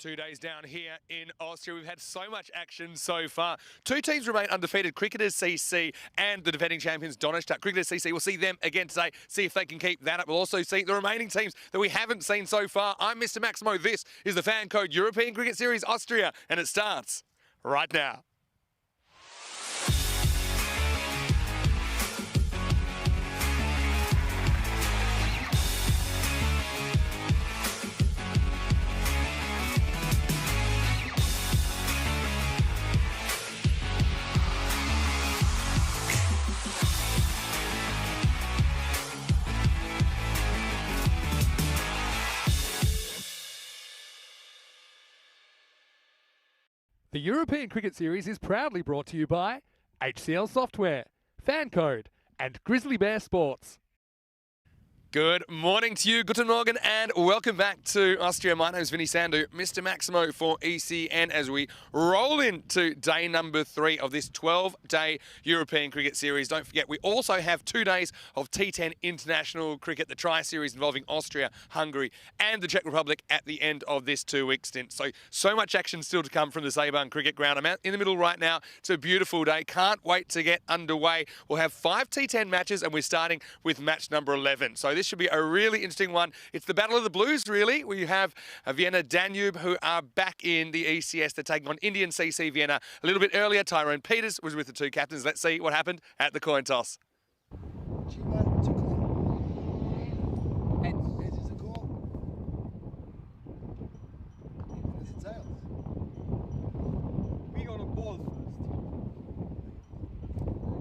2 days down here in Austria. We've had so much action so far. Two teams remain undefeated, Cricketers CC and the defending champions Donnerstadt. Cricketers CC, we'll see them again today, see if they can keep that up. We'll also see the remaining teams that we haven't seen so far. I'm Mr. Maximo. This is the Fan Code European Cricket Series Austria, and it starts right now. The European Cricket Series is proudly brought to you by HCL Software, Fan Code, and Grizzly Bear Sports. Good morning to you, Guten Morgen, and welcome back to Austria. My name is Vinny Sandu, Mr. Maximo for ECN, as we roll into day number 3 of this 12-day European Cricket Series. Don't forget, we also have 2 days of T10 international cricket, the Tri-Series involving Austria, Hungary, and the Czech Republic at the end of this 2-week stint. So much action still to come from the Saban Cricket Ground. I'm out in the middle right now. It's a beautiful day. Can't wait to get underway. We'll have 5 T10 matches, and we're starting with match number 11. So this should be a really interesting one. It's the Battle of the Blues, really. We have Vienna Danube, who are back in the ECS. They're taking on Indian CC Vienna. A little bit earlier, Tyrone Peters was with the 2 captains. Let's see what happened at the coin toss.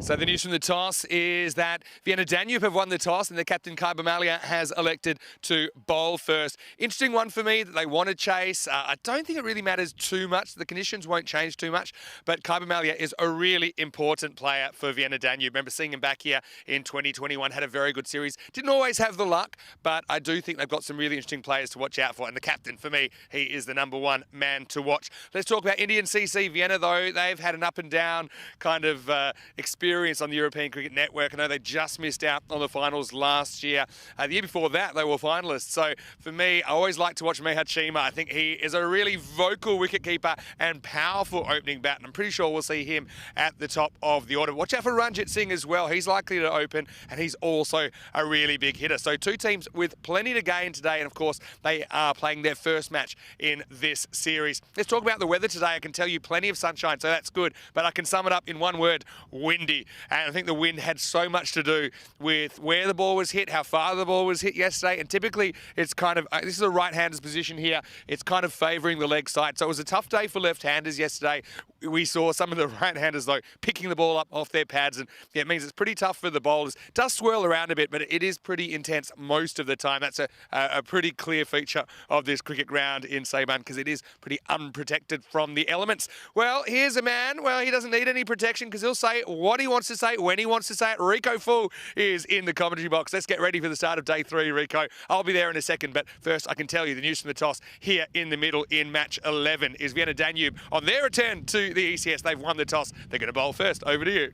So the news from the toss is that Vienna Danube have won the toss and the captain Kai Bamalia has elected to bowl first. Interesting one for me that they want to chase. I don't think it really matters too much. The conditions won't change too much, but Kai Bamalia is a really important player for Vienna Danube. Remember seeing him back here in 2021, had a very good series. Didn't always have the luck, but I do think they've got some really interesting players to watch out for. And the captain, for me, he is the #1 man to watch. Let's talk about Indian CC Vienna, though. They've had an up and down kind of experience on the European Cricket Network. I know they just missed out on the finals last year. The year before that, they were finalists. So for me, I always like to watch Mehat Shima. I think he is a really vocal wicketkeeper and powerful opening bat. And I'm pretty sure we'll see him at the top of the order. Watch out for Ranjit Singh as well. He's likely to open, and he's also a really big hitter. So 2 teams with plenty to gain today. And of course, they are playing their first match in this series. Let's talk about the weather today. I can tell you plenty of sunshine, so that's good. But I can sum it up in one word: windy. And I think the wind had so much to do with where the ball was hit, how far the ball was hit yesterday. And typically, it's kind of, this is a right-hander's position here. It's kind of favouring the leg side. So it was a tough day for left-handers yesterday. We saw some of the right-handers, though, picking the ball up off their pads. And yeah, it means it's pretty tough for the bowlers. It does swirl around a bit, but it is pretty intense most of the time. That's a pretty clear feature of this cricket ground in Saban, because it is pretty unprotected from the elements. Well, here's a man. Well, he doesn't need any protection because he'll say what he wants to say when he wants to say it. Rico Full is in the commentary box. Let's get ready for the start of day 3, Rico. I'll be there in a second, but first I can tell you the news from the toss here in the middle in match 11 is Vienna Danube on their return to the ECS. They've won the toss. They're going to bowl first. Over to you.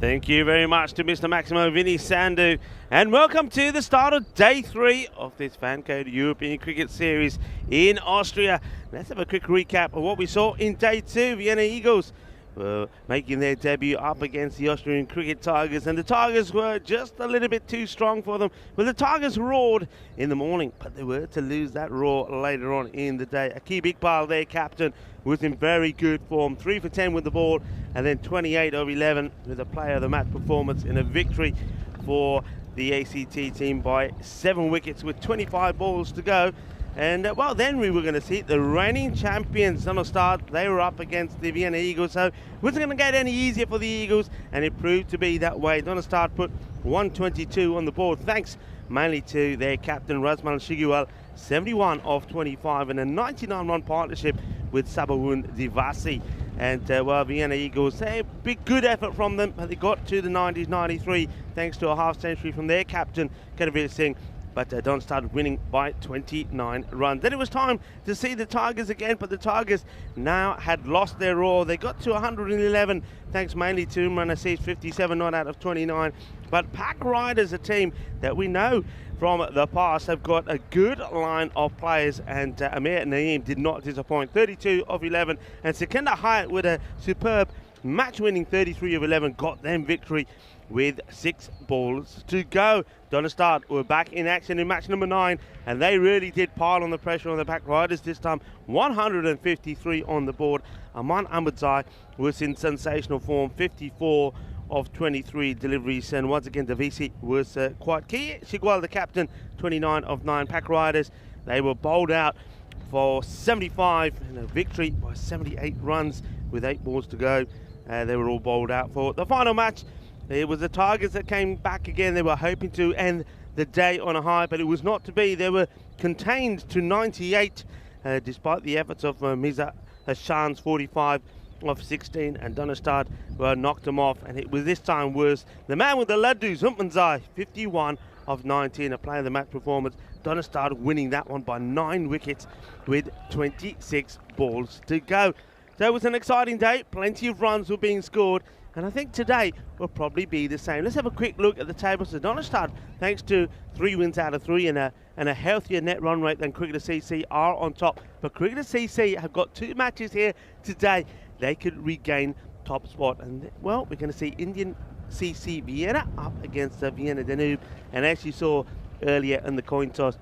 Thank you very much to Mr. Maximo Vinny Sandu, and welcome to the start of day 3 of this Fan Code European Cricket Series in Austria. Let's have a quick recap of what we saw in day 2. Vienna Eagles were making their debut up against the Austrian Cricket Tigers, and the Tigers were just a little bit too strong for them. Well, the Tigers roared in the morning, but they were to lose that roar later on in the day. Akib Iqbal, their captain, was in very good form. 3 for 10 with the ball, and then 28 over 11 with a player of the match performance in a victory for the ACT team by 7 wickets with 25 balls to go. And well, then we were going to see the reigning champions Donnerstadt. They were up against the Vienna Eagles, so it wasn't going to get any easier for the Eagles, and it proved to be that way. Donnerstadt put 122 on the board, thanks mainly to their captain Razman Shiguel, 71 off 25, and a 99-run partnership with Sabawun Divasi. And well, Vienna Eagles, a big good effort from them. They got to the 90s, 93, thanks to a half century from their captain Kadavir Singh. but Don started winning by 29 runs. Then it was time to see the Tigers again, but the Tigers now had lost their roar. They got to 111, thanks mainly to Imran Asif's 57 not out of 29. But Pack Riders, a team that we know from the past, have got a good line of players, and Amir Naeem did not disappoint. 32 of 11, and Sikandar Hyatt with a superb match-winning 33 of 11 got them victory with 6 balls to go. Donnerstad were back in action in match number 9, and they really did pile on the pressure on the Pack Riders this time. 153 on the board. Aman Ahmadzai was in sensational form, 54 of 23 deliveries, and once again Davisi was quite key. Shigwal, the captain, 29 of 9. Pack Riders, they were bowled out for 75 and a victory by 78 runs with 8 balls to go. They were all bowled out for the final match. It was the Tigers that came back again. They were hoping to end the day on a high, but it was not to be. They were contained to 98 despite the efforts of Miza Hashan's 45 of 16, and Donnerstad knocked them off, and it was this time was the man with the Laddus, Humpmanzai, 51 of 19, a player of the match performance. Donnerstad winning that one by 9 wickets with 26 balls to go. So it was an exciting day, plenty of runs were being scored, and I think today will probably be the same. Let's have a quick look at the table. So Donnerstad, thanks to 3 wins out of 3 and a healthier net run rate than Cricketer CC, are on top. But Cricketer CC have got 2 matches here today. They could regain top spot, and well, we're going to see Indian CC Vienna up against Vienna Danube, and as you saw earlier in the coin toss,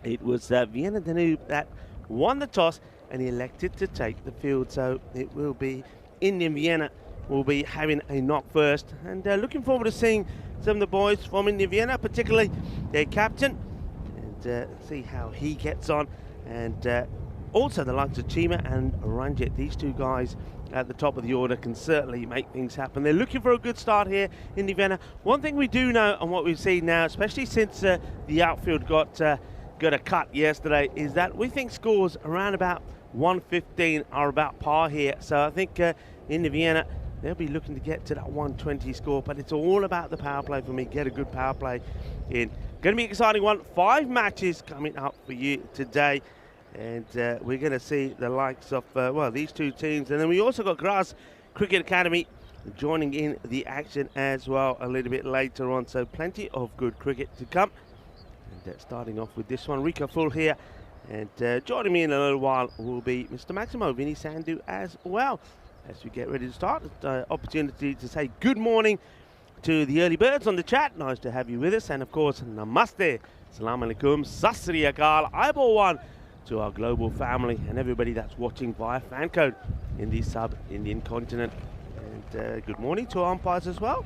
it was Vienna Danube that won the toss and elected to take the field. So it will be Indian Vienna will be having a knock first, and looking forward to seeing some of the boys from Indian Vienna, particularly their captain, and see how he gets on, and also the likes of Chima and Ranjit. These 2 guys at the top of the order can certainly make things happen. They're looking for a good start here in Vienna. One thing we do know, and what we've seen now, especially since the outfield got a cut yesterday, is that we think scores around about 115 are about par here. So I think in Vienna, they'll be looking to get to that 120 score, but it's all about the power play for me. Get a good power play in. Going to be an exciting one. 5 matches coming up for you today. And we're going to see the likes of, well, these 2 teams. And then we also got Graz Cricket Academy joining in the action as well a little bit later on. So plenty of good cricket to come. And starting off with this one, Rika Full here. And joining me in a little while will be Mr. Maximo Vinny Sandhu as well. As we get ready to start, opportunity to say good morning to the early birds on the chat. Nice to have you with us. And of course, namaste, salam alaikum, sasri akal, eyeball one to our global family and everybody that's watching via fan code in the sub-Indian continent. And good morning to our umpires as well.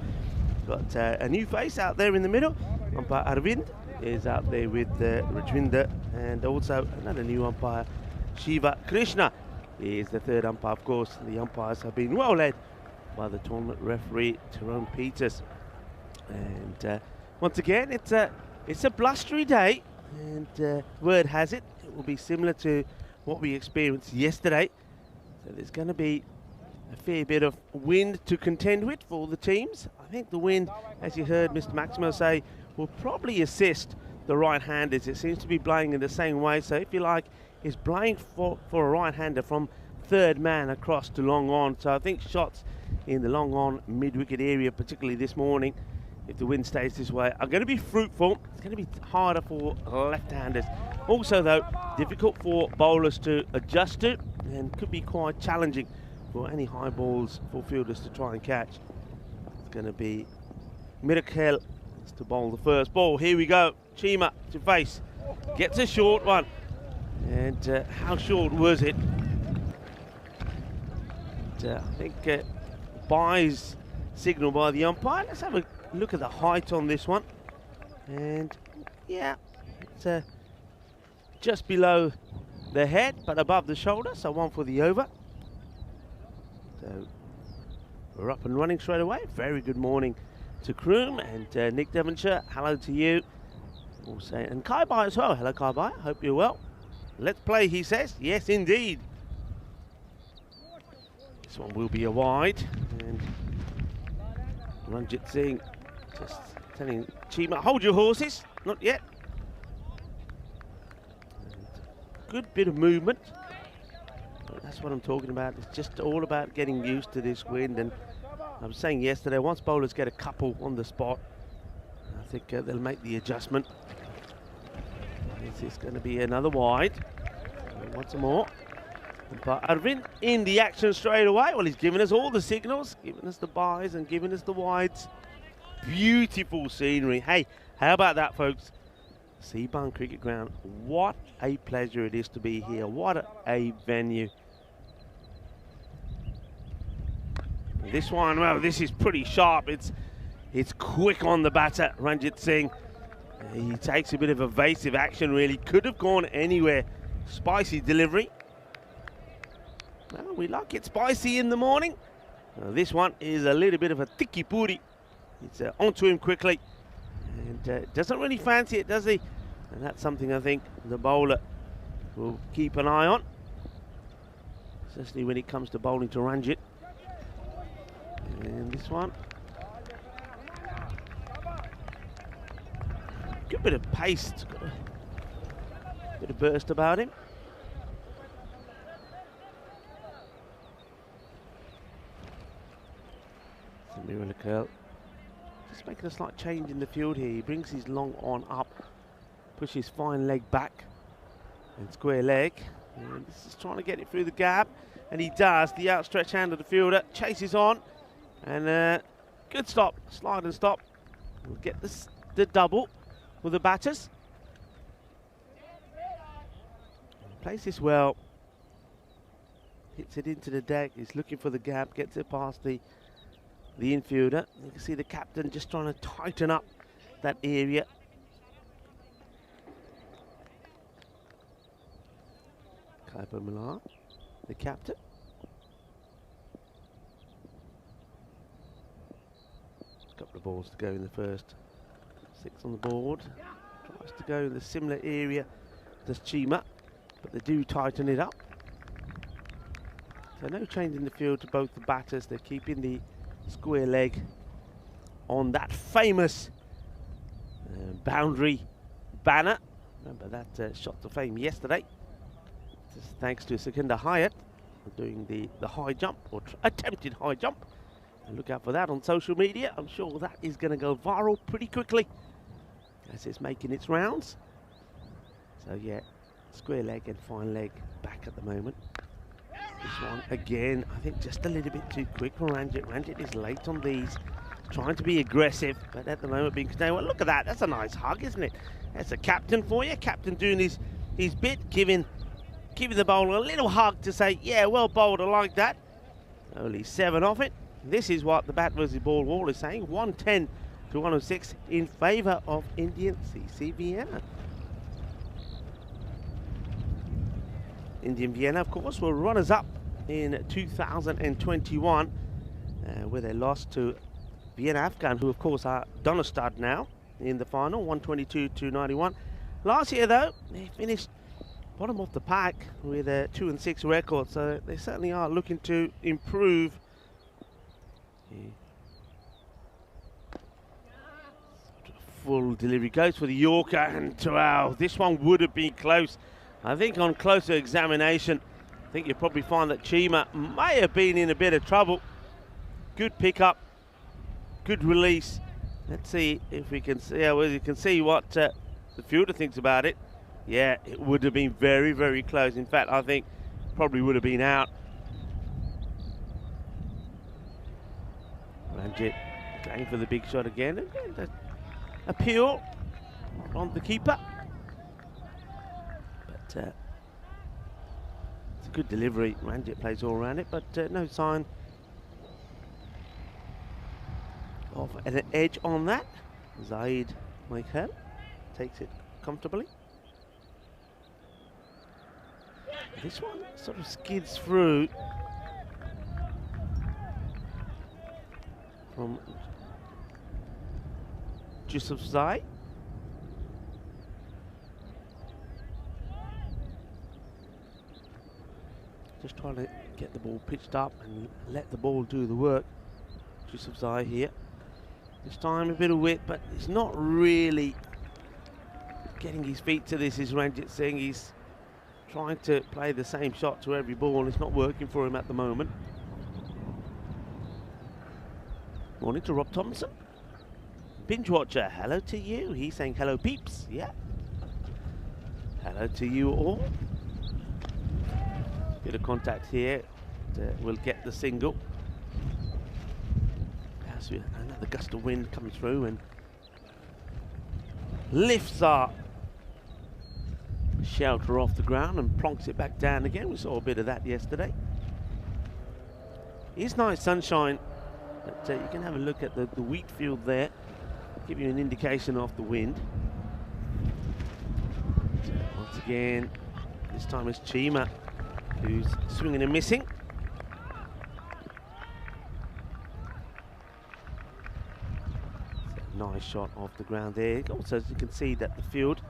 Got a new face out there in the middle. Umpire Arvind is out there with Rajwinder, and also another new umpire, Shiva Krishna, is the 3rd umpire. Of course, the umpires have been well led by the tournament referee, Tyrone Peters. And once again, it's a blustery day, and word has it, it will be similar to what we experienced yesterday. So there's going to be a fair bit of wind to contend with for the teams. I think the wind, as you heard Mr. Maximo say, will probably assist the right-handers. It seems to be blowing in the same way. So if you like, it's blowing for a right-hander from 3rd man across to long on. So I think shots in the long on mid-wicket area, particularly this morning, if the wind stays this way, are going to be fruitful. It's going to be harder for left-handers. Also, though, difficult for bowlers to adjust to, and could be quite challenging for any high balls for fielders to try and catch. It's going to be Mirakel to bowl the first ball. Here we go. Chima to face. Gets a short one. And how short was it? I think buys signal by the umpire. Let's have a look at the height on this one. And yeah, it's just below the head, but above the shoulder. So 1 for the over. So we're up and running straight away. Very good morning to Kroom and Nick Devonshire. Hello to you. Also, and Kai Bai as well. Hello, Kai Bai. Hope you're well. Let's play, he says. Yes, indeed. This one will be a wide. And Ranjit Singh just telling Chima, hold your horses. Not yet. good bit of movement. But that's what I'm talking about. It's just all about getting used to this wind. And I was saying yesterday, once bowlers get a couple on the spot, I think they'll make the adjustment. This is going to be another wide. Once more. But Arvind in the action straight away. Well, he's given us all the signals, giving us the byes and giving us the wides. Beautiful scenery. Hey, how about that, folks? Seaburn Cricket Ground. What a pleasure it is to be here. What a venue. This one, well, this is pretty sharp. It's quick on the batter, Ranjit Singh. He takes a bit of evasive action, really. Could have gone anywhere. Spicy delivery. Well, we like it spicy in the morning. This one is a little bit of a tikki puri. It's onto him quickly. And doesn't really fancy it, does he? And that's something I think the bowler will keep an eye on. Especially when it comes to bowling to Ranjit. And this one. Good bit of pace. Bit of burst about him. Mirror curl. Just making a slight change in the field here. He brings his long on up, pushes fine leg back, and square leg. And this is trying to get it through the gap, and he does. The outstretched hand of the fielder chases on, and good stop, slide and stop. We'll get the double with the batters. Plays this well. Hits it into the deck. He's looking for the gap. Gets it past the infielder. You can see the captain just trying to tighten up that area. Kaipa Millar, the captain. A couple of balls to go in the first. 6 on the board. Tries to go in the similar area to Chima, but they do tighten it up. So no change in the field to both the batters. They're keeping the square leg on that famous boundary banner. Remember that shot to fame yesterday. This is thanks to Sukhinder Hyatt doing the high jump, or attempted high jump. And look out for that on social media. I'm sure that is going to go viral pretty quickly as it's making its rounds. So yeah, square leg and fine leg back at the moment. This one again, I think just a little bit too quick for Ranjit. Ranjit is late on these, trying to be aggressive, but at the moment being contained. Well, look at that. That's a nice hug, isn't it? That's a captain for you. Captain doing his bit, giving the bowler a little hug to say, yeah, well bowled, I like that. Only 7 off it. This is what the bat versus ball wall is saying. 110 to 106 in favour of Indian CC Vienna. Indian Vienna, of course, were runners-up in 2021, where they lost to Vienna Afghan, who, of course, are done a stud now in the final, 122 to 91. Last year, though, they finished bottom of the pack with a 2-6 record, so they certainly are looking to improve. Full delivery goes for the Yorker, and wow, this one would have been close. I think on closer examination, I think you'll probably find that Chima may have been in a bit of trouble. Good pickup, good release. Let's see if we can see, well, you can see what the fielder thinks about it. Yeah, it would have been very, very close. In fact, I think probably would have been out. Ranjit going for the big shot again. And appeal on the keeper. But it's a good delivery. Ranjit plays all around it, but no sign of an edge on that. Zaid Michael takes it comfortably. This one sort of skids through from Yusuf Zai. Just trying to get the ball pitched up and let the ball do the work. Yusuf Zai here. This time a bit of width, but he's not really getting his feet to this, is Ranjit Singh. He's trying to play the same shot to every ball. It's not working for him at the moment. Morning to Rob Thompson. Binge watcher, hello to you. He's saying hello peeps. Yeah. Hello to you all. Bit of contact here. We'll get the single. As another gust of wind comes through and lifts our shelter off the ground and plonks it back down again. We saw a bit of that yesterday. It's nice sunshine, but you can have a look at the wheat field there. Give you an indication of the wind. Once again, this time it's Chima who's swinging and missing. Nice shot off the ground there. Also, as you can see, that the field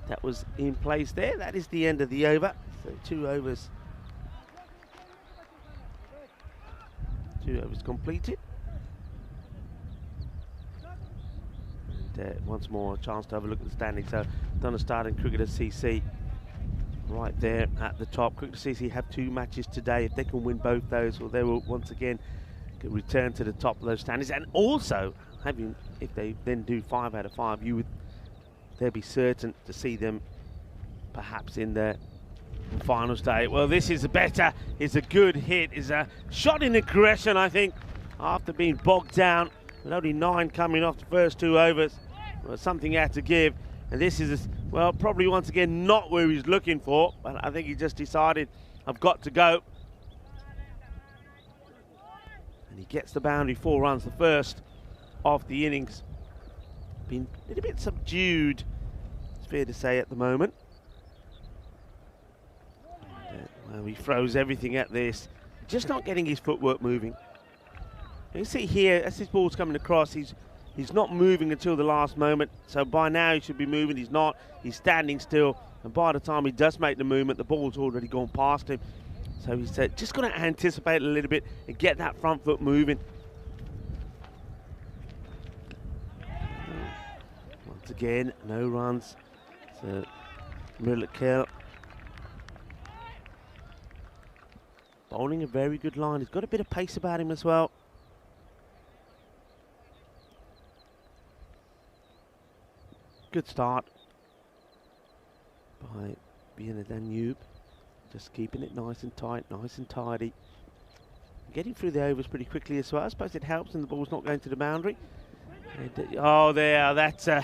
that was in place there, that is the end of the over. So 2 overs. 2 overs completed. And once more, a chance to have a look at the standings. So, done a start in Cricketer CC right there at the top. Cricketer CC have 2 matches today. If they can win both those, well, they will once again return to the top of those standings. And also, if they then do 5 out of 5, they'll be certain to see them perhaps in the final stage. Well, this is better. It's a good hit. It's a shot in aggression, I think, after being bogged down with only 9 coming off the first 2 overs. Well, something had to give, and this is, well, probably once again not where he's looking for, but I think he just decided, I've got to go. And he gets the boundary, 4 runs, the first of the innings. Been a little bit subdued, it's fair to say, at the moment. Well, he throws everything at this, just not getting his footwork moving. You see here, as this ball's coming across, he's not moving until the last moment. So by now he should be moving. He's not. He's standing still, and by the time he does make the movement, the ball's already gone past him. So he's just going to anticipate a little bit and get that front foot moving. Once again, no runs. So Relive bowling a very good line. He's got a bit of pace about him as well. Good start by Vienna Danube. Just keeping it nice and tight, nice and tidy. Getting through the overs pretty quickly as well. I suppose it helps when the ball's not going to the boundary. And, oh, there, that's... I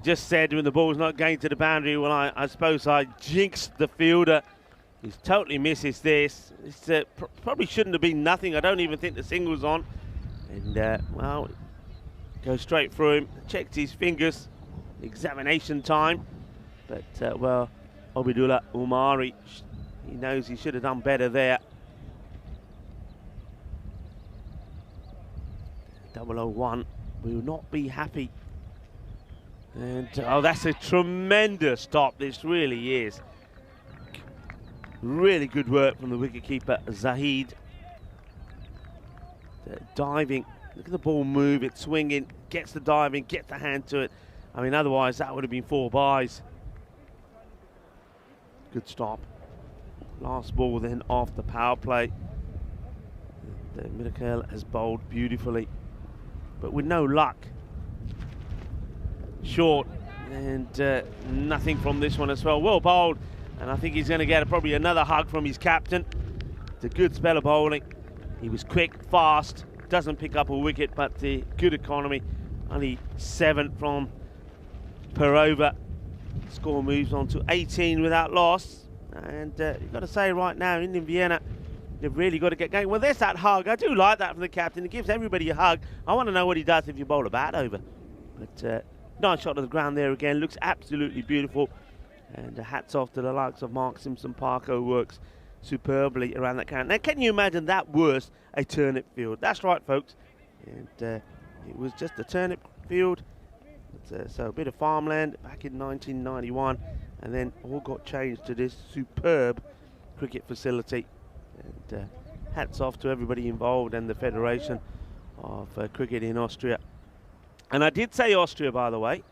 just said when the ball's not going to the boundary, well, I suppose I jinxed the fielder. He totally misses this. It's, probably shouldn't have been nothing. I don't even think the single's on. And, well, goes straight through him. Checked his fingers. Examination time. But, well, Obidullah Umari, he knows he should have done better there. 001 will not be happy. And, oh, that's a tremendous stop. This really is. Really good work from the wicketkeeper, Zahid. Diving. Look at the ball move. It's swinging. Gets the diving. Gets the hand to it. I mean, otherwise, that would have been 4 byes. Good stop. Last ball then off the power play. Mirakel has bowled beautifully, but with no luck. Short, and nothing from this one as well. Well bowled, and I think he's going to get probably another hug from his captain. It's a good spell of bowling. He was quick, fast, doesn't pick up a wicket, but the good economy. Only 7 from per over. Score moves on to 18 without loss. And you've got to say right now, in Vienna, they've really got to get going. Well, there's that hug. I do like that from the captain. He gives everybody a hug. I want to know what he does if you bowl a bat over. But nice shot of the ground there again. Looks absolutely beautiful. And hats off to the likes of Mark Simpson-Parker, who works superbly around that count. Now, can you imagine that worse a turnip field? That's right, folks. And it was just a turnip field. So a bit of farmland back in 1991, and then all got changed to this superb cricket facility. And hats off to everybody involved and the Federation of Cricket in Austria. And I did say Austria, by the way.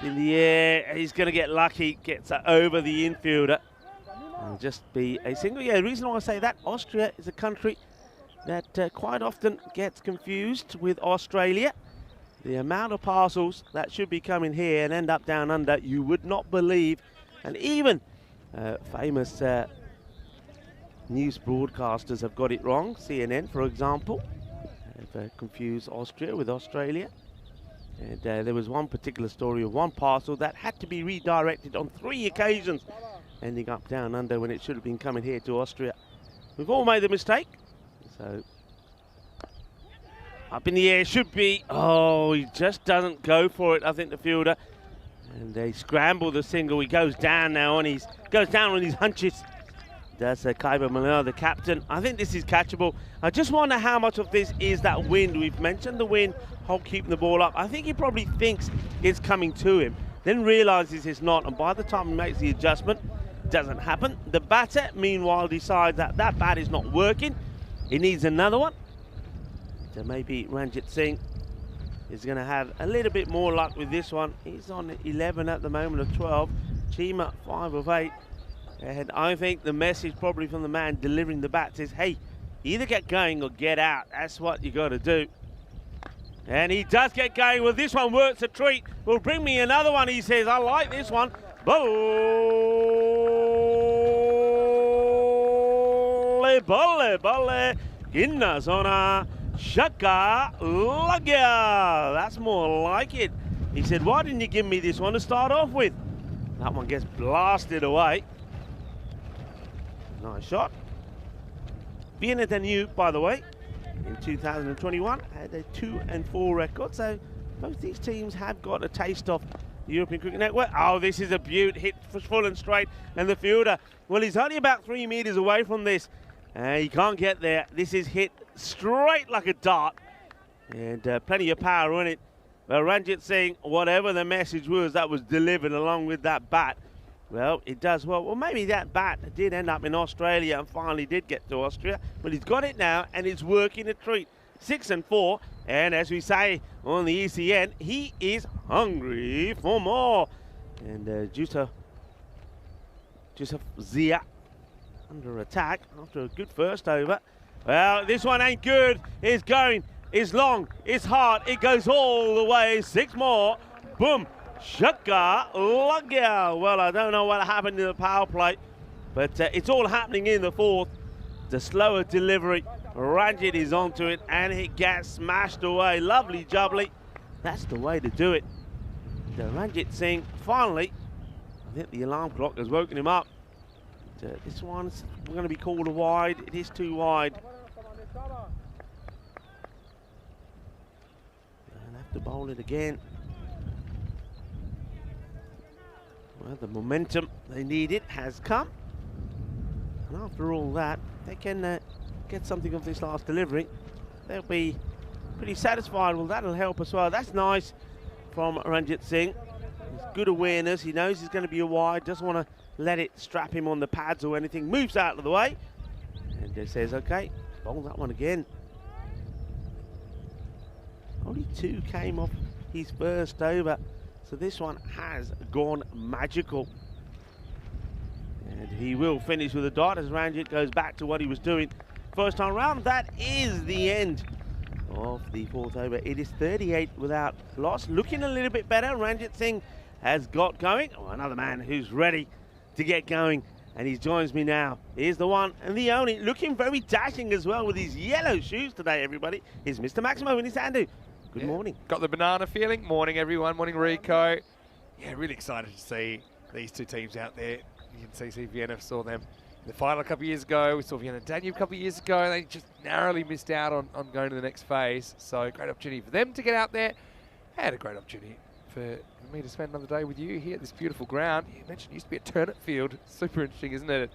in the air. He's going to get lucky, gets over the infielder. And just be a single. Yeah, the reason why I say that, Austria is a country that quite often gets confused with Australia. The amount of parcels that should be coming here and end up down under, you would not believe. And even famous news broadcasters have got it wrong. CNN, for example, have confused Austria with Australia. And there was one particular story of one parcel that had to be redirected on 3 occasions, ending up down under when it should have been coming here to Austria. We've all made the mistake. So, up in the air should be. Oh, he just doesn't go for it, I think, the fielder. And they scramble the single. He goes down now on his hunches. That's Kaiba Malaya, the captain. I think this is catchable. I just wonder how much of this is that wind. We've mentioned the wind, Holt keeping the ball up. I think he probably thinks it's coming to him, then realizes it's not, and by the time he makes the adjustment, it doesn't happen. The batter, meanwhile, decides that that bat is not working. He needs another one. So maybe Ranjit Singh is going to have a little bit more luck with this one. He's on 11 at the moment of 12. Chima, 5 of 8. And I think the message probably from the man delivering the bat is, hey, either get going or get out. That's what you got to do. And he does get going. Well, this one works a treat. Well, bring me another one, he says. I like this one. Bolle, bolle, bolle. Inna zona. Shaka Lagya. That's more like it. He said, why didn't you give me this one to start off with? That one gets blasted away. Nice shot. Vienna Danube, by the way, in 2021 had a 2-4 record. So both these teams have got a taste of the European Cricket Network. Oh, this is a beaut, hit full and straight. And the fielder, well, he's only about 3 meters away from this. He can't get there. This is hit straight like a dart. And plenty of power on it. Well, Ranjit Singh, whatever the message was that was delivered along with that bat, well, it does well. Well, maybe that bat did end up in Australia and finally did get to Austria. But he's got it now, and it's working a treat. 6-4, and as we say on the ECN, he is hungry for more. And Yusuf Zia under attack after a good first over. Well, this one ain't good. It's going, it's long, it's hard, it goes all the way. 6 more. Boom. Shaka Lagya. Well, I don't know what happened in the power play, but it's all happening in the 4th. The slower delivery. Ranjit is onto it, and it gets smashed away. Lovely jubbly. That's the way to do it. The Ranjit Singh, finally, I think the alarm clock has woken him up. This one's going to be called a wide. It is too wide. They'll have to bowl it again. Well, the momentum they needed has come. And after all that, they can get something of this last delivery. They'll be pretty satisfied. Well, that'll help as well. That's nice from Ranjit Singh. He's good awareness. He knows he's going to be a wide. Doesn't want to let it strap him on the pads or anything. Moves out of the way. And just says, okay, bowl that one again. Only 2 came off his first over. So this one has gone magical. And he will finish with a dot as Ranjit goes back to what he was doing first time round. That is the end of the 4th over. It is 38 without loss. Looking a little bit better. Ranjit Singh has got going. Oh, another man who's ready to get going. And he joins me now. Here's the one and the only. Looking very dashing as well with his yellow shoes today, everybody. Here's Mr. Maximo in his Sandu. Good morning. Got the banana feeling. Morning, everyone. Morning, Rico. Yeah, really excited to see these 2 teams out there. You can see Vienna, saw them in the final a couple of years ago. We saw Vienna Danube a couple of years ago. They just narrowly missed out on going to the next phase. So great opportunity for them to get out there. And a great opportunity for me to spend another day with you here at this beautiful ground. You mentioned it used to be a turnip field. Super interesting, isn't it?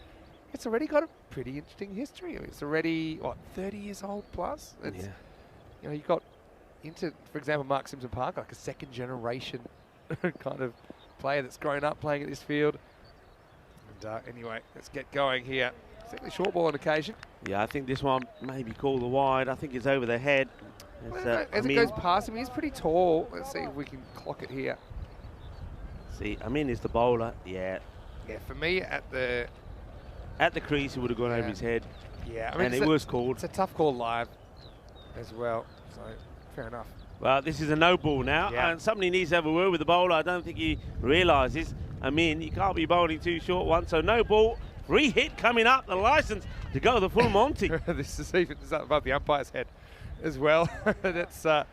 It's already got a pretty interesting history. I mean, it's already, what, 30 years old plus? It's, yeah. You know, you got into, for example, Mark Simpson Park, like a 2nd generation kind of player that's grown up playing at this field. And anyway, let's get going here. Certainly short ball on occasion. Yeah, I think this one may be called a wide. I think it's over the head. As it goes past him, he's pretty tall. Let's see if we can clock it here. See, Amin is the bowler. Yeah. Yeah, for me at the crease, he would have gone over his head. Yeah, I mean, and it was called. It's a tough call live as well, so fair enough. Well, this is a no ball now, and somebody needs to have a word with the bowler. I don't think he realises. Amin, you can't be bowling too short one, so no ball. Free hit coming up, the licence to go the full Monty. This is even above the umpire's head as well. That's yeah,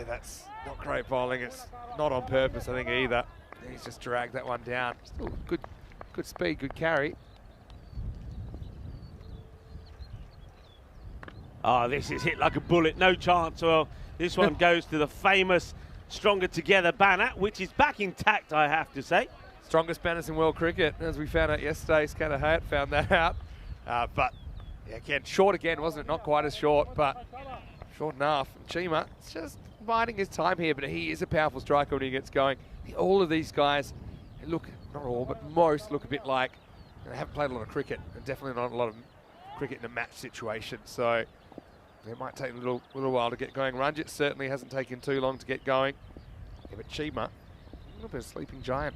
that's not great bowling. It's not on purpose, I think, either. He's just dragged that one down. Still good speed, good carry. Oh, this is hit like a bullet, no chance. Well, this one goes to the famous Stronger Together banner, which is back intact, I have to say. Strongest banners in world cricket, as we found out yesterday. Scanner Hayat found that out. But yeah, again, short again, wasn't it? Not quite as short, but short enough. Chima, it's just biding his time here, but he is a powerful striker when he gets going. All of these guys look, not all, but most look a bit like they haven't played a lot of cricket, and definitely not a lot of cricket in a match situation. So it might take a little while to get going. Ranjit certainly hasn't taken too long to get going. Yeah, but Chima, a little bit of sleeping giant.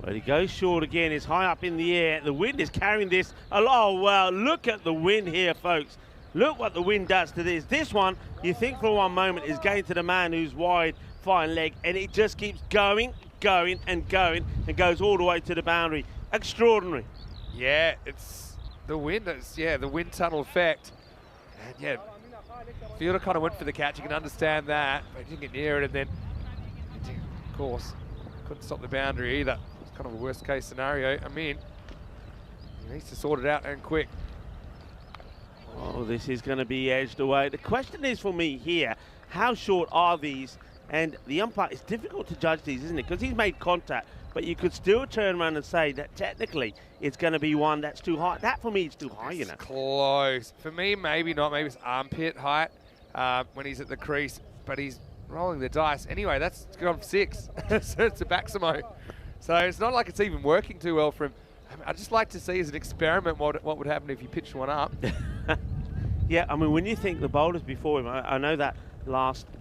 Well, he goes short again. It's high up in the air. The wind is carrying this. Oh, well, look at the wind here, folks. Look what the wind does to this. This one, you think for one moment, is going to the man who's wide, fine leg, and it just keeps going, and goes all the way to the boundary. Extraordinary. Yeah, it's the wind. The wind tunnel effect. And yeah, fielder kind of went for the catch. You can understand that, but he didn't get near it, and then, of course, couldn't stop the boundary either. It's kind of a worst case scenario. I mean, he needs to sort it out and quick. Oh, this is going to be edged away. The question is for me here, how short are these? And the umpire, it's difficult to judge these, isn't it? Because he's made contact, but you could still turn around and say that technically it's going to be one that's too high. That for me is too high, you know. Close. For me, maybe not. Maybe it's armpit height when he's at the crease, but he's rolling the dice. Anyway, that's gone for 6. So it's a Baximo. So it's not like it's even working too well for him. I'd just like to see as an experiment what would happen if you pitched one up. Yeah, I mean, when you think the bowlers before him, I know that the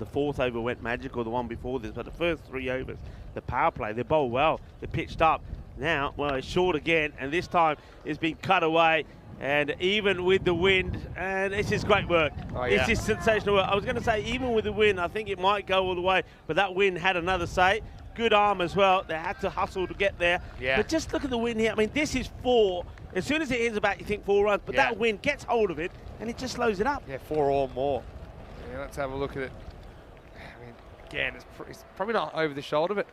4th over went magical, the one before this, but the first 3 overs, the power play, they bowled well, they pitched up. Now, well, it's short again, and this time it's been cut away, and even with the wind, and this is great work. Oh, yeah. This is sensational work. I was going to say, even with the wind, I think it might go all the way, but that wind had another say. Good arm as well. They had to hustle to get there. Yeah. But just look at the wind here. I mean, this is 4. As soon as it hits the back, you think 4 runs, but that wind gets hold of it, and it just slows it up. Yeah, 4 or more. Yeah, let's have a look at it. I mean, again, it's probably not over the shoulder, but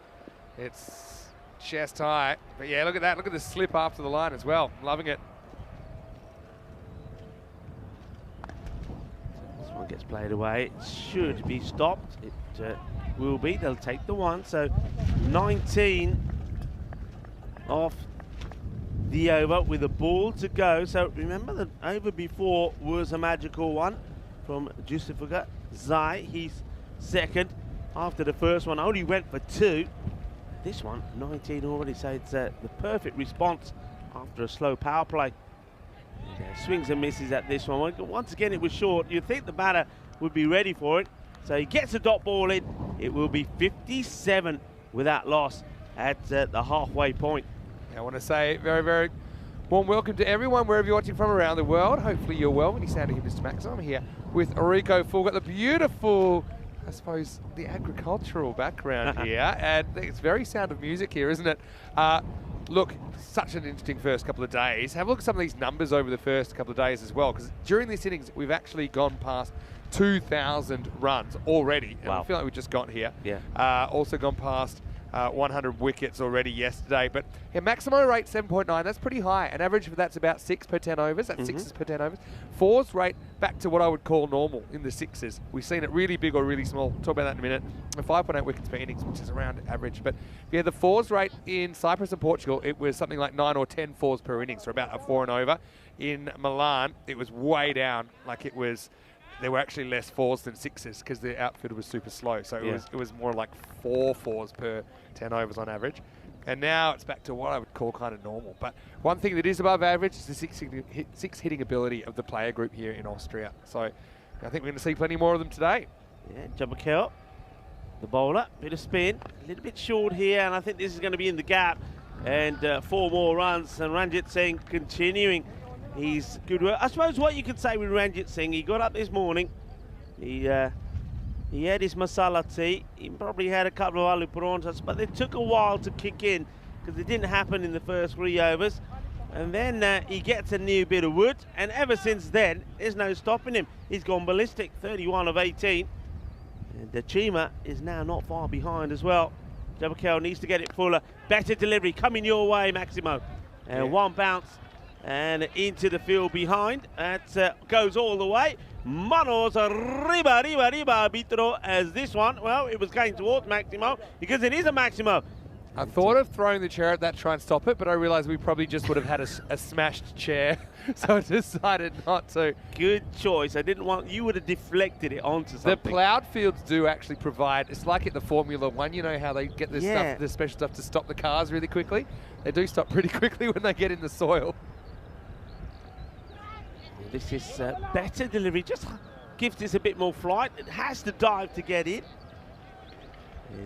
it's chest high. But yeah, look at that. Look at the slip after the line as well. I'm loving it. This one gets played away. It should be stopped. It will be. They'll take the one. So 19 off the over with a ball to go. So remember the over before was a magical one from Justifica Zai. He's second after the first one. Only went for 2. This one, 19 already. So it's the perfect response after a slow power play. Swings and misses at this one. Once again, it was short. You'd think the batter would be ready for it. So he gets a dot ball in. It will be 57 without loss at the halfway point. I want to say very, very warm welcome to everyone, wherever you're watching from around the world. Hopefully you're well. When you sound here, Mr. Max, I'm here with Rico Full. Got the beautiful, I suppose, the agricultural background here. And it's very Sound of Music here, isn't it? Look, such an interesting first couple of days. Have a look at some of these numbers over the first couple of days as well, because during this innings, we've actually gone past 2,000 runs already. And I feel like we've just got here. Yeah. Also gone past 100 wickets already yesterday. But yeah, Maximo rate 7.9, that's pretty high. An average for that's about 6 per 10 overs. That's 6s per 10 overs. 4s rate back to what I would call normal in the 6s. We've seen it really big or really small. We'll talk about that in a minute. 5.8 wickets per innings, which is around average. But yeah, the 4s rate in Cyprus and Portugal, it was something like 9 or 10 4s per innings, so about a 4 and over. In Milan, it was way down, like it was. There were actually less 4s than 6s because the outfield was super slow. So it was more like 4 4s per 10 overs on average. And now it's back to what I would call kind of normal. But one thing that is above average is the six hitting ability of the player group here in Austria. So I think we're going to see plenty more of them today. Yeah, Jabakel. The bowler, bit of spin, a little bit short here, and I think this is going to be in the gap. And 4 more runs, and Ranjit Singh continuing. He's good work. I suppose what you could say with Ranjit Singh, he got up this morning, he had his masala tea, he probably had a couple of aloo paranthas, but they took a while to kick in because it didn't happen in the first 3 overs. And then he gets a new bit of wood, and ever since then, there's no stopping him. He's gone ballistic, 31 of 18. And the Chima is now not far behind as well. Jabakel needs to get it fuller. Better delivery coming your way, Maximo. And one bounce and into the field behind. That goes all the way. Manos riba arbitro as this one. Well, it was going towards Maximo because it is a Maximo. I thought of throwing the chair at that to try and stop it, but I realised we probably just would have had a smashed chair, so I decided not to. Good choice. I didn't want you would have deflected it onto something. The ploughed fields do actually provide. It's like at the Formula One. You know how they get the stuff, the special stuff to stop the cars really quickly. They do stop pretty quickly when they get in the soil. This is better delivery. Just gives this a bit more flight. It has to dive to get in.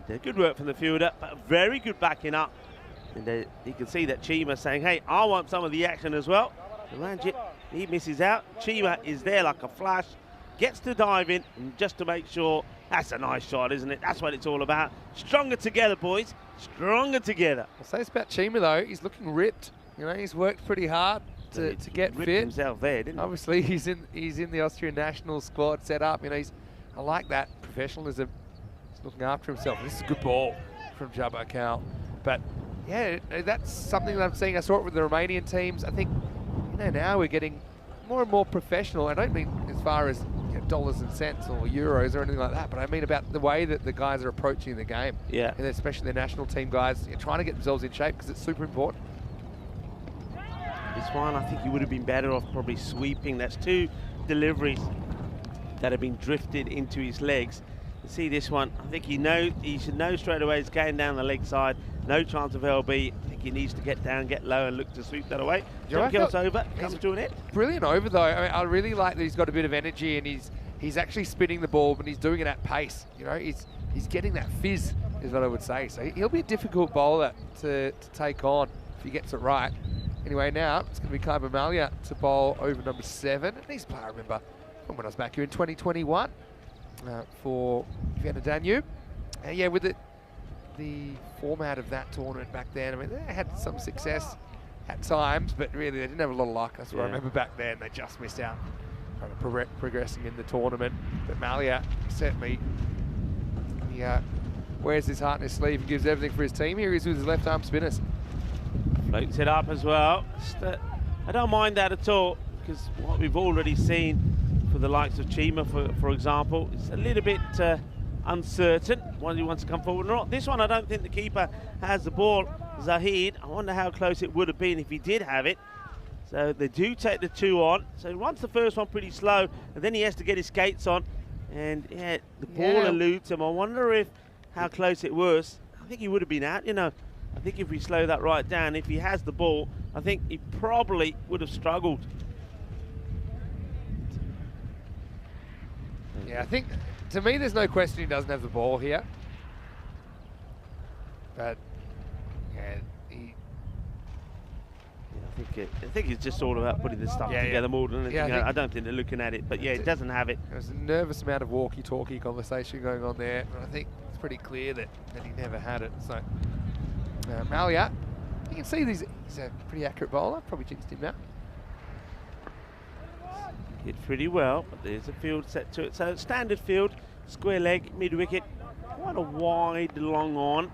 And, good work from the fielder, but very good backing up. And you can see that Chima saying, hey, I want some of the action as well. Ranjit, he misses out. Chima is there like a flash, gets to dive in, and just to make sure. That's a nice shot, isn't it? That's what it's all about. Stronger together, boys. Stronger together. I'll say it's about Chima, though. He's looking ripped. You know, he's worked pretty hard to get fit. Himself there, didn't he? Obviously, he's in the Austrian national squad set up. You know, I like that professionalism. Looking after himself. This is a good ball from Jabakel. But yeah, that's something that I'm seeing. I saw it with the Romanian teams. I think, you know, now we're getting more and more professional. I don't mean as far as dollars and cents or euros or anything like that, but I mean about the way that the guys are approaching the game. Yeah. And especially the national team guys trying to get themselves in shape because it's super important. This one, I think he would have been better off probably sweeping. That's 2 deliveries that have been drifted into his legs. See this one, I think he should know straight away he's going down the leg side, no chance of LB. I think he needs to get down, get low and look to sweep that away. Jabakel's over, comes to an end. Brilliant over though. I mean, I really like that he's got a bit of energy and he's actually spinning the ball, but he's doing it at pace. You know, he's getting that fizz is what I would say. So he'll be a difficult bowler to take on if he gets it right. Anyway, now it's going to be Kaiba Malia to bowl over number 7. And he's a player I remember from when I was back here in 2021. For Vienna Danube. Yeah, with the format of that tournament back then, I mean, they had some success at times, but really they didn't have a lot of luck. That's what I remember back then. They just missed out on progressing in the tournament. But Malia certainly wears his heart in his sleeve and gives everything for his team. Here he is with his left arm spinners. Floats it up as well. I don't mind that at all, because what we've already seen for the likes of Chima, for example, it's a little bit uncertain whether he wants to come forward or not. This one, I don't think the keeper has the ball. Zahid, I wonder how close it would have been if he did have it. So they do take the 2 on. So he runs the first one pretty slow, and then he has to get his skates on. And yeah, the ball eludes him. I wonder how close it was. I think he would have been out, you know. I think if we slow that right down, if he has the ball, I think he probably would have struggled. Yeah, I think, to me, there's no question he doesn't have the ball here. But, yeah, I think it's just all about putting the stuff together more than anything. I don't think they're looking at it, but yeah, it doesn't have it. There's a nervous amount of walkie-talkie conversation going on there, but I think it's pretty clear that he never had it. So, Malia, you can see he's a pretty accurate bowler. Probably jinxed him out. Hit pretty well, but there's a field set to it. So standard field, square leg, mid wicket, quite a wide long on,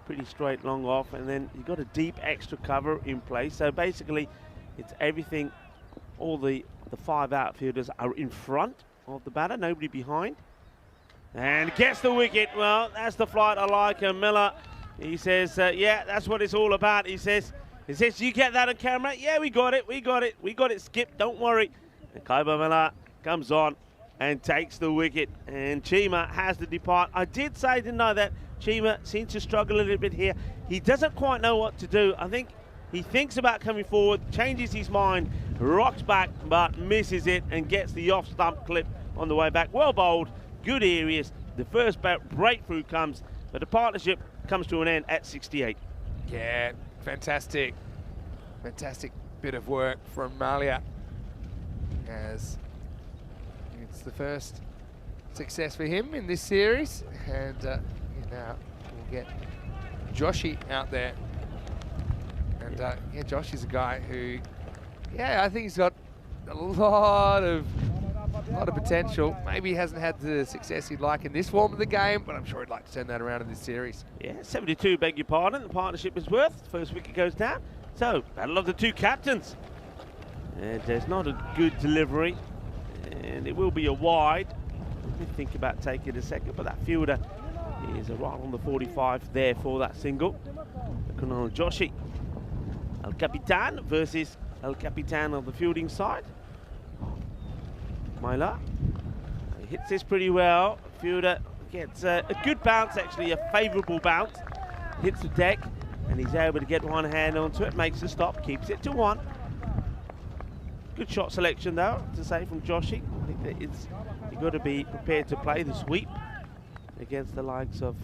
pretty straight long off, and then you've got a deep extra cover in place. So basically, it's everything. All the 5 outfielders are in front of the batter, nobody behind, and gets the wicket. Well, that's the flight I like. And Miller, he says, yeah, that's what it's all about. He says, you get that on camera? Yeah, we got it, Skip, don't worry. And Kaiba Miller comes on and takes the wicket, and Chima has to depart. I did say, didn't I, that Chima seems to struggle a little bit here. He doesn't quite know what to do. I think he thinks about coming forward, changes his mind, rocks back, but misses it and gets the off-stump clip on the way back. Well bowled, good areas, the first breakthrough comes, but the partnership comes to an end at 68. Yeah, fantastic. Fantastic bit of work from Malia, as it's the first success for him in this series. And now we'll get Joshy out there. And yeah, Josh is a guy who, yeah, I think he's got a lot of potential. Maybe he hasn't had the success he'd like in this form of the game, but I'm sure he'd like to turn that around in this series. Yeah, 72, beg your pardon. The partnership is worth. First wicket goes down. So, battle of the two captains. And there's not a good delivery. And it will be a wide. Let me think about taking a second, but that fielder is right on the 45 there for that single. Looking on Joshi. El Capitan versus El Capitan of the fielding side. Myla. He hits this pretty well. Fielder gets a good bounce, actually, a favourable bounce. Hits the deck, and he's able to get one hand onto it, makes the stop, keeps it to 1. Good shot selection, though, to say from Joshi. I think that you've got to be prepared to play the sweep against the likes of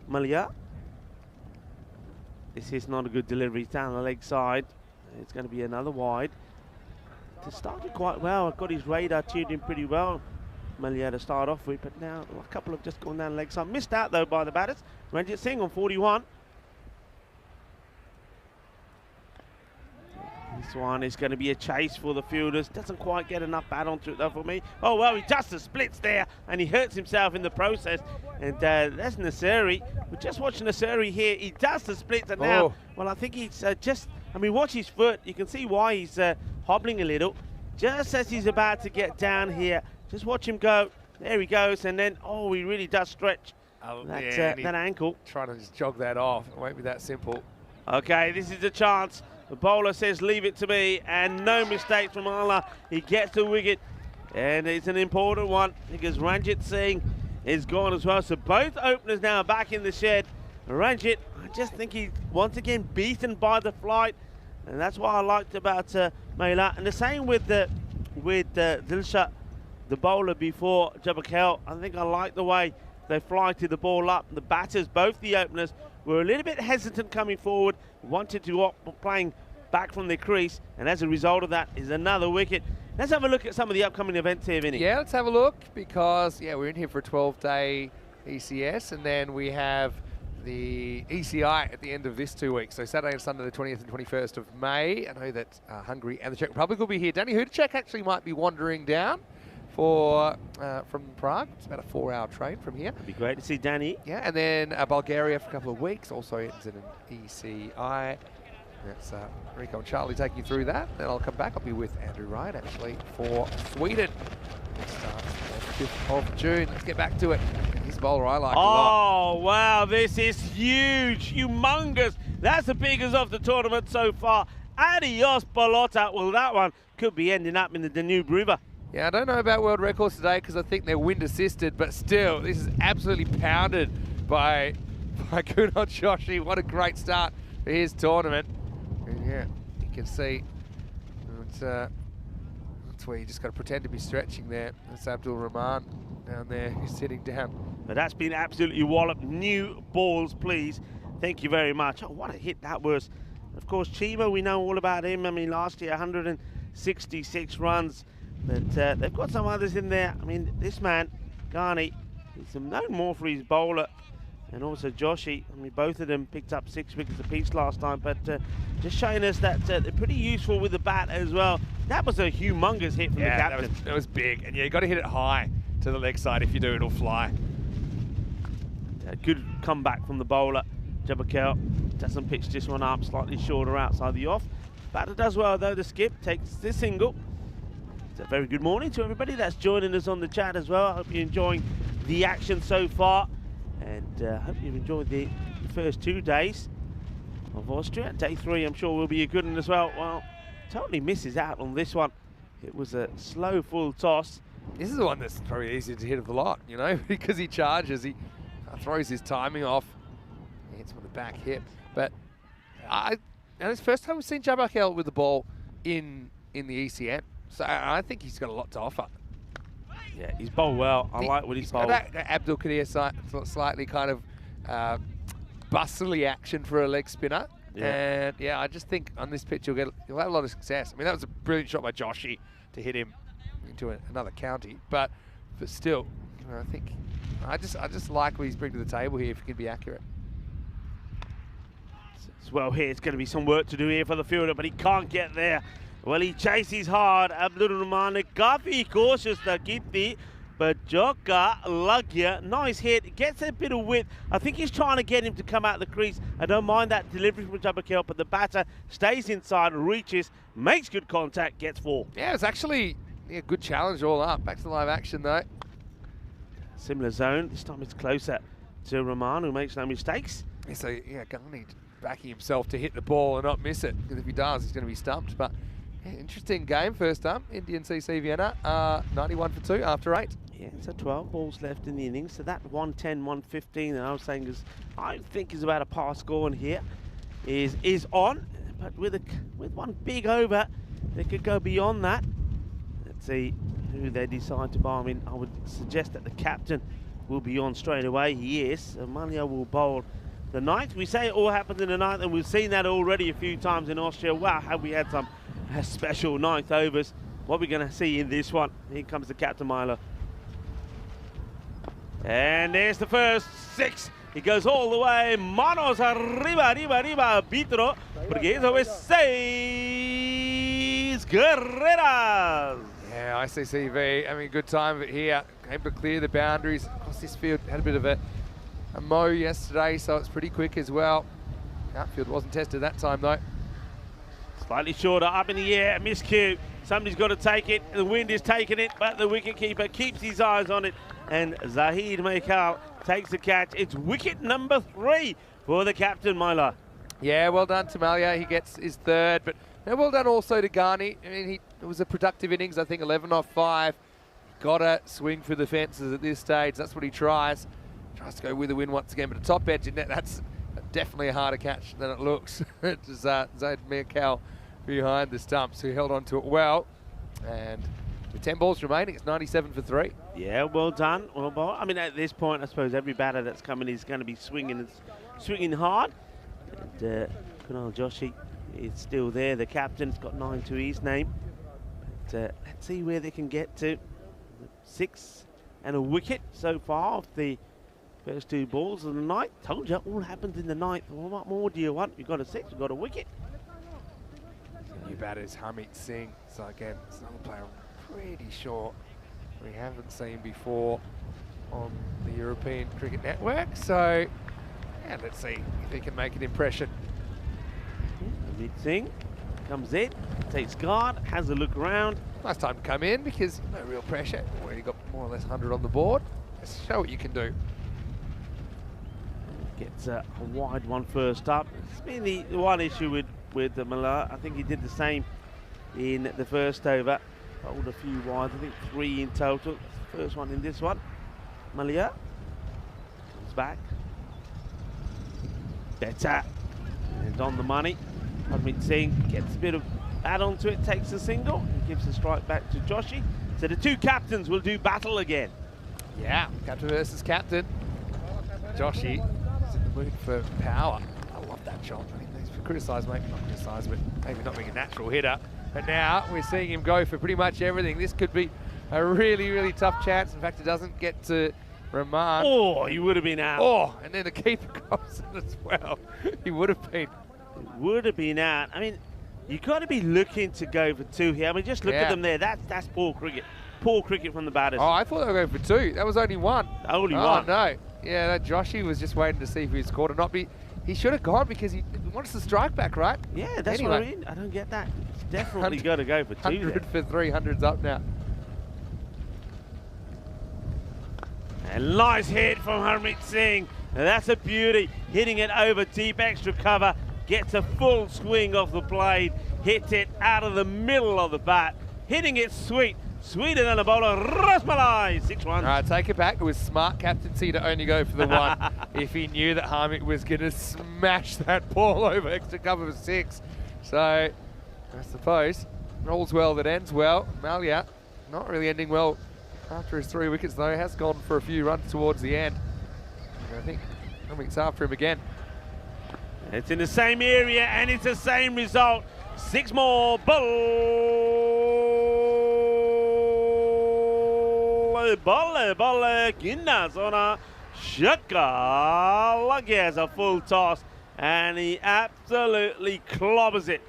Malia. This is not a good delivery. He's down the leg side. It's going to be another wide. It started quite well. Got his radar tuned in pretty well, Malia, to start off with, but now a couple have just gone down the leg side. Missed out, though, by the batters. Ranjit Singh on 41. This one is going to be a chase for the fielders. Doesn't quite get enough bat onto it, though, for me. Oh, well, he does the splits there, and he hurts himself in the process. And that's Nasiri. We're just watching Nasiri here. He does the splits, and now, well, I think he's I mean, watch his foot. You can see why he's hobbling a little. Just as he's about to get down here, just watch him go. There he goes, and then, oh, he really does stretch that ankle. Trying to just jog that off. It won't be that simple. Okay, this is a chance. The bowler says, leave it to me, and no mistakes from Allah. He gets the wicket, and it's an important one because Ranjit Singh is gone as well. So both openers now are back in the shed. Ranjit, I just think he's once again beaten by the flight, and that's what I liked about Mela. And the same with Dilsha, the bowler before Jabakel. I think I like the way they flighted the ball up. The batters, both the openers, were a little bit hesitant coming forward, wanted to opt playing back from the crease, and as a result of that is another wicket. Let's have a look at some of the upcoming events here, Vinny. Yeah, let's have a look, because yeah, we're in here for a 12-day ECS, and then we have the ECI at the end of this 2 weeks. So Saturday and Sunday, the 20th and 21st of May. I know that Hungary and the Czech Republic will be here. Danny Hudacek actually might be wandering down from Prague. It's about a 4-hour train from here. It'd be great to see Danny. Yeah, and then Bulgaria for a couple of weeks. Also, it's an ECI. That's Rico and Charlie taking you through that. Then I'll come back. I'll be with Andrew Ryan, actually, for Sweden. It starts on 5th of June. Let's get back to it. His bowler I like a lot. Oh, wow, this is huge, humongous. That's the biggest of the tournament so far. Adios, Balota. Well, that one could be ending up in the Danube River. Yeah, I don't know about world records today because I think they're wind assisted, but still, this is absolutely pounded by Kunal Joshi. What a great start for his tournament. And yeah, you can see that's where you just got to pretend to be stretching there. That's Abdul Rahman down there who's sitting down. But that's been absolutely walloped. New balls, please. Thank you very much. Oh, what a hit that was. Of course, Chima, we know all about him. I mean, last year, 166 runs. But they've got some others in there. I mean, this man, Ghani, he's known more for his bowler, and also Joshi. I mean, both of them picked up 6 wickets apiece last time, but just showing us that they're pretty useful with the bat as well. That was a humongous hit from the captain. That was big, and yeah, you got to hit it high to the leg side. If you do, it'll fly. A good comeback from the bowler. Jabakel doesn't pitch this one up, slightly shorter outside the off. Batter does well though. The skip takes the single. It's a very good morning to everybody that's joining us on the chat as well. I hope you're enjoying the action so far, and hope you've enjoyed the first 2 days of Austria. Day 3 I'm sure will be a good one as well. Well, totally misses out on this one. It was a slow full toss. This is the one that's probably easier to hit of the lot, you know, because he charges, he throws his timing off. He hits with the back hip. But and it's the first time we've seen Jabakel with the ball in the ECN. So I think he's got a lot to offer. Yeah, he's bowled well. I like what he's bowled. That Abdul Qadir slightly kind of bustly action for a leg spinner. Yeah. And yeah, I just think on this pitch he'll have a lot of success. I mean, that was a brilliant shot by Joshy to hit him into another county, but still, you know, I think I just like what he's bringing to the table here if he can be accurate. As well here, it's going to be some work to do here for the fielder, but he can't get there. Well, he chases hard. Abdul Rahman काफी कोशिश की but Joka Lagya, nice hit, gets a bit of width. I think he's trying to get him to come out the crease. I don't mind that delivery from Jabakil, but the batter stays inside, reaches, makes good contact, gets 4. Yeah, it's actually a good challenge all up. Back to live action though. Similar zone, this time it's closer to Rahman, who makes no mistakes. Yeah, so yeah, Ghani backing himself to hit the ball and not miss it, because if he does, he's going to be stumped. But yeah, interesting game first up. Indian CC Vienna, 91 for 2 after 8. Yeah, so 12 balls left in the innings. So that 110, 115 that I was saying is, I think is about a par score in here is on. But with one big over, they could go beyond that. Let's see who they decide to bowl. I mean, I would suggest that the captain will be on straight away. He is. Malia will bowl the 9th. We say it all happens in the 9th, and we've seen that already a few times in Austria. Wow, have we had some special 9th overs. What we're going to see in this one. Here comes the captain, Milo. And there's the first 6. He goes all the way. Manos arriba, arriba, arriba. Vitro. Porque eso es 6 carreras. Yeah, ICCV having a good time of it here. Able to clear the boundaries. Of course, this field had a bit of a mow yesterday, so it's pretty quick as well. Outfield wasn't tested that time though. Slightly shorter, up in the air, miscue. Somebody's got to take it. The wind is taking it, but the wicketkeeper keeps his eyes on it. And Zahid Maikal takes the catch. It's wicket number 3 for the captain, Myla. Yeah, well done to Malia. He gets his 3rd, but well done also to Ghani. I mean, it was a productive innings. I think 11 off 5. Got to swing for the fences at this stage. That's what he tries. Tries to go with the win once again, but the top edge, that's definitely a harder catch than it looks. It's Zahid Maikal behind the stumps, who held on to it well. And with 10 balls remaining, it's 97 for 3. Yeah, well done. Well, I mean, at this point, I suppose every batter that's coming is going to be swinging hard. And Kunal Joshi is still there. The captain's got 9 to his name. But let's see where they can get to. 6 and a wicket so far of the first 2 balls of the night. Told you, all happens in the 9th. Well, what more do you want? You've got a 6, you've got a wicket. New batter is Harmeet Singh. So again, it's another player I'm pretty sure we haven't seen before on the European Cricket Network. So yeah, let's see if he can make an impression. Harmeet Singh comes in, takes guard, has a look around. Nice time to come in because no real pressure. Well, you got more or less 100 on the board. Let's show what you can do. Gets a wide one first up. It's been the one issue with the Malaya. I think he did the same in the first over. Bowled a few wide, I think 3 in total. That's the first one in this one. Malaya comes back. Better. And on the money. Harmeet Singh gets a bit of add on to it, takes a single, and gives the strike back to Joshi. So the 2 captains will do battle again. Yeah, captain versus captain. Joshi is in the mood for power. I love that shot. I mean, he's criticised, maybe not criticised, but maybe not being a natural hitter. But now we're seeing him go for pretty much everything. This could be a really, really tough chance. In fact, it doesn't get to Rahman. Oh, he would have been out. Oh, and then the keeper comes in as well. He would have been. Would have been out. I mean, you've got to be looking to go for 2 here. I mean, just look at them there. That's poor cricket. Poor cricket from the batters. Oh, I thought they were going for 2. That was only 1. Only 1. Oh, no. Yeah, that Joshi was just waiting to see if he was caught or not. He should have gone because he wants the strike back, right? Yeah, that's what I mean. I don't get that. It's definitely got to go for 2 100 for 3. 100's up now. A nice hit from Harmeet Singh. Now that's a beauty. Hitting it over deep extra cover. Gets a full swing off the blade. Hits it out of the middle of the bat. Hitting it sweet. Sweeter than a bowler. Rasmalai. 6 runs. All right, take it back. It was smart captaincy to only go for the 1 if he knew that Harmeet was going to smash that ball over extra cover for 6. So, I suppose, all's well that ends well. Malia not really ending well after his 3 wickets, though, has gone for a few runs towards the end. And I think Hamit's after him again. It's in the same area and it's the same result. 6 more. Bolle, Kinazona, Shaka. Lucky has a full toss and he absolutely clobbers it.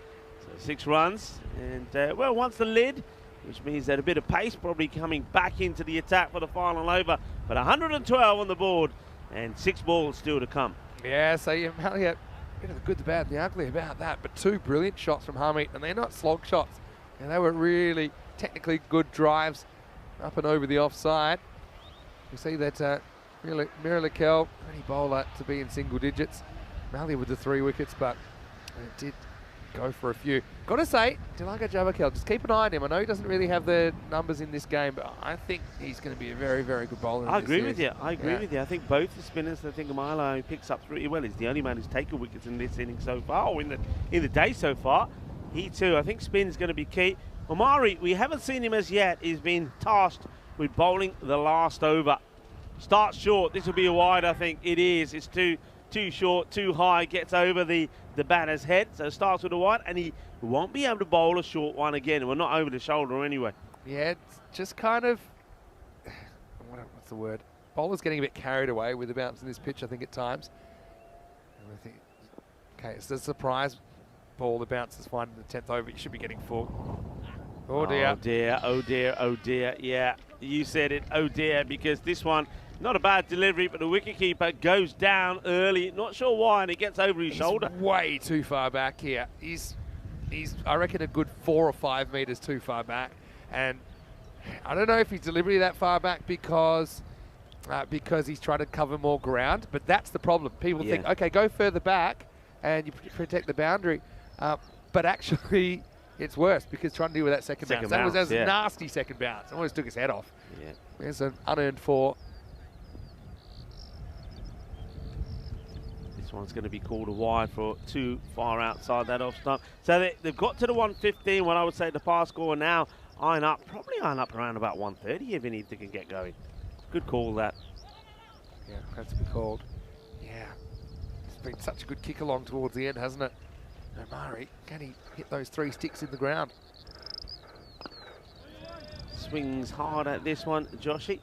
So 6 runs and, well, once the lid, which means that a bit of pace probably coming back into the attack for the final over. But 112 on the board and 6 balls still to come. Yeah, so Malia, bit of the good, the bad, and the ugly about that, but 2 brilliant shots from Hamit, and they're not slog shots. And they were really technically good drives up and over the offside. You see that Miralakel, only bowler to be in single digits. Malia with the 3 wickets, but it did go for a few. Got to say, Dilanga Jabakel, just keep an eye on him. I know he doesn't really have the numbers in this game, but I think he's going to be a very, very good bowler. I agree with you. I agree with you. I think both the spinners, I think Milo picks up pretty well. He's the only man who's taken wickets in this inning so far, or in the day so far. He too, I think spin's going to be key. Omari, we haven't seen him as yet. He's been tasked with bowling the last over. Starts short. This will be a wide, I think. It is. It's too short, too high. Gets over the batter's head. So starts with a wide, and he won't be able to bowl a short one again. We're not over the shoulder anyway. Yeah, it's just kind of, what's the word? Bowler's getting a bit carried away with the bounce in this pitch, I think, at times. And I think, okay, it's a surprise ball. The bounce is fine in the 10th over. You should be getting 4. Oh dear. Oh dear, oh dear, oh dear. Yeah, you said it, oh dear, because this one, not a bad delivery, but the wicketkeeper goes down early. Not sure why, and it gets over his shoulder. Way too far back here. He's, I reckon, a good 4 or 5 metres too far back. And I don't know if he's deliberately that far back because he's trying to cover more ground, but that's the problem. People think, okay, go further back and you protect the boundary. But actually, it's worse because trying to deal with that second bounce. That was a nasty second bounce. Almost took his head off. Yeah. There's an unearned 4. This one's going to be called a wide for too far outside that off stump. So they've got to the 115 when I would say the pass score now. Probably iron up around about 130 if anything can get going. Good call that. Yeah, that's to be called. Yeah. It's been such a good kick along towards the end, hasn't it? Omari, can he hit those 3 sticks in the ground? Swings hard at this one, Joshy.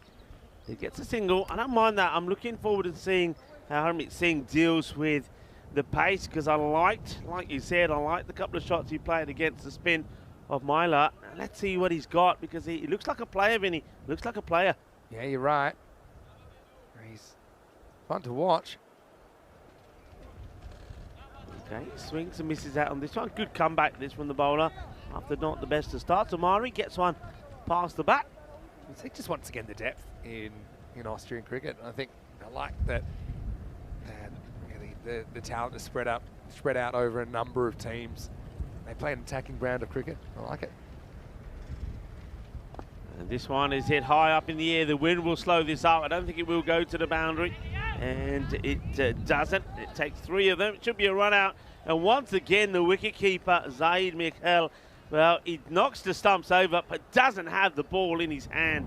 He gets a single. I don't mind that. I'm looking forward to seeing how Harmeet Singh deals with the pace, because I liked, like you said, I liked the couple of shots he played against the spin of Myla. Let's see what he's got, because he looks like a player, Vinny. Looks like a player. Yeah, you're right. He's fun to watch. Okay, swings and misses out on this one. Good comeback this from the bowler after not the best of starts. Omari gets one past the bat. I think just once again the depth in Austrian cricket. I think I like that really the talent is spread out over a number of teams. They play an attacking brand of cricket. I like it. And this one is hit high up in the air. The wind will slow this up. I don't think it will go to the boundary. And it doesn't. It takes 3 of them. It should be a run out. And once again, the wicketkeeper, Zaid Mikhail, well, he knocks the stumps over, but doesn't have the ball in his hand.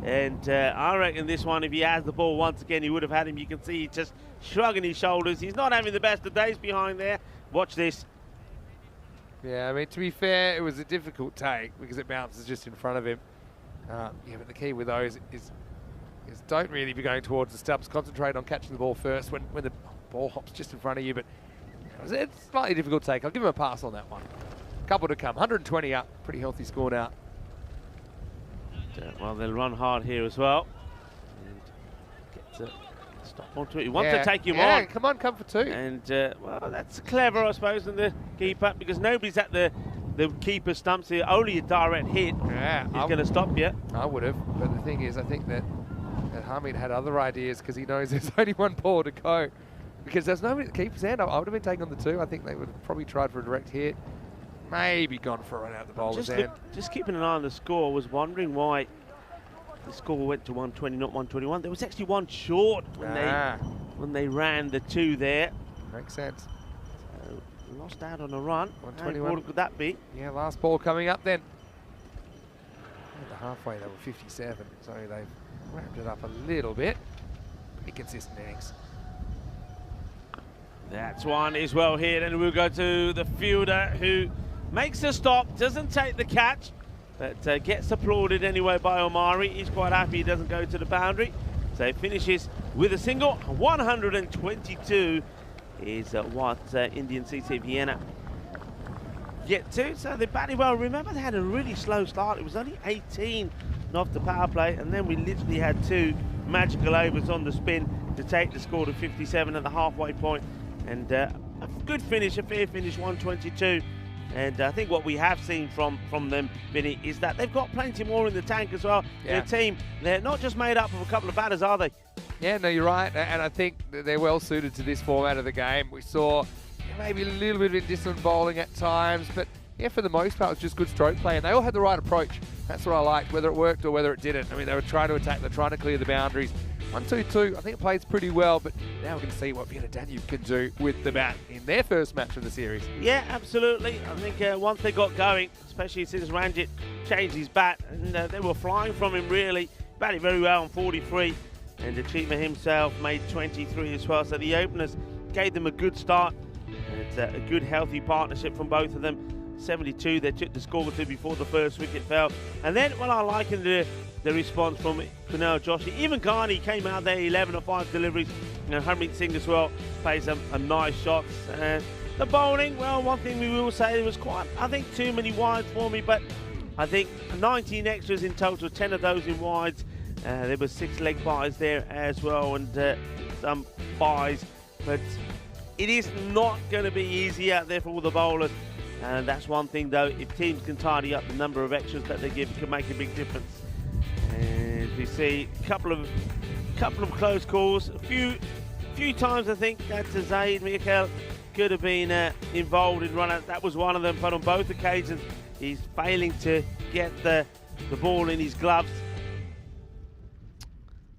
And I reckon this one, if he has the ball once again, he would have had him. You can see he's just shrugging his shoulders. He's not having the best of days behind there. Watch this. Yeah, I mean, to be fair, it was a difficult take because it bounces just in front of him. Yeah, but the key with those is don't really be going towards the stumps. Concentrate on catching the ball first when the ball hops just in front of you. But it's a slightly difficult take. I'll give him a pass on that one. Couple to come. 120 up. Pretty healthy score now. Well, they'll run hard here as well. And get to stop onto it. He wants to take him on. Come on, come for 2. And, well, that's clever, I suppose, than the keeper, because nobody's at the keeper stumps here. Only a direct hit is going to stop you. I would have. But the thing is, I think that Hamid had other ideas because he knows there's only 1 ball to go. Because there's nobody at the keeper's end. I would have been taking on the 2. I think they would have probably tried for a direct hit. Maybe gone for a run out the bowler's end. Just keeping an eye on the score. I was wondering why the score went to 120, not 121. There was actually 1 short when they ran the 2 there. Makes sense. So lost out on a run. 121. How important could that be? Yeah, last ball coming up then. At the halfway, they were 57, so they've ramped it up a little bit. Pretty consistent innings. That's one as well here. Then we'll go to the fielder who makes a stop, doesn't take the catch, but gets applauded anyway by Omari. He's quite happy he doesn't go to the boundary. So he finishes with a single. 122 is what Indian CC Vienna get to. So they batted well. Remember, they had a really slow start. It was only 18 off the power play, and then we literally had 2 magical overs on the spin to take the score to 57 at the halfway point. And a good finish, a fair finish, 122. And I think what we have seen from them, Vinny, is that they've got plenty more in the tank as well. Yeah. Their team, they're not just made up of a couple of batters, are they? Yeah, no, you're right. And I think they're well suited to this format of the game. We saw maybe a little bit of indisciplined bowling at times, but yeah, for the most part, it was just good stroke play. And they all had the right approach. That's what I liked, whether it worked or whether it didn't. I mean, they were trying to attack, they're trying to clear the boundaries. 1-2-2, I think it plays pretty well, but now we're going to see what Vienna Danube can do with the bat in their first match of the series. Yeah, absolutely. I think once they got going, especially since Ranjit changed his bat, and they were flying from him really, batted very well on 43, and Achima himself made 23 as well. So the openers gave them a good start, and it's a good healthy partnership from both of them. 72 they took the score to before the first wicket fell. And then, well, I liken the response from Kunal Joshi. Even Ghani came out there, 11 of 5 deliveries. You know, Harmeet Singh as well plays a nice shot. The bowling, well, one thing we will say, there was quite, I think, too many wides for me, but I think 19 extras in total, 10 of those in wides. There were 6 leg byes there as well, and some byes. But it is not going to be easy out there for all the bowlers. And that's one thing, though, if teams can tidy up the number of extras that they give, it can make a big difference. And we see a couple of close calls. A few times, I think, that Zaid Mikhail could have been involved in run-outs. That was one of them, but on both occasions, he's failing to get the ball in his gloves.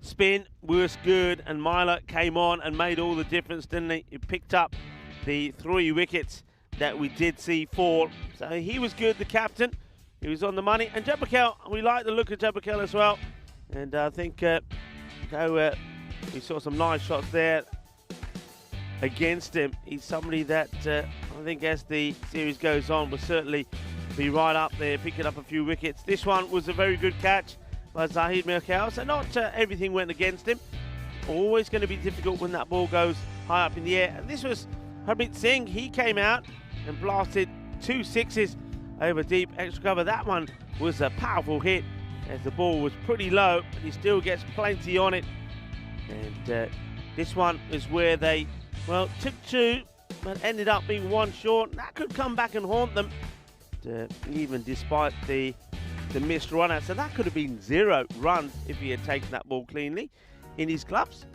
Spin was good, and Myler came on and made all the difference, didn't he? He picked up the 3 wickets that we did see fall. So he was good, the captain. He was on the money. And Jabbakel, we like the look of Jabbakel as well. And I think we saw some nice shots there against him. He's somebody that I think as the series goes on will certainly be right up there, picking up a few wickets. This one was a very good catch by Zahid Mirkal. So not everything went against him. Always going to be difficult when that ball goes high up in the air. And this was Harmeet Singh. He came out and blasted 2 sixes over deep extra cover. That one was a powerful hit as the ball was pretty low, but he still gets plenty on it. And this one is where they, well, took 2, but ended up being 1 short. That could come back and haunt them, even despite the missed run out. So that could have been 0 runs if he had taken that ball cleanly in his gloves.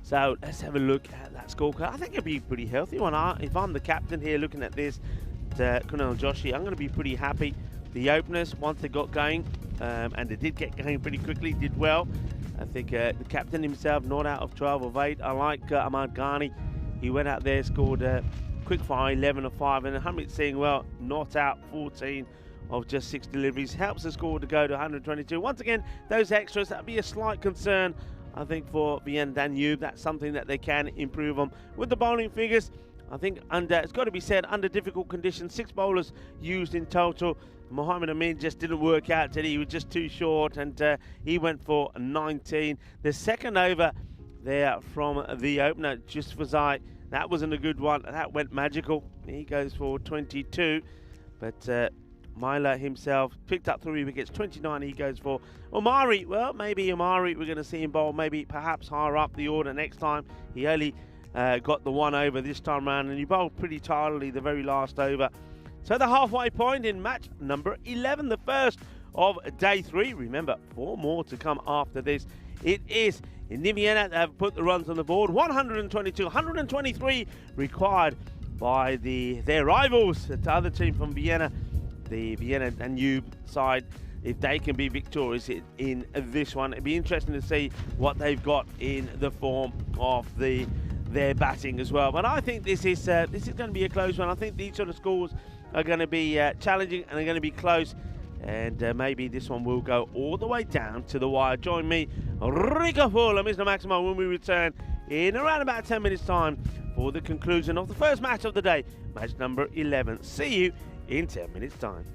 So let's have a look at that scorecard. I think it'll be a pretty healthy one. If I'm the captain here looking at this, Kunal Joshi, I'm going to be pretty happy. The openers, once they got going, and they did get going pretty quickly, did well. I think the captain himself, not out of 12 of 8. I like Ahmad Ghani. He went out there, scored quick fire, 11 of 5. And Harmeet Singh, well, not out, 14 of just 6 deliveries. Helps the score to go to 122. Once again, those extras, that'll be a slight concern, I think, for Vienna Danube. That's something that they can improve on. With the bowling figures, I think it's got to be said, under difficult conditions, 6 bowlers used in total. Mohammed Amin just didn't work out today. He was just too short, and he went for 19. The second over there from the opener, just for Zai, that wasn't a good one. That went magical. He goes for 22. But Myler himself picked up 3 wickets, 29 he goes for. Omari, well, maybe Omari, we're going to see him bowl maybe perhaps higher up the order next time. He only got the 1 over this time around, and he bowled pretty tidily the very last over. So the halfway point in match number 11, the first of day 3. Remember, 4 more to come after this. It is in Vienna that have put the runs on the board. 122, 123 required by their rivals, the other team from Vienna, the Vienna Danube side, if they can be victorious in this one. It'd be interesting to see what they've got in the form of their batting as well. But I think this is going to be a close one. I think these sort of scores are going to be challenging and are going to be close. And maybe this one will go all the way down to the wire. Join me, Rico Full and Mr. Maximo, when we return in around about 10 minutes' time for the conclusion of the first match of the day, match number 11. See you in 10 minutes' time.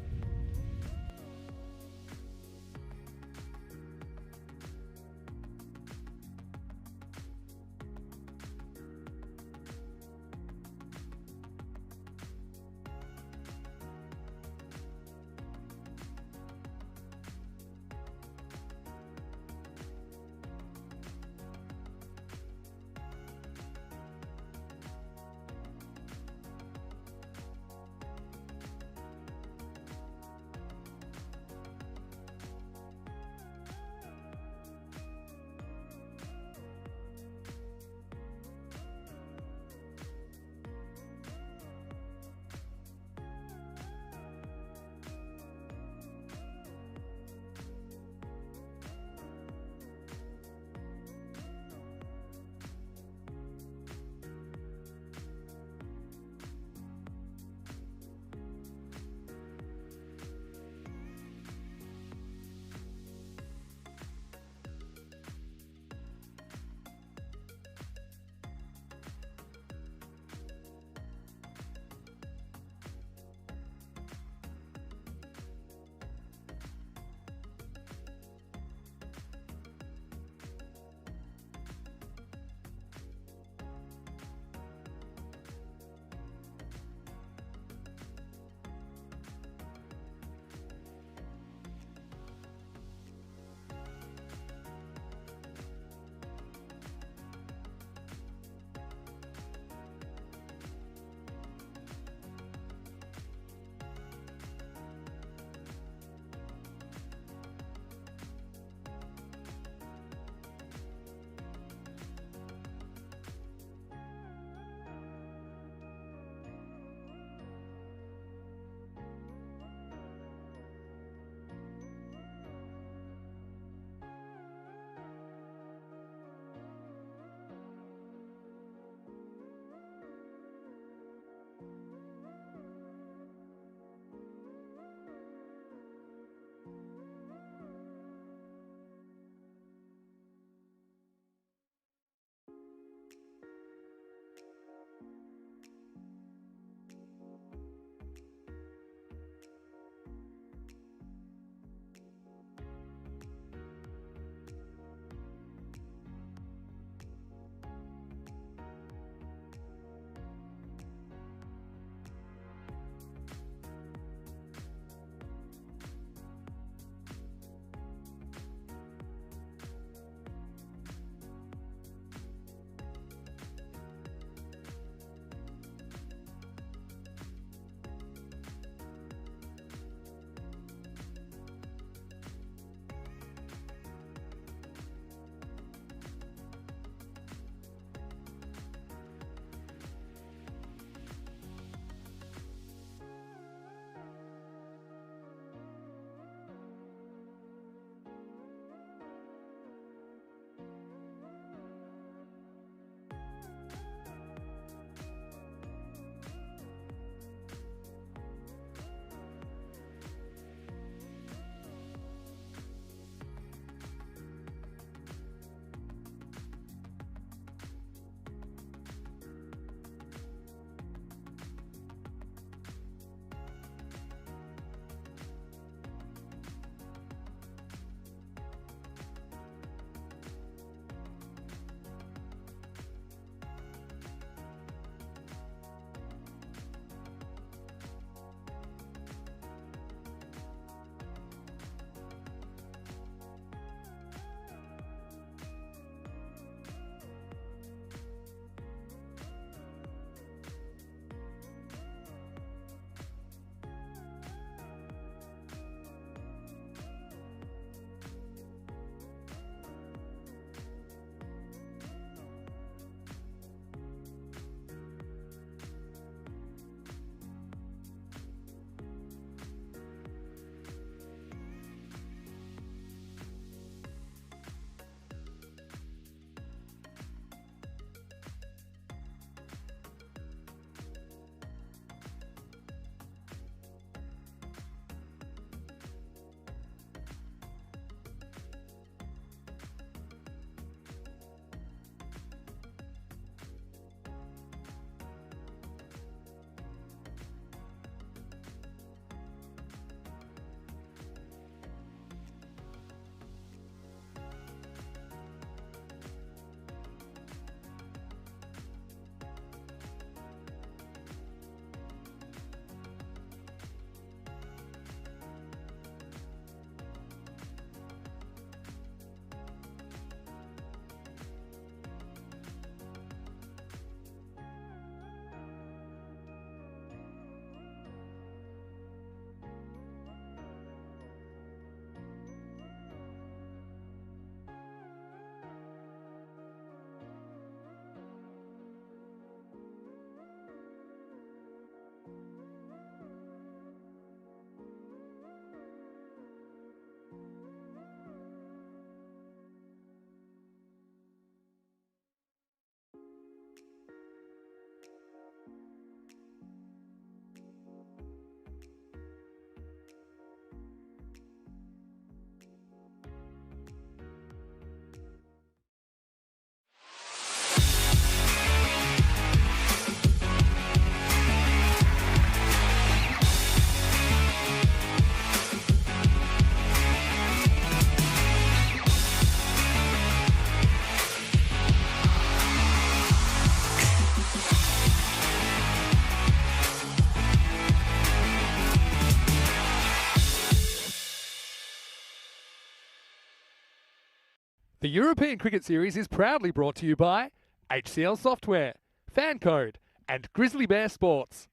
The European Cricket Series is proudly brought to you by HCL Software, Fancode, and Grizzly Bear Sports.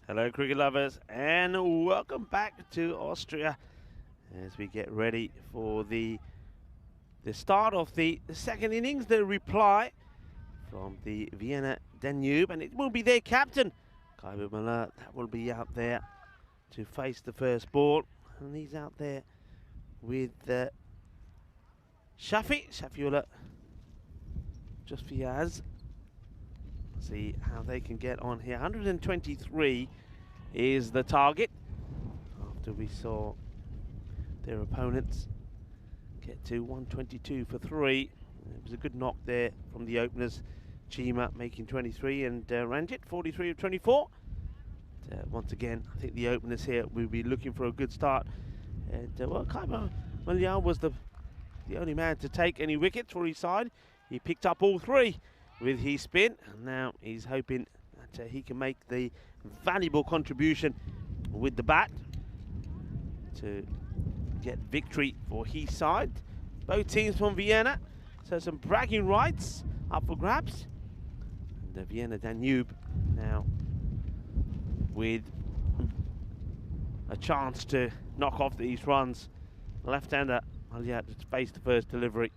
Hello, cricket lovers, and welcome back to Austria as we get ready for the start of the second innings, the reply from the Vienna Danube, and it will be their captain, Kaiber Miller, that will be out there to face the first ball, and he's out there with Shafiullah Jusfiaz. See how they can get on here. 123 is the target after we saw their opponents get to 122 for 3. It was a good knock there from the openers. Chima making 23 and Ranjit 43 of 24. Once again, I think the openers here will be looking for a good start. And well, Kaiber Miller was the only man to take any wickets for his side. He picked up all 3 with his spin, and now he's hoping that he can make the valuable contribution with the bat to get victory for his side. Both teams from Vienna, so some bragging rights up for grabs. And the Vienna Danube now with a chance to knock off these runs. Left-hander Malia to face the first delivery,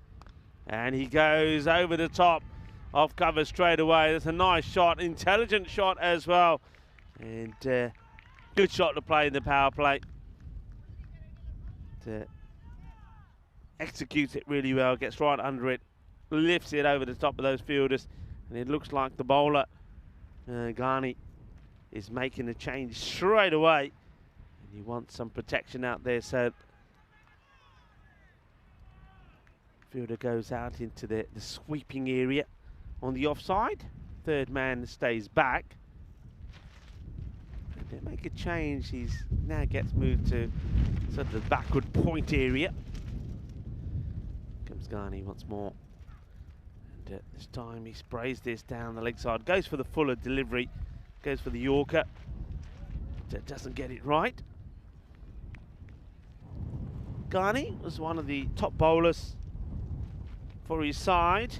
and he goes over the top off cover straight away. That's a nice shot, intelligent shot as well, and good shot to play in the power play. Executes it really well, gets right under it, lifts it over the top of those fielders, and it looks like the bowler Ghani is making a change straight away, and he wants some protection out there, so fielder goes out into the sweeping area on the offside. Third man stays back. And they make a change. He now gets moved to sort of the backward point area. Comes Ghani once more. And this time he sprays this down the leg side. Goes for the fuller delivery. Goes for the Yorker. Doesn't get it right. Ghani was one of the top bowlers for his side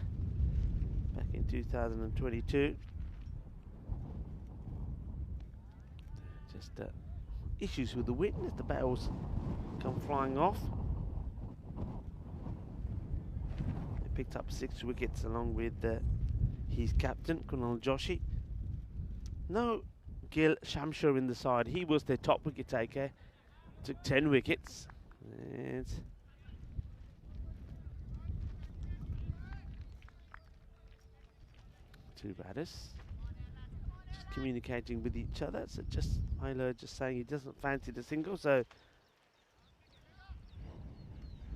back in 2022. Just issues with the wind as the bails come flying off. They picked up 6 wickets along with his captain Kunal Joshi. No Gil Shamshur in the side. He was their top wicket taker. Took 10 wickets. And two batters just communicating with each other. So just Milo just saying he doesn't fancy the single, so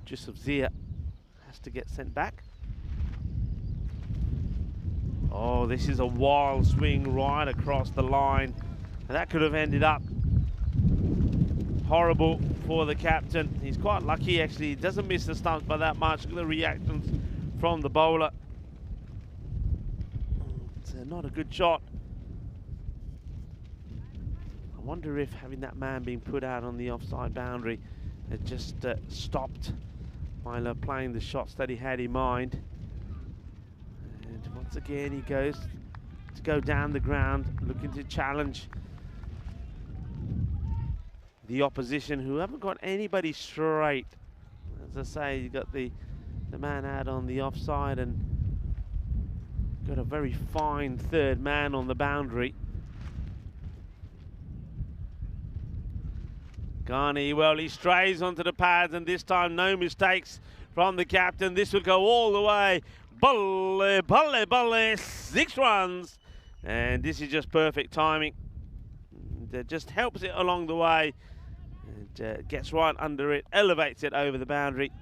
Yusuf Zia has to get sent back. Oh, this is a wild swing right across the line, and that could have ended up horrible for the captain. He's quite lucky actually, he doesn't miss the stumps by that much. Look at the reactions from the bowler. Not a good shot. I wonder if having that man being put out on the offside boundary had just stopped Milo playing the shots that he had in mind. And once again he goes to go down the ground, looking to challenge the opposition, who haven't got anybody straight. As I say, you got the man out on the offside and got a very fine third man on the boundary. Ghani, well, he strays onto the pads, and this time no mistakes from the captain. This will go all the way. Balle, balle, balle, 6 runs. And this is just perfect timing. And, just helps it along the way. And gets right under it, elevates it over the boundary.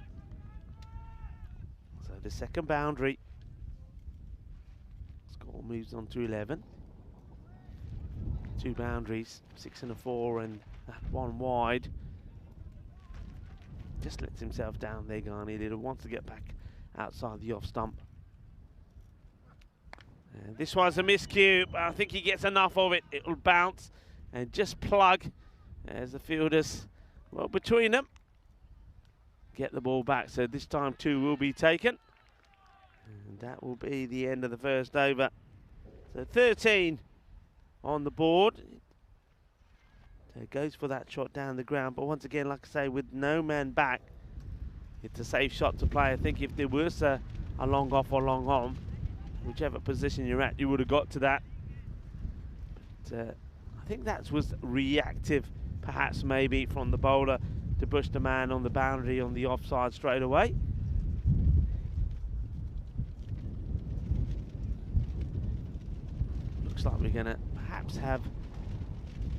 So the second boundary. Score moves on to 11. 2 boundaries, 6 and a 4, and that 1 wide. Just lets himself down there, Ghani. He wants to get back outside the off stump. And this one's a miscue, but I think he gets enough of it. It'll bounce and just plug as the fielders, well, between them, get the ball back. So this time 2 will be taken. And that will be the end of the first over. So 13 on the board. So it goes for that shot down the ground. But once again, like I say, with no man back, it's a safe shot to play. I think if there was a long off or long on, whichever position you're at, you would have got to that. But I think that was reactive, perhaps maybe from the bowler to push the man on the boundary on the offside straight away. Looks like we're going to perhaps have,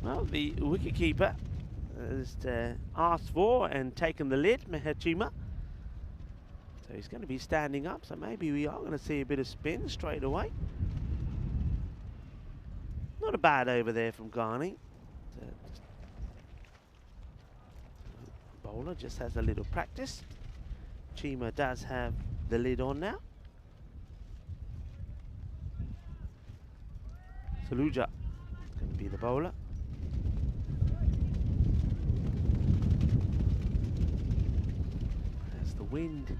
well, the wicketkeeper has asked for and taken the lead, Meher Chima. So he's going to be standing up, so maybe we are going to see a bit of spin straight away. Not a bad over there from Ghani. Bowler just has a little practice. Chima does have the lid on now. Saluja is going to be the bowler. As the wind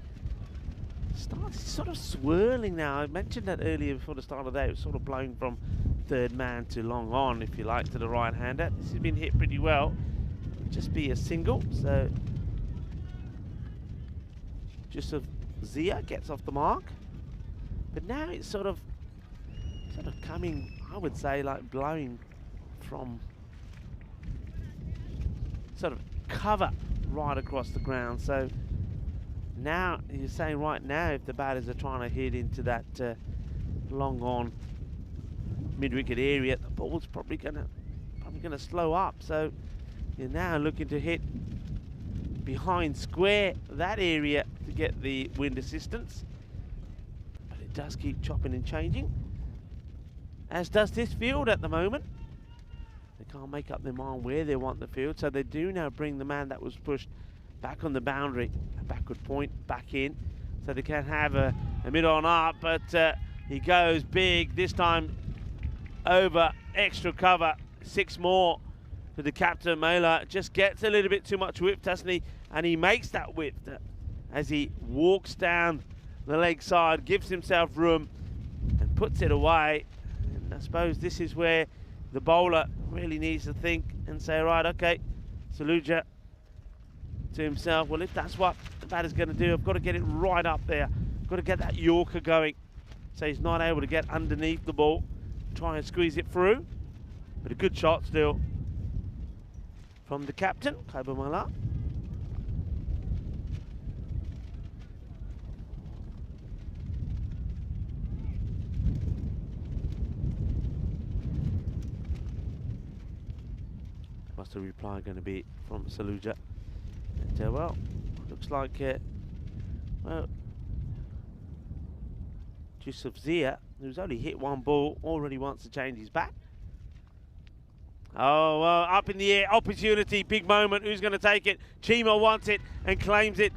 starts sort of swirling now. I mentioned that earlier before the start of the day. It was sort of blowing from third man to long on, if you like, to the right-hander. This has been hit pretty well. It'll just be a single, so Yusuf Zia gets off the mark. But now it's sort of coming, I would say, like blowing from sort of cover right across the ground. So now you're saying right now, if the batters are trying to hit into that long on mid-wicket area, the ball's probably gonna slow up. So you're now looking to hit behind square that area to get the wind assistance. But it does keep chopping and changing, as does this field at the moment. They can't make up their mind where they want the field, so they do now bring the man that was pushed back on the boundary, a backward point, back in, so they can have a mid-on up. But he goes big this time, over extra cover, 6 more for the captain. Mela just gets a little bit too much width, doesn't he? And he makes that width as he walks down the leg side, gives himself room and puts it away. And I suppose this is where the bowler really needs to think and say, right, okay, Saluja to himself, well, if that's what the batter's going to do, I've got to get it right up there. I've got to get that Yorker going. So he's not able to get underneath the ball, try and squeeze it through. But a good shot still from the captain, Kaibamala. What's the reply going to be from Saluja? And, well, looks like, well, Yusuf Zia, who's only hit 1 ball, already wants to change his bat. Oh, well, up in the air, opportunity, big moment. Who's going to take it? Chima wants it and claims it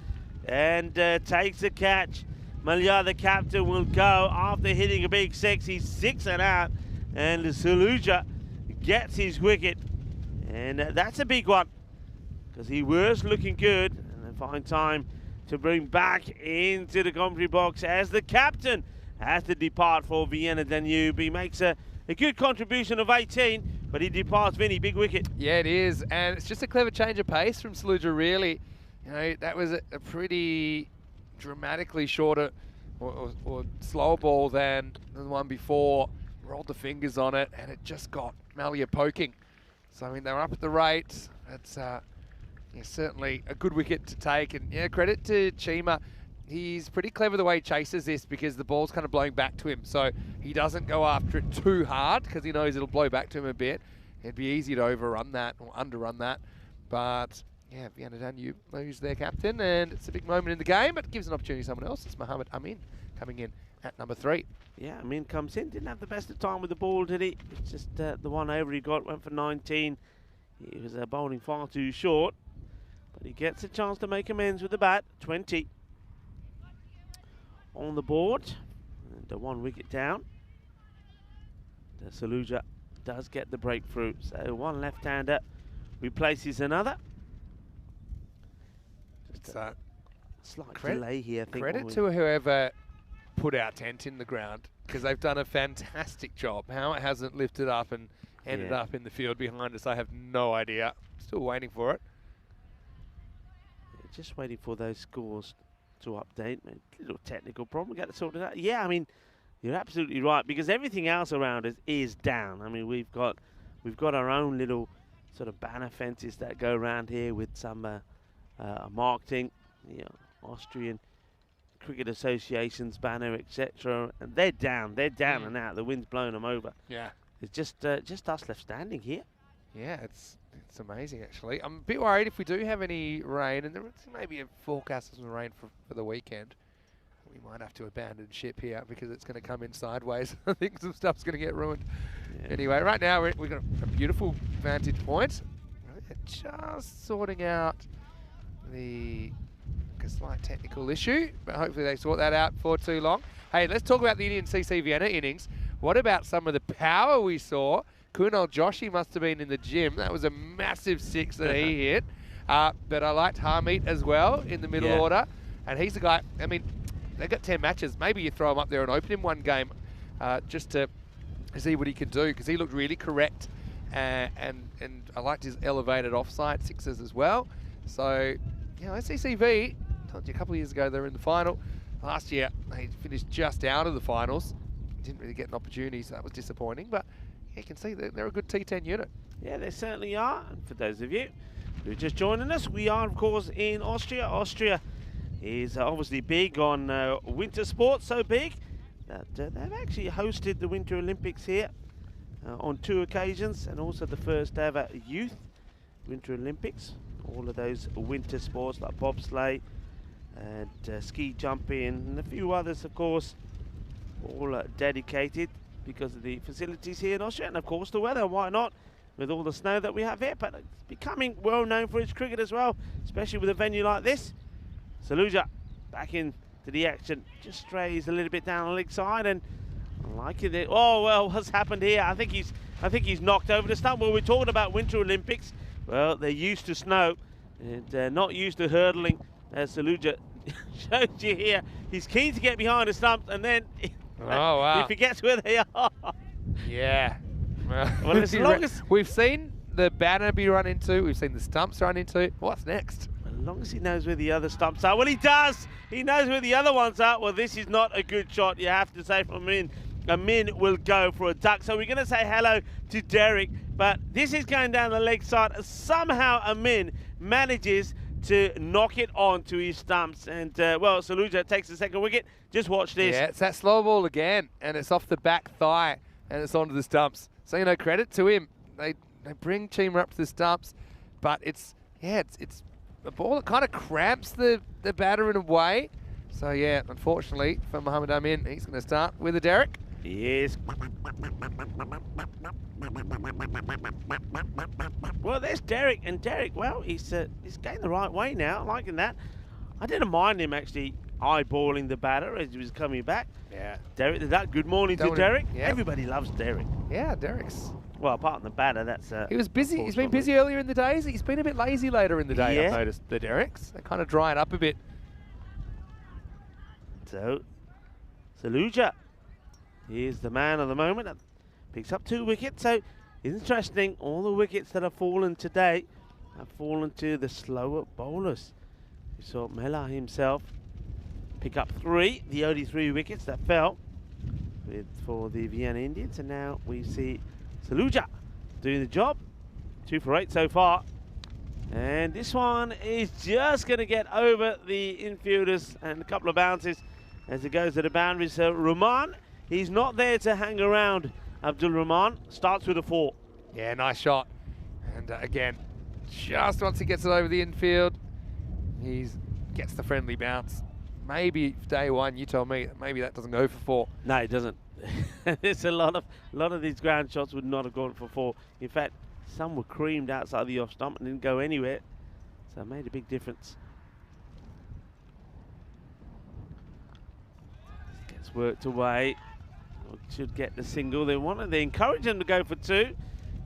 and takes the catch. Malia, the captain, will go after hitting a big 6. He's 6 and out, and Saluja gets his wicket. And that's a big one, because he was looking good, and they find time to bring back into the commentary box as the captain has to depart for Vienna Danube. He makes a good contribution of 18, but he departs. Vinny, big wicket. Yeah, it is, and it's just a clever change of pace from Saluja, really. You know, that was a pretty dramatically shorter or slower ball than the one before. Rolled the fingers on it, and it just got Malia poking. So, I mean, they're up at the rate. It's yeah, certainly a good wicket to take. And, yeah, credit to Chima. He's pretty clever the way he chases this, because the ball's kind of blowing back to him. So he doesn't go after it too hard, because he knows it'll blow back to him a bit. It'd be easy to overrun that or underrun that. But, yeah, Vienna Danube lose their captain, and it's a big moment in the game, but it gives an opportunity to someone else. It's Mohammed Amin coming in at number 3. Yeah, Amin comes in. Didn't have the best of time with the ball, did he? It's just the one over he got went for 19. He was bowling far too short, but he gets a chance to make amends with the bat. 20 on the board, and 1 wicket down. The Saluja does get the breakthrough, so 1 left-hander replaces another. It's slight delay here, I think. Credit to whoever put our tent in the ground, because they've done a fantastic job. How it hasn't lifted up and ended up in the field behind us, I have no idea. Still waiting for it. Just waiting for those scores to update. A little technical problem, got to sort it out. Yeah, I mean, you're absolutely right, because everything else around us is down. I mean, we've got our own little sort of banner fences that go around here with some marketing, Austrian Cricket Association's banner, etc. And they're down and out. The wind's blowing them over. Yeah. It's just us left standing here. Yeah, it's amazing, actually. I'm a bit worried if we do have any rain, and there may be a forecast of some rain for the weekend. We might have to abandon ship here because it's going to come in sideways. I think some stuff's going to get ruined. Yeah. Anyway, right now we've got a beautiful vantage point. We're just sorting out a slight technical issue, but hopefully they sort that out before too long. Hey, let's talk about the Indian CC Vienna innings. What about some of the power we saw? Kunal Joshi must have been in the gym. That was a massive six that he hit. But I liked Harmeet as well in the middle order. And he's the guy, I mean, they've got 10 matches. Maybe you throw him up there and open him one game just to see what he can do, because he looked really correct. And I liked his elevated offside sixes as well. So, SCCV, told you a couple of years ago they were in the final. Last year, they finished just out of the finals. Didn't really get an opportunity, so that was disappointing. But you can see they're a good T10 unit. Yeah, they certainly are. And for those of you who are just joining us, we are, of course, in Austria. Austria is obviously big on winter sports, so big that they've actually hosted the Winter Olympics here on 2 occasions, and also the first ever youth Winter Olympics. All of those winter sports like bobsleigh and ski jumping and a few others, of course, all dedicated because of the facilities here in Austria, and of course the weather. Why not, with all the snow that we have here? But it's becoming well known for its cricket as well, especially with a venue like this. Saluja back into the action, just strays a little bit down the leg side, and I like it. Oh well, what's happened here? I think he's knocked over the stump. Well, we're talking about Winter Olympics. Well, they're used to snow and not used to hurdling. As Saluja shows you here, he's keen to get behind the stumps, and then he forgets where they are. Yeah. Well, as long as we've seen the banner be run into, we've seen the stumps run into. What's next? As long as he knows where the other stumps are. Well, he does. He knows where the other ones are. Well, this is not a good shot, you have to say, from Amin. Amin will go for a duck. So we're going to say hello to Derek, but this is going down the leg side. Somehow Amin manages to knock it onto his stumps, and well, Saluja takes the second wicket. Just watch this. Yeah, it's that slow ball again, and it's off the back thigh, and it's onto the stumps. So, credit to him. They bring Cheema up to the stumps, but it's a ball that kind of cramps the batter in a way. So, yeah, unfortunately for Mohamed Amin, he's going to start with a Derek. Yes. Well, there's Derek, and Derek, well, he's going the right way now, liking that. I didn't mind him actually eyeballing the batter as he was coming back. Yeah. Derek did that. Good morning to Derek. Yeah. Everybody loves Derek. Yeah, Derek's. Well, apart from the batter, that's... he was busy. He's been busy earlier in the days. He's been a bit lazy later in the day, Yeah. I've noticed, the Dereks. They're kind of drying up a bit. So, Saluja, he's the man of the moment. Picks up 2 wickets. So, interesting, all the wickets that have fallen today have fallen to the slower bowlers. You saw Mela himself pick up 3, the only 3 wickets that fell for the Vienna Indians. And now we see Saluja doing the job. 2 for 8 so far. And this one is just going to get over the infielders and a couple of bounces as it goes to the boundary. So Rahman, he's not there to hang around. Abdul Rahman starts with a 4. Yeah, nice shot. And again, just once he gets it over the infield, he gets the friendly bounce. Maybe day one, you told me, maybe that doesn't go for 4. No, it doesn't. There's a lot of these ground shots would not have gone for 4. In fact, some were creamed outside the off stump and didn't go anywhere. So it made a big difference. Gets worked away. Should get the single. They encourage him to go for 2.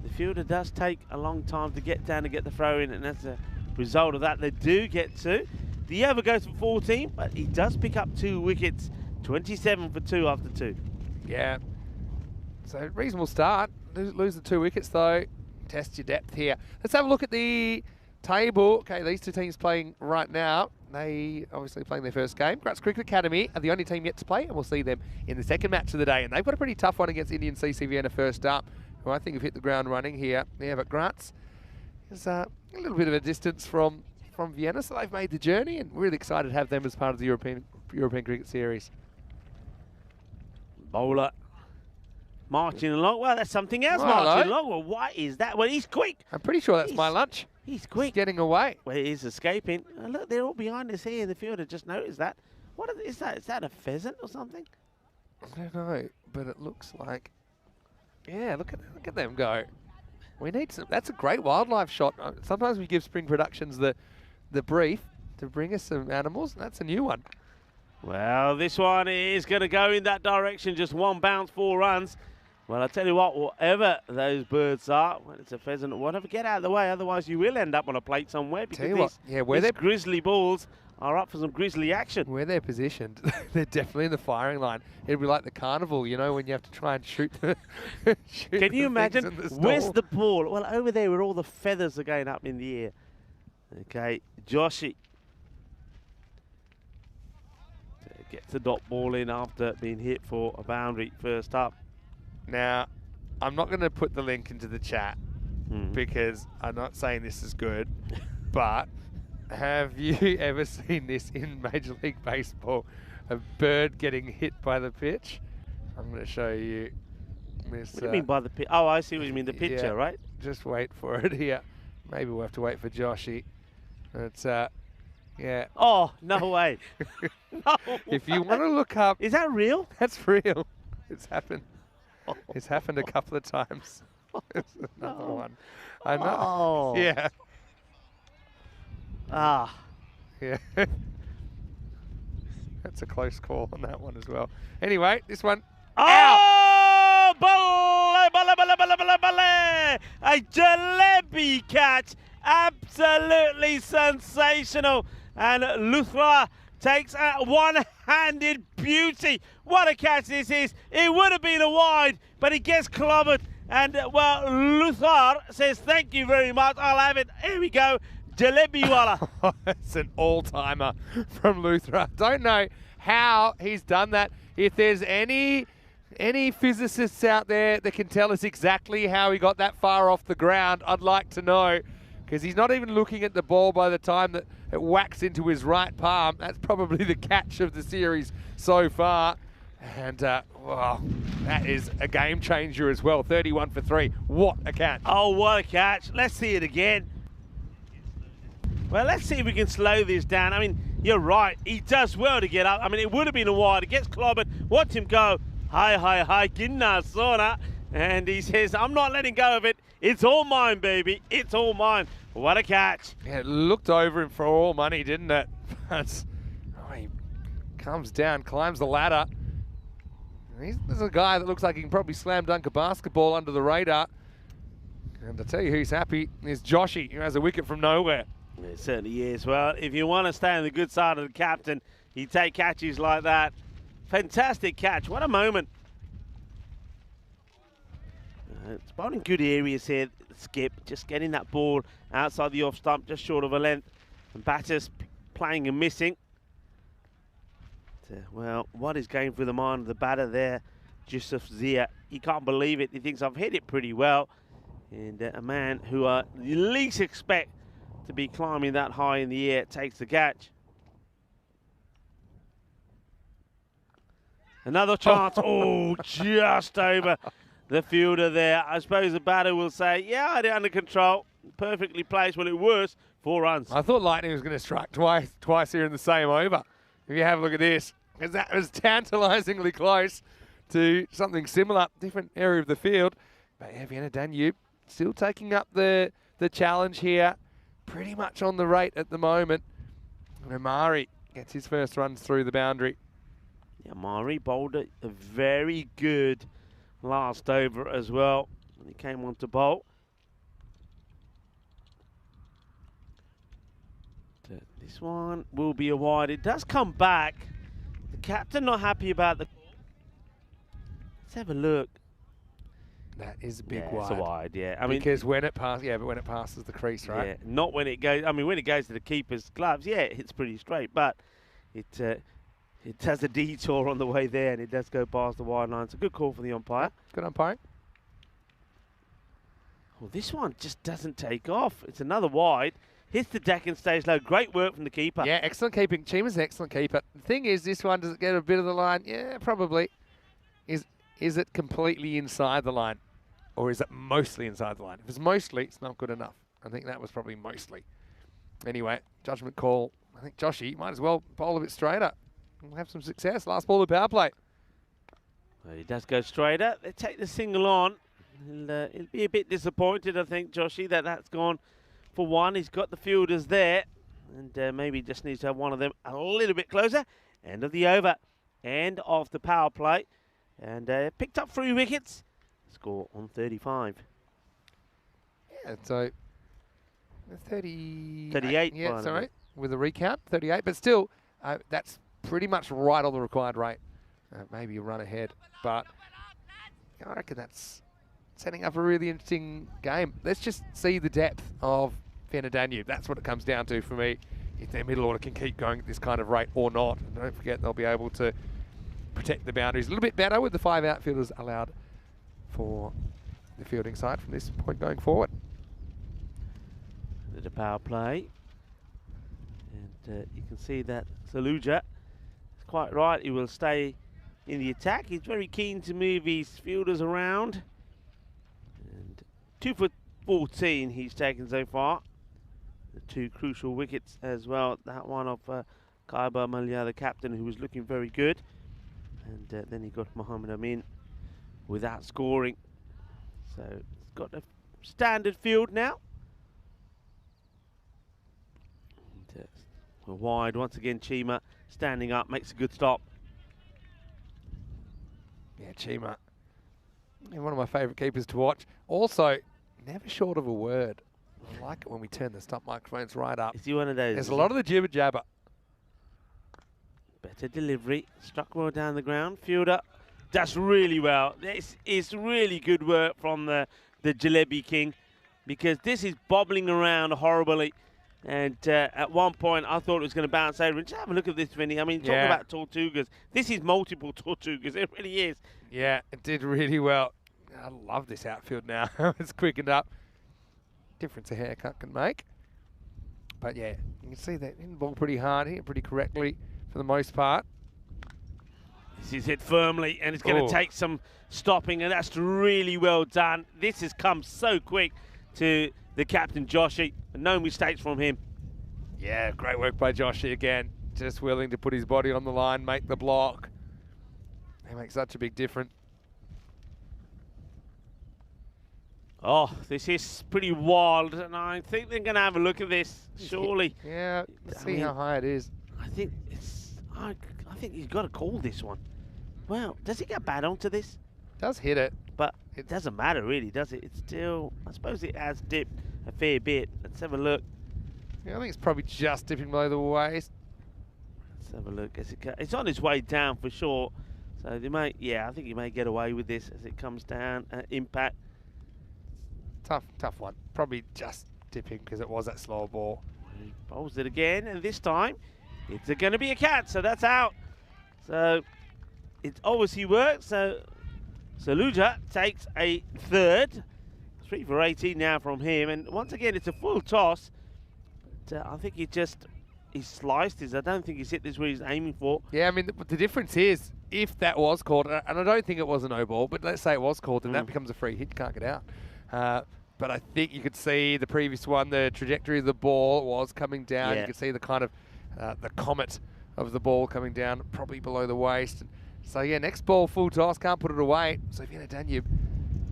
The fielder does take a long time to get down and get the throw in, and as a result of that, they do get 2. The over goes for 14, but he does pick up 2 wickets. 27 for 2 after 2. Yeah. So reasonable start. Lose the 2 wickets though. Test your depth here. Let's have a look at the table. Okay, these 2 teams playing right now. They obviously playing their first game. Gratz Cricket Academy are the only team yet to play, and we'll see them in the second match of the day. And they've got a pretty tough one against Indian CC Vienna first up, who I think have hit the ground running here. Yeah, but Gratz is a little bit of a distance from Vienna, so they've made the journey, and really excited to have them as part of the European Cricket Series. Bowler marching along. Well, that's something else marching along. Well, what is that? Well, he's quick. I'm pretty sure that's my lunch. He's quick. He's getting away. Well, he's escaping. Look, they're all behind us here in the field. I just noticed that. What is that? Is that a pheasant or something? I don't know, but it looks like... Yeah, look at them go. We need some... That's a great wildlife shot. Sometimes we give Spring Productions the brief to bring us some animals, and that's a new one. Well, this one is going to go in that direction. Just 1 bounce, 4 runs. Well, I tell you what, whatever those birds are, well, it's a pheasant or whatever, get out of the way. Otherwise, you will end up on a plate somewhere. Because these grizzly balls are up for some grizzly action. Where they're positioned, they're definitely in the firing line. It'd be like the carnival, you know, when you have to try and shoot the Can you imagine? Where's the ball? Well, over there where all the feathers are going up in the air. Okay, Joshi gets the dot ball in after being hit for a boundary first up. Now, I'm not going to put the link into the chat because I'm not saying this is good, but have you ever seen this in Major League Baseball? A bird getting hit by the pitch? I'm going to show you this. What do you mean by the pitch? Oh, I see what you mean, the picture, yeah, right? Just wait for it here. Maybe we'll have to wait for Joshi. It's, yeah. Oh, no way. No If you want to look up... Is that real? That's real. It's happened. It's happened a couple of times. There's another one. I know. Oh. Yeah. Ah. Yeah. That's a close call on that one as well. Anyway, this one. Oh! Balle! A jalebi catch. Absolutely sensational. And Luthra takes a one-handed beauty. What a catch this is. It would have been a wide, but he gets clobbered. And, well, Luthar says, thank you very much. I'll have it. Here we go. Jalebi wala. It's an all-timer from Luthra. Don't know how he's done that. If there's any physicists out there that can tell us exactly how he got that far off the ground, I'd like to know. Because he's not even looking at the ball by the time that it whacks into his right palm. That's probably the catch of the series so far. And, wow, that is a game changer as well. 31 for 3. What a catch. Oh, what a catch. Let's see it again. Well, let's see if we can slow this down. I mean, you're right. He does well to get up. I mean, it would have been a wide. He gets clobbered. Watch him go. Hi, Ginna Sona. And he says, I'm not letting go of it. It's all mine, baby. It's all mine. What a catch. Yeah, it looked over him for all money, didn't it? But he comes down, climbs the ladder. There's a guy that looks like he can probably slam dunk a basketball under the radar. And to tell you who's happy is Joshi, who has a wicket from nowhere. It certainly is. Well, if you want to stay on the good side of the captain, you take catches like that. Fantastic catch. What a moment. It's bowling good areas here. Skip just getting that ball outside the off stump, just short of a length. And batters playing and missing. Well, what is going through the mind of the batter there, Yusuf Zia? He can't believe it. He thinks I've hit it pretty well. And a man who I least expect to be climbing that high in the air takes the catch. Another chance. Oh, just over the fielder there. I suppose the batter will say, yeah, I had it under control. Perfectly placed. Well, it was 4 runs. I thought Lightning was going to strike twice here in the same over. If you have a look at this, because that was tantalisingly close to something similar, different area of the field. But yeah, Vienna Danube still taking up the challenge here. Pretty much on the rate at the moment. And Amari gets his first runs through the boundary. Yeah, Amari bowled a very good last over as well when he came on to bowl. This one will be a wide. It does come back. The captain not happy about the... Let's have a look. That is a big Yeah, wide. it's a wide, yeah. I mean, because when it passes, yeah, but when it passes the crease, right? yeah, not when it goes. I mean, when it goes to the keeper's gloves, yeah, it hits pretty straight, but it has a detour on the way there, and it does go past the wide line. It's a good call for the umpire. Good umpiring. Well, this one just doesn't take off. It's another wide. Hits the deck and stays low. Great work from the keeper. Yeah, excellent keeping. Chima's an excellent keeper. The thing is, this one, does it get a bit of the line? Yeah, probably. Is it completely inside the line? Or is it mostly inside the line? If it's mostly, it's not good enough. I think that was probably mostly. Anyway, judgment call. I think Joshy might as well bowl a bit straighter. We'll have some success. Last ball of power play. Well, he does go straighter. They take the single on. He'll be a bit disappointed, I think, Joshy, that's gone for one. He's got the fielders there. And maybe just needs to have one of them a little bit closer. End of the over. End of the power play. And picked up 3 wickets. Score on 35. Yeah, so 30... 38. Yeah, sorry. With a recount, 38. But still, that's pretty much right on the required rate. Maybe a run ahead. But I reckon that's setting up a really interesting game. Let's just see the depth of Vienna Danube. That's what it comes down to for me. If their middle order can keep going at this kind of rate or not. And don't forget, they'll be able to protect the boundaries a little bit better with the 5 outfielders allowed for the fielding side from this point going forward. The power play. And you can see that Saluja is quite right. He will stay in the attack. He's very keen to move his fielders around. And 2 for 14 he's taken so far. The 2 crucial wickets as well. That one of Kaiba Malia, the captain, who was looking very good. And then he got Mohammed Amin without scoring. So it's got a standard field now. And, we're wide once again. Chima standing up, makes a good stop. Yeah, Chima. And one of my favourite keepers to watch. Also, never short of a word. I like it when we turn the stop microphones right up. Is he one of those? There's a lot of the jibber jabber. Better delivery. Struck well down the ground. Fielder does really well. This is really good work from the Jalebi King, because this is bobbling around horribly. And at one point, I thought it was going to bounce over. And just have a look at this, Vinny. I mean, talking about Tortugas. This is multiple Tortugas. It really is. Yeah, it did really well. I love this outfield now. It's quickened up. Difference a haircut can make. But yeah, you can see that hitting the ball pretty hard here, pretty correctly for the most part. This is hit firmly, and it's going to take some stopping, and that's really well done. This has come so quick to the captain, Joshy, and no mistakes from him. Yeah, great work by Joshy again. Just willing to put his body on the line, make the block. They make such a big difference. Oh, this is pretty wild, and I think they're going to have a look at this, surely. Yeah, see how high it is. I think I think he's got to call this one. Well, does he get bad onto this? Does hit it. But it doesn't matter really, does it? It's still, I suppose it has dipped a fair bit. Let's have a look. Yeah, I think it's probably just dipping below the waist. Let's have a look. It's on its way down for sure. So they may, yeah, I think he may get away with this as it comes down. Impact. Tough one. Probably just dipping because it was that slower ball. He bowls it again, and this time it's going to be a cat, so that's out. So it obviously works. So Saluja takes a third. 3 for 18 now from him, and once again it's a full toss. But, I think he sliced his. I don't think he's hit this where he's aiming for. Yeah, I mean the difference is if that was called, and I don't think it was a no ball, but let's say it was called, then that becomes a free hit. You can't get out. But I think you could see the previous one, the trajectory of the ball was coming down. Yeah. You could see the kind of the comet of the ball coming down, probably below the waist. So yeah, next ball full toss, can't put it away. So if you're in a Danube,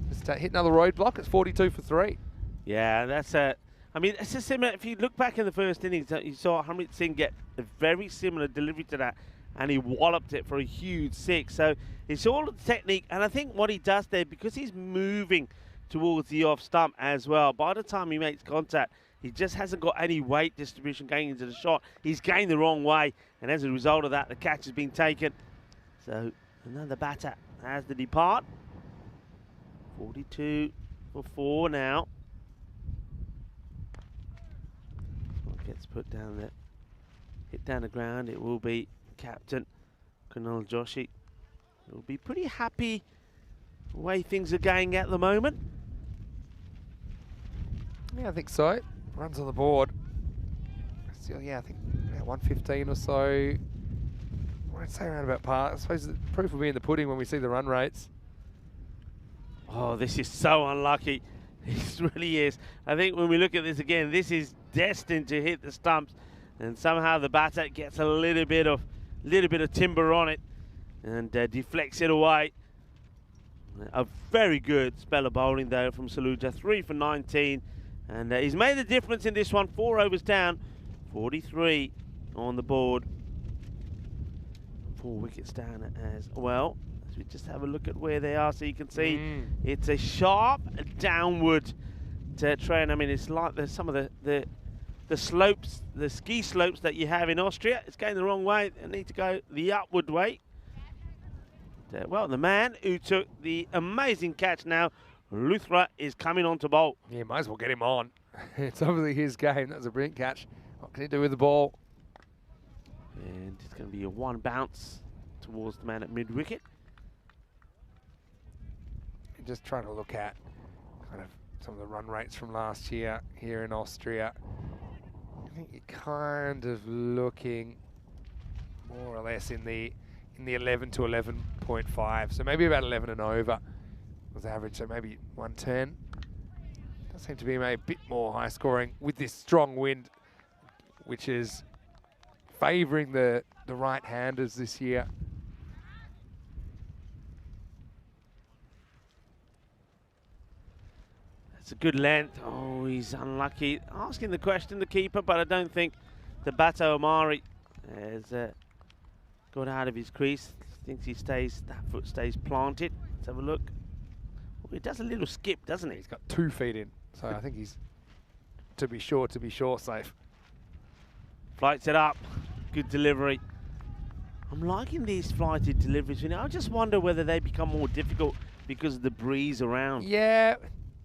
just hit another roadblock. It's 42 for 3. Yeah, that's a. I mean, it's just similar. If you look back in the first innings, you saw Harmeet Singh get a very similar delivery to that, and he walloped it for a huge 6. So it's all the technique, and I think what he does there, because he's moving towards the off stump as well, by the time he makes contact, He just hasn't got any weight distribution going into the shot. He's going the wrong way, and as a result of that, the catch has been taken. So another batter has to depart. 42 for 4 now. What gets put down there? Hit down the ground. It will be captain Kunal Joshi. He'll be pretty happy the way things are going at the moment. Yeah, I think so. Runs on the board. Still, yeah, I think 115 or so. I'd say around about par. I suppose the proof will be in the pudding when we see the run rates. Oh, this is so unlucky. This really is. I think when we look at this again, this is destined to hit the stumps, and somehow the batter gets a little bit of timber on it and deflects it away. A very good spell of bowling though from Saluja, 3 for 19, and he's made the difference in this one. 4 overs down, 43 on the board. 4 wickets down as well. As we just have a look at where they are, so you can see it's a sharp downward trend. I mean, it's like some of the slopes, the ski slopes that you have in Austria. It's going the wrong way. They need to go the upward way. Well, the man who took the amazing catch now, Luthra, is coming on to bowl. Yeah, might as well get him on. It's obviously his game. That was a brilliant catch. What can he do with the ball? And it's going to be a 1 bounce towards the man at mid-wicket. Just trying to look at kind of some of the run rates from last year here in Austria. I think you're kind of looking more or less in the 11 to 11.5, so maybe about 11 and over was average, so maybe 110. Does seem to be maybe a bit more high scoring with this strong wind, which is favouring the right-handers this year. It's a good length. Oh, he's unlucky. Asking the question, the keeper, but I don't think the batter Omari has got out of his crease. Thinks that foot stays planted. Let's have a look. Oh, he does a little skip, doesn't he? He's got 2 feet in, so I think he's, to be sure, safe. Flights it up. Good delivery. I'm liking these flighted deliveries. You know, I just wonder whether they become more difficult because of the breeze around. Yeah,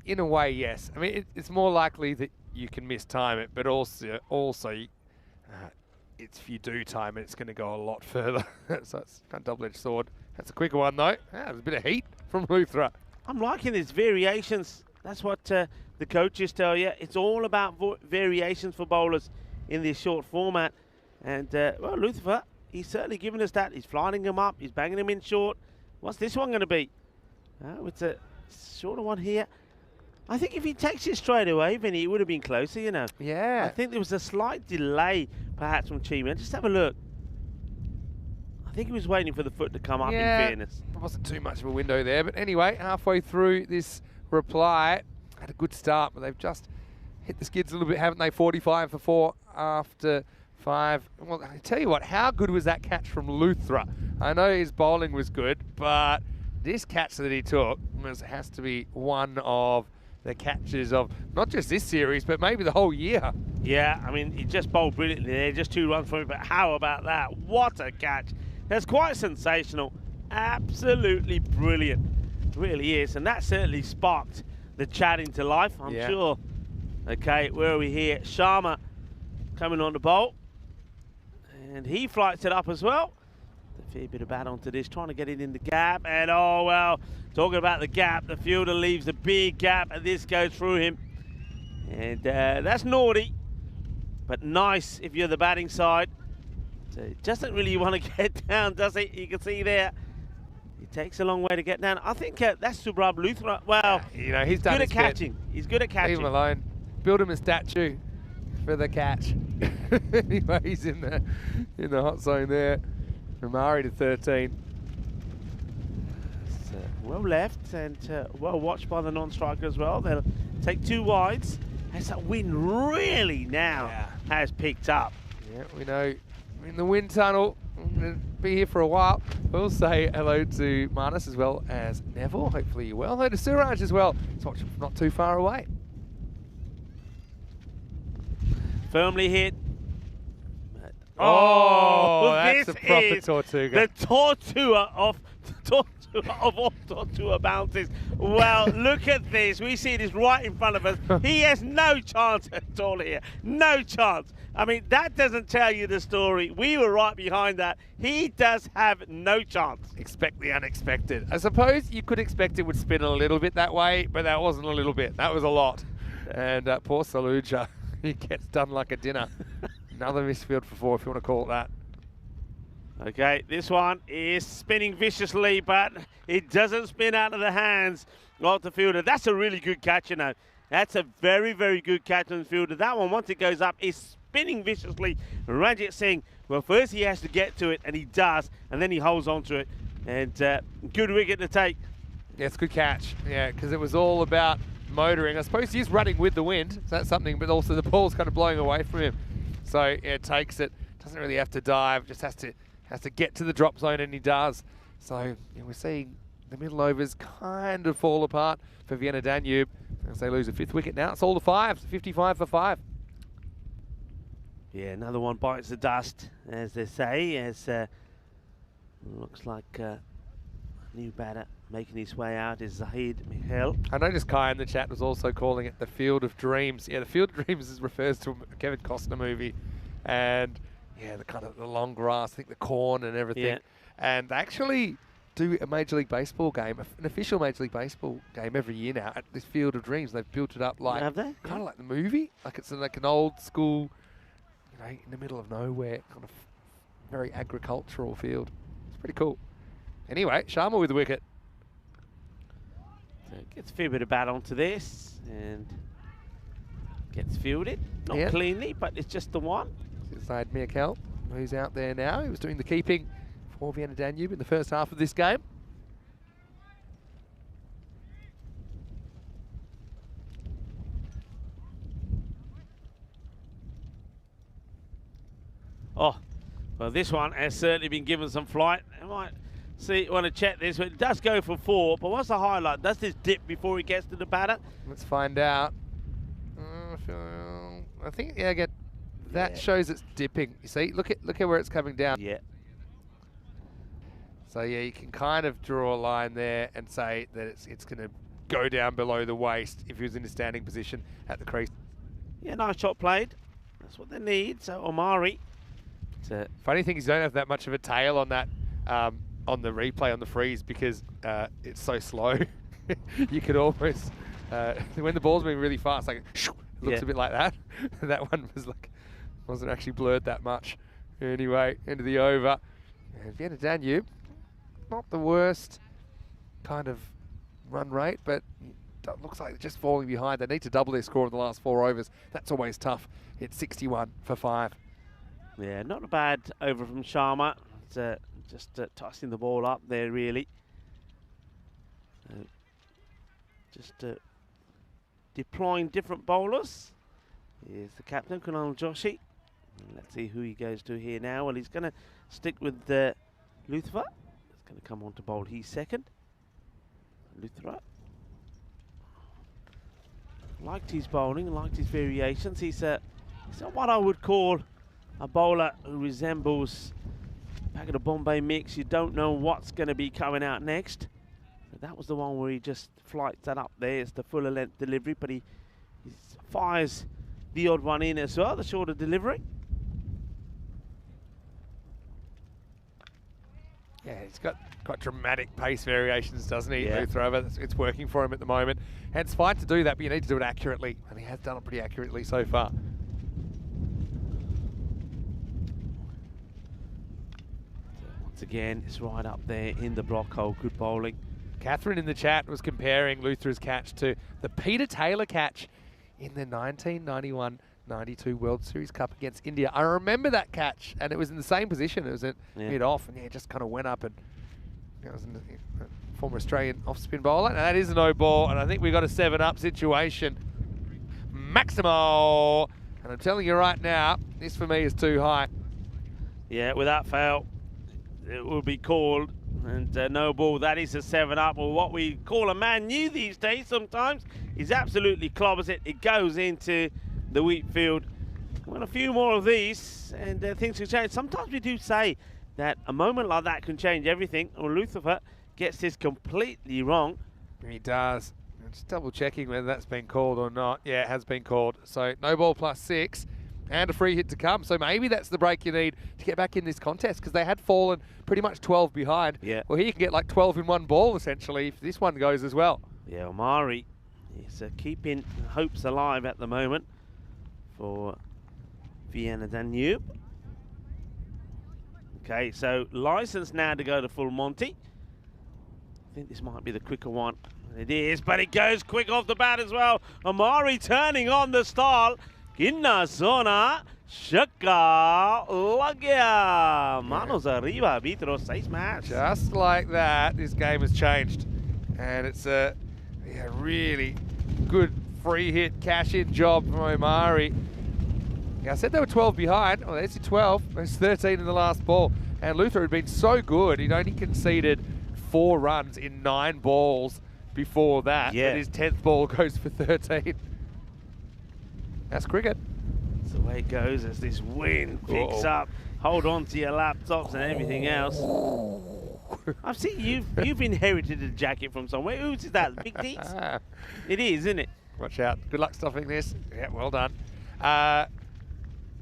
in a way, yes. I mean, it's more likely that you can mistime it, but also it's if you do time it, it's going to go a lot further. So it's a double-edged sword. That's a quicker one, though. There's a bit of heat from Luthra. I'm liking these variations. That's what the coaches tell you. It's all about variations for bowlers in this short format. And, well, Luthra, he's certainly given us that. He's flying them up. He's banging them in short. What's this one going to be? It's a shorter one here. I think if he takes it straight away, Vinny, it would have been closer, you know. Yeah. I think there was a slight delay, perhaps, from Cheeman. Just have a look. I think he was waiting for the foot to come up, in fairness. There wasn't too much of a window there. But anyway, halfway through this reply, had a good start, but they've just hit the skids a little bit, haven't they? 45 for 4 after 5. Well, I tell you what, how good was that catch from Luthra? I know his bowling was good, but this catch that he took has to be one of the catches of not just this series, but maybe the whole year. Yeah, I mean, he just bowled brilliantly there, just 2 runs from him, but how about that? What a catch. That's quite sensational. Absolutely brilliant. It really is, and that certainly sparked the chat into life, I'm sure. Okay, where are we here? Sharma coming on the bowl, and he flights it up as well. A fair bit of bat onto this, trying to get it in the gap, and oh well, talking about the gap, the fielder leaves a big gap, and this goes through him. And that's naughty, but nice if you're the batting side. So it doesn't really want to get down, does it? You can see there. It takes a long way to get down. I think that's Subrab Luthra. Well, you know, he's done good at his catching. bit. He's good at catching. Leave him alone. Build him a statue for the catch. Anyway, he's in the hot zone there. Ramari to 13. Well left and well watched by the non-striker as well. They'll take 2 wides as that wind really now has picked up. Yeah, we know we're in the wind tunnel. I'm going to be here for a while. We'll say hello to Marnus as well as Neville. Hopefully you're well. Hello to Suraj as well. He's watching from not too far away. Firmly hit. Oh, that's this a proper is Tortuga. the Tortuga of all Tortuga bounces. Well, look at this. We see this right in front of us. He has no chance at all here. No chance. I mean, that doesn't tell you the story. We were right behind that. He does have no chance. Expect the unexpected. I suppose you could expect it would spin a little bit that way, but that wasn't a little bit. That was a lot. And poor Saluja, he gets done like a dinner. Another misfield for 4, if you want to call it that. Okay, this one is spinning viciously, but it doesn't spin out of the hands of the fielder. That's a really good catch, you know. That's a very, very good catch on the fielder. That one, once it goes up, is spinning viciously. Ranjit Singh, well, first he has to get to it, and he does, and then he holds on to it. And good wicket to take. Yeah, it's a good catch. Yeah, because it was all about motoring. I suppose he's running with the wind, so that's something, but also the ball's kind of blowing away from him. So yeah, it takes it. Doesn't really have to dive, just has to get to the drop zone, and he does. So yeah, we're seeing the middle overs kind of fall apart for Vienna Danube as they lose a 5th wicket now. It's all the 5s, 55 for 5. Yeah, another one bites the dust, as they say, as looks like a new batter making his way out is Zahid Michel. I noticed Kai in the chat was also calling it the Field of Dreams. Yeah, the Field of Dreams refers to a Kevin Costner movie, and yeah, the kind of the long grass, I think the corn and everything. Yeah. And they actually do a Major League Baseball game, an official Major League Baseball game every year now at this Field of Dreams. They've built it up like Have they? kind of like the movie, like it's like an old school, you know, in the middle of nowhere, kind of very agricultural field. It's pretty cool. Anyway, Sharma with the wicket. So gets a fair bit of bat onto this and gets fielded. Not Yeah. cleanly, but it's just the one. Inside Mikel, who's out there now. He was doing the keeping for Vienna Danube in the first half of this game. Oh, well, this one has certainly been given some flight. I might want to check this, but it does go for 4. But what's the highlight? Does this dip before he gets to the batter? Let's find out. I think, yeah, again, that shows it's dipping. You see, look at where it's coming down. Yeah. So yeah, you can kind of draw a line there and say that it's going to go down below the waist if he was in a standing position at the crease. Yeah, nice shot played. That's what they need. So Omari. Funny thing is, you don't have that much of a tail on that on the replay on the freeze because it's so slow. You could almost when the ball's moving really fast, like it looks a bit like that. That one was like wasn't actually blurred that much. Anyway, end of the over. And Vienna Danube, not the worst kind of run rate, but it looks like they're just falling behind. They need to double their score in the last 4 overs. That's always tough. It's 61 for 5. Yeah, not a bad over from Sharma. It's, just tossing the ball up there, really. Just deploying different bowlers. Here's the captain, Kunal Joshi. Let's see who he goes to here now. Well, he's going to stick with Luthra. He's going to come on to bowl. He's second. Luthra. Liked his bowling, liked his variations. He's not what I would call a bowler who resembles a packet of Bombay mix. You don't know what's going to be coming out next. But that was the one where he just flights that up there. It's the fuller length delivery, but he fires the odd one in as well, the shorter delivery. Yeah, he's got dramatic pace variations, doesn't he? Yeah. Luthra, but it's working for him at the moment. And it's fine to do that, but you need to do it accurately. And he has done it pretty accurately so far. Once again, it's right up there in the block hole. Good bowling. Catherine in the chat was comparing Luthra's catch to the Peter Taylor catch in the 1991-92 World Series Cup against India. I remember that catch, and it was in the same position. It was at mid-off, and it just kind of went up, and it was a former Australian off-spin bowler. And that is a no ball, and I think we got a 7-up situation. Maximo, and I'm telling you right now, this for me is too high. Yeah, without fail, it will be called. And no ball, that is a 7-up, or what we call a man new these days sometimes. He's absolutely clobbers it. It goes into the wheat field. Well, a few more of these, and things can change. Sometimes we do say that a moment like that can change everything. Well, Luther gets this completely wrong. He does. I'm just double checking whether that's been called or not. Yeah, it has been called. So no ball +6 and a free hit to come. So maybe that's the break you need to get back in this contest, because they had fallen pretty much 12 behind. Yeah. Well, here you can get like 12 in one ball, essentially, if this one goes as well. Yeah, Omari is keeping hopes alive at the moment for Vienna Danube. Okay, so license now to go to full Monty. I think this might be the quicker one. It is, but it goes quick off the bat as well. Omari turning on the stall. Inna zona, Shaka, Lagia. Manos arriba, arbitro, 6 match. Just like that, this game has changed. And it's a really good free hit, cash-in job from Omari. Yeah, I said they were 12 behind. Well, there's your 12. There's 13 in the last ball. And Luther had been so good, he'd only conceded 4 runs in 9 balls before that. Yeah. But his 10th ball goes for 13. That's cricket. That's the way it goes as this wind picks up. Hold on to your laptops and everything else. I've seen you've inherited a jacket from somewhere. Who's that? Big D's? It is, isn't it? Watch out. Good luck stopping this. Yeah, well done.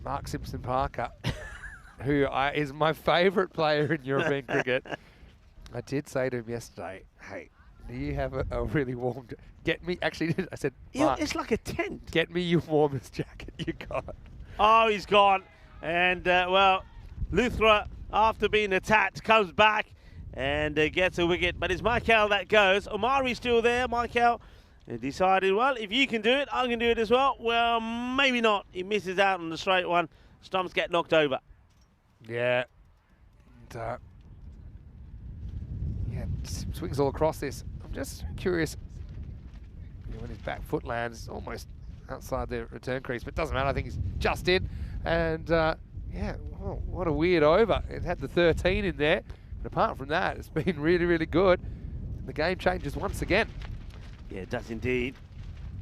Mark Simpson Parker, who is my favourite player in European cricket. I did say to him yesterday, hey, do you have a really warm get me, actually, I said, Mark, It's like a tent. get me your warmest jacket you got. Oh, he's gone. And, well, Luthra, after being attacked, comes back and gets a wicket. But it's Michael that goes. Omari's still there. Michael decided, well, if you can do it, I can do it as well. Well, maybe not. He misses out on the straight one. Stumps get knocked over. Yeah. And, swings all across this. I'm just curious. When his back foot lands, almost outside the return crease, but it doesn't matter. I think he's just in. And, yeah, well, what a weird over. It had the 13 in there. But apart from that, it's been really, really good. The game changes once again. Yeah, it does indeed.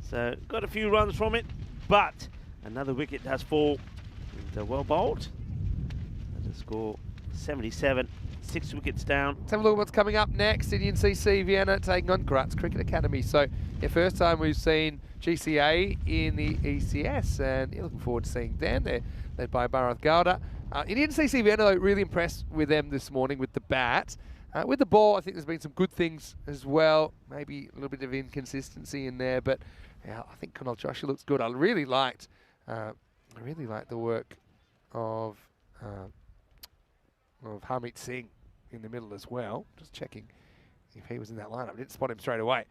So, got a few runs from it, but another wicket does fall. And, well bowled. And the score 77, 6 wickets down. Let's have a look at what's coming up next. Indian CC Vienna taking on Graz Cricket Academy. So, yeah, first time we've seen GCA in the ECS, and yeah, looking forward to seeing them. They're led by Bharath Gowda. Indian CC Vienna, though, really impressed with them this morning with the bat. With the ball, I think there's been some good things as well. Maybe a little bit of inconsistency in there, but yeah, I think Kunal Joshi looks good. I really liked the work of Harmeet Singh in the middle as well. Just checking if he was in that lineup. I didn't spot him straight away.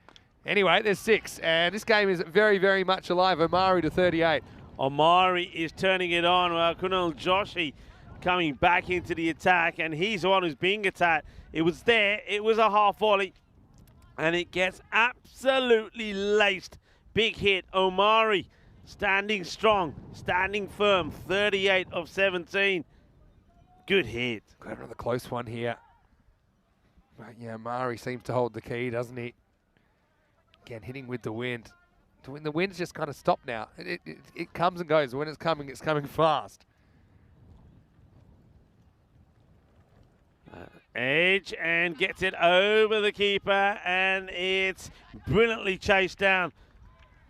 Anyway, there's 6, and this game is very, very much alive. Omari to 38. Omari is turning it on. Well, Kunal Joshi coming back into the attack, and he's the one who's being attacked. It was there. It was a half volley, and it gets absolutely laced. Big hit. Omari standing strong, standing firm. 38 of 17. Good hit. Got another close one here. But yeah, Omari seems to hold the key, doesn't he? Again, hitting with the wind. The wind's just kind of stopped now. It comes and goes. When it's coming fast. Edge and gets it over the keeper, and it's brilliantly chased down.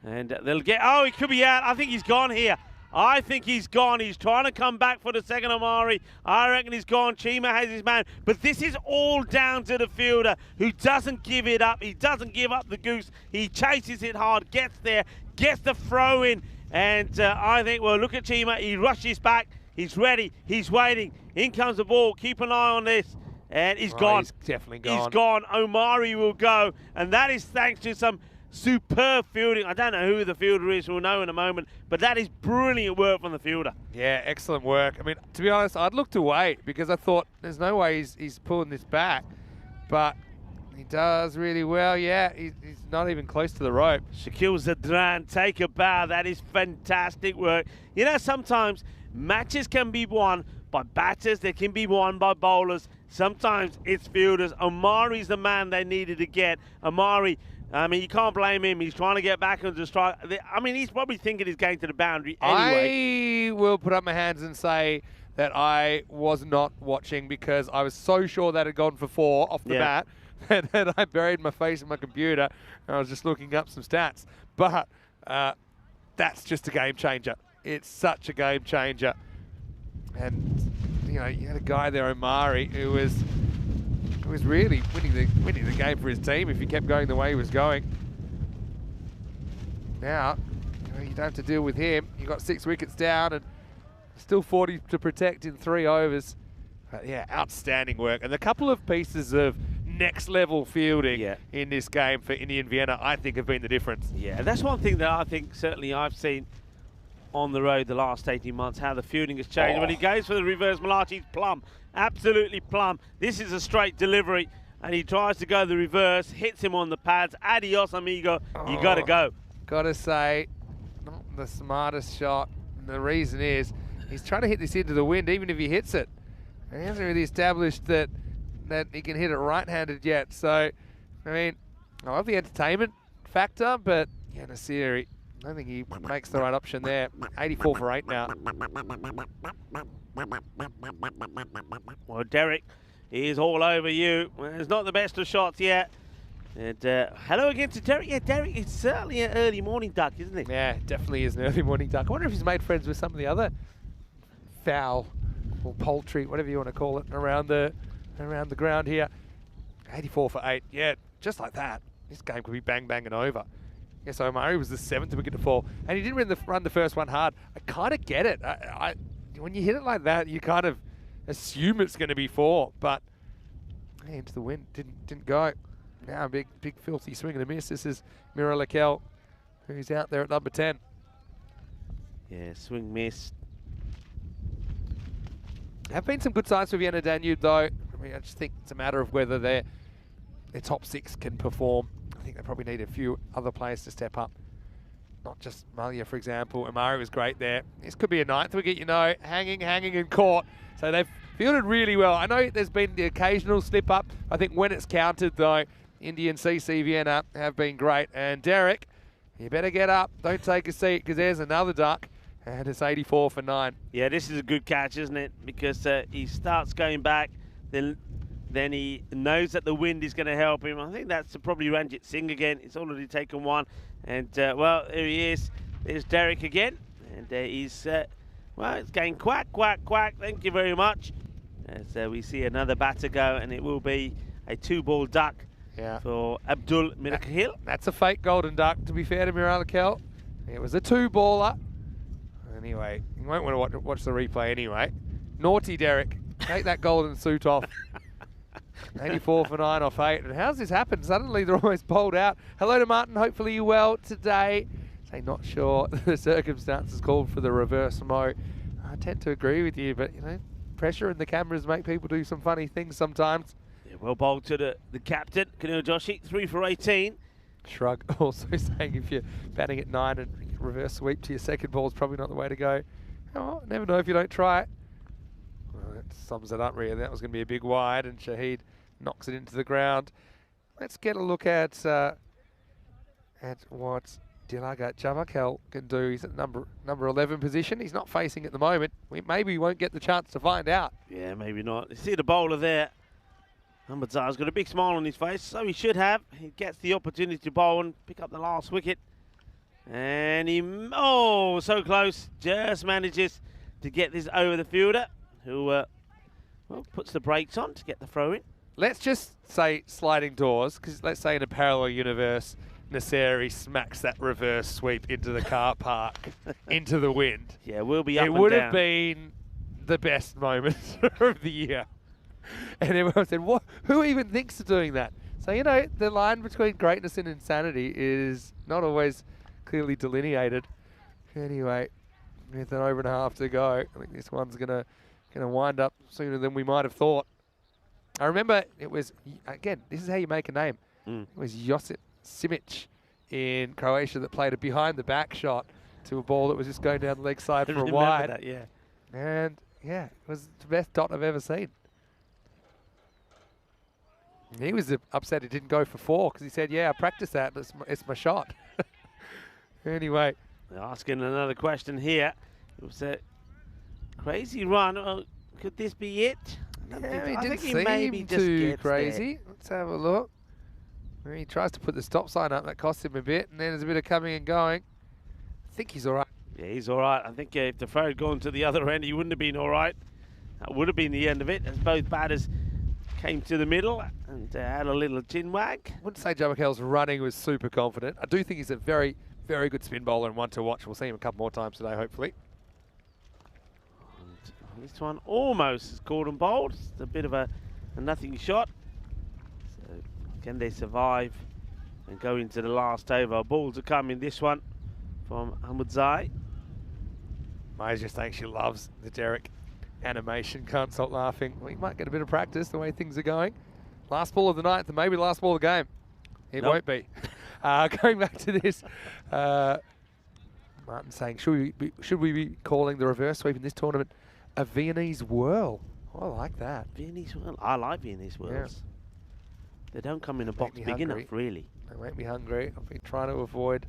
And they'll get, oh, he could be out. I think he's gone here. I think he's gone. He's trying to come back for the second Omari. I reckon he's gone. Chima has his man. But this is all down to the fielder who doesn't give it up. He doesn't give up the goose. He chases it hard, gets there, gets the throw in. And I think, well, look at Chima. He rushes back. He's ready. He's waiting. In comes the ball. Keep an eye on this. And he's gone. He's definitely gone. He's gone. Omari will go. And that is thanks to some superb fielding. I don't know who the fielder is. We'll know in a moment. But that is brilliant work from the fielder. Yeah, excellent work. I mean, to be honest, I'd looked away because I thought there's no way he's pulling this back. But he does really well. Yeah, he's not even close to the rope. Shaquille Zadran, take a bow. That is fantastic work. You know, sometimes matches can be won by batters. They can be won by bowlers. Sometimes it's fielders. Omari's the man they needed to get. Omari I mean, you can't blame him. He's trying to get back and just try. I mean, he's probably thinking he's going to the boundary anyway. I will put up my hands and say that I was not watching because I was so sure that had gone for 4 off the bat that I buried my face in my computer and I was just looking up some stats. But that's just a game changer. It's such a game changer. And, you know, you had a guy there, Omari, who was really winning the game for his team if he kept going the way he was going. Now, you don't have to deal with him. You got 6 wickets down and still 40 to protect in 3 overs. But yeah, outstanding work. And a couple of pieces of next level fielding in this game for Indian Vienna, I think, have been the difference. Yeah, that's one thing that I think certainly I've seen on the road the last 18 months, how the fielding has changed. When he goes for the reverse Malachi, he's plumb, absolutely plumb. This is a straight delivery, and he tries to go the reverse, hits him on the pads. Adios, amigo. You got to go. Got to say, not the smartest shot. And the reason is he's trying to hit this into the wind, even if he hits it. And he hasn't really established that he can hit it right-handed yet. So, I mean, I love the entertainment factor, but yeah, Nasiri, I don't think he makes the right option there. 84 for 8 now. Well, Derek is all over you. Well, it's not the best of shots yet. And hello again to Derek. Yeah, Derek is certainly an early morning duck, isn't he? Yeah, definitely is an early morning duck. I wonder if he's made friends with some of the other fowl or poultry, whatever you want to call it, around the ground here. 84 for 8. Yeah, just like that. This game could be bang banging over. Yes, Omari was the 7th wicket to fall, and he didn't run the first one hard. I kind of get it. When you hit it like that, you kind of assume it's going to be 4, but hey, into the wind, didn't go. Now a big filthy swing and a miss. This is Mira Lakel, who's out there at number 10. Yeah, swing miss. Have been some good signs for Vienna Danube, though. I mean, I just think it's a matter of whether their top 6 can perform. I think they probably need a few other players to step up. Not just Malia, for example. Omari was great there. This could be a 9th wicket, you know, hanging and caught. So they've fielded really well. I know there's been the occasional slip up. I think when it's counted, though, Indy and CC Vienna have been great. And Derek, you better get up. Don't take a seat, because there's another duck. And it's 84 for 9. Yeah, this is a good catch, isn't it? Because he starts going back, then he knows that the wind is going to help him. I think that's probably Ranjit Singh again. He's already taken one. And, well, there he is. There's Derek again. And he's, well, it's going quack, quack, quack. Thank you very much. As we see another batter go, and it will be a 2-ball duck for Abdul Mirakhil. That's a fake golden duck, to be fair to Miralakel. It was a 2-baller. Anyway, you won't want to watch the replay anyway. Naughty Derek. Take that golden suit off. 84 for 9 off 8. And how's this happened? Suddenly they're almost bowled out. Hello to Martin. Hopefully you're well today. Say not sure the circumstances called for the reverse mo. I tend to agree with you, but you know, pressure and the cameras make people do some funny things sometimes. Yeah, well bowled to the captain, Kunal Joshi, 3 for 18. Shrug also saying if you're batting at 9 and reverse sweep to your second ball is probably not the way to go. Oh, never know if you don't try it. Well, that sums it up really. That was going to be a big wide, and Shahid knocks it into the ground. Let's get a look at what Dilaga Javakel can do. He's at number 11 position. He's not facing at the moment. Maybe we won't get the chance to find out. Yeah, maybe not. You see the bowler there. Ahmadzar's got a big smile on his face, so he should have. He gets the opportunity to bowl and pick up the last wicket. And he, oh, so close. Just manages to get this over the fielder, who well, puts the brakes on to get the throw in. Let's just say sliding doors, because let's say in a parallel universe, Naseri smacks that reverse sweep into the car park, into the wind. Yeah, we'll be up and down. It would have have been the best moment of the year. And everyone said, "What? Who even thinks of doing that?" So, you know, the line between greatness and insanity is not always clearly delineated. Anyway, with an over and a half to go, I think this one's gonna wind up sooner than we might have thought. I remember it was, again, this is how you make a name. It was Josip Simic in Croatia that played a behind-the-back shot to a ball that was just going down the leg side for a wide. That, yeah. And, yeah, it was the best dot I've ever seen. He was upset he didn't go for 4 because he said, yeah, I practiced that. It's my shot. Anyway. They're asking another question here. It was a crazy run. Could this be it? Yeah, he I didn't think he maybe seem just too gets crazy. Let's have a look. He tries to put the stop sign up. That cost him a bit. And then there's a bit of coming and going. I think he's all right. Yeah, he's all right. I think if the throw had gone to the other end, he wouldn't have been all right. That would have been the end of it, as both batters came to the middle and had a little chin wag. I wouldn't say Jabakel's running was super confident. I do think he's a very, very good spin bowler and one to watch. We'll see him a couple more times today, hopefully. And this one almost is caught and bowled. It's a bit of a nothing shot. So can they survive and go into the last over? Ball to come in this one from Ahmadzai. Maya just thinks she loves the Derek animation. Can't stop laughing. We might get a bit of practice the way things are going. Last ball of the ninth and maybe last ball of the game. It won't be. Going back to this, Martin saying, should we be calling the reverse sweep in this tournament a Viennese whirl? Oh, I like that. Viennese whirl. I like Viennese whirls. Yeah. They don't come in a box big enough, really. They make me hungry. I've been trying to avoid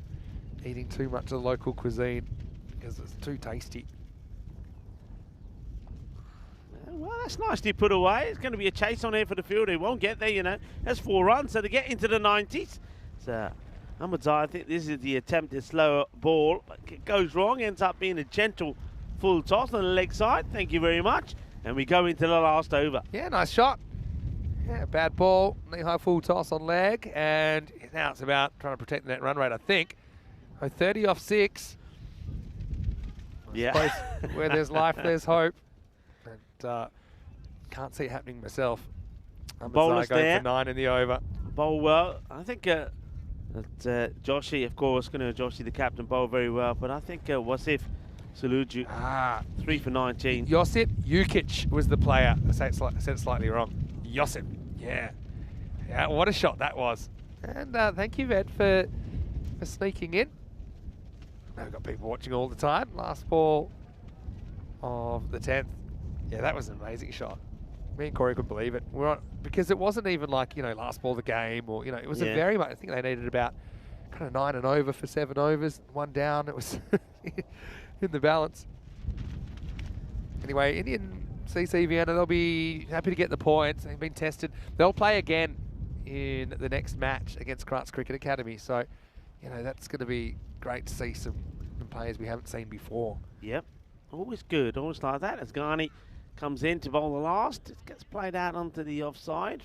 eating too much of the local cuisine because it's too tasty. Well, that's nicely put away. It's going to be a chase on here for the field. He won't get there, you know. That's 4 runs, so to get into the 90s. So, Ahmadzai, I think this is the attempted slower ball. It goes wrong, ends up being a gentle full toss on the leg side. Thank you very much. And we go into the last over. Yeah, nice shot. Yeah, bad ball, knee-high full toss on leg, and now it's about trying to protect the net run rate, I think. 30 off 6. Yeah. Where there's life, there's hope. And can't see it happening myself. Bowlers going there. for 9 in the over. Bowl well. I think that Joshi, of course, Joshi, the captain, bowled very well. But I think Wasif Saluju, 3 for 19. Josip Jukic was the player. I said it slightly wrong. Josip, yeah. Yeah, what a shot that was. And thank you, Ved, for sneaking in. We've got people watching all the time. Last ball of the 10th. Yeah, that was an amazing shot. Me and Corey couldn't believe it. Because it wasn't even like, last ball of the game or, it was a very much, I think they needed about kind of 9 and over for 7 overs, 1 down. It was in the balance. Anyway, Indian CC Vienna, they'll be happy to get the points. They've been tested. They'll play again in the next match against Kratz Cricket Academy. So, that's going to be great to see some players we haven't seen before. Yep. Always good. Always like that. As Ghani comes in to bowl the last, it gets played out onto the offside.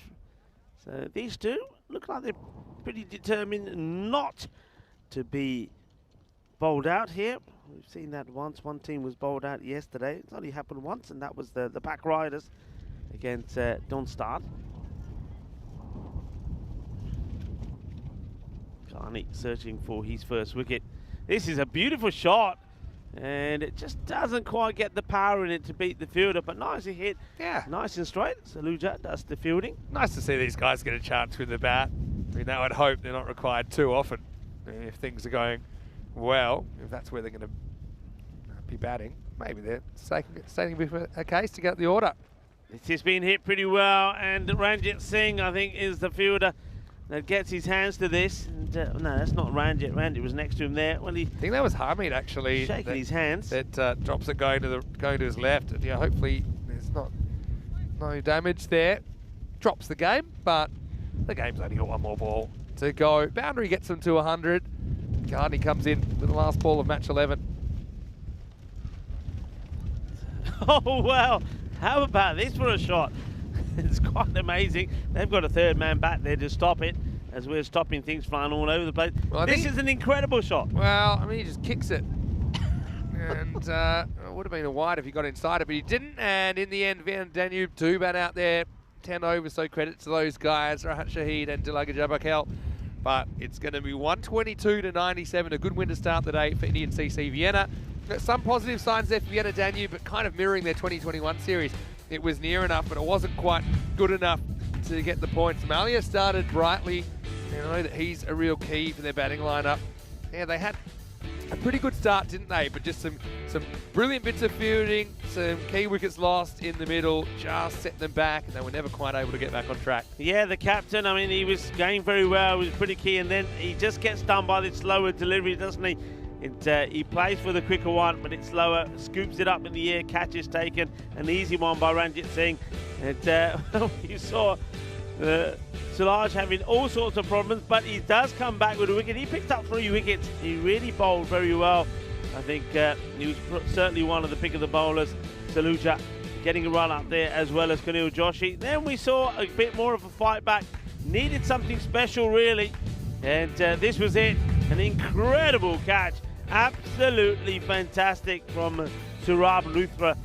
So these two look like they're pretty determined not to be bowled out here. We've seen that once. One team was bowled out yesterday. It's only happened once, and that was the Pack Riders against Donstad. Ghani searching for his first wicket. This is a beautiful shot. And it just doesn't quite get the power in it to beat the fielder, but nicely hit. Yeah. Nice and straight. Saluja does the fielding. Nice to see these guys get a chance with the bat. I mean, that would hope they're not required too often if things are going well. If that's where they're going to be batting, maybe they're stating a case to get the order. This has been hit pretty well, and Ranjit Singh, I think, is the fielder that gets his hands to this. And, no, that's not Ranjit. Ranjit was next to him there. Well, I think that was Hamid actually. Shaking his hands. That drops it going to his left. And, hopefully there's no damage there. Drops the game, but the game's only got 1 more ball to go. Boundary gets them to 100. Ghani comes in with the last ball of match 11. Oh, well, how about this for a shot? It's quite amazing. They've got a 3rd man back there to stop it, as we're stopping things flying all over the place. Well, this is an incredible shot. Well, I mean, he just kicks it. And it would have been a wide if he got inside it, but he didn't. And in the end, Vienna Danube 2 bat out there. 10 overs, so credit to those guys, Rahat Shahid and Dilaga Jabakel. But it's going to be 122 to 97. A good win to start the day for Indian CC Vienna. Some positive signs there for Vienna Danube, but kind of mirroring their 2021 series. It was near enough, but it wasn't quite good enough to get the points. Malia started brightly, and I know that he's a real key for their batting lineup. Yeah, they had a pretty good start, didn't they? But just some brilliant bits of fielding, some key wickets lost in the middle, just set them back, and they were never quite able to get back on track. Yeah, the captain, I mean, he was going very well, was pretty key, and then he just gets done by this slower delivery, doesn't he? He plays for the quicker one, but it's slower, scoops it up in the air, catch is taken, an easy one by Ranjit Singh. And you saw Silaj having all sorts of problems, but he does come back with a wicket. He picked up 3 wickets. He really bowled very well. I think he was certainly one of the pick of the bowlers. Saluja getting a run up there, as well as Kunal Joshi. Then we saw a bit more of a fight back. Needed something special, really. And this was it. An incredible catch. Absolutely fantastic from Surab Luthra.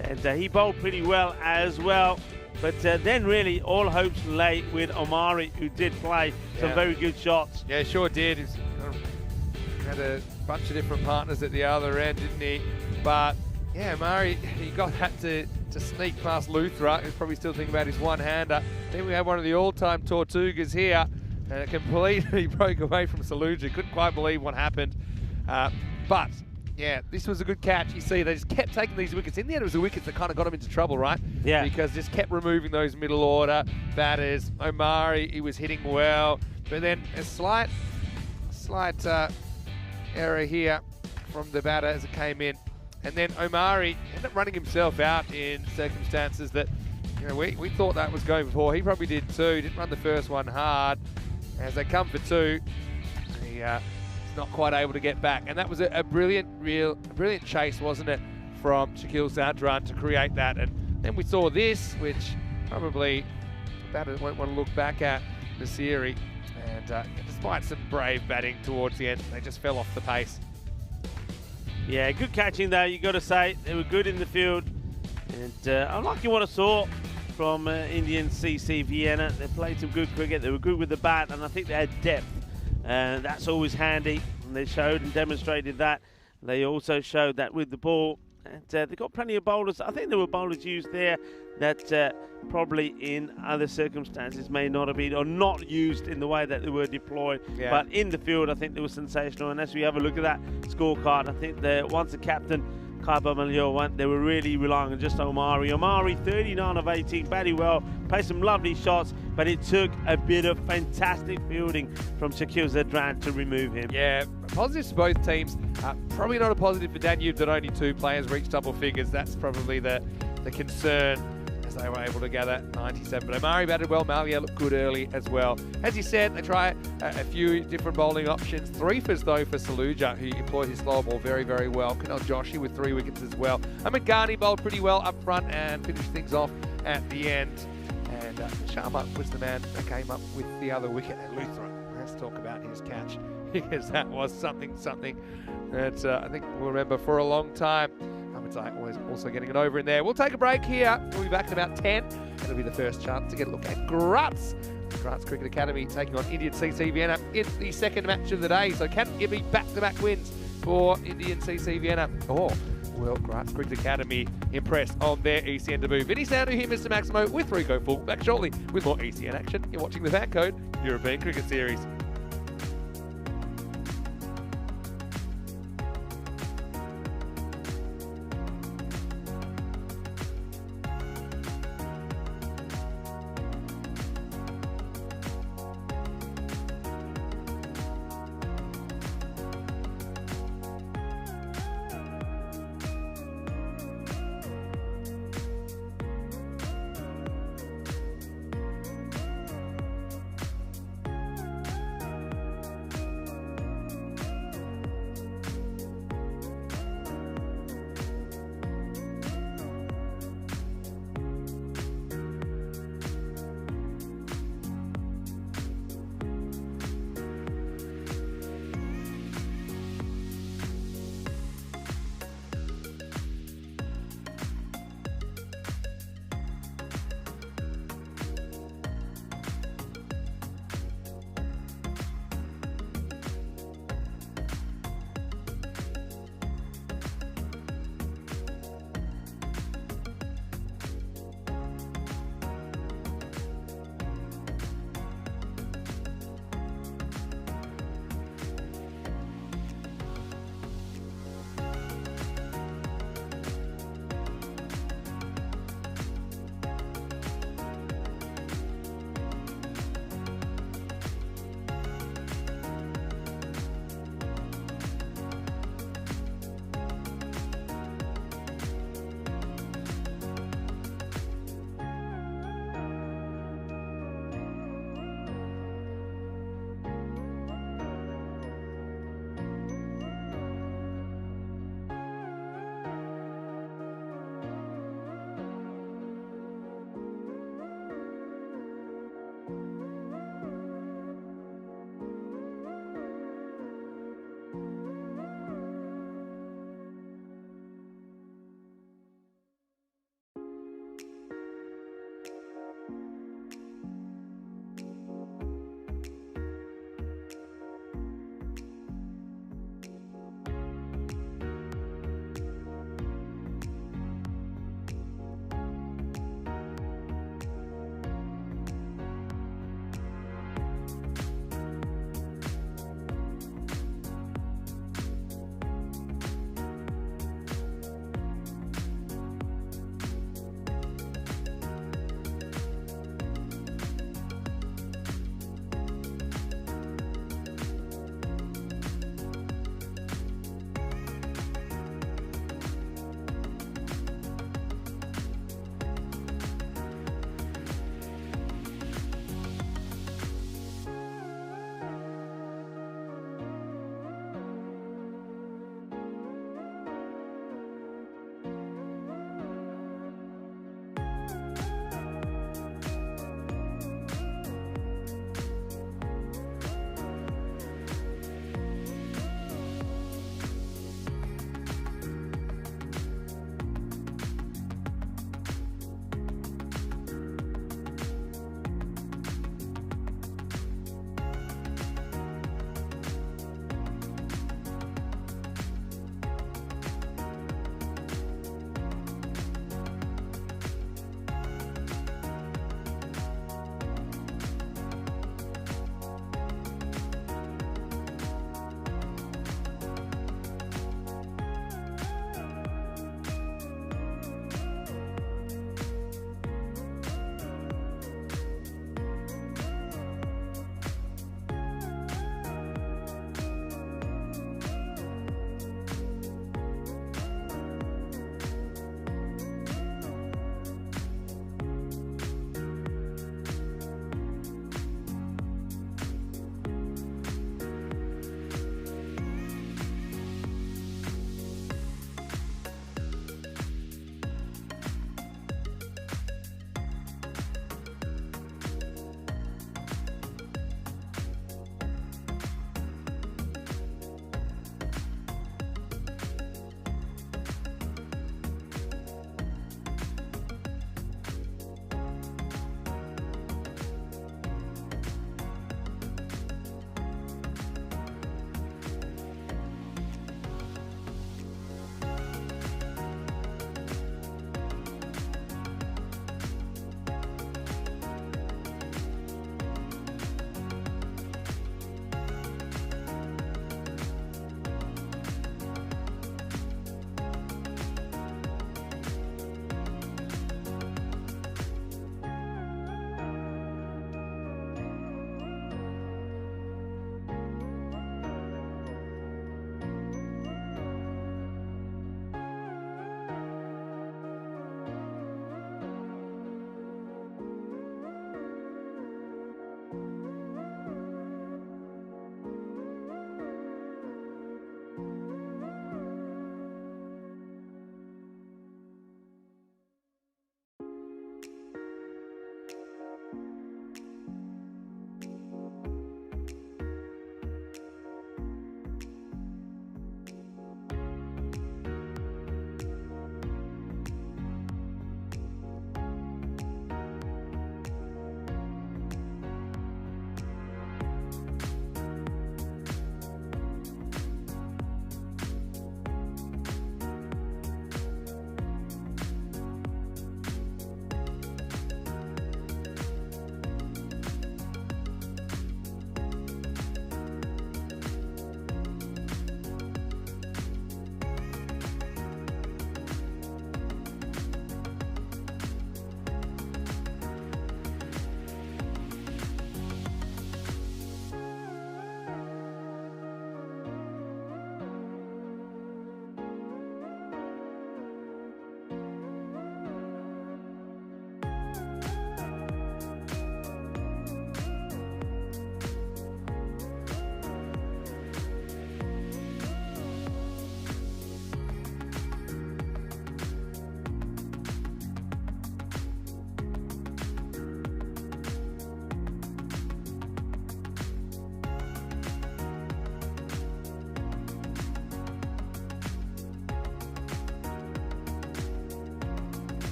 And he bowled pretty well as well. But then really all hopes lay with Omari, who did play some very good shots. Yeah, sure did. He had a bunch of different partners at the other end, didn't he? But yeah, Omari, he had to sneak past Luthra. He's probably still thinking about his one-hander. Then we had one of the all-time Tortugas here. And it completely broke away from Saluja. Couldn't quite believe what happened. But yeah, this was a good catch. You see, they just kept taking these wickets. In the end, it was the wickets that kind of got them into trouble, right? Yeah. Because just kept removing those middle order batters. Omari, he was hitting well. But then a slight error here from the batter as it came in. And then Omari ended up running himself out in circumstances that, you know, we thought that was going for. He probably did too. Didn't run the first one hard. As they come for 2, he's not quite able to get back. And that was a brilliant chase, wasn't it, from Shakil Sadran to create that. And then we saw this, which probably batters won't want to look back at the series. And despite some brave batting towards the end, they just fell off the pace. Yeah, good catching though, you got to say. They were good in the field. And I like what I saw from Indian CC Vienna. They played some good cricket. They were good with the bat, and I think they had depth. That's always handy. And they showed and demonstrated that. They also showed that with the ball. And they got plenty of bowlers. I think there were bowlers used there that probably in other circumstances may not have been, or not used in the way that they were deployed. Yeah. But in the field, I think they were sensational. And as we have a look at that scorecard, I think once the captain Kaiba Malio went, they were really relying on just Omari. Omari, 39 of 18, batted well, played some lovely shots, but it took a bit of fantastic fielding from Shakil Zadran to remove him. Yeah, positives for both teams. Probably not a positive for Danube that only 2 players reached double figures. That's probably the concern, as they were able to gather 97. But Omari batted well. Malia looked good early as well. As you said, they try a few different bowling options. 3-fers though for Saluja, who employed his slower ball very, very well. Kunal Joshi with 3 wickets as well. Ghani bowled pretty well up front and finished things off at the end. And Sharma was the man that came up with the other wicket at Luthra. Let's talk about his catch, because that was something that I think we'll remember for a long time. Was also getting it over in there. We'll take a break here. We'll be back in about 10. It'll be the first chance to get a look at Graz. Graz Cricket Academy taking on Indian CC Vienna in the second match of the day. So can it be back-to-back wins for Indian CC Vienna? Or will Graz Cricket Academy impress on their ECN debut? Vinny Sandu here, Mr. Maximo, with Rico Full. Back shortly with more ECN action. You're watching the Fan Code European Cricket Series.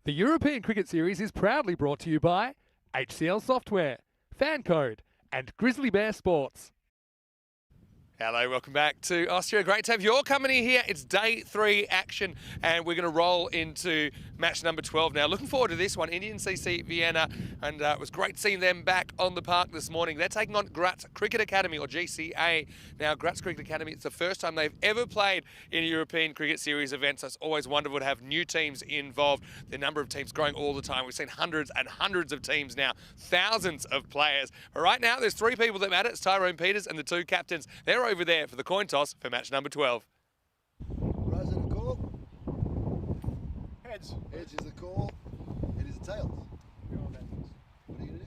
The European Cricket Series is proudly brought to you by HCL Software, Fan Code, and Grizzly Bear Sports. Hello, welcome back to Austria. Great to have your company here. It's day 3 action, and we're going to roll into match number 12 now. Looking forward to this one, Indian CC Vienna, and it was great seeing them back on the park this morning. They're taking on Graz Cricket Academy, or GCA. Now, Graz Cricket Academy, it's the first time they've ever played in a European Cricket Series event, so it's always wonderful to have new teams involved. The number of teams growing all the time. We've seen hundreds and hundreds of teams now, thousands of players. But right now, there's 3 people that matter. It's Tyrone Peters and the 2 captains. They're over there for the coin toss for match number 12. Rise is a call. Heads. Heads is a call. It is a tails. What are you going to do?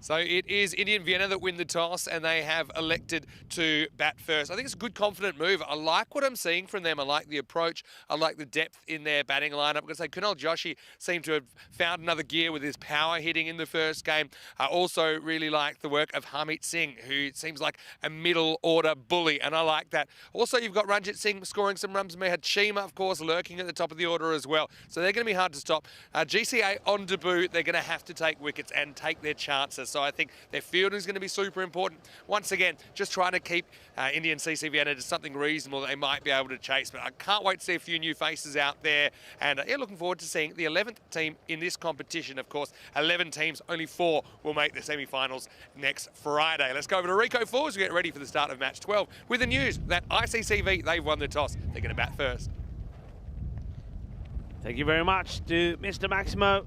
So it is Indian Vienna that win the toss, and they have elected to bat first. I think it's a good, confident move. I like what I'm seeing from them. I like the approach. I like the depth in their batting lineup. I'm going to say Kunal Joshi seemed to have found another gear with his power hitting in the first game. I also really like the work of Harmeet Singh, who seems like a middle-order bully, and I like that. Also, you've got Ranjit Singh scoring some runs. Mehad Chima, of course, lurking at the top of the order as well. So they're going to be hard to stop. GCA on debut, they're going to have to take wickets and take their chances. So I think their fielding is going to be super important. Once again, just trying to keep Indian CC Vienna to something reasonable that they might be able to chase. But I can't wait to see a few new faces out there. And yeah, looking forward to seeing the 11th team in this competition. Of course, 11 teams, only 4 will make the semi-finals next Friday. Let's go over to Rico Falls. We get ready for the start of match 12 with the news that ICCV, they've won the toss. They're going to bat first. Thank you very much to Mr. Maximo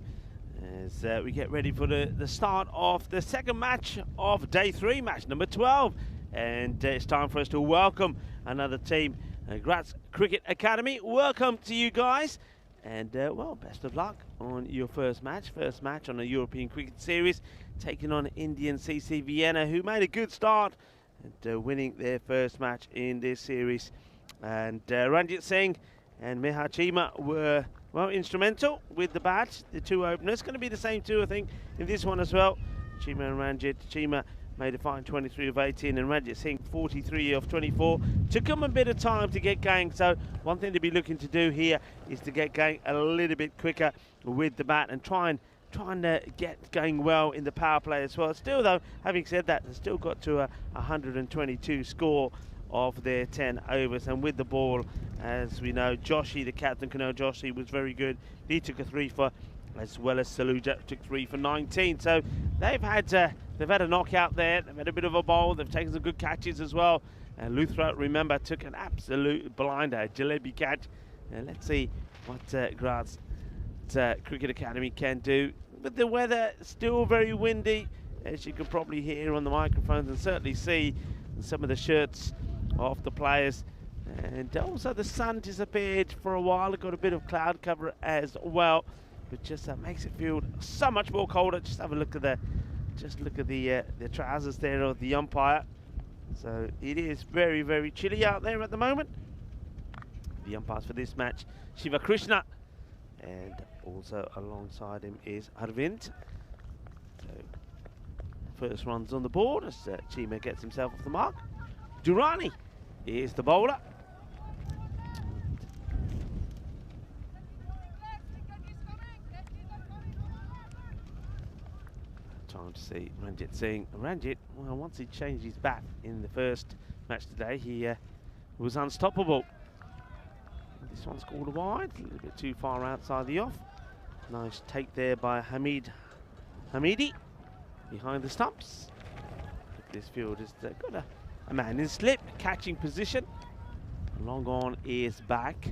as we get ready for the start of the second match of day 3, match number 12. And it's time for us to welcome another team, Graz Cricket Academy. Welcome to you guys. And, well, best of luck on your first match on the European Cricket Series, taking on Indian CC Vienna, who made a good start and winning their first match in this series. And Ranjit Singh and Mehad Chima were, well, instrumental with the bat. The 2 openers, going to be the same 2, I think, in this one as well. Chima and Ranjit. Chima made a fine 23 of 18, and Ranjit Singh 43 of 24. Took him a bit of time to get going, so one thing to be looking to do here is to get going a little bit quicker with the bat and trying to get going well in the power play as well. Still, though, having said that, they've still got to a 122 score of their 10 overs, and with the ball, as we know, Joshi, the captain, Kunal Joshi, was very good. He took a 3 for, as well as Saluja took 3 for 19. So they've had a knockout there. They've had a bit of a bowl. They've taken some good catches as well. And Luthra, remember, took an absolute blinder, jalebi catch. And let's see what Graz Cricket Academy can do. But the weather still very windy, as you can probably hear on the microphones and certainly see some of the shirts of the players. And also the sun disappeared for a while. It got a bit of cloud cover as well, but just makes it feel so much more colder. Just have a look at the trousers there of the umpire. So it is very, very chilly out there at the moment. The umpires for this match, Shiva Krishna, and also alongside him is Arvind. So first runs on the board as Chima gets himself off the mark. Durrani is the bowler. Trying to see Ranjit Singh. Ranjit, well, once he changed his bat in the first match today, he was unstoppable. This one's called a wide, a little bit too far outside the off. Nice take there by Hamidi behind the stumps. This field has got a man in slip, catching position. Long on is back.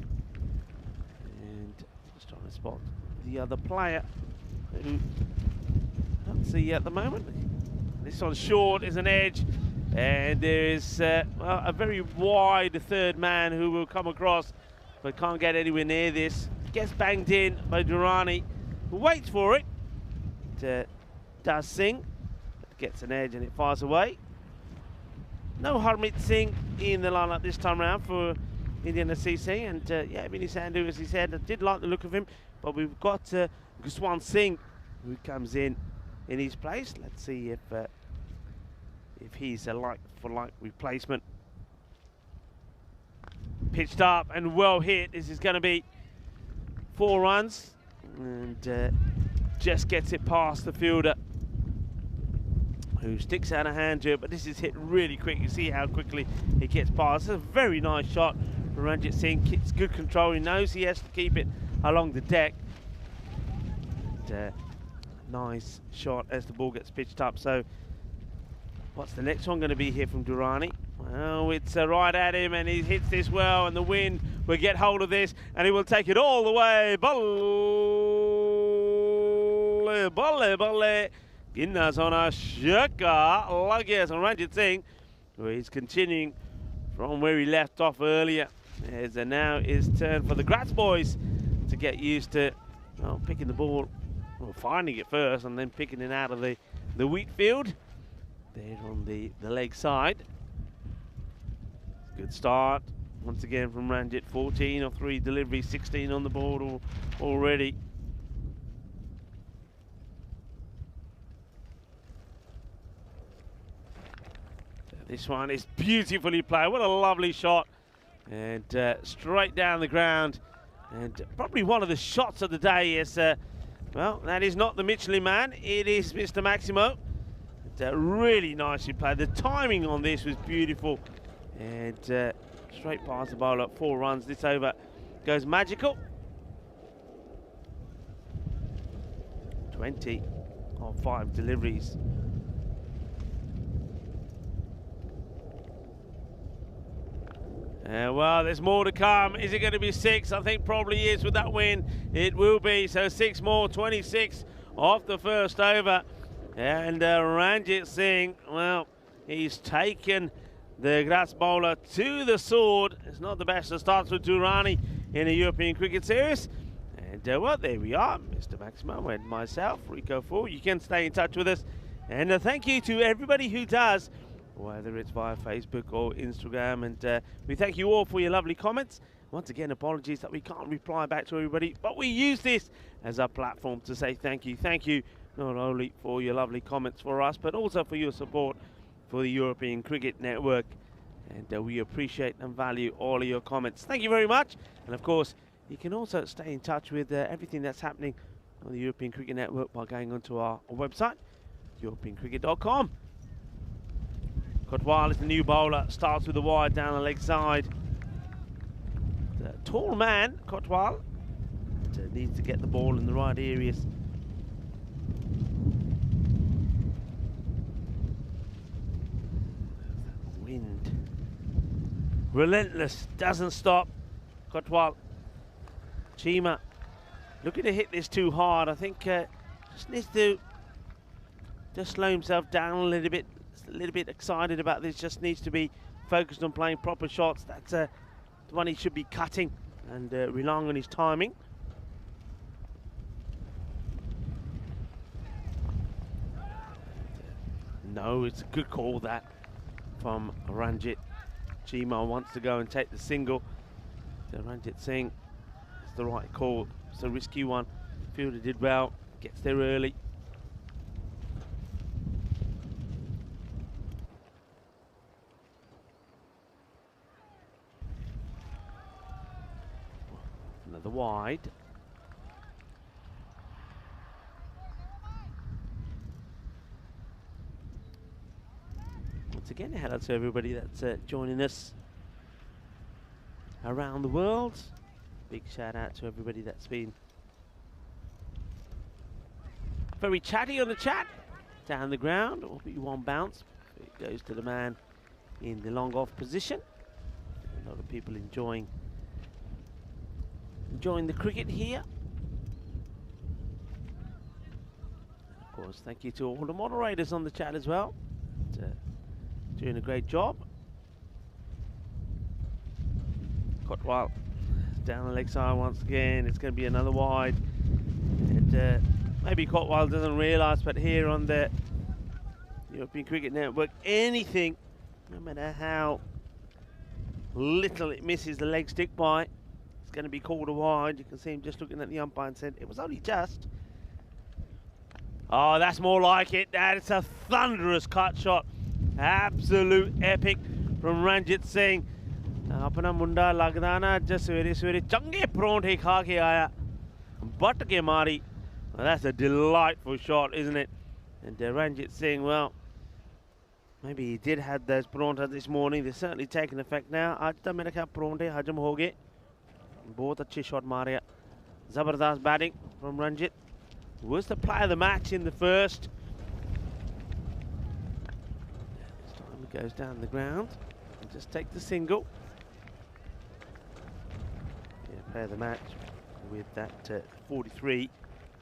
And just trying to spot the other player who I don't see at the moment. This one's short, is an edge. And there is well, a very wide third man who will come across, but can't get anywhere near this. Gets banged in by Durrani, who waits for it. Does Singh, gets an edge and it fires away. No Harmeet Singh in the lineup this time around for Indian CC, and yeah, Vinny Sandhu, as he said, I did like the look of him, but we've got Guswan Singh who comes in his place. Let's see if he's a like-for-like replacement. Pitched up and well hit. This is going to be 4 runs, and just gets it past the fielder, who sticks out a hand to it, but this is hit really quick. You see how quickly it gets past. It's a very nice shot from Ranjit Singh. It's good control. He knows he has to keep it along the deck. And, nice shot as the ball gets pitched up. So what's the next one going to be here from Durrani? Well, it's right at him, and he hits this well, and the wind will get hold of this, and he will take it all the way. Balle, balle, balle. Ginnas on a shaka. Luggers on Ranjit Singh, where he's continuing from where he left off earlier. As now is turn for the Graz boys to get used to picking the ball, well, finding it first, and then picking it out of the wheat field. There on the leg side. Good start once again from Ranjit. 14 of 3 deliveries, 16 on the board already. This one is beautifully played. What a lovely shot. And straight down the ground. And probably one of the shots of the day is, well, that is not the Michelin man. It is Mr. Maximo. Really nicely played. The timing on this was beautiful. And straight past the bowler, 4 runs. This over goes magical. 20 of 5 deliveries. Well, there's more to come. Is it going to be 6? I think probably is with that win. It will be. So 6 more, 26 off the first over. And Ranjit Singh, well, he's taken the Graz bowler to the sword. It's not the best of starts with Durrani in a European cricket series. And well, there we are. Mr. Maximo and myself, Rico Fool. You can stay in touch with us. And thank you to everybody who does, whether it's via Facebook or Instagram. And we thank you all for your lovely comments. Once again, apologies that we can't reply back to everybody, but we use this as a platform to say thank you. Thank you not only for your lovely comments for us, but also for your support for the European Cricket Network. And we appreciate and value all of your comments. Thank you very much. And of course, you can also stay in touch with everything that's happening on the European Cricket Network by going onto our website, europeancricket.com. Kotwal is the new bowler, starts with the wide down the leg side. The tall man, Kotwal, needs to get the ball in the right areas. Wind. Relentless, doesn't stop. Kotwal. Chima looking to hit this too hard. I think just needs to just slow himself down a little bit. A little bit excited about this, just needs to be focused on playing proper shots. That's the one he should be cutting and relying on his timing. No, it's a good call that from Ranjit. Chima wants to go and take the single. So Ranjit Singh, it's the right call. It's a risky one. Fielder did well, gets there early. Another wide. Once again, hello to everybody that's joining us around the world. Big shout out to everybody that's been very chatty on the chat. Down the ground, will be one bounce. It goes to the man in the long off position. A lot of people enjoying the cricket here. And of course, thank you to all the moderators on the chat as well. Doing a great job. Kotwal down the leg side once again. It's going to be another wide. And maybe Kotwal doesn't realise, but here on the European Cricket Network, anything, no matter how little it misses the leg stick by, going to be called a wide. You can see him just looking at the umpire and said it was only just. Oh, that's more like it. That's a thunderous cut shot. Absolute epic from Ranjit Singh. अपना मुंडा Lagdana just सवेरे सवेरे चंगे परोंठे खा के आया Bhattagamari. Well, that's a delightful shot, isn't it? And Ranjit Singh, well, maybe he did have those paronta this morning. They're certainly taking effect now. आज तो मेरे ख्याल paronte हजम हो गए. बहुत अच्छे shot मारे. Zabardast batting from Ranjit. Was the player of the match in the first. This time he goes down the ground and just take the single. Yeah, player of the match with that 43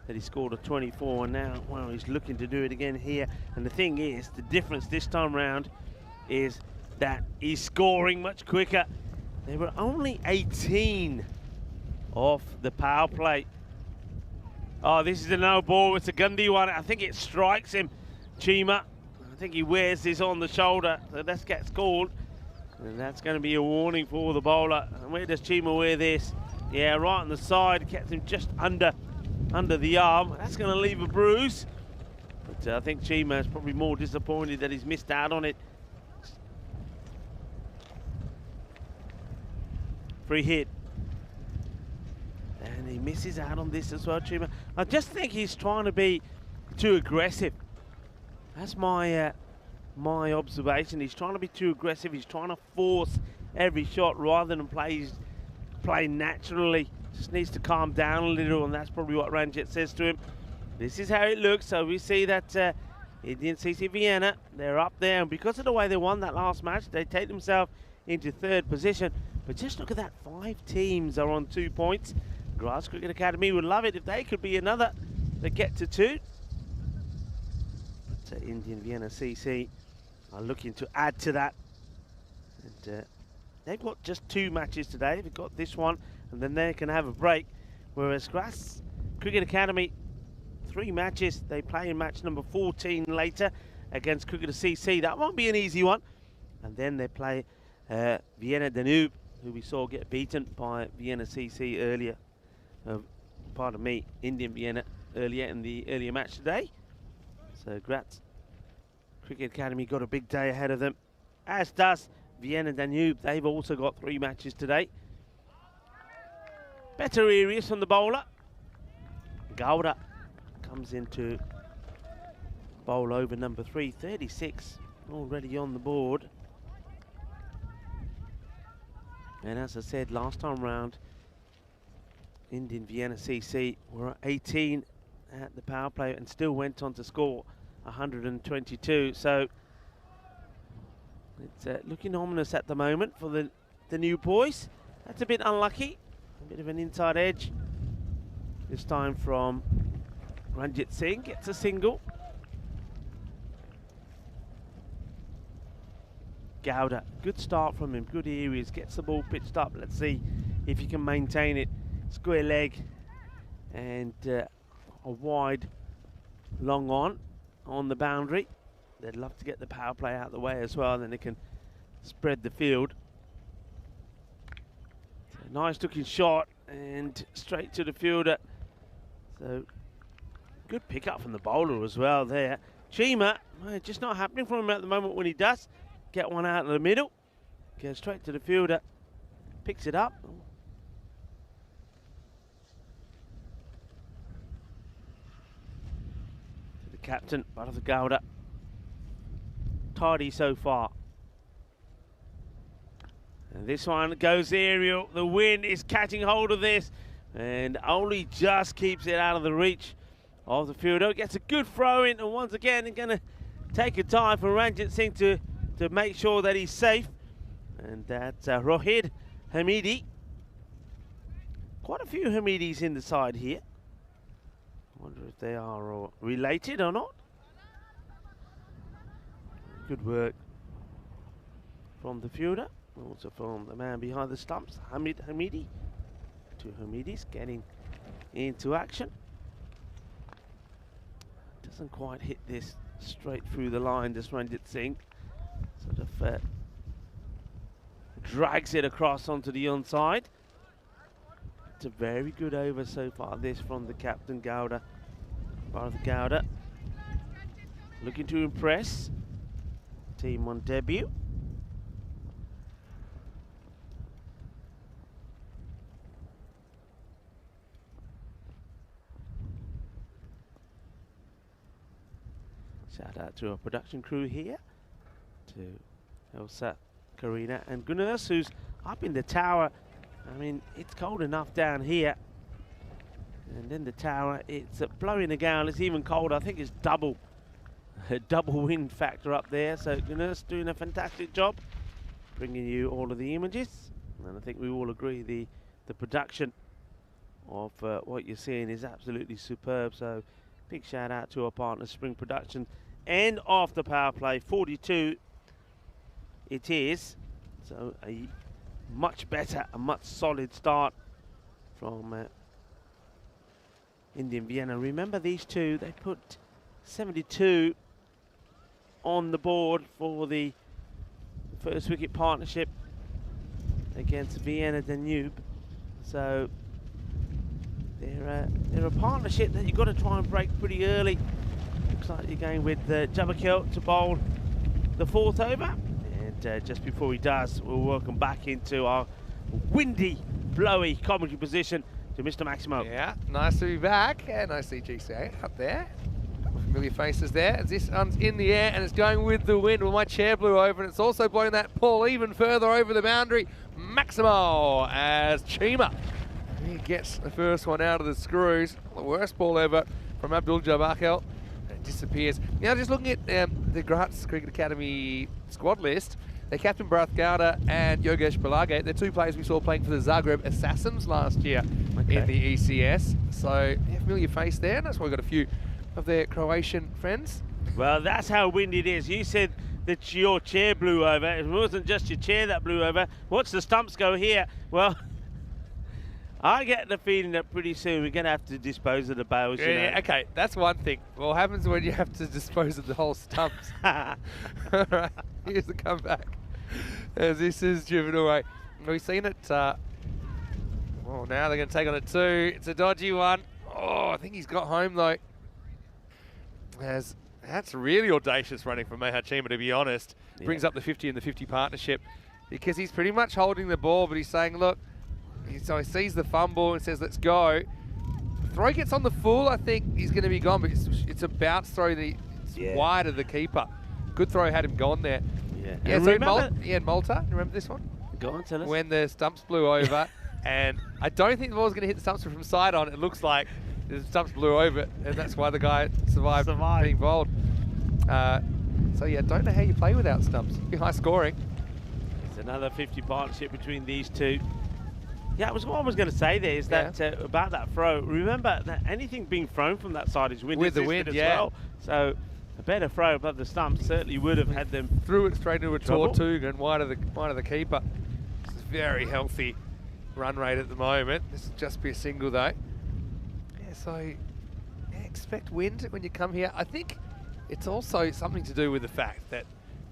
that he scored a 24, and now, well, he's looking to do it again here. And the thing is, the difference this time round is that he's scoring much quicker. They were only 18 off the power play. Oh, this is a no ball. It's a Gundy one. I think it strikes him, Chima. I think he wears this on the shoulder. So that gets called. And that's going to be a warning for the bowler. And where does Chima wear this? Yeah, right on the side. Gets him just under the arm. That's going to leave a bruise. But I think Chima is probably more disappointed that he's missed out on it. Free hit. And he misses out on this as well, Chima. I just think he's trying to be too aggressive. That's my my observation. He's trying to be too aggressive. He's trying to force every shot rather than play naturally. Just needs to calm down a little, and that's probably what Ranjit says to him. This is how it looks. So we see that Indian CC Vienna, they're up there, and because of the way they won that last match, they take themselves into third position. But just look at that, 5 teams are on 2 points. Grass Cricket Academy would love it if they could be another that get to 2. But Indian Vienna CC are looking to add to that. And they've got just 2 matches today. They've got this one, and then they can have a break. Whereas Grass Cricket Academy, 3 matches. They play in match number 14 later against Cricketer CC. That won't be an easy one. And then they play Vienna Danube, who we saw get beaten by Vienna CC earlier. Pardon me, Indian Vienna earlier in the earlier match today. So Graz Cricket Academy got a big day ahead of them, as does Vienna Danube. They've also got 3 matches today. Better areas from the bowler. Gowda comes into bowl over number 3, 36 already on the board. And as I said last time round, Indian Vienna CC were 18 at the power play and still went on to score 122. So it's looking ominous at the moment for the new boys. That's a bit unlucky. A bit of an inside edge. This time from Ranjit Singh, gets a single. Gowda, good start from him, good areas, gets the ball pitched up. Let's see if he can maintain it. Square leg and a wide long on the boundary. They'd love to get the power play out of the way as well, then they can spread the field. So nice looking shot and straight to the fielder. So good pick up from the bowler as well there. Chima, just not happening for him at the moment when he does get one out of the middle. Goes straight to the fielder, picks it up. To the captain, Bharat Gowda. Tidy so far. And this one goes aerial. The wind is catching hold of this and only just keeps it out of the reach of the fielder. Gets a good throw in, and once again it's going to take a time for Ranjit Singh to make sure that he's safe. And that's Rohid Hamidi. Quite a few Hamidis in the side here. I wonder if they are related or not. Good work from the fielder. Also from the man behind the stumps, Hamid Hamidi. 2 Hamidis getting into action. Doesn't quite hit this straight through the line, does Ranjit Singh. Sort of drags it across onto the onside. It's a very good over so far, this from the captain Gowda. Bharat Gowda looking to impress. Team on debut. Shout out to our production crew here, to Elsa, Karina and Gunners, who's up in the tower. I mean, it's cold enough down here. And in the tower, it's blowing the gale. It's even colder. I think it's double wind factor up there. So Gunners doing a fantastic job bringing you all of the images. And I think we all agree the production of what you're seeing is absolutely superb. So big shout out to our partner Spring Productions. And after power play 42 it is. So a much better, a much solid start from Indian Vienna. Remember these two, they put 72 on the board for the first wicket partnership against Vienna Danube. So they're a partnership that you've got to try and break pretty early. Looks like you're going with Jabakil to bowl the 4th over. And just before he does, we'll welcome back into our windy, blowy commentary position to Mr. Maximo. Yeah, nice to be back. And I see GCA up there. Couple of familiar faces there. As this one's in the air and it's going with the wind. Well, my chair blew over and it's also blowing that ball even further over the boundary. Maximo as Chima. He gets the first one out of the screws. The worst ball ever from Abdul Jabakil. It disappears. Now, just looking at the Graz Cricket Academy squad list, they're Captain Bharat Gowda and Yogesh Balage. They're two players we saw playing for the Zagreb Assassins last year in the ECS. So, yeah, familiar face there. And that's why we've got a few of their Croatian friends. Well, that's how windy it is. You said that your chair blew over. It wasn't just your chair that blew over. Watch the stumps go here. Well, I get the feeling that pretty soon we're going to have to dispose of the bales. Yeah, okay, that's one thing. What happens when you have to dispose of the whole stumps? All right, here's the comeback. As this is driven away. We've seen it. Well, now they're going to take on it too. It's a dodgy one. Oh, I think he's got home though. As that's really audacious running from Mahachima, to be honest. Yeah. Brings up the 50 in the 50 partnership because he's pretty much holding the ball, but he's saying, look, so he sees the fumble and says, let's go. Throw gets on the full, I think he's going to be gone, but it's a bounce throw that it's wide of the keeper. Good throw had him gone there. Yeah, so in Malta, remember this one? Go on, tell us. When the stumps blew over, and I don't think the ball was going to hit the stumps from side on. It looks like the stumps blew over, and that's why the guy survived being bowled. So yeah, don't know how you play without stumps. Be high scoring. It's another 50 partnership between these two. Yeah, what I was going to say there is that about that throw. Remember that anything being thrown from that side is wind with the wind, as well. So a better throw above the stumps certainly would have had them. Threw it straight into a Tortuga and wide of the keeper. This is very healthy run rate at the moment. This will just be a single though. Yeah, so expect wind when you come here. I think it's also something to do with the fact that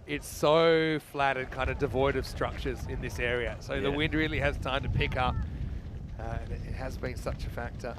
it's so flat and kind of devoid of structures in this area. So the wind really has time to pick up. And it has been such a factor.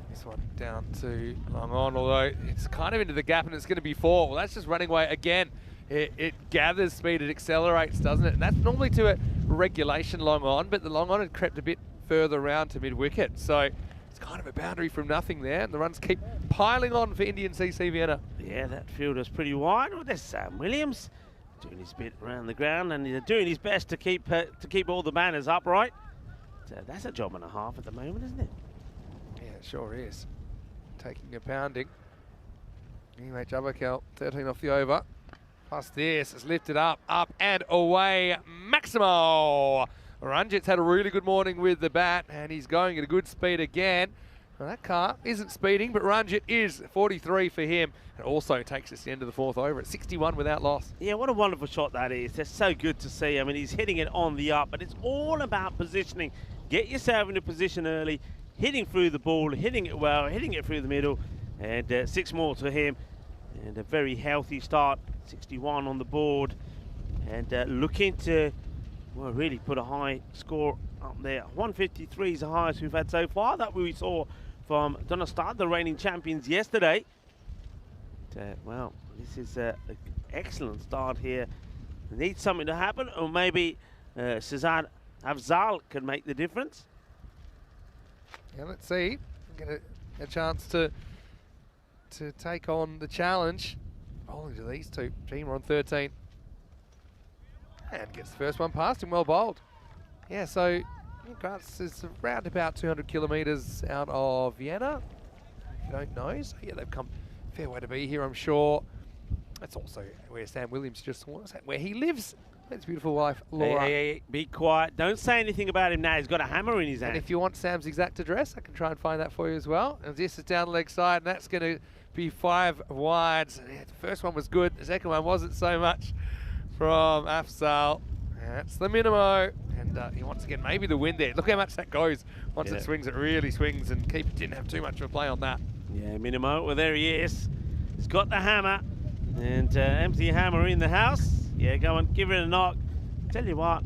This one down to long on, although it's kind of into the gap and it's going to be 4. Well, that's just running away again. It gathers speed, it accelerates, doesn't it? And that's normally to a regulation long on, but the long on had crept a bit further around to mid-wicket. So it's kind of a boundary from nothing there, and the runs keep piling on for Indian CC Vienna. Yeah, that field is pretty wide. Well, there's Sam Williams doing his bit around the ground and he's doing his best to keep all the banners upright. So that's a job and a half at the moment, isn't it? Yeah, it sure is. Taking a pounding. Anyway, Jabakil, 13 off the over. Plus this, it's lifted up and away. Maximo! Ranjit's had a really good morning with the bat, and he's going at a good speed again. Well, that car isn't speeding, but Ranjit is 43 for him. And also takes us to the end of the 4th over at 61 without loss. Yeah, what a wonderful shot that is. That's so good to see. I mean, he's hitting it on the up, but it's all about positioning. Get yourself in a position early, hitting through the ball, hitting it well, hitting it through the middle, and 6 more to him. And a very healthy start, 61 on the board, and looking to really put a high score up there. 153 is the highest we've had so far. That we saw from Donnerstad, the reigning champions, yesterday. Well, this is an excellent start here. Needs something to happen, or maybe Cesar Afzal can make the difference. Yeah, let's see. Get a chance to to take on the challenge. Bowling to these two. Chima on 13. And gets the first one past him, well bowled. Yeah, so Graz is around about 200 kilometres out of Vienna. If you don't know, so yeah, they've come a fair way to be here, I'm sure. That's also where Sam Williams just was, where he lives. His beautiful wife, Laura. Hey, be quiet. Don't say anything about him now. He's got a hammer in his hand. And if you want Sam's exact address, I can try and find that for you as well. And this is down the leg side, and that's going to be 5 wides. Yeah, the first one was good. The second one wasn't so much from Afzal. That's the minimo. And he once again, maybe the win there. Look how much that goes. Once it swings, it really swings, and keeper didn't have too much of a play on that. Yeah, minimo. Well, there he is. He's got the hammer. And empty hammer in the house. Yeah, go and give it a knock. Tell you what,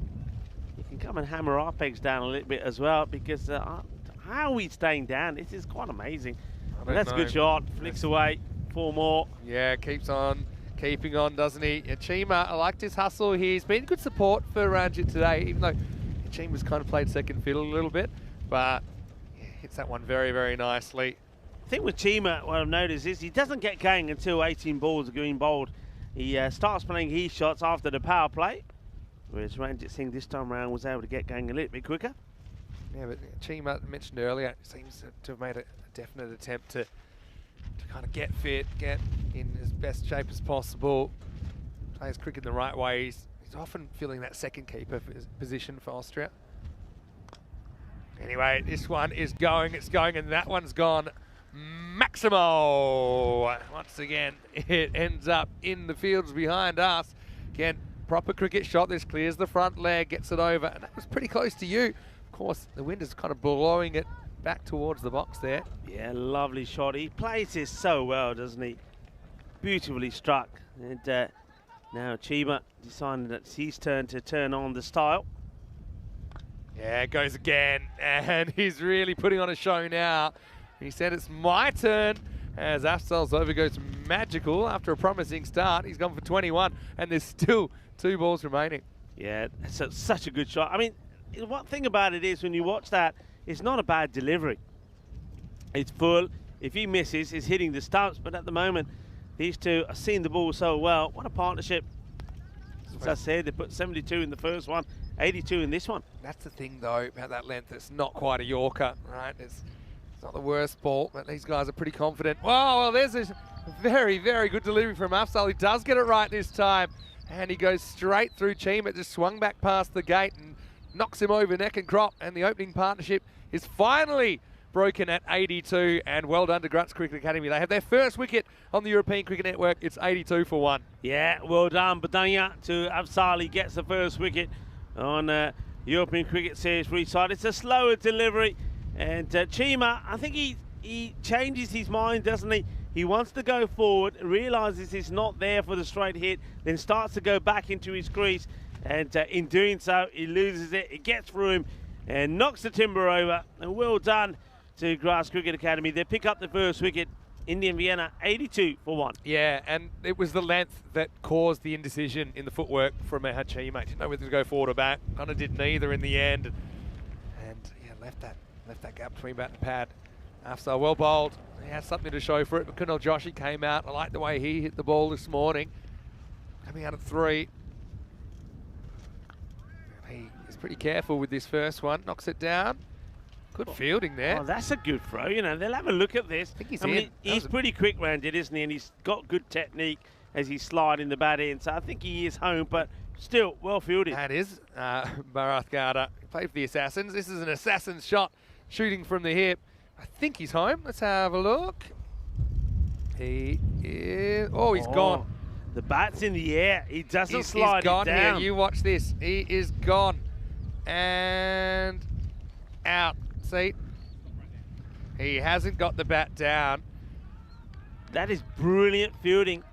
you can come and hammer our pegs down a little bit as well, because how are we staying down? This is quite amazing. That's a good shot. Flicks away. 4 more. Yeah, keeps on keeping on, doesn't he? Chima, I liked his hustle here. He's been good support for Ranjit today, even though Chima's kind of played second fiddle a little bit. But yeah, hits that one very, very nicely. I think with Chima, what I've noticed is he doesn't get going until 18 balls are going bowled. He starts playing his shots after the power play, whereas Ranjit Singh this time around was able to get going a little bit quicker. Yeah, but Chima, mentioned earlier, seems to have made a definite attempt to kind of get fit, get in as best shape as possible, play his cricket the right way. He's often filling that second keeper position for Austria. Anyway, this one is going, it's going, and that one's gone. Maximo! Once again, it ends up in the fields behind us. Again, proper cricket shot. This clears the front leg, gets it over, and that was pretty close to you. Of course, the wind is kind of blowing it back towards the box there. Yeah, lovely shot. He plays this so well, doesn't he? Beautifully struck. And now Chima deciding that it's his turn to turn on the style. Yeah, it goes again, and he's really putting on a show now. He said it's my turn, as Afzal's over goes magical after a promising start. He's gone for 21, and there's still 2 balls remaining. Yeah, that's such a good shot. I mean, one thing about it is when you watch that, it's not a bad delivery. It's full. If he misses, he's hitting the stumps, but at the moment, these two are seeing the ball so well. What a partnership. As I said, they put 72 in the first one, 82 in this one. That's the thing, though, about that length. It's not quite a Yorker, right? It's not the worst ball, but these guys are pretty confident. Whoa, well, there's a very, very good delivery from Afzal. He does get it right this time, and he goes straight through Chima. It just swung back past the gate and knocks him over neck and crop, and the opening partnership is finally broken at 82, and well done to Grunts Cricket Academy. They have their first wicket on the European Cricket Network. It's 82 for 1. Yeah, well done, Badania, to Afzal. He gets the first wicket on European Cricket Series restart. It's a slower delivery. And Chima, I think he changes his mind, doesn't he? He wants to go forward, realises he's not there for the straight hit, then starts to go back into his crease. And in doing so, he loses it. It gets through him and knocks the timber over. And well done to Graz Cricket Academy. They pick up the first wicket. Indian Vienna, 82 for 1. Yeah, and it was the length that caused the indecision in the footwork from Chima. Didn't know whether to go forward or back. Kind of did neither in the end. And yeah, left that gap between bat and pad. Afzal well bowled. He has something to show for it, but Kunal Joshi came out. I like the way he hit the ball this morning. Coming out at 3. He is pretty careful with this first one. Knocks it down. Good fielding there. Oh, that's a good throw. You know, they'll have a look at this. I think he's I mean, in. he's pretty quick-rounded, isn't he? And he's got good technique as he's sliding the bat in. So I think he is home, but still well fielded. That is Bharath Gada. Played for the Assassins. This is an Assassin's shot, shooting from the hip. I think he's home. Let's have a look. He is. Oh, he's gone. The bat's in the air. He doesn't slide he's gone it down. Here. You watch this. He is gone. And out. See? He hasn't got the bat down. That is brilliant fielding.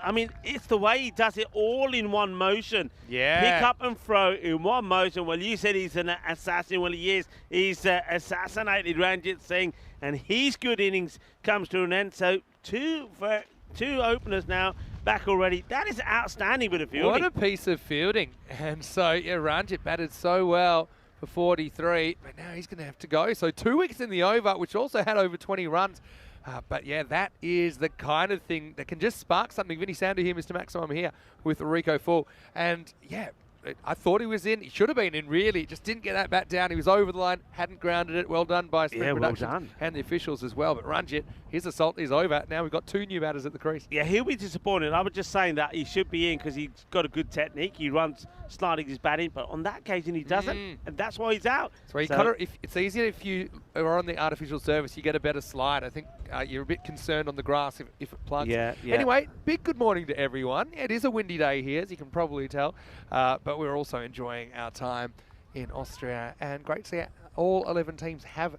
I mean, it's the way he does it all in one motion. Yeah. Pick up and throw in one motion. Well, you said he's an assassin. Well, he is. He's assassinated Ranjit Singh, and his good innings comes to an end. So two openers now back already. That is outstanding bit of fielding. What a piece of fielding. And so, yeah, Ranjit batted so well for 43, but now he's going to have to go. So 2 wickets in the over, which also had over 20 runs. But yeah, that is the kind of thing that can just spark something. Vinny Sandu here, Mr. Maximum here with Rico full. And yeah, I thought he was in. He should have been in, really. Just didn't get that bat down. He was over the line, hadn't grounded it. Well done by Sprint Productions well done. and the officials as well. But Ranjit, his assault is over. Now we've got 2 new batters at the crease. Yeah, he'll be disappointed. I was just saying that he should be in because he's got a good technique. He runs sliding his bat in, but on that occasion he doesn't, and that's why he's out. So you kind of, it's easier if you are on the artificial surface, you get a better slide. I think you're a bit concerned on the grass if it plugs. Yeah. Anyway, big good morning to everyone. It is a windy day here, as you can probably tell, but we're also enjoying our time in Austria. And great to see all 11 teams have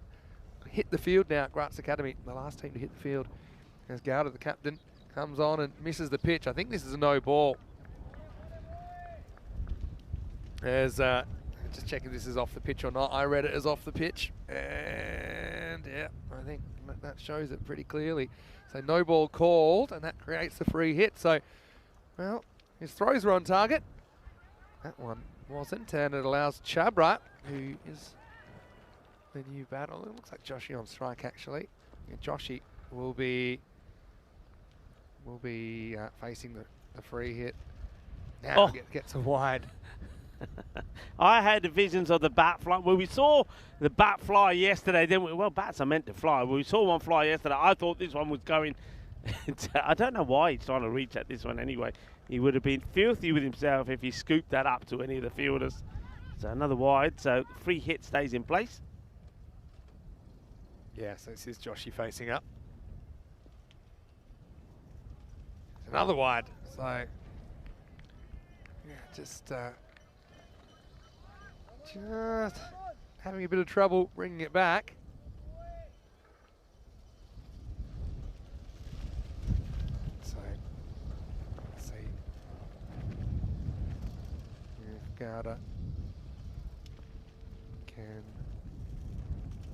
hit the field now at Graz Academy. The last team to hit the field as Gowda, the captain, comes on and misses the pitch. I think this is a no ball. As just checking this is off the pitch or not. I read it as off the pitch, and yeah, I think that shows it pretty clearly. So no ball called, and that creates the free hit. So, well, his throws were on target. That one wasn't, and it allows Chabra, who is the new batter. It looks like Joshi on strike actually. Yeah, Joshi will be facing the free hit. Now gets a wide. I had the visions of the bat fly. When we saw the bat fly yesterday, well, bats are meant to fly. When we saw one fly yesterday, I thought this one was going. I don't know why he's trying to reach at this one anyway. He would have been filthy with himself if he scooped that up to any of the fielders. So another wide. So free hit stays in place. Yeah, so this is Joshi facing up. Another wide. So yeah, just having a bit of trouble bringing it back. So, let's see. If Gowda can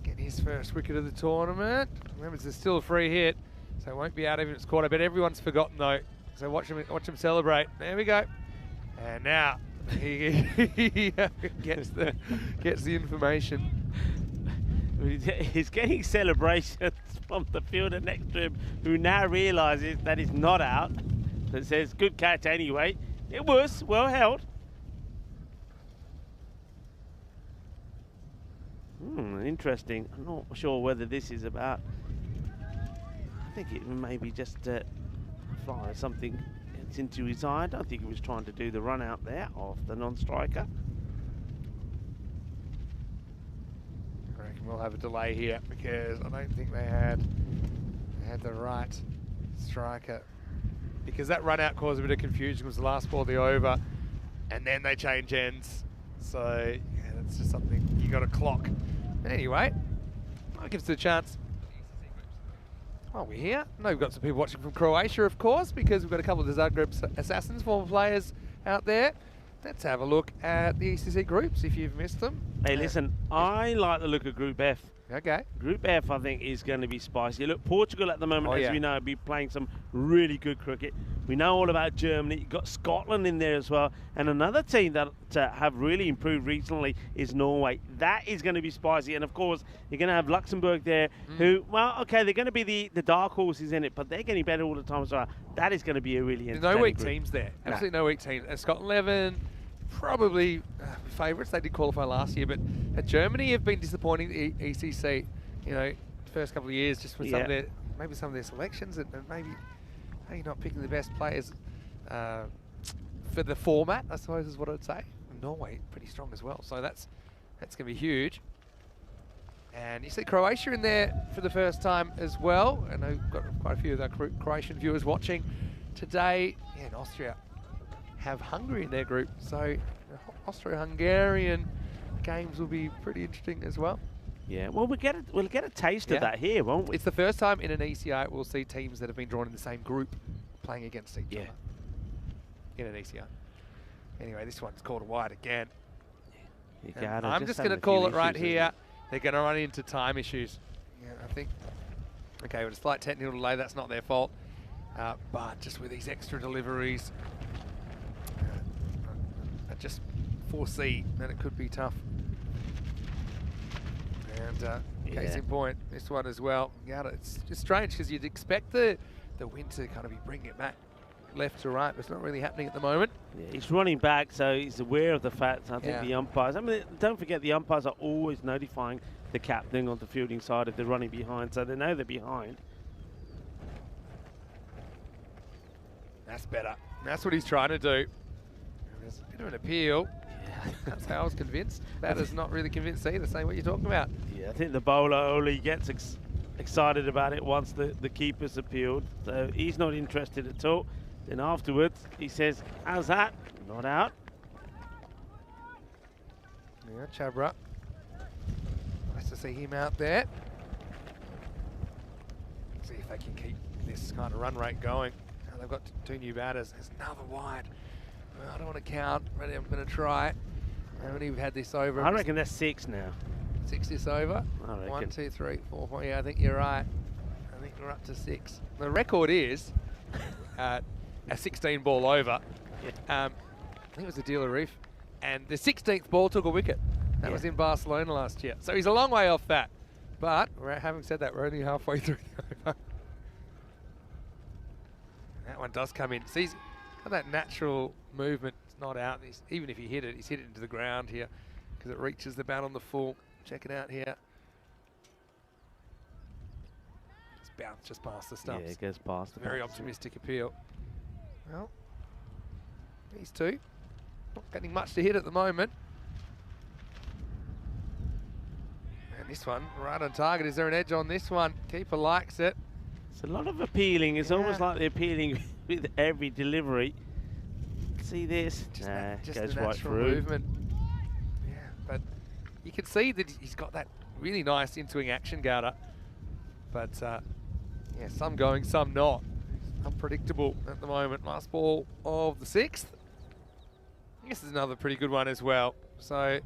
get his first wicket of the tournament. Remember, it's still a free hit, so it won't be out even if it's caught. I bet everyone's forgotten though. So watch him celebrate. There we go. And now he gets the information. He's getting celebrations from the fielder next to him, who now realises that he's not out. But says, "Good catch anyway." It was well held. Interesting. I'm not sure whether this is about. I think it may be just a fly or something. It's into his eye. I don't think he was trying to do the run out there of the non-striker. I reckon we'll have a delay here because I don't think they had the right striker, because that run out caused a bit of confusion. It was the last ball of the over, and then they change ends. So yeah, that's just something you got to clock. But anyway, that gives it a chance. Oh, we're here. No, we've got some people watching from Croatia, of course, because we've got a couple of the Zagreb's Assassins, former players out there. Let's have a look at the ECC groups if you've missed them. Hey, listen, I like the look of Group F. Okay. Group F, I think, is going to be spicy. Look, Portugal at the moment, as we know, be playing some really good cricket. We know all about Germany. You've got Scotland in there as well. And another team that have really improved recently is Norway. That is going to be spicy. And, of course, you're going to have Luxembourg there, who, well, okay, they're going to be the dark horses in it, but they're getting better all the time as well. That is going to be a really entertaining no weak group. teams there. Absolutely no weak teams. Scotland 11, probably favourites. They did qualify last year, but Germany have been disappointing the ECC, you know, first couple of years, just with some of their, maybe some of their selections, and maybe not picking the best players for the format, I suppose is what I'd say. Norway pretty strong as well, so that's going to be huge. And you see Croatia in there for the first time as well. I know we've got quite a few of our Croatian viewers watching today. Yeah, and Austria have Hungary in their group, so Austro-Hungarian games will be pretty interesting as well. Yeah, well, we'll get a taste of that here, won't we? It's the first time in an ECI we'll see teams that have been drawn in the same group playing against each other in an ECI. Anyway, this one's called a wide again. I'm just going to call it right here. They're going to run into time issues. Yeah, I think. Okay, with a slight technical delay, that's not their fault. But just with these extra deliveries, I just foresee that it could be tough. And Case in point, this one as well. Yeah, it's just strange because you'd expect the wind to kind of be bringing it back left to right, but it's not really happening at the moment. Yeah, he's running back, so he's aware of the fact. I think Yeah. the umpires, I mean, don't forget the umpires are always notifying the captain on the fielding side if they're running behind, so they know they're behind. That's better. That's what he's trying to do. There's a bit of an appeal. Yeah. That's how I was convinced. Batter's not really convinced either, saying what you're talking about. Yeah, I think the bowler only gets excited about it once the keeper's appealed, so he's not interested at all. Then afterwards, he says, how's that? Not out. Yeah, Chabra. Nice to see him out there. See if they can keep this kind of run rate going. Now they've got 2 new batters. There's another wide. Well, I don't want to count, but I'm going to try. How many we've had this over? I reckon that's 6 now. 6 this over. I reckon. 1, 2, 3, 4, 5. Yeah, I think you're right. I think we're up to 6. The record is a 16 ball over. Yeah. I think it was a dealer reef. And the 16th ball took a wicket. That was in Barcelona last year. So he's a long way off that. But having said that, we're only halfway through the over. That one does come in. See, he's got that natural movement. It's not out. Even if he hit it, he's hit it into the ground here because it reaches the bat on the full. Check it out here. It's bounced just past the stumps. Yeah, it goes past the Very box. optimistic appeal. Well, these two not getting much to hit at the moment. And this one, right on target. Is there an edge on this one? Keeper likes it. It's a lot of appealing. It's almost Yeah. like they're appealing with every delivery. See this? Just goes the right natural through. movement. Yeah, but you can see that he's got that really nice in-swing action, Gowda. But yeah, some going, some not. Unpredictable at the moment. Last ball of the 6th. This is another pretty good one as well. So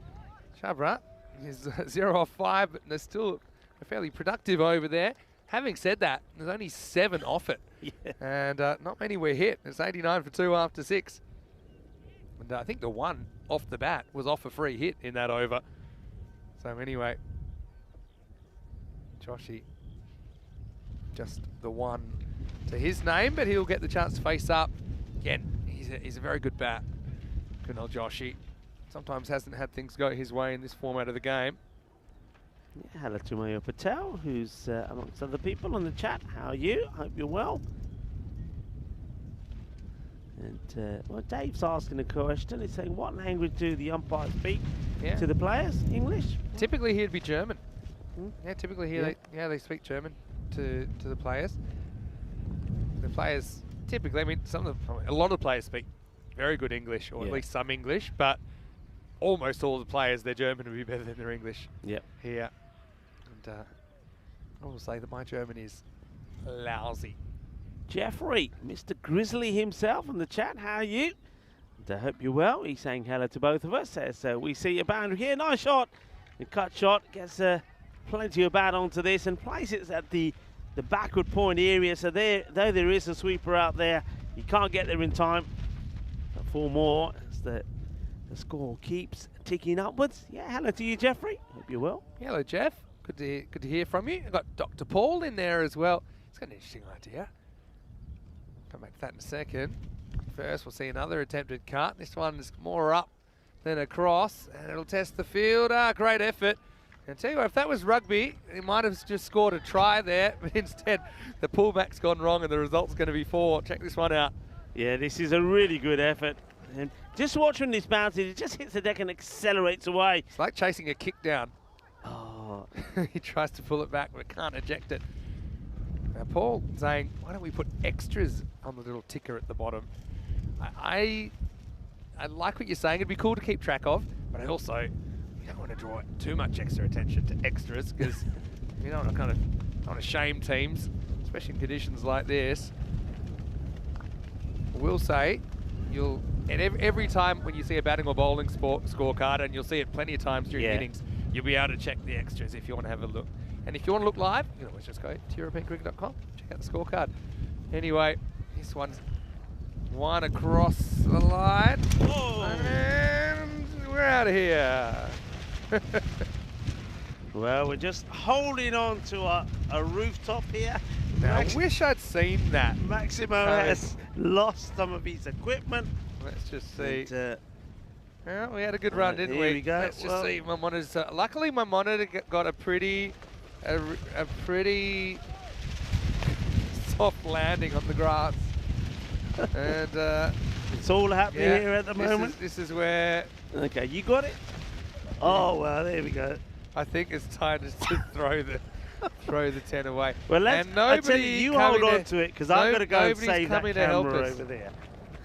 Chabra is 0 off 5, but they're still fairly productive over there. Having said that, there's only 7 off it. Yeah. And not many were hit. It's 89 for 2 after 6. And I think the one off the bat was off a free hit in that over. So anyway, Joshy, just the one to his name, but he'll get the chance to face up. Again, he's a very good bat, Kunal Joshi. Sometimes hasn't had things go his way in this format of the game. Yeah, hello to Mayo Patel, who's amongst other people on the chat. How are you? Hope you're well. And well, Dave's asking a question. He's saying, what language do the umpires speak to the players? English? Typically, he'd be German. Hmm? Yeah, typically here, they speak German to the players. The players typically, I mean, a lot of players speak very good English, or at least some English, but almost all the players, their German would be better than their English. Yep. Here, and I will say that my German is lousy. Jeffrey, Mr. Grizzly himself in the chat. How are you? And I hope you're well. He's saying hello to both of us. Says we see a boundary here. Nice shot. The cut shot gets plenty of bat onto this and places it at the backward point area. So though there is a sweeper out there, you can't get there in time. But 4 more as the score keeps ticking upwards. Yeah, hello to you, Jeffrey. Hope you're well. Hello, Jeff. Good to hear from you. I've got Dr. Paul in there as well. He's got an interesting idea. Come back to that in a second. First, we'll see another attempted cut. This one's more up than across, and it'll test the field. Great effort. And tell you what, if that was rugby, he might have just scored a try there, but instead the pullback's gone wrong and the result's going to be 4. Check this one out. Yeah, this is a really good effort. And just watching this bounce, it just hits the deck and accelerates away. It's like chasing a kick down. Oh, He tries to pull it back, but can't eject it. Now, Paul saying, why don't we put extras on the little ticker at the bottom? I like what you're saying. It'd be cool to keep track of, but I also, you don't want to draw too much extra attention to extras because you don't want to shame teams, especially in conditions like this. I will say, every time when you see a batting or bowling scorecard, and you'll see it plenty of times during innings, you'll be able to check the extras if you want to have a look. And if you want to look live, you can always just go to europeancricket.com, check out the scorecard. Anyway, this one's one across the line. Oh. And we're out of here. Well, we're just holding on to a rooftop here. Now, I wish I'd seen that. Maximo has lost some of his equipment. Let's just see. And, yeah, we had a good run, didn't here we? we go. Let's just see. My monitor's. Luckily, my monitor got a pretty soft landing on the grass. And it's all happening here at the moment. This is where. Okay, you got it. Oh well, there we go. I think it's time to throw the 10 away. Well, let's. I tell you hold on to it because I've got to go and save that camera over there.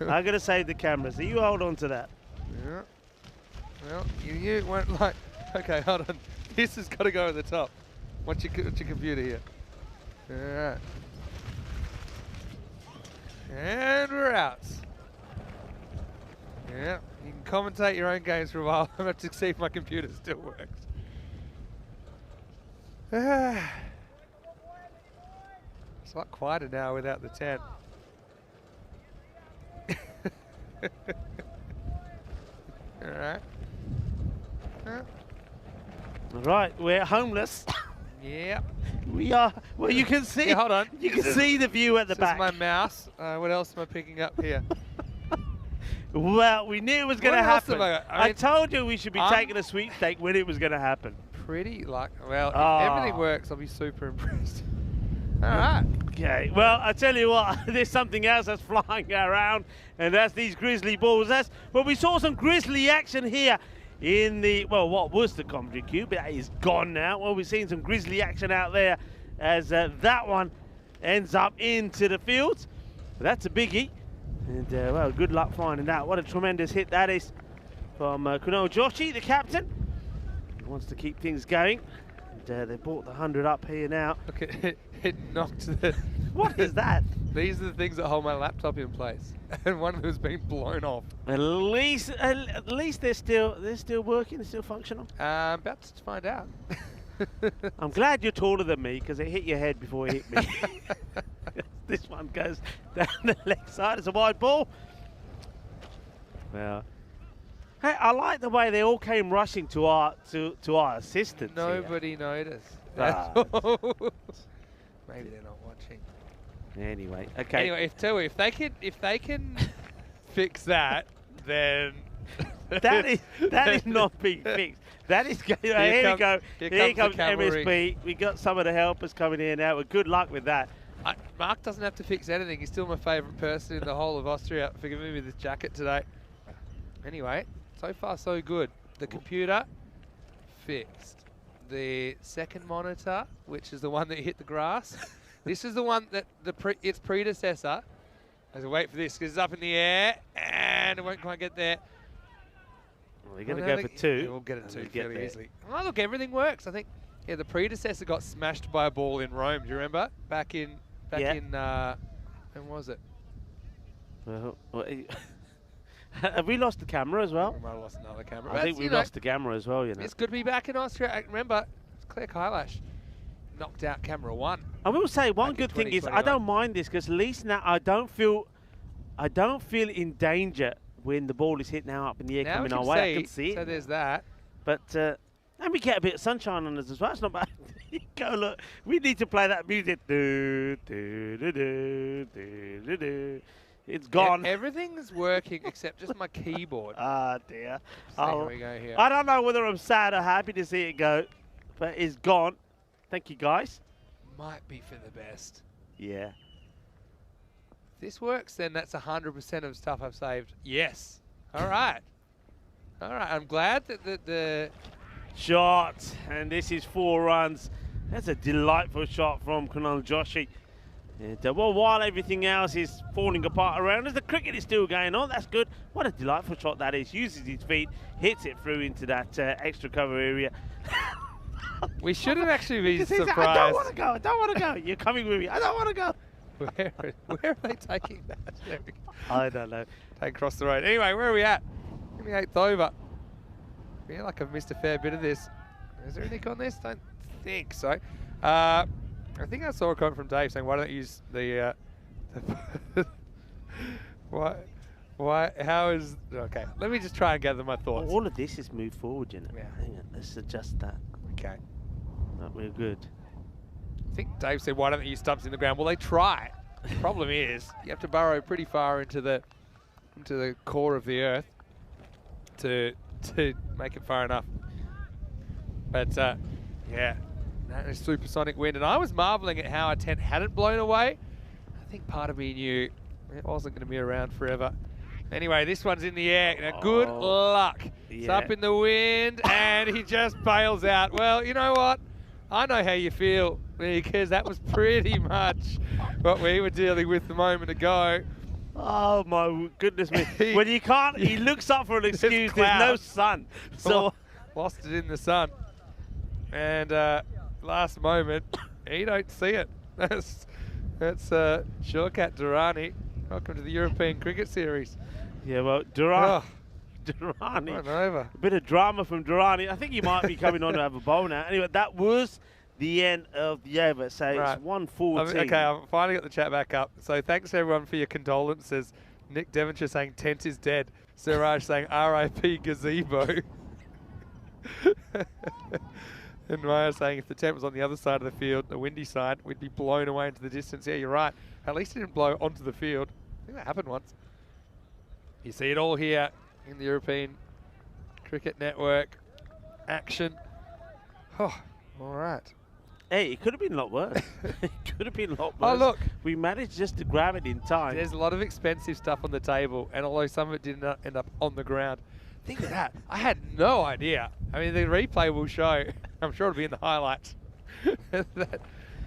I'm going to save the camera, so you hold on to that. Yeah. Well, you won't like. Okay, hold on. This has got to go at the top. What's your computer here? All right. And we're out. Yeah, you can commentate your own games for a while. I'm going to see if my computer still works. It's a lot quieter now without the 10. All right. All right, we're homeless. Yeah. We are. Well, you can see. Yeah, hold on. You can see the view at the This back. is my mouse. What else am I picking up here? Well, we knew it was going to What else happen. have I mean, told you we should be taking a sweepstake when it was going to happen. Pretty like. Well, if everything works, I'll be super impressed. All right. Okay. Well, I tell you what, there's something else that's flying around, and that's these grizzly balls. Well, we saw some grizzly action here in the, well, what was the commentary cube, but that is gone now. Well, we've seen some grizzly action out there as that one ends up into the field. But that's a biggie. And, well, good luck finding that. What a tremendous hit that is from Kunal Joshi, the captain. He wants to keep things going. And, they brought the 100 up here now. Look, it knocked the. What is that? These are the things that hold my laptop in place, and one of them's been blown off. At least they're still working. They're still functional. About to find out. I'm glad you're taller than me because it hit your head before it hit me. This one goes down the leg side. It's a wide ball. Well, hey, I like the way they all came rushing to our assistance. Nobody noticed. Ah. Maybe they're not watching. Anyway, okay. Anyway, if they can fix that, then that is not being fixed. That is here we go. Here comes MSB. We got some of the helpers coming in now. Well, good luck with that. Mark doesn't have to fix anything. He's still my favourite person in the whole of Austria for giving me this jacket today. Anyway, so far so good. The computer fixed. The second monitor, which is the one that hit the grass. This is the one that its predecessor. As I wait for this, because it's up in the air and it won't quite get there. Well, we're going to go for 2. Yeah, we'll get it 2 fairly easily. Oh, look, everything works. I think, yeah, the predecessor got smashed by a ball in Rome. Do you remember? Back in, when was it? Well, have we lost the camera as well? We might have lost another camera. I think we lost the camera as well, you know. It's good to be back in Austria. Remember, it's Claire Kailash knocked out camera 1. I will say one good thing is I don't mind this because at least now I don't feel in danger when the ball is hit now up in the air coming our way. I can see it. So there's that. But and we get a bit of sunshine on us as well. It's not bad. Go look. We need to play that music. Do, do, do, do, do, do, do. It's gone. Everything's working except just my keyboard. Ah, dear. Here we go here. I don't know whether I'm sad or happy to see it go, but it's gone. Thank you, guys. Might be for the best. Yeah. If this works, then that's 100% of stuff I've saved. Yes. All right. All right. I'm glad that the shot, and this is 4 runs. That's a delightful shot from Kunal Joshi. And, well, while everything else is falling apart around us, the cricket is still going on. That's good. What a delightful shot that is. Uses his feet, hits it through into that extra cover area. We shouldn't actually be surprised. I don't want to go. I don't want to go. You're coming with me. I don't want to go. Where are they taking that? There we go. I don't know. Take across the road. Anyway, where are we at? 28th over. I feel like I've missed a fair bit of this. Is there anything on this? Don't think so. I think I saw a comment from Dave saying, why don't you use the why, how is, okay, let me just try and gather my thoughts. All of this is moved forward, you know. Yeah. Hang on, let's adjust that. Okay. No, we're good. I think Dave said, why don't they use stumps in the ground? Well, they try. The problem is you have to burrow pretty far into the core of the earth to make it far enough. But yeah, that is supersonic wind. And I was marveling at how a tent hadn't blown away. I think part of me knew it wasn't going to be around forever. Anyway, this one's in the air. Now, good luck. Yeah. It's up in the wind, and he just bails out. Well, you know what? I know how you feel, because that was pretty much what we were dealing with a moment ago. Oh my goodness me! When you can't, he looks up for an excuse. There's no sun, so lost it in the sun. And last moment, he don't see it. That's Shortcat Durrani. Welcome to the European Cricket Series. yeah. Well, Durrani, Run over. a bit of drama from Durrani. I think he might be coming on to have a bowl now. Anyway, that was the end of the over. So Right. it's 114. Okay, I've finally got the chat back up. So thanks everyone for your condolences. Nick Devonshire saying tent is dead. Siraj saying RIP gazebo. And Maya saying if the tent was on the other side of the field, the windy side, we'd be blown away into the distance. Yeah, you're right. At least it didn't blow onto the field. I think that happened once. You see it all here in the European Cricket Network action. Oh, all right. Hey, it could have been a lot worse. It could have been a lot worse. Oh, look. We managed just to grab it in time. There's a lot of expensive stuff on the table, and although some of it did not end up on the ground, think of that. I had no idea. I mean, the replay will show. I'm sure it'll be in the highlights. that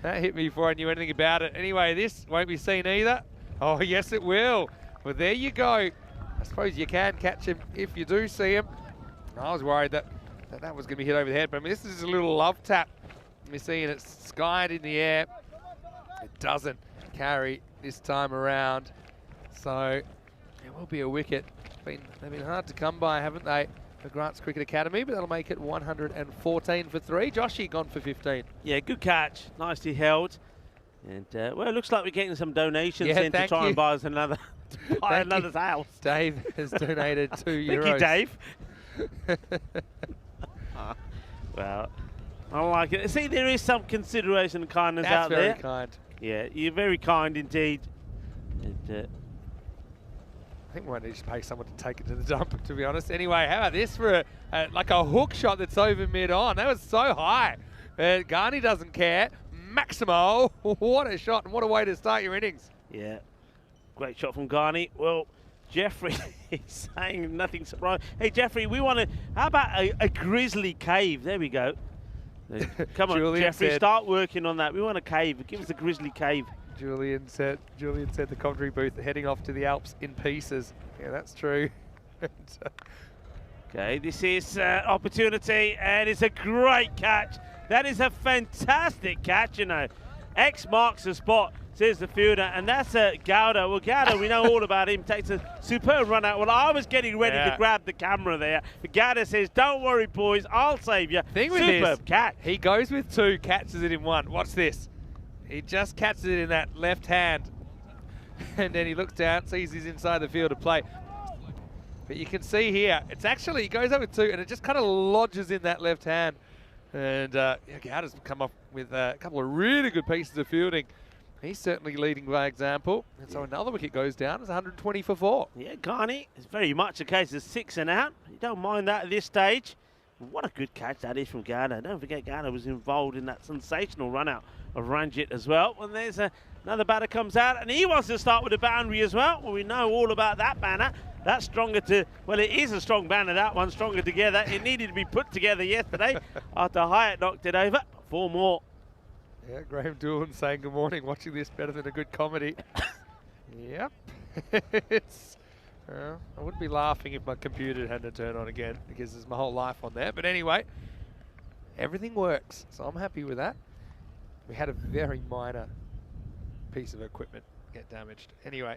hit me before I knew anything about it. Anyway, this won't be seen either. Oh, yes, it will. Well, there you go. I suppose you can catch him if you do see him. I was worried that was going to be hit over the head, but I mean, this is a little love tap. You're seeing it skied in the air. It doesn't carry this time around. So there will be a wicket. They've been hard to come by, haven't they, for Grants Cricket Academy, but that'll make it 114 for 3. Joshy gone for 15. Yeah, good catch. Nicely held. And, well, it looks like we're getting some donations in to try and buy us another, another house. Dave has donated €2. Thank you, Dave. Well, I like it. See, there is some consideration and kindness out there. That's very kind. Yeah, you're very kind indeed. And, I think we might need to pay someone to take it to the dump, to be honest. Anyway, how about this for like a hook shot that's over mid-on? That was so high. Garney doesn't care. Maximo, what a shot and what a way to start your innings. yeah, great shot from Garney. Well, Jeffrey is saying nothing surprising. Hey, Jeffrey, we want to, how about a grizzly cave? There we go. Come on, Julian Jeffrey, said, start working on that. We want a cave. Give us a grizzly cave. Julian said the commentary booth heading off to the Alps in pieces. Yeah, that's true. Okay, this is opportunity, and it's a great catch. That is a fantastic catch, you know. X marks the spot, says the fielder, and that's Gowda. Well, Gowda, we know all about him, takes a superb run out. Well, I was getting ready to grab the camera there, but Gowda says, don't worry, boys, I'll save you. Superb catch. He goes with 2, catches it in 1. Watch this. He just catches it in that left hand, and then he looks down, sees he's inside the field of play. But you can see here, it's actually, he goes up with 2, and it just kind of lodges in that left hand. And Gowda's come off with a couple of really good pieces of fielding. He's certainly leading by example. And so another wicket goes down. It's 120 for 4. Yeah, Garney, it's very much a case of 6 and out. You don't mind that at this stage. What a good catch that is from Gowda. Don't forget Gowda was involved in that sensational run out of Ranjit as well. When there's another batter comes out, and he wants to start with a boundary as well. Well, we know all about that banner. That's stronger to, well, it is a strong banner, that one, stronger together. It needed to be put together yesterday after Hyatt knocked it over. 4 more. Yeah, Graham Doolan saying good morning, watching this better than a good comedy. Yep. I wouldn't be laughing if my computer had to turn on again, because there's my whole life on there. But anyway, everything works, so I'm happy with that. We had a very minor piece of equipment get damaged. Anyway,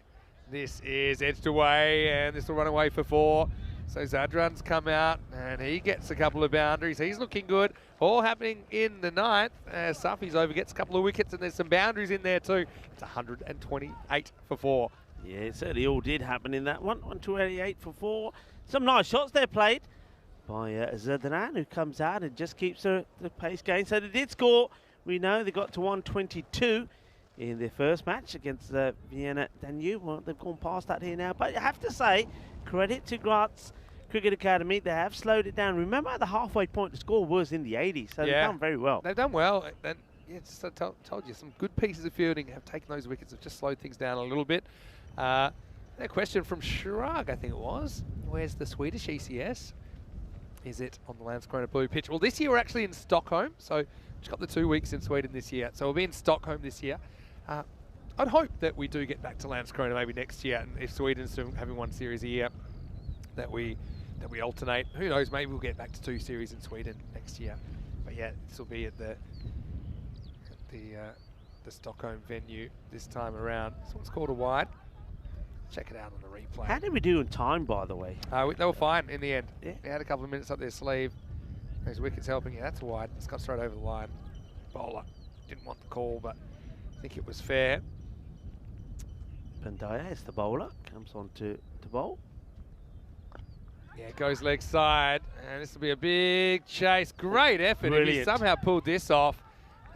this is edged away, and this will run away for 4. So Zadran's come out, and he gets a couple of boundaries. He's looking good. All happening in the 9th. Safi's over, gets a couple of wickets, and there's some boundaries in there too. It's 128 for 4. Yeah, it certainly all did happen in that one. 128 for 4. Some nice shots there played. by Zedran, who comes out and just keeps the pace going. So they did score. We know they got to 122 in their first match against Vienna Danube. Well, they've gone past that here now. But you have to say, credit to Graz Cricket Academy. They have slowed it down. Remember, the halfway point the score was in the 80s, so they've done very well. They've done well. And yeah, just I told you, some good pieces of fielding have taken those wickets, have just slowed things down a little bit. A question from Shrug, I think it was. Where's the Swedish ECS? Is it on the Landskrona blue pitch? Well, this year we're actually in Stockholm, so just got the 2 weeks in Sweden this year. So we'll be in Stockholm this year. I'd hope that we do get back to Landskrona maybe next year, and if Sweden's still having one series a year, that we alternate. Who knows? Maybe we'll get back to 2 series in Sweden next year. But yeah, this will be at the Stockholm venue this time around. This one's called a wide. Check it out on the replay. How did we do in time, by the way? They were fine in the end. Yeah. They had a couple of minutes up their sleeve. Those wickets helping. Yeah, that's wide. It's got straight over the line. Bowler didn't want the call, but I think it was fair. Pandaya is the bowler. Comes on to bowl. Yeah, goes leg side. And this will be a big chase. Great effort. If he somehow pulled this off,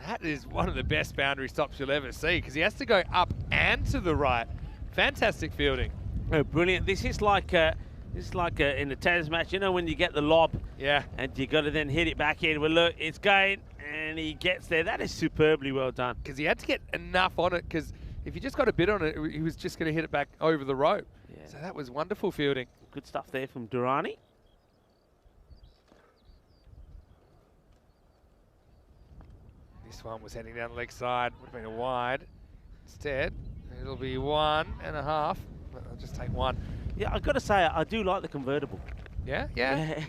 that is one of the best boundary stops you'll ever see, because he has to go up and to the right. Fantastic fielding. Oh, brilliant. This is like in the tennis match, you know, when you get the lob. Yeah. And you got to then hit it back in. Well, look, it's going, and he gets there. That is superbly well done. Because he had to get enough on it, because if he just got a bit on it, he was just going to hit it back over the rope. Yeah. So that was wonderful fielding. Good stuff there from Durrani. This one was heading down the leg side. Would have been a wide. Instead, it'll be 1.5. I'll just take 1. Yeah, I've got to say, I do like the convertible. Yeah, yeah.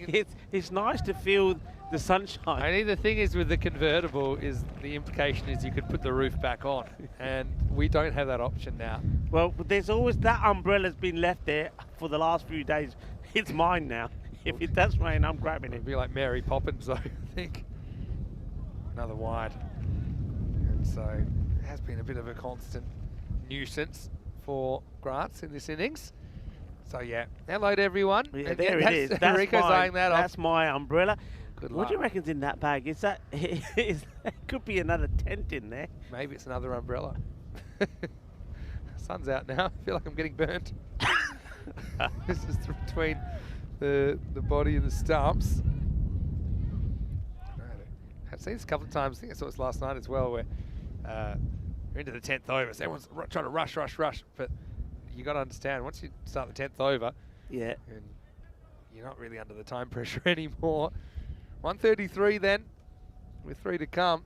It's nice to feel the sunshine. Only the thing is with the convertible is the implication is you could put the roof back on, and we don't have that option now. Well, there's always that umbrella's been left there for the last few days. It's mine now. If it does rain, I'm grabbing it. It'd be like Mary Poppins, though, I think. Another wide. And so it has been a bit of a constant nuisance for Graz in this innings. So yeah, hello to everyone. Yeah, there it is. That's Rico's eyeing that that's my umbrella. Good What luck. do you reckon's in that bag? Is that could be another tent in there? Maybe it's another umbrella. Sun's out now. I feel like I'm getting burnt. This is between the body and the stumps. I've seen this a couple of times. I think I saw this last night as well, where we're into the 10th over, so everyone's trying to rush. But you got to understand, once you start the 10th over, yeah, and you're not really under the time pressure anymore. 133 then, with 3 to come.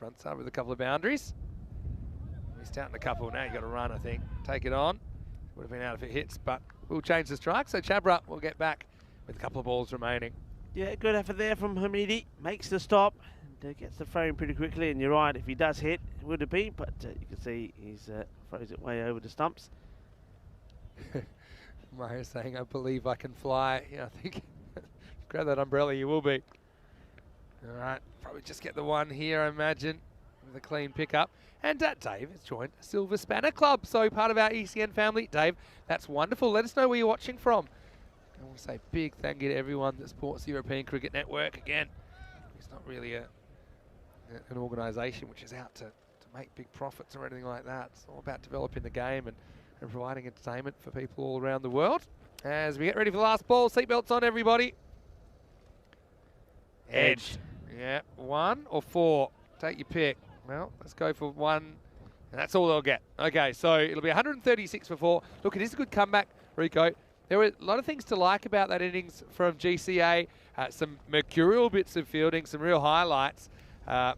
Run start with a couple of boundaries. Missed out in a couple. Now you got to run, I think. Take it on. Would have been out if it hits, but we'll change the strike. So Chabra will get back with a couple of balls remaining. Yeah, good effort there from Hamidi. Makes the stop and gets the frame pretty quickly. And you're right, if he does hit, it would have been, but you can see he's throws it way over the stumps. Mario saying, I believe I can fly. Yeah, I think grab that umbrella, you will be. All right, probably just get the one here, I imagine, with a clean pickup. And Dave has joined Silver Spanner Club, so part of our ECN family. Dave, that's wonderful. Let us know where you're watching from. I want to say big thank you to everyone that supports the European Cricket Network. Again, it's not really an organisation which is out to make big profits or anything like that. It's all about developing the game and providing entertainment for people all around the world. As we get ready for the last ball, seatbelts on, everybody. Edge. Yeah, 1 or 4. Take your pick. Well, let's go for 1. And that's all they'll get. Okay, so it'll be 136 for 4. Look, it is a good comeback, Rico. There were a lot of things to like about that innings from GCA. Some mercurial bits of fielding, some real highlights. I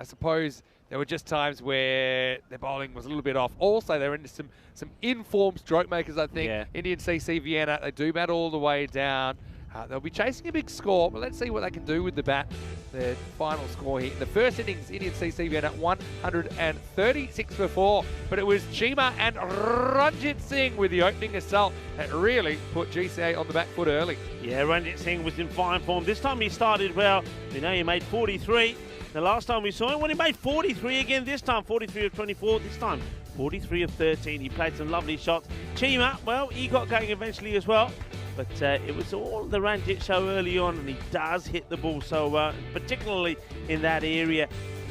suppose there were just times where their bowling was a little bit off. Also, they were into some informed stroke makers, I think. Yeah. Indian CC Vienna, they do bat all the way down. They'll be chasing a big score, but let's see what they can do with the bat. The final score here. The first innings, Indian CC Vienna, 136 for 4. But it was Chima and Ranjit Singh with the opening assault that really put GCA on the back foot early. Yeah, Ranjit Singh was in fine form. This time he started well. We know he made 43. The last time we saw him, when he made 43 again, this time 43 of 24, this time 43 of 13. He played some lovely shots. Chima, well, he got going eventually as well. but it was all the Ranjit show early on, and he does hit the ball so well, particularly in that area.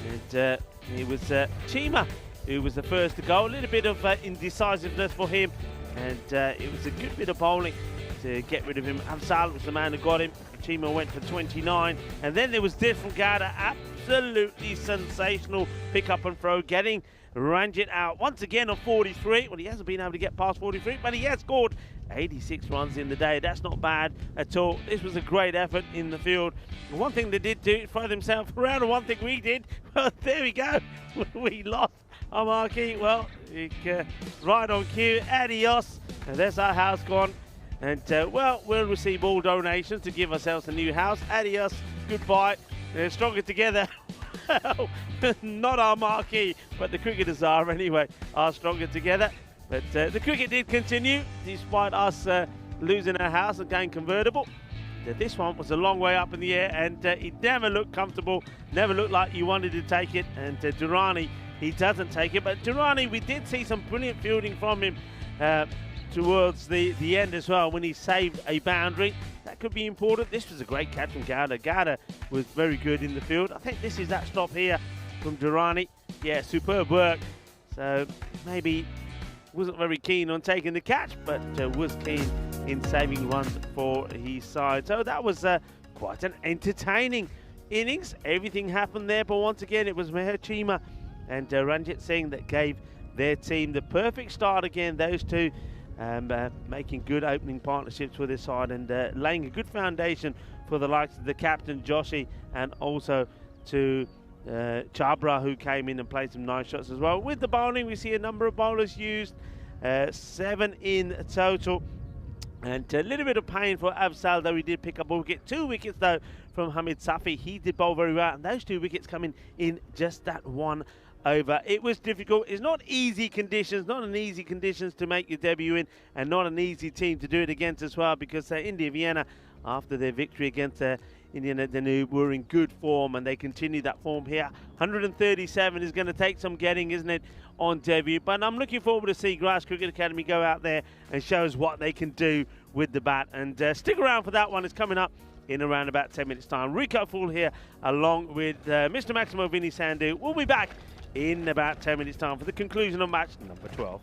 And it was Chima who was the first to go. A little bit of indecisiveness for him, and it was a good bit of bowling to get rid of him. Afzal was the man who got him. Chima went for 29, and then there was different Gowda, absolutely sensational pick up and throw, getting Ranjit out once again on 43. Well, he hasn't been able to get past 43, but he has scored 86 runs in the day. That's not bad at all. This was a great effort in the field. One thing they did do, throw themselves around, and one thing we did, well, there we go. We lost our marquee. Well, right on cue, adios. And there's our house gone. And, well, we'll receive all donations to give ourselves a new house. Adios, goodbye. Stronger together. Well, not our marquee, but the cricketers are anyway, are stronger together. But the cricket did continue, despite us losing our house and going convertible. This one was a long way up in the air, and it never looked comfortable, never looked like you wanted to take it. And Durrani, he doesn't take it. But Durrani, we did see some brilliant fielding from him towards the end as well, when he saved a boundary. That could be important. This was a great catch from Gowda. Gowda was very good in the field. I think this is that stop here from Durrani. Yeah, superb work. So maybe wasn't very keen on taking the catch, but was keen in saving runs for his side. So that was quite an entertaining innings. Everything happened there, but once again it was Meher Chima and Ranjit Singh that gave their team the perfect start again. Those two making good opening partnerships with his side, and laying a good foundation for the likes of the captain Joshi, and also to Chabra, who came in and played some nice shots as well. With the bowling, we see a number of bowlers used, 7 in total. And a little bit of pain for Afzal, though he did pick up a wicket. 2 wickets, though, from Hamid Safi. He did bowl very well, and those 2 wickets coming in just that 1 over. It was difficult. It's not easy conditions, not an easy conditions to make your debut in, and not an easy team to do it against as well, because India Vienna, after their victory against Indian Danube, were in good form, and they continue that form here. 137 is going to take some getting, isn't it, on debut? But I'm looking forward to see Grass Cricket Academy go out there and show us what they can do with the bat. And stick around for that one. It's coming up in around about 10 minutes time. Rico Fool here along with Mr. Maximo Vinny Sandhu. We'll be back in about 10 minutes time for the conclusion of match number 12.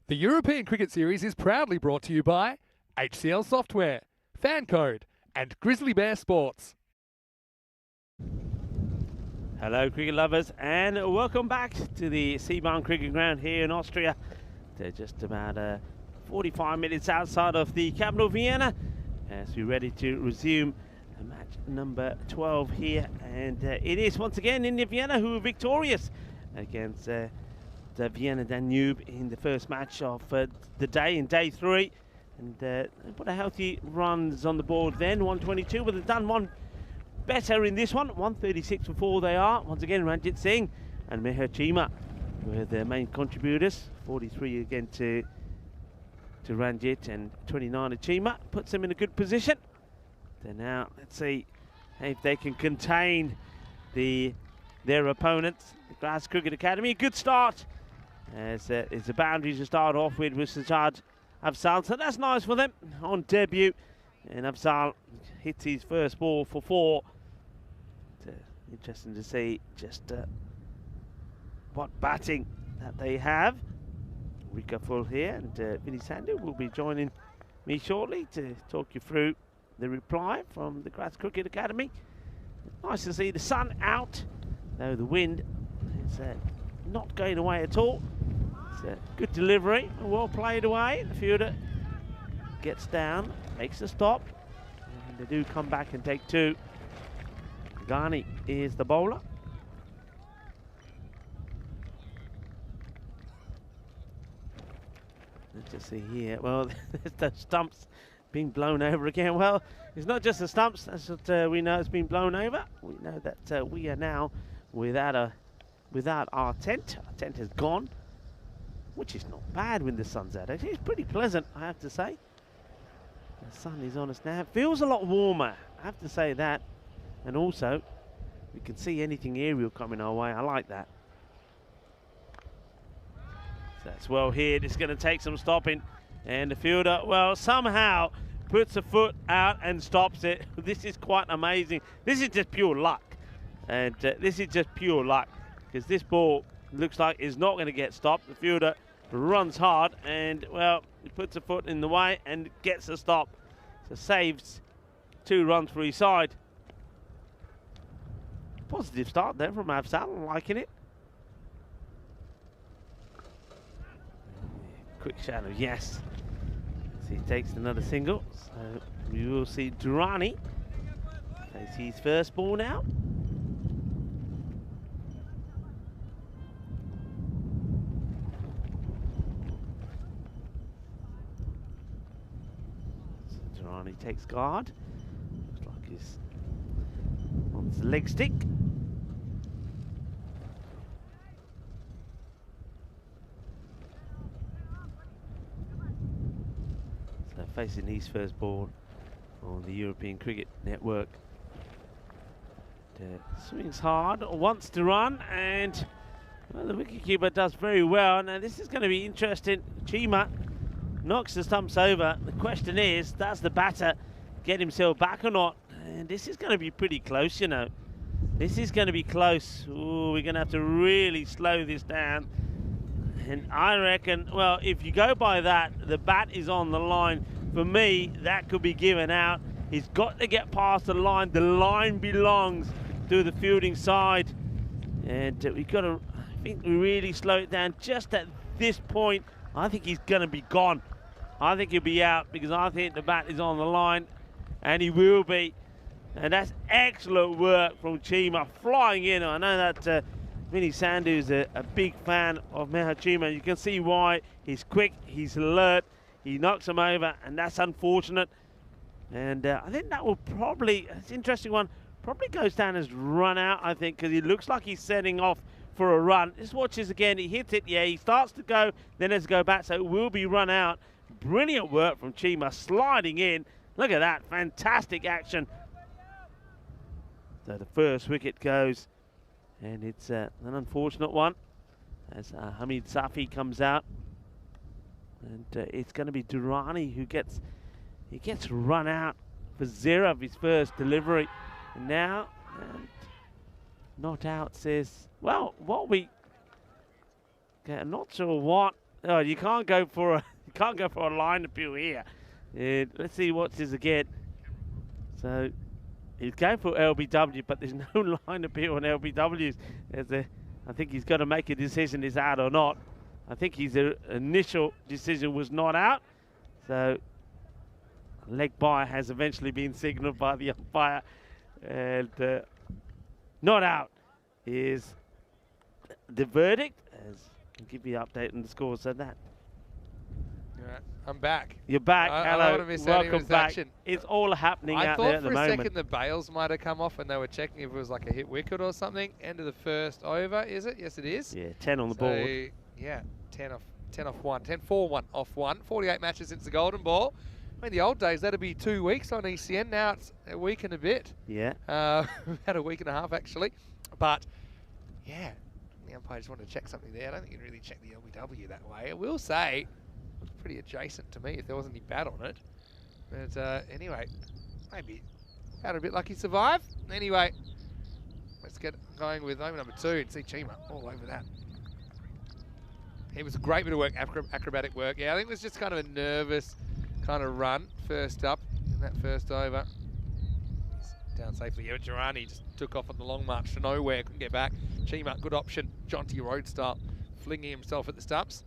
The European Cricket Series is proudly brought to you by HCL Software, Fan Code, and Grizzly Bear Sports. Hello, cricket lovers, and welcome back to the Seabound Cricket Ground here in Austria. They're just about 45 minutes outside of the capital, Vienna, as we're ready to resume match number 12 here. And it is once again India Vienna who are victorious against the Vienna Danube in the first match of the day, in day 3. And they put a healthy runs on the board then, 122, but they've done one better in this one, 136 for 4 they are. Once again, Ranjit Singh and Meher Cheema were the main contributors. 43 again to Ranjit and 29 to Cheema. Puts them in a good position. So now, let's see if they can contain their opponents. The Grass Cricket Academy, a good start. As it's a boundary to start off with Sajjad Afzal, so that's nice for them on debut. And Afzal hits his first ball for 4. Interesting to see just what batting that they have. Rika Full here, and Vinny Sandhu will be joining me shortly to talk you through the reply from the Grass Cricket Academy. Nice to see the sun out, though the wind is not going away at all. It's a good delivery, well played away. The fielder gets down, makes a stop, and they do come back and take 2. Ghani is the bowler. Let's just see here. Well, the stumps being blown over again. Well, it's not just the stumps. That's what we know. It's been blown over. We know that we are now without our tent. Our tent has gone, which is not bad when the sun's out. Actually, it's pretty pleasant, I have to say. The sun is on us now. It feels a lot warmer, I have to say that. And also, we can see anything aerial coming our way. I like that. So that's well hit. It's going to take some stopping. And the fielder, well, somehow puts a foot out and stops it. This is quite amazing. This is just pure luck. And this is just pure luck. Because this ball looks like it's not going to get stopped. The fielder runs hard and, well, he puts a foot in the way and gets a stop. So saves 2 runs for his side. Positive start there from Afzal, I'm liking it. Quick shadow, yes. So he takes another single. So we will see Durrani face his first ball now. So Durrani takes guard. Looks like he's on his leg stick. So facing his first ball on the European Cricket Network. Swings hard, wants to run, and well, the wicketkeeper does very well. Now this is going to be interesting. Cheema knocks the stumps over. The question is, does the batter get himself back or not? And this is going to be pretty close, you know. This is going to be close. Ooh, we're going to have to really slow this down. And I reckon, well, if you go by that, the bat is on the line. For me, that could be given out. He's got to get past the line. The line belongs to the fielding side. And we've got to, I think, really slow it down. Just at this point, I think he's going to be gone. I think he'll be out because I think the bat is on the line. And he will be. And that's excellent work from Cheema, flying in. I know that Vinny Sandhu is a big fan of Meher Cheema. You can see why. He's quick, he's alert, he knocks him over, and that's unfortunate. And I think that will probably, it's an interesting one, probably goes down as run out, I think, because he looks like he's setting off for a run. Just watch this again, he hits it, yeah, he starts to go, then let's go back, so it will be run out. Brilliant work from Cheema, sliding in. Look at that, fantastic action. So the first wicket goes, and it's an unfortunate one as Hamid Safi comes out, and it's going to be Durrani who gets run out for 0 of his first delivery. And now, not out says, well, what we, okay, I'm not sure what Oh, you can't go for a line appeal here. Let's see what this again. So he's going for LBW, but there's no line appeal on LBWs. I think he's got to make a decision: is out or not. I think his initial decision was not out. So leg by has eventually been signalled by the umpire, and not out is the verdict. As I'll give you an update on the scores on that. Right, I'm back. You're back. I Hello. don't want to miss any of Welcome this back. action. It's all happening out there at the I thought for a moment. second the bails might have come off when they were checking if it was like a hit wicket or something. End of the first over, is it? Yes, it is. Yeah, 10 on the board. Yeah, 10 off 1. 10-4-1 off 1. 48 matches since the golden ball. I mean, the old days, that'd be 2 weeks on ECN. Now it's a week and a bit. Yeah. About a week and a half, actually. But, yeah, the umpire just wanted to check something there. I don't think you can really check the LBW that way. I will say, it looks pretty adjacent to me if there wasn't any bat on it. But anyway, maybe had a bit lucky survive. Anyway, let's get going with over number 2 and see Chima all over that. It was a great bit of work, acrobatic work. Yeah, I think it was just kind of a nervous kind of run first up in that first over. He's down safely. Yeah, Girani just took off on the long march to nowhere, couldn't get back. Chima, good option, Jonty Road style, flinging himself at the stumps.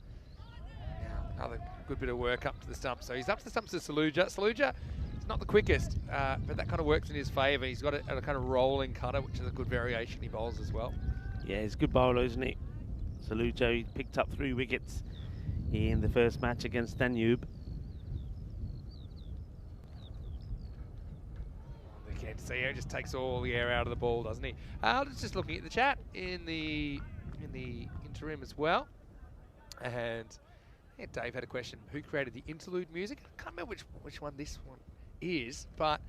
Now, another good bit of work up to the stumps. So he's up to the stumps to Saluja. Saluja is not the quickest, but that kind of works in his favour. He's got a kind of rolling cutter, which is a good variation he bowls as well. Yeah, he's a good bowler, isn't he? Salujo, he picked up 3 wickets in the first match against Danube. Again, CEO just takes all the air out of the ball, doesn't he? I was just looking at the chat in the interim as well, and yeah, Dave had a question: who created the interlude music? I can't remember which one this one is, but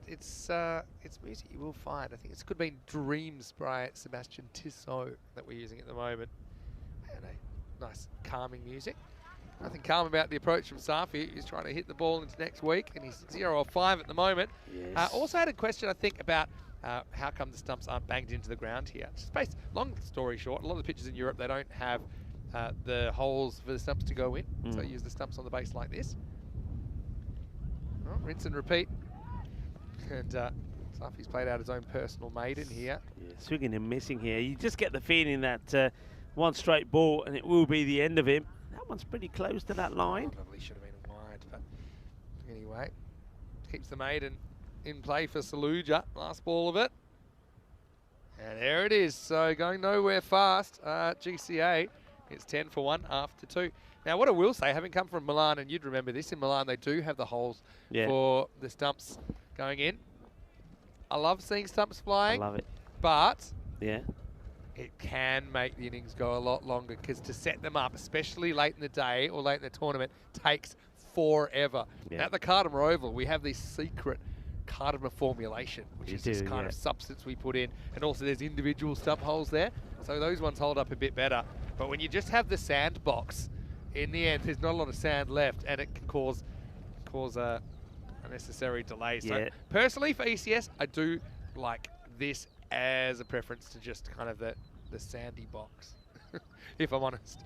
it's music you will find. I think it could have been Dreams by Sebastian Tissot that we're using at the moment. And a nice calming music. Nothing calm about the approach from Safi. He's trying to hit the ball into next week, and he's 0 of 5 at the moment. Yes. Also had a question, I think, about how come the stumps aren't banged into the ground here. Just based, long story short, a lot of the pitches in Europe, they don't have the holes for the stumps to go in, so use the stumps on the base like this. Oh, rinse and repeat. And Safi's played out his own personal maiden here. Yeah, swinging and missing here. You just get the feeling that one straight ball and it will be the end of him. That one's pretty close to that line. Probably should have been wide, but anyway, keeps the maiden in play for Saluja. Last ball of it. And there it is. So going nowhere fast. GCA, it's 10 for 1 after 2. Now, what I will say, having come from Milan, and you'd remember this, in Milan they do have the holes for the stumps going in. I love seeing stumps flying. I love it. But yeah, it can make the innings go a lot longer, because to set them up, especially late in the day or late in the tournament, takes forever. Yeah. At the Cardamom Oval, we have this secret cardamom formulation, which is this kind of substance we put in, and also there's individual stump holes there, so those ones hold up a bit better. But when you just have the sandbox, in the end, there's not a lot of sand left, and it can cause unnecessary delays. So personally, for ECS, I do like this as a preference to just kind of the sandy box, if I'm honest.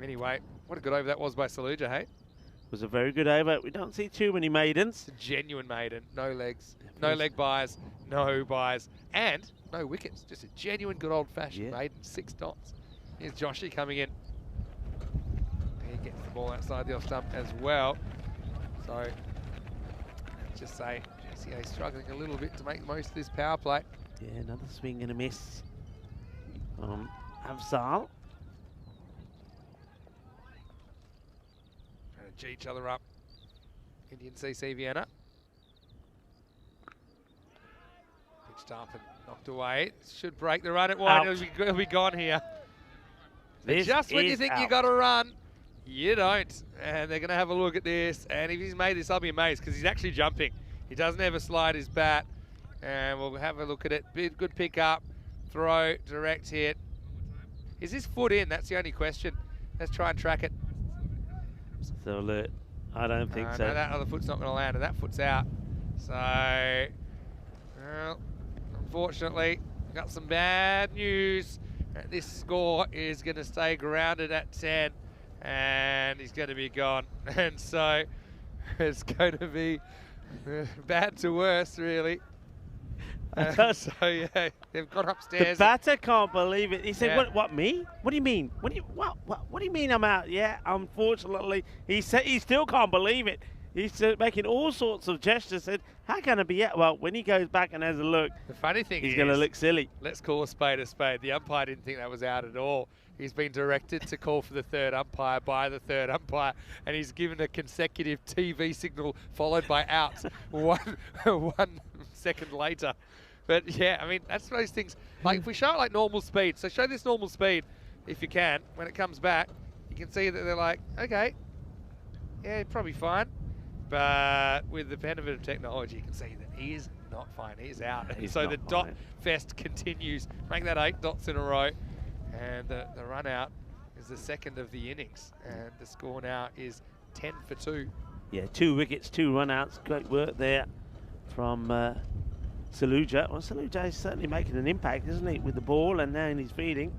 Anyway, what a good over that was by Saluja, hey? It was a very good over. We don't see too many maidens. It's a genuine maiden. No legs, no leg buys, no buys, and no wickets. Just a genuine good old-fashioned maiden, 6 dots. Here's Joshy coming in. He gets the ball outside the off stump as well. So, let's just say GCA struggling a little bit to make the most of this power play. Yeah, another swing and a miss from Afzal. Trying to G each other up. Indian CC Vienna. Pitched up and knocked away. Should break the run at one. It'll be gone here. Just when you think you got to run, you don't. And they're going to have a look at this. And if he's made this, I'll be amazed, because he's actually jumping. He doesn't ever slide his bat. And we'll have a look at it. Good pick up, throw, direct hit. Is his foot in? That's the only question. Let's try and track it. So alert. I don't think so. No, that other foot's not going to land, and that foot's out. So, well, unfortunately, got some bad news. this score is going to stay grounded at 10, and he's going to be gone. And so it's going to be bad to worse, really. So yeah, they've gone The upstairs. batter can't believe it. He said, Yeah. "What? Me? What do you mean? What do you mean I'm out?" Yeah, unfortunately, he said he still can't believe it. He's making all sorts of gestures. Said, "How can I be out?" Well, when he goes back and has a look, The funny thing he's is, going to look silly. let's call a spade a spade. The umpire didn't think that was out at all. He's been directed to call for the third umpire by the third umpire, and he's given a consecutive TV signal followed by outs 1 second later. But yeah, I mean, that's those things. Like if we show it like normal speed, so show this normal speed if you can. When it comes back, you can see that they're like, okay, yeah, probably fine. But with the benefit of technology, you can see that he is not fine. He is out. And He's so not the dot fine. fest continues. Make that 8 dots in a row. And the run out is the second of the innings. And the score now is 10 for 2. Yeah, 2 wickets, 2 run-outs. Great work there from Saluja. Well, Saluja is certainly making an impact, isn't he, with the ball and now in his feeding.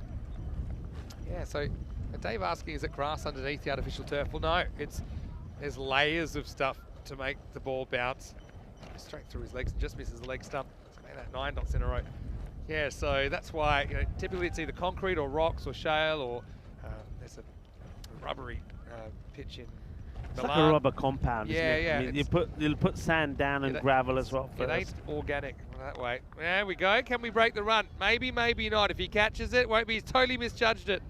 Yeah, so Dave asking, is it grass underneath the artificial turf? Well, no, there's layers of stuff to make the ball bounce. Straight through his legs and just misses the leg stump. So made that 9 dots in a row. Yeah, so that's why, typically it's either concrete or rocks or shale or there's a rubbery pitch in It's Milan. like a rubber compound, Yeah, isn't it? yeah, I mean, it's- you'll put sand down and gravel as well It ain't first. organic that way. There we go. Can we break the run? Maybe, maybe not. If he catches it, won't be. He's totally misjudged it.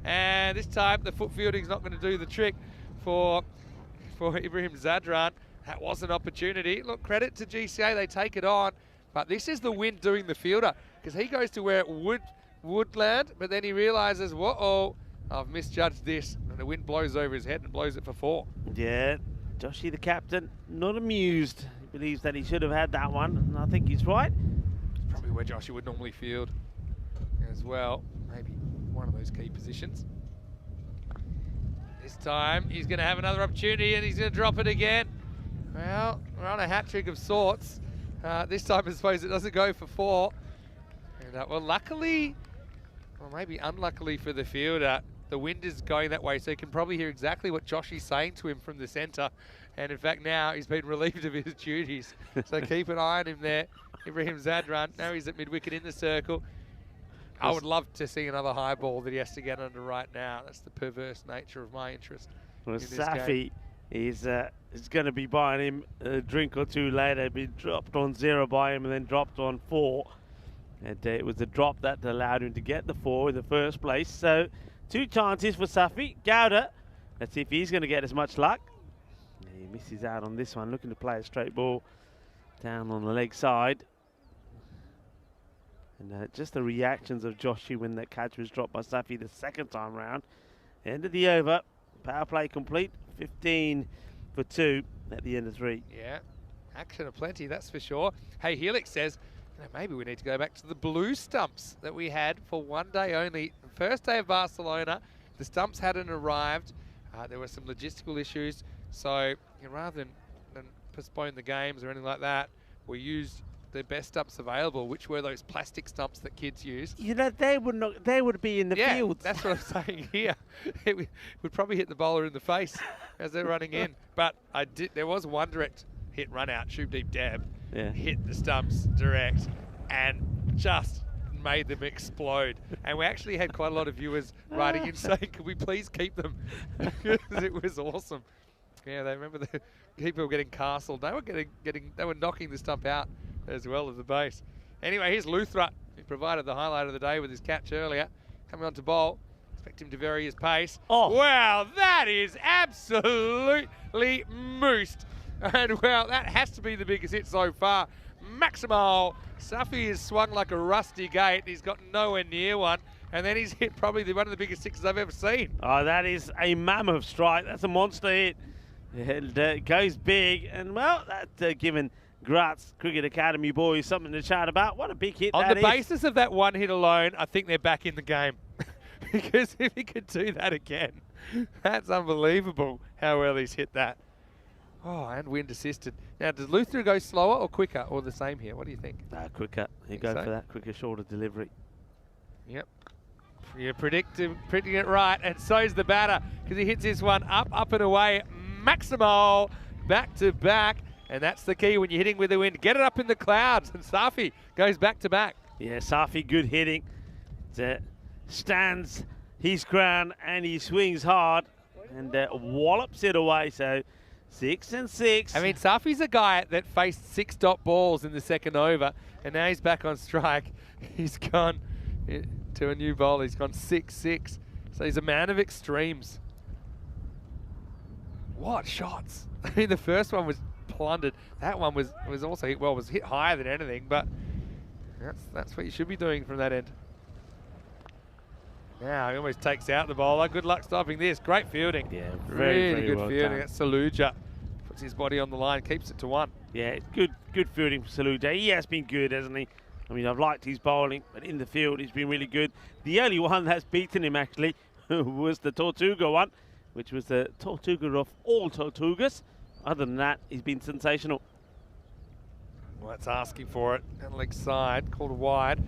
And this time, the foot fielding's not going to do the trick for Ibrahim Zadran. That was an opportunity. Look, credit to GCA. They take it on. But this is the wind doing the fielder because he goes to where it would land, but then he realises, whoa, I've misjudged this. And the wind blows over his head and blows it for 4. Yeah, Joshy, the captain, not amused. He believes that he should have had that one, and I think he's right. Probably where Joshy would normally field as well. Maybe one of those key positions. This time he's going to have another opportunity and he's going to drop it again. Well, we're on a hat trick of sorts. This time I suppose it doesn't go for 4. And well, luckily, or maybe unluckily for the fielder, the wind is going that way, so he can probably hear exactly what Joshy's saying to him from the centre. And in fact, now he's been relieved of his duties. So keep an eye on him there. Ibrahim Zadran, now he's at mid-wicket in the circle. I would love to see another high ball that he has to get under right now. That's the perverse nature of my interest. Well, in this Safi is going to be buying him a drink or two later. Been dropped on 0 by him and then dropped on 4. And it was the drop that allowed him to get the 4 in the first place. So 2 chances for Safi. Gowda, let's see if he's going to get as much luck. He misses out on this one, looking to play a straight ball down on the leg side. And just the reactions of Joshy when that catch was dropped by Safi the second time round. End of the over. Power play complete. 15 for 2 at the end of 3. Yeah, action aplenty, that's for sure. Hey, Helix says, maybe we need to go back to the blue stumps that we had for one day only. First day of Barcelona, the stumps hadn't arrived. There were some logistical issues. So rather than postpone the games or anything like that, we used the best stumps available, which were those plastic stumps that kids use. You know, they would be in the fields. That's what I'm saying here. It would probably hit the bowler in the face as they're running in. But there was one direct hit run out, Shubdeep Deb, hit the stumps direct and just made them explode. And we actually had quite a lot of viewers writing in saying, could we please keep them? Because it was awesome. Yeah, they remember the people were getting castled. They were they were knocking the stump out as well as the base. Anyway, here's Luthra, who provided the highlight of the day with his catch earlier. Coming on to bowl. Expect him to vary his pace. Oh. Wow, that is absolutely moosed. And well, that has to be the biggest hit so far. Maximal. Safi is swung like a rusty gate. He's got nowhere near one. And then he's hit probably one of the biggest sixes I've ever seen. Oh, that is a mammoth strike. That's a monster hit. It goes big. And, well, that's given Graz Cricket Academy boys something to chat about. What a big hit On that the is. basis of that one hit alone, I think they're back in the game. Because if he could do that again, that's unbelievable how well he's hit that. Oh, and wind assisted. Now, does Luther go slower or quicker or the same here? What do you think? Quicker. You Think go so? for that quicker, shorter delivery. Yep. You're predicting it right, and so's the batter, because he hits this one up and away. Maximo, back to back, and that's the key when you're hitting with the wind. Get it up in the clouds, and Safi goes back to back. Yeah, Safi, good hitting. Stands his ground and he swings hard and wallops it away. So 6 and 6. I mean, Safi's a guy that faced 6 dot balls in the second over, and now he's back on strike. He's gone to a new bowl. He's gone 6-6. So he's a man of extremes. What shots! I mean, the first one was plundered. That one was also hit well. Was hit higher than anything, but that's what you should be doing from that end. Now he almost takes out the bowler. Good luck stopping this. Great fielding. Yeah, really good well fielding. done. That's Saluja. Puts his body on the line, keeps it to 1. Yeah, good fielding for Saluja. He has been good, hasn't he? I mean, I've liked his bowling, but in the field he's been really good. The only one that's beaten him actually was the Tortuga one, which was the Tortuga of all Tortugas. Other than that, he's been sensational. Well, that's asking for it. Down the leg side, called wide.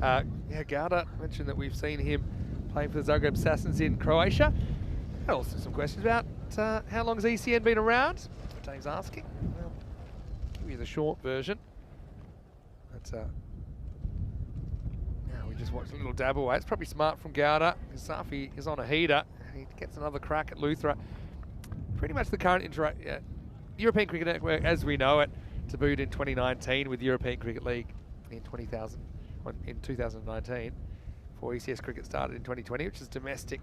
Yeah, Gauda mentioned that we've seen him playing for the Zagreb Assassins in Croatia. Also some questions about how long has ECN been around? That's what Dave's asking. Well, give you the short version. But now we just watched a little dab away. It's probably smart from Gauda. Safi is on a heater. He gets another crack at Luthra. Pretty much the current European Cricket Network as we know it, debuted in 2019 with European Cricket League in 2019. Before ECS cricket started in 2020, which is domestic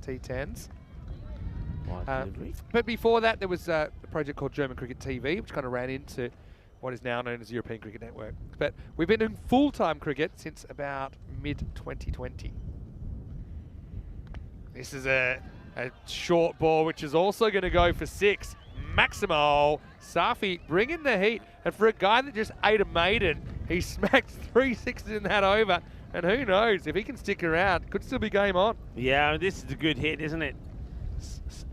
T10s. But before that, there was a project called German Cricket TV, which kind of ran into what is now known as European Cricket Network. But we've been in full-time cricket since about mid-2020. This is a short ball, which is also going to go for 6. Maximo. Safi bringing the heat. And for a guy that just ate a maiden, he smacked 3 sixes in that over. And who knows, if he can stick around, could still be game on. Yeah, this is a good hit, isn't it?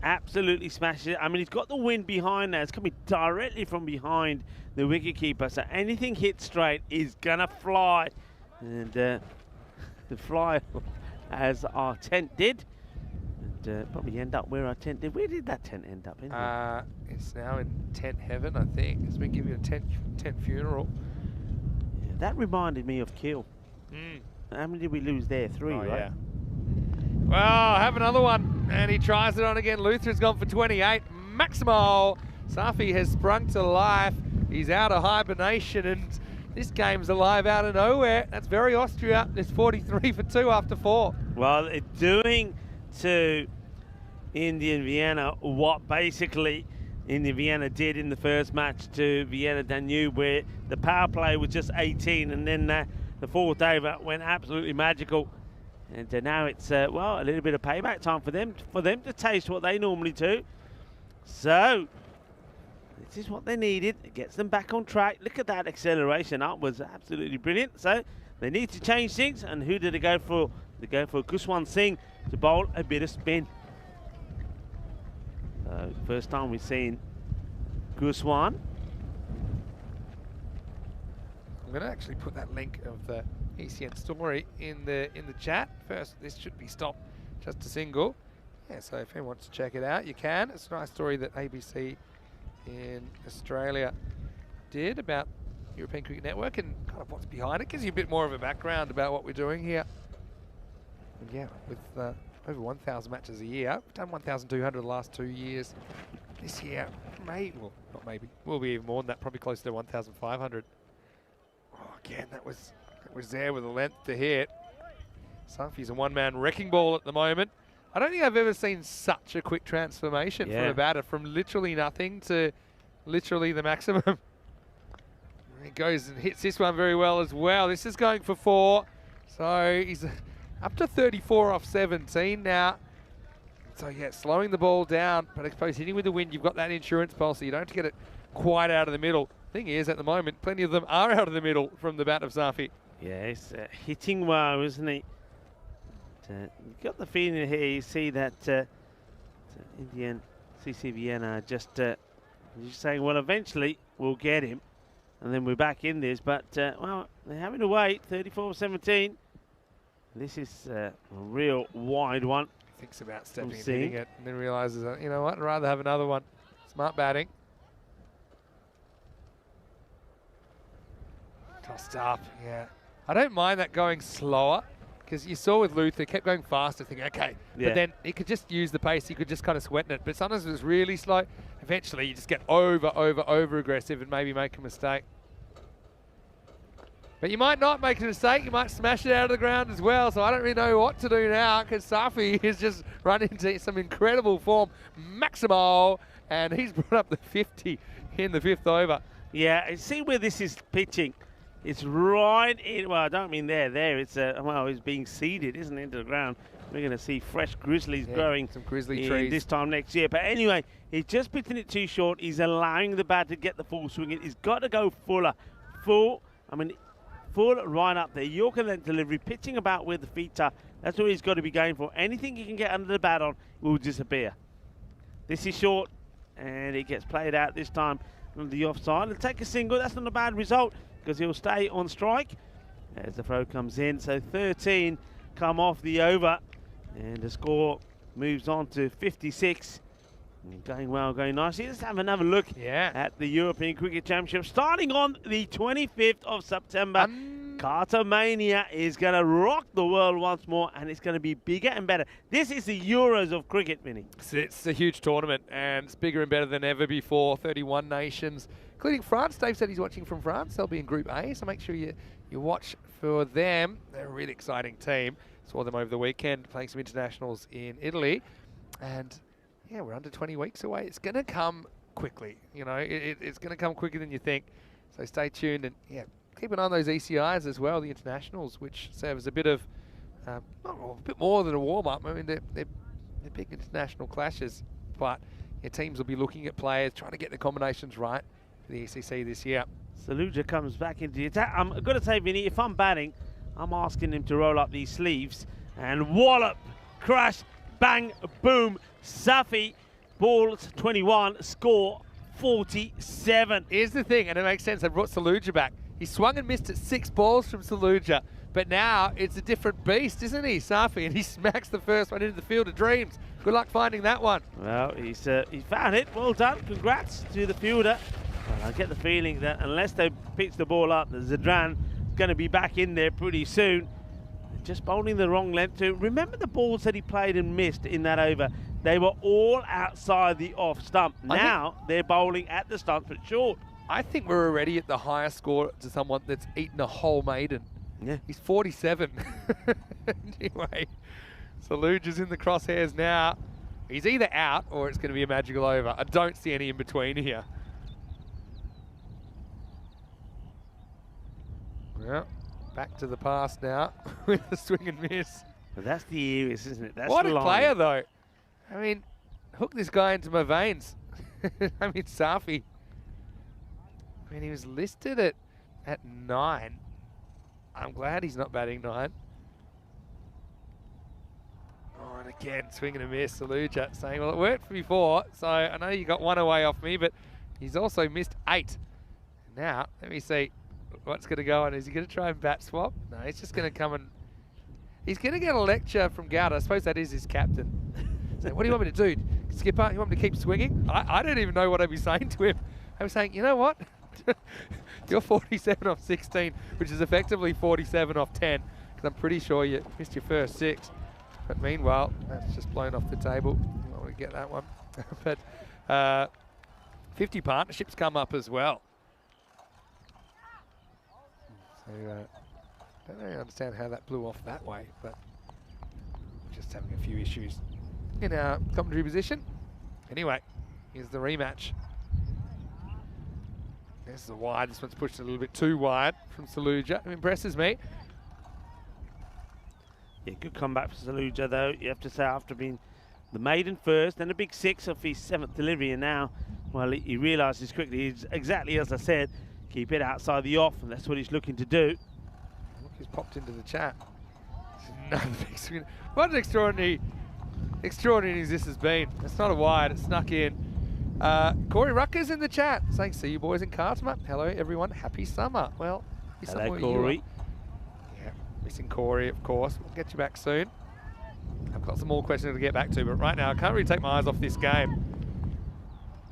Absolutely smashes it. I mean, he's got the wind behind there. It's coming directly from behind the wicketkeeper. So anything hit straight is going to fly. And the fly as our tent did. And probably end up where our tent did. Where did that tent end up? It's now in tent heaven, I think. It's been giving you a tent funeral. Yeah, that reminded me of Kiel. How many did we lose there? 3, right? Yeah. Well, have another one. And he tries it on again. Luther's gone for 28. Maximo. Safi has sprung to life. He's out of hibernation, and this game's alive out of nowhere. That's very Austria. It's 43 for 2 after 4. Well, it's doing to Indian Vienna what basically Indian Vienna did in the first match to Vienna Danube, where the power play was just 18, and then the fourth over went absolutely magical. And now it's well, a little bit of payback time for them to taste what they normally do. So this is what they needed. It gets them back on track. Look at that acceleration upwards, absolutely brilliant. So they need to change things. And who did they go for? They go for Kuswan Singh to bowl a bit of spin. So first time we've seen Kuswan. I'm going to actually put that link of the ECN story in the chat. First, this should be stopped just a single. Yeah, so if anyone wants to check it out, you can. It's a nice story that ABC in Australia did about European Cricket Network and kind of what's behind it. Gives you a bit more of a background about what we're doing here. And yeah, with over 1,000 matches a year, we've done 1,200 the last 2 years. This year, well, not maybe, will be even more than that, probably close to 1,500. Oh, again, that was there with a length to hit. Safi's a one-man wrecking ball at the moment. I don't think I've ever seen such a quick transformation from a batter, from literally nothing to literally the maximum. He goes and hits this one very well as well. This is going for 4. So he's up to 34 off 17 now. So yeah, slowing the ball down, but I suppose hitting with the wind, you've got that insurance policy. You don't have to get it quite out of the middle. Thing is, at the moment, plenty of them are out of the middle from the bat of Safi. Yeah, he's hitting well, isn't he? You've got the feeling here, you see that Indian CC Vienna just saying, well, eventually we'll get him, and then we're back in this. But, well, they're having to wait, 34-17. This is a real wide one. Thinks about stepping and seeing. hitting it, and then realizes, that, you know what, I'd rather have another one. Smart batting. Tossed up, yeah. I don't mind that going slower, because you saw with Luther, kept going faster, thinking, okay. Yeah. But then he could just use the pace, he could just kind of sweaten it. But sometimes it was really slow. Eventually, you just get over aggressive and maybe make a mistake. But you might not make a mistake, you might smash it out of the ground as well, so I don't really know what to do now, because Safi is just run into some incredible form. Maximo, and he's brought up the 50 in the 5th over. Yeah, see where this is pitching. It's right in, well, I don't mean there. It's, well, it's being seeded, isn't it, into the ground. We're going to see fresh grizzlies growing some grizzly trees this time next year. But anyway, he's just pitching it too short. He's allowing the bat to get the full swing in. He's got to go full right up there. Yorker length delivery, pitching about where the feet are. That's what he's got to be going for. Anything he can get under the bat on will disappear. This is short, and it gets played out this time on the offside. He'll take a single. That's not a bad result, because he'll stay on strike as the throw comes in. So 13 come off the over, and the score moves on to 56. Going well, going nicely. Let's have another look at the European Cricket Championship. Starting on the 25th of September, Carter Mania is going to rock the world once more, and it's going to be bigger and better. This is the Euros of cricket, Vinny. It's a huge tournament, and it's bigger and better than ever before. 31 nations, including France. Dave said he's watching from France. They'll be in Group A, so make sure you watch for them. They're a really exciting team. Saw them over the weekend playing some internationals in Italy, and yeah, we're under 20 weeks away. It's going to come quickly. You know, it's going to come quicker than you think. So stay tuned, and yeah, keep an eye on those ECIs as well, the internationals, which serve as a bit of, a bit more than a warm-up. I mean, they're big international clashes, but your teams will be looking at players, trying to get the combinations right for the ECC this year. Saluja comes back into the attack. I'm going to say, Vinny, if I'm batting, I'm asking him to roll up these sleeves and wallop, crash, bang, boom. Safi, balls 21, score 47. Here's the thing, and it makes sense. I brought Saluja back. He swung and missed at 6 balls from Saluja, but now it's a different beast, isn't he, Safi? And he smacks the first one into the field of dreams. Good luck finding that one. Well, he found it. Well done. Congrats to the fielder. Well, I get the feeling that unless they pitch the ball up, the Zadran is going to be back in there pretty soon. Just bowling the wrong length too. Remember the balls that he played and missed in that over? They were all outside the off stump. Now they're bowling at the stump, but short. I think we're already at the highest score to someone that's eaten a whole maiden. Yeah. He's 47. Anyway, Saluja's in the crosshairs now. He's either out or it's going to be a magical over. I don't see any in between here. Well, back to the past now with the swing and miss. But that's the Eris, isn't it? That's what the a line. player, though. I mean, hook this guy into my veins. I mean, Safi. I mean, he was listed at 9. I'm glad he's not batting 9. Oh, and again, swing and a miss. Saluja saying, well, it worked before, so I know you got 1 away off me, but he's also missed 8. Now, let me see what's going to go on. Is he going to try and bat swap? No, he's just going to come and... He's going to get a lecture from Gowda. I suppose that is his captain. So, what do you want me to do, Skipper? You want me to keep swinging? I don't even know what I'd be saying to him. I'm saying, you know what? You're 47 off 16, which is effectively 47 off 10, because I'm pretty sure you missed your first 6. But meanwhile, that's just blown off the table. I want to get that one. But 50 partnerships come up as well. So don't really understand how that blew off that way, but just having a few issues in our commentary position. Anyway, here's the rematch. There's the wide. This one's pushed a little bit too wide from Saluja. It impresses me. Yeah, good comeback for Saluja, though. You have to say, after being the maiden first, then a big 6 off his 7th delivery, and now, well, he realises quickly, he's exactly as I said, keep it outside the off, and that's what he's looking to do. Look who's popped into the chat. Another big swing. What an extraordinary innings this has been. It's not a wide, it snuck in. Corey Rucker's in the chat saying, see you boys in Cartma. Hello everyone, happy summer. Well, hello Corey. Yeah. Missing Corey, of course. We'll get you back soon. I've got some more questions to get back to, but right now I can't really take my eyes off this game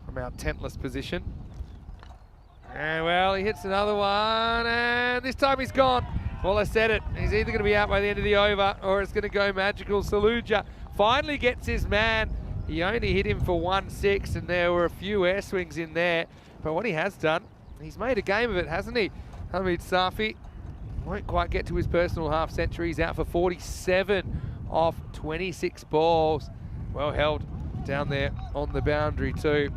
from our tentless position. And well, he hits another one, and this time he's gone. Well, I said it. He's either going to be out by the end of the over, or it's going to go magical. Saluja finally gets his man. He only hit him for 1-6, and there were a few air swings in there. But what he has done, he's made a game of it, hasn't he? Hamid Safi won't quite get to his personal half century. He's out for 47 off 26 balls. Well held down there on the boundary too.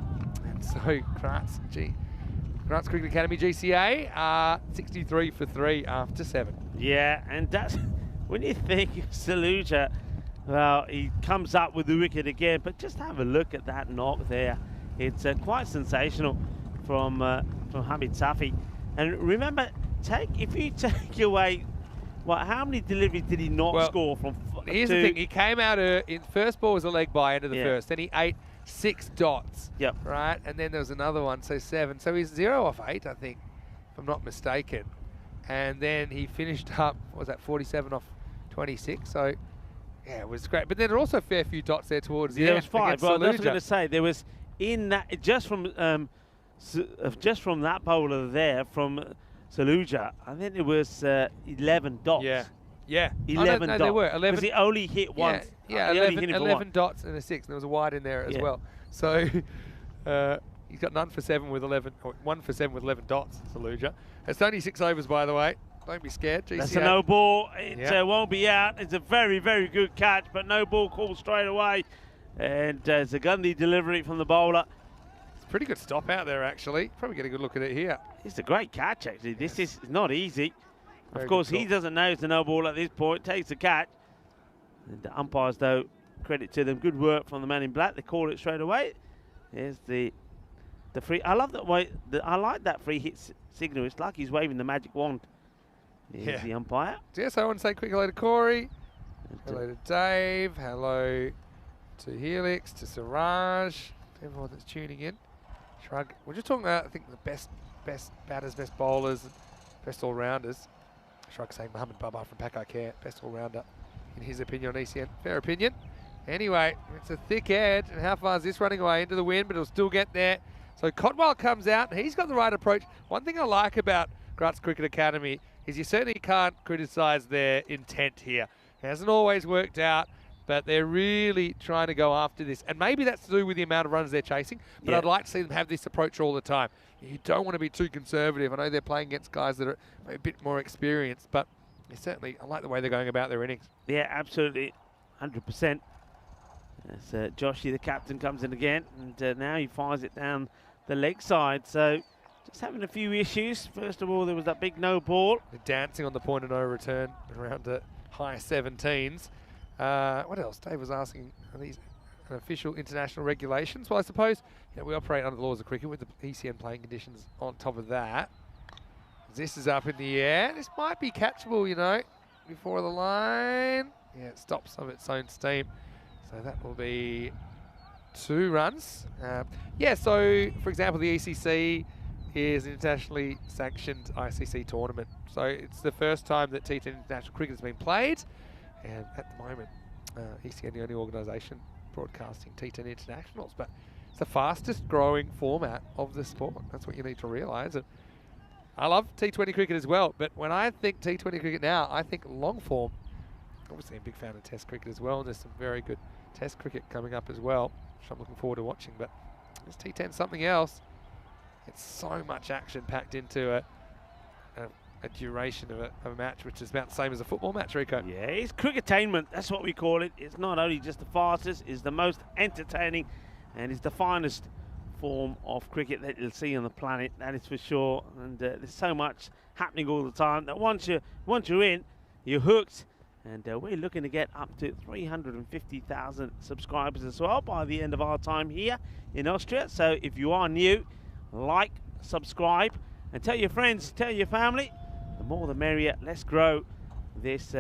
And so Kratz Cricket Academy GCA 63 for 3 after 7. Yeah, and that's when you think Saluja, well, he comes up with the wicket again, but just have a look at that knock there. It's quite sensational from Hamid Safi. And remember, if you take away, how many deliveries did he not score from? Here's the thing, he came out, in first ball was a leg by end of the first, then he ate 6 dots. Yep. Right, and then there was another one, so 7. So he's 0 off 8, I think, if I'm not mistaken. And then he finished up, what was that, 47 off 26. So, yeah, it was great. But then there were also a fair few dots there towards the end. There was 5. Well, that's what I was going to say. There was, in that, just from that bowler there, from Saluja, I think it was 11 dots. Yeah. 11 dots. There were 11. Because he only hit once. Yeah, 11 dots and a 6. And there was a wide in there as well. So he's got none for 7 with 11, or 1 for 7 with 11 dots, Saluja. It's only 6 overs, by the way. Don't be scared. GCA. That's a no ball. It won't be out. It's a very, very good catch, but no ball called straight away. And it's a Gundy delivery from the bowler. It's a pretty good stop out there, actually. Probably get a good look at it here. It's a great catch, actually. This is not easy. Of course, he doesn't know it's a no ball at this point. Takes the catch. And the umpires, though, credit to them. Good work from the man in black. They call it straight away. Here's the free. I love that way. I like that free hit signal. It's like he's waving the magic wand. Here's the umpire. Yes, I want to say quick hello to Corey. Hello to Dave. Hello to Helix, to Siraj, to everyone that's tuning in. Shrug. We're just talking about, I think, the best batters, best bowlers, best all-rounders. Shrug saying Mohammed Babar from Pakai Care, best all-rounder, in his opinion on ECN. Fair opinion. Anyway, it's a thick edge, and how far is this running away into the wind, but it'll still get there. So Cotwell comes out, and he's got the right approach. One thing I like about Gratz Cricket Academy is you certainly can't criticise their intent here. It hasn't always worked out, but they're really trying to go after this. And maybe that's to do with the amount of runs they're chasing, but I'd like to see them have this approach all the time. You don't want to be too conservative. I know they're playing against guys that are a bit more experienced, but I like the way they're going about their innings. Yeah, absolutely, 100%. As Joshy, the captain, comes in again, and now he fires it down the leg side. So just having a few issues. First of all, there was that big no ball. They're dancing on the point of no return around the high 17s. What else? Dave was asking, are these official international regulations? Well, I suppose we operate under the laws of cricket with the ECN playing conditions on top of that. This is up in the air. This might be catchable, before the line. Yeah, it stops of its own steam. So that will be 2 runs. So, for example, the ECC is an internationally sanctioned ICC tournament. So it's the first time that T10 international cricket has been played. And at the moment, ECN the only organisation broadcasting T10 internationals. But it's the fastest growing format of the sport. That's what you need to realise. And I love T20 cricket as well. But when I think T20 cricket now, I think long form. Obviously, I'm a big fan of Test cricket as well. And there's some very good Test cricket coming up as well, which I'm looking forward to watching. But this T10 something else. It's so much action packed into a duration of a match, which is about the same as a football match, Rico. Yeah, it's cricketainment. That's what we call it. It's not only just the fastest, it's the most entertaining, and it's the finest form of cricket that you'll see on the planet. That is for sure. And there's so much happening all the time that once you're in, you're hooked. And we're looking to get up to 350,000 subscribers as well by the end of our time here in Austria. So if you are new, like, subscribe, and tell your friends, tell your family. The more the merrier. Let's grow this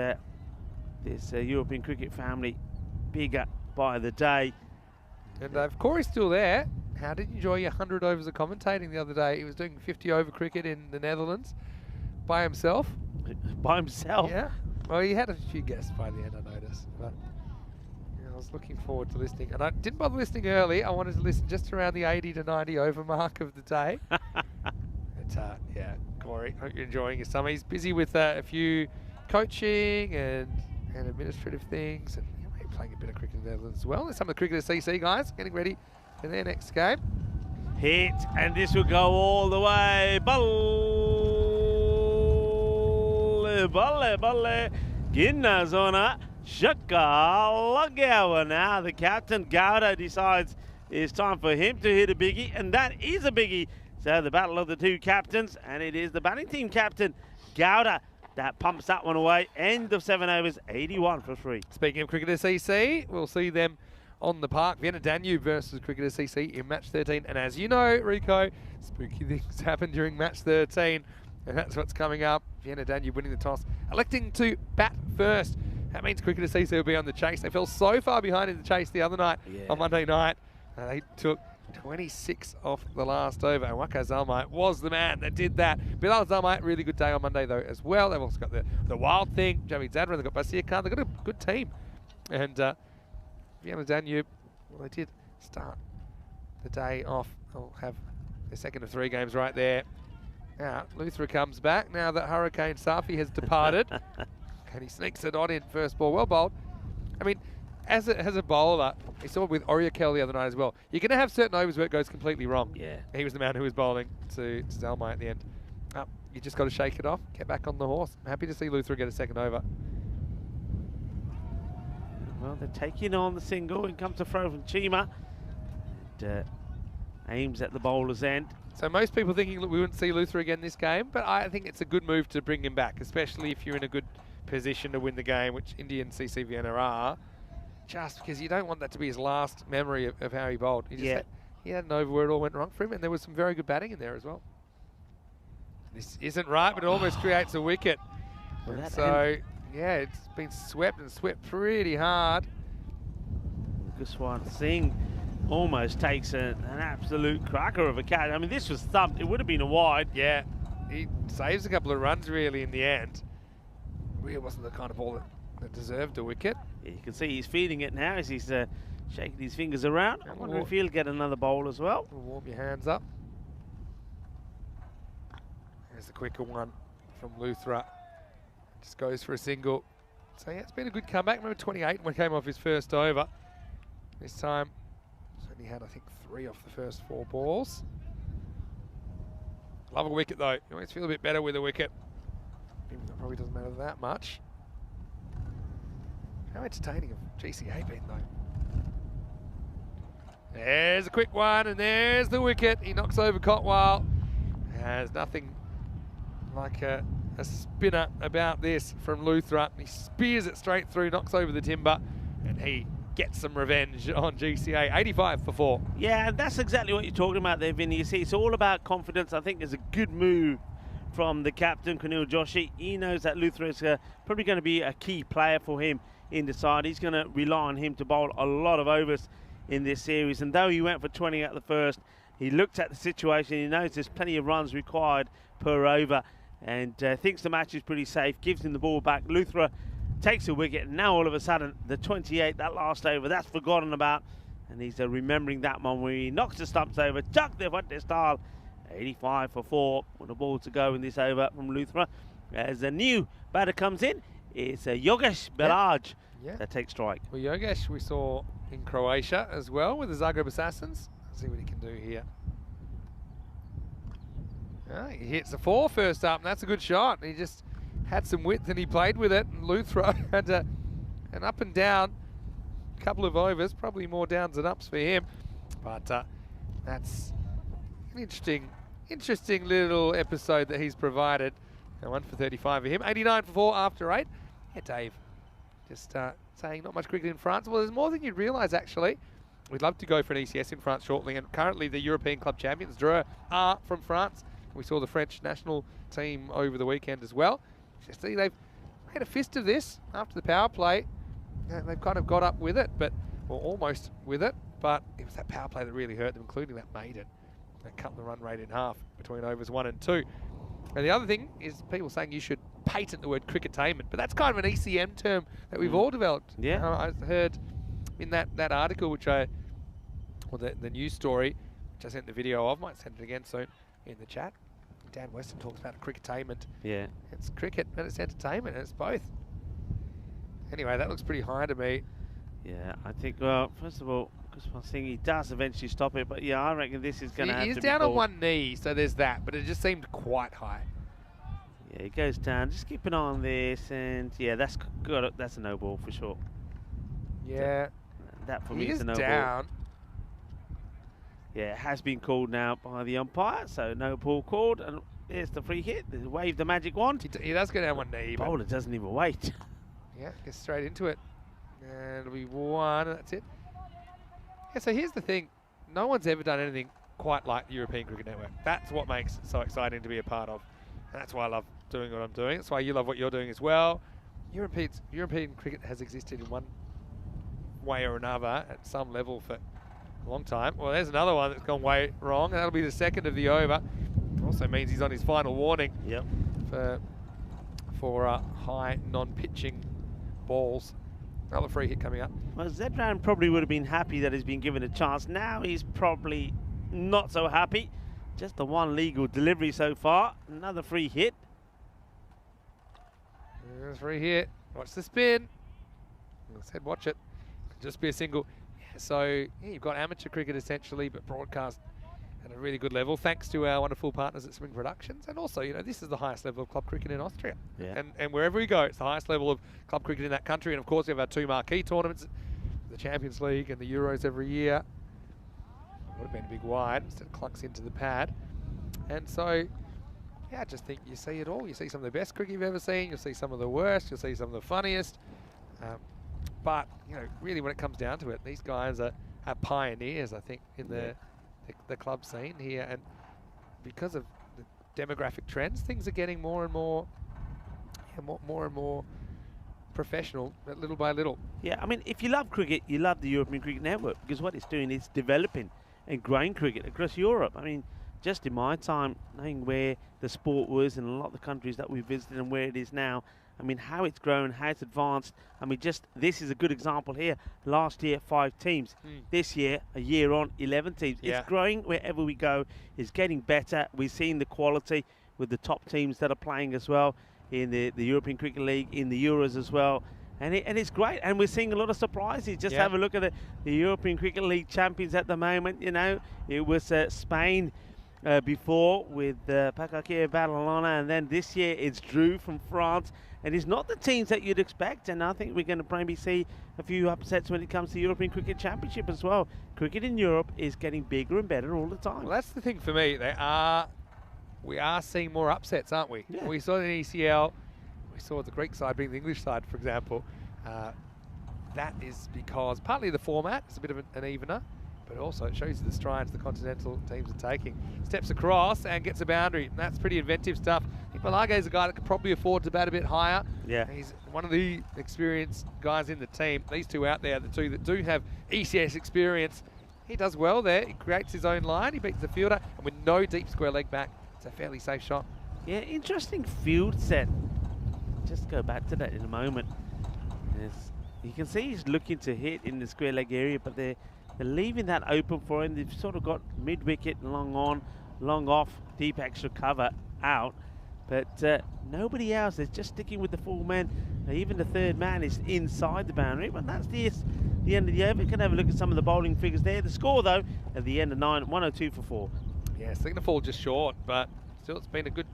European cricket family bigger by the day. And if Corey's still there, how did you enjoy your 100 overs of commentating the other day? He was doing 50 over cricket in the Netherlands by himself. By himself? Yeah. Well, he had a few guests by the end, I noticed. But yeah, I was looking forward to listening. And I didn't bother listening early. I wanted to listen just around the 80 to 90 over mark of the day. But yeah, Corey, hope you're enjoying your summer. He's busy with a few coaching and administrative things. And maybe playing a bit of cricket there as well. There's some of the cricketers CC guys getting ready for their next game. Hit, and this will go all the way. Balle, Ginna zona, Shaka Lagawa. Now the captain, Gowda, decides it's time for him to hit a biggie, and that is a biggie. So the battle of the two captains, and it is the batting team captain, Gowda, that pumps that one away. End of 7 overs, 81 for 3. Speaking of cricketer CC, we'll see them on the park. Vienna Danube versus cricketer CC in match 13. And as you know, Rico, spooky things happen during match 13. And that's what's coming up. Vienna Danube winning the toss, electing to bat first. That means cricketer CC will be on the chase. They fell so far behind in the chase the other night on Monday night. They took 26 off the last over. And Waka Zalmai was the man that did that. Bilal Zalmai, really good day on Monday though as well. They've also got the Wild Thing, Jamie Zadra, they've got Basia Khan. They've got a good team. And Vienna Danube, well, they did start the day off. They'll have their second of 3 games right there. Now, Luthra comes back now that Hurricane Safi has departed. And he sneaks it on in first ball. Well bowled. I mean, as a bowler, we saw it with Oriakel the other night as well. You're going to have certain overs where it goes completely wrong. Yeah. He was the man who was bowling to Zalmai at the end. You just got to shake it off, get back on the horse. I'm happy to see Luthra get a second over. Well, they're taking on the single. In comes a throw from Chima. And, aims at the bowler's end. So most people thinking we wouldn't see Luthra again this game, but I think it's a good move to bring him back, especially if you're in a good position to win the game, which India and CC Vienna are, just because you don't want that to be his last memory of how he bowled. He had an over where it all went wrong for him, and there was some very good batting in there as well. This isn't right, but it almost creates a wicket. Well, so, yeah, it's been swept and swept pretty hard. Guswan Singh almost takes an absolute cracker of a catch. I mean, this was thumped. It would have been a wide. Yeah, he saves a couple of runs really in the end. Really wasn't the kind of ball that deserved a wicket. Yeah, you can see he's feeding it now as he's shaking his fingers around. I wonder if he'll get another bowl as well. Warm your hands up. There's the quicker one from Luthra. Just goes for a single. So yeah, it's been a good comeback. Remember 28 when he came off his first over. This time, he's only had I think 3 off the first 4 balls. Love a wicket though. You always feel a bit better with a wicket. Even though it probably doesn't matter that much. How entertaining have GCA been though? There's a quick one and there's the wicket. He knocks over Cotwell. Has nothing like a spinner about this from Luthra. He spears it straight through, knocks over the timber, and he gets some revenge on GCA. 85 for 4. Yeah, and that's exactly what you're talking about there, Vinny. You see, it's all about confidence. I think there's a good move from the captain, Kunal Joshi. He knows that Luthra is probably going to be a key player for him in the side. He's going to rely on him to bowl a lot of overs in this series. And though he went for 20 at the first, he looked at the situation. He knows there's plenty of runs required per over and thinks the match is pretty safe, gives him the ball back. Luthra takes a wicket, and now all of a sudden, the 28, that last over, that's forgotten about. And he's remembering that one where he knocks the stumps over, chuck the Vante style. 85 for 4 with a ball to go in this over from Luthra. As a new batter comes in, it's Yogesh Belaj that takes strike. Well, Yogesh we saw in Croatia as well with the Zagreb Assassins. Let's see what he can do here. He hits the 4 first up, and that's a good shot. He just had some width and he played with it, and Luthra had an up and down couple of overs, probably more downs than ups for him. But that's an interesting little episode that he's provided. And 1 for 35 for him. 89 for 4 after 8. Yeah, Dave, just saying not much cricket in France. Well, there's more than you'd realise, actually. We'd love to go for an ECS in France shortly, and currently the European club champions, Dreux, are from France. We saw the French national team over the weekend as well. You see, they've made a fist of this after the power play. They've kind of got up with it, or almost with it, but it was that power play that really hurt them, including that maiden. That cut the run rate in half between overs 1 and 2. And the other thing is people saying you should patent the word cricketainment, but that's kind of an ECN term that we've all developed. Yeah. I heard in that article, the news story, which I sent the video of, might send it again soon in the chat. Dan Weston talks about cricketainment. Yeah. It's cricket and it's entertainment, and it's both. Anyway, that looks pretty high to me. Yeah, I think, well, first of all, because I think he does eventually stop it, but yeah, I reckon this is going to have to be He's down on called. one knee, so there's that, but it just seemed quite high. Yeah, he goes down. Just keep an eye on this, and yeah, that's good. That's a no ball for sure. Yeah. That for He me is is a no down. ball. Yeah, it has been called now by the umpire, so no ball called, and there's the free hit. They wave the magic wand. He does go down one knee, but Bowler doesn't even wait. yeah, gets straight into it. And it'll be one, and that's it. Yeah, so here's the thing. No one's ever done anything quite like the European Cricket Network. That's what makes it so exciting to be a part of. And that's why I love doing what I'm doing. That's why you love what you're doing as well. European cricket has existed in one way or another at some level for a long time. Well, there's another one that's gone way wrong, and that'll be the second of the over. Also means he's on his final warning. Yep. For high non-pitching balls. Another free hit coming up. Well, Zedran probably would have been happy that he's been given a chance. Now he's probably not so happy. Just the one legal delivery so far. Another free hit. There's a free hit. Watch the spin. I said watch it. Could just be a single. Yeah, so yeah, you've got amateur cricket essentially, but broadcast at a really good level, thanks to our wonderful partners at Spring Productions. And also, you know, this is the highest level of club cricket in Austria. Yeah. And wherever we go, it's the highest level of club cricket in that country. And of course, we have our two marquee tournaments, the Champions League and the Euros every year. Would have been a big wide, instead it clunks into the pad. And so, yeah, I just think you see it all. You see some of the best cricket you've ever seen. You'll see some of the worst. You'll see some of the funniest. But, you know, really when it comes down to it, these guys are pioneers, I think, in the club scene here. And because of the demographic trends, things are getting more and more, more and more professional, little by little. Yeah, I mean, if you love cricket, you love the European Cricket Network, because what it's doing is developing and growing cricket across Europe. I mean, just in my time, knowing where the sport was in a lot of the countries that we visited and where it is now, I mean, how it's grown, how it's advanced. I mean, just this is a good example here. Last year, 5 teams. This year, a year on, 11 teams. Yeah. It's growing wherever we go. It's getting better. We're seeing the quality with the top teams that are playing as well in the European Cricket League, in the Euros as well. And it's great. And we're seeing a lot of surprises. Just have a look at the European Cricket League champions at the moment. You know, it was Spain before with Pakakir Badalona, and then this year it's Drew from France. And it's not the teams that you'd expect, and I think we're going to probably see a few upsets when it comes to the European Cricket Championship as well. Cricket in Europe is getting bigger and better all the time. Well, that's the thing for me. We are seeing more upsets, aren't we? Yeah. We saw the ECL. We saw the Greek side being the English side, for example. That is because partly the format is a bit of an evener, but also it shows you the strides the continental teams are taking. Steps across and gets a boundary, and that's pretty inventive stuff. I think Malage is a guy that could probably afford to bat a bit higher. Yeah. He's one of the experienced guys in the team. These two out there, the two that do have ECS experience, he does well there. He creates his own line, he beats the fielder, and with no deep square leg back, it's a fairly safe shot. Yeah, interesting field set. Just go back to that in a moment. You can see he's looking to hit in the square leg area, but they're leaving that open for him. They've sort of got mid-wicket, long on, long off, deep extra cover out. But nobody else is just sticking with the 4 men. Even the 3rd man is inside the boundary. But that's the end of the over. We can have a look at some of the bowling figures there. The score, though, at the end of 9, 102 for 4. Yeah, it's going to fall just short, but still it's been a good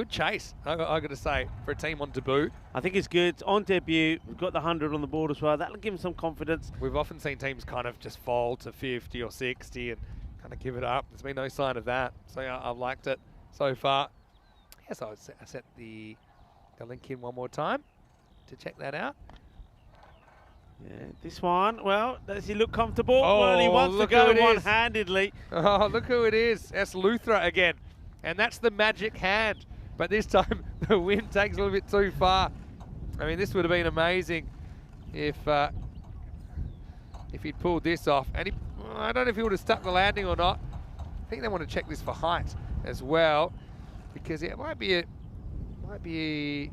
chase, I got to say, for a team on debut. I think it's good. On debut, we've got the 100 on the board as well. That'll give him some confidence. We've often seen teams kind of just fall to 50 or 60 and kind of give it up. There's been no sign of that. So yeah, I've liked it so far. Yes, I set the link in one more time to check that out. Yeah, this one, well, does he look comfortable? Oh, well, he wants to look go who it is. one-handedly. Oh, look who it is. That's Luthra again. And that's the magic hand. But this time, the wind takes a little bit too far. I mean, this would have been amazing if he'd pulled this off. And I don't know if he would have stuck the landing or not. I think they want to check this for height as well, because it might be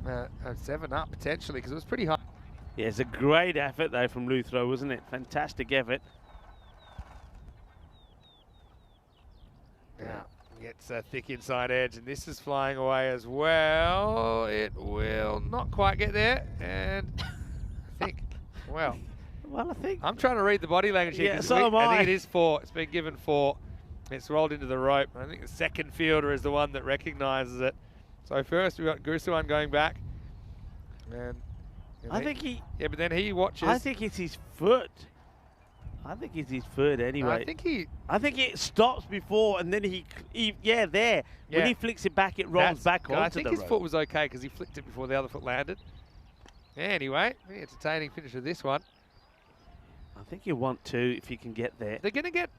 a 7 up potentially, because it was pretty high. Yeah, it's a great effort though from Luthro, wasn't it? Fantastic effort. Now gets a thick inside edge, and this is flying away as well. It will not quite get there, and I think, well, I think I'm trying to read the body language here. Yeah, so am I I. think it is 4. It's been given 4. It's rolled into the rope. I think the second fielder is the one that recognises it. So first we've got Gusuan going back, and I think he. Yeah, but then he watches. I think it's his foot. I think it's his foot anyway. I think it stops before, and then yeah, there. Yeah. When he flicks it back, it rolls back onto the rope. I think his foot was okay because he flicked it before the other foot landed. Anyway, very entertaining finish of this one. I think you want to if you can get there. They're going to get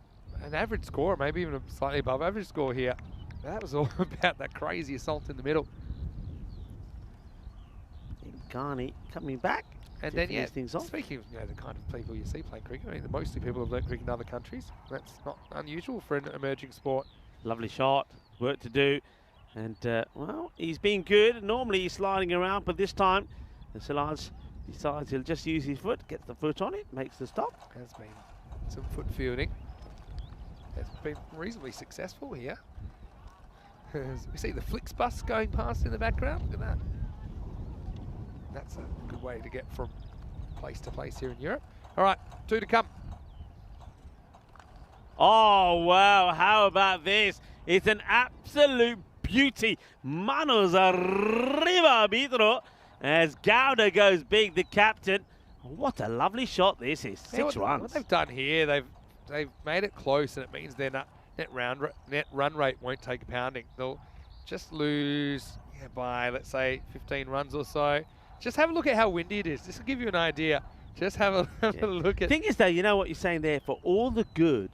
an average score, maybe even a slightly above average score here. That was all about that crazy assault in the middle. Garney coming back. And then, yeah, things off. speaking of the kind of people you see playing cricket, I mean, mostly people have learned cricket in other countries. That's not unusual for an emerging sport. Lovely shot, work to do. And, well, he's been good. Normally he's sliding around, but this time the Silaj decides he'll just use his foot, gets the foot on it, makes the stop. Has been some foot fielding. Has been reasonably successful here. We see the Flix bus going past in the background. Look at that. That's a good way to get from place to place here in Europe. All right, 2 to come. Oh, wow. How about this? It's an absolute beauty. Manos arriba, arbitro. As Gowda goes big, the captain. What a lovely shot this is. 6 runs. What they've done here, they've made it close, and it means their net run rate won't take a pounding. They'll just lose by, let's say, 15 runs or so. Just have a look at how windy it is. This will give you an idea. Just have a look at. The thing is, though, you know what you're saying there. For all the good,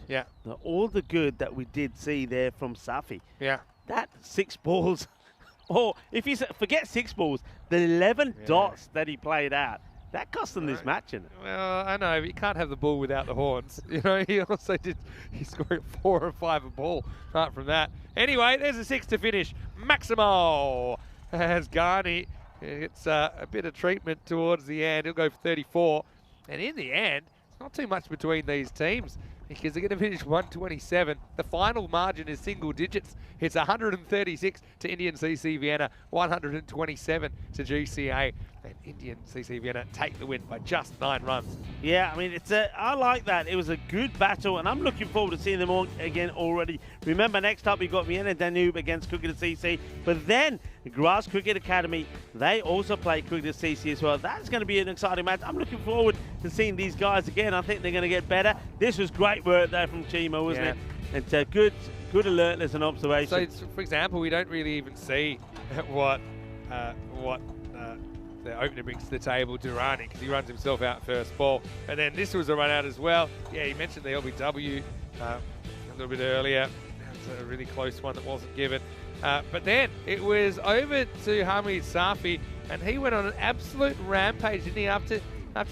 all the good that we did see there from Safi. Yeah. That 6 balls, or if you forget 6 balls, the 11 dots that he played out, that cost them this match, isn't it? Well, I know, but you can't have the ball without the horns. You know, he also he scored 4 or 5 a ball apart from that. Anyway, there's a 6 to finish. Maximo has Garney. It's a bit of treatment towards the end. He'll go for 34. And in the end, it's not too much between these teams because they're going to finish 127. The final margin is single digits. It's 136 to Indian CC Vienna, 127 to GCA. And Indian CC Vienna take the win by just 9 runs. Yeah, I mean, I like that. It was a good battle, and I'm looking forward to seeing them all again already. Remember, next up we've got Vienna Danube against Cricket CC, but then Grass Cricket Academy, they also play Cricket CC as well. That's going to be an exciting match. I'm looking forward to seeing these guys again. I think they're going to get better. This was great work there from Chimo, wasn't it? And good alertness and observation. So, for example, we don't really even see what the opener brings to the table, Durrani, because he runs himself out first ball. And then this was a run out as well. Yeah, he mentioned the LBW a little bit earlier. That was a really close one that wasn't given. But then it was over to Hamid Safi, and he went on an absolute rampage, didn't he, after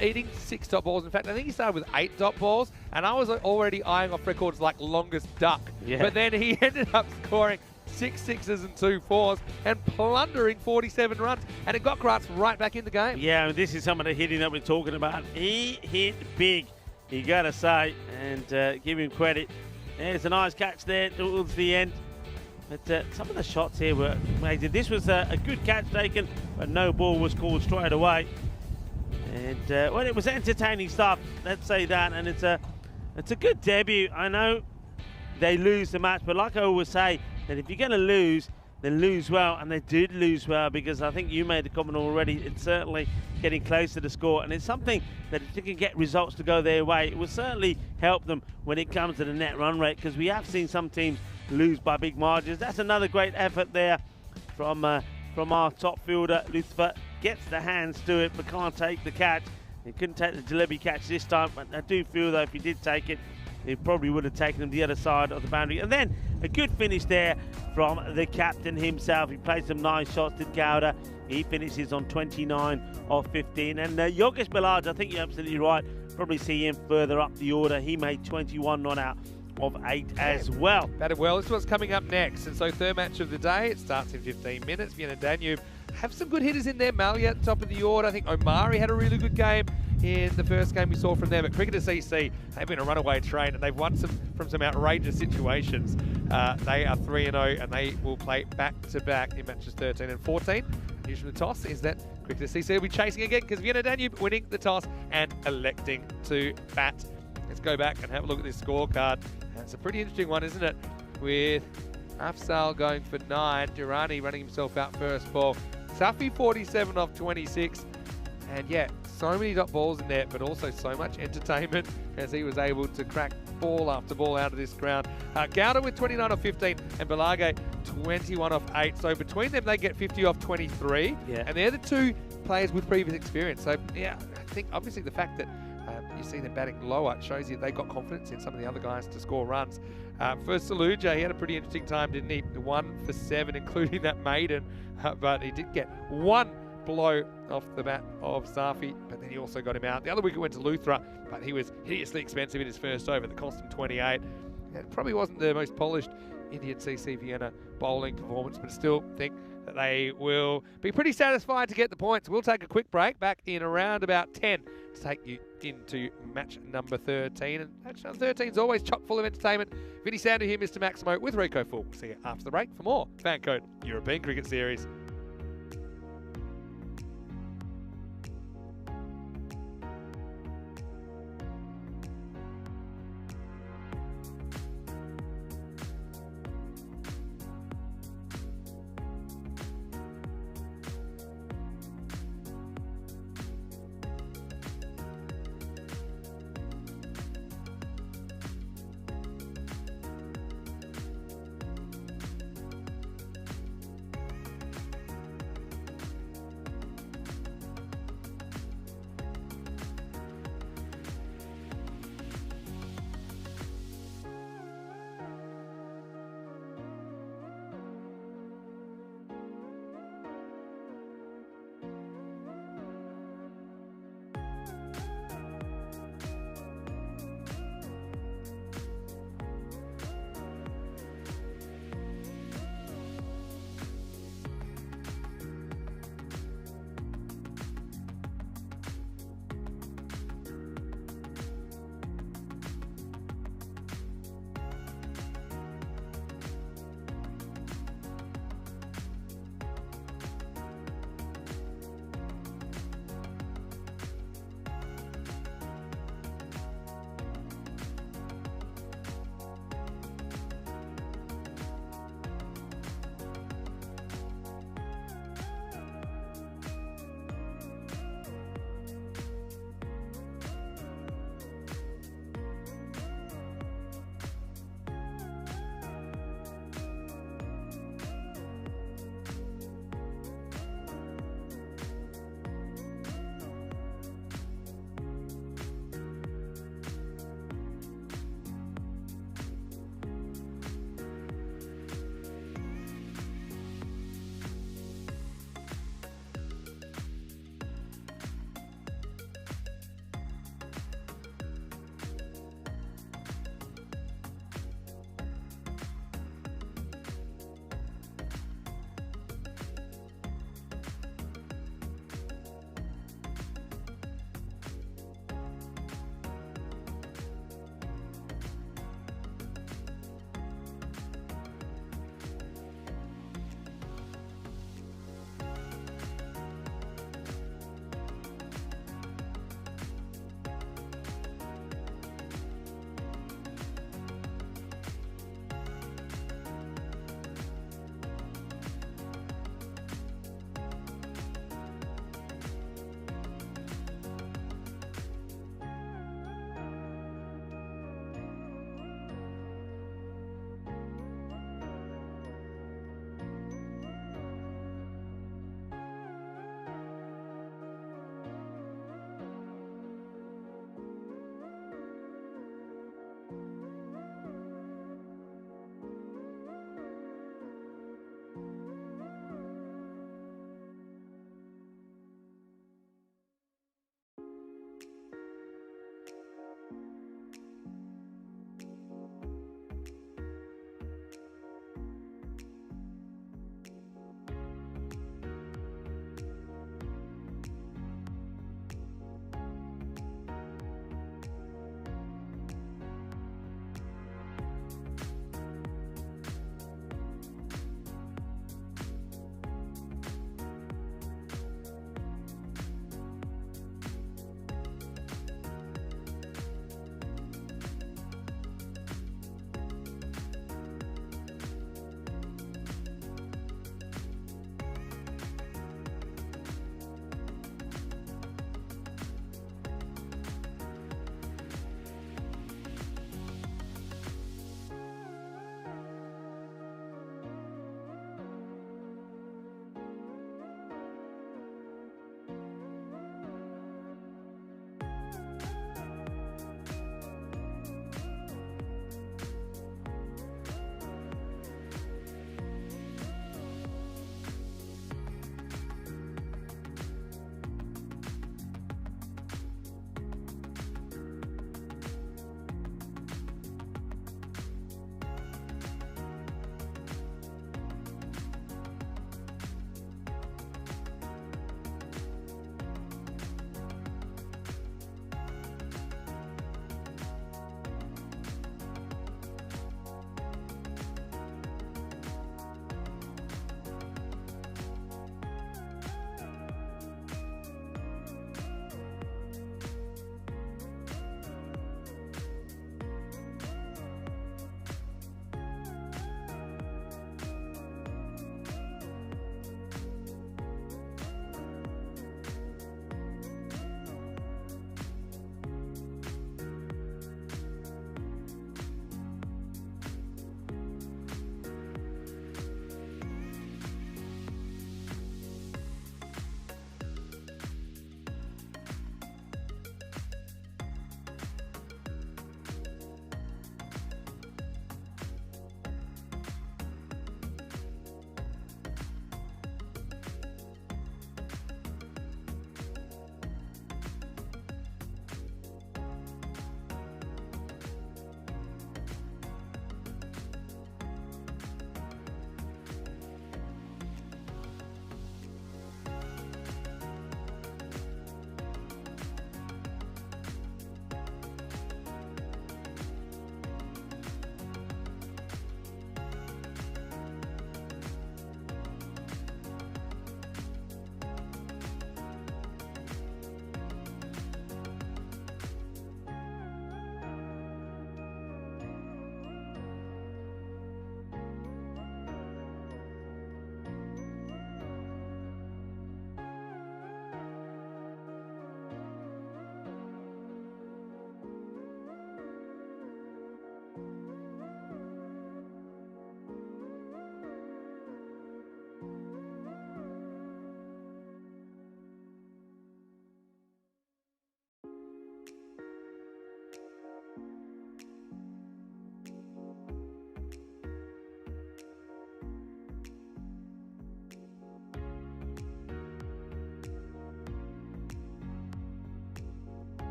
eating 6 dot balls. In fact, I think he started with 8 dot balls, and I was already eyeing off records like longest duck. Yeah. But then he ended up scoring 6 sixes and 2 fours and plundering 47 runs, and it got Graz right back in the game. Yeah, and this is some of the hitting that we're talking about. He hit big, you got to say, and give him credit. There's a nice catch there towards the end. But some of the shots here were amazing. This was a good catch taken, but no ball was called straight away. And well, it was entertaining stuff, let's say that, and it's a good debut. I know they lose the match, but like I always say, that if you're going to lose, then lose well, and they did lose well, because I think you made the comment already, it's certainly getting close to the score, and it's something that if they can get results to go their way, it will certainly help them when it comes to the net run rate, because we have seen some teams lose by big margins. That's another great effort there from our top fielder. Lucifer gets the hands to it, but can't take the catch. He couldn't take the Jalebi catch this time, but I do feel though if he did take it, he probably would have taken him the other side of the boundary. And then a good finish there from the captain himself. He played some nice shots to Gowda. He finishes on 29 of 15. And Yogesh Balaj, I think you're absolutely right. Probably see him further up the order. He made 21 not out of 8 as well. Batted well. This is what's coming up next. And so third match of the day, it starts in 15 minutes. Vienna Danube have some good hitters in there. Malia at the top of the order. I think Omari had a really good game in the first game we saw from them. But Cricketers EC, they've been a runaway train and they've won from some outrageous situations. They are 3-0 and they will play back-to-back in matches 13 and 14. News from the toss is that Cricketers EC will be chasing again because Vienna Danube winning the toss and electing to bat. Let's go back and have a look at this scorecard. And it's a pretty interesting one, isn't it? With Afzal going for 9, Durrani running himself out first ball. Safi 47 off 26. And yeah, so many dot balls in there, but also so much entertainment as he was able to crack ball after ball out of this ground. Gowda with 29 off 15 and Balage 21 off 8. So between them, they get 50 off 23. Yeah. And they're the two players with previous experience. So yeah, I think obviously the fact that you see them batting lower shows you they got confidence in some of the other guys to score runs. For Saluja, he had a pretty interesting time, didn't he? 1 for 7, including that maiden, but he did get one blow off the bat of Safi, but then he also got him out. The other wicket went to Luthra, but he was hideously expensive in his first over that cost him 28. It probably wasn't the most polished Indian CC Vienna bowling performance, but still think that they will be pretty satisfied to get the points. We'll take a quick break, back in around about 10 to take you into match number 13. And match number 13 is always chock full of entertainment. Vinny Sandu here, Mr. Maximo with Rico Full. See you after the break for more Fancode European Cricket Series.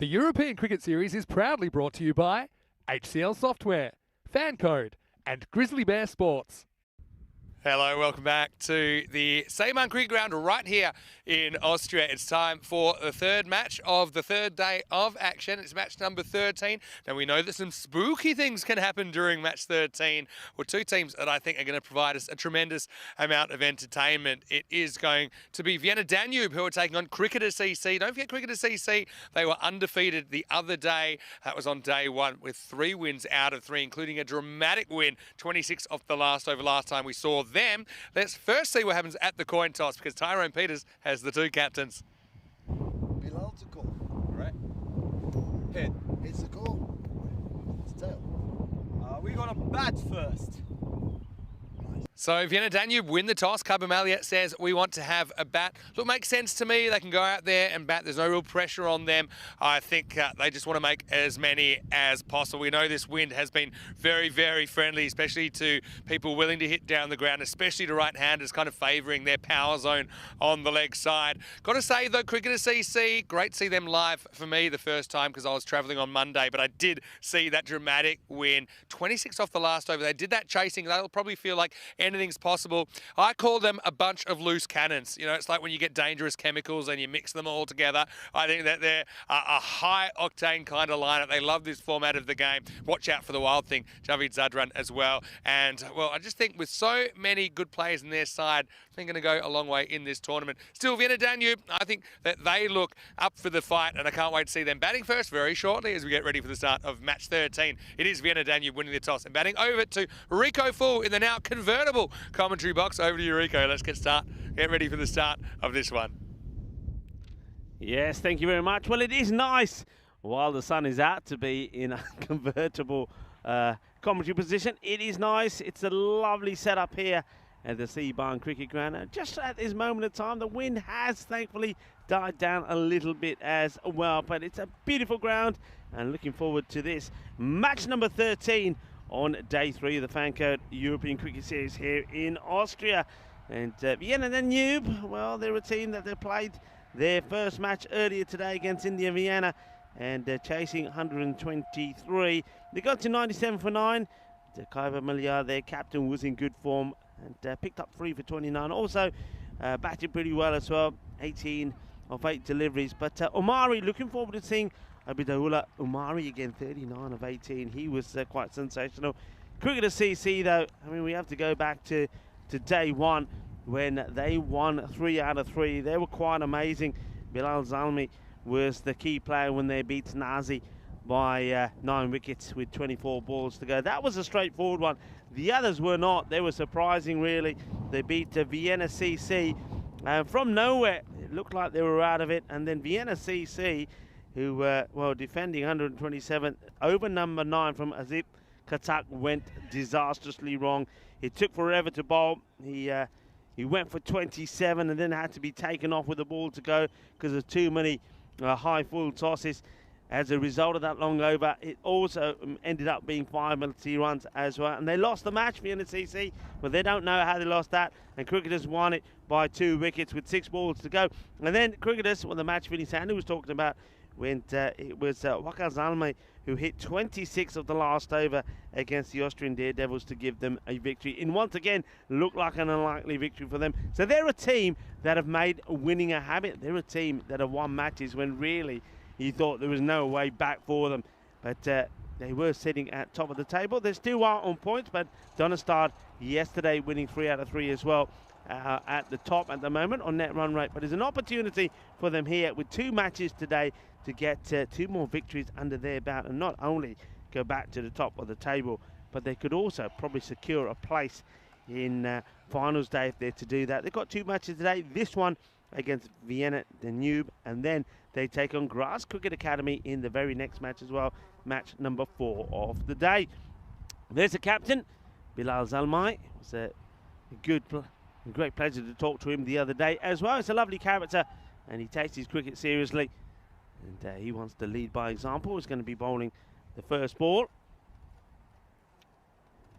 The European Cricket Series is proudly brought to you by HCL Software, Fan Code, and Grizzly Bear Sports. Hello, welcome back to the Seemann Cricket Ground right here in Austria. It's time for the third match of the third day of action. It's match number 13. Now, we know that some spooky things can happen during match 13. Well, two teams that I think are going to provide us a tremendous amount of entertainment. It is going to be Vienna Danube, who are taking on Cricketer CC. Don't forget Cricketer CC, they were undefeated the other day. That was on day one with 3 wins out of 3, including a dramatic win, 26 off the last over last time we saw them. Let's first see what happens at the coin toss, because Tyrone Peters has the 2 captains. Bilal to call. Right. Head. It's the call. It's tail. We're gonna bat first. So Vienna Danube win the toss. Khyber Malliya says we want to have a bat. Look, makes sense to me. They can go out there and bat. There's no real pressure on them. I think they just want to make as many as possible. We know this wind has been very, very friendly, especially to people willing to hit down the ground, especially to right-handers, kind of favouring their power zone on the leg side. Got to say, though, Cricketer CC, great to see them live for me the first time because I was travelling on Monday, but I did see that dramatic win. 26 off the last over. They did that chasing. They'll probably feel like anything's possible. I call them a bunch of loose cannons. You know, it's like when you get dangerous chemicals and you mix them all together. I think that they're a high-octane kind of lineup. They love this format of the game. Watch out for the wild thing, Javid Zadran as well. And, well, I just think with so many good players in their side, they're going to go a long way in this tournament. Still, Vienna Danube, I think that they look up for the fight, and I can't wait to see them batting first very shortly as we get ready for the start of match 13. It is Vienna Danube winning the toss and batting over to Rico Full in the now convertible commentary box. Over to you, Rico. Let's get ready for the start of this one. Yes, thank you very much. Well, it is nice while the sun is out to be in a convertible commentary position. It is nice. It's a lovely setup here at the Seemann Cricket Ground. And just at this moment of time, the wind has thankfully died down a little bit as well. But it's a beautiful ground, and looking forward to this match number 13 on day 3 of the Fan Code European Cricket Series here in Austria. And Vienna Danube, well, they're a team that they played their first match earlier today against India Vienna, and chasing 123. They got to 97 for 9. Khyber Malliya, their captain, was in good form and picked up 3 for 29. Also batted pretty well as well, 18 of 8 deliveries. But Omari, looking forward to seeing Abidullah Omari again, 39 of 18. He was quite sensational. Cricketer CC, though, I mean, we have to go back to day 1 when they won 3 out of 3. They were quite amazing. Bilal Zalmi was the key player when they beat Nazi by 9 wickets with 24 balls to go. That was a straightforward one. The others were not. They were surprising, really. They beat Vienna CC from nowhere. It looked like they were out of it. And then Vienna CC, who were, well, defending 127, over number 9 from Azib Katak went disastrously wrong. It took forever to bowl. He went for 27 and then had to be taken off with the ball to go because of too many high full tosses. As a result of that long over, it also ended up being 5 multi runs as well. And they lost the match, Vienna CC, but they don't know how they lost that. And Cricketers won it by 2 wickets with 6 balls to go. And then Cricketers, well, the match Vinny Sandu was talking about, when it was Wakar Zalmay who hit 26 of the last over against the Austrian Daredevils to give them a victory. And once again, looked like an unlikely victory for them. So they're a team that have made winning a habit. They're a team that have won matches when really you thought there was no way back for them. But they were sitting at top of the table. They still are on points, but Donnerstad yesterday winning 3 out of 3 as well. At the top at the moment on net run rate. But there's an opportunity for them here with 2 matches today to get 2 more victories under their belt and not only go back to the top of the table, but they could also probably secure a place in finals day if they're to do that. They've got 2 matches today. This one against Vienna Danube, and then they take on Graz Cricket Academy in the very next match as well, match number 4 of the day. There's the captain, Bilal Zalmai. It was a great pleasure to talk to him the other day as well. He's a lovely character and he takes his cricket seriously, and he wants to lead by example. He's going to be bowling the first ball,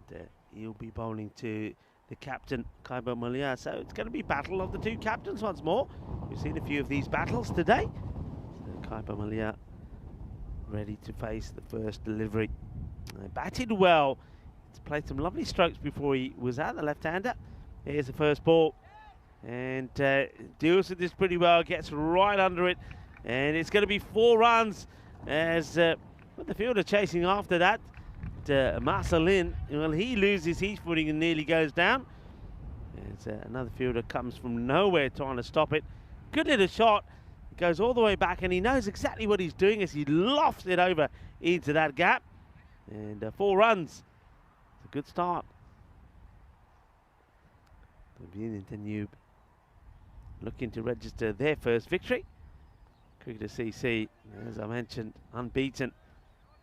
and he'll be bowling to the captain, Khyber Malliya. So it's going to be battle of the 2 captains once more. We've seen a few of these battles today. So Khyber Malliya ready to face the first delivery. Batted well. He's played some lovely strokes before he was out, the left-hander. Here's the first ball. And deals with this pretty well, gets right under it. And it's going to be 4 runs as with the fielder chasing after that. Marcelin, well, he loses his footing and nearly goes down. As another fielder comes from nowhere trying to stop it. Good little shot. It goes all the way back, and he knows exactly what he's doing as he lofts it over into that gap. And 4 runs. It's a good start. The Danube looking to register their first victory. Cricketer CC, as I mentioned, unbeaten.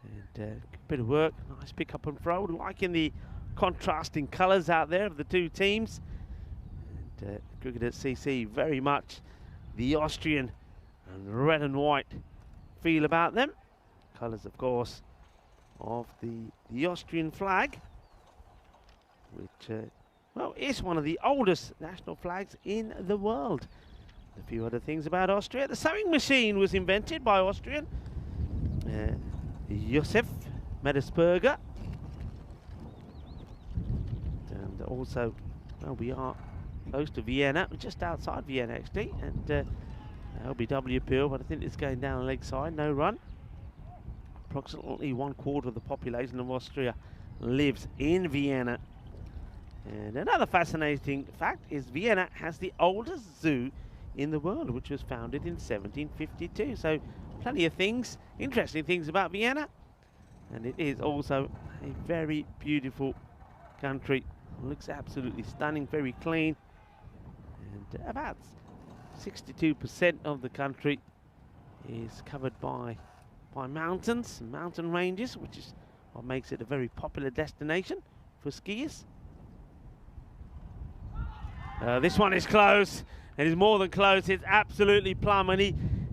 And good bit of work, nice pick up and throw. Liking the contrasting colours out there of the two teams. And Cricketer CC very much the Austrian and red and white feel about them. Colours, of course, of the Austrian flag, which well, is one of the oldest national flags in the world. A few other things about Austria. The sewing machine was invented by Austrian Josef Medesberger. And also, well, we are close to Vienna, just outside Vienna actually, and LBW appeal, but I think it's going down the leg side, no run. Approximately 1/4 of the population of Austria lives in Vienna. And another fascinating fact is Vienna has the oldest zoo in the world, which was founded in 1752. So plenty of things, interesting things about Vienna. And it is also a very beautiful country. It looks absolutely stunning, very clean. And about 62% of the country is covered by mountains and mountain ranges, which is what makes it a very popular destination for skiers. This one is close, and it's more than close. It's absolutely plumb, and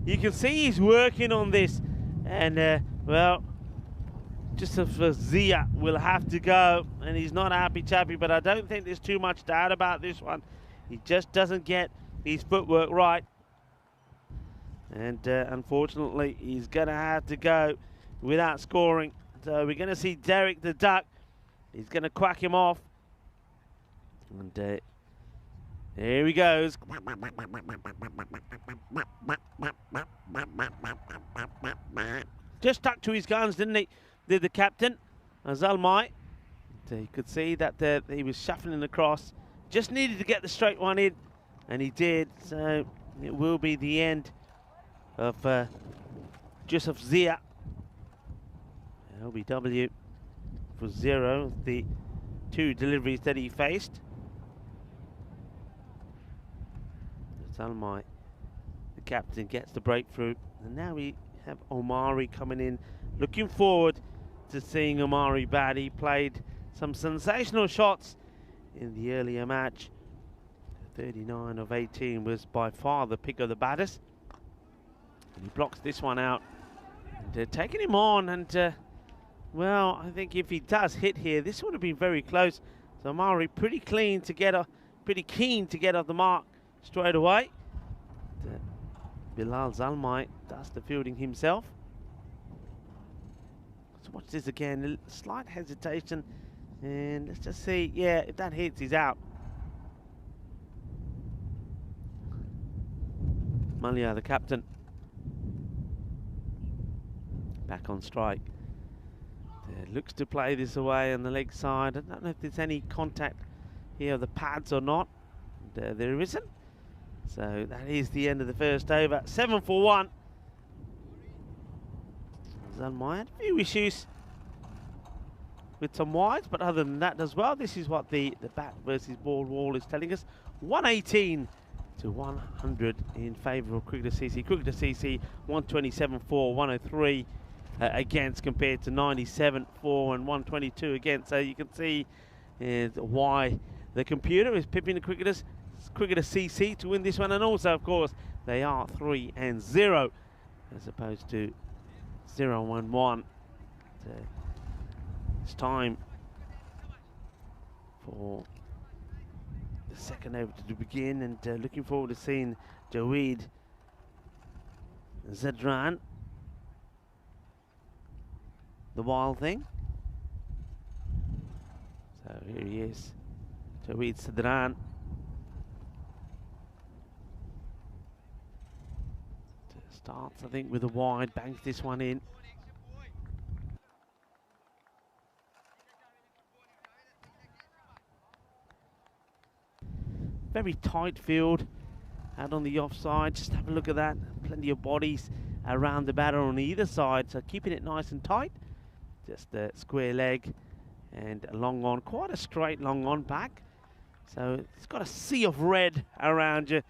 you can see he's working on this. And well, Joseph Zia will have to go, and he's not a happy chappy, but I don't think there's too much doubt about this one. He just doesn't get his footwork right, and unfortunately he's gonna have to go without scoring. So we're gonna see Derek the Duck. He's gonna quack him off, and here he goes. Just stuck to his guns, didn't he? Did the captain, Zalmai. You could see that he was shuffling across. Just needed to get the straight one in, and he did. So it will be the end of Joseph Zia. LBW for 0, the 2 deliveries that he faced. Zalmai, the captain, gets the breakthrough, and now we have Omari coming in. Looking forward to seeing Omari bat. He played some sensational shots in the earlier match. 39 of 18 was by far the pick of the batters, and he blocks this one out. And taking him on, and well, I think if he does hit here, this would have been very close. So Omari pretty keen to get off the mark straight away. Bilal Zalmai does the fielding himself. Let's watch this again. A slight hesitation, and let's just see. Yeah, if that hits, he's out. Malia, the captain, back on strike. Looks to play this away on the leg side. I don't know if there's any contact here of the pads or not. There isn't. So that is the end of the first over. 7 for 1. Zalmai had a few issues with some wides, but other than that as well, this is what the bat versus ball wall is telling us. 118 to 100 in favour of Cricketer CC. Cricketer CC 127 for 103 against, compared to 97 for and 122 against. So you can see why the computer is pipping the cricketers. Cricketer CC to win this one, and also, of course, they are 3-0 as opposed to 0-1-1. It's time for the second over to begin, and looking forward to seeing Jawid Zadran the wild thing. So here he is, Tawid Sadran. Starts, I think, with a wide, bangs this one in. Very tight field out on the offside. Just have a look at that. Plenty of bodies around the batter on either side, so keeping it nice and tight. Just a square leg and a long on, quite a straight long on back. So it's got a sea of red around you.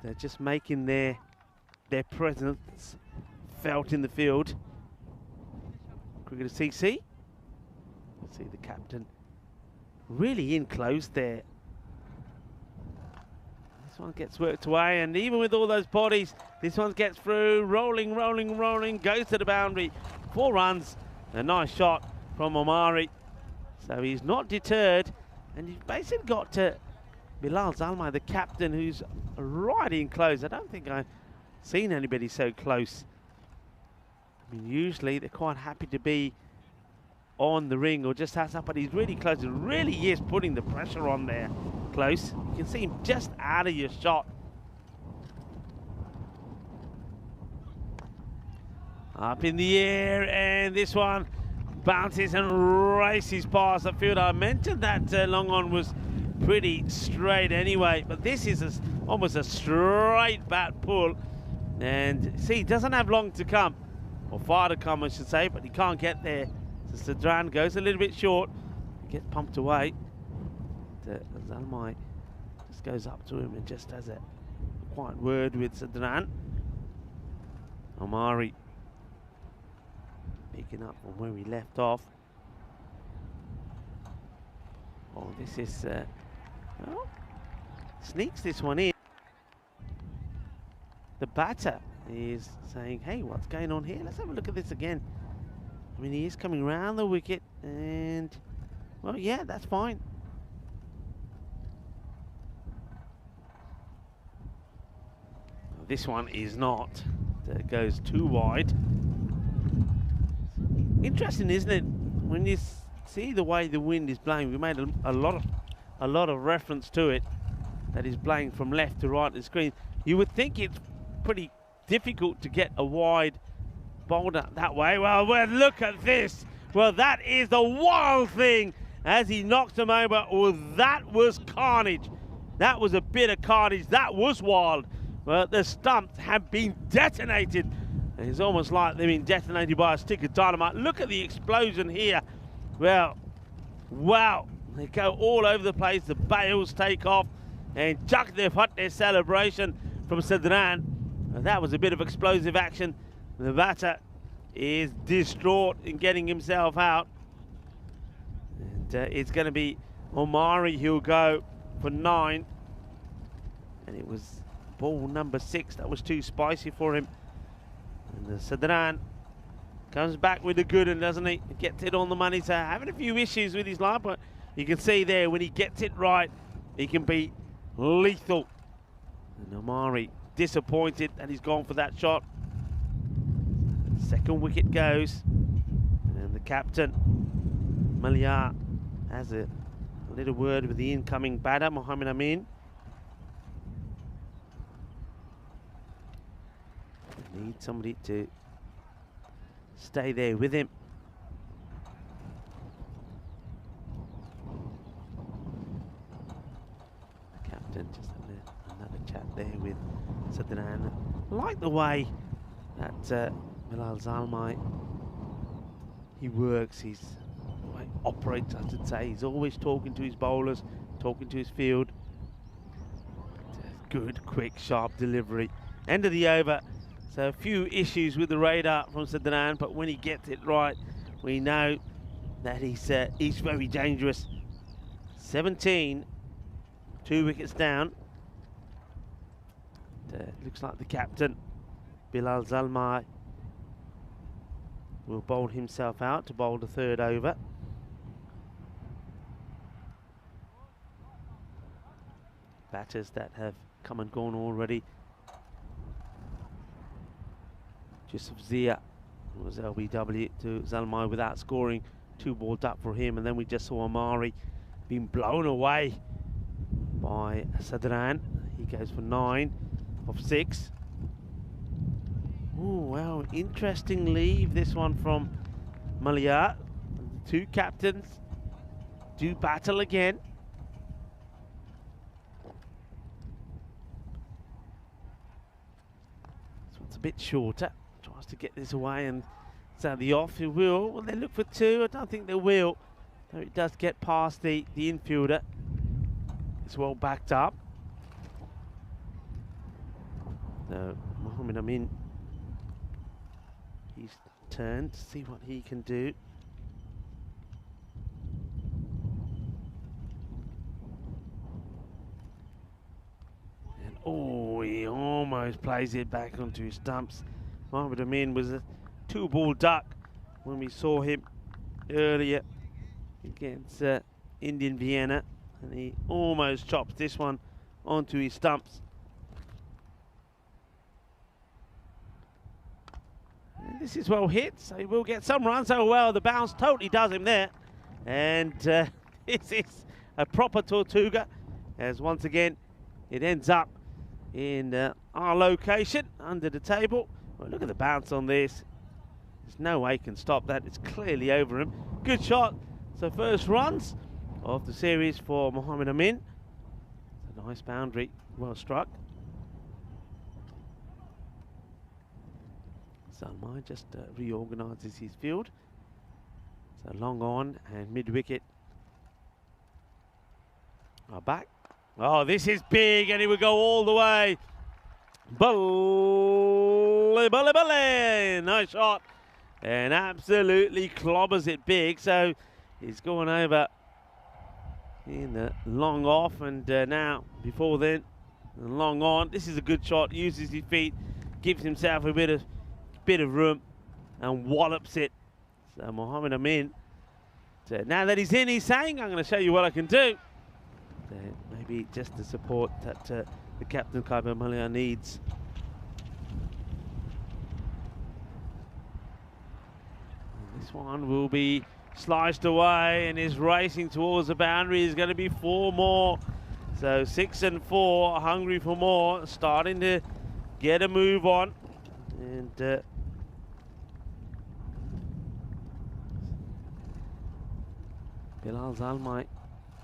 They're just making their presence felt in the field. Cricketer CC. See the captain really in close there. This one gets worked away, and even with all those bodies, this one gets through, rolling, rolling, rolling, goes to the boundary. 4 runs, a nice shot from Omari. So he's not deterred, and you've basically got to Bilal Zalmai, the captain, who's right in close. I don't think I've seen anybody so close. I mean, usually they're quite happy to be on the ring or just outside, but he's really close. He really is putting the pressure on there. Close. You can see him just out of your shot. Up in the air, and this one bounces and races past the field. I mentioned that long on was pretty straight anyway, but this is almost a straight bat pull. And see, he doesn't have long to come, or far to come I should say, but he can't get there. So Sadran goes a little bit short, gets pumped away. Zalmai just goes up to him and just has a quiet word with Sadran. Omari picking up from where he left off. Oh, this is well, sneaks this one in. The batter is saying, hey, what's going on here? Let's have a look at this again. I mean, he is coming around the wicket, and well, yeah, that's fine. This one is not. That goes too wide. Interesting, isn't it? When you see the way the wind is blowing, we made a lot of reference to it. That is blowing from left to right of the screen. You would think it's pretty difficult to get a wide bowler that way. Well, look at this. Well, that is the wild thing as he knocks him over. Well, that was carnage. That was a bit of carnage. That was wild. Well, the stumps have been detonated. It's almost like they've been detonated by a stick of dynamite. Look at the explosion here. Well, wow. They go all over the place. The bails take off. And Chuck, they've had their celebration from Sadran. That was a bit of explosive action. The batter is distraught in getting himself out. And it's going to be Omari who'll go for 9. And it was ball number 6 that was too spicy for him. And the Sadran comes back with the good one, doesn't he? He gets it on the money. So having a few issues with his line, but you can see there when he gets it right, he can be lethal. And Omari disappointed that he's gone for that shot. Second wicket goes, and the captain Malia has a little word with the incoming batter Mohammed Amin. Need somebody to stay there with him. The captain just another chat there with Sadran. I like the way that Bilal Zalmai, he works, the way he operates, I should say. He's always talking to his bowlers, talking to his field. Good, quick, sharp delivery. End of the over. So a few issues with the radar from Sadran, but when he gets it right, we know that he's very dangerous. 17, 2 wickets down. Looks like the captain, Bilal Zalmai, will bowl himself out to bowl the 3rd over. Batters that have come and gone already. Yusuf Zia It was LBW to Zalmai without scoring. 2 ball duck for him, and then we just saw Amari being blown away by Sadran. He goes for 9 of 6. Oh, wow, interesting leave, this one from Malia. The 2 captains do battle again. This one's a bit shorter. Tries to get this away, and so the off, he will. Will they look for 2? I don't think they will. Though it does get past the infielder. It's well backed up. So Mohammed Amin, he's turned to see what he can do. And oh, he almost plays it back onto his stumps. Mohammed Amin was a 2 ball duck when we saw him earlier against Indian Vienna, and he almost chops this one onto his stumps. And this is well hit, so he will get some runs. Oh well, the bounce totally does him there, and this is a proper Tortuga, as once again it ends up in our location under the table. Well, look at the bounce on this. There's no way he can stop that. It's clearly over him. Good shot. So first runs of the series for Mohammed Amin. It's a nice boundary, well struck. Salmai just reorganises his field. So long on and mid-wicket are back. Oh, this is big, and he will go all the way. Bully, bully, bully. Nice shot. And absolutely clobbers it big. So he's going over in the long off, and now before then long on. This is a good shot. Uses his feet, gives himself a bit of room, and wallops it. So Mohammed Amin, so now that he's in, he's saying, I'm going to show you what I can do. So maybe just the support that the captain Kaiba Malia needs. This one will be sliced away and is racing towards the boundary. Is going to be 4 more. So 6 and 4, hungry for more, starting to get a move on. And Bilal Zalmai,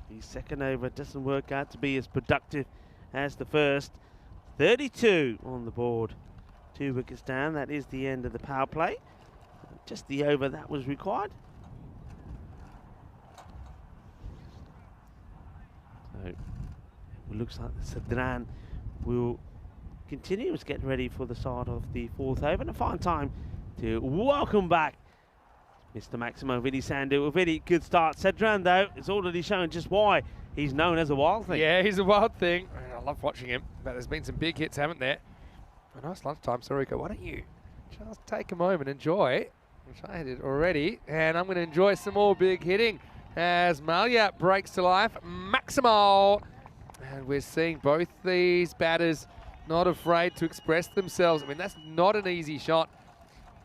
his second over doesn't work out to be as productive as the first. 32 on the board. 2 wickets down. That is the end of the power play. Just the over that was required. So it looks like Sadran will continue. It's getting ready for the start of the 4th over. And a fine time to welcome back Mr. Maximo Vinny Sandu. A very good start. Sadran, though, has already shown just why he's known as a wild thing. Yeah, he's a wild thing. I love watching him. But there's been some big hits, haven't there? A nice lunchtime, Sarika. Why don't you just take a moment, enjoy, which I did already, and I'm going to enjoy some more big hitting as Malia breaks to life. Maximo! And we're seeing both these batters not afraid to express themselves. I mean, that's not an easy shot.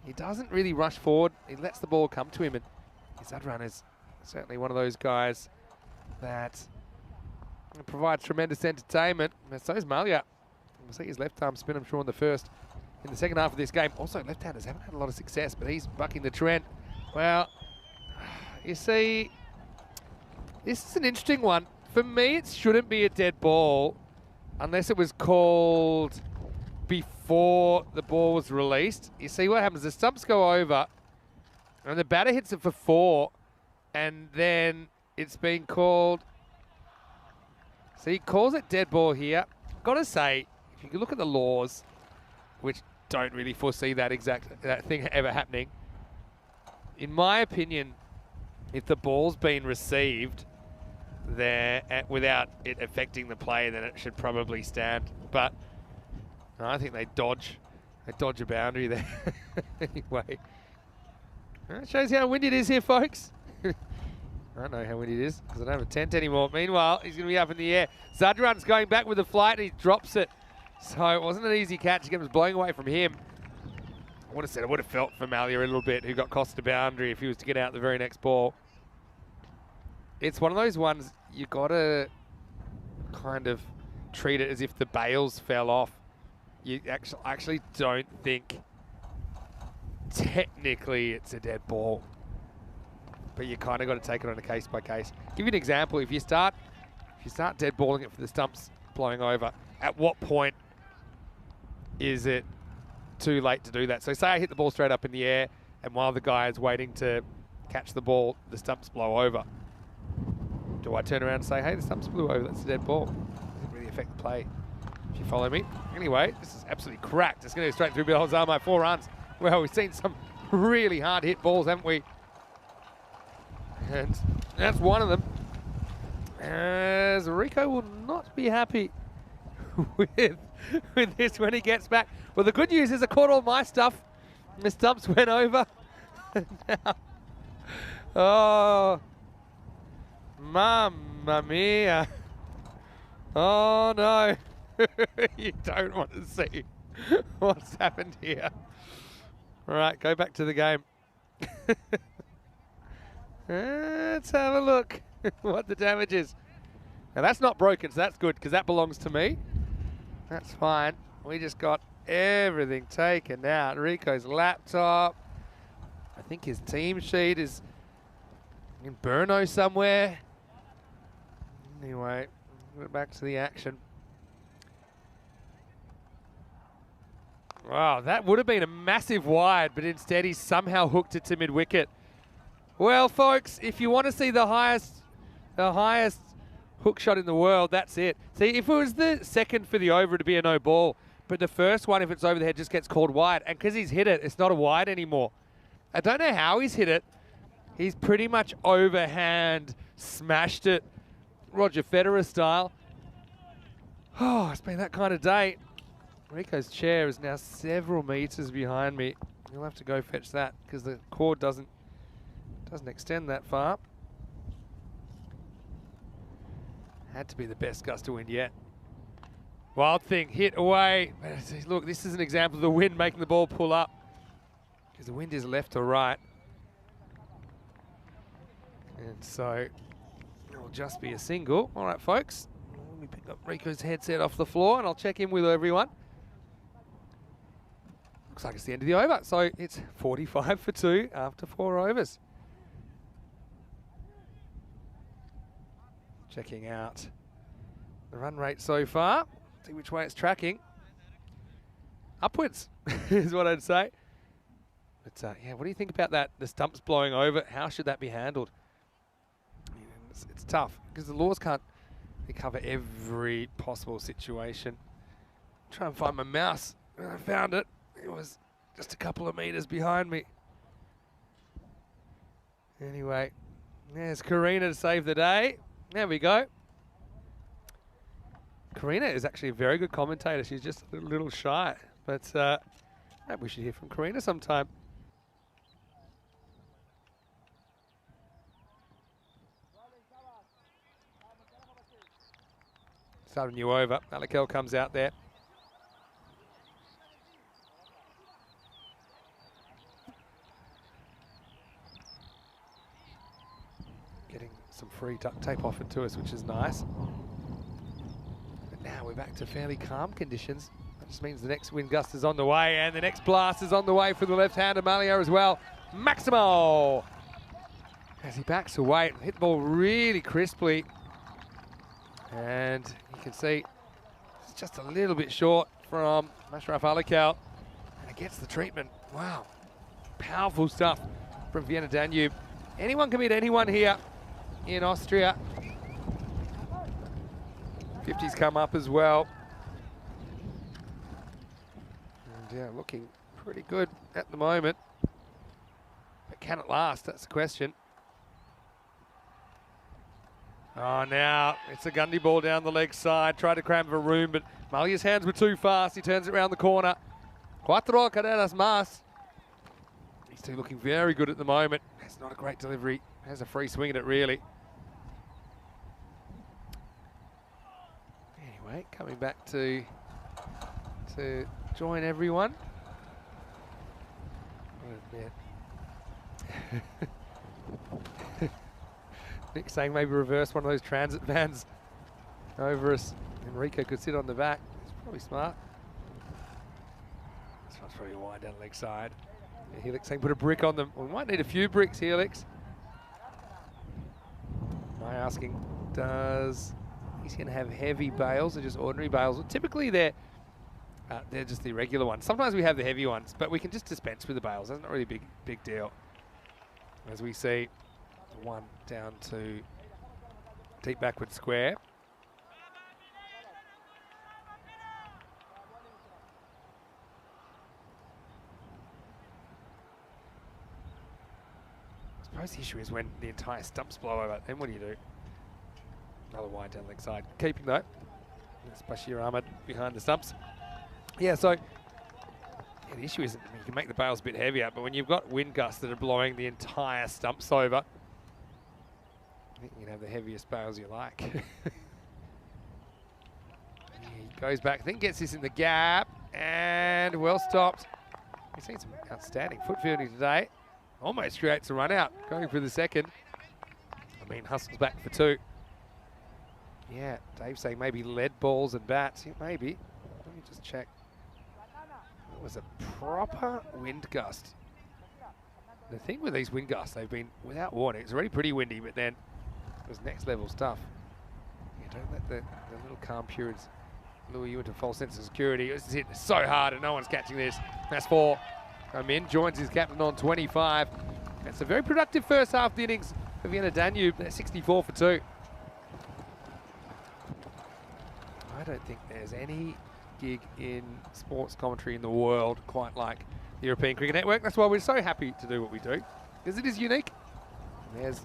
He doesn't really rush forward. He lets the ball come to him, and Zadran is certainly one of those guys that provides tremendous entertainment. And so is Malia. We'll see his left arm spin, I'm sure, in the second half of this game. Also, left-handers haven't had a lot of success, but he's bucking the trend. Well, you see, this is an interesting one. For me, it shouldn't be a dead ball unless it was called before the ball was released. You see what happens, the stumps go over, and the batter hits it for 4, and then it's been called. So he calls it dead ball here. Got to say, if you look at the laws, which don't really foresee that thing ever happening. In my opinion, if the ball's been received there without it affecting the play, then it should probably stand. But no, I think they dodge a boundary there. Anyway, that shows you how windy it is here, folks. I don't know how windy it is because I don't have a tent anymore. Meanwhile, he's going to be up in the air. Zadran's going back with the flight and he drops it. So it wasn't an easy catch. Again, it was blowing away from him. I would have said I would have felt for Malia a little bit, who got cost a boundary if he was to get out the very next ball. It's one of those ones you got to kind of treat it as if the bails fell off. You actually don't think technically it's a dead ball, but you kind of got to take it on a case by case. Give you an example: if you start dead balling it for the stumps blowing over, at what point is it too late to do that? So say I hit the ball straight up in the air, and while the guy is waiting to catch the ball, the stumps blow over. Do I turn around and say, hey, the stumps blew over, that's a dead ball? Doesn't really affect the play, if you follow me. Anyway, this is absolutely cracked. It's going to go straight through Belzamo, 4 runs. Well, we've seen some really hard hit balls, haven't we? And that's one of them. As Rico will not be happy with this when he gets back. Well, the good news is I caught all my stuff. The stumps went over. Now, oh, mamma mia. Oh, no. You don't want to see what's happened here. All right, go back to the game. Let's have a look what the damage is. Now, that's not broken, so that's good, because that belongs to me. That's fine. We just got everything taken out. Rico's laptop. I think his team sheet is in Burno somewhere. Anyway, we're back to the action. Wow, that would have been a massive wide, but instead he somehow hooked it to mid-wicket. Well, folks, if you want to see the highest hook shot in the world, that's it. See, if it was the second for the over, it'd be a no ball. But the first one, if it's over the head, just gets called wide. And because he's hit it, it's not a wide anymore. I don't know how he's hit it. He's pretty much overhand smashed it, Roger Federer style. Oh, it's been that kind of day. Rico's chair is now several meters behind me. He'll have to go fetch that because the cord doesn't extend that far. Had to be the best gust of wind yet. Wild Thing hit away. Look, this is an example of the wind making the ball pull up because the wind is left to right. And so it'll just be a single. All right, folks. Let me pick up Rico's headset off the floor and I'll check in with everyone. Looks like it's the end of the over. So it's 45 for 2 after 4 overs. Checking out the run rate so far. See which way it's tracking. Upwards is what I'd say. But yeah, what do you think about that? The stumps blowing over, how should that be handled? It's tough because the laws can't cover every possible situation. Try and find my mouse. I found it. It was just a couple of meters behind me. Anyway, there's Karina to save the day. There we go. Karina is actually a very good commentator. She's just a little shy, but maybe we should hear from Karina sometime. Start a new over. Alakel comes out there. Getting some free duct tape offered to us, which is nice. But now we're back to fairly calm conditions. That just means the next wind gust is on the way, and the next blast is on the way for the left-hander Malia as well. Maximo! As he backs away, hit the ball really crisply. And you can see it's just a little bit short from Mashraf Alakel. And it gets the treatment. Wow. Powerful stuff from Vienna Danube. Anyone can beat anyone here in Austria. 50s come up as well. And yeah, looking pretty good at the moment. But can it last? That's the question. Oh, now it's a Gundy ball down the leg side. Tried to cram for room, but Malia's hands were too fast. He turns it around the corner. Cuatro carreras más. These two looking very good at the moment. It's not a great delivery. Has a free swing at it, really. Anyway, coming back to join everyone. Nick saying maybe reverse one of those transit vans over us. Enrico could sit on the back. He's probably smart. This one's probably wide down leg side. Yeah, Helix saying put a brick on them. We might need a few bricks, Helix. Am I asking, does ECN have heavy bales or just ordinary bales? Well, typically they're just the regular ones. Sometimes we have the heavy ones, but we can just dispense with the bales. That's not really a big deal. As we see, one down to deep backward square. I suppose the issue is when the entire stumps blow over, then what do you do? Another wide down leg side. Keeping though. Especially your armoured behind the stumps. Yeah, so the issue is you can make the bales a bit heavier, but when you've got wind gusts that are blowing the entire stumps over, I think you can have the heaviest bales you like. He goes back, I think gets this in the gap, and well stopped. We've seen some outstanding foot fielding today. Almost creates a run out, going for the second. I mean, hustles back for two. Yeah, Dave's saying maybe lead balls and bats. Yeah, maybe. Let me just check. It was a proper wind gust. The thing with these wind gusts, they've been without warning. It's already pretty windy, but then it was next level stuff. Yeah, don't let the little calm periods lure you into a false sense of security. It's hit so hard and no one's catching this. That's four. Min joins his captain on 25. It's a very productive first half of the innings for Vienna Danube. They're 64 for 2. I don't think there's any gig in sports commentary in the world quite like the European Cricket Network. That's why we're so happy to do what we do, because it is unique. And there's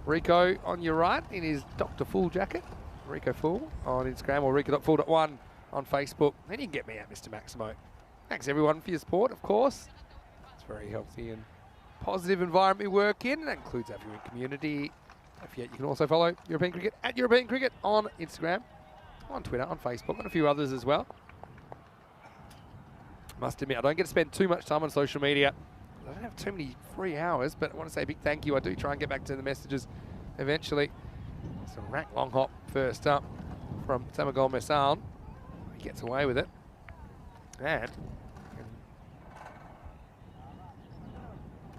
Rico on your right in his Dr. Fool jacket. Rico Fool on Instagram, or Rico.Fool.1 on Facebook. Then you can get me at Mr. Maximo. Thanks everyone for your support, of course. It's a very healthy and positive environment we work in. That includes our viewing community. Don't forget, you can also follow European Cricket at European Cricket on Instagram, on Twitter, on Facebook, and a few others as well. Must admit, I don't get to spend too much time on social media. I don't have too many free hours, but I want to say a big thank you. I do try and get back to the messages eventually. So rack long hop first up from Samagol Mesan. He gets away with it. And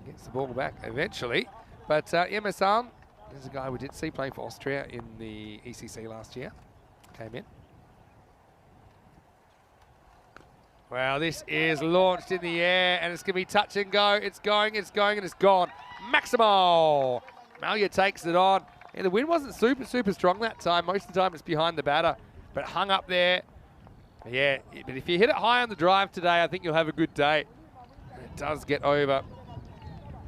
gets the ball back eventually. But Mesan is a guy we did see playing for Austria in the ECC last year. Came in. Well, this is launched in the air, and it's going to be touch and go. It's going, and it's gone. Maximo! Malia takes it on. And the wind wasn't super strong that time. Most of the time it's behind the batter, but hung up there. Yeah, but if you hit it high on the drive today, I think you'll have a good day. And it does get over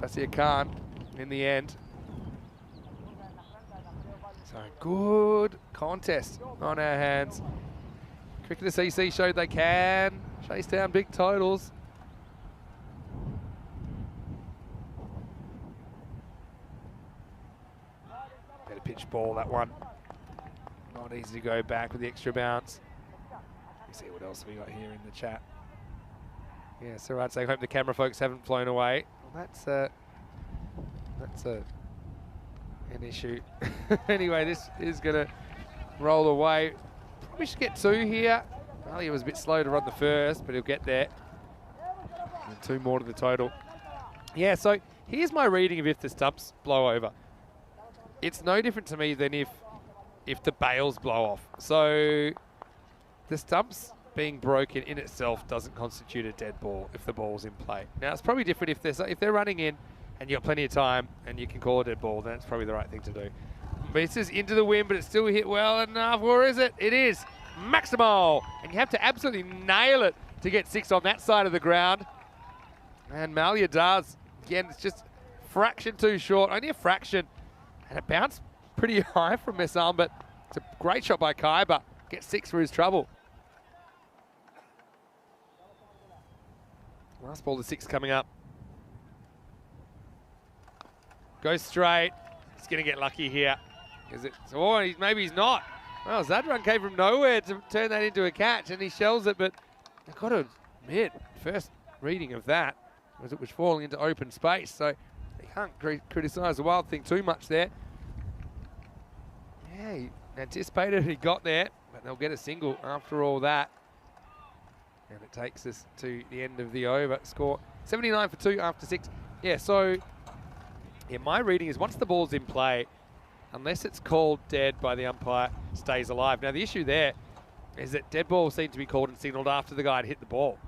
Basia Khan in the end. So good contest on our hands. Cricketer CC showed they can chase down big totals. Better pitch ball, that one. Not easy to go back with the extra bounce. Let's see what else we got here in the chat. Yeah, so I'd say hope the camera folks haven't flown away. Well, that's an issue. Anyway, this is going to roll away. Probably should get two here. Malia was a bit slow to run the first, but he'll get there. And two more to the total. Yeah, so here's my reading of if the stumps blow over. It's no different to me than if the bales blow off. So the stumps being broken in itself doesn't constitute a dead ball if the ball's in play. Now, it's probably different if they're running in and you've got plenty of time and you can call a dead ball, then it's probably the right thing to do. But this is into the wind, but it's still hit well enough. Or is it? It is. Maximo! And you have to absolutely nail it to get six on that side of the ground. And Malia does. Again, it's just fraction too short, only a fraction. And it bounced pretty high from Mesan, but it's a great shot by Kaiba. Gets six for his trouble. Last ball to six coming up. Goes straight. He's going to get lucky here. Is it? Oh, maybe he's not. Well, Zadran came from nowhere to turn that into a catch, and he shells it, but I've got to admit, first reading of that, as it was falling into open space. So you can't criticise the Wild thing too much there. Yeah, he anticipated he got there, but they'll get a single after all that. And it takes us to the end of the over. Score 79 for 2 after 6. Yeah, so yeah, my reading is once the ball's in play, unless it's called dead by the umpire, stays alive. Now the issue there is that dead ball seemed to be called and signalled after the guy had hit the ball.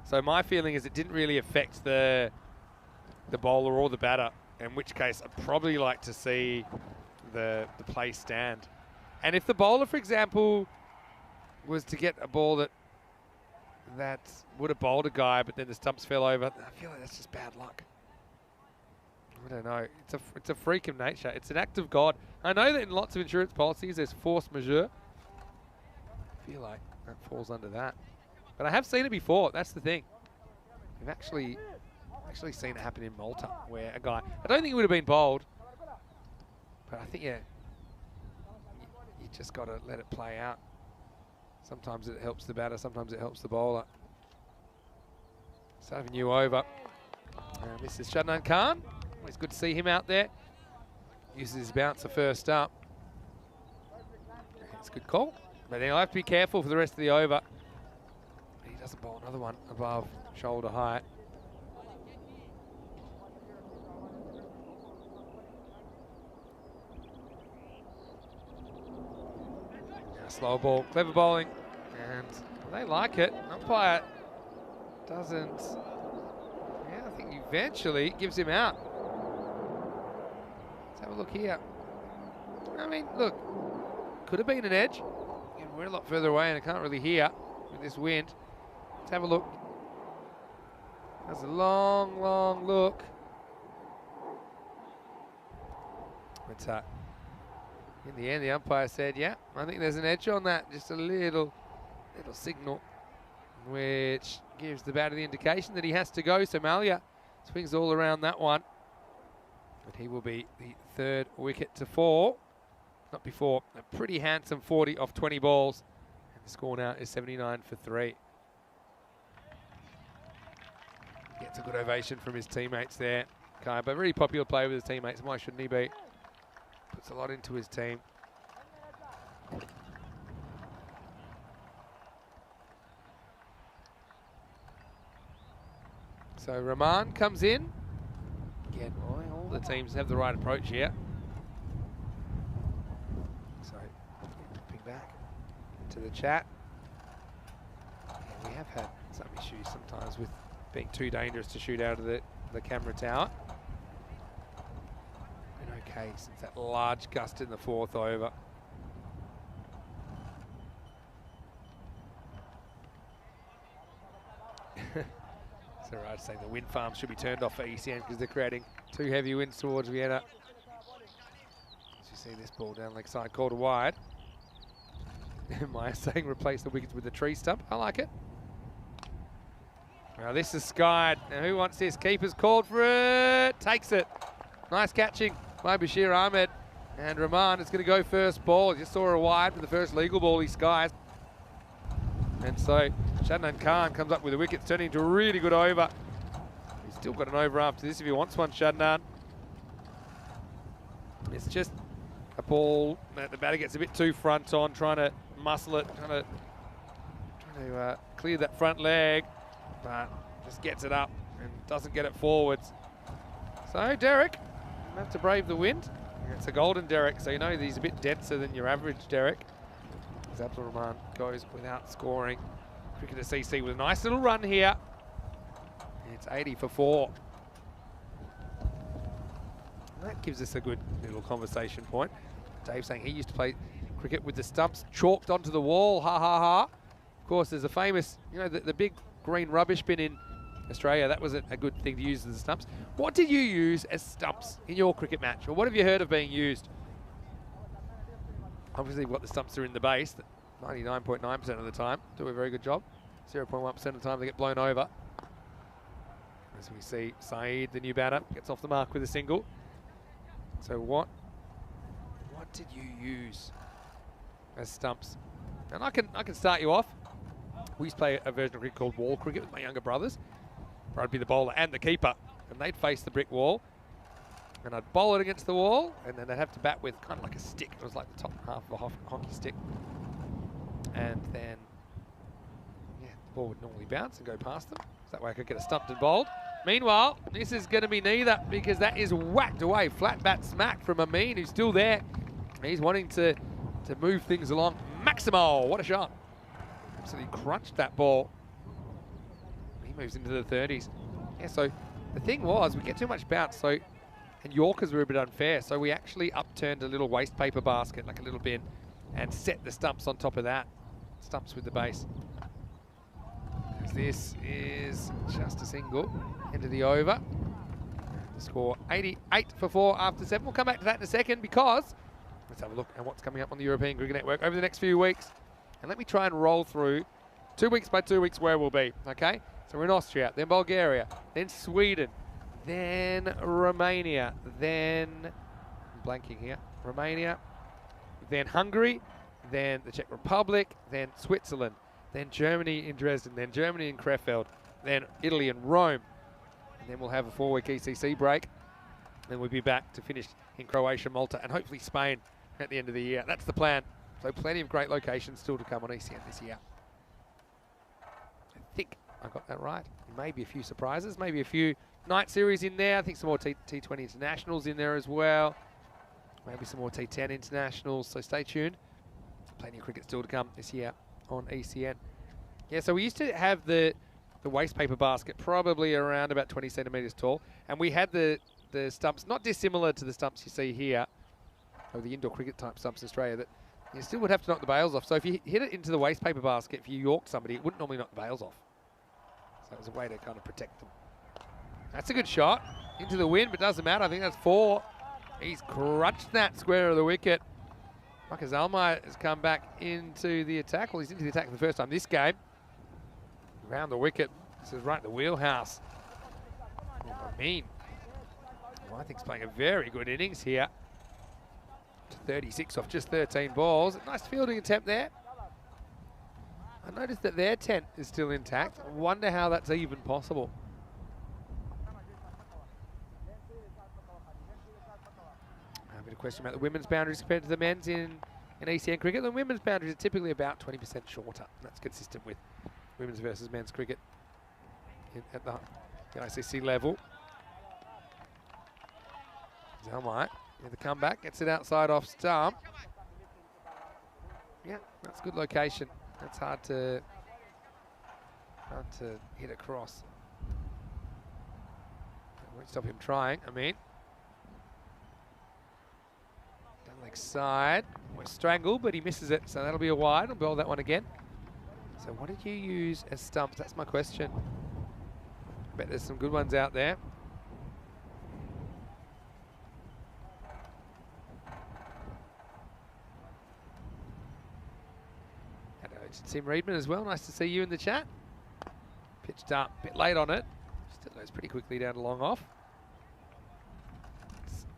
So my feeling is it didn't really affect the bowler or the batter, in which case I'd probably like to see the play stand. And if the bowler, for example, was to get a ball that would have bowled a guy, but then the stumps fell over, I feel like that's just bad luck. I don't know. It's a freak of nature. It's an act of God. I know that in lots of insurance policies there's force majeure. I feel like that falls under that. But I have seen it before. That's the thing. We've actually seen it happen in Malta, where a guy, I don't think it would have been bowled, but I think, yeah, you just got to let it play out. Sometimes it helps the batter, sometimes it helps the bowler. Start of a new over. This is Shadnan Khan. It's good to see him out there. Uses his bouncer first up. It's a good call. But then I'll have to be careful for the rest of the over. He doesn't bowl another one above shoulder height. Now slow ball, clever bowling. And they like it. Umpire doesn't. Yeah, I think eventually gives him out. Let's have a look here. I mean, look, could have been an edge. And we're a lot further away and I can't really hear with this wind. Let's have a look. That's a long, long look. But in the end, the umpire said, yeah, I think there's an edge on that. Just a little signal, which gives the batter the indication that he has to go. So Malia swings all around that one. But he will be the third wicket to fall. Not before a pretty handsome 40 off 20 balls. And the score now is 79 for 3. Gets a good ovation from his teammates there. Kai, but really popular player with his teammates. Why shouldn't he be? Puts a lot into his team. So Rahman comes in. Again, all the teams have the right approach here. So, flipping back to the chat. Yeah, we have had some issues sometimes with being too dangerous to shoot out of the camera tower. Been okay since that large gust in the 4th over. So Raj saying the wind farms should be turned off for ECN because they're creating too heavy winds towards Vienna. As you see this ball down leg side, called wide. Maya saying replace the wickets with the tree stump. I like it. Now this is skied. Now who wants this? Keeper's called for it. Takes it. Nice catching by Bashir Ahmed. And Rahman is going to go first ball. Just saw a wide for the first legal ball he skies. And so Shadnan Khan comes up with the wickets, turning into a really good over. He's still got an over after this if he wants one, Shadnan. It's just a ball that the batter gets a bit too front on, trying to muscle it, trying to clear that front leg, but just gets it up and doesn't get it forwards. So Derek will have to brave the wind. It's a golden Derek, so you know he's a bit denser than your average Derek. As Abdul Rahman goes without scoring. Cricketer CC with a nice little run here. And it's 80 for 4. And that gives us a good little conversation point. Dave saying he used to play cricket with the stumps chalked onto the wall, ha ha ha. Of course, there's a famous, you know, the big green rubbish bin in Australia. That was a good thing to use as the stumps. What did you use as stumps in your cricket match? Or what have you heard of being used? Obviously, what the stumps are in the base, 99.9% of the time, do a very good job. 0.1% of the time they get blown over. As we see, Saeed, the new batter, gets off the mark with a single. So what did you use as stumps? And I can start you off. We used to play a version of cricket called wall cricket with my younger brothers. where I'd be the bowler and the keeper, and they'd face the brick wall, and I'd bowl it against the wall, and then they'd have to bat with kind of like a stick. It was like the top half of a hockey stick. And then, yeah, the ball would normally bounce and go past them. So that way I could get a stumped and bowled. Meanwhile, this is going to be neither, because that is whacked away. Flat bat smack from Amin, who's still there. He's wanting to move things along. Maximo, what a shot. Absolutely crunched that ball. He moves into the 30s. Yeah, so the thing was, we get too much bounce, so, and Yorkers were a bit unfair, so we actually upturned a little waste paper basket, like a little bin, and set the stumps on top of that. Stumps with the base. This is just a single into the over. The score 88 for 4 after 7. We'll come back to that in a second, because let's have a look at what's coming up on the European Cricket Network over the next few weeks. And let me try and roll through 2 weeks by 2 weeks where we'll be, okay? So we're in Austria, then Bulgaria, then Sweden, then Romania, then, I'm blanking here, Romania, then Hungary, then the Czech Republic, then Switzerland, then Germany in Dresden, then Germany in Krefeld, then Italy and Rome. And then we'll have a 4-week ECC break. Then we'll be back to finish in Croatia, Malta, and hopefully Spain at the end of the year. That's the plan. So plenty of great locations still to come on ECN this year. I think I got that right. Maybe a few surprises, maybe a few night series in there. I think some more T20 internationals in there as well. Maybe some more T10 internationals, so stay tuned. Plenty of cricket still to come this year on ECN. Yeah, so we used to have the waste paper basket probably around about 20 centimetres tall, and we had the stumps not dissimilar to the stumps you see here, or the indoor cricket type stumps in Australia, that you still would have to knock the bails off. So if you hit it into the waste paper basket, if you yorked somebody, it wouldn't normally knock the bails off. So it was a way to kind of protect them. That's a good shot into the wind, but doesn't matter. I think that's 4. He's crunched that square of the wicket. Marcus Almeyer has come back into the attack. Well, he's into the attack for the first time this game. Around the wicket. This is right in the wheelhouse. Oh, Amin. Well, I think he's playing a very good innings here. To 36 off just 13 balls. Nice fielding attempt there. I noticed that their tent is still intact. I wonder how that's even possible. A bit of question about the women's boundaries compared to the men's in ECN cricket. The women's boundaries are typically about 20% shorter. That's consistent with women's versus men's cricket at the ICC level. Zalmite in the comeback, gets it outside off stump. Yeah, that's good location. That's hard to hit across. Won't stop him trying. Down leg side. We're strangled, but he misses it, so that'll be a wide. I'll bowl that one again. So what did you use as stumps? That's my question. I bet there's some good ones out there. Tim Reedman as well. Nice to see you in the chat. Pitched up, a bit late on it. Still goes pretty quickly down to long off.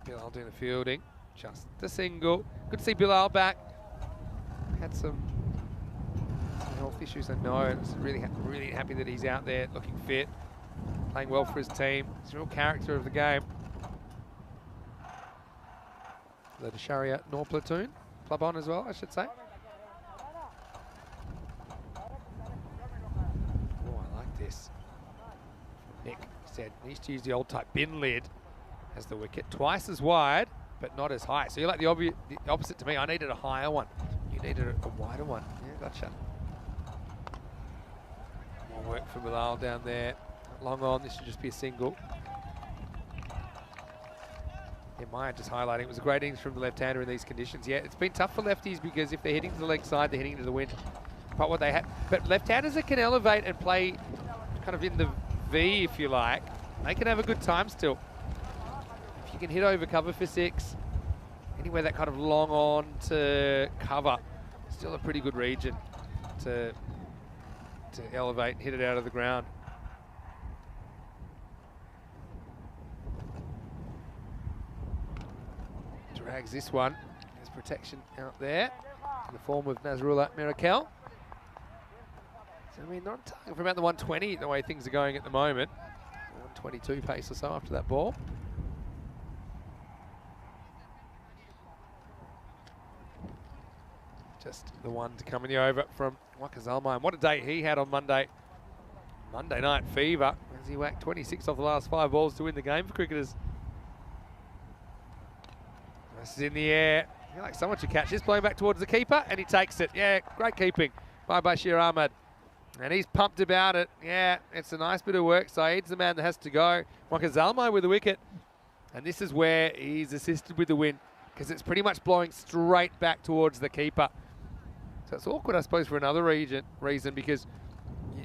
Bilal doing the fielding. Just a single. Good to see Bilal back. Had some health issues, I know. It's really happy that he's out there, looking fit, playing well for his team. He's a real character of the game. The Sharia Nor platoon. Club on as well, I should say. This. Nick said he used to use the old type bin lid as the wicket, twice as wide but not as high. So you're like the opposite to me. I needed a higher one. You needed a wider one. Yeah, gotcha. More work for Bilal down there. Long on. This should just be a single. Yeah, Maya just highlighting it was a great innings from the left-hander in these conditions. Yeah, it's been tough for lefties because if they're hitting to the leg side, they're hitting to the wind. But what they have, but left-handers that can elevate and play kind of in the V, if you like, they can have a good time still. If you can hit over cover for 6, anywhere that kind of long on to cover, still a pretty good region to elevate and hit it out of the ground. Drags this one. There's protection out there in the form of Nazrullah Mirakel. So, not target for about the 120 the way things are going at the moment. 22 pace or so after that ball. Just the one to come in the over from Wakazalma. And what a day he had on Monday. Monday night fever as he whacked 26 off the last 5 balls to win the game for cricketers. This is in the air. I feel like someone should catch this, blowing back towards the keeper, and he takes it. Yeah, great keeping by Bashir Ahmed. And he's pumped about it. Yeah, it's a nice bit of work. Saeed's the man that has to go. Wakazalma with the wicket. And this is where he's assisted with the win, because it's pretty much blowing straight back towards the keeper. So it's awkward, I suppose, for another reason, because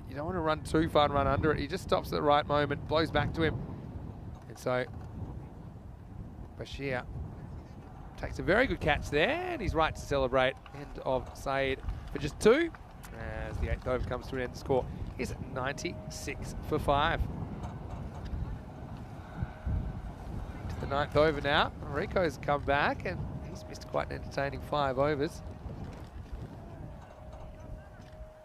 you don't want to run too far and run under it. He just stops at the right moment, blows back to him. And so Bashir takes a very good catch there, and he's right to celebrate. End of Saeed for just 2. As the 8th over comes to an end, the score is 96 for 5. To the 9th over now. Rico's come back, and he's missed quite an entertaining 5 overs.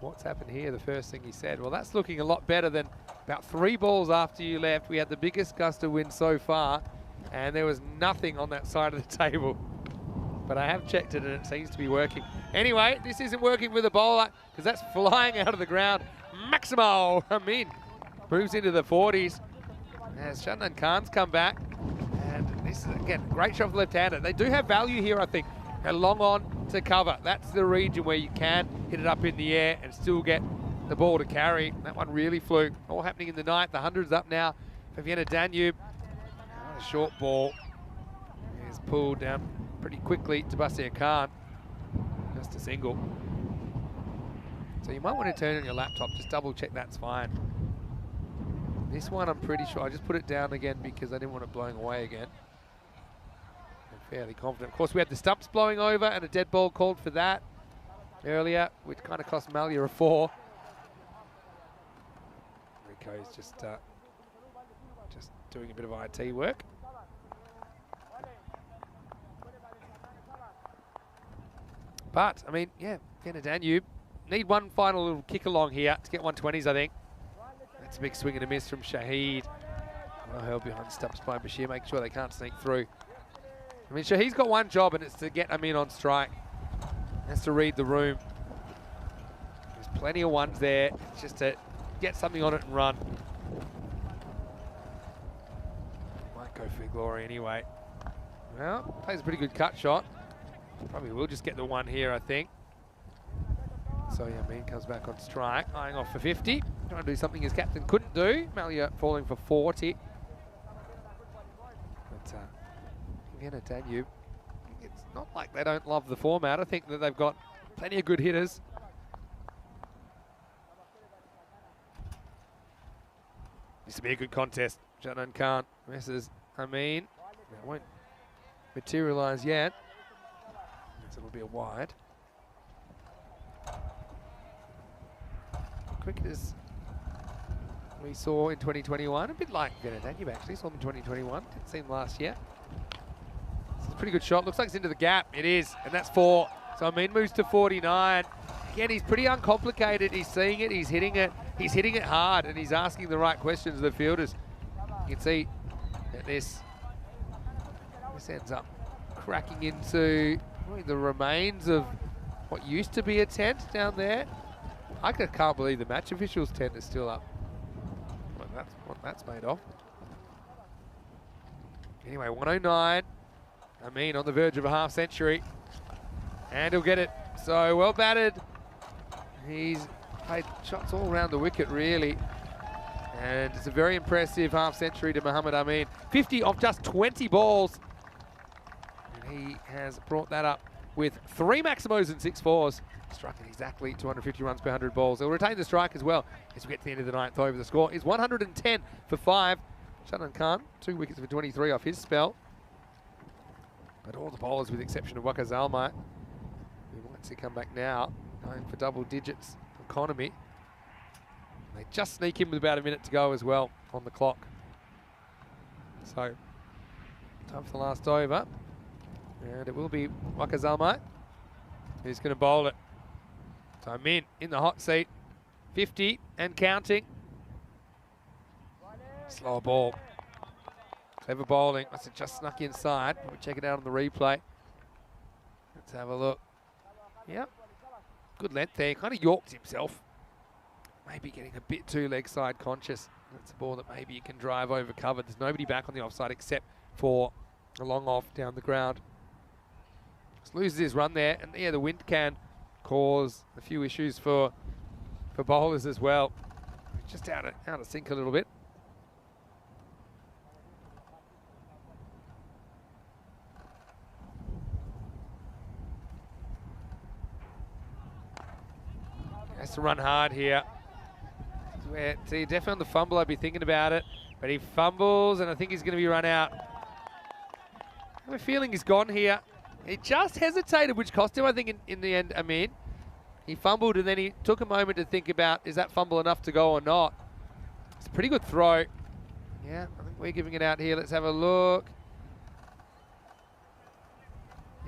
What's happened here? The first thing he said, well, that's looking a lot better than about 3 balls after you left. We had the biggest gust of wind so far, and there was nothing on that side of the table. But I have checked it, and it seems to be working. Anyway, this isn't working with the bowler, because that's flying out of the ground. Maximo Amin moves into the 40s as Shadnan Khan's come back. And this is, again, great shot for the left-hander. They do have value here, I think. A long on to cover. That's the region where you can hit it up in the air and still get the ball to carry. That one really flew. All happening in the 9th. The 100's up now for Vienna Danube. A short ball is pulled down pretty quickly to Basir Khan. Just a single. So you might want to turn on your laptop. Just double check that's fine. This one I'm pretty sure. I just put it down again because I didn't want it blowing away again. Fairly confident. Of course, we had the stumps blowing over and a dead ball called for that earlier, which kind of cost Malia a 4. Rico's just doing a bit of IT work. But, I mean, yeah, Vienna Danube need one final little kick along here to get 120s, I think. That's a big swing and a miss from Shahid. Well held behind stumps by Bashir, making sure they can't sneak through. I mean, Shahid's got one job, and it's to get Amin on strike. He has to read the room. There's plenty of ones there. It's just to get something on it and run. Might go for glory anyway. Well, plays a pretty good cut shot. Probably will just get the one here, I think. So, yeah, Amin comes back on strike, eyeing off for 50. Trying to do something his captain couldn't do. Malia falling for 40. But, Vienna Danube, it's not like they don't love the format. I think that they've got plenty of good hitters. This will be a good contest. Shadnan Khan misses Amin. It won't materialise yet. So it'll be a wide. Cricketers we saw in 2021, a bit like Vienna Danube actually, saw them in 2021. Didn't see them last year. It's a pretty good shot. Looks like it's into the gap. It is, and that's 4. So Amin moves to 49. Again, he's pretty uncomplicated. He's seeing it. He's hitting it. He's hitting it hard, and he's asking the right questions of the fielders. You can see that this ends up cracking into probably the remains of what used to be a tent down there. I can't believe the match officials' tent is still up. Well, that's what that's made of. Anyway, 109. Amin on the verge of a half century. And he'll get it. So well batted. He's played shots all around the wicket, really. And it's a very impressive half century to Mohammed Amin. 50 off just 20 balls. And he has brought that up with 3 Maximos and 6 fours. Striking exactly 250 runs per 100 balls. He'll retain the strike as well as we get to the end of the 9th over. The score is 110 for 5. Shadnan Khan, 2 wickets for 23 off his spell. But all the bowlers, with the exception of Wakazalma, we might see come back now, going for double digits economy. They just sneak in with about a minute to go as well on the clock. So, time for the last over. And it will be Wakazalma who's going to bowl it. So Amin in the hot seat, 50 and counting. Slower ball. Clever bowling. Must have just snuck inside. We'll check it out on the replay. Let's have a look. Yep. Good length there. Kind of yorked himself. Maybe getting a bit too leg side conscious. That's a ball that maybe you can drive over cover. There's nobody back on the offside except for a long off down the ground. Just loses his run there. And yeah, the wind can cause a few issues for bowlers as well. Just out of sync a little bit. Has to run hard here. See, definitely on the fumble, I'd be thinking about it. But he fumbles, and I think he's going to be run out. I have a feeling he's gone here. He just hesitated, which cost him, I think, in the end, Amin. He fumbled, and then he took a moment to think about, is that fumble enough to go or not? It's a pretty good throw. Yeah, I think we're giving it out here. Let's have a look.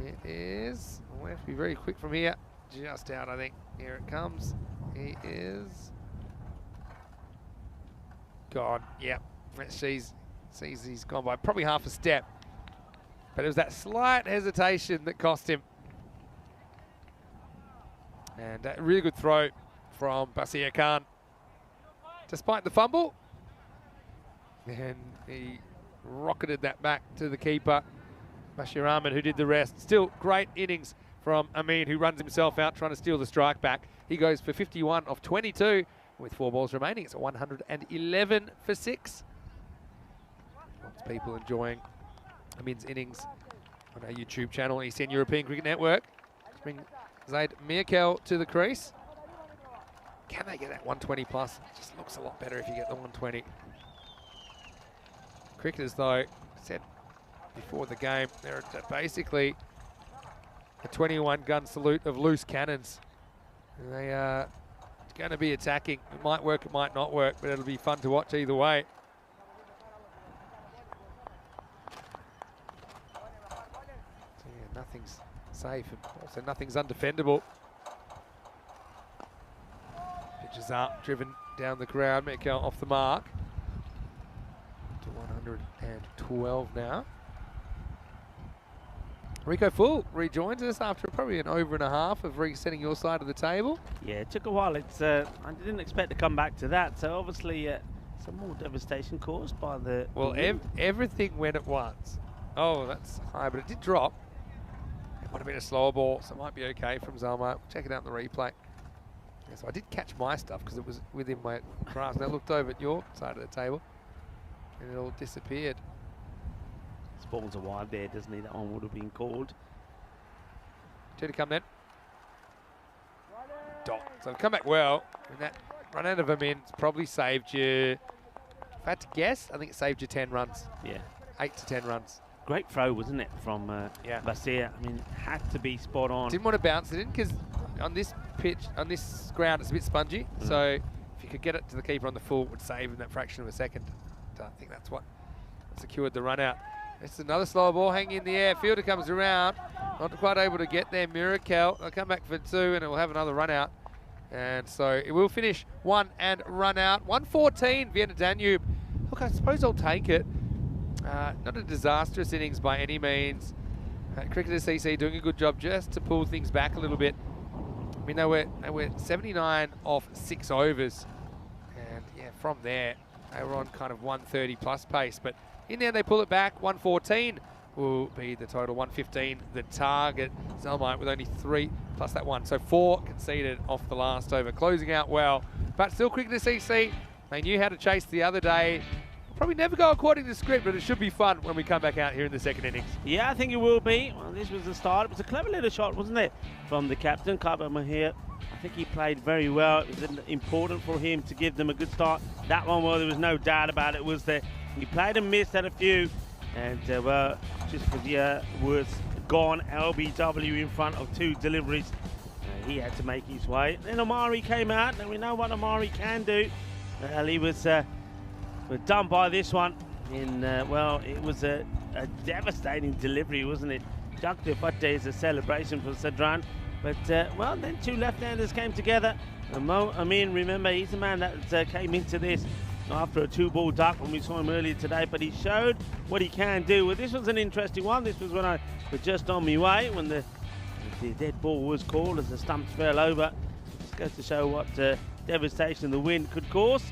It is. We'll have to be very quick from here. Just out, I think. Here it comes. He is gone. Yep. Sees he's gone by probably half a step. But it was that slight hesitation that cost him. And a really good throw from Basir Khan. Despite the fumble. And he rocketed that back to the keeper, Bashir Ahmed, who did the rest. Still great innings from Amin, who runs himself out trying to steal the strike back. He goes for 51 off 22 with 4 balls remaining. It's a 111 for 6. Lots of people enjoying Amin's innings on our YouTube channel, ECN European Cricket Network. Let's bring Zaid Mirkel to the crease. Can they get that 120 plus? It just looks a lot better if you get the 120. Cricketers, though, said before the game, they're basically a 21-gun salute of loose cannons. They are going to be attacking. It might work, it might not work, but it'll be fun to watch either way. So yeah, nothing's safe, and also nothing's undefendable. Pitches up, driven down the ground, Metcalf off the mark. To 112 now. Rico Full rejoins us after probably an over and a half of resetting your side of the table. Yeah, it took a while. I didn't expect to come back to that. So obviously some more devastation caused by the... Well, everything went at once. Oh, that's high, but it did drop. It might have been a slower ball, so it might be okay from Zalma. Check it out in the replay. Yeah, so I did catch my stuff because it was within my grasp. And I looked over at your side of the table and it all disappeared. Ball's a wide there, doesn't he? That one would have been called. 2 to come then. Dot. So come back well. And that run out of him in probably saved you. If I had to guess, I think it saved you 10 runs. Yeah. 8 to 10 runs. Great throw, wasn't it, from Basir? I mean, had to be spot on. Didn't want to bounce it in because on this pitch, on this ground, it's a bit spongy. So if you could get it to the keeper on the full, it would save in that fraction of a second. So I think that's what secured the run out. It's another slower ball hanging in the air. Fielder comes around, not quite able to get there. Mirakel, they'll come back for 2 and it will have another run out. And so it will finish 1 and run out. 114, Vienna Danube. Look, I suppose I'll take it. Not a disastrous innings by any means. Cricketers CC doing a good job just to pull things back a little bit. I mean, they were 79 off 6 overs. And yeah, from there, they were on kind of 130 plus pace. But in there, they pull it back. 114 will be the total. 115, the target. Zelmite with only 3 plus that 1. So 4 conceded off the last over. Closing out well. But still, Cricketers CC, they knew how to chase the other day. Probably never go according to script, but it should be fun when we come back out here in the second innings. Yeah, I think it will be. Well, this was the start. It was a clever little shot, wasn't it, from the captain, Kaba Mahir. I think he played very well. It was important for him to give them a good start. That one, well, there was no doubt about it, was there? He played and missed at a few. And, well, just for the words gone, LBW in front of 2 deliveries. He had to make his way. Then Omari came out, and we know what Omari can do. Well, he was... We're done by this one. Well, it was a devastating delivery, wasn't it? Jagdeep Bhatte is a celebration for Sadran. But, well, then 2 left-handers came together. Mo Amin, remember, he's the man that came into this after a 2-ball duck when we saw him earlier today, but he showed what he can do. Well, this was an interesting one. This was when I was just on my way when the dead ball was called as the stumps fell over. Just goes to show what devastation the wind could cause.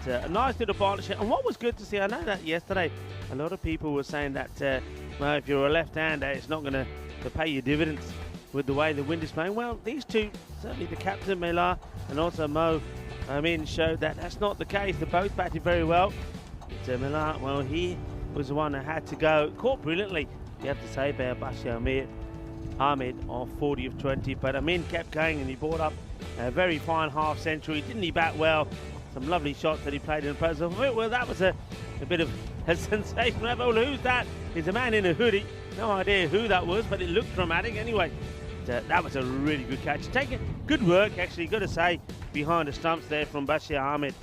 But a nice little partnership. And what was good to see, I know that yesterday a lot of people were saying that well, if you're a left-hander, it's not going to pay you dividends with the way the wind is playing. Well, these two, certainly the captain, Mela, and also Mo Amin, showed that that's not the case. They both batted very well. But Mela, well, he was the one that had to go. Caught brilliantly, you have to say, by Bashir Ahmed of 40 of 20. But Amin kept going and he brought up a very fine half century. Didn't he bat well? Some lovely shots that he played in the process. Well, that was a bit of a sensation. Well, who's that? He's a man in a hoodie. No idea who that was, but it looked dramatic anyway. That was a really good catch. Good work, actually, got to say, behind the stumps there from Bashir Ahmed.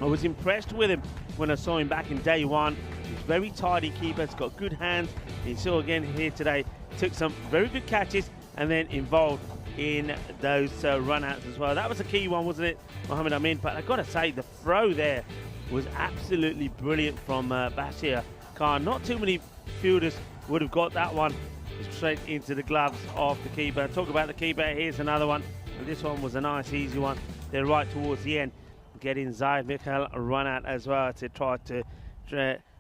I was impressed with him when I saw him back in day one. He's very tidy keeper, he's got good hands. You saw again here today, took some very good catches and then involved in those run-outs as well. That was a key one, wasn't it, Mohammed Amin? But I've got to say, the throw there was absolutely brilliant from Bashir Khan. Not too many fielders would have got that one straight into the gloves of the keeper. Talk about the keeper, here's another one. And this one was a nice, easy one. They're right towards the end. Getting Zaid Mikhail a run-out as well to try to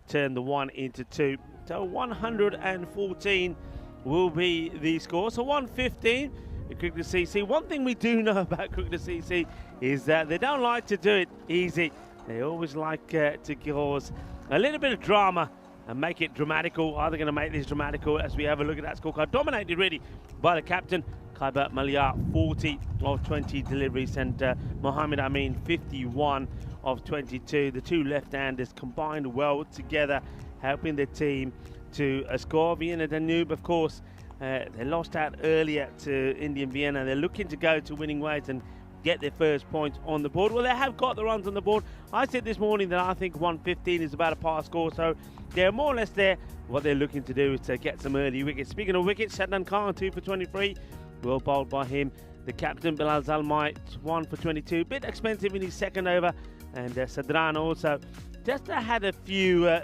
turn the 1 into 2. So 114 will be the score. So 115. Cricket CC. One thing we do know about Cricket CC is that they don't like to do it easy. They always like to cause a little bit of drama and make it dramatical. Are they going to make this dramatical as we have a look at that scorecard? Dominated really by the captain, Khyber Malia, 40 of 20 deliveries, and Mohammed Amin, 51 of 22. The two left-handers combined well together, helping the team to score. Vienna Danube, of course, they lost out earlier to Indian Vienna. They're looking to go to winning ways and get their first points on the board. Well, they have got the runs on the board. I said this morning that I think 115 is about a par score, so they're more or less there. What they're looking to do is to get some early wickets. Speaking of wickets, Shadnan Khan, 2 for 23. Well bowled by him. The captain, Bilal Zalmai, 1 for 22. Bit expensive in his second over. And Sadran also just had a few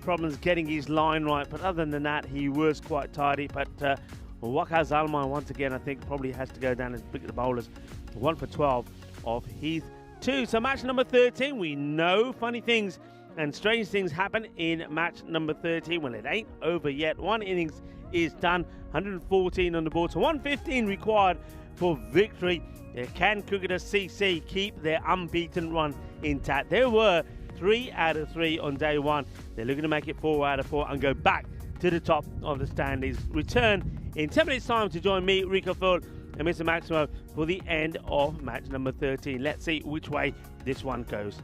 problems getting his line right, but other than that, he was quite tidy. But Waqar Zalmai, once again, I think probably has to go down and pick the bowlers. 1 for 12 of his 2. So match number 13, we know funny things and strange things happen in match number 13. Well, it ain't over yet. One innings is done, 114 on the board, so 115 required for victory. Can Cricketer CC keep their unbeaten run intact? There were 3 out of 3 on day one. They're looking to make it 4 out of 4 and go back to the top of the standings. Return in 10 minutes time to join me, Rico Full, and Mr. Maximo for the end of match number 13. Let's see which way this one goes.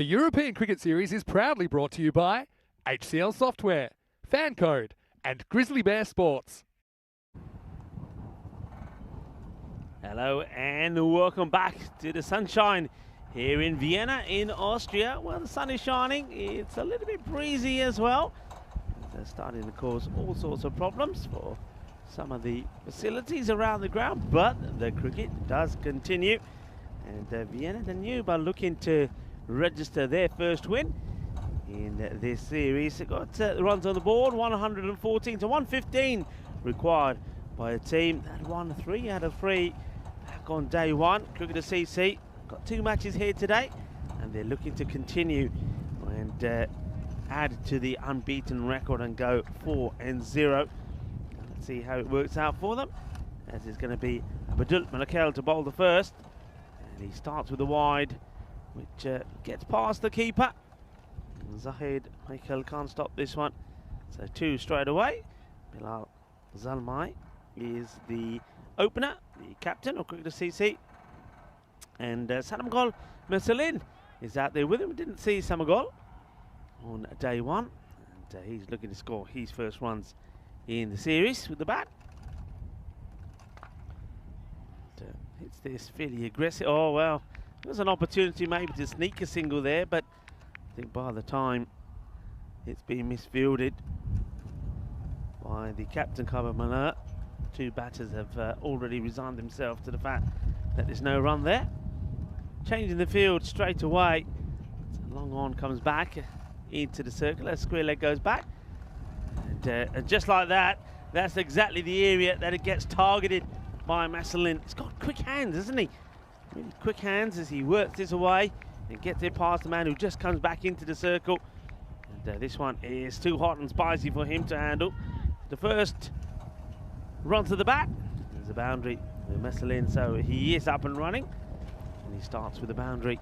European Cricket Series is proudly brought to you by HCL Software, Fancode, and Grizzly Bear Sports. Hello and welcome back to the sunshine here in Vienna in Austria. Well, the sun is shining. It's a little bit breezy as well. They're starting to cause all sorts of problems for some of the facilities around the ground, but the cricket does continue. And Vienna Danube are looking to register their first win in this series. They've got runs on the board, 114 to 115 required by a team that won 3 out of 3 back on day 1. Cricketer CC got 2 matches here today, and they're looking to continue and add to the unbeaten record and go 4-0. Let's see how it works out for them, as it's going to be Abdul Malakel to bowl the first, and he starts with a wide which gets past the keeper. Zahid Michael can't stop this one, so 2 straight away. Bilal Zalmai is the opener, the captain of Cricketer CC, and Sanamgol Mersalin is out there with him. We didn't see Samagol on day 1, and he's looking to score his first runs in the series with the bat. Hits this fairly aggressive. Oh well, there's an opportunity maybe to sneak a single there, but I think by the time it's been misfielded by the captain, Kabamala, 2 batters have already resigned themselves to the fact that there's no run there. Changing the field straight away. Long on comes back into the circle as square leg goes back. And just like that, that's exactly the area that it gets targeted by Marcelin. He's got quick hands, isn't he? Really quick hands as he works this away and gets it past the man who just comes back into the circle. And this one is too hot and spicy for him to handle. The first run to the bat. There's a boundary with Marcelin, so he is up and running. And he starts with a boundary.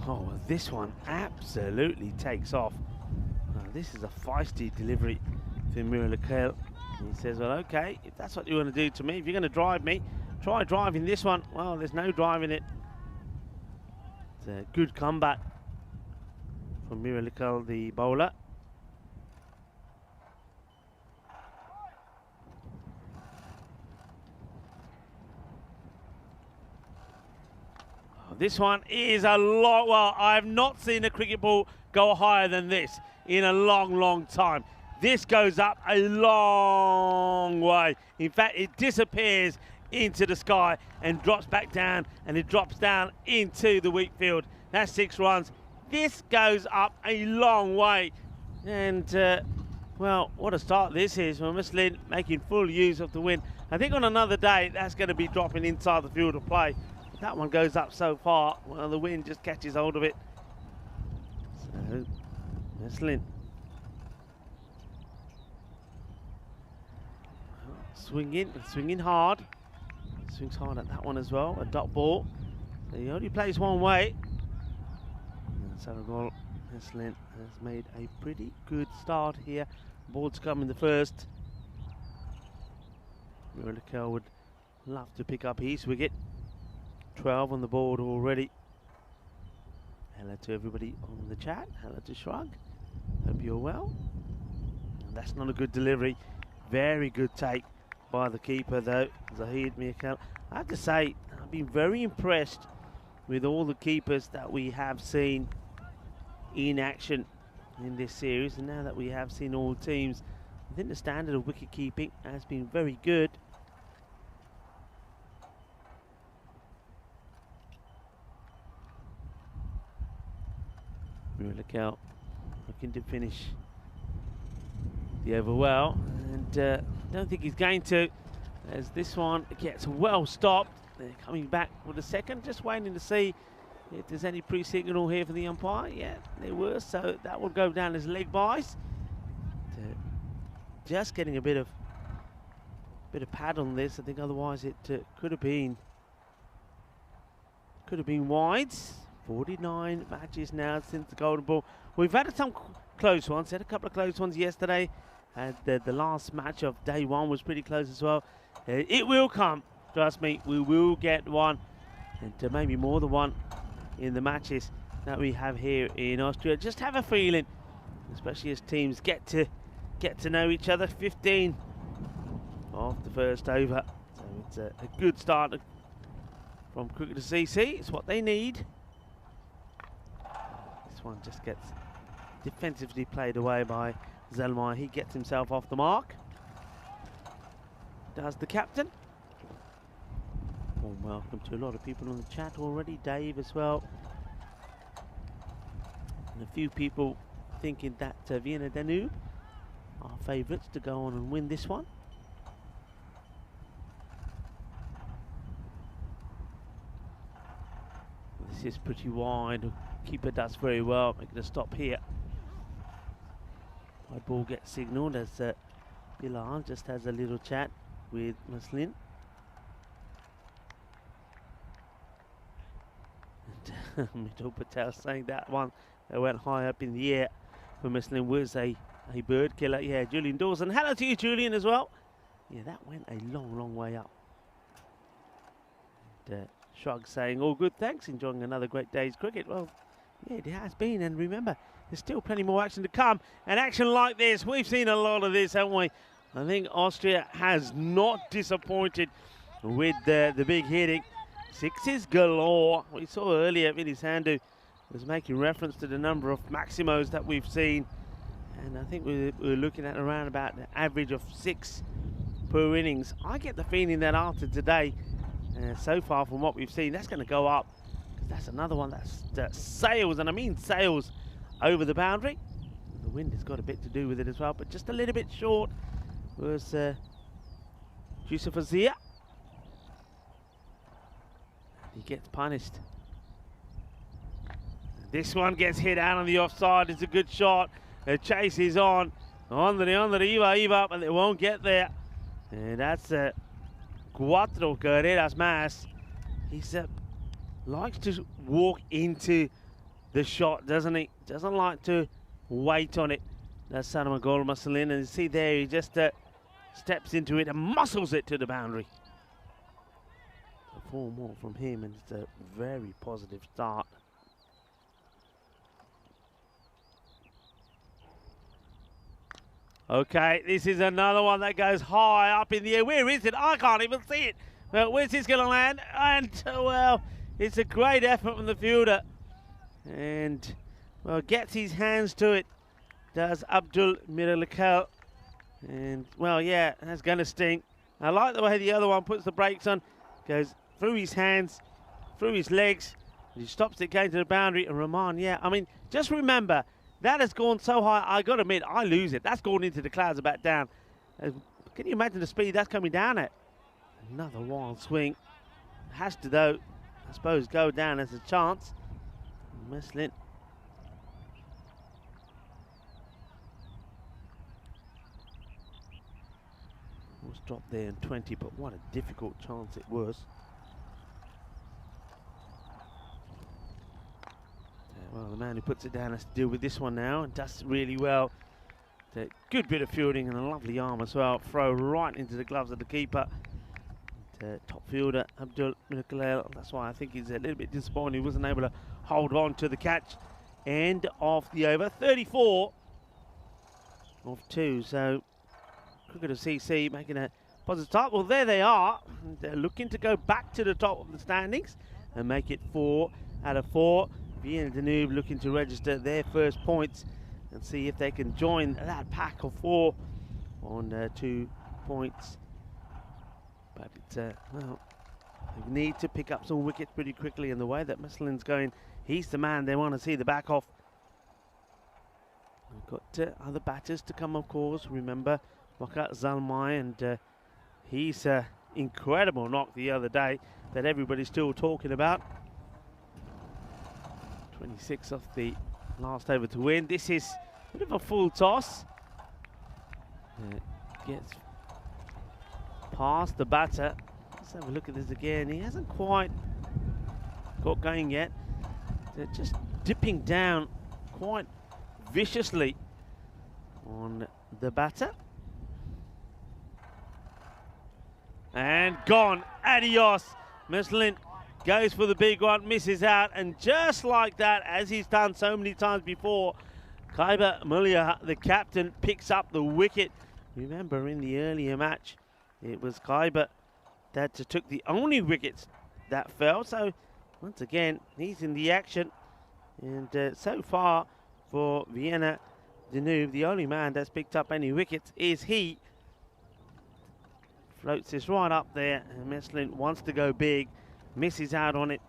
Oh, well, this one absolutely takes off. Now, this is a feisty delivery for Miralakel. He says, well, okay, if that's what you want to do to me, if you're going to drive me, try driving this one. Well, there's no driving it. It's a good comeback from Miralakel, the bowler. This one is a lot. Well, I have not seen a cricket ball go higher than this in a long, long time. This goes up a long way. In fact, it disappears into the sky and drops back down, and it drops down into the wheat field. That's 6 runs. This goes up a long way. And, well, what a start this is for Muslin, making full use of the wind. I think on another day, that's going to be dropping inside the field of play. That one goes up so far, well, the wind just catches hold of it. So, Muslin. Swinging hard. Swings hard at that one as well, a dot ball. So he only plays one way. And Saragol Muslin has made a pretty good start here. Ball's come in the first. Miralakel would love to pick up his wicket. 12 on the board already. Hello to everybody on the chat. Hello to Shrug. Hope you're well. And that's not a good delivery. Very good take by the keeper though, Zahid Michael. I have to say, I've been very impressed with all the keepers that we have seen in action in this series. And now that we have seen all teams, I think the standard of wicket keeping has been very good. Miralakel looking to finish the over well, and I don't think he's going to, as this one gets well stopped. They're coming back with a second, just waiting to see if there's any pre-signal here for the umpire. Yeah, there were, so that will go down as leg byes. Just getting a bit of pad on this. I think otherwise it could have been wides. 49 matches now since the golden ball. We've had some close ones. Had a couple of close ones yesterday And the last match of day one was pretty close as well. It will come, trust me, we will get one, and maybe more than one in the matches that we have here in Austria. Just have a feeling, especially as teams get to know each other. 15 of the first over, so it's a good start from Cricketer CC. It's what they need. This one just gets defensively played away by Zellmeyer. He gets himself off the mark. Does the captain. Warm welcome to a lot of people on the chat already. Dave as well. And a few people thinking that Vienna Danube are favourites to go on and win this one. This is pretty wide. Keeper does very well, making a stop here. My ball gets signalled as Bilal just has a little chat with Muslin. And Middle Patel saying that one that went high up in the air for Muslin was a bird killer. Yeah, Julian Dawson. Hello to you, Julian, as well. Yeah, that went a long, long way up. And, Shrug saying, all good, thanks. Enjoying another great day's cricket. Well, yeah, it has been. And remember, there's still plenty more action to come. And action like this, we've seen a lot of this, haven't we? I think Austria has not disappointed with the big hitting. Sixes galore. We saw earlier Vinny Sandu was making reference to the number of Maximos that we've seen. And I think we're looking at around about the average of 6 per innings. I get the feeling that after today, so far from what we've seen, that's going to go up. Because that's another one that sails, and I mean sails, over the boundary. The wind has got a bit to do with it as well, but just a little bit short was Yusuf Azia. He gets punished. This one gets hit out on the offside. It's a good shot. The chase is on the Eva, and they won't get there. And that's Cuatro Carreras Mas. He likes to walk into the shot, doesn't he? Doesn't like to wait on it. That's Sanamagol Muslin, and you see there he just steps into it and muscles it to the boundary. So 4 more from him, and it's a very positive start. Okay, this is another one that goes high up in the air. Where is it? I can't even see it. Well, where's this going to land? And, well, it's a great effort from the fielder. And, well, gets his hands to it. Does Abdul Miralakel. And, well, yeah, that's going to sting. I like the way the other one puts the brakes on. Goes through his hands, through his legs. He stops it going to the boundary. And Rahman, yeah, I mean, just remember, that has gone so high, I got to admit, I lose it. That's gone into the clouds about down. Can you imagine the speed that's coming down at? Another wild swing. Has to, though, I suppose, go down as a chance. Muslin. Was dropped there in 20, but what a difficult chance it was. Well, the man who puts it down has to deal with this one now and does really well. A good bit of fielding and a lovely arm as well. Throw right into the gloves of the keeper. Top fielder Abdul Miralakel. That's why I think he's a little bit disappointed he wasn't able to hold on to the catch. End of the over. 34 of 2. So Cricketer CC making a positive start. Well, there they are. And they're looking to go back to the top of the standings and make it 4 out of 4. Vienna Danube looking to register their first points and see if they can join that pack of 4 on 2 points. But it's, well, they need to pick up some wickets pretty quickly, and the way that Muslin's going, he's the man they want to see the back off. We've got other batters to come, of course. Remember, Wakat Zalmai, and he's incredible knock the other day that everybody's still talking about. 26 off the last over to win. This is a bit of a full toss. Gets past the batter. Let's have a look at this again. He hasn't quite got going yet. They're just dipping down quite viciously on the batter. And gone. Adios. Meslin goes for the big one, misses out, and just like that, as he's done so many times before, Kaiba Mulia, the captain, picks up the wicket. Remember, in the earlier match, it was Kaiba that took the only wickets that fell. So, once again, he's in the action. And so far, for Vienna Danube, the only man that's picked up any wickets is he. Floats this right up there, and Meslin wants to go big, misses out on it.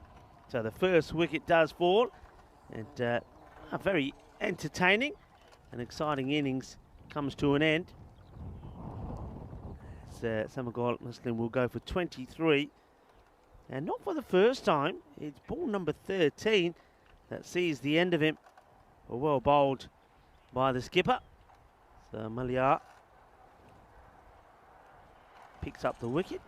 So the first wicket does fall, and a very entertaining and exciting innings comes to an end. Samagol Meslin will go for 23, and not for the first time. It's ball number 13 that sees the end of him. Well bowled by the skipper. So Malia picks up the wicket.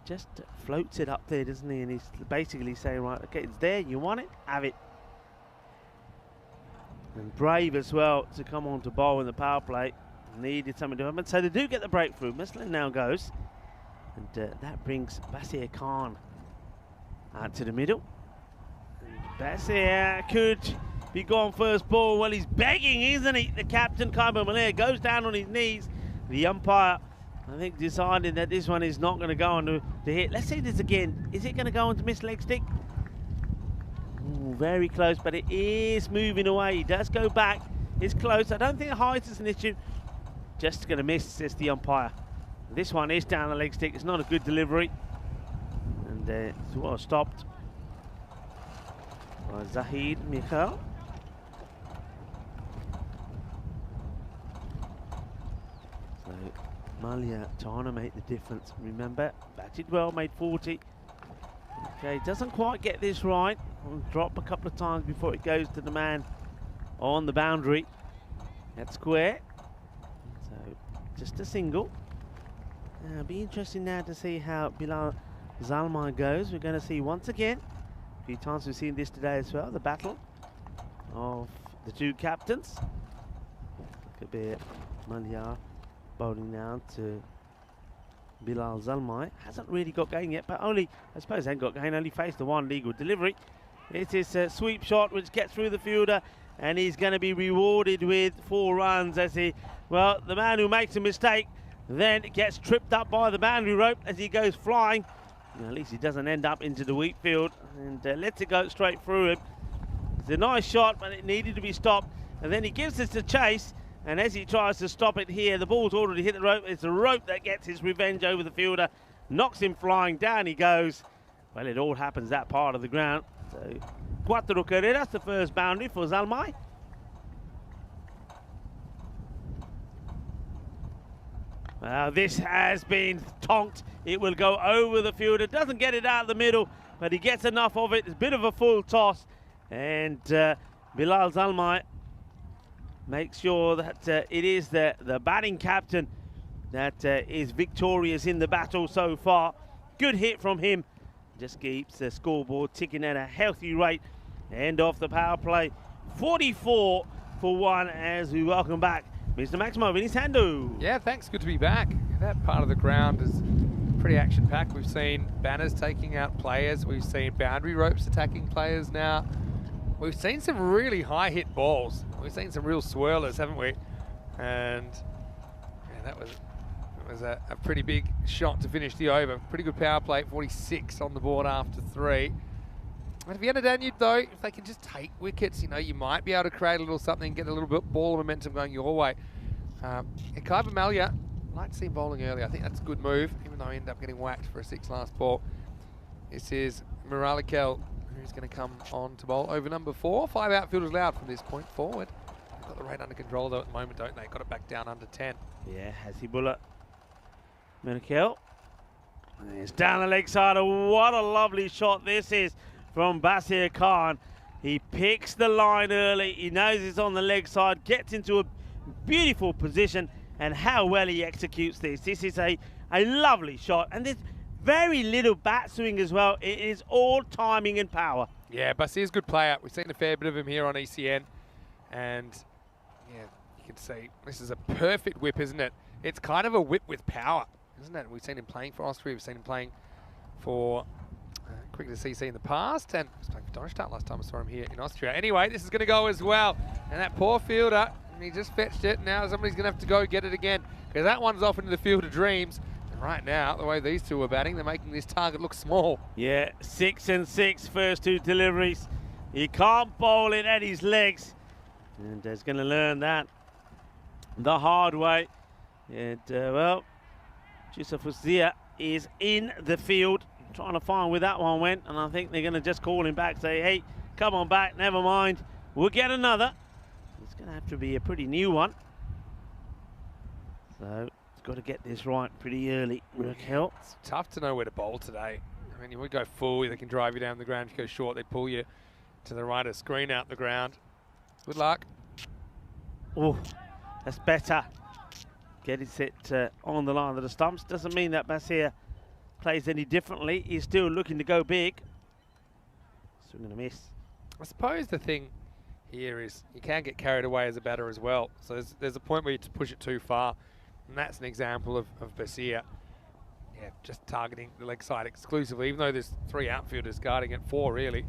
Just floats it up there, doesn't he? And he's basically saying, right, okay, it's there, you want it, have it. And brave as well to come on to bowl in the power play. Needed something to happen. So they do get the breakthrough. Meslin now goes. And that brings Basir Khan out to the middle. And Basir could be gone first ball. Well, he's begging, isn't he? The captain, Kaiba Malaya, goes down on his knees. The umpire, I think, decided that this one is not going to go on to hit. Let's see this again. Is it going to go on to miss leg stick? Ooh, very close, but it is moving away. He does go back. It's close. I don't think the height is an issue. Just going to miss, says the umpire. This one is down the leg stick. It's not a good delivery. And it's well stopped by Zahid Mikhal. So Malia trying to make the difference. Remember, batted well, made 40. Okay, doesn't quite get this right. Will drop a couple of times before it goes to the man on the boundary. That's square. So just a single. It'll be interesting now to see how Bilal Zalmai goes. We're going to see once again, a few times we've seen this today as well, the battle of the two captains. Could be Malia bowling now to Bilal Zalmai. Hasn't really got going yet, but only, I suppose, hasn't got going, only faced the one legal delivery. It is a sweep shot which gets through the fielder, and he's going to be rewarded with 4 runs as he, well, the man who makes a mistake then gets tripped up by the boundary rope as he goes flying. At least he doesn't end up into the wheat field and lets it go straight through him. It's a nice shot, but it needed to be stopped. And then he gives us a chase, and as he tries to stop it here, the ball's already hit the rope. It's the rope that gets his revenge over the fielder, knocks him flying, down he goes. Well, it all happens that part of the ground. So, cuatro carreras, the first boundary for Zalmai. This has been tonked. It will go over the fielder. Doesn't get it out of the middle, but he gets enough of it. It's a bit of a full toss. And Bilal Zalmai makes sure that it is the batting captain that is victorious in the battle so far. Good hit from him. Just keeps the scoreboard ticking at a healthy rate. End off the power play. 44 for 1 as we welcome back Mr. Maximo Vinny-Sandu. Yeah, thanks. Good to be back. That part of the ground is pretty action-packed. We've seen banners taking out players. We've seen boundary ropes attacking players now. We've seen some really high-hit balls. We've seen some real swirlers, haven't we? And yeah, that was a pretty big shot to finish the over. Pretty good power play, 46 on the board after 3. And Vienna Danube, though, if they can just take wickets, you know, you might be able to create a little something, get a little bit ball of momentum going your way. Kaiba Malia, I'd like to see him bowling early. I think that's a good move, even though he ended up getting whacked for a 6 last ball. This is Miralikel, who's going to come on to bowl over number 4. 5 outfielders allowed from this point forward. They've got the rate under control, though, at the moment, don't they? Got it back down under 10. Yeah, Hasibullah Miralikel. It's down the leg side. What a lovely shot this is from Basir Khan. He picks the line early. He knows it's on the leg side, gets into a beautiful position, and how well he executes this. This is a lovely shot, and there's very little bat swing as well. It is all timing and power. Yeah, Basir's a good player. We've seen a fair bit of him here on ECN. And yeah, you can see this is a perfect whip, isn't it? It's kind of a whip with power, isn't it? We've seen him playing for Austria. We've seen him playing for Cricket CC in the past, and he was playing for Dornstadt last time I saw him here in Austria. Anyway, this is going to go as well. And that poor fielder, he just fetched it. Now somebody's going to have to go get it again, because that one's off into the field of dreams. And right now, the way these two are batting, they're making this target look small. Yeah, 6 and 6 first 2 deliveries. He can't bowl it at his legs. And he's going to learn that the hard way. And, well, Yusuf Zia is in the field trying to find where that one went. And I think they're going to just call him back, say, hey, come on back, never mind. We'll get another. It's going to have to be a pretty new one. So, it's got to get this right pretty early, Raquel. It's tough to know where to bowl today. I mean, you would go full, they can drive you down the ground. If you go short, they'd pull you to the right of screen out the ground. Good luck. Oh, that's better. Getting it on the line of the stumps. Doesn't mean that Basir plays any differently. He's still looking to go big. Still going to miss. I suppose the thing here is you can get carried away as a batter as well. So there's a point where you push it too far. And that's an example of Basir. Yeah, just targeting the leg side exclusively, even though there's 3 outfielders guarding it, 4 really.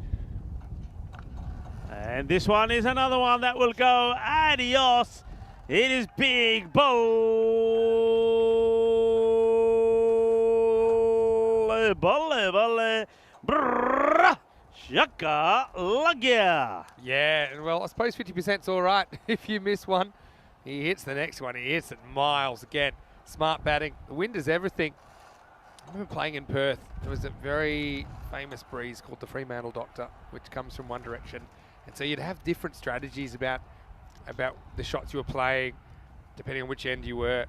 And this one is another one that will go adios. It is big bowl. Bowl. Shaka Lagya. Yeah, well, I suppose 50%'s all right. If you miss one, he hits the next one. He hits it miles again. Smart batting. The wind is everything. I remember playing in Perth. There was a very famous breeze called the Fremantle Doctor, which comes from one direction. And so you'd have different strategies about the shots you were playing, depending on which end you were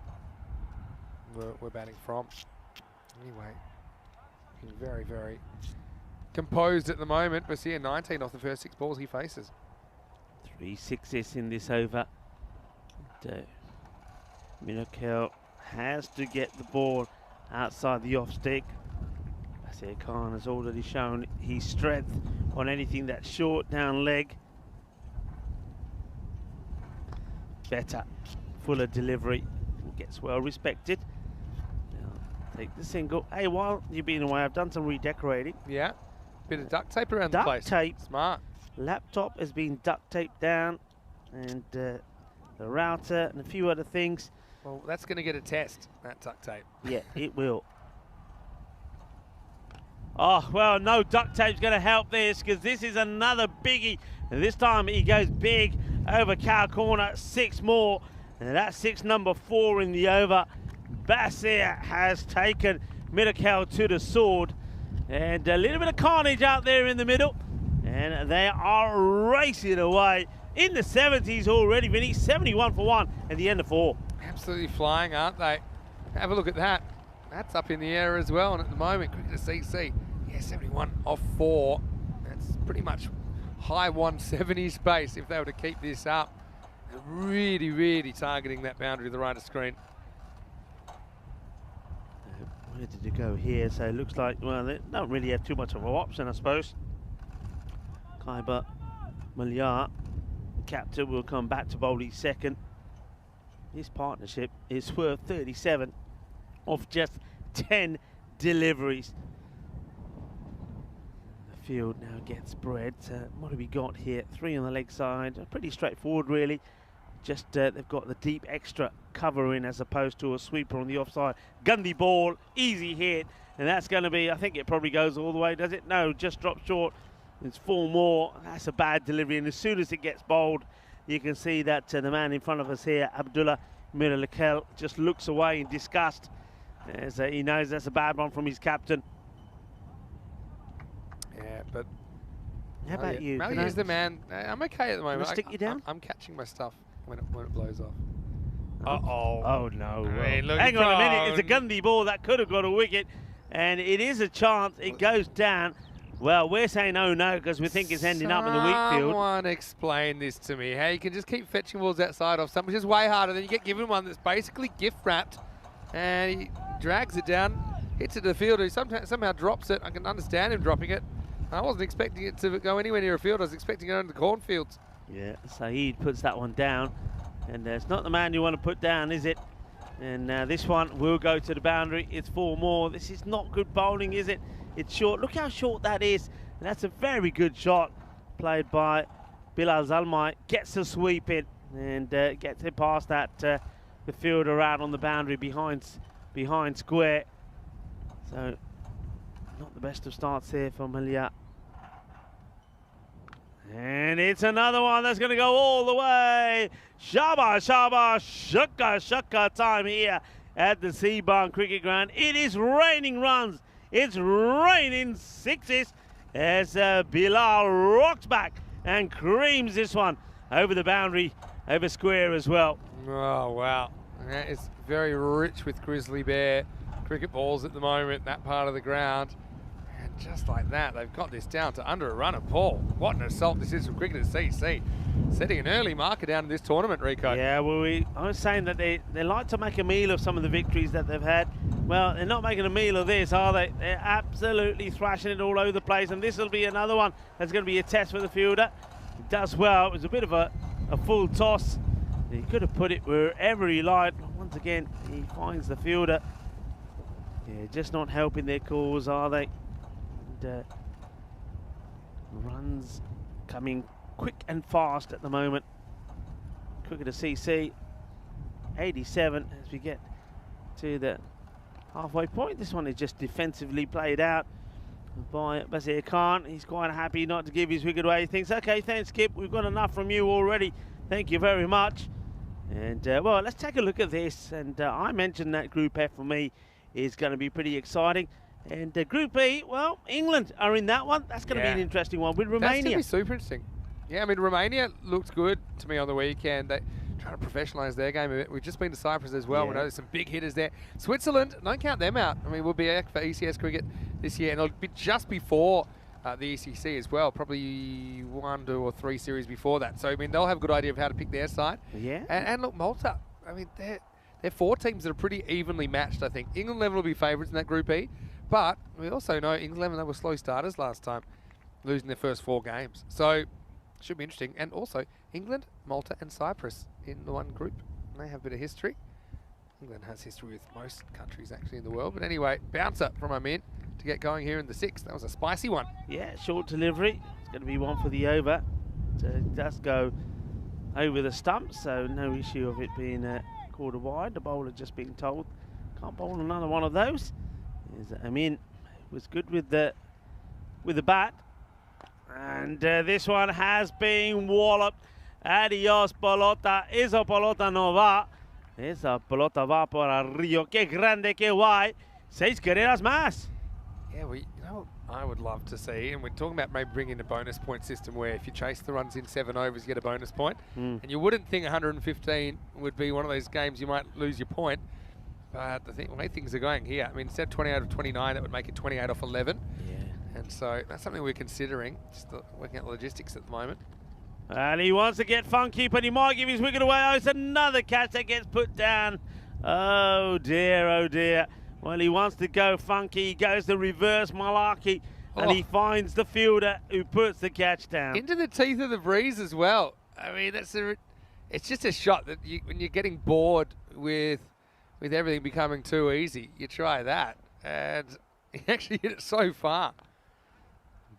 batting from. Anyway, very, very composed at the moment. Basir 19 off the first 6 balls he faces. 3 sixes in this over. Mirakel has to get the ball outside the off stick. Basir Khan has already shown his strength on anything that's short down leg. Better, fuller delivery, gets well respected. Now take the single. Hey, while you've been away, I've done some redecorating. Yeah, bit of duct tape around the place. Duct tape. Smart. Laptop has been duct taped down, and the router and a few other things. Well, that's going to get a test, that duct tape. Yeah, it will. Oh, well, no duct tape's going to help this, because this is another biggie. And this time he goes big over cow corner, 6 more. And that's 6 number 4 in the over. Basir has taken Mirakel to the sword. And a little bit of carnage out there in the middle. And they are racing away in the 70s already, Vinny. 71 for 1 at the end of 4. Absolutely flying, aren't they? Have a look at that. That's up in the air as well. And at the moment, Cricket CC, yeah, 71 off 4. That's pretty much high 170 space if they were to keep this up. They're really, really targeting that boundary to the right of screen. Where did it go here? So it looks like, well, they don't really have too much of an option, I suppose. Kaiba Malyar, captain, will come back to bowl his second. His partnership is worth 37 off just 10 deliveries. The field now gets spread. What have we got here? 3 on the leg side. Pretty straightforward, really. Just they've got the deep extra cover in as opposed to a sweeper on the offside. Gundy ball, easy hit, and that's going to be, I think it probably goes all the way, does it? No, just dropped short. It's 4 more. That's a bad delivery, and as soon as it gets bowled, you can see that the man in front of us here, Abdullah Mirakel, just looks away in disgust as he knows that's a bad one from his captain. Yeah, but how about you? Mally is the man. I'm okay at the moment. Stick you down? I'm catching my stuff when it blows off. Uh-oh. Oh, no. I mean, hang on a minute. It's a Gundy ball. That could have got a wicket. And it is a chance. It goes down. Well, we're saying oh no because we think it's ending up in the wheat field. Someone explain this to me. How you can just keep fetching balls outside off something, which is way harder. Then you get given one that's basically gift wrapped, and he drags it down, hits it to the fielder, who somehow drops it. I can understand him dropping it. I wasn't expecting it to go anywhere near a field. I was expecting it into the cornfields. Yeah, Saeed puts that one down. And it's not the man you want to put down, is it? And this one will go to the boundary. It's 4 more. This is not good bowling, is it? It's short. Look how short that is. And that's a very good shot played by Bilal Zalmai. Gets a sweep in and gets it past that the fielder out on the boundary behind square. So not the best of starts here for Malia. And it's another one that's going to go all the way. Shaba, shaka time here at the Seabarn Cricket Ground. It is raining runs. It's raining sixes as Bilal rocks back and creams this one over the boundary, over square as well. Oh, wow. That is very rich with Grizzly Bear cricket balls at the moment, that part of the ground. And just like that, they've got this down to under a run of Paul. What an assault this is from Cricketers CC. Setting an early marker down in this tournament, Rico. Yeah, well, I was saying that they like to make a meal of some of the victories that they've had. Well, they're not making a meal of this, are they? They're absolutely thrashing it all over the place, and this will be another one that's going to be a test for the fielder. He does well. It was a bit of a full toss. He could have put it wherever he liked. Once again, he finds the fielder. Yeah, just not helping their cause, are they? And, runs coming quick and fast at the moment. Cricketer CC 87 as we get to the halfway point. This one is just defensively played out by Basir Khan. He's quite happy not to give his wicket away. He thinks, okay, thanks Skip, we've got enough from you already, thank you very much. And well, let's take a look at this. And I mentioned that Group F for me is going to be pretty exciting. And Group E, well, England are in that one. That's going to be an interesting one with Romania. That's going to be super interesting. Yeah, I mean, Romania looked good to me on the weekend. They're trying to professionalise their game a bit. We've just been to Cyprus as well. Yeah. We know there's some big hitters there. Switzerland, don't count them out. I mean, we'll be back for ECS cricket this year, and it'll be just before the ECC as well, probably 1, 2 or 3 series before that. So, I mean, they'll have a good idea of how to pick their side. Yeah. And look, Malta, I mean, they're 4 teams that are pretty evenly matched, I think. England 11 will be favourites in that Group E, but we also know England 11, they were slow starters last time, losing their first 4 games. So, should be interesting. And also, England, Malta and Cyprus in the one group. And they have a bit of history. England has history with most countries actually in the world. But anyway, bouncer from Amin to get going here in the 6th. That was a spicy one. Yeah, short delivery. It's going to be one for the over. So it does go over the stump, so no issue of it being a quarter wide. The bowler just being told, can't bowl another one of those. Amin was good with the bat. And this one has been walloped. Adios, pelota. Esa pelota no va. Esa pelota va por arriba. Qué grande, qué guay. 6 carreras más. Yeah, you know what I would love to see, and we're talking about maybe bringing a bonus point system where if you chase the runs in 7 overs, you get a bonus point. And you wouldn't think 115 would be one of those games you might lose your point. But the way things are going here, I mean, instead of 28 of 29, that would make it 28 off 11. Yeah. And so that's something we're considering, just working out the logistics at the moment. And he wants to get funky, but he might give his wicket away. Oh, it's another catch that gets put down. Oh dear, oh dear. Well, he wants to go funky. He goes the reverse malarkey, and he finds the fielder who puts the catch down. Into the teeth of the breeze as well. I mean, it's just a shot that when you're getting bored with everything becoming too easy, you try that. And he actually hit it so far.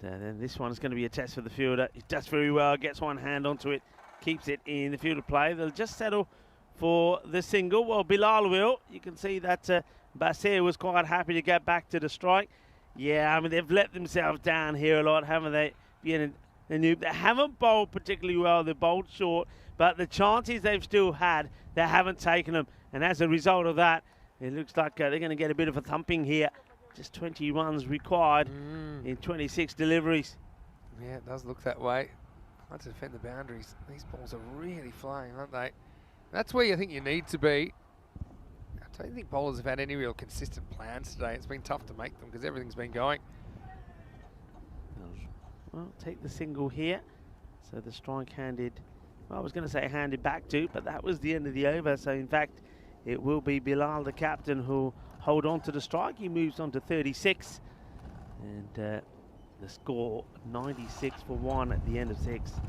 And then this one's going to be a test for the fielder. He does very well, gets one hand onto it, keeps it in the field of play. They'll just settle for the single. Well, Bilal will. You can see that Basir was quite happy to get back to the strike. Yeah, I mean, they've let themselves down here a lot, haven't they? They haven't bowled particularly well. They've bowled short, but the chances they've still had, they haven't taken them. And as a result of that, it looks like they're going to get a bit of a thumping here. Just 20 runs required in 26 deliveries. Yeah, it does look that way. Hard to defend the boundaries. These balls are really flying, aren't they? That's where you think you need to be. I don't think bowlers have had any real consistent plans today. It's been tough to make them because everything's been going. Well, take the single here. So the strike handed, well, I was going to say handed back to, but that was the end of the over. So in fact, it will be Bilal, the captain, who hold on to the strike. He moves on to 36. And the score 96 for 1 at the end of 6. There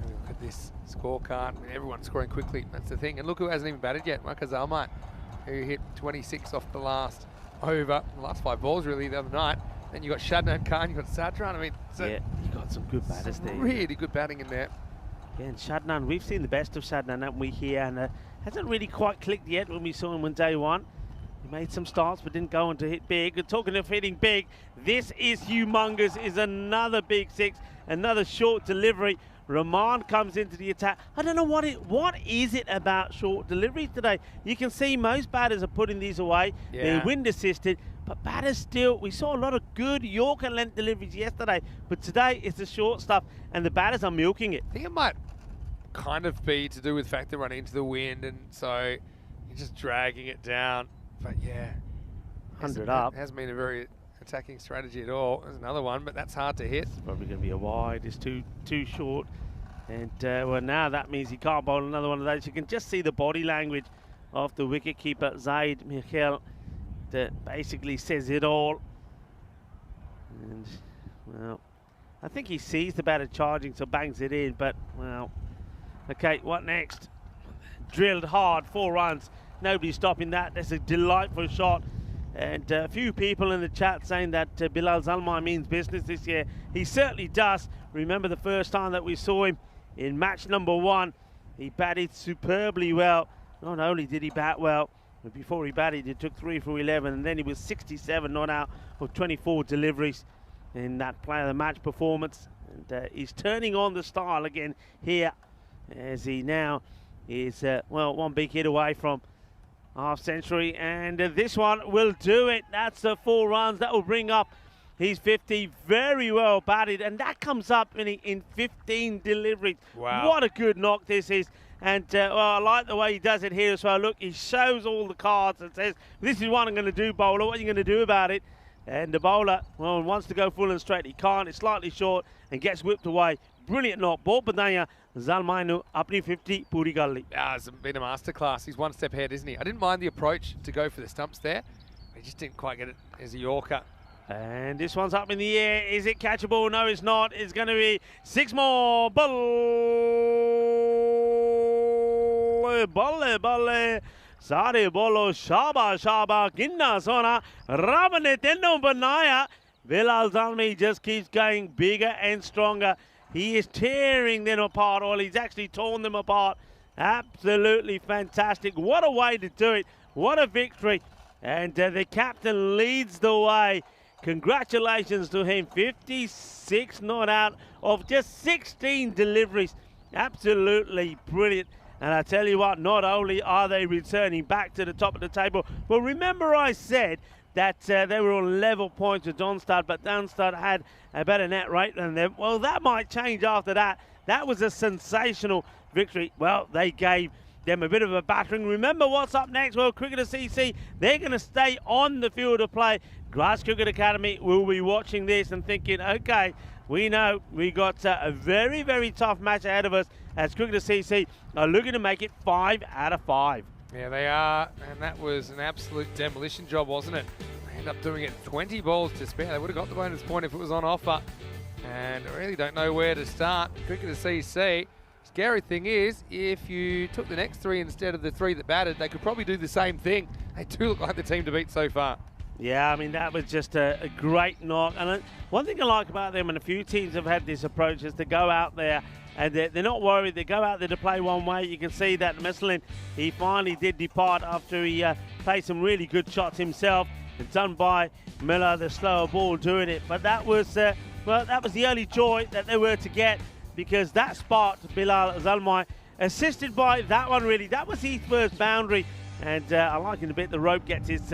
we with this scorecard. I mean, everyone's scoring quickly. That's the thing. And look who hasn't even batted yet. Marcus Almite, who hit 26 off the last over, the last 5 balls really the other night. Then you got Shadnan Khan, you got Sadran. I mean, Yeah, you got some good batters there. really good batting in there. Yeah, and Shadnan, we've seen the best of Shadnan, haven't we, here? And hasn't really quite clicked yet when we saw him on day one. He made some starts but didn't go on to hit big. And talking of hitting big, this is humongous. Is another big 6, another short delivery. Rahman comes into the attack. I don't know what is it about short deliveries today. You can see most batters are putting these away. Yeah. They're wind assisted, but batters still, we saw a lot of good Yorker length deliveries yesterday, but today it's the short stuff and the batters are milking it. I think it might kind of be to do with the fact they're running into the wind, and so you're just dragging it down. But yeah, 100 up. Hasn't been a very attacking strategy at all. There's another one, but that's hard to hit. Probably going to be a wide. It's too short. And well, now that means he can't bowl another one of those. You can just see the body language of the wicketkeeper, Zaid Michel, that basically says it all. And, well, I think he sees the batter charging, so bangs it in. But, well, okay, what next? Drilled hard, 4 runs. Nobody's stopping that. That's a delightful shot. And a few people in the chat saying that Bilal Zalmai means business this year. He certainly does. Remember the first time that we saw him in match number 1, he batted superbly well. Not only did he bat well, but before he batted, he took 3 for 11, and then he was 67 not out of 24 deliveries in that player of the match performance. And he's turning on the style again here, as he now is, well, 1 big hit away from half century, and this one will do it. That's 4 runs. That will bring up his 50. Very well batted, and that comes up in 15 deliveries. Wow. What a good knock this is. And well, I like the way he does it here as well. Look, he shows all the cards and says, this is what I'm going to do, bowler. What are you going to do about it? And the bowler, well, wants to go full and straight. He can't. It's slightly short and gets whipped away. Brilliant knock. Ball badaya. Zalmainu, apni 50, puri galli. It's been a masterclass. He's 1 step ahead, isn't he? I didn't mind the approach to go for the stumps there. He just didn't quite get it as a Yorker. And this one's up in the air. Is it catchable? No, it's not. It's going to be 6 more. Balle. Sare bolo shaba ginna sona rabane tenno banaya. Bilal Zalmi just keeps going bigger and stronger. He is tearing them apart, or he's actually torn them apart. Absolutely fantastic. What a way to do it. What a victory. And the captain leads the way. Congratulations to him. 56 not out of just 16 deliveries. Absolutely brilliant. And I tell you what, not only are they returning back to the top of the table, but remember I said that they were on level points with Donstad, but Donstad had a better net rate than them. Well, that might change after that. That was a sensational victory. Well, they gave them a bit of a battering. Remember what's up next? Well, Cricketer CC, they're going to stay on the field of play. Grass Cricket Academy will be watching this and thinking, okay, we know we got a very, very tough match ahead of us, as Cricketer CC are looking to make it 5 out of 5. Yeah, they are, and that was an absolute demolition job, wasn't it? They end up doing it 20 balls to spare. They would have got the bonus point if it was on offer, and I really don't know where to start. Cricketer CC, scary thing is, if you took the next 3 instead of the 3 that batted, they could probably do the same thing. They do look like the team to beat so far. Yeah, I mean, that was just a great knock. And one thing I like about them, and a few teams have had this approach, is to go out there and they're not worried. They go out there to play one way. You can see that Meslin, he finally did depart after he played some really good shots himself. It's done by Miller, the slower ball, doing it. But that was, well, that was the early joy that they were to get, because that spot, Bilal Zalmai, assisted by that one, really. That was his first boundary. And I like it a bit. The rope gets his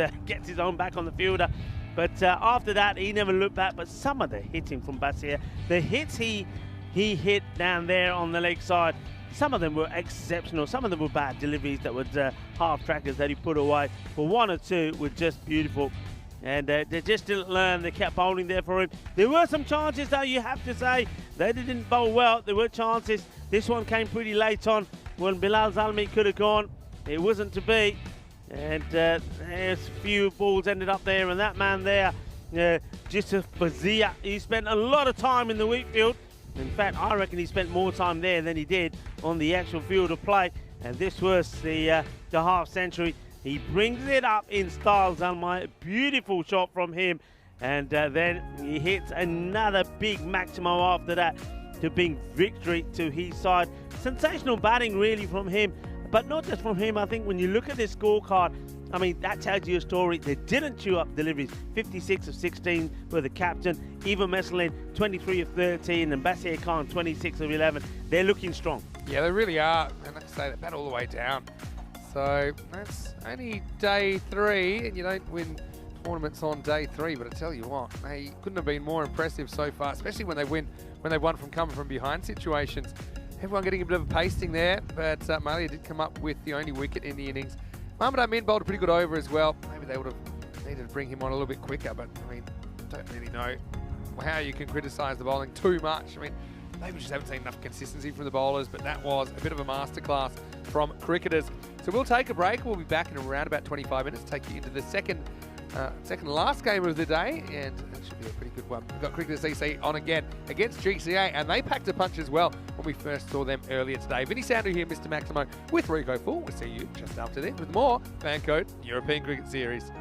own back on the fielder. But after that, he never looked back. But some of the hitting from Basir, the hits he hit down there on the leg side, some of them were exceptional. Some of them were bad deliveries that were half trackers that he put away. But 1 or 2 were just beautiful. And they just didn't learn. They kept bowling there for him. There were some chances, though, you have to say. They didn't bowl well. There were chances. This one came pretty late on when Bilal Zalmi could have gone. It wasn't to be, and there's a few balls ended up there, and that man there, Jisuf Bazia, he spent a lot of time in the wheat field, In fact, I reckon he spent more time there than he did on the actual field of play. And this was the half century. He brings it up in style, Zalmai. Beautiful shot from him. And then he hits another big Maximo after that to bring victory to his side. Sensational batting really from him. But not just from him. I think when you look at this scorecard, I mean, that tells you a story. They didn't chew up deliveries. 56 of 16 were the captain. Eva Messelin, 23 of 13. And Basir Khan, 26 of 11. They're looking strong. Yeah, they really are. And they say that all the way down. So that's only day 3, and you don't win tournaments on day 3. But I tell you what, they couldn't have been more impressive so far, especially when they won from coming from behind situations. Everyone getting a bit of a pasting there, but Malia did come up with the only wicket in the innings. Mohamed Amin bowled a pretty good over as well. Maybe they would have needed to bring him on a little bit quicker, but I mean, don't really know how you can criticise the bowling too much. I mean, maybe just haven't seen enough consistency from the bowlers, but that was a bit of a masterclass from cricketers. So we'll take a break. We'll be back in around about 25 minutes, take you into the second last game of the day, and it should be a pretty good one. We've got Cricketers EC on again against GCA, and they packed a punch as well when we first saw them earlier today. Vinny Sandu here, Mr. Maximo, with Rico Full. We'll see you just after this with more Fan Code European Cricket Series.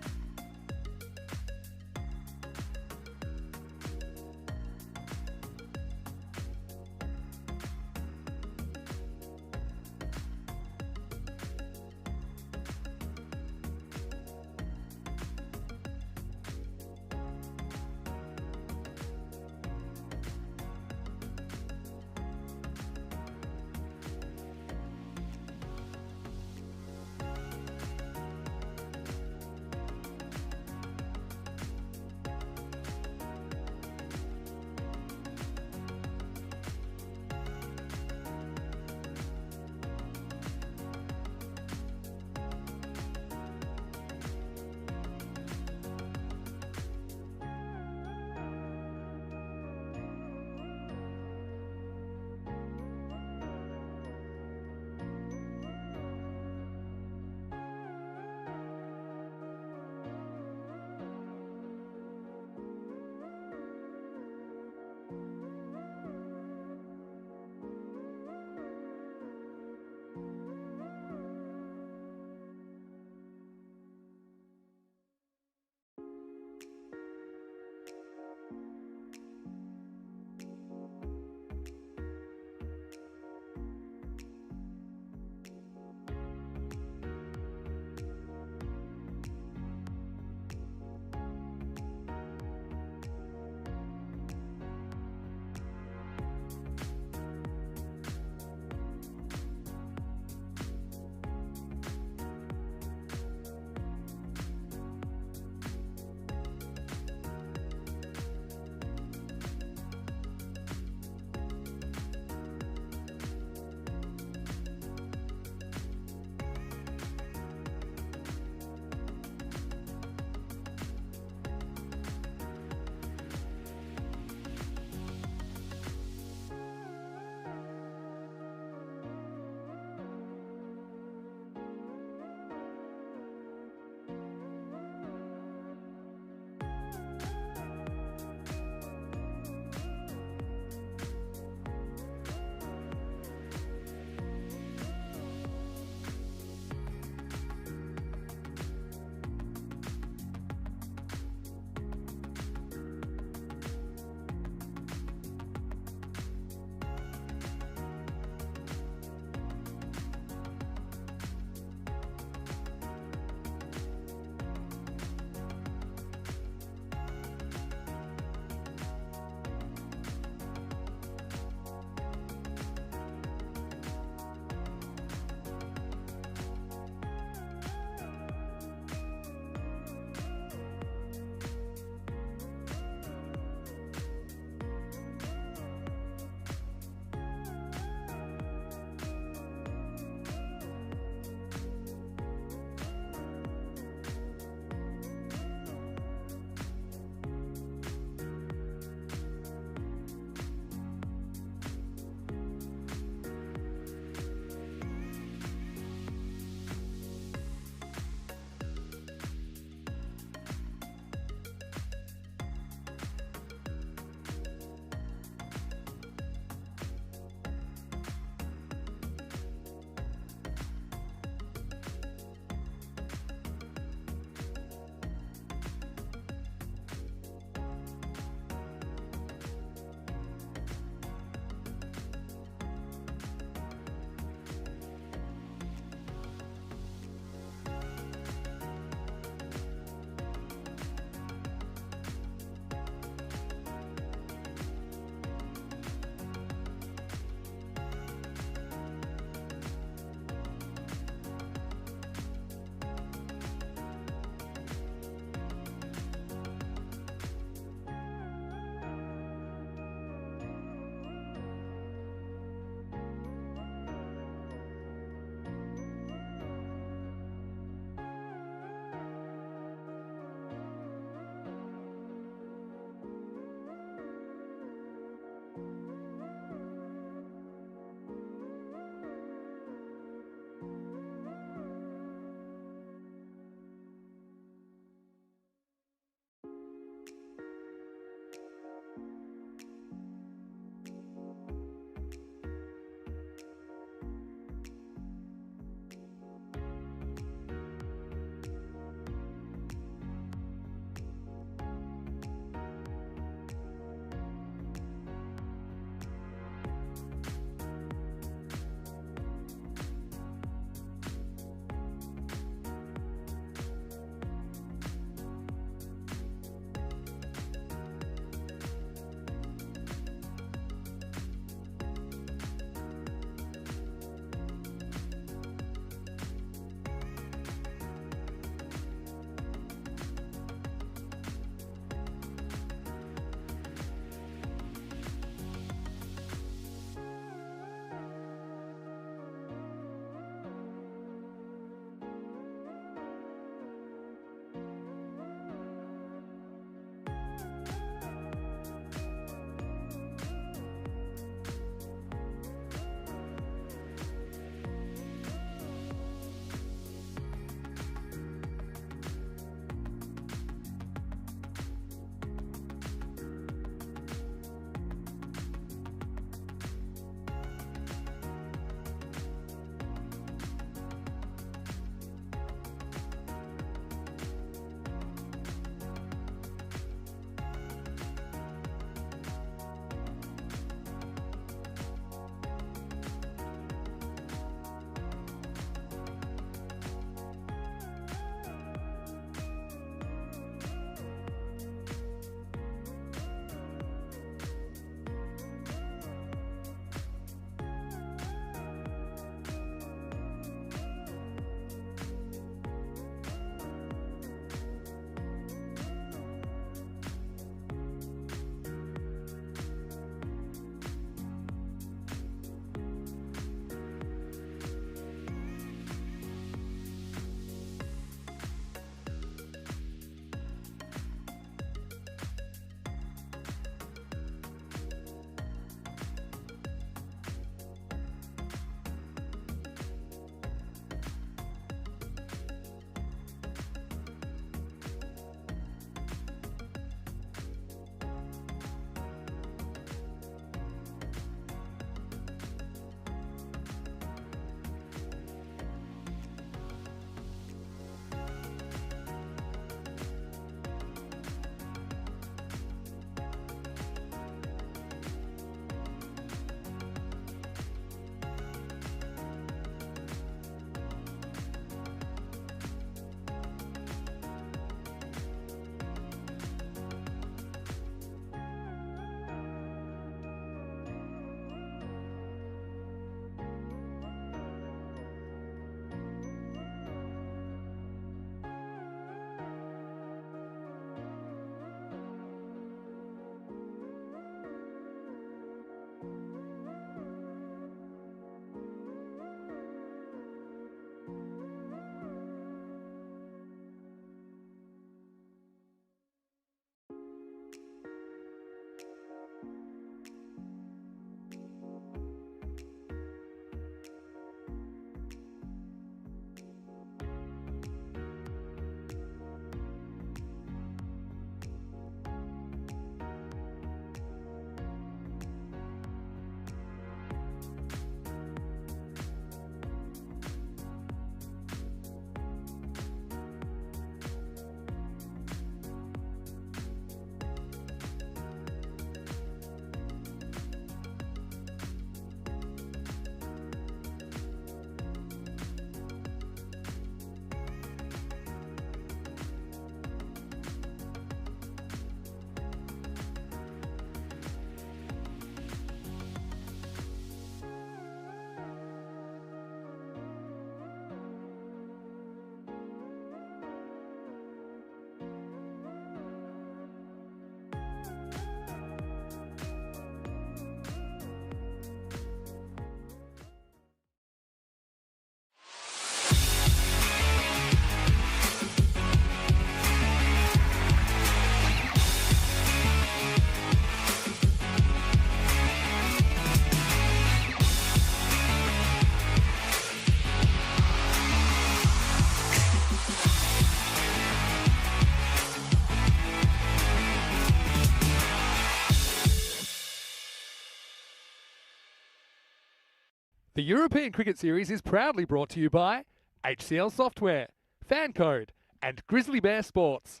The European Cricket Series is proudly brought to you by HCL Software, Fan Code, and Grizzly Bear Sports.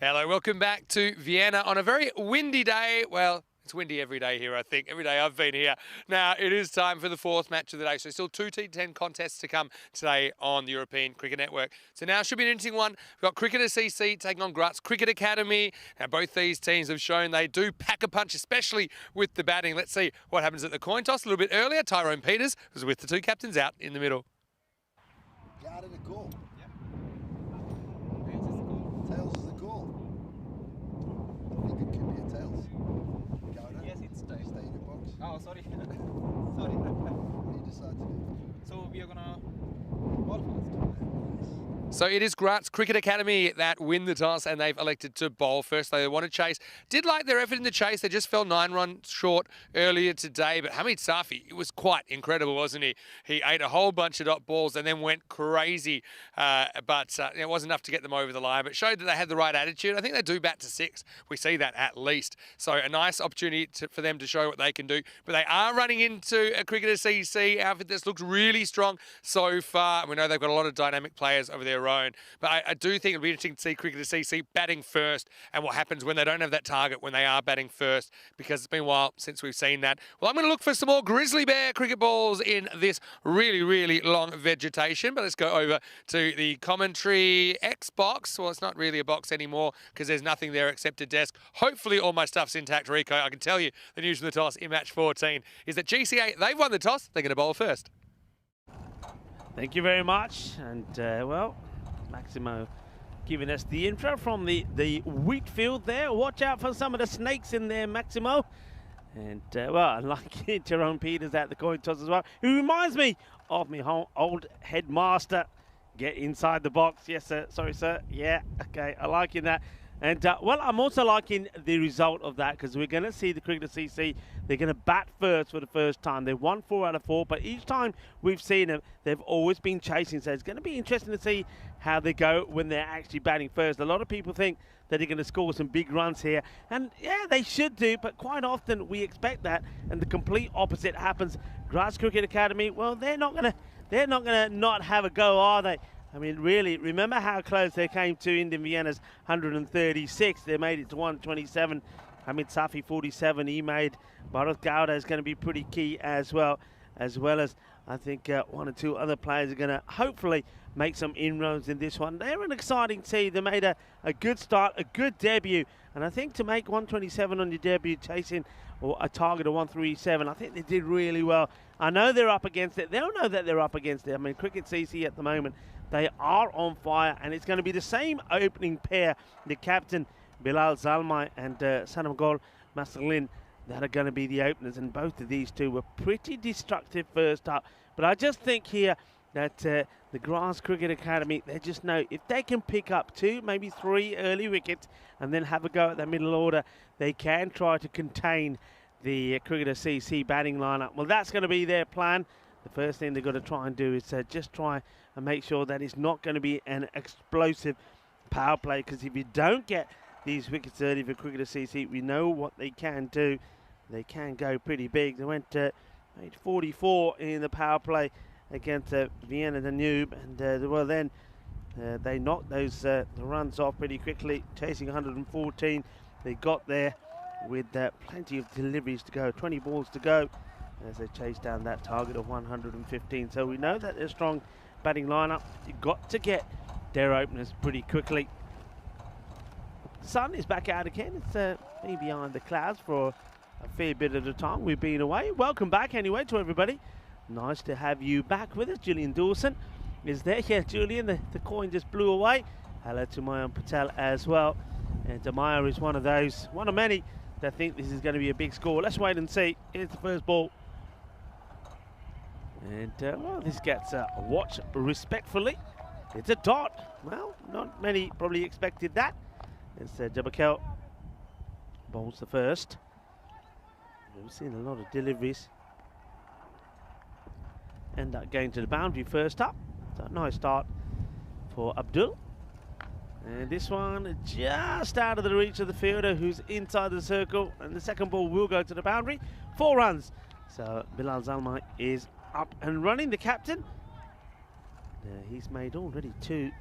Hello, welcome back to Vienna on a very windy day. Well, it's windy every day here, I think. Every day I've been here. Now, it is time for the fourth match of the day. So still two T10 contests to come today on the European Cricket Network. So now should be an interesting one. We've got Cricketer CC taking on Graz Cricket Academy. Now, both these teams have shown they do pack a punch, especially with the batting. Let's see what happens at the coin toss. A little bit earlier, Tyrone Peters was with the two captains out in the middle. Guard in the call. Tails is the call. I think it could be a tails. Yes, it's Stay in your box. Oh, sorry. Sorry. What do you decide to do? So we are gonna ball first. So it is Graz Cricket Academy that win the toss, and they've elected to bowl first. They want to chase. Did like their effort in the chase. They just fell 9 runs short earlier today. But Hamid Safi, it was quite incredible, wasn't he? He ate a whole bunch of dot balls and then went crazy. But it wasn't enough to get them over the line, but showed that they had the right attitude. I think they do bat to 6. We see that at least. So a nice opportunity for them to show what they can do. But they are running into a Cricketer CC outfit that's looked really strong so far. We know they've got a lot of dynamic players over their own. But I do think it'll be interesting to see Cricketer CC batting first and what happens when they don't have that target when they are batting first, because it's been a while since we've seen that. Well, I'm going to look for some more Grizzly Bear cricket balls in this really, really long vegetation. But let's go over to the commentary Xbox. Well, it's not really a box anymore because there's nothing there except a desk. Hopefully all my stuff's intact, Rico. I can tell you the news from the toss in match 14 is that GCA, they've won the toss. They're going to bowl first. Thank you very much. And, well, Maximo giving us the intro from the wheat field there. Watch out for some of the snakes in there, Maximo. And, well, I like Jerome Peters at the coin toss as well, who reminds me of my old headmaster. Get inside the box. Yes, sir. Sorry, sir. Yeah, okay. I like that. And, well, I'm also liking the result of that because we're going to see the Cricketer CC. They're going to bat first for the first time. They've won 4 out of 4, but each time we've seen them, they've always been chasing. So it's going to be interesting to see how they go when they're actually batting first. A lot of people think that they're going to score some big runs here. And, yeah, they should do, but quite often we expect that, and the complete opposite happens. Graz Cricket Academy, well, they're not going to not have a go, are they? I mean, really, remember how close they came to Indian Vienna's 136. They made it to 127. Hamid Safi, 47. He made. Bharat Gowda is going to be pretty key as well as I think 1 or 2 other players are going to hopefully make some inroads in this one. They're an exciting team. They made a good start, a good debut. And I think to make 127 on your debut, chasing a target of 137, I think they did really well. I know they're up against it. They'll know that they're up against it. I mean, Cricket CC at the moment, they are on fire, and it's going to be the same opening pair, the captain Bilal Zalmai and Sanamgol Masalin, that are going to be the openers, and both of these two were pretty destructive first up. But I just think here that the Graz Cricket Academy, they just know if they can pick up 2, maybe 3 early wickets and then have a go at the middle order, they can try to contain the Cricketer CC batting lineup. Well, that's going to be their plan. The first thing they've got to try and do is just try and make sure that it's not going to be an explosive power play, because if you don't get these wickets early for Cricketer CC, we know what they can do. They can go pretty big. They went made 44 in the power play against Vienna Danube, and well, then they knocked those the runs off pretty quickly, chasing 114. They got there with plenty of deliveries to go, 20 balls to go as they chase down that target of 115. So we know that they're a strong batting lineup. You've got to get their openers pretty quickly. The sun is back out again. It's been behind the clouds for a fair bit of the time we've been away. Welcome back anyway to everybody. Nice to have you back with us. Julian Dawson is there. Yeah, Julian, the coin just blew away. Hello to Mayan Patel as well. And Damaya is one of many that think this is going to be a big score. Let's wait and see. Here's the first ball. And, well, this gets a watch respectfully. It's a dot. Well, not many probably expected that. It's Jabakel bowls the first. We've seen a lot of deliveries. End up going to the boundary first up. So a nice start for Abdul. And this one just out of the reach of the fielder who's inside the circle. And the second ball will go to the boundary. 4 runs. So Bilal Zalmai is up and running, the captain. He's made already 2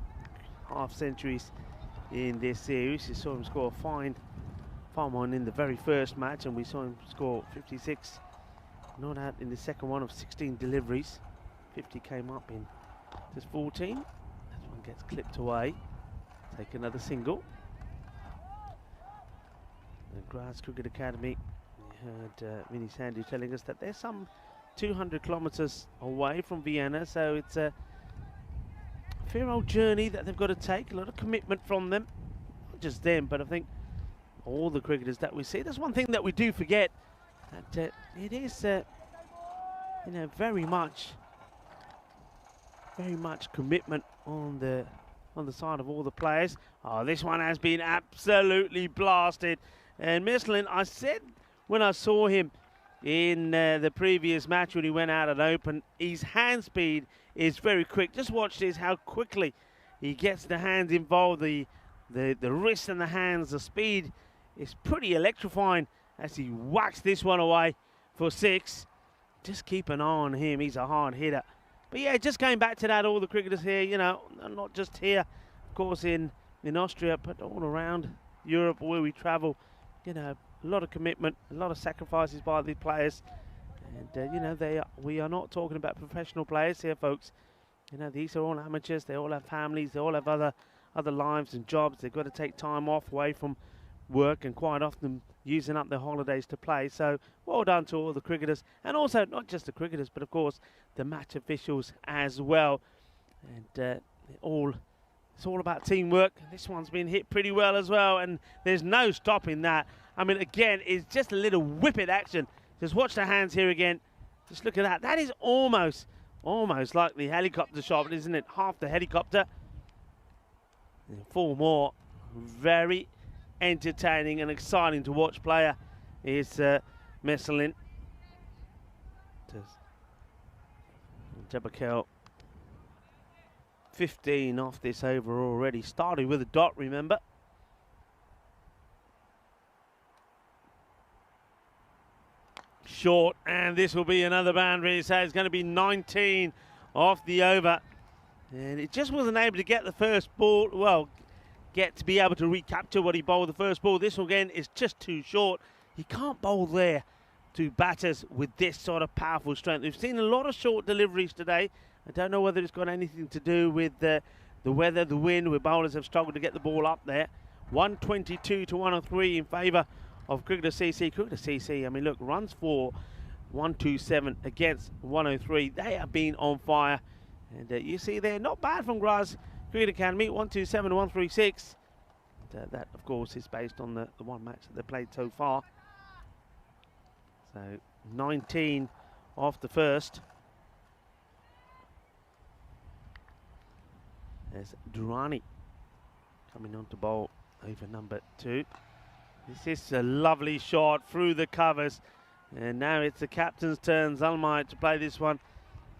half centuries in this series. You saw him score a fine one in the very first match, and we saw him score 56 not out in the second one of 16 deliveries. 50 came up in just 14. That one gets clipped away. Take another single. The Graz Cricket Academy, we heard Vinny Sandu telling us that they're some 200 kilometers away from Vienna, so it's a fair old journey that they've got to take. A lot of commitment from them, not just them, but I think all the cricketers that we see. There's one thing that we do forget, that it is you know, very much commitment on the side of all the players. Oh, this one has been absolutely blasted. And Michelin, I said when I saw him in the previous match when he went out and open, his hand speed is very quick. Just watch this, how quickly he gets the hands involved, the wrists and the hands, the speed is pretty electrifying as he whacks this one away for 6. Just keep an eye on him, he's a hard hitter. But yeah, just going back to that, all the cricketers here, you know, not just here, of course, in Austria, but all around Europe where we travel, you know, a lot of commitment, a lot of sacrifices by the players. And, you know, we are not talking about professional players here, folks. You know, these are all amateurs, they all have families, they all have other lives and jobs. They've got to take time off away from work and quite often using up their holidays to play. So well done to all the cricketers, and also not just the cricketers, but of course the match officials as well. And it's all about teamwork. This one's been hit pretty well as well, and there's no stopping that. I mean, again, it's just a little whippet action. Just watch the hands here again. Just look at that. That is almost like the helicopter shot, isn't it? Half the helicopter. And 4 more. Very entertaining and exciting to watch player is Michelin. Jabakel 15 off this over already. Started with a dot, remember. Short, and this will be another boundary. So it's going to be 19 off the over. And it just wasn't able to get the first ball, well, get to be able to recapture what he bowled the first ball. This again is just too short. He can't bowl there to batters with this sort of powerful strength. We've seen a lot of short deliveries today. I don't know whether it's got anything to do with the weather, the wind, where bowlers have struggled to get the ball up there. 122 to 103 in favour of Cricketer CC. Cricketer CC, I mean, look, runs for 127 against 103. They have been on fire. And you see there, not bad from Graz Cricket Academy, 127 to 136. That, of course, is based on the one match that they've played so far. So 19 off the first. There's Durrani coming on to bowl over number 2. This is a lovely shot through the covers. And now it's the captain's turn, Zalmai, to play this one.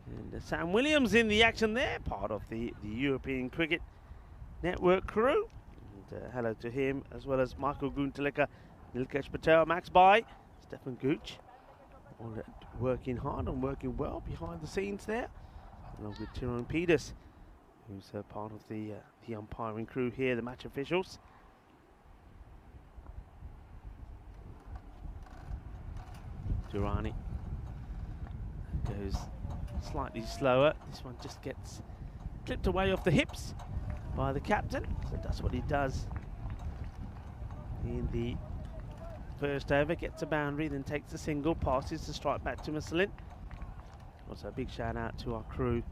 And Sam Williams in the action there, part of the European Cricket Network crew. And hello to him, as well as Michael Guntaleka, Nilkesh Patel, Max Bai, Stefan Gooch. All working hard and working well behind the scenes there, along with Tyrone Peters, who's part of the umpiring crew here, the match officials. Durrani goes slightly slower. This one just gets clipped away off the hips by the captain. So that's what he does in the first over. Gets a boundary, then takes a single, passes the strike back to Michelin. Also a big shout out to our crew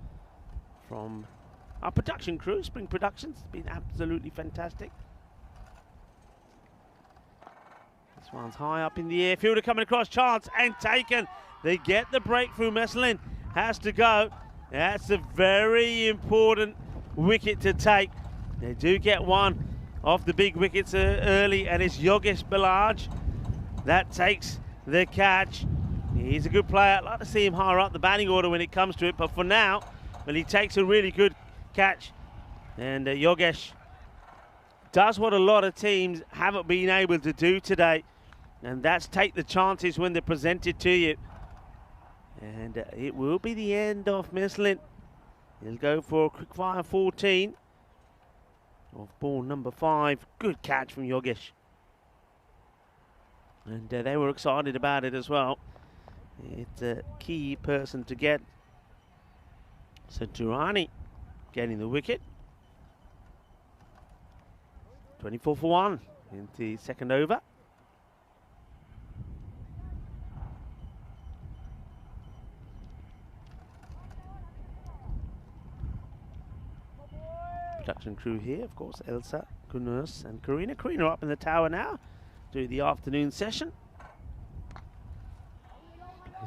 from our production crew, Spring Productions. It's been absolutely fantastic. This one's high up in the air. Fielder coming across, chance and taken. They get the breakthrough. Michelin has to go. That's a very important wicket to take. They do get one off the big wickets early, and it's Yogesh Balaj that takes the catch. He's a good player. I'd like to see him higher up the batting order when it comes to it, but for now, well, he takes a really good catch. And Yogesh does what a lot of teams haven't been able to do today, and that's take the chances when they're presented to you. And it will be the end of Meslin. He'll go for a quick fire 14 of ball number 5. Good catch from Yogesh. And they were excited about it as well. It's a key person to get. So Durrani getting the wicket. 24 for 1 in the second over. Production crew here, of course, Elsa, Kunurs and Karina. Karina up in the tower now, doing the afternoon session.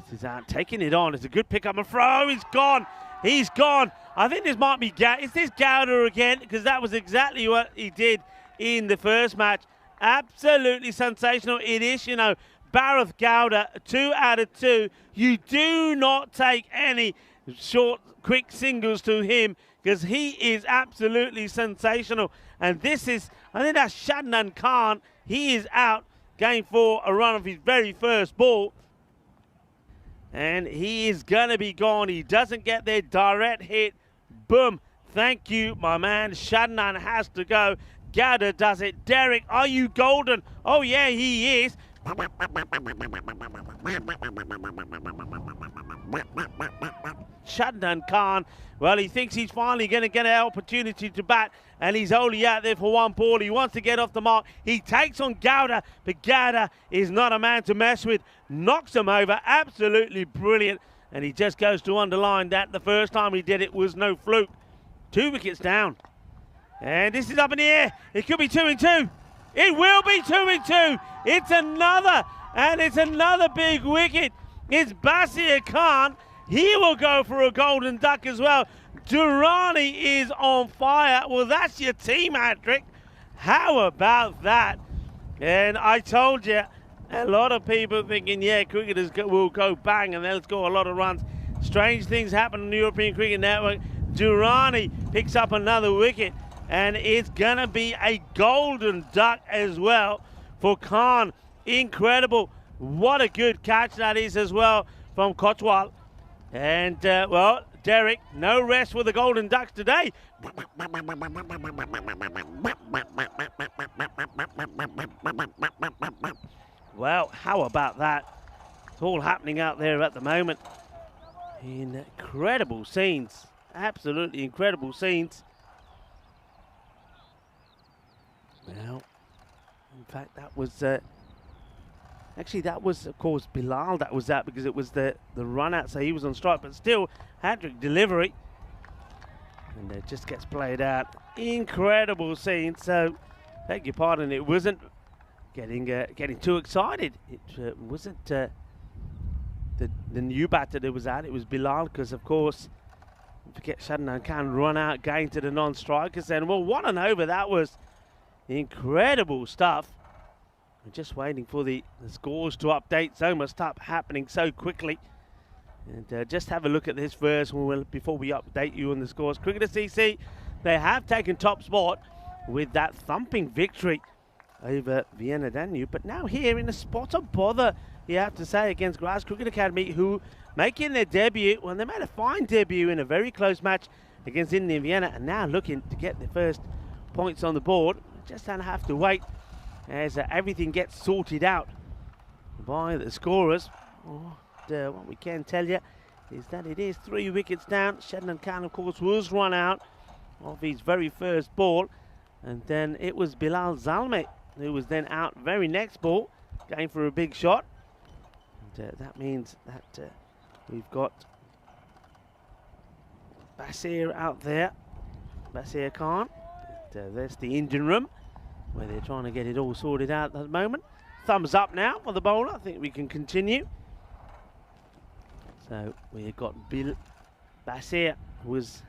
This is out, taking it on. It's a good pick up and throw. He's gone. He's gone. I think this might be is this Gowda again? Because that was exactly what he did in the first match. Absolutely sensational. It is, you know, Bharat Gowda, 2 out of 2. You do not take any short, quick singles to him, because he is absolutely sensational. And this is, I think that's Shadnan Khan. He is out, going for a run of his very first ball. And he is going to be gone. He doesn't get their direct hit. Boom. Thank you, my man. Shadnan has to go. Gowda does it. Derek, are you golden? Oh, yeah, he is. Shadnan Khan, well, he thinks he's finally going to get an opportunity to bat, and he's only out there for 1 ball. He wants to get off the mark. He takes on Gowda, but Gowda is not a man to mess with. Knocks him over. Absolutely brilliant. And he just goes to underline that the first time he did it was no fluke. 2 wickets down. And this is up in the air. It could be 2 and 2. It will be 2 and 2. It's another, and it's another big wicket. It's Basir Khan. He will go for a golden duck as well. Durrani is on fire. Well, that's your team hat-trick. How about that? And I told you, a lot of people thinking, yeah, cricketers will go bang and they'll score a lot of runs. Strange things happen on the European Cricket Network. Durrani picks up another wicket, and it's going to be a golden duck as well for Khan. Incredible. What a good catch that is as well from Kotwal. And, well, Derek, no rest for the Golden Ducks today. Well, how about that? It's all happening out there at the moment. Incredible scenes. Absolutely incredible scenes. Well, in fact, that was... actually, that was, of course, Bilal that was that, because it was the run out, so he was on strike, but still, hat-trick delivery. And it just gets played out. Incredible scene. So, beg your pardon, it wasn't getting too excited. It wasn't the new batter that was out. It was Bilal, because, of course, forget Shadnan Khan run out, going to the non-strikers. Then, well, what an over that was. Incredible stuff. We're just waiting for the scores to update. So much stuff happening so quickly. And just have a look at this verse before we update you on the scores. Cricketer CC, they have taken top spot with that thumping victory over Vienna Danube. But now here in a spot of bother, you have to say, against Grass Cricket Academy, who making their debut. Well, they made a fine debut in a very close match against Indian Vienna, and now looking to get the first points on the board. Just don't have to wait as everything gets sorted out by the scorers. What we can tell you is that it is 3 wickets down. Shadnan Khan, of course, was run out of his very first ball, and then it was Bilal Zalmay who was then out very next ball, going for a big shot. And that means that we've got Basir out there, Basir Khan. There's the engine room, where they're trying to get it all sorted out at the moment. Thumbs up now for the bowler. I think we can continue. So we've got Bill Basir, who was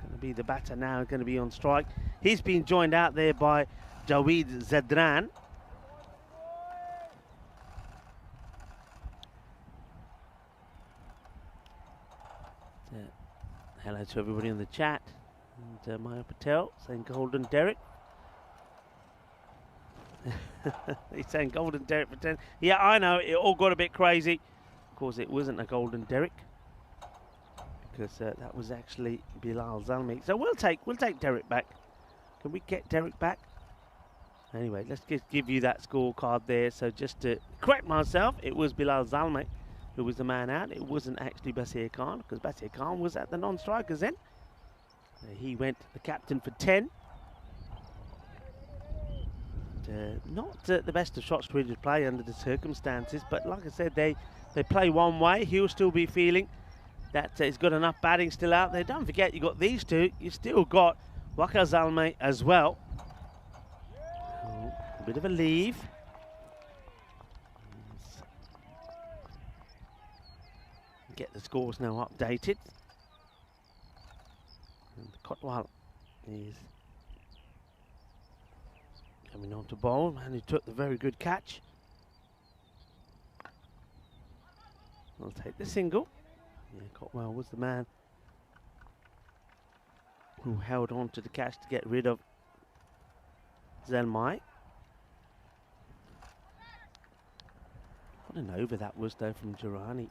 going to be the batter now, going to be on strike. He's been joined out there by Jaweed Zadran. Hello to everybody in the chat. And Maya Patel saying Golden Derek. He's saying Golden Derek for 10. Yeah, I know, it all got a bit crazy. course, it wasn't a golden Derek, because that was actually Bilal Zalmi. So we'll take Derek back. Can we get Derek back? Anyway, let's just give you that scorecard there. So just to correct myself, it was Bilal Zalmi who was the man out. It wasn't actually Basir Khan, because Basir Khan was at the non-strikers then. He went the captain for 10. Not the best of shots to play under the circumstances, but like I said, they play one way. He'll still be feeling that he's got enough batting still out there. Don't forget, you got these two. You still got Waka Zalmi as well. Oh, a bit of a leave. Get the scores now updated. And Kotwal is coming on to bowl, and he took the very good catch. We'll take the single. Yeah, Cotwell was the man who held on to the catch to get rid of Zelmai. What an over that was though from Durrani.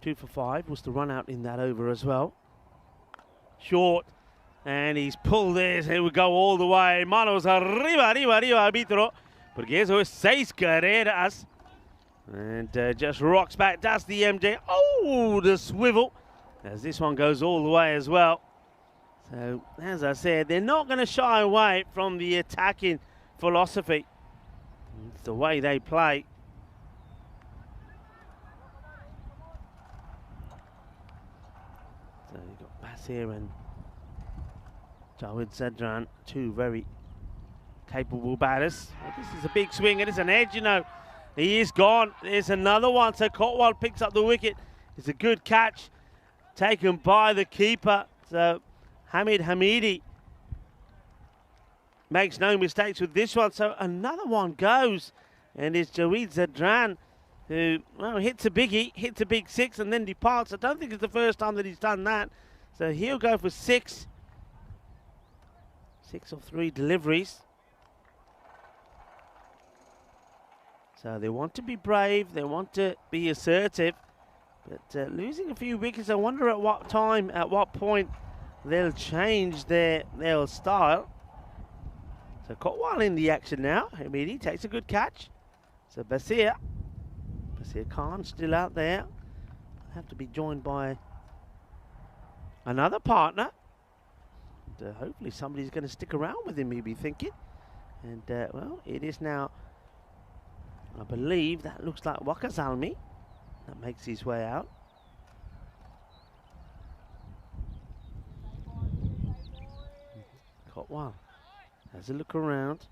2 for 5 was the run out in that over as well. Short, and he's pulled this. Here we go all the way. Manos arriba, arbitro. Porque eso es 6 carreras. And just rocks back. That's the MJ. Oh, the swivel. As this one goes all the way as well. So, as I said, they're not going to shy away from the attacking philosophy. It's the way they play. So you've got Basir and Jawed Zadran, two very capable batters. Well, this is a big swing, it is an edge, you know. He is gone. There's another one. So Kotwal picks up the wicket. It's a good catch taken by the keeper. So Hamid Hamidi makes no mistakes with this one. So another one goes, and it's Jawed Zadran who, well, hits a biggie, hits a big 6 and then departs. I don't think it's the first time that he's done that. So he'll go for 6. 6 of 3 deliveries. So they want to be brave, they want to be assertive, but losing a few wickets, I wonder at what time, at what point they'll change their style. So Kotwal in the action now. Hamidi takes a good catch. So Basir Khan still out there. Have to be joined by another partner. And, hopefully somebody's going to stick around with him, he'll be thinking. And well, it is now, I believe that looks like Waka Zalmi that makes his way out. Kotwal has a look around.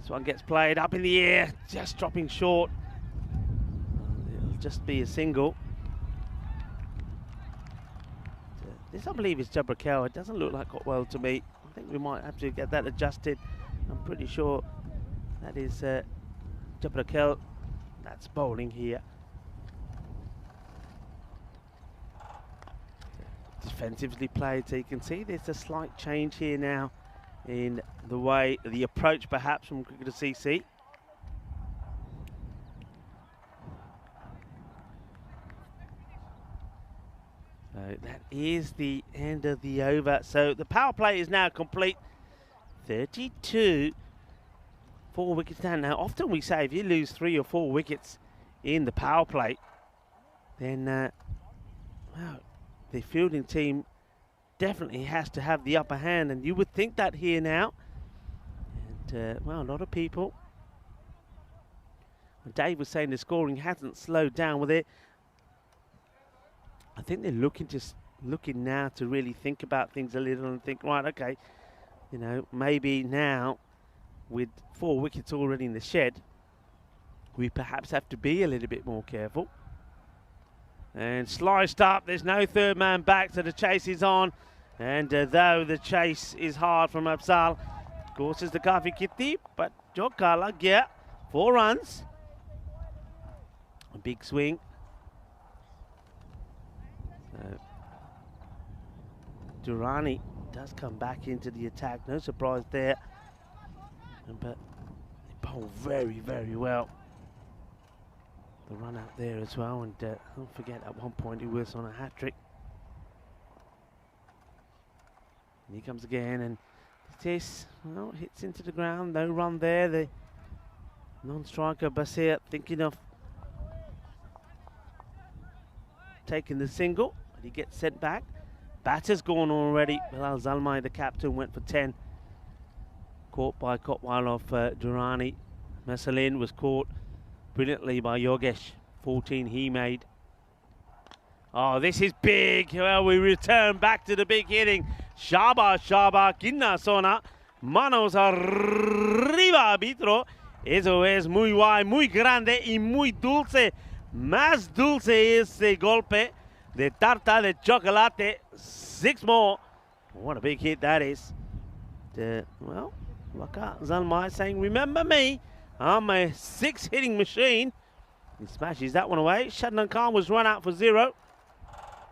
This one gets played up in the air, just dropping short. It'll just be a single. This, I believe, is Jabrakel. It doesn't look like Kotwal to me. I think we might have to get that adjusted. I'm pretty sure that is Jabrakel that's bowling here. Defensively played, so you can see there's a slight change here now in the way, the approach perhaps from Cricketer CC. So that is the end of the over. So the power play is now complete. 32, 4 wickets down. Now often we say if you lose 3 or 4 wickets in the power play, then well, the fielding team definitely has to have the upper hand, and you would think that here now. And well, a lot of people, Dave was saying the scoring hasn't slowed down with it. I think they're looking now to really think about things a little and think, right, okay, you know, maybe now with 4 wickets already in the shed, we perhaps have to be a little bit more careful. And sliced up, there's no third man back, so the chase is on. And though the chase is hard from Absal, of course it's the Kafi Kitty, but Jokala, yeah, 4 runs. A big swing. So Durrani does come back into the attack. No surprise there. But they bowl very, very well. The run out there as well. And don't forget, at one point he was on a hat-trick. And he comes again, and this, well, hits into the ground. No run there. The non-striker Basir thinking of taking the single, but he gets sent back. Batter's gone already. Bilal Zalmai, the captain, went for 10. Caught by Kotwal of Durrani. Mesalin was caught brilliantly by Yogesh. 14 he made. Oh, this is big. Well, we return back to the big hitting. Shaba, Kinna Sona. Manos arriba, arbitro. Eso es muy guay, muy grande y muy dulce. Más dulce ese golpe de tarta de chocolate. 6 more. What a big hit that is. Well, Waka Zalmai saying, remember me. I'm a 6 hitting machine. He smashes that one away. Shadnan Khan was run out for 0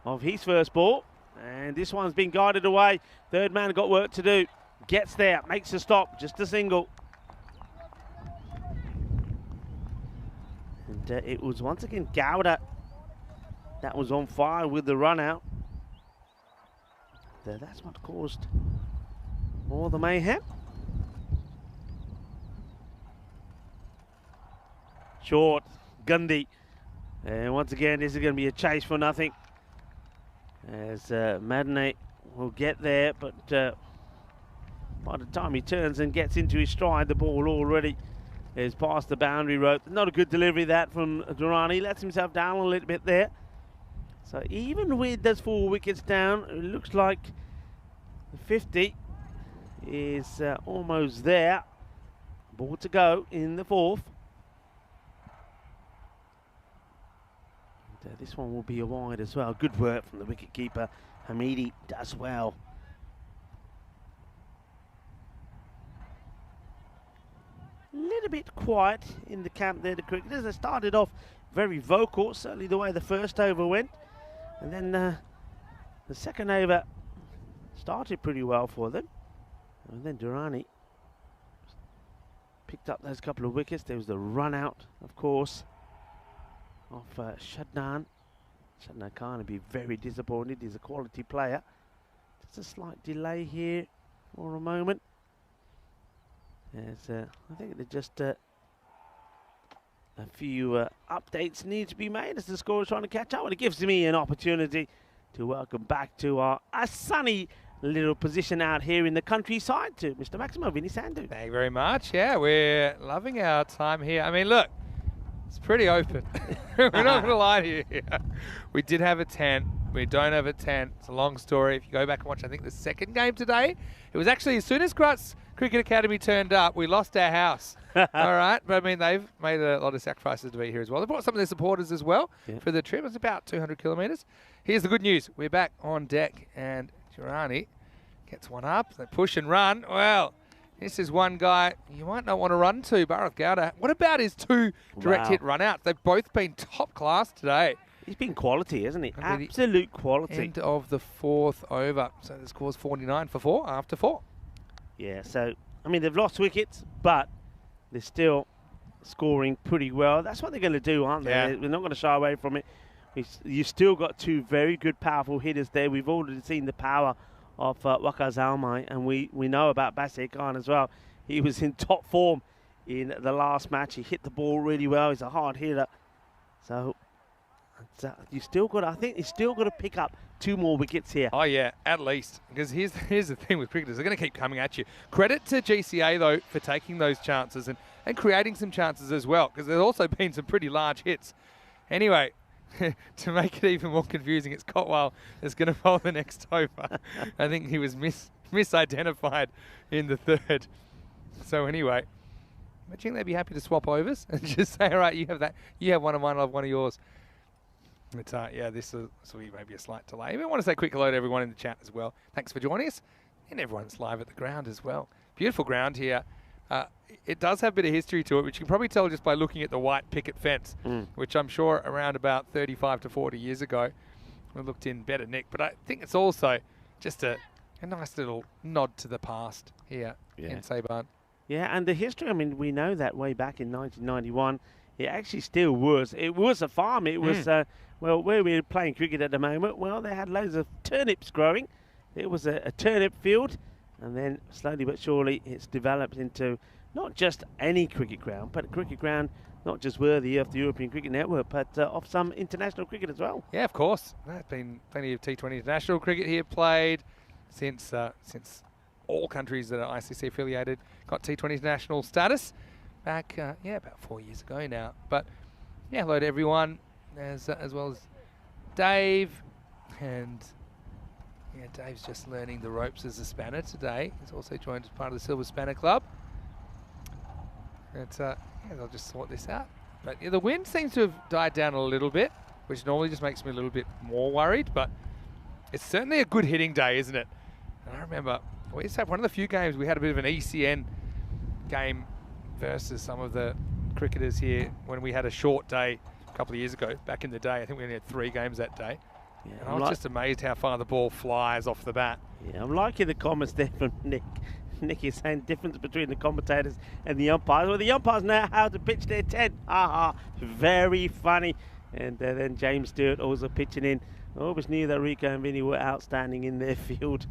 of his first ball. And this one's been guided away. Third man got work to do. Gets there, makes a stop, just a single. And it was once again Gowda that was on fire with the run out. That's what caused all the mayhem. Short, Gundy. And once again, this is going to be a chase for nothing. As Madney will get there, but by the time he turns and gets into his stride, the ball already is past the boundary rope. Not a good delivery that from Durrani. Lets himself down a little bit there. So even with those 4 wickets down, it looks like the 50 is almost there. Ball to go in the 4th. And, this one will be a wide as well. Good work from the wicketkeeper. Hamidi does well. A little bit quiet in the camp there, the cricketers. They started off very vocal, certainly the way the first over went. And then the second over started pretty well for them. And then Durrani picked up those couple of wickets. There was the run out, of course, of Shadnan. Shadnan Khan would be very disappointed. He's a quality player. Just a slight delay here for a moment. As I think they're just a few updates need to be made as the score is trying to catch up, and it gives me an opportunity to welcome back to a sunny little position out here in the countryside to Mr. Maximo Vinny Sandhu. Thank you very much. Yeah, we're loving our time here. I mean, look, it's pretty open. We're not going to lie to you here. We did have a 10. We don't have a 10. It's a long story. If you go back and watch, I think, the second game today, it was actually as soon as Grutz Cricket Academy turned up, we lost our house. All right. But, I mean, they've made a lot of sacrifices to be here as well. They brought some of their supporters as well for the trip. It was about 200 kilometres. Here's the good news. We're back on deck, and Durrani gets one up. They push and run. Well, this is one guy you might not want to run to, Bharat Gowda. What about his 2 direct hit run outs? They've both been top class today. He's been quality, hasn't he? Absolute quality. End of the 4th over. So the score's 49 for 4 after 4. Yeah, so, I mean, they've lost wickets, but they're still scoring pretty well. That's what they're going to do, aren't they? Yeah. They're not going to shy away from it. You've still got 2 very good, powerful hitters there. We've already seen the power of Waka Zalmai, and we know about Basir Khan as well. He was in top form in the last match. He hit the ball really well. He's a hard hitter. So you still got, I think, he's still got to pick up 2 more wickets here. Oh yeah, at least. Because here's the thing with cricketers, they're going to keep coming at you. Credit to GCA though for taking those chances and creating some chances as well, because there's also been some pretty large hits. Anyway, to make it even more confusing, it's Kotwal that's going to bowl the next over. I think he was misidentified in the 3rd. So anyway, imagine they'd be happy to swap overs and just say, all right, you have that, you have one of mine, I'll have one of yours. But yeah, this will be maybe a slight delay. I want to say a quick hello to everyone in the chat as well. Thanks for joining us, and everyone's live at the ground as well. Beautiful ground here. It does have a bit of history to it, which you can probably tell just by looking at the white picket fence, which I'm sure around about 35 to 40 years ago, we looked in better nick. But I think it's also just a nice little nod to the past here in Sabine. Yeah, and the history, I mean, we know that way back in 1991, it actually still was. It was a farm. It was, well, where we're playing cricket at the moment, well, they had loads of turnips growing. It was a turnip field, and then slowly but surely it's developed into not just any cricket ground, but a cricket ground not just worthy of the European Cricket Network, but of some international cricket as well. Yeah, of course. There's been plenty of T20 international cricket here played since all countries that are ICC affiliated got T20 international status back, about 4 years ago now. But yeah, hello to everyone, as well as Dave, and yeah, Dave's just learning the ropes as a spanner today. He's also joined as part of the Silver Spanner Club. It's, I'll just sort this out. But yeah, the wind seems to have died down a little bit, which normally just makes me a little bit more worried, but it's certainly a good hitting day, isn't it? And I remember, we used to have one of the few games, we had a bit of an ECN game versus some of the cricketers here when we had a short day a couple of years ago. Back in the day, I think we only had 3 games that day. Yeah, and I was just amazed how far the ball flies off the bat. Yeah, I'm liking the comments there from Nick. Nick is saying difference between the commentators and the umpires. Well, the umpires know how to pitch their 10. Haha, very funny. And then James Stewart also pitching in. I always knew that Rico and Vinny were outstanding in their field.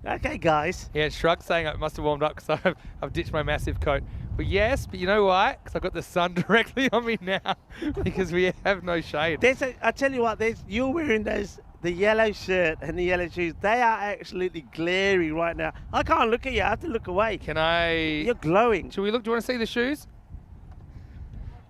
Okay, guys. Yeah, Shrug saying I must have warmed up because I've ditched my massive coat. Well, yes, but you know why? Because I've got the sun directly on me now because we have no shade. I tell you what, you're wearing the yellow shirt and the yellow shoes. They are absolutely glary right now. I can't look at you. I have to look away. Can I? You're glowing. Should we look? Do you want to see the shoes?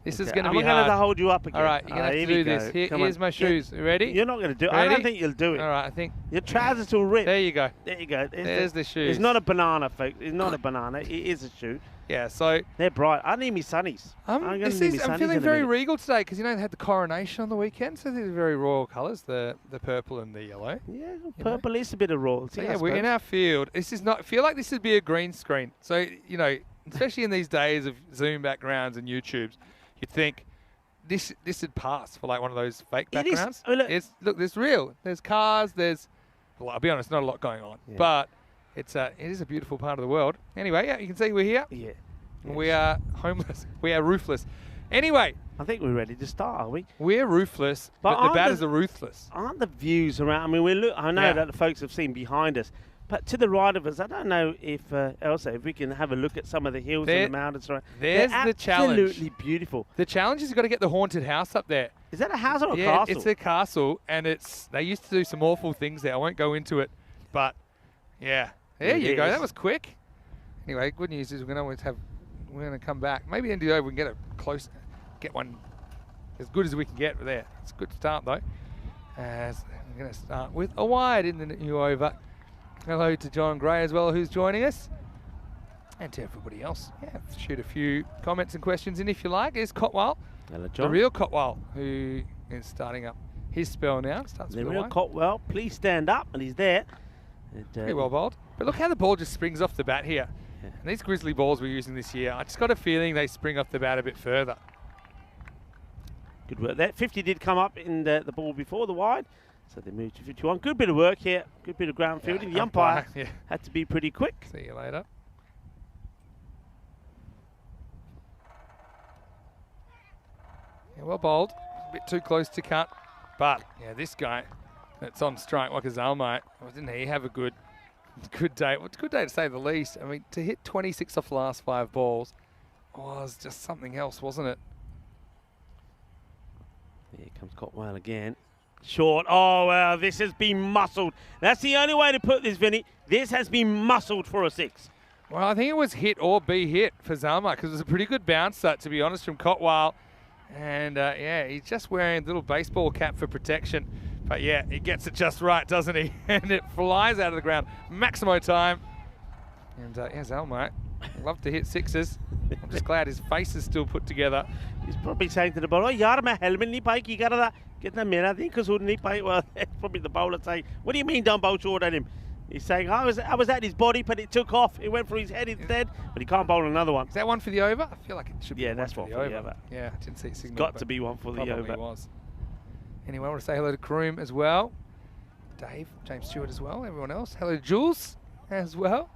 This is going to be hard. I'm going to hold you up again. All right, you're going to have to do this. Here's my shoes. You ready? You're not going to do it. Ready? I don't think you'll do it. All right, I think. Your trousers will rip. There you go. There you go. There's the shoes. It's not a banana, folks. It's not a banana. It is a shoe. Yeah, so. They're bright. I need me sunnies. I'm feeling very regal today because, they had the coronation on the weekend, so these are very royal colours, the purple and the yellow. Yeah, purple is a bit of royalty. So yeah, we're in our field. This is not, I feel like this would be a green screen. So, especially in these days of Zoom backgrounds and YouTubes, you'd think, this would pass for like one of those fake backgrounds. Look, there's real. There's cars. Well, I'll be honest, not a lot going on, but it is a beautiful part of the world. Anyway, yeah, you can see we're here. Yeah. We are homeless. We are roofless. Anyway, I think we're ready to start, are we? We're roofless, but the batters are ruthless. Aren't the views around? I mean, I know that the folks have seen behind us. But to the right of us, I don't know if, Elsa, if we can have a look at some of the hills and the mountains. There's the challenge. Absolutely beautiful. The challenge is you've got to get the haunted house up there. Is that a house or a castle? Yeah, it's a castle, and they used to do some awful things there. I won't go into it, but yeah. There you go. That was quick. Anyway, good news is we're going to come back. Maybe end the over, we can get one as good as we can get there. It's a good start, though. As we're going to start with a wide in the new over. Hello to John Gray as well, who's joining us. And to everybody else. Yeah, shoot a few comments and questions in if you like. Here's Cotwell. Hello, John. The real Cotwell, who is starting up his spell now. The real Cotwell, please stand up, and he's there. Pretty well bowled. But look how the ball just springs off the bat here. Yeah. And these Grizzly balls we're using this year, I just got a feeling they spring off the bat a bit further. Good work. That 50 did come up in the ball before the wide. So they moved to 51. Good bit of work here. Good bit of ground fielding. The umpire had to be pretty quick. See you later. Yeah, well bowled. A bit too close to cut. But, yeah, this guy that's on strike, Wakazalmai, didn't he have a good day? Well, it's a good day to say the least. I mean, to hit 26 off the last 5 balls was just something else, wasn't it? Here comes Cotwell again. Short. Oh, well, this has been muscled. That's the only way to put this, Vinny. This has been muscled for a 6. Well, I think it was hit or be hit for Zalmai because it was a pretty good bouncer, to be honest, from Cotwell. And, yeah, he's just wearing a little baseball cap for protection. But, yeah, he gets it just right, doesn't he? And it flies out of the ground. Maximo time. And, yeah, Zalmai, love to hit 6s. I'm just glad his face is still put together. He's probably saying to the bowler, yaar, my helmet nahi pai, ki kar raha? Kitna mera thi kasoor nahi pai. Well, that's probably the bowler saying, what do you mean don't bowl short at him? He's saying, I was at his body, but it took off. It went for his head instead, but he can't bowl another one. Is that one for the over? I feel like it should be Yeah, that's one one for the over. Yeah, I didn't see it signal. Got to be one for the probably over. Was. Anyway, I want to say hello to Kroom as well. Dave, James Stewart as well, everyone else. Hello to Jules as well.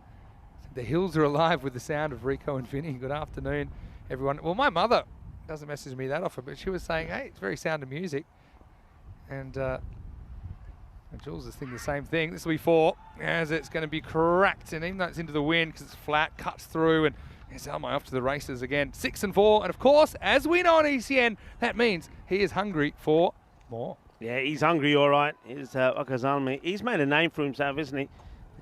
The hills are alive with the sound of Rico and Vinny. Good afternoon, everyone. Well, my mother doesn't message me that often, but she was saying, hey, it's very Sound of Music. And Jules is thinking the same thing. This will be 4, as it's going to be cracked. And even though it's into the wind, because it's flat, cuts through, and here's Elmo off to the races again. 6 and 4. And of course, as we know on ECN, that means he is hungry for more. Yeah, he's hungry, all right. He's Okazami. He's made a name for himself, isn't he?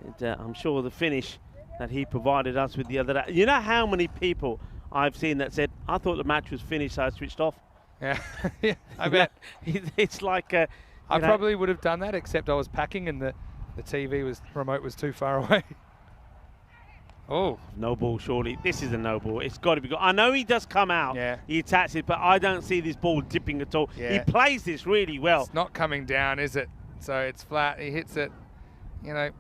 And, I'm sure the finish that he provided us with the other day. You know how many people I've seen that said, I thought the match was finished, so I switched off? Yeah, yeah, I bet. It's like... I probably would have done that, except I was packing and the remote was too far away. Oh. No ball, surely. This is a no ball. It's got to be good. I know he does come out. Yeah. He attacks it, but I don't see this ball dipping at all. Yeah. He plays this really well. It's not coming down, is it? So it's flat. He hits it, you know.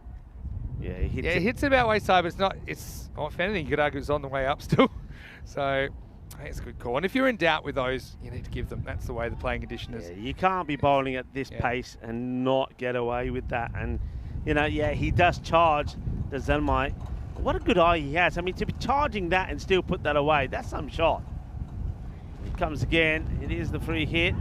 Yeah, he hits Yeah, it. he hits it about waist high, but it's not. If anything, you could argue it's on the way up still. So I think it's a good call. And if you're in doubt with those, you need to give them. That's the way the playing condition is. Yeah, you can't be bowling at this pace and not get away with that. And, you know, yeah, he does charge the Zelmai. What a good eye he has. I mean, to be charging that and still put that away, that's some shot. He comes again. It is the free hit.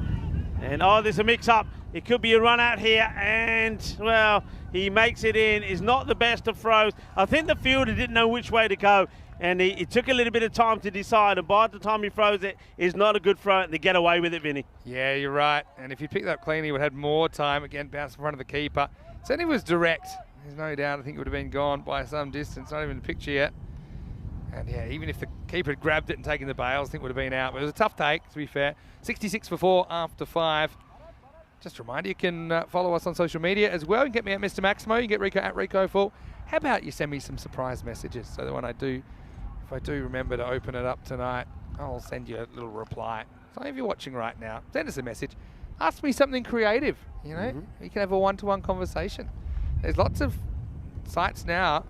And, oh, there's a mix-up. It could be a run out here. And, well, he makes it in. It's not the best of throws. I think the fielder didn't know which way to go. And it took a little bit of time to decide. And by the time he throws it, it's not a good throw. And they get away with it, Vinny. Yeah, you're right. And if he picked that clean, he would have had more time. Again, bounce in front of the keeper. Certainly was direct. There's no doubt I think it would have been gone by some distance. Not even a picture yet. And yeah, even if the keeper had grabbed it and taken the bails, I think it would have been out. But it was a tough take, to be fair. 66 for 4 after 5. Just a reminder, you can follow us on social media as well. You can get me at Mr. Maximo. You can get Rico at RicoFull. How about you send me some surprise messages so that when if I do remember to open it up tonight, I'll send you a little reply. So if you're watching right now, send us a message. Ask me something creative, you know. You can have a one-to-one conversation. There's lots of sites now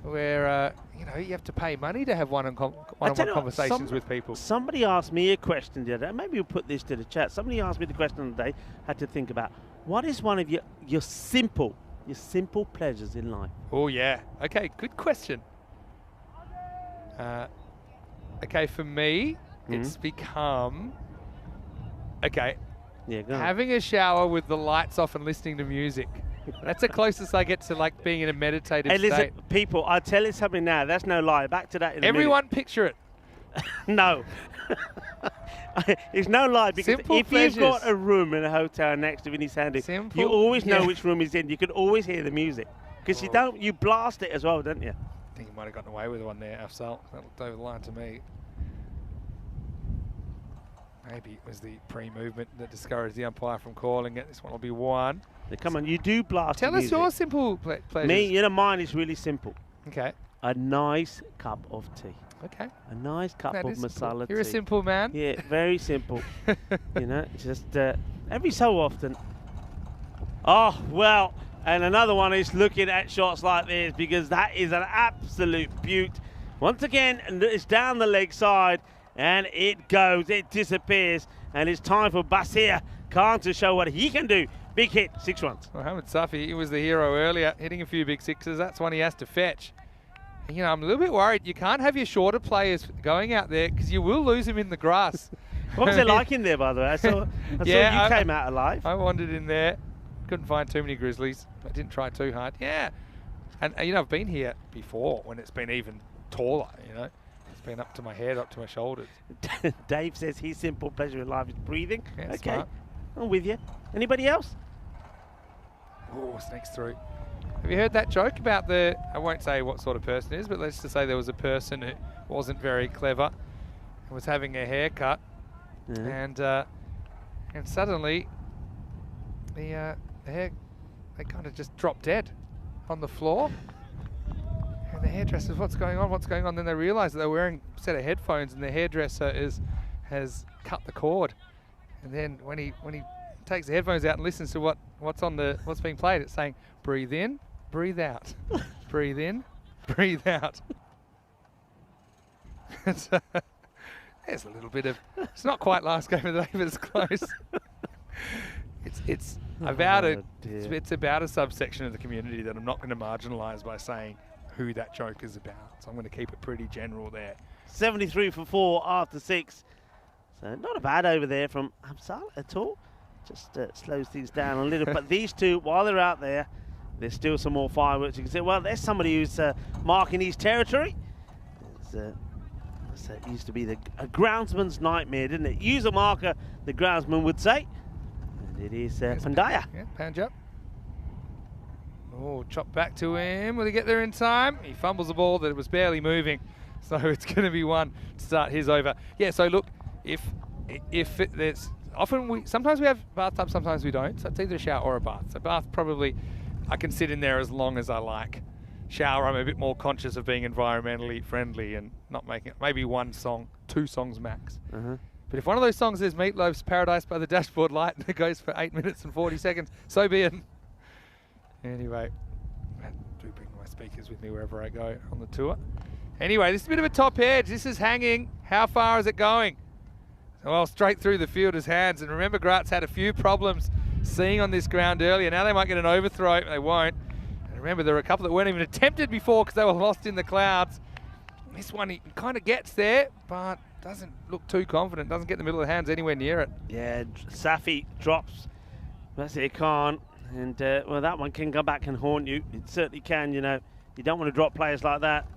where, you know, you have to pay money to have one-on-one conversations with people. Somebody asked me a question the other day. Maybe we'll put this to the chat. Somebody asked me the question the other day. Had to think about, what is one of your simple pleasures in life? Oh, yeah. Okay, good question. Okay, for me, it's become, Yeah, go on. having a shower with the lights off and listening to music. That's the closest I get to like being in a meditative Hey, listen, state. people, I'll tell you something now. That's no lie. Back to that in a Everyone picture it. minute. No. It's no lie, because Simple if pleasures. you've got a room in a hotel next to Vinny Sandy, Simple, you always know yeah. which room he's in. You can always hear the music. Because you blast it as well, don't you? I think he might have gotten away with one there, Afsal. That looked over the line to me. Maybe it was the pre-movement that discouraged the umpire from calling it. This one will be 1. Now, come on, you do blast Tell the us music. your simple pleasures. Me, you know, mine is really simple. Okay. A nice cup of tea. Okay. A nice cup That of is simple. masala tea. You're a simple man. Yeah, very simple. You know, just every so often. Oh, well, and another one is looking at shots like this, because that is an absolute beaut. Once again, and it's down the leg side, and it goes, it disappears, and it's time for Basir Khan to show what he can do. Big hit, 6 runs. Mohamed Safi, he was the hero earlier, hitting a few big sixes. That's one he has to fetch. And, you know, I'm a little bit worried. You can't have your shorter players going out there because you will lose him in the grass. What was it like in there, by the way? I saw Yeah, you came out alive. I wandered in there. Couldn't find too many grizzlies. I didn't try too hard. Yeah. And, you know, I've been here before when it's been even taller, you know. It's been up to my head, up to my shoulders. Dave says his simple pleasure in life is breathing. Yeah, okay, smart. I'm with you. Anybody else? Oh, snakes through. Have you heard that joke about I won't say what sort of person it is, but let's just say there was a person who wasn't very clever and was having a haircut, and suddenly the hair, they kind of just dropped dead on the floor. And the hairdresser's, what's going on? What's going on? Then they realise that they're wearing a set of headphones, and the hairdresser has cut the cord. And then when he takes the headphones out and listens to what's being played, it's saying breathe in, breathe out. Breathe in, breathe out. There's a little bit of, it's not quite last game of the day, but it's close. It's about it's about a subsection of the community that I'm not going to marginalise by saying who that joke is about. So I'm going to keep it pretty general there. 73 for 4 after 6. So not a bad over there from Hamsal at all. Just slows things down a little. But these two, while they're out there, there's still some more fireworks. You can say, well, there's somebody who's marking his territory. It used to be a groundsman's nightmare, didn't it? Use a marker, the groundsman would say. And it is Pandaya. Yeah, Panjab. Oh, chop back to him. Will he get there in time? He fumbles the ball that was barely moving. So it's going to be one to start his over. Yeah, so look, there's often sometimes we have bathtubs, sometimes we don't. So it's either a shower or a bath. So bath probably I can sit in there as long as I like. Shower, I'm a bit more conscious of being environmentally friendly and not making it maybe 1 song, 2 songs max. But if one of those songs is Meatloaf's Paradise by the Dashboard Light and it goes for 8 minutes and 40 seconds, so be it. Anyway, I do bring my speakers with me wherever I go on the tour. Anyway, this is a bit of a top edge. This is hanging. How far is it going? Well, straight through the fielder's hands. And remember, Graz had a few problems seeing on this ground earlier. Now they might get an overthrow. They won't. And remember, there were a couple that weren't even attempted before because they were lost in the clouds. This one, he kind of gets there, but doesn't look too confident. Doesn't get the middle of the hands anywhere near it. Yeah, Safi drops. That's it, can't. And, well, that one can come back and haunt you. It certainly can, you know. You don't want to drop players like that.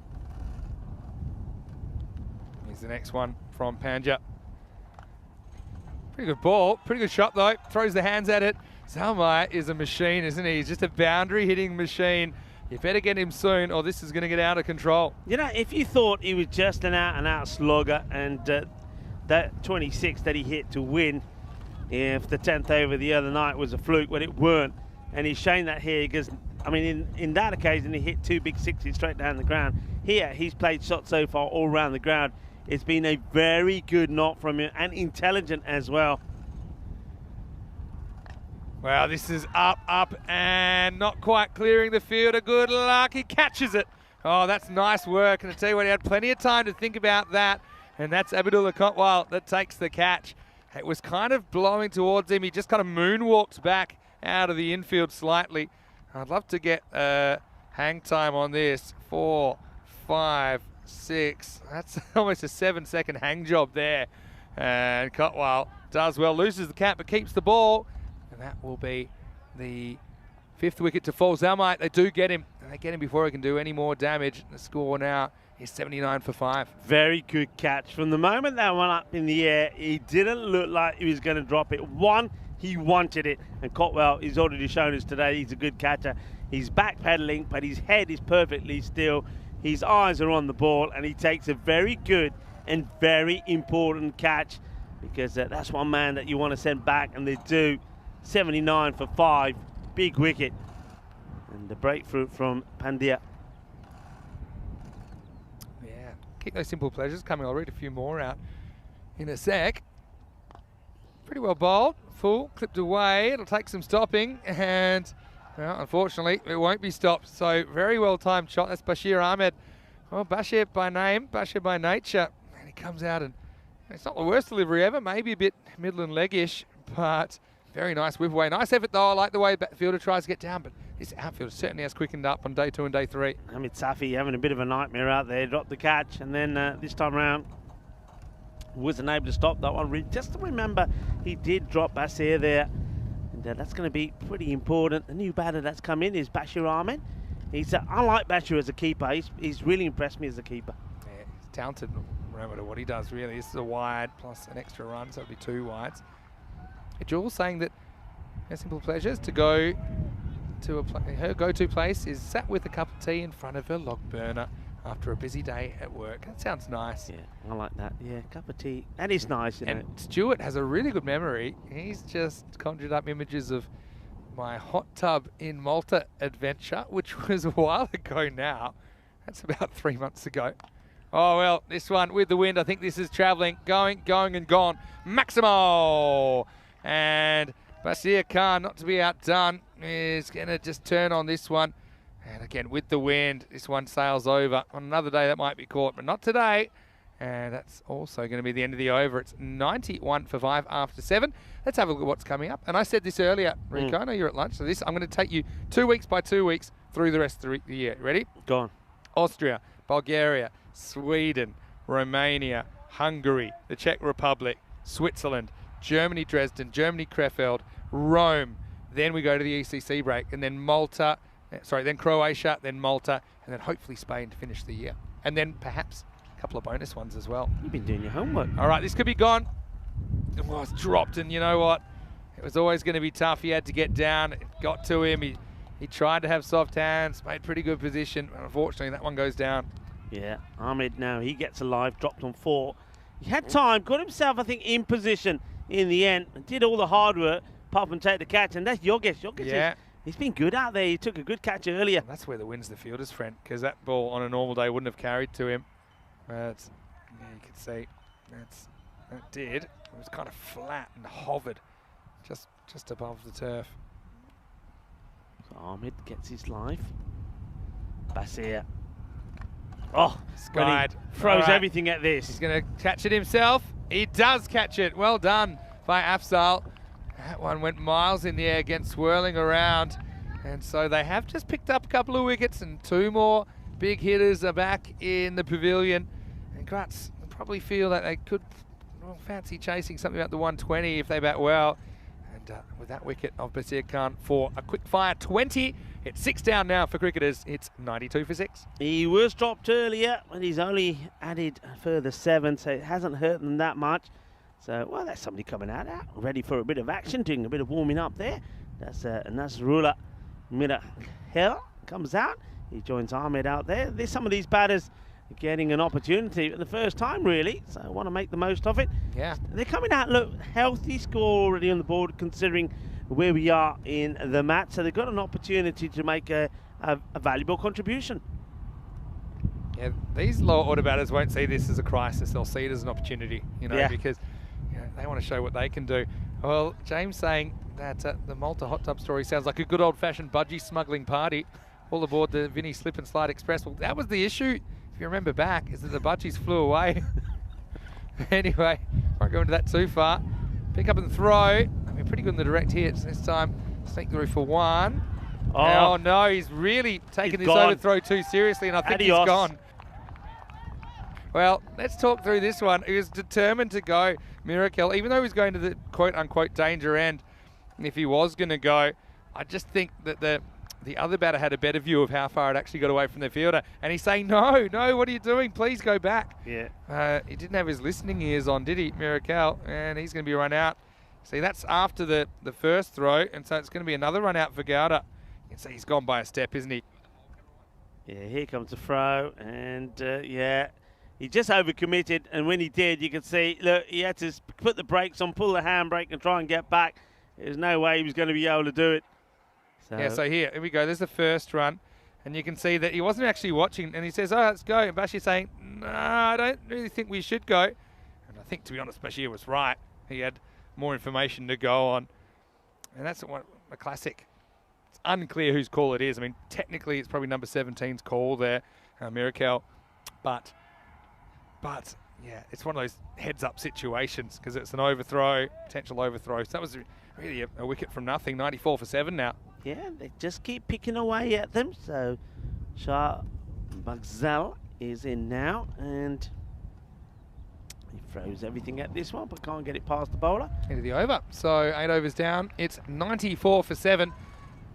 Here's the next one from Panja. Pretty good ball. Pretty good shot, though. Throws the hands at it. Zalmai is a machine, isn't he? He's just a boundary-hitting machine. You better get him soon, or this is going to get out of control. You know, if you thought he was just an out-and-out slugger and that 26 that he hit to win, if the 10th over the other night was a fluke, when it weren't, and he's showing that here because, I mean, in that occasion, he hit 2 big sixes straight down the ground. Here, he's played shots so far all around the ground. It's been a very good knock from him and intelligent as well. Well, this is up, and not quite clearing the fielder. Good luck. He catches it. Oh, that's nice work. And I tell you what, he had plenty of time to think about that. And that's Abdullah Kotwal that takes the catch. It was kind of blowing towards him. He just kind of moonwalked back out of the infield slightly. I'd love to get hang time on this. 4, 5, 6. That's almost a 7-second hang job there. And Kotwal does well, loses the cap, but keeps the ball. And that will be the 5th wicket to fall. Zalmai, they do get him. They get him before he can do any more damage. The score now is 79 for 5. Very good catch. From the moment that went up in the air, he didn't look like he was going to drop it. One, he wanted it. And Kotwal, he's already shown us today he's a good catcher. He's backpedaling, but his head is perfectly still. His eyes are on the ball, and he takes a very good and very important catch because that's one man that you want to send back, and they do. 79 for 5, big wicket. And the breakthrough from Pandya. Yeah, keep those simple pleasures coming. I'll read a few more out in a sec. Pretty well bowled, full, clipped away. It'll take some stopping, and well, unfortunately, it won't be stopped. So very well timed shot. That's Bashir Ahmed. Well, Bashir by name, Bashir by nature. And he comes out, and it's not the worst delivery ever. Maybe a bit middle and leggish, but very nice whip away. Nice effort, though. I like the way the fielder tries to get down, but this outfielder certainly has quickened up on day 2 and day 3. Hamid Safi having a bit of a nightmare out there. Dropped the catch, and then this time around wasn't able to stop that one. Just to remember, he did drop Basir there, and that's going to be pretty important. The new batter that's come in is Bashir Ahmed. I like Bashir as a keeper. He's really impressed me as a keeper. Yeah, he's talented no matter what he does, really. This is a wide plus an extra run, so it'll be 2 wides. Jules saying that her simple pleasures to go to her go-to place is sat with a cup of tea in front of her log burner after a busy day at work. That sounds nice. Yeah, I like that. Yeah, cup of tea. That is nice, you know. And Stuart has a really good memory. He's just conjured up images of my hot tub in Malta adventure, which was a while ago now. That's about 3 months ago. Oh, well, this one with the wind, I think this is travelling, going and gone. Maximo! And Basir Khan, not to be outdone, is going to just turn on this one. And again, with the wind, this one sails over. On another day, that might be caught, but not today. And that's also going to be the end of the over. It's 91 for 5 after 7. Let's have a look at what's coming up. And I said this earlier, Rico, I know you're at lunch, so this I'm going to take you 2 weeks by 2 weeks through the rest of the year. Ready? Go on. Austria, Bulgaria, Sweden, Romania, Hungary, the Czech Republic, Switzerland, Germany, Dresden, Germany, Krefeld, Rome. Then we go to the ECC break, and then Malta, then Croatia, then Malta, and then hopefully Spain to finish the year. And then perhaps a couple of bonus ones as well. You've been doing your homework. All right, this could be gone. Oh, it's dropped, and you know what? It was always going to be tough. He had to get down. It got to him. He tried to have soft hands, made pretty good position. Unfortunately, that one goes down. Yeah, Ahmed now, he gets alive, dropped on 4. He had time, got himself, I think, in position in the end, and did all the hard work, apart from take the catch, and that's Jogic. Jogic, he's been good out there. He took a good catch earlier. And that's where the wind's the fielder's friend, because that ball on a normal day wouldn't have carried to him. Yeah, you can see that did. It was kind of flat and hovered just above the turf. So Ahmed gets his life. Basir. Oh, Skied. Throws everything at this. He's going to catch it himself. He does catch it. Well done by Afzal. That one went miles in the air again, swirling around. And so they have just picked up a couple of wickets, and 2 more big hitters are back in the pavilion. And Graz probably feel that they could fancy chasing something about the 120 if they bat well. And with that wicket of Basir Khan for a quick fire 20, it's 6 down now for cricketers. It's 92 for 6. He was dropped earlier, and he's only added a further 7, so it hasn't hurt them that much. So, well, that's somebody coming out ready for a bit of action, doing a bit of warming up there. That's Nasrullah Mirahel comes out. He joins Ahmed out there. There's some of these batters getting an opportunity for the first time, really, so I want to make the most of it. Yeah. They're coming out, look, healthy score already on the board, considering where we are in the match, so they've got an opportunity to make a valuable contribution. Yeah, these lower order batters won't see this as a crisis. They'll see it as an opportunity, because they want to show what they can do. Well, James saying that the Malta hot tub story sounds like a good old-fashioned budgie smuggling party all aboard the Vinny Slip and Slide Express. Well, that was the issue, if you remember back, is that the budgies flew away. Anyway, won't go into that too far. Pick up and throw. I mean, pretty good in the direct hits this time. Sneak through for 1. Oh no, he's really taken this overthrow too seriously, and I think he's gone. Well, let's talk through this one. He was determined to go, Mirakel, even though he was going to the quote-unquote danger end. And if he was going to go, I just think that the other batter had a better view of how far it actually got away from the fielder. And he's saying, no, what are you doing? Please go back. Yeah. He didn't have his listening ears on, did he, Mirakel? And he's going to be run out. See, that's after the first throw, and so it's going to be another run out for Gowda. You can see he's gone by a step, isn't he? Yeah, here comes the throw, and he just overcommitted, and when he did, you could see, look, he had to put the brakes on, pull the handbrake, and try and get back. There's no way he was going to be able to do it. So here we go. There's the first run, and you can see that he wasn't actually watching, and he says, let's go. And Bashir's saying, no, I don't really think we should go. And I think, to be honest, Bashir was right. He had more information to go on, and that's a classic. It's unclear whose call it is. I mean, technically, it's probably number 17's call there, Mirakel, but yeah, it's one of those heads-up situations because it's an overthrow, potential overthrow. So that was really a wicket from nothing. 94 for 7 now. Yeah, they just keep picking away at them. So Shah Bagzal is in now, and he throws everything at this one, but can't get it past the bowler. Into the over. So 8 overs down. It's 94 for 7.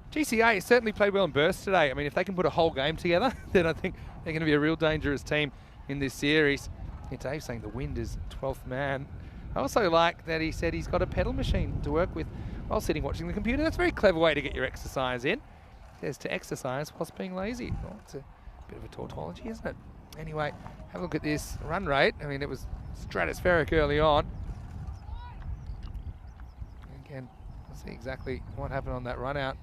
GCA certainly played well in bursts today. I mean, if they can put a whole game together, then I think they're going to be a real dangerous team in this series. Yeah, Dave's saying the wind is 12th man. I also like that he said he's got a pedal machine to work with while sitting watching the computer. That's a very clever way to get your exercise in. It says to exercise whilst being lazy. Well, it's a bit of a tautology, isn't it? Anyway, have a look at this run rate. I mean, it was stratospheric early on. Again, let's see exactly what happened on that run out.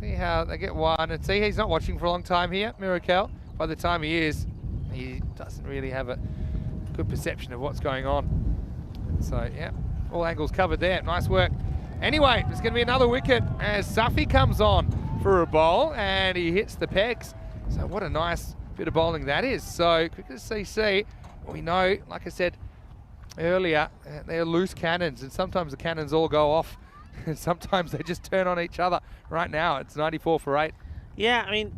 See how they get one, and see he's not watching for a long time here, Mirakel. By the time he is, he doesn't really have a good perception of what's going on. And so, yeah, all angles covered there. Nice work. Anyway, there's going to be another wicket as Safi comes on for a bowl, and he hits the pegs. So what a nice bit of bowling that is. So Cricketers CC, we know, like I said earlier, they're loose cannons, and sometimes the cannons all go off, and sometimes they just turn on each other. Right now, it's 94 for 8. Yeah, I mean,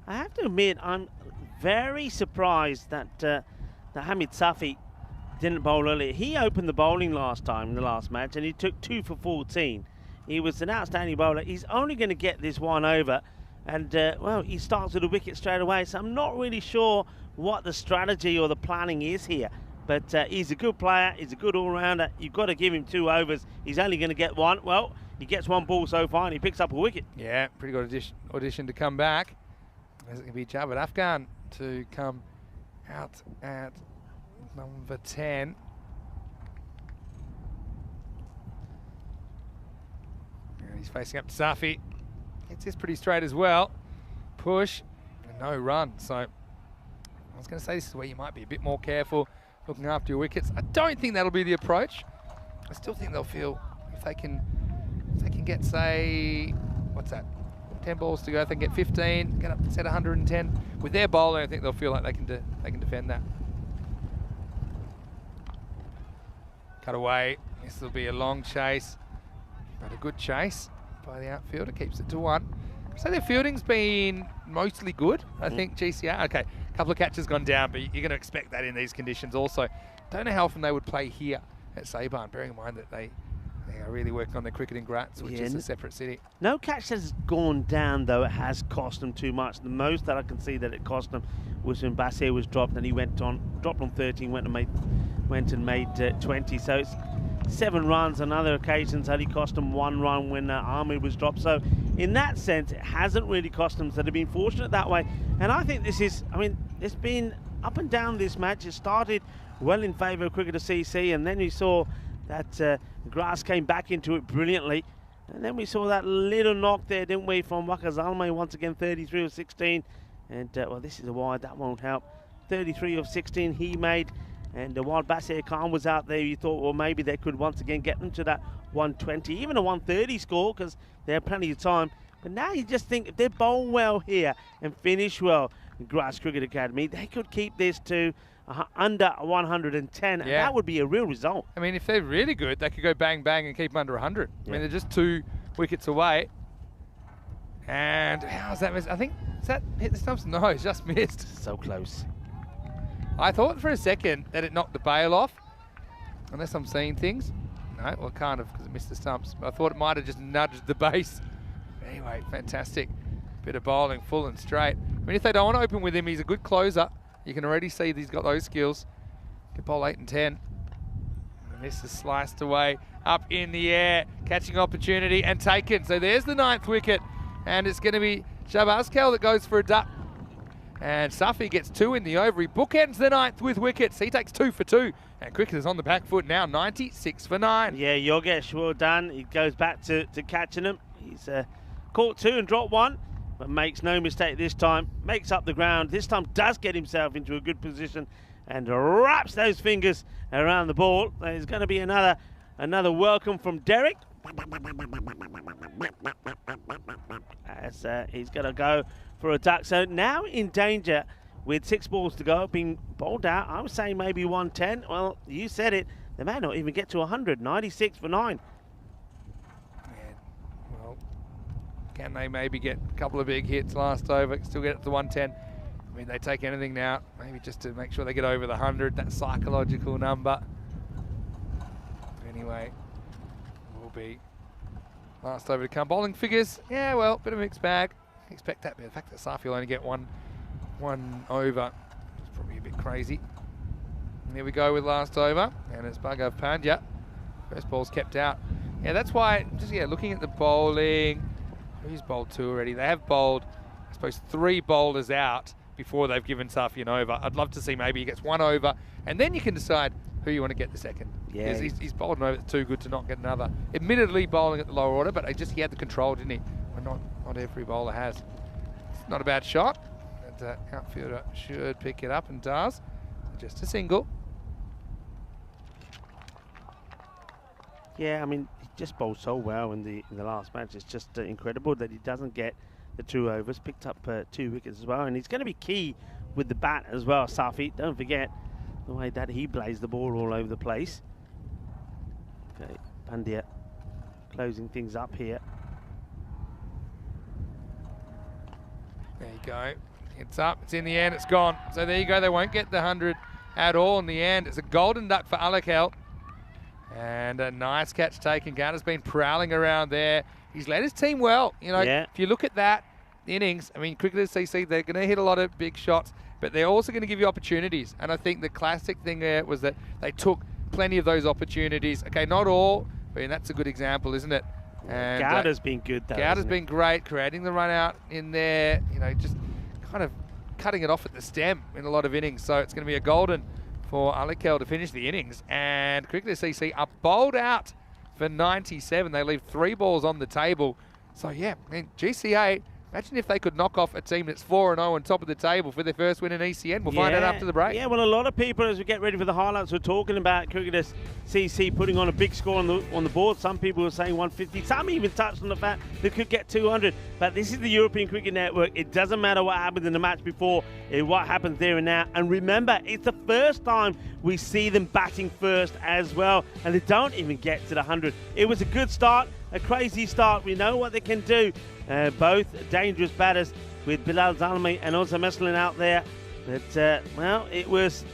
I have to admit, I'm very surprised that that Hamid Safi didn't bowl earlier. He opened the bowling last time in the last match, and he took 2 for 14. He was an outstanding bowler. He's only going to get this one over, and well, he starts with a wicket straight away. So I'm not really sure what the strategy or the planning is here. But he's a good player. He's a good all-rounder. You've got to give him 2 overs. He's only going to get 1. Well, he gets 1 ball so far, and he picks up a wicket. Yeah, pretty good audition to come back. There's going to be Javed Afghan to come out at number 10. And he's facing up to Safi. Gets this pretty straight as well. Push, and no run. So I was going to say this is where you might be a bit more careful looking after your wickets. I don't think that'll be the approach. I still think they'll feel if they can get, say, what's that? 10 balls to go. If they can get 15, get up to set 110 with their bowling, I think they'll feel like they can defend that. Cut away. This will be a long chase, but a good chase by the outfielder. Keeps it to 1. So their fielding's been mostly good, I think, GCR. Okay, a couple of catches gone down, but you're going to expect that in these conditions also. Don't know how often they would play here at Sabine, bearing in mind that they are really working on their cricket in Graz, which is a separate city. No catch has gone down, though. It has cost them too much. The most that I can see that it cost them was when Bassir was dropped, and he dropped on 13, went and made 20. So it's 7 runs on other occasions. Only cost them 1 run when Ahmed was dropped. So in that sense, it hasn't really cost them. So they've been fortunate that way. And I think this is, I mean, it's been up and down this match. It started well in favour of Cricketer CC, and then we saw that Grass came back into it brilliantly. And then we saw that little knock there, didn't we, from Waka Zalmay, once again 33 of 16. And, well, this is a wide, that won't help. 33 of 16 he made. And while Bassir Khan was out there, you thought, well, maybe they could once again get them to that 120, even a 130 score, because they had plenty of time. But now you just think if they bowl well here and finish well in Grass Cricket Academy, they could keep this to under 110, and that would be a real result. I mean, if they're really good, they could go bang, bang and keep them under 100. I mean, they're just 2 wickets away. And how's that miss? I think, does that hit the stumps? No, it's just missed. So close. I thought for a second that it knocked the bail off, unless I'm seeing things. No, well, it can't have, because it missed the stumps. But I thought it might have just nudged the base. Anyway, fantastic bit of bowling, full and straight. I mean, if they don't want to open with him, he's a good closer. You can already see that he's got those skills. Can bowl 8 and 10. And this is sliced away, up in the air, catching opportunity and taken. So there's the 9th wicket, and it's going to be Shabazz that goes for a duck. And Safi gets 2 in the over. He bookends the 9th with wickets. He takes 2 for 2. And Cricketers on the back foot now, 96 for 9. Yeah, Yogesh, well done. He goes back to catching them. He's caught 2 and dropped 1, but makes no mistake this time. Makes up the ground. This time does get himself into a good position and wraps those fingers around the ball. There's going to be another welcome from Derek. As he's going to go for a duck. So now in danger with 6 balls to go, being bowled out. I was saying maybe 110. Well, you said it. They may not even get to 100. 96 for 9. Yeah, well, can they maybe get a couple of big hits last over, still get it to 110? I mean, they take anything now, maybe just to make sure they get over the 100, that psychological number. Anyway, will be last over to come. Bowling figures, yeah, well, bit of a mixed bag. Expect that, but the fact that Safi will only get one over is probably a bit crazy. And here we go with last over, and it's Bhargav Pandya. First ball's kept out. Yeah, that's why, just looking at the bowling, who's bowled 2 already? They have bowled, I suppose, 3 bowlers out before they've given Safi an over. I'd love to see maybe he gets 1 over, and then you can decide who you want to get the second. Yeah, he's bowled an over that's too good to not get another. Admittedly bowling at the lower order, but he had the control, didn't he? Well, not every bowler has. It's not a bad shot. And outfielder should pick it up and does. Just a single. Yeah, I mean, he just bowled so well in the last match. It's just incredible that he doesn't get the 2 overs. Picked up 2 wickets as well, and he's going to be key with the bat as well. Safi, don't forget the way that he blazed the ball all over the place. Okay, Pandya closing things up here. There you go. It's up. It's in the end. It's gone. So there you go. They won't get the 100 at all in the end. It's a golden duck for Alakel. And a nice catch taken. Gowda's been prowling around there. He's led his team well. You know, Yeah. if you look at that innings, I mean, cricketers CC, they're going to hit a lot of big shots, but they're also going to give you opportunities. And I think the classic thing there was that they took plenty of those opportunities. Okay, not all, but that's a good example, isn't it? And Gowda's been good though. Gowda's hasn't he? been great, creating the run out in there, you know, just kind of cutting it off at the stem in a lot of innings. So it's going to be a golden for Alakel to finish the innings. And Cricketers CC are bowled out for 97. They leave 3 balls on the table. So yeah, I mean, GCA, imagine if they could knock off a team that's 4-0 on top of the table for their first win in ECN. We'll find out after the break. Yeah, well, a lot of people, as we get ready for the highlights, we're talking about Cricketers CC putting on a big score on the board. Some people were saying 150. Some even touched on the fact they could get 200. But this is the European Cricket Network. It doesn't matter what happens in the match before, what happens there and now. And remember, it's the first time we see them batting first as well. And they don't even get to the 100. It was a good start, a crazy start. We know what they can do. Both dangerous batters with Bilal Zalmi and Ozza Meslin out there. But, well, it was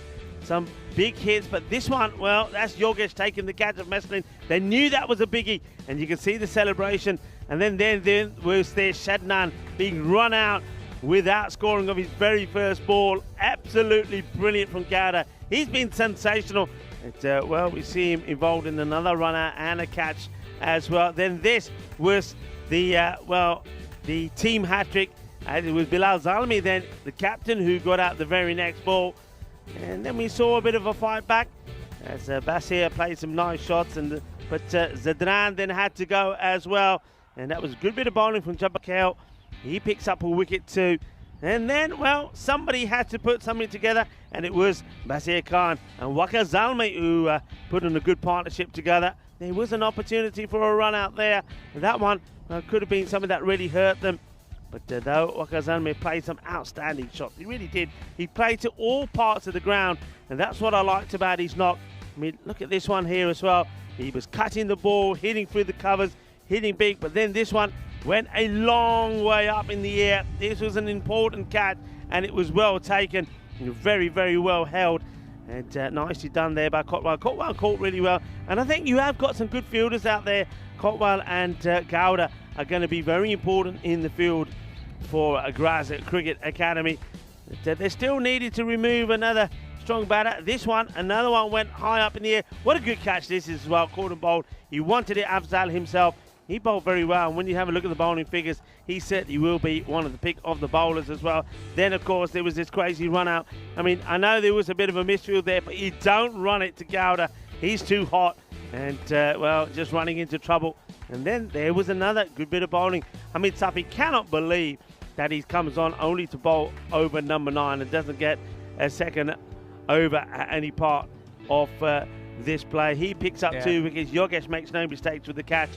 some big hits. But this one, well, that's Yogesh taking the catch of Meslin. They knew that was a biggie. And you can see the celebration. And then was there Shadnan being run out without scoring of his very first ball. Absolutely brilliant from Gowda. He's been sensational. And, well, we see him involved in another run out and a catch as well. Then this was the the team hat-trick. It was Bilal Zalmi then, the captain, who got out the very next ball. And then we saw a bit of a fight back as Basir played some nice shots, but Zadran then had to go as well. And that was a good bit of bowling from Jabakal. He picks up a wicket too. And then, well, somebody had to put something together, and it was Basir Khan and Waka Zalmi who put in a good partnership together. There was an opportunity for a run out there. That one could have been something that really hurt them. But though Waka Zalmi played some outstanding shots. He really did. He played to all parts of the ground, and that's what I liked about his knock. I mean, look at this one here as well. He was cutting the ball, hitting through the covers, hitting big, but then this one went a long way up in the air. This was an important catch, and it was well taken. Very, very well held. And nicely done there by Kotwal. Kotwal caught really well. And I think you have got some good fielders out there. Kotwal and Gowda are going to be very important in the field for Graz Cricket Academy. But, they still needed to remove another strong batter. This one, another one went high up in the air. What a good catch this is as well. Caught and bowled. He wanted it, Afzal himself. He bowled very well, and when you have a look at the bowling figures, he certainly will be one of the pick of the bowlers as well. Then, of course, there was this crazy run out. I mean, I know there was a bit of a misfield there, but you don't run it to Gowda. He's too hot and, well, just running into trouble. And then there was another good bit of bowling. I mean, Safi cannot believe that he comes on only to bowl over number 9 and doesn't get a second over at any part of this play. He picks up 2 wickets. Yogesh makes no mistakes with the catch.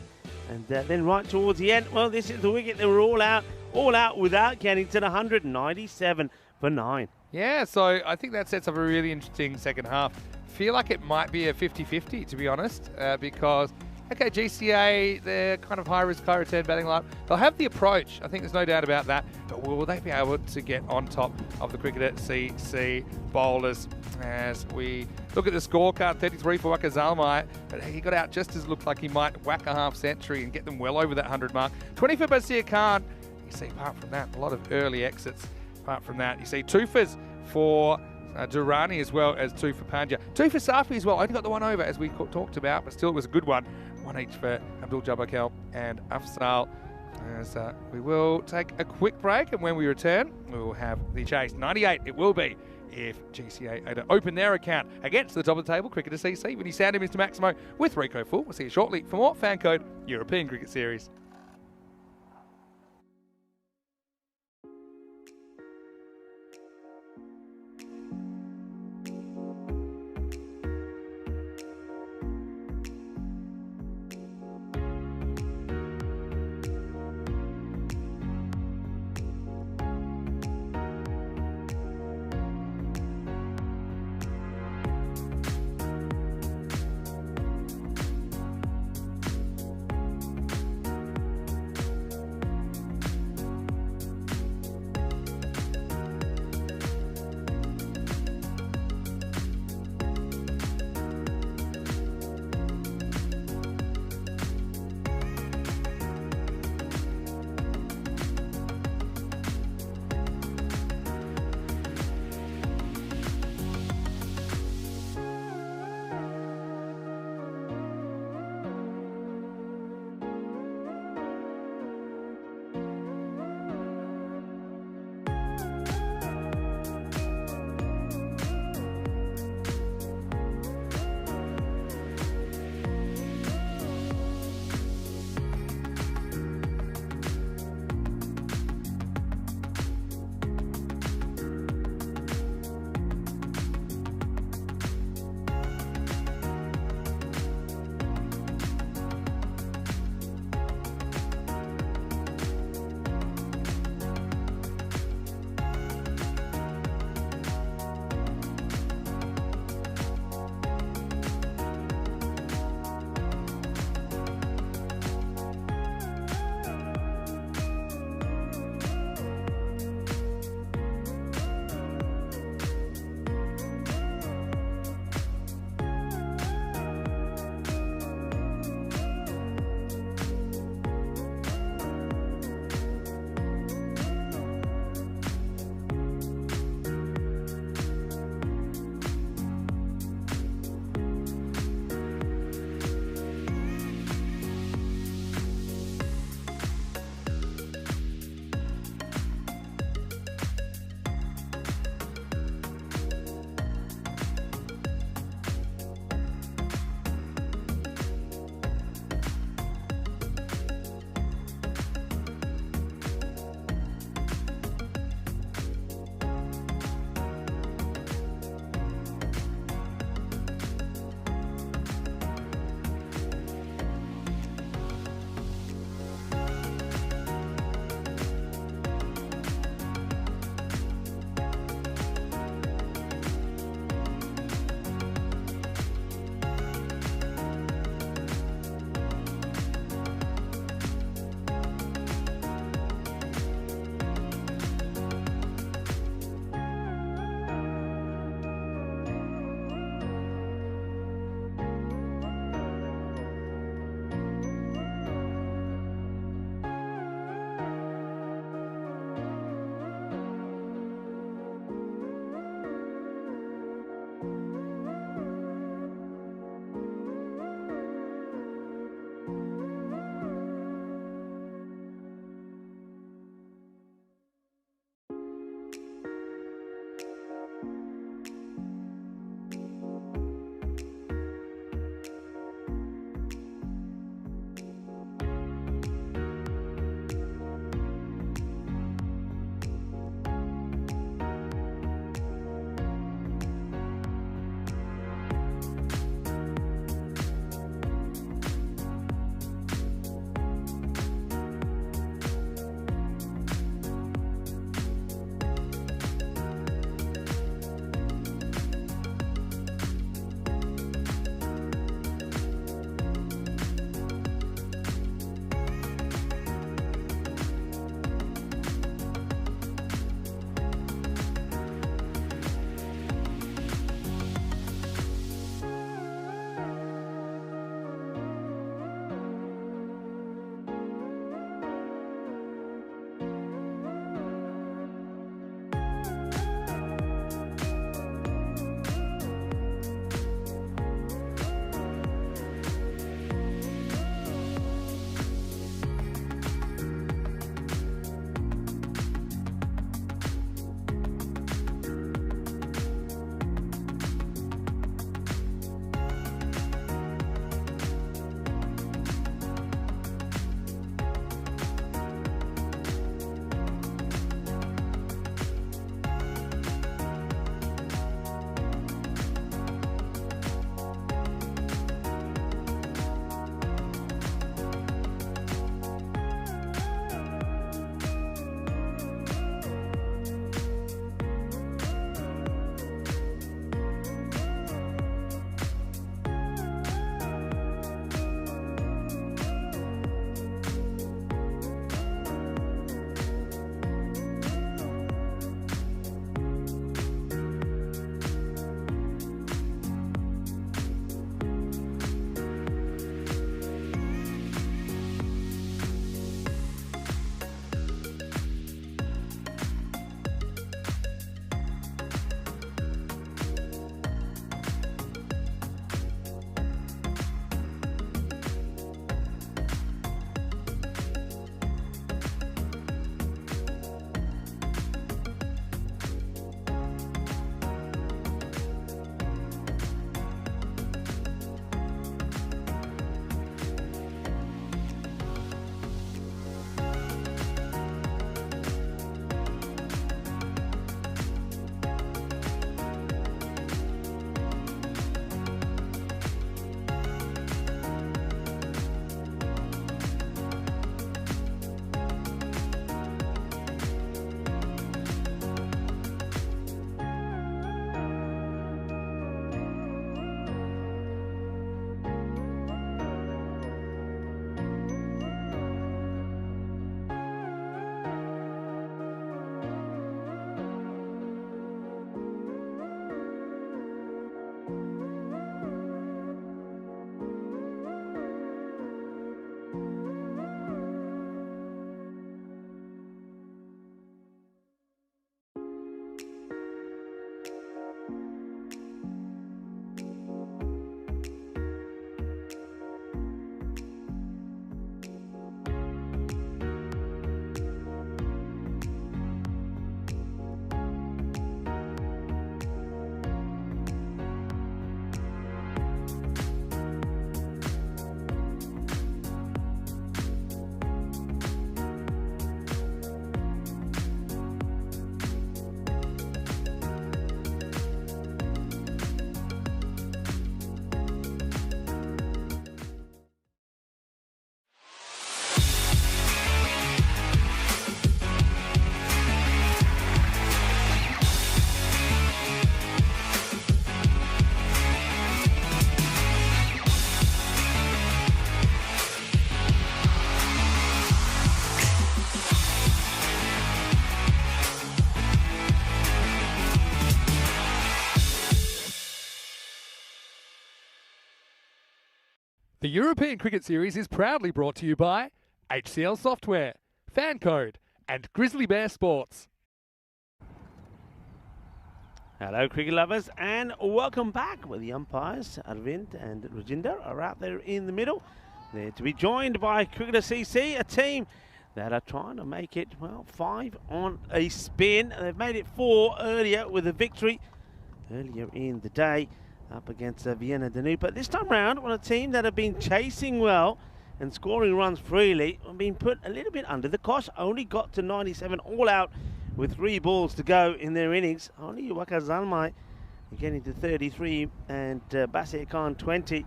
And then right towards the end, well, this is the wicket. They were all out without getting to the 197 for 9. Yeah, so I think that sets up a really interesting second half. Feel like it might be a 50-50, to be honest, because, okay, GCA, they're kind of high-risk, high-return batting lineup. They'll have the approach. I think there's no doubt about that. But will they be able to get on top of the Cricketer CC bowlers? As we look at the scorecard, 33 for Waka Zalmi, but he got out just as it looked like he might whack a half-century and get them well over that 100 mark. 20 for Basir Khan. You see, apart from that, a lot of early exits. Apart from that, you see 2 for Durrani as well as 2 for Pandya. 2 for Safi as well. Only got the 1 over as we talked about, but still it was a good one. 1 each for Abdul Jabbar and Afzal. As we will take a quick break, and when we return, we will have the chase. 98 it will be if GCA are to open their account against the top of the table, Cricketer CC. Vinny Sandu, Mr. Maximo with Rico Full. We'll see you shortly for more Fan Code European Cricket Series. The European Cricket Series is proudly brought to you by HCL Software, Fan Code, and Grizzly Bear Sports. Hello, cricket lovers, and welcome back. Where the umpires, Arvind and Rajinder, are out there in the middle. They're to be joined by Cricketer CC, a team that are trying to make it, well, 5 on a spin. They've made it 4 earlier with a victory earlier in the day up against Vienna Danube. But this time round, on a team that have been chasing well and scoring runs freely, have been put a little bit under the cosh. Only got to 97 all out with 3 balls to go in their innings. Only Waka Zalmai getting to 33 and Basir Khan 20,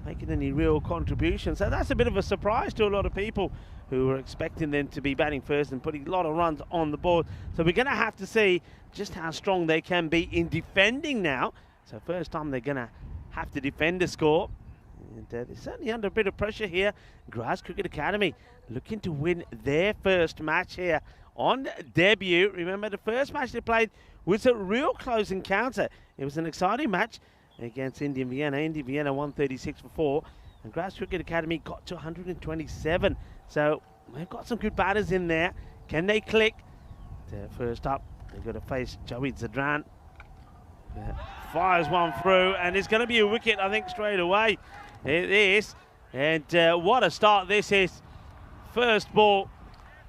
making any real contribution. So that's a bit of a surprise to a lot of people who were expecting them to be batting first and putting a lot of runs on the board. So we're going to have to see just how strong they can be in defending now. So first time they're going to have to defend a score. And they're certainly under a bit of pressure here. Graz Cricket Academy looking to win their first match here on debut. Remember, the first match they played was a real close encounter. It was an exciting match against Indian Vienna. Indian Vienna 136 for 4. And Graz Cricket Academy got to 127. So they've got some good batters in there. Can they click? First up, they've got to face Joey Zadran. Fires one through, and it's going to be a wicket, I think, straight away. It is. And what a start this is. First ball.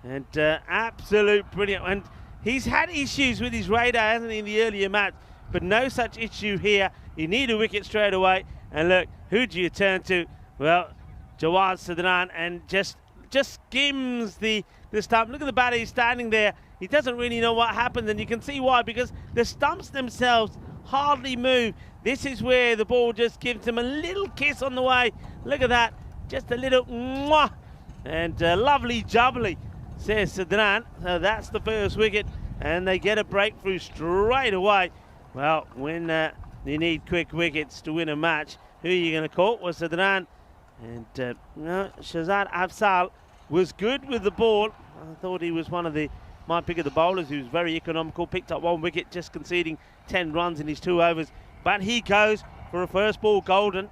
And absolute brilliant. And he's had issues with his radar, hasn't he, in the earlier match? But no such issue here. You need a wicket straight away. And look, who do you turn to? Well, Jawad Sadran, and just skims the stump. Look at the batter, he's standing there. He doesn't really know what happened, and you can see why, because the stumps themselves hardly move. This is where the ball just gives him a little kiss on the way. Look at that, just a little mwah, and lovely jubbly, says Sadran. So that's the first wicket, and they get a breakthrough straight away. Well, when you need quick wickets to win a match, who are you going to call? Was Sadran. And Shazad Afzal was good with the ball. I thought he was one of my pick of the bowlers. He was very economical, picked up 1 wicket, just conceding 10 runs in his 2 overs. But he goes for a first ball golden.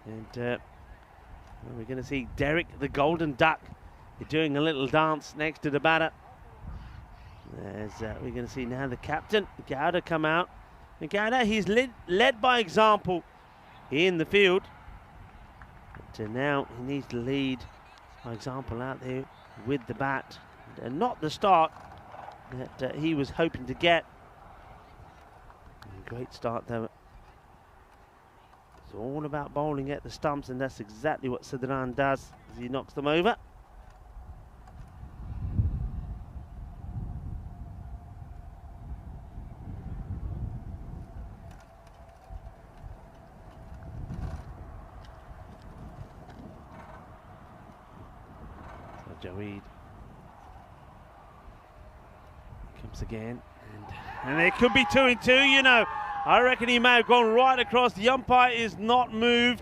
And we're going to see Derek the Golden Duck doing a little dance next to the batter. As we're going to see now the captain, Gowda, come out. And Gowda, he's led by example in the field. But now he needs to lead by example out there with the bat. And not the start that he was hoping to get. Great start though. It's all about bowling at the stumps, and that's exactly what Sadran does as he knocks them over. So Jaweed comes again, and there could be 2 in 2, you know. I reckon he may have gone right across. The umpire is not moved.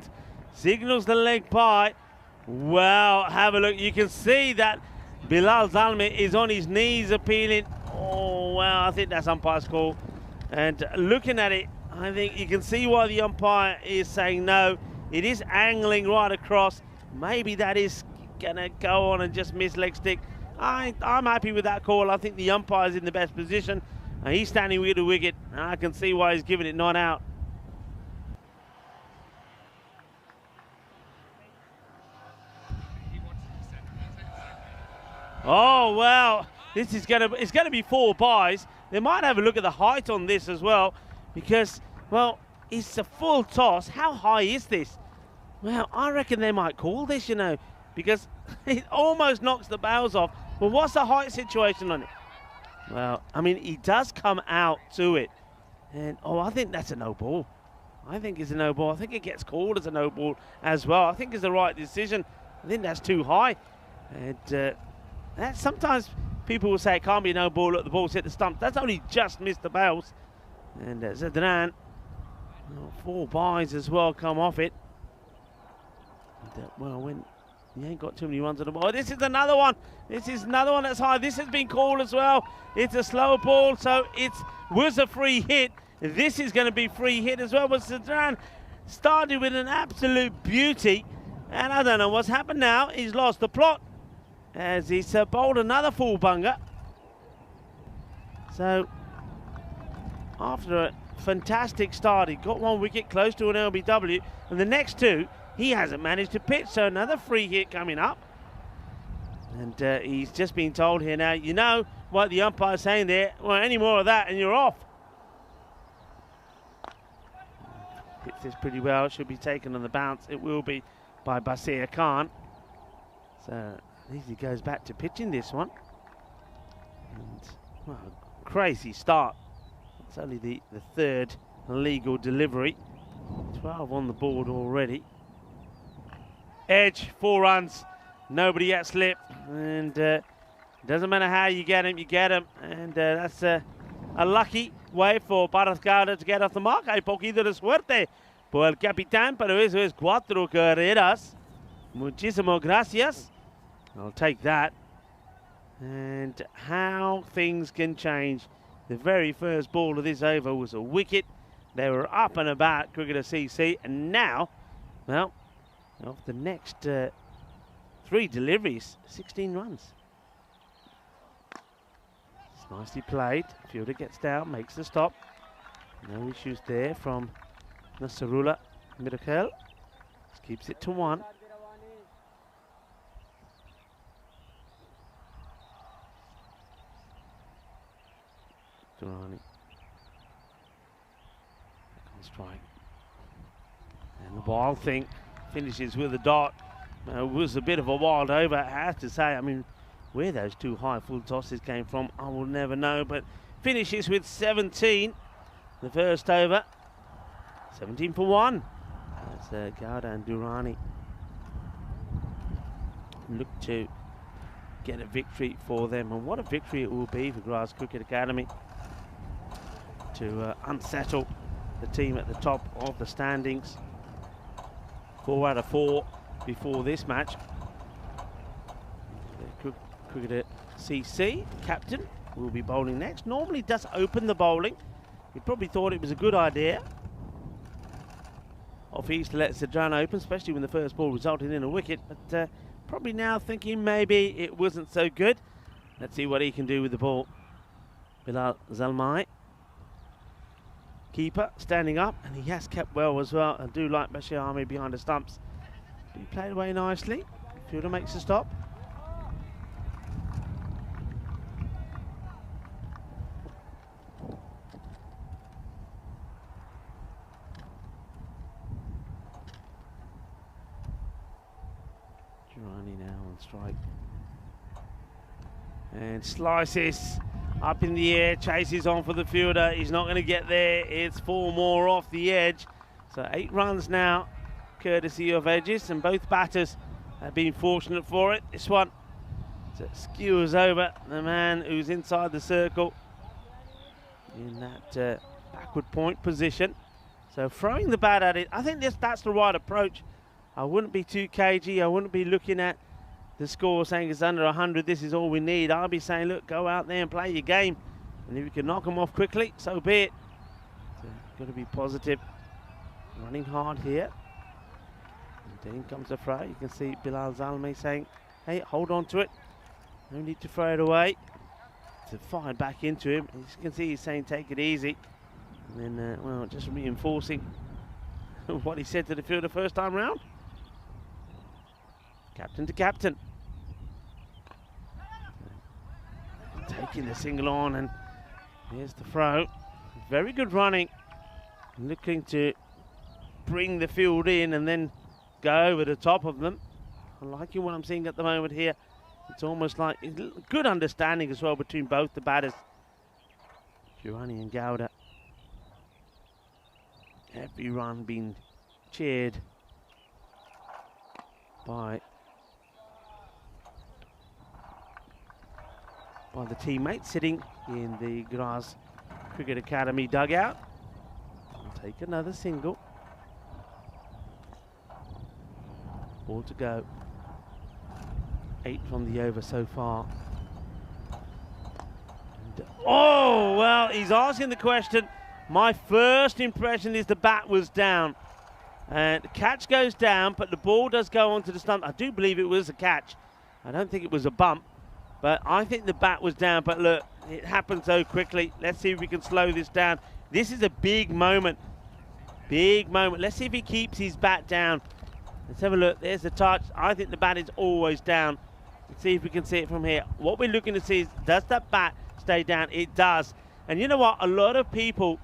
Signals the leg by. Well, have a look. You can see that Bilal Zalmi is on his knees appealing. Oh, well, I think that's umpire's call. And looking at it, I think you can see why the umpire is saying no. It is angling right across. Maybe that is going to go on and just miss leg stick. I'm happy with that call. I think the umpire's in the best position. He's standing with the wicket, and I can see why he's giving it not out. Oh, well, this is it's gonna be 4 byes. They might have a look at the height on this as well, because, well, it's a full toss. How high is this? Well, I reckon they might call this, you know, because it almost knocks the bows off. Well, what's the height situation on it? Well, I mean, he does come out to it. And, oh, I think that's a no ball. I think it's a no ball. I think it gets called as a no ball as well. I think it's the right decision. I think that's too high. And that sometimes people will say it can't be a no ball. Look, the ball's hit the stump. That's only just missed the bails. And Zadran, 4 byes as well come off it. And, well, when you ain't got too many runs on the ball. This is another one. This is another one that's high. This has been called as well. It's a slower ball, so it was a free hit. This is going to be free hit as well. But Sadran started with an absolute beauty, and I don't know what's happened now. He's lost the plot as he's bowled another full bunger. So after a fantastic start, he got 1 wicket close to an LBW, and the next 2 he hasn't managed to pitch. So another free hit coming up, and he's just been told here now, you know what the umpire's saying there, well, any more of that and you're off. Hits this pretty well, should be taken on the bounce. It will be by Basir Khan. So at least he goes back to pitching this one. And, well, crazy start. It's only the third legal delivery. 12 on the board already. Edge, 4 runs. Nobody yet slipped. And doesn't matter how you get him, you get him. And that's a lucky way for Bharat Gowda to get off the mark. Hay poquito de suerte por el capitán, pero eso es 4 carreras. Muchísimas gracias. I'll take that. And how things can change. The very first ball of this over was a wicket. They were up and about, cricketer CC, and now, well, of the next 3 deliveries, 16 runs. It's nicely played. Fielder gets down, makes the stop. No issues there from Nasrullah Mirakel. Keeps it to 1. Durrani. On strike. And the wild thing finishes with a dot. It was a bit of a wild over, I have to say. I mean, where those 2 high full tosses came from, I will never know. But finishes with 17. The first over. 17 for 1. That's Gowda and Durrani. Look to get a victory for them. And what a victory it will be for Grass Cricket Academy to unsettle the team at the top of the standings. 4 out of 4 before this match. The cricketer CC, captain, will be bowling next. Normally does open the bowling. He probably thought it was a good idea of East to let Sidran open, especially when the first ball resulted in a wicket. But probably now thinking maybe it wasn't so good. Let's see what he can do with the ball. Bilal Zalmai. Keeper standing up, and he has kept well as well. I do like Bashir Ahmed behind the stumps. He played away nicely. Fielder makes a stop. Durrani now on strike. And slices up in the air, chases on for the fielder. He's not going to get there. It's 4 more off the edge. So 8 runs now, courtesy of edges, and both batters have been fortunate for it. This one skewers over the man who's inside the circle in that backward point position. So throwing the bat at it, I think that's the right approach. I wouldn't be too cagey. I wouldn't be looking at the score saying it's under 100, this is all we need. I'll be saying, look, go out there and play your game. And if you can knock them off quickly, so be it. So, got to be positive. Running hard here. And in comes the throw. You can see Bilal Zalmai saying, hey, hold on to it. No need to throw it away. To fire back into him. As you can see, he's saying, take it easy. And then, well, just reinforcing what he said to the fielder first time round. Captain to captain. Taking the single on, and here's the throw. Very good running. Looking to bring the field in and then go over the top of them. I'm liking what I'm seeing at the moment here. It's almost like good understanding as well between both the batters. Durrani and Gowda. Every run being cheered by the teammates sitting in the Grass Cricket Academy dugout. We'll take another single. 4 to go. 8 from the over so far. And, oh, well, he's asking the question. My first impression is the bat was down. And the catch goes down, but the ball does go onto the stump. I do believe it was a catch. I don't think it was a bump, but I think the bat was down. But look, it happened so quickly. Let's see if we can slow this down. This is a big moment. Big moment. Let's see if he keeps his bat down. Let's have a look. There's the touch. I think the bat is always down. Let's see if we can see it from here. What we're looking to see is, does that bat stay down? It does. And you know what? A lot of people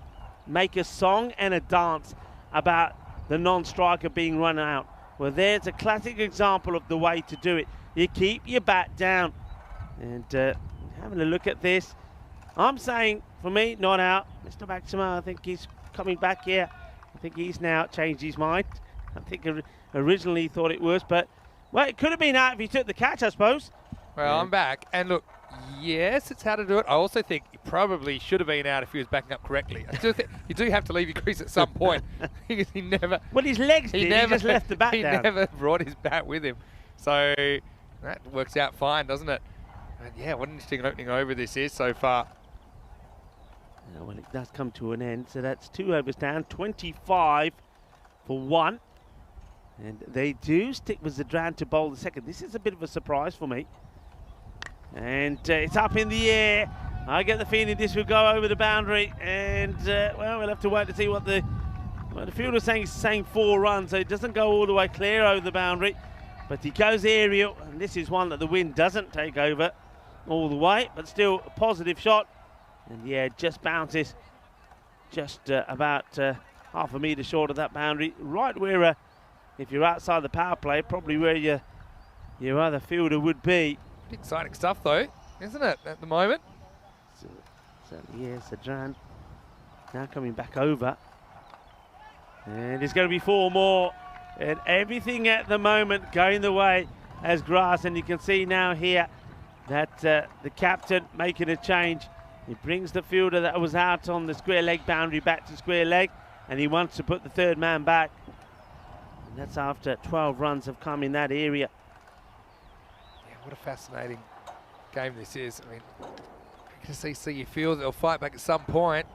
make a song and a dance about the non-striker being run out. Well, there's a classic example of the way to do it. You keep your bat down. And having a look at this, I'm saying, for me, not out. Mr. Maximo, I think he's coming back here. I think he's now changed his mind. I think originally he thought it was, but, well, it could have been out if he took the catch, I suppose. Well, Yeah. I'm back. And look, yes, it's how to do it. I also think he probably should have been out if he was backing up correctly. I still think you do have to leave your crease at some point. Because he never... Well, his legs did. He just left the bat he down. never brought his bat with him. So that works out fine, doesn't it? And yeah, what an interesting opening over this is so far. Yeah, well, it does come to an end. So that's 2 overs down, 25 for 1. And they do stick with Zadran to bowl the second. This is a bit of a surprise for me. And it's up in the air. I get the feeling this will go over the boundary. And, well, we'll have to wait to see what the fielder's saying 4 runs. So it doesn't go all the way clear over the boundary. But he goes aerial. And this is one that the wind doesn't take over all the way. But still a positive shot. And, yeah, it just bounces just about half a metre short of that boundary. Right where, if you're outside the power play, probably where your other fielder would be. Exciting stuff, though, isn't it, at the moment? So yeah, Zadran now coming back over. And there's going to be 4 more. And everything at the moment going the way as grass. And you can see now here that the captain making a change. He brings the fielder that was out on the square leg boundary back to square leg. And he wants to put the 3rd man back. And that's after 12 runs have come in that area. Yeah, what a fascinating game this is. I mean, you can see you feel they'll fight back at some point.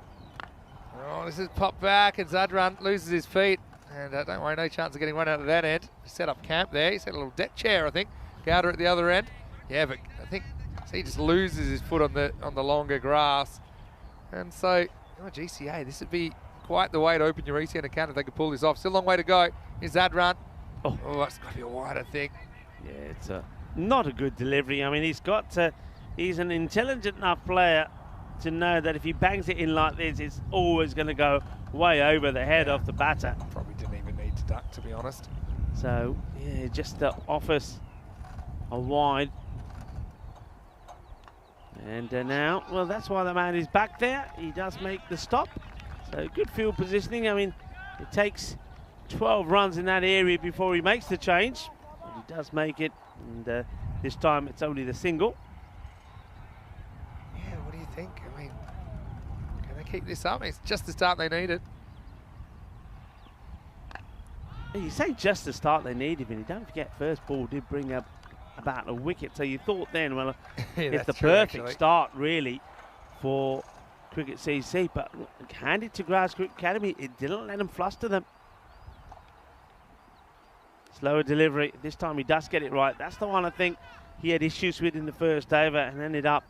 Oh, this is popped back and Zadran loses his feet. And don't worry, no chance of getting run out of that end. Set up camp there. He set a little deck chair, I think. Gowder at the other end. Yeah, but I think he just loses his foot on the longer grass. And so, GCA, this would be quite the way to open your ECN account if they could pull this off. Still a long way to go. Here's Zadran. Oh, it's got to be a wide, I think. Yeah, it's not a good delivery. I mean, he's an intelligent enough player to know that if he bangs it in like this, it's always going to go way over the head of the batter. Probably didn't even need to duck, to be honest. So, yeah, just offers a wide. And now, well, that's why the man is back there. He does make the stop. So, good field positioning. I mean, it takes 12 runs in that area before he makes the change. But he does make it. And this time, it's only the single. Yeah, what do you think? I mean, can they keep this up? It's just the start they needed. You say just the start they needed, and don't forget, first ball did bring up about a wicket. So you thought then, well, Yeah, it's the that's true, perfect actually. start, really, for Cricket CC. But hand it to Grass Cricket Academy, it didn't let them fluster them. Slower delivery. This time he does get it right. That's the one I think he had issues with in the first over and ended up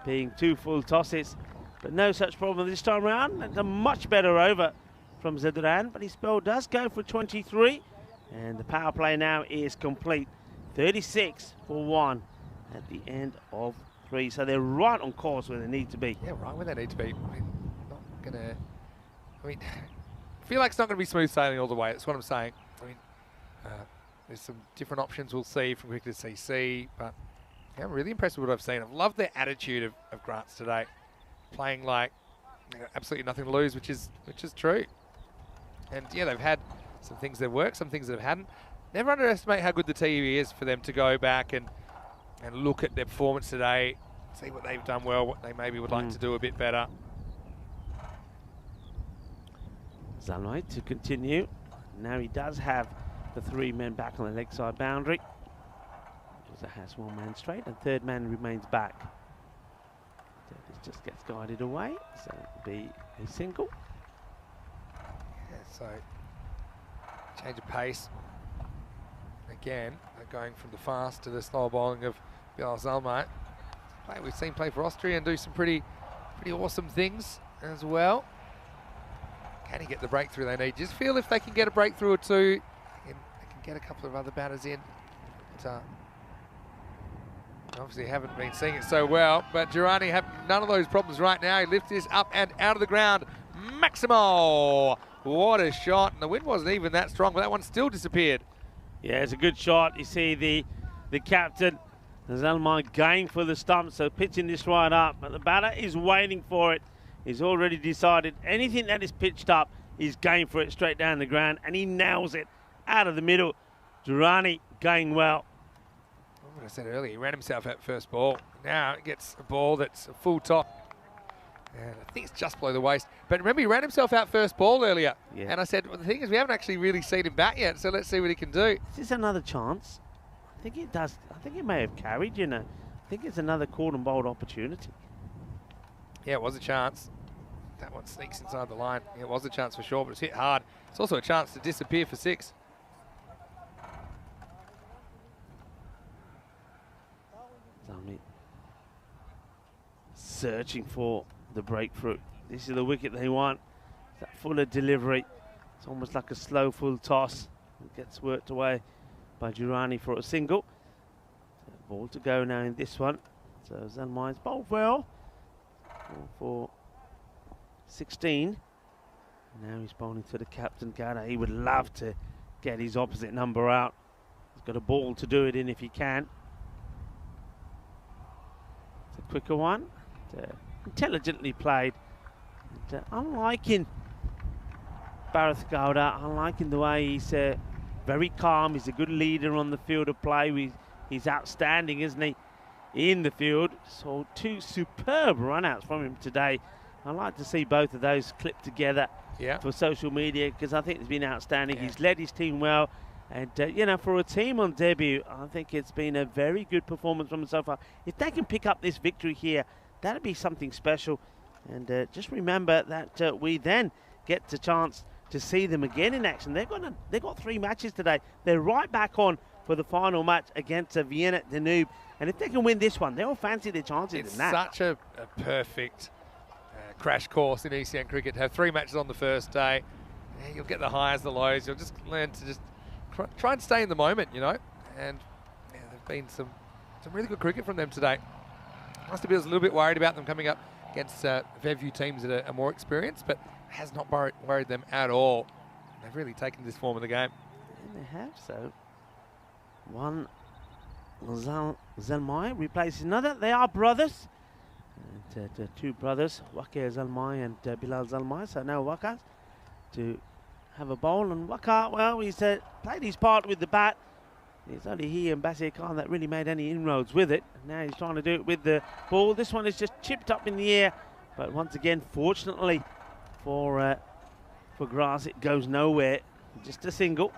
being 2 full tosses. But no such problem this time around. It's a much better over from Zadran, but his spell does go for 23. And the power play now is complete. 36 for 1 at the end of 3. So they're right on course where they need to be. Yeah, right where they need to be. I mean, not gonna. I mean, I feel like it's not going to be smooth sailing all the way. That's what I'm saying. I mean, there's some different options we'll see from Cricket CC, but yeah, I'm really impressed with what I've seen. I've loved their attitude of Grants today, playing like absolutely nothing to lose, which is true. And yeah, they've had some things that work, some things that hadn't. Never underestimate how good the TV is for them to go back and look at their performance today, see what they've done well, what they maybe would like to do a bit better. Zanway to continue. Now he does have the 3 men back on the leg side boundary. Because it has 1 man straight and 3rd man remains back. So this just gets guided away. So it'll be a single. Yeah, so Change of pace. Again, going from the fast to the slow bowling of Bilal Zalmai. We've seen play for Austria and do some pretty awesome things as well. Can he get the breakthrough they need? Just feel if they can get a breakthrough or two, they can get a couple of other batters in. But, obviously haven't been seeing it so well, but Durrani have none of those problems right now. He lifts this up and out of the ground. Maximo! What a shot. And the wind wasn't even that strong, but that one still disappeared. Yeah, it's a good shot. You see the captain, Zalmai, going for the stump, so pitching this right up. But the batter is waiting for it. He's already decided anything that is pitched up, he's going for it straight down the ground, and he nails it out of the middle. Durrani going well. What I said earlier, he ran himself at first ball. Now it gets a ball that's a full top. And I think it's just below the waist. But remember, he ran himself out first ball earlier. Yeah. And I said, well, the thing is, we haven't actually really seen him bat yet, so let's see what he can do. Is this another chance? I think it does. I think it may have carried, you know. I think it's another caught and bowled opportunity. Yeah, it was a chance. That one sneaks inside the line. Yeah, it was a chance for sure, but it's hit hard. It's also a chance to disappear for 6. Zalmai searching for the breakthrough. This is the wicket they want. That fuller delivery. It's almost like a slow full toss. It gets worked away by Durrani for a single. So ball to go now in this one. So Zalmai's bowled well. 4 for 16. Now he's bowling to the captain, Gada. He would love to get his opposite number out. He's got a ball to do it in if he can. It's a quicker one. Intelligently played. And, I'm liking Bharat Gowda. I'm liking the way he's very calm. He's a good leader on the field of play. He's outstanding, isn't he, in the field? So 2 superb run-outs from him today. I'd like to see both of those clipped together for social media, because I think it's been outstanding. He's led his team well. And, you know, for a team on debut, I think it's been a very good performance from them so far. If they can pick up this victory here, that'd be something special. And just remember that we then get the chance to see them again in action. They've got 3 matches today. They're right back on for the final match against Vienna Danube. And if they can win this one, they'll fancy their chances It's in that. such a perfect crash course in ECN cricket to have 3 matches on the first day. Yeah, you'll get the highs, the lows. You'll just learn to just try and stay in the moment, you know. And yeah, there've been some really good cricket from them today. Must have been a little bit worried about them coming up against Fairview teams that are more experienced, but has not worried them at all. They've really taken this form of the game. And they have, so. One Zalmai replaces another. They are brothers. And, the 2 brothers, Waqar Zalmai and Bilal Zalmai. So now Waqar to have a bowl. And Waqar, well, he's played his part with the bat. It's only he and Basir Khan that really made any inroads with it. Now he's trying to do it with the ball. This one is just chipped up in the air. But once again, fortunately for grass, it goes nowhere. Just a single.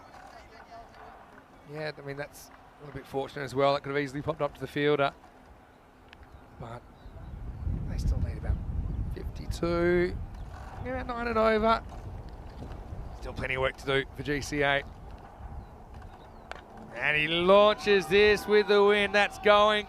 Yeah, I mean, that's a little bit fortunate as well. That could have easily popped up to the fielder. But they still need about 52. About 9 and over. Still plenty of work to do for GCA. And he launches this with the wind. That's going,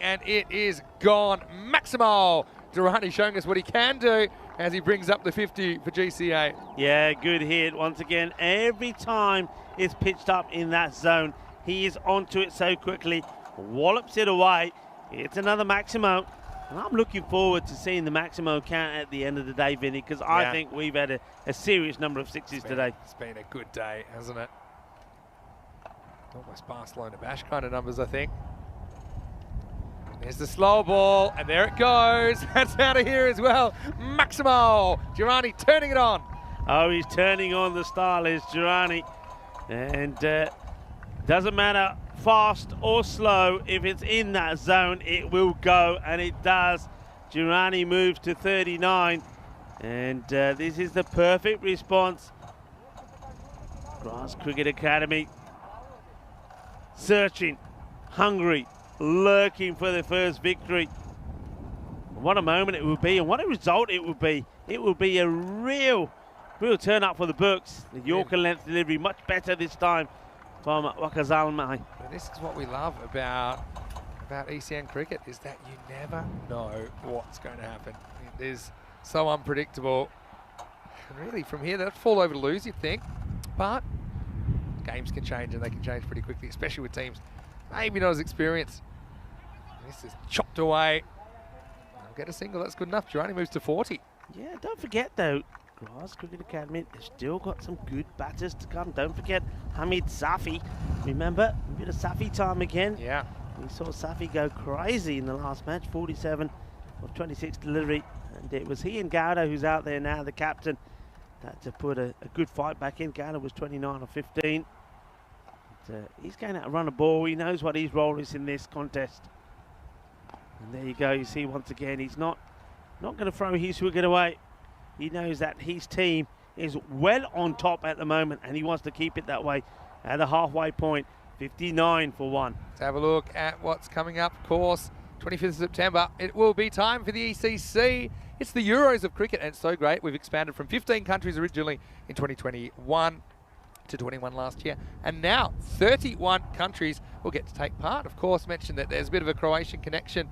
and it is gone. Maximo Durrani showing us what he can do as he brings up the 50 for GCA. Yeah, good hit. Once again, every time it's pitched up in that zone, he is onto it so quickly, wallops it away. It's another Maximo. And I'm looking forward to seeing the Maximo count at the end of the day, Vinny, because I think we've had a serious number of 6s today. It's been a good day, hasn't it? Almost Barcelona bash kind of numbers, I think. There's the slow ball, and there it goes. That's out of here as well. Maximo Durrani turning it on. Oh, he's turning on the stylist, Durrani. And doesn't matter fast or slow, if it's in that zone, it will go, and it does. Durrani moves to 39, and this is the perfect response. Grass Cricket Academy searching, hungry, lurking for the first victory. What a moment it would be, and what a result it would be. It would be a real Real turn up for the books. The Yorker length delivery much better this time from Wakazalmai. And this is what we love about ECN cricket, is that you never know what's going to happen. It is so unpredictable. And really, from here, they'll fall over to lose, you'd think. But games can change, and they can change pretty quickly, especially with teams maybe not as experienced. This is chopped away. They'll get a single, that's good enough. Durrani moves to 40. Yeah, don't forget though, Grass Cricket Academy, they've still got some good batters to come. Don't forget Hamid Safi. Remember, a bit of Safi time again. Yeah. We saw Safi go crazy in the last match, 47 of 26 delivery. And it was he and Gowda, who's out there now, the captain, that to put a good fight back in. Gowda was 29 of 15. But, he's going out to run a ball. He knows what his role is in this contest. And there you go. You see once again, he's not going to throw his wicket away. He knows that his team is well on top at the moment, and he wants to keep it that way at the halfway point. 59 for 1. Let's have a look at what's coming up. Of course, 25th of September, it will be time for the ECC. It's the Euros of cricket, and it's so great. We've expanded from 15 countries originally in 2021 to 21 last year, and now 31 countries will get to take part. Of course, mentioned that there's a bit of a Croatian connection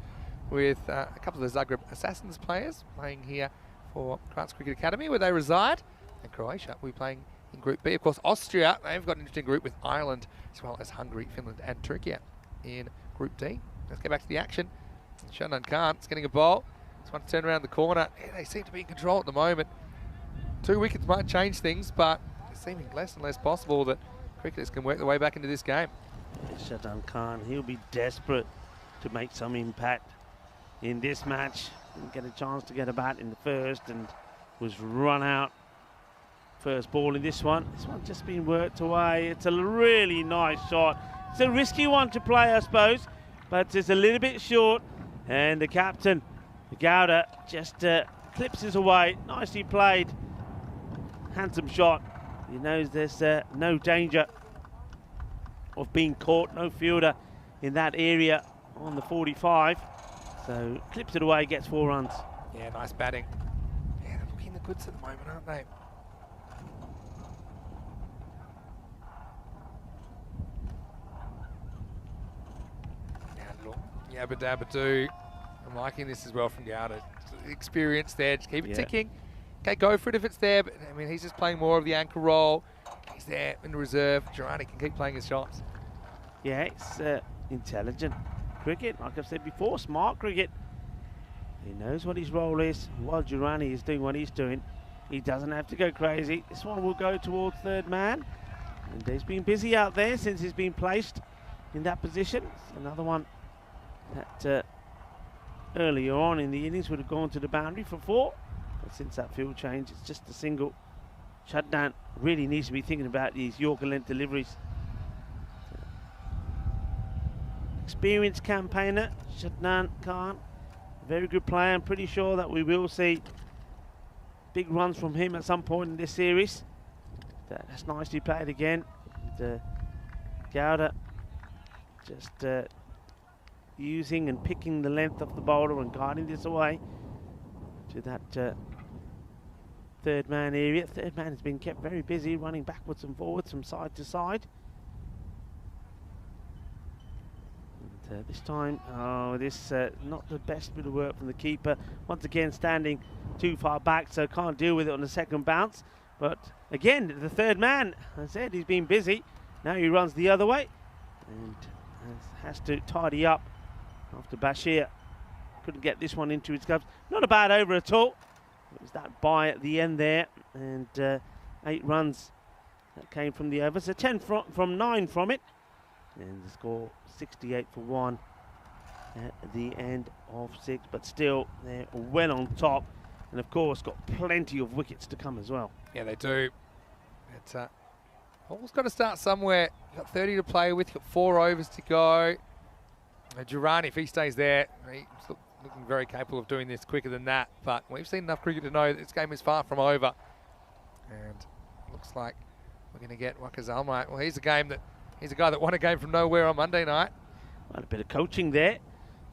with a couple of the Zagreb Assassins players playing here for Grass Cricket Academy, where they reside. And Croatia will be playing in Group B. Of course, Austria, they've got an interesting group with Ireland, as well as Hungary, Finland and Turkey in Group D. Let's get back to the action. Shannon Khan is getting a bowl. Just want to turn around the corner. Yeah, they seem to be in control at the moment. 2 wickets might change things, but it's seeming less and less possible that cricketers can work their way back into this game. Shadam Khan, he'll be desperate to make some impact in this match. Didn't get a chance to get a bat in the first and was run out. First ball in this one. This one just been worked away. It's a really nice shot. It's a risky one to play, I suppose, but it's a little bit short. And the captain, Gowda, just clips this away. Nicely played. Handsome shot. He knows there's no danger of being caught. No fielder in that area on the 45. So clips it away, gets 4 runs. Yeah, nice batting. Yeah, they're looking the goods at the moment, aren't they? Now look, Yabba Dabba Doo. I'm liking this as well from Gowda. Experience there, just keep it ticking. Okay, go for it if it's there, but I mean, he's just playing more of the anchor role. He's there in the reserve. Durrani can keep playing his shots. Yeah, it's intelligent cricket, like I've said before, smart cricket. He knows what his role is. While Durrani is doing what he's doing, he doesn't have to go crazy. This one will go towards third man. And he's been busy out there since he's been placed in that position. It's another one that earlier on in the innings would have gone to the boundary for 4. But since that field change, it's just a single. Shaddan really needs to be thinking about these Yorker length deliveries. Experienced campaigner, Shadnan Khan. Very good player. I'm pretty sure that we will see big runs from him at some point in this series. That's nicely played again. And, Gowda just using and picking the length of the bowler and guiding this away to that third man area. Third man has been kept very busy, running backwards and forwards from side to side. This time, not the best bit of work from the keeper. Once again, standing too far back, so can't deal with it on the second bounce. But again, the third man, as I said, he's been busy. Now he runs the other way and has to tidy up after Bashir couldn't get this one into his gloves. Not a bad over at all. It was that bye at the end there, and 8 runs that came from the over. So 10 from 9 from it. And the score 68 for 1 at the end of 6, but still they're well on top, and of course got plenty of wickets to come as well. Yeah, they do. It's all's got to start somewhere. You've got 30 to play with, you've got 4 overs to go. Durrani, if he stays there, he's looking very capable of doing this quicker than that, but we've seen enough cricket to know that this game is far from over. And looks like we're going to get Wakazalmai. Well, he's a guy that won a game from nowhere on Monday night. Well, a bit of coaching there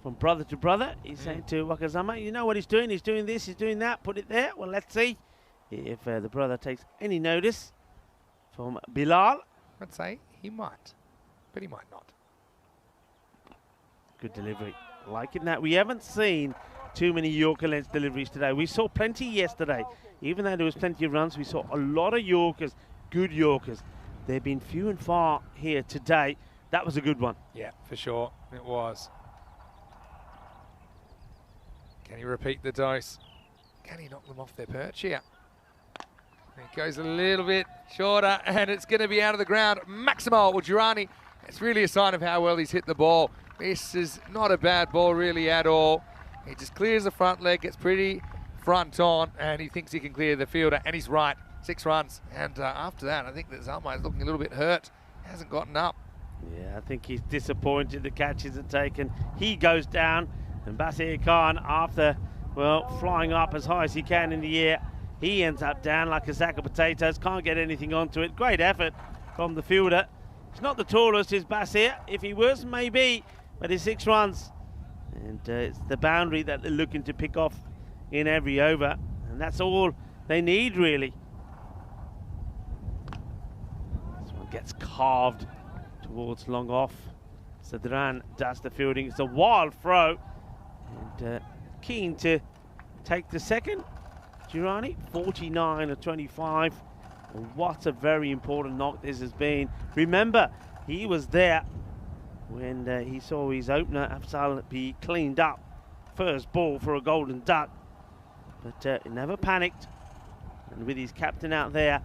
from brother to brother. He's saying to Wakazama, you know what he's doing this, he's doing that, put it there. Well, let's see if the brother takes any notice from Bilal. I'd say he might, but he might not. Good delivery. Liking that. We haven't seen too many Yorker length deliveries today. We saw plenty yesterday. Even though there was plenty of runs, we saw a lot of Yorkers, good Yorkers. They've been few and far here today. That was a good one. Yeah, for sure, it was. Can he repeat the dose? Can he knock them off their perch here? It goes a little bit shorter, and it's going to be out of the ground. Maximo Girani, it's really a sign of how well he's hit the ball. This is not a bad ball really at all. He just clears the front leg, gets pretty front on, and he thinks he can clear the fielder, and he's right. 6 runs, and after that, I think that Zalmai is looking a little bit hurt. Hasn't gotten up. Yeah, I think he's disappointed the catch isn't taken. He goes down, and Basir Khan, after, well, flying up as high as he can in the air, he ends up down like a sack of potatoes, can't get anything onto it. Great effort from the fielder. He's not the tallest, is Basir. If he was, maybe, but he's 6 runs. And it's the boundary that they're looking to pick off in every over, and that's all they need, really. This one gets carved towards long off. Sadran does the fielding. It's a wild throw, and keen to take the second. Girani, 49 of 25. And what a very important knock this has been. Remember, he was there when he saw his opener, Afzal, be cleaned up. First ball for a golden duck. But he never panicked. And with his captain out there,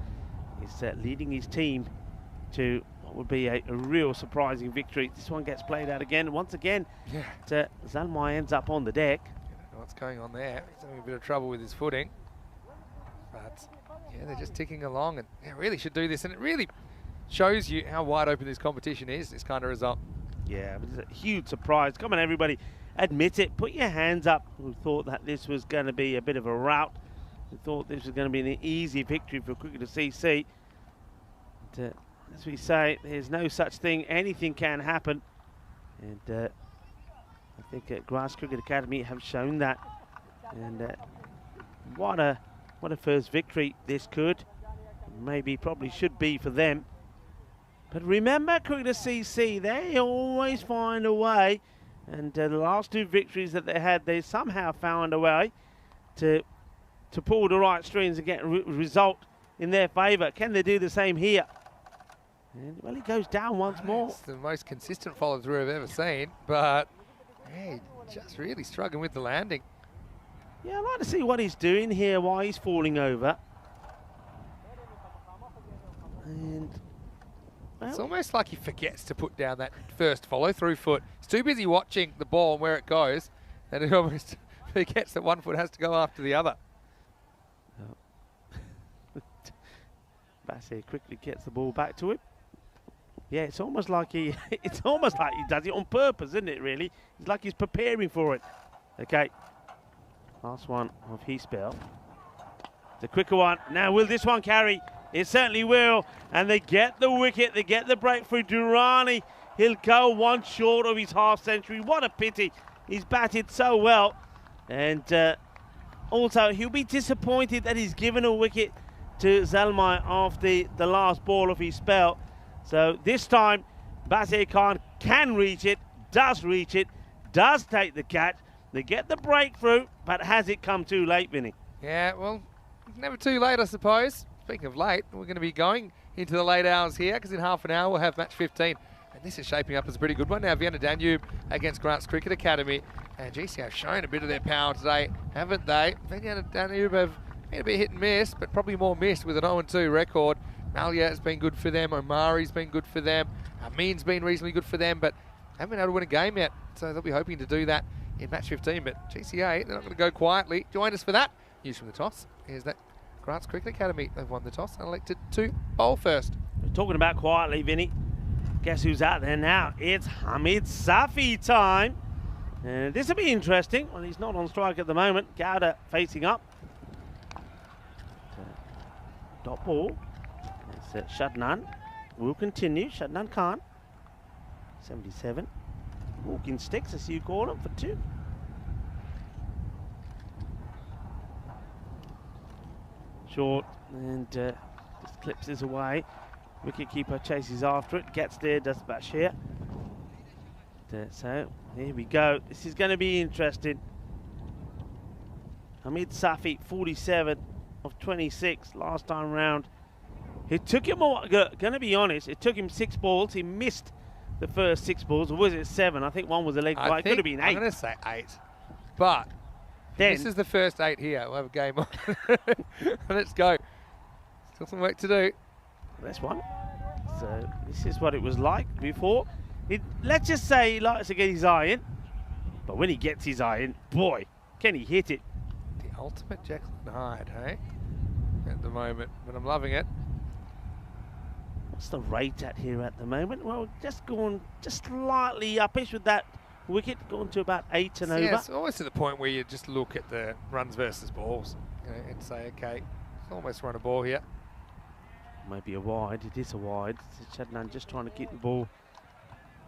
he's leading his team to what would be a real surprising victory. This one gets played out again. Once again, Zalmai ends up on the deck. I don't know what's going on there. He's having a bit of trouble with his footing. But, yeah, they're just ticking along, and they really should do this. And it really shows you how wide open this competition is, this kind of result. Yeah, but it's a huge surprise. Come on, everybody. Admit it. Put your hands up. We thought that this was going to be a bit of a rout. We thought this was going to be an easy victory for Cricketer CC. But, as we say, there's no such thing. Anything can happen. And I think Grass Cricket Academy have shown that. And what a first victory this could. Maybe probably should be for them. But remember, Cricketer CC, they always find a way. And the last 2 victories that they had, they somehow found a way to pull the right strings and get a result in their favour. Can they do the same here? And, well, he goes down once more. It's the most consistent follow-through I've ever seen. But, hey, just really struggling with the landing. Yeah, I'd like to see what he's doing here, why he's falling over. And... well, it's almost like he forgets to put down that first follow-through foot. He's too busy watching the ball and where it goes that he almost forgets that one foot has to go after the other. Basir quickly gets the ball back to him. Yeah, it's almost like he does it on purpose, isn't it, really? It's like he's preparing for it. Okay. Last one of his spell. The quicker one. Now, will this one carry? It certainly will. And they get the wicket. They get the breakthrough. Durrani, he'll go one short of his half century. What a pity. He's batted so well. And also, he'll be disappointed that he's given a wicket to Zalmai after the last ball of his spell. So this time, Basir Khan can reach it, does take the catch. They get the breakthrough, but has it come too late, Vinny? Yeah, well, never too late, I suppose. Speaking of late, we're going to be going into the late hours here because in half an hour we'll have match 15. And this is shaping up as a pretty good one. Now, Vienna Danube against Grants Cricket Academy. And GC have shown a bit of their power today, haven't they? Vienna Danube have been a bit hit and miss, but probably more missed with an 0-2 record. Malia has been good for them. Omari's been good for them. Amin's been reasonably good for them, but haven't been able to win a game yet. So they'll be hoping to do that in match 15. But GCA, they're not going to go quietly. Join us for that. News from the toss is that Grants Cricket Academy, they've won the toss and elected to bowl first. We're talking about quietly, Vinny. Guess who's out there now? It's Hamid Safi time. And this will be interesting. Well, he's not on strike at the moment. Gowda facing up. Dot ball. It's Shadnan. Will continue. Shadnan Khan. 77. Walking sticks, as you call them, for 2. short, and just clips this away. Wicketkeeper chases after it, gets there, does Bashir. So here we go. This is going to be interesting. Hamid Safi, 47 of 26 last time round. It took him, going to be honest, it took him 6 balls. He missed the first 6 balls, or was it 7? I think one was a leg wide. It could have been 8. I'm going to say 8. But Then, this is the first 8 here. We'll have a game on. Let's go. Still some work to do. that's one. So this is what it was like before. Let's just say he likes to get his iron. But when he gets his iron, boy, can he hit it. The ultimate Jekyll and Hyde, hey? At the moment, but I'm loving it. What's the rate at here at the moment? Well, just going just slightly uppish with that wicket, going to about 8 and over. Yeah, it's almost to the point where you just look at the runs versus balls, you know, and say, okay, it's almost run a ball here. Maybe a wide. It is a wide. Shadnan just trying to keep the ball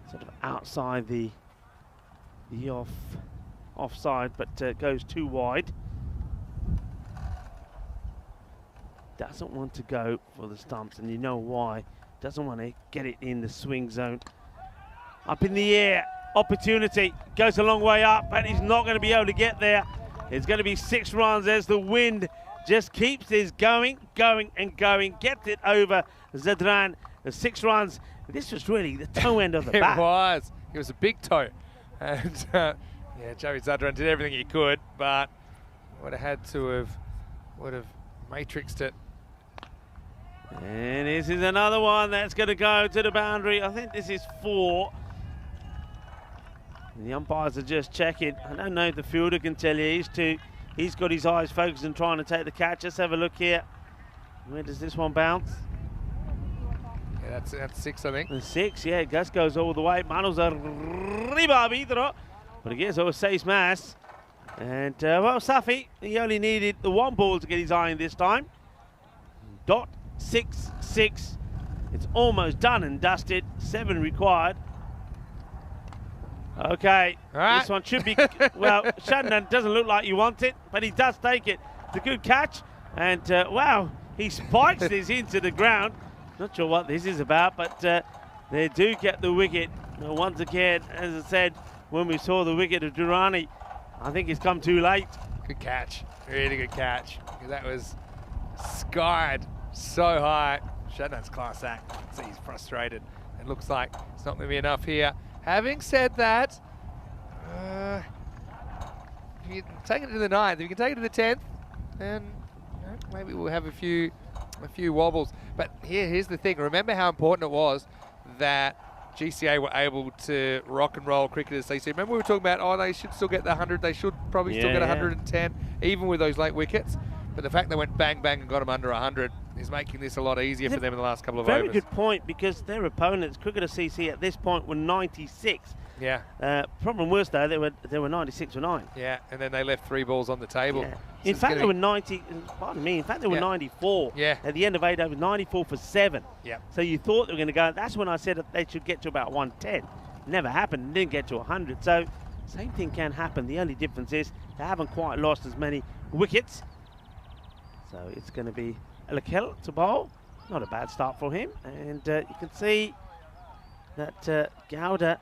sort of outside the offside, but goes too wide. Doesn't want to go for the stumps, and you know why. Doesn't want to get it in the swing zone. Up in the air, opportunity, goes a long way up, but he's not going to be able to get there. It's going to be 6 runs as the wind just keeps this going and going. Gets it over Zadran. 6 runs. This was really the toe end of the bat. It was a big toe. And yeah, Joey Zadran did everything he could, but would have had to have, matrixed it. And this is another one that's going to go to the boundary. I think this is 4. And the umpires are just checking. I don't know if the fielder can tell you. He's got his eyes focused on trying to take the catch. Let's have a look here. Where does this one bounce? Yeah, that's 6, I think. The 6, yeah, Gus goes all the way. Manos arriba arbitro. But again, so 6 más. And, well, Safi, he only needed the 1 ball to get his iron this time. .66. It's almost done and dusted. 7 required. Okay, right. This one should be, well, Shadnan doesn't look like you want it, but he does take it. It's a good catch. And, wow, he spikes this into the ground. Not sure what this is about, but they do get the wicket. Once again, as I said, when we saw the wicket of Durrani, I think it's come too late. Good catch. Really good catch. That was skied so high. Shadnan's class act. See, he's frustrated. It looks like it's not going to be enough here. Having said that, if you take it to the 9th, if you can take it to the 10th, then maybe we'll have a few wobbles. But here's the thing. Remember how important it was that GCA were able to rock and roll cricketers. They said, remember we were talking about, oh, they should still get the 100. They should probably still get 110, even with those late wickets. But the fact they went bang, bang and got them under 100 is making this a lot easier for them in the last couple of overs. Very good point, because their opponents, Cricketer CC, at this point were 96. Yeah. Problem was, though, they were 96 for 9. Yeah, and then they left 3 balls on the table. Yeah. So In fact, they were 90, pardon me, in fact, they were 94. Yeah. At the end of 8 overs, 94 for 7. Yeah. So you thought they were going to go, that's when I said that they should get to about 110. Never happened, didn't get to 100. So, same thing can happen. The only difference is they haven't quite lost as many wickets. So it's going to be Lakel to bowl. Not a bad start for him. And you can see that Gowda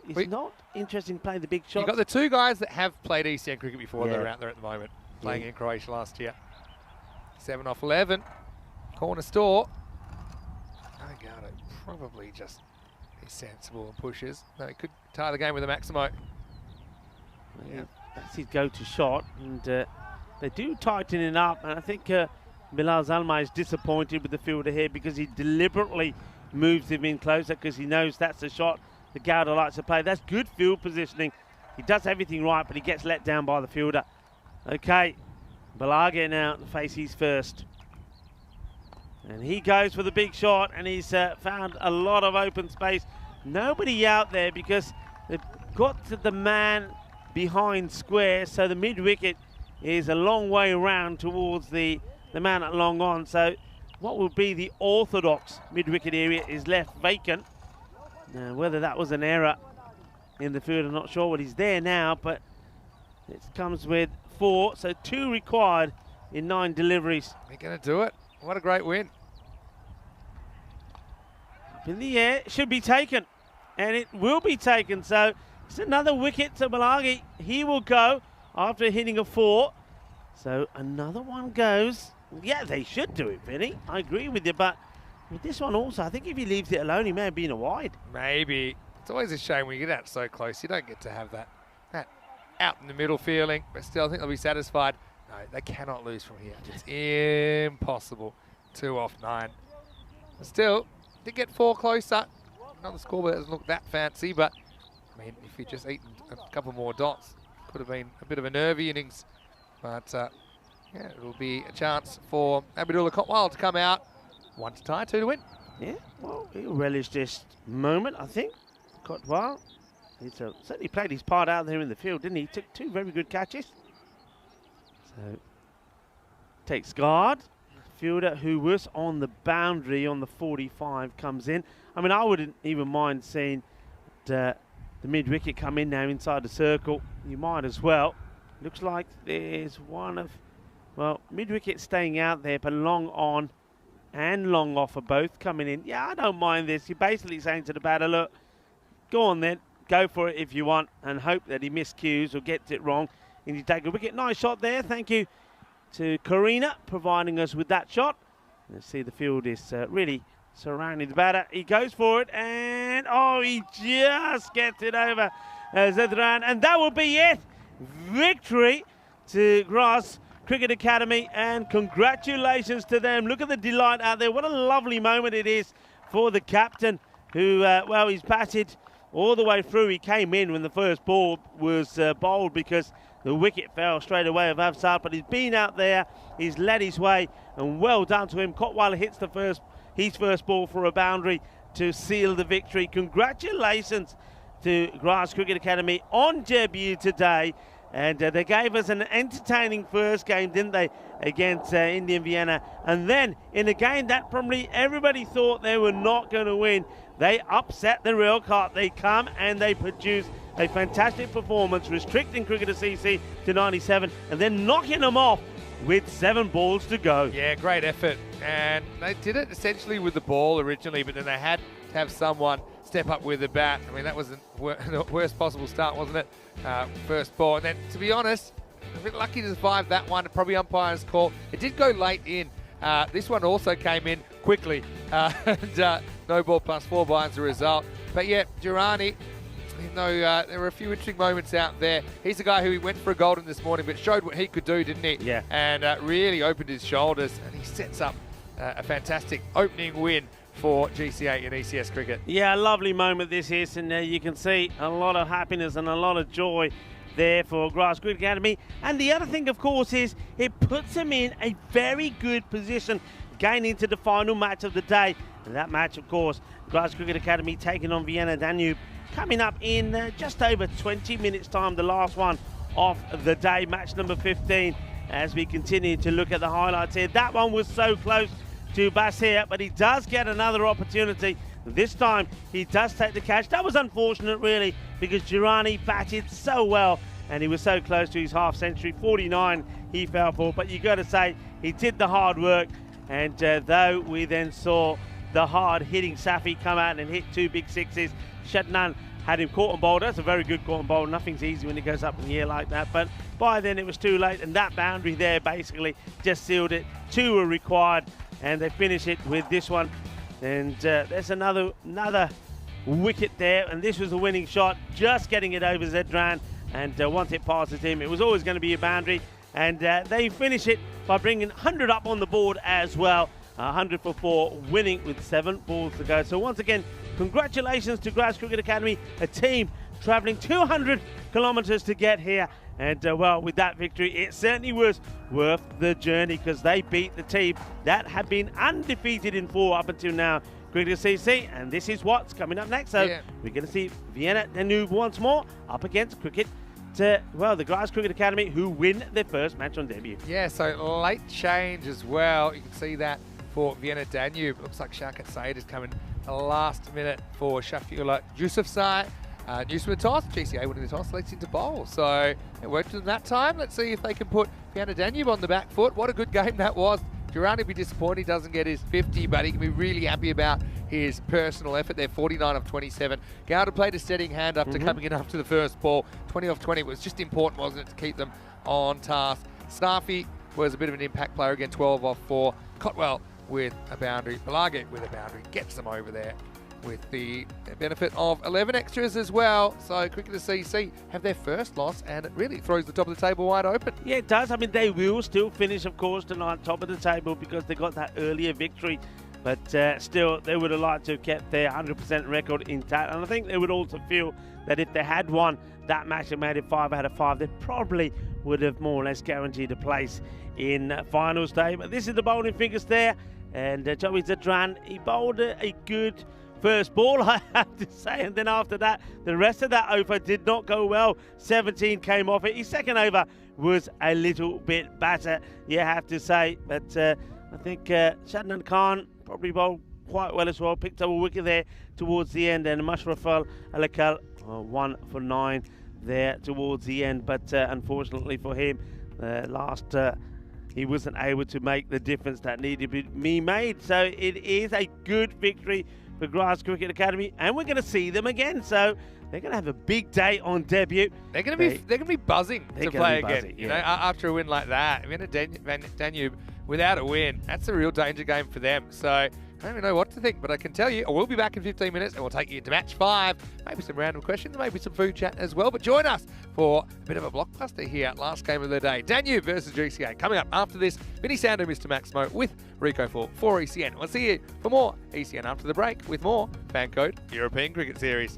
is not interested in playing the big shots. You've got the 2 guys that have played ECN cricket before that are Yeah. out there at the moment, playing in Croatia last year. 7 off 11. Corner store. I think Gowda probably just is sensible and pushes. No, he could tie the game with a Maximo. Yeah. That's his go-to shot. And they do tighten it up, and I think Bilal Zalmai is disappointed with the fielder here because he deliberately moves him in closer because he knows that's the shot the Gowda likes to play. That's good field positioning. He does everything right, but he gets let down by the fielder. Okay, Balage now to face his first. And he goes for the big shot, and he's found a lot of open space. Nobody out there because they've got to the man behind square, so the mid-wicket is a long way around towards the man at long on. So what will be the orthodox mid-wicket area is left vacant. Now, whether that was an error in the field, I'm not sure. Well, he's there now, but it comes with 4. So 2 required in 9 deliveries. They're going to do it. What a great win. Up in the air, should be taken. And it will be taken. So it's another wicket to Malagi. He will go after hitting a 4. So another one goes. Yeah, they should do it, Vinny. I agree with you. But with this one also, I think if he leaves it alone, he may have been a wide. Maybe. It's always a shame when you get out so close. You don't get to have that out in the middle feeling. But still, I think they'll be satisfied. No, they cannot lose from here. It's impossible. 2 off 9. But still, did get 4 closer. Not the scoreboard doesn't look that fancy, but I mean, if you'd just eaten a couple more dots, could have been a bit of a nervy innings. But yeah, it'll be a chance for Abdullah Kotwal to come out. 1 to tie, 2 to win. Yeah, well, he'll relish this moment, I think. Kotwal. He's certainly played his part out there in the field, didn't he? He took 2 very good catches. So, takes guard. Fielder who was on the boundary on the 45 comes in. I mean, I wouldn't even mind seeing the mid-wicket come in now inside the circle. You might as well. Looks like there's one of, well, mid-wicket staying out there, but long on and long off are both coming in. Yeah, I don't mind this. You're basically saying to the batter, look, go on then, go for it if you want, and hope that he miscues or gets it wrong. And you take a wicket. Nice shot there. Thank you to Karina providing us with that shot. Let's see, the field is really surrounding the batter. He goes for it, and oh, he just gets it over Zedran, and that will be it. Victory to Grass Cricket Academy, and congratulations to them. Look at the delight out there. What a lovely moment it is for the captain, who, well, he's batted all the way through. He came in when the first ball was bowled because the wicket fell straight away of Avsar, but he's been out there, he's led his way, and well done to him. Kotwal hits his first ball for a boundary to seal the victory. Congratulations to Grass Cricket Academy on debut today. And they gave us an entertaining first game, didn't they, against Indian Vienna. And then in a game that probably everybody thought they were not going to win, they upset the real cart. They come and they produce a fantastic performance, restricting Cricketer CC to 97 and then knocking them off with 7 balls to go. Yeah, great effort. And they did it essentially with the ball originally, but then they had to have someone step up with the bat. I mean, that was the worst possible start, wasn't it? First ball. And then, to be honest, a bit lucky to survive that one. Probably umpire's call. It did go late in. This one also came in quickly. And no ball plus 4 by as a result. But yeah, Durrani, even though there were a few interesting moments out there, he's the guy who went for a golden this morning, but showed what he could do, didn't he? Yeah. And really opened his shoulders, and he sets up a fantastic opening win for GCA in ECS cricket. Yeah, a lovely moment this is, and you can see a lot of happiness and a lot of joy there for Grass Cricket Academy. And the other thing, of course, is it puts them in a very good position going into the final match of the day. And that match, of course, Grass Cricket Academy taking on Vienna Danube, coming up in just over 20 minutes time, the last one of the day, match number 15. As we continue to look at the highlights here, that one was so close to Basir, but he does get another opportunity. This time he does take the catch. That was unfortunate really, because Girani batted so well and he was so close to his half century. 49 he fell for, but you got to say he did the hard work. And though we then saw the hard hitting Safi come out and hit 2 big sixes, Shadnan had him caught and bowled. That's a very good caught and bowled. Nothing's easy when it goes up in the air like that, but by then it was too late, and that boundary there basically just sealed it. 2 were required, and they finish it with this one. And there's another wicket there, and this was a winning shot, just getting it over Zedran. And once it passes him, it was always going to be a boundary. And they finish it by bringing 100 up on the board as well. 100 for 4, winning with 7 balls to go. So once again, congratulations to Grass Cricket Academy, a team travelling 200 kilometres to get here. And well, with that victory, it certainly was worth the journey, because they beat the team that had been undefeated in 4 up until now, Cricket CC. And this is what's coming up next. So yeah, we're going to see Vienna Danube once more up against well, the Grass Cricket Academy, who win their first match on debut. Yeah, so late change as well. You can see that for Vienna Danube. Looks like Sharkat Saeed is coming last minute for Shafiullah Yousafzai. News from the toss, GCA winning the toss, leads into bowl. So it worked for them that time. Let's see if they can put Vienna Danube on the back foot. What a good game that was. Durrani will be disappointed he doesn't get his 50, but he can be really happy about his personal effort there, 49 of 27. Gowda played a steadying hand after coming in after the first ball. 20 of 20 was just important, wasn't it, to keep them on task. Staffy was a bit of an impact player again, 12 off 4. Cotwell with a boundary. Balage with a boundary. Gets them over there with the benefit of 11 extras as well. So Cricketer CC have their first loss, and it really throws the top of the table wide open. Yeah, it does. I mean, they will still finish, of course, tonight top of the table because they got that earlier victory. But still, they would have liked to have kept their 100% record intact. And I think they would also feel that if they had won that match and made it 5 out of 5, they probably would have more or less guaranteed a place in finals day. But this is the bowling figures there. And Joey Zadran, he bowled a good first ball, I have to say, and then after that, the rest of that over did not go well. 17 came off it. His second over was a little bit better, you have to say, but I think Shadnan Khan probably bowled quite well as well. Picked up a wicket there towards the end, and Mushrafal Alakal 1 for 9 there towards the end, but unfortunately for him, he wasn't able to make the difference that needed to be made. So it is a good victory for Grass Cricket Academy, and we're going to see them again. So they're going to have a big day on debut. They're going to be buzzing to play again. Yeah. You know, after a win like that, Vienna Danube without a win, that's a real danger game for them. So I don't even know what to think, but I can tell you, I will be back in 15 minutes and we'll take you into match 5. Maybe some random questions, maybe some food chat as well. But join us for a bit of a blockbuster here, last game of the day. Danube versus GCA. Coming up after this, Vinny Sando, Mr. Maximo with Rico for ECN. We'll see you for more ECN after the break with more Fan Code European Cricket Series.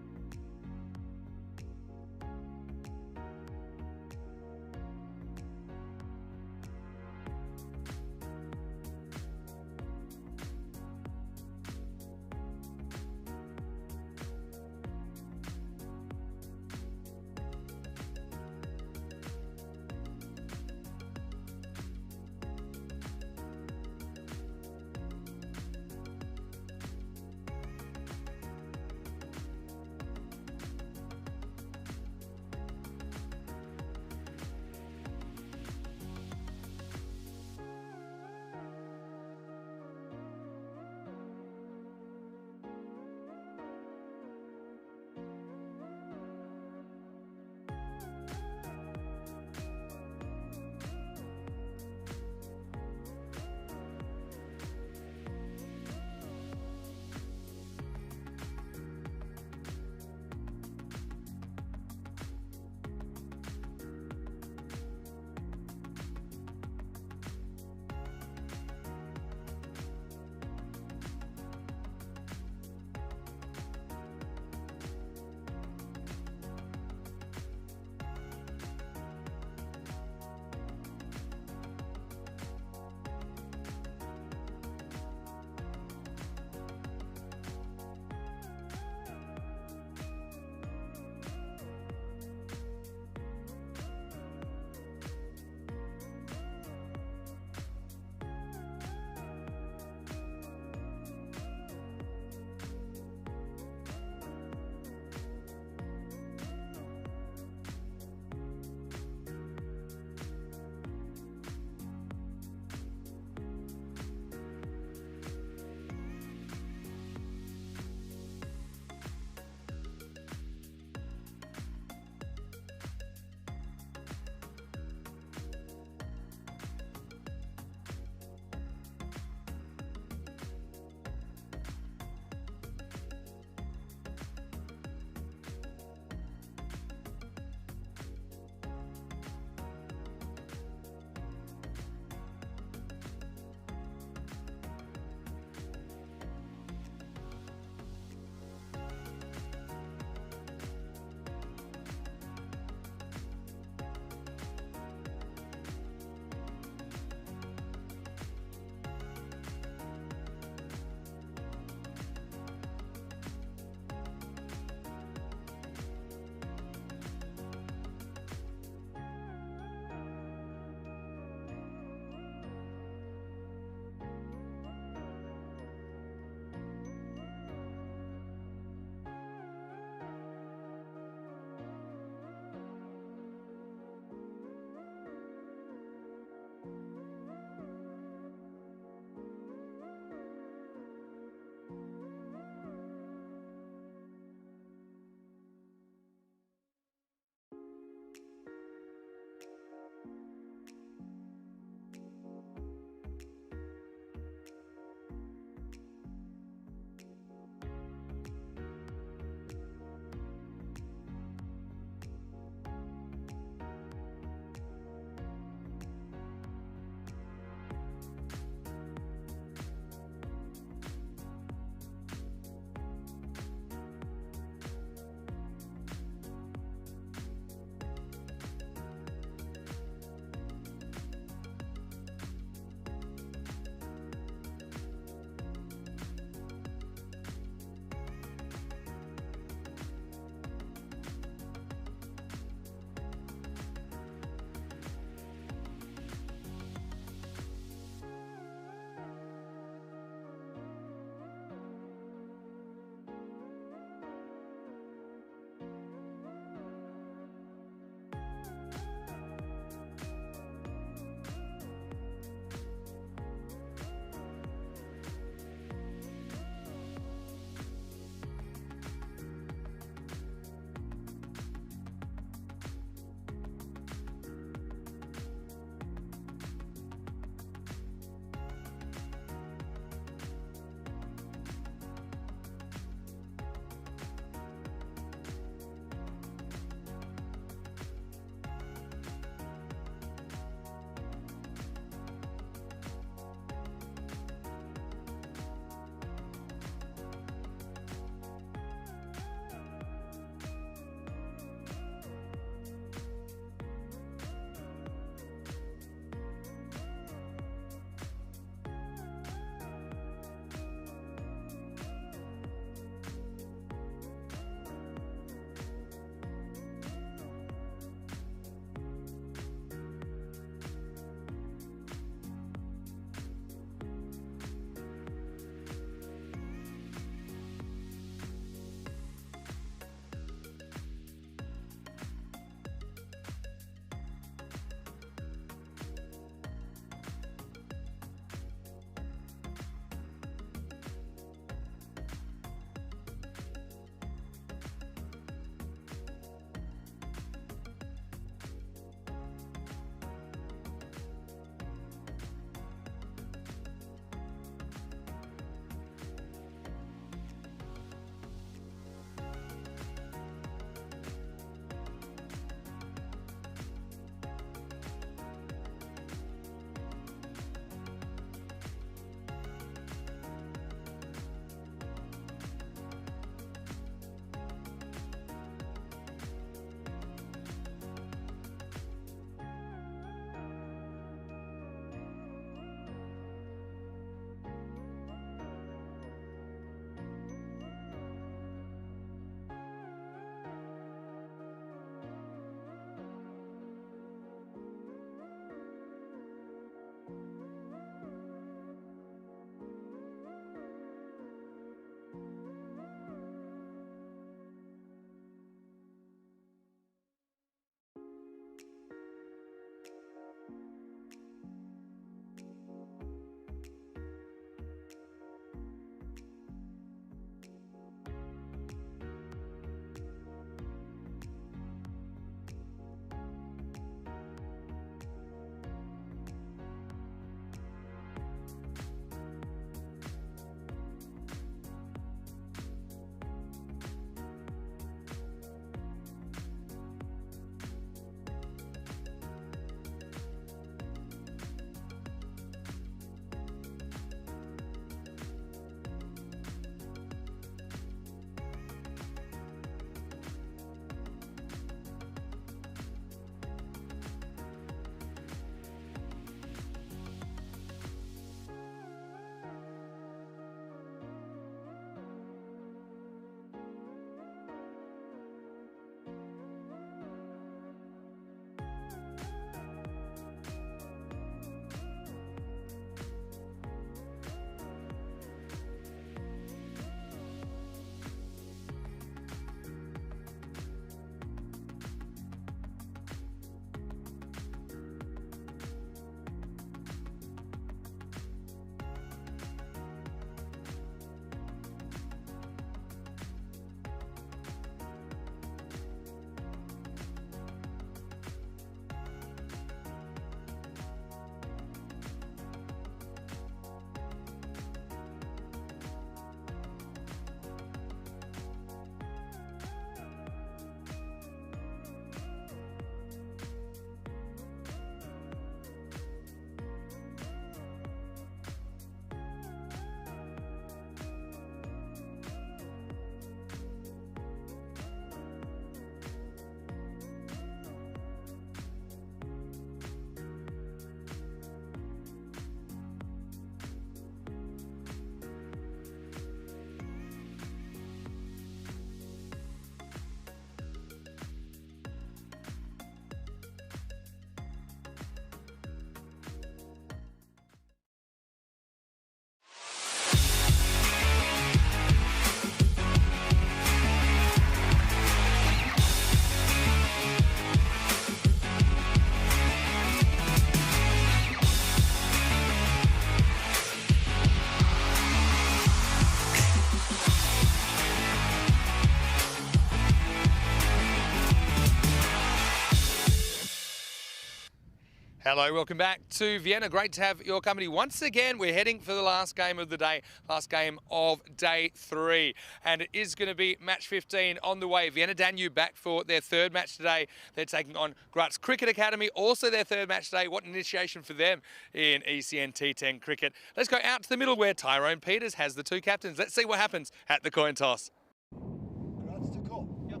Hello, welcome back to Vienna. Great to have your company. Once again, we're heading for the last game of the day, last game of day 3. And it is going to be match 15 on the way. Vienna Danube back for their third match today. They're taking on Graz Cricket Academy, also their third match today. What an initiation for them in ECN T10 cricket. Let's go out to the middle where Tyrone Peters has the 2 captains. Let's see what happens at the coin toss. Grants to call. Yep.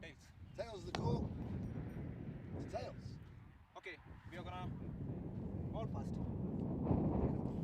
Tails. Tails the call. It's tails. Okay, we are gonna ball first.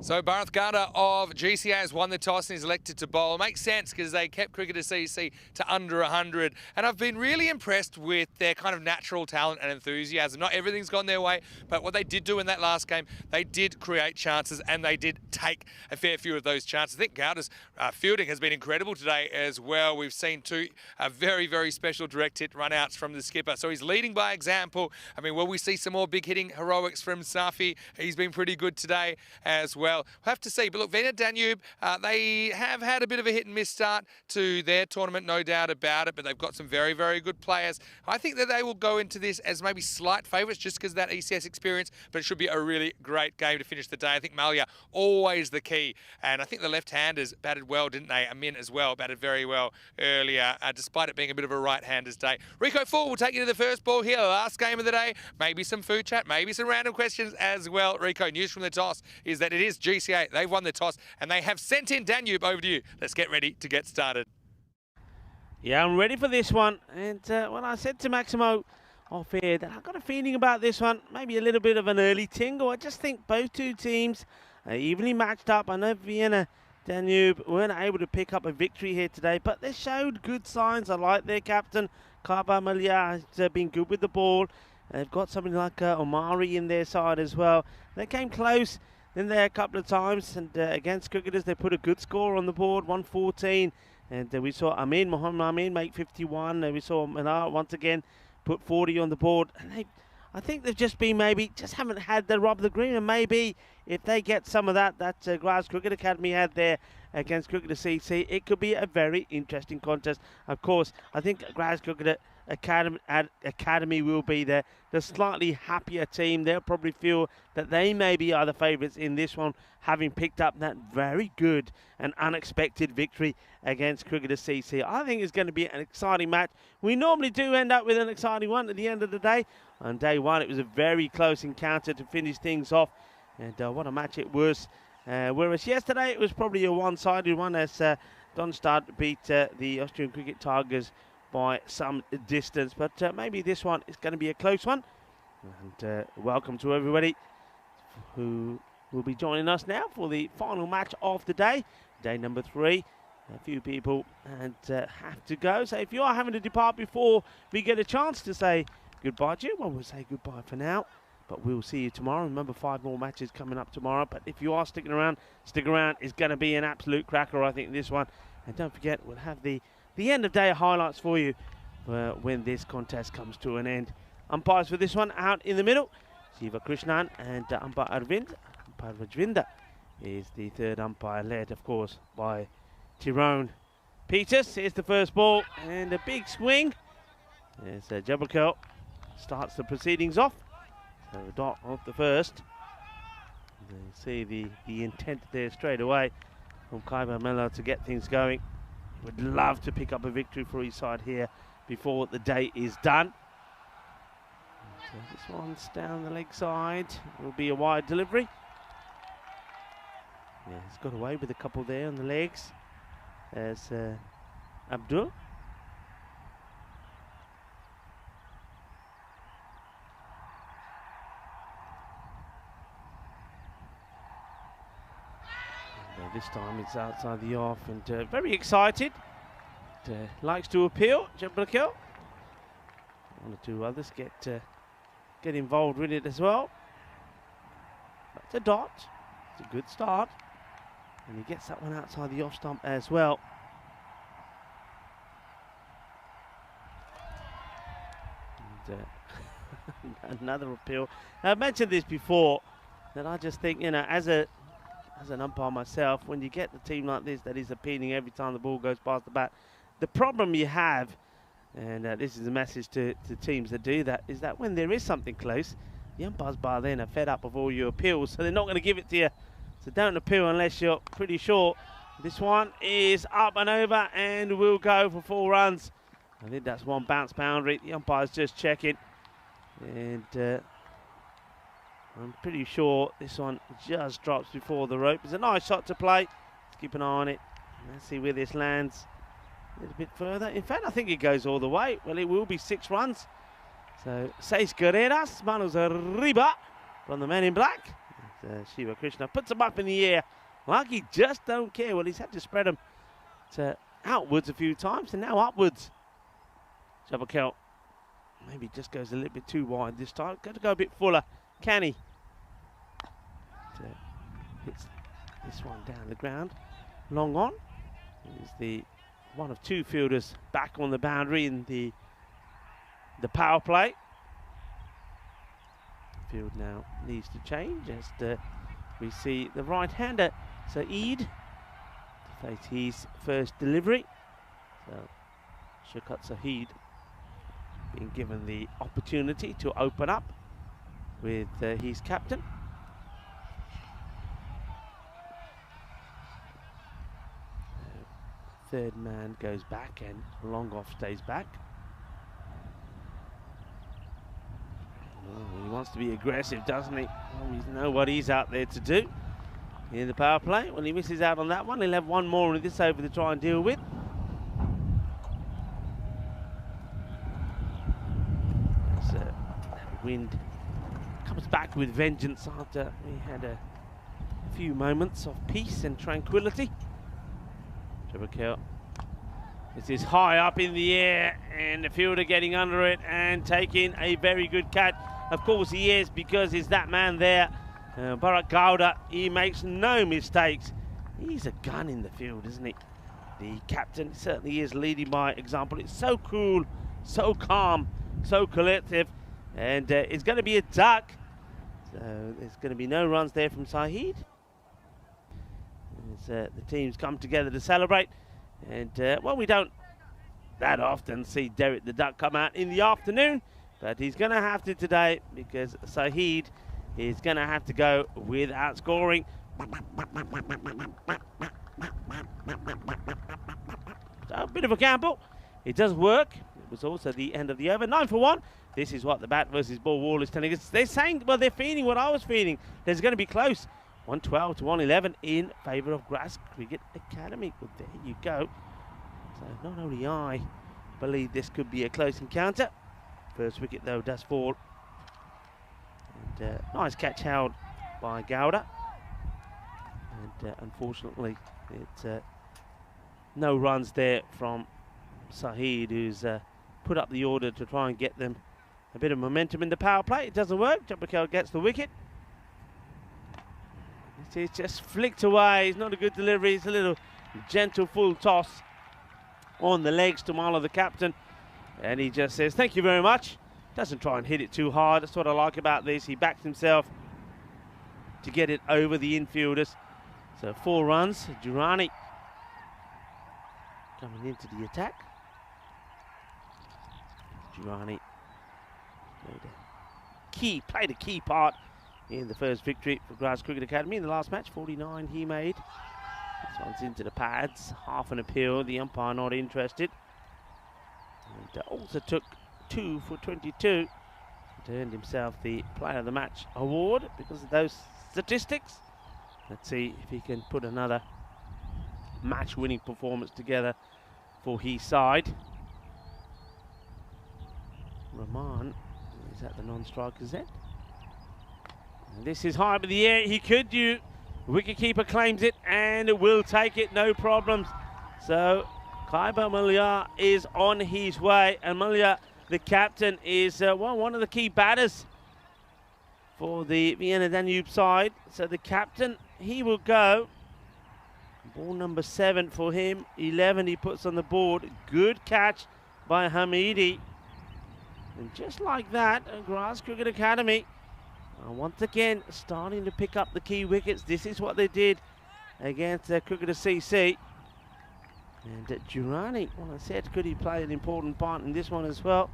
So Bharat Gada of GCA has won the toss and is elected to bowl. Makes sense because they kept Cricketer CC to under 100. And I've been really impressed with their kind of natural talent and enthusiasm. Not everything's gone their way, but what they did do in that last game, they did create chances and they did take a fair few of those chances. I think Gada's fielding has been incredible today as well. We've seen 2 very, very special direct hit run-outs from the skipper. So he's leading by example. I mean, will we see some more big hitting heroics from Safi? He's been pretty good today as well. We'll have to see. But look, Vienna Danube, they have had a bit of a hit and miss start to their tournament, no doubt about it, but they've got some very, very good players. I think that they will go into this as maybe slight favourites just because of that ECS experience, but it should be a really great game to finish the day. I think Malia, always the key. And I think the left-handers batted well, didn't they? Amin as well batted very well earlier, despite it being a bit of a right-hander's day. Rico Full will take you to the first ball here, the last game of the day. Maybe some food chat, maybe some random questions as well. Rico, news from the toss is that it is GCA. They've won the toss and they have sent in Danube. Over to you. Let's get ready to get started. Yeah, I'm ready for this one. And when I said to Maximo off air that I've got a feeling about this one, maybe a little bit of an early tingle. I just think both 2 teams are evenly matched up. I know Vienna Danube weren't able to pick up a victory here today, but they showed good signs. I like their captain, Kaba Malia, has been good with the ball. They've got somebody like Omari in their side as well. They came close in there a couple of times, and against cricketers they put a good score on the board, 114, and we saw Mohammed Amin make 51, and we saw Manar once again put 40 on the board, and I think they've just been just haven't had the rub of the green, and maybe if they get some of that Graz Cricket Academy had there against Cricketer CC, it could be a very interesting contest. Of course, I think Graz Cricket Academy will be there. The slightly happier team, they'll probably feel that they maybe are the favourites in this one, having picked up that very good and unexpected victory against Cricketer CC. I think it's going to be an exciting match. We normally do end up with an exciting one at the end of the day. On day 1, it was a very close encounter to finish things off, and what a match it was. Whereas yesterday it was probably a one-sided one as Donstad beat the Austrian Cricket Tigers by some distance, but maybe this one is going to be a close one. And welcome to everybody who will be joining us now for the final match of the day, day number 3. A few people have to go, so if you are having to depart before we get a chance to say goodbye to you, well, we'll say goodbye for now, but we'll see you tomorrow. Remember, 5 more matches coming up tomorrow, but if you are sticking around, stick around. It's going to be an absolute cracker, I think, this one. And don't forget, we'll have the end of day highlights for you when this contest comes to an end. Umpires for this one out in the middle, Siva Krishnan and umpire Arvind. Umpire Rajvinder is the third umpire, led of course by Tyrone Peters. Here's the first ball and a big swing. There's Jabberkel starts the proceedings off. So a dot off the first. You see the intent there straight away from Kaiba Melo to get things going. Would love to pick up a victory for his side here before the day is done. So this one's down the leg side. It will be a wide delivery. Yeah, he's got away with a couple there on the legs. There's Abdul. This time it's outside the off, and very excited. Likes to appeal, Jabrakil. One or 2 others get involved with it as well. That's a dot. It's a good start, and he gets that one outside the off stump as well. And another appeal. Now, I've mentioned this before, that I just think, you know, as an umpire myself, when you get the team like this that is appealing every time the ball goes past the bat, the problem you have, and this is a message to teams that do that, is that when there is something close, the umpires by then are fed up of all your appeals, so they're not going to give it to you. So don't appeal unless you're pretty sure. This one is up and over and will go for 4 runs. I think that's one bounce boundary. The umpire's just checking. And I'm pretty sure this one just drops before the rope. It's a nice shot to play. Let's keep an eye on it. Let's see where this lands a little bit further. In fact, I think it goes all the way. Well, it will be 6 runs. So, 6 carreras, manos arriba from the man in black. Shiva Krishna puts them up in the air like he just don't care. Well, he's had to spread them to outwards a few times and now upwards. Jabakel maybe just goes a little bit too wide this time. Got to go a bit fuller. Can he? Hits this one down the ground. Long on. He's the one of 2 fielders back on the boundary in the power play. The field now needs to change as we see the right-hander Saeed to face his first delivery. So Shaukat Saeed being given the opportunity to open up with his captain. Third man goes back and Longoff stays back. Oh, he wants to be aggressive, doesn't he? Oh, he knows what he's out there to do in the power play. When he misses out on that one, he'll have one more in this over to try and deal with. As wind comes back with vengeance after we had a few moments of peace and tranquility. Jabakel. This is high up in the air and the fielder getting under it and taking a very good catch. Of course he is, because he's that man there. Bharat Gowda, he makes no mistakes. He's a gun in the field, isn't he? The captain certainly is leading by example. It's so cool, so calm, so collective. And it's going to be a duck. So there's going to be no runs there from Saeed. As the teams come together to celebrate. And, well, we don't that often see Derek the Duck come out in the afternoon, but he's going to have to today because Saeed is going to have to go without scoring. So a bit of a gamble. It does work. It was also the end of the over. 9 for 1. This is what the bat versus ball wall is telling us. They're saying, well, they're feeling what I was feeling. There's going to be close. 112 to 111 in favour of Grass Cricket Academy. Well, there you go. So not only I believe this could be a close encounter. First wicket, though, does fall. And nice catch held by Gowda. And unfortunately, it's no runs there from Saeed, who's put up the order to try and get them a bit of momentum in the power play. It doesn't work. Jabakel gets the wicket. It's just flicked away. It's not a good delivery. It's a little gentle full toss on the legs to Marlo, the captain. And he just says, thank you very much. Doesn't try and hit it too hard. That's what I like about this. He backs himself to get it over the infielders. So 4 runs. Durrani coming into the attack. Durrani played a key part in the first victory for Grass Cricket Academy in the last match. 49 he made. This one's into the pads. Half an appeal. The umpire not interested. And also took 2 for 22. And earned himself the Player of the Match award because of those statistics. Let's see if he can put another match-winning performance together for his side. Rahman is at the non-striker's end. And this is high up in the air. He could do. Wicketkeeper claims it and will take it, no problems. So Kaiba Malia is on his way, and Malia, the captain, is one of the key batters for the Vienna Danube side. So the captain, he will go. Ball number 7 for him. 11 he puts on the board. Good catch by Hamidi. And just like that, Grass Cricket Academy once again starting to pick up the key wickets. This is what they did against Cricketer CC. And Durrani, well, I said, could he play an important part in this one as well?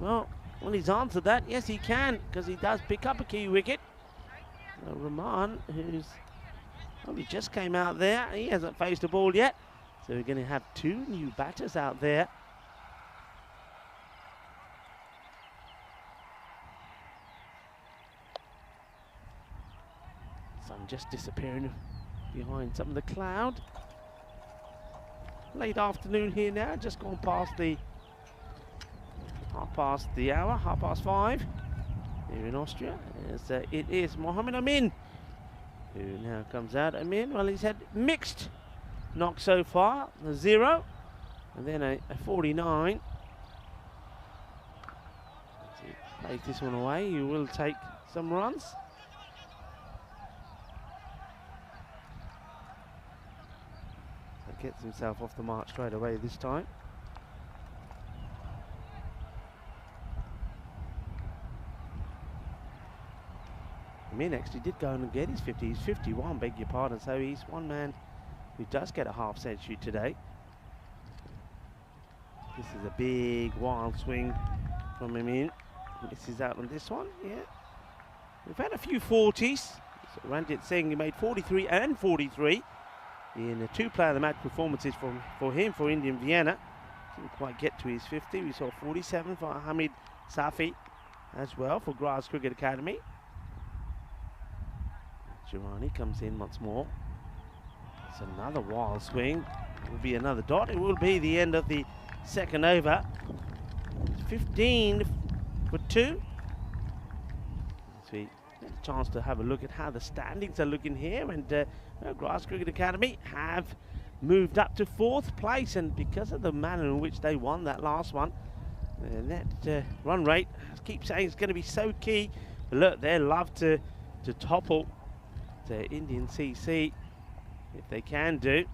Well, Well, he's answered that. Yes, he can, because he does pick up a key wicket. Rahman, who's probably just came out there, he hasn't faced a ball yet. So we're going to have 2 new batters out there. Sun just disappearing behind some of the cloud. Late afternoon here now, just gone past the half past 5 here in Austria. As it is Mohammed Amin who now comes out. Amin, well, he's had mixed knocks so far, a 0 and then a 49. As he plays this one away, you will take some runs. So gets himself off the mark straight away this time. Amin actually did go and get his 50. He's 51, beg your pardon. So he's one man who does get a half century today. This is a big wild swing from Amin. Misses out on this one, yeah. We've had a few 40s. So Ranjit Singh, he made 43 and 43 in the 2 player of the match performances for him for Indian Vienna. Didn't quite get to his 50. We saw 47 for Hamid Safi as well for Graz Cricket Academy. Girani comes in once more. It's another wild swing. It will be another dot. It will be the end of the second over. 15 for 2. So we get a chance to have a look at how the standings are looking here. And Graz Cricket Academy have moved up to 4th place. And because of the manner in which they won that last one, that run rate, I keep saying, it's going to be so key. But look, they love to topple the Indian CC, if they can do.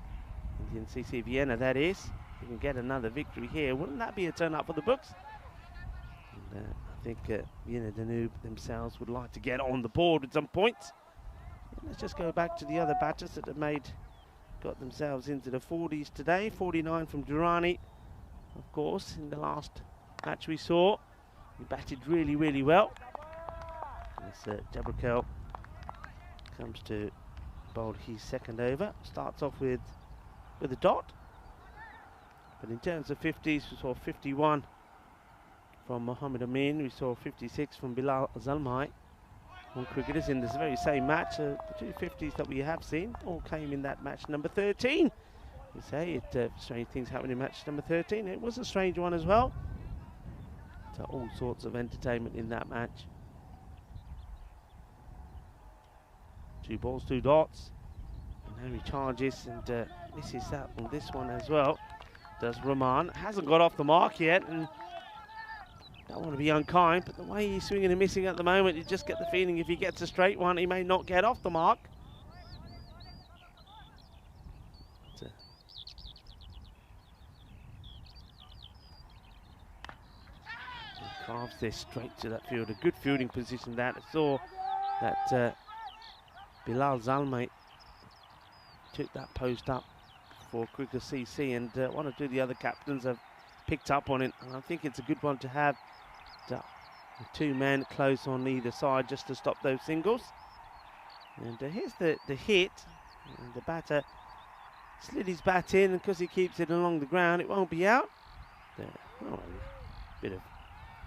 Indian CC Vienna, that is. They can get another victory here. Wouldn't that be a turn up for the books? And, I think Vienna Danube themselves would like to get on the board with some points. And let's just go back to the other batters that have got themselves into the 40s today. 49 from Durrani, of course, in the last match we saw. He batted really, really well. As Jabrakel comes to bowl his second over. Starts off with a dot. But in terms of 50s, we saw 51 from Mohammed Amin. We saw 56 from Bilal Zalmai. All cricketers in this very same match. The 2 50s that we have seen all came in that match number 13. You say strange things happened in match number 13. It was a strange one as well. So all sorts of entertainment in that match. 2 balls, 2 dots. And now he charges and misses that on this one as well. Does Rahman. Hasn't got off the mark yet, and don't want to be unkind, but the way he's swinging and missing at the moment, you just get the feeling if he gets a straight one, he may not get off the mark. But, carves this straight to that field. A good fielding position that. I saw that Bilal Zalmai took that post up for Cricket CC, and one or two of the other captains have picked up on it, and I think it's a good one to have. 2 men close on either side just to stop those singles. And here's the hit, and the batter slid his bat in, and because he keeps it along the ground, it won't be out. Oh, a bit of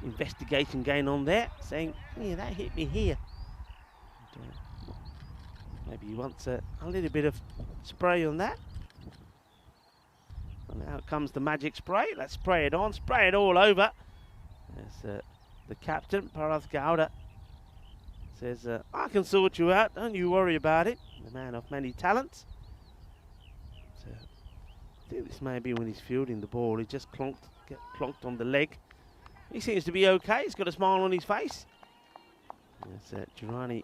investigation going on there, saying, yeah, that hit me here. And, maybe he wants a little bit of spray on that. And now comes the magic spray. Let's spray it on, spray it all over. As the captain, Parath Gowda, says, I can sort you out, don't you worry about it. The man of many talents. So, I think this may be when he's fielding the ball. He just get clonked on the leg. He seems to be okay. He's got a smile on his face. As Girani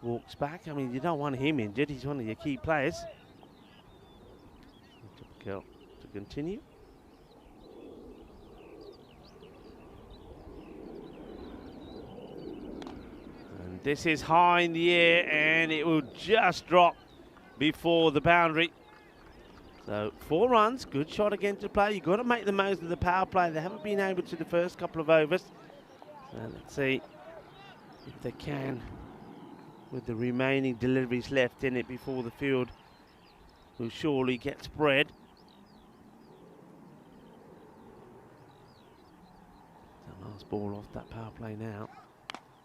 walks back. I mean, you don't want him injured. He's one of your key players. To continue. And this is high in the air, and it will just drop before the boundary. So 4 runs, good shot again to play. You've got to make the most of the power play. They haven't been able to the first couple of overs. So let's see if they can with the remaining deliveries left in it before the field will surely get spread. The last ball off that power play now.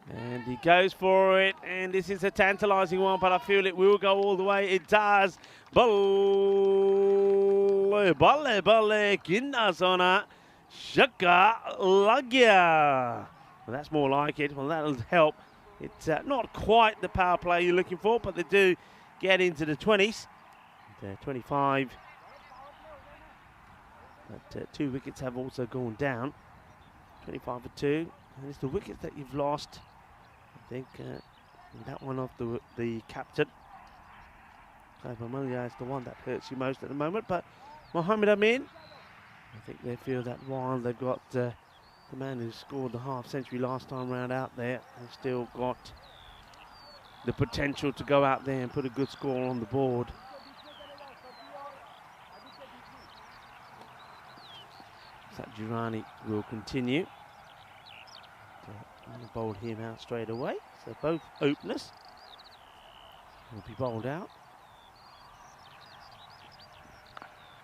And he goes for it, and this is a tantalising one, but I feel it will go all the way. It does. Balle, Kinnasona, Shaka Lagya. Well, that's more like it. Well, that'll help. It's not quite the power play you're looking for, but they do get into the 20s. 25. But 2 wickets have also gone down. 25 for 2. And it's the wickets that you've lost. I think that one off the captain. Kaibamulia is the one that hurts you most at the moment. But Mohammed Amin, I think they feel that while they've got the man who scored the half century last time round out there, they've still got the potential to go out there and put a good score on the board. Sajirani will continue. I'm going to bowl him out straight away. So both openers will be bowled out.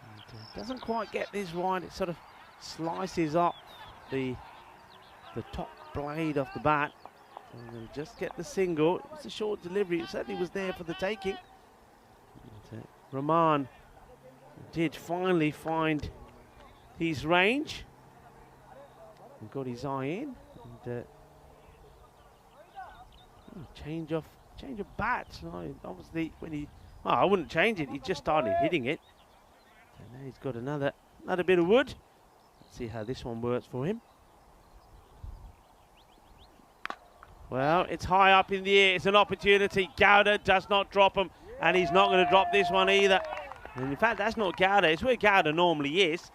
And, doesn't quite get this right. It sort of slices up the top blade of the bat. And they'll just get the single. It's a short delivery. It certainly was there for the taking. And, Rahman did finally find his range and got his eye in. And, change of bat. No, obviously, when he, I wouldn't change it. He just started hitting it. So now he's got another bit of wood. Let's see how this one works for him. Well, it's high up in the air. It's an opportunity. Gowda does not drop him, and he's not going to drop this one either. And in fact, that's not Gowda. It's where Gowda normally is.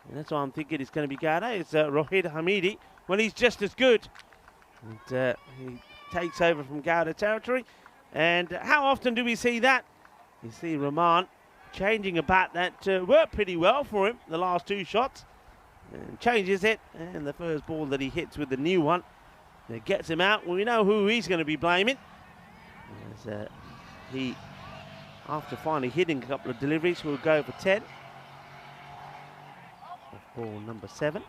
And that's why I'm thinking it's going to be Gowda. It's Rohit Hamidi. Well, he's just as good. And he takes over from Gowda territory. And how often do we see that? You see Rahman changing a bat that worked pretty well for him the last 2 shots. And changes it. And the first ball that he hits with the new one that gets him out. Well, we know who he's going to be blaming. As he, after finally hitting a couple of deliveries, will go for 10. Ball number 7.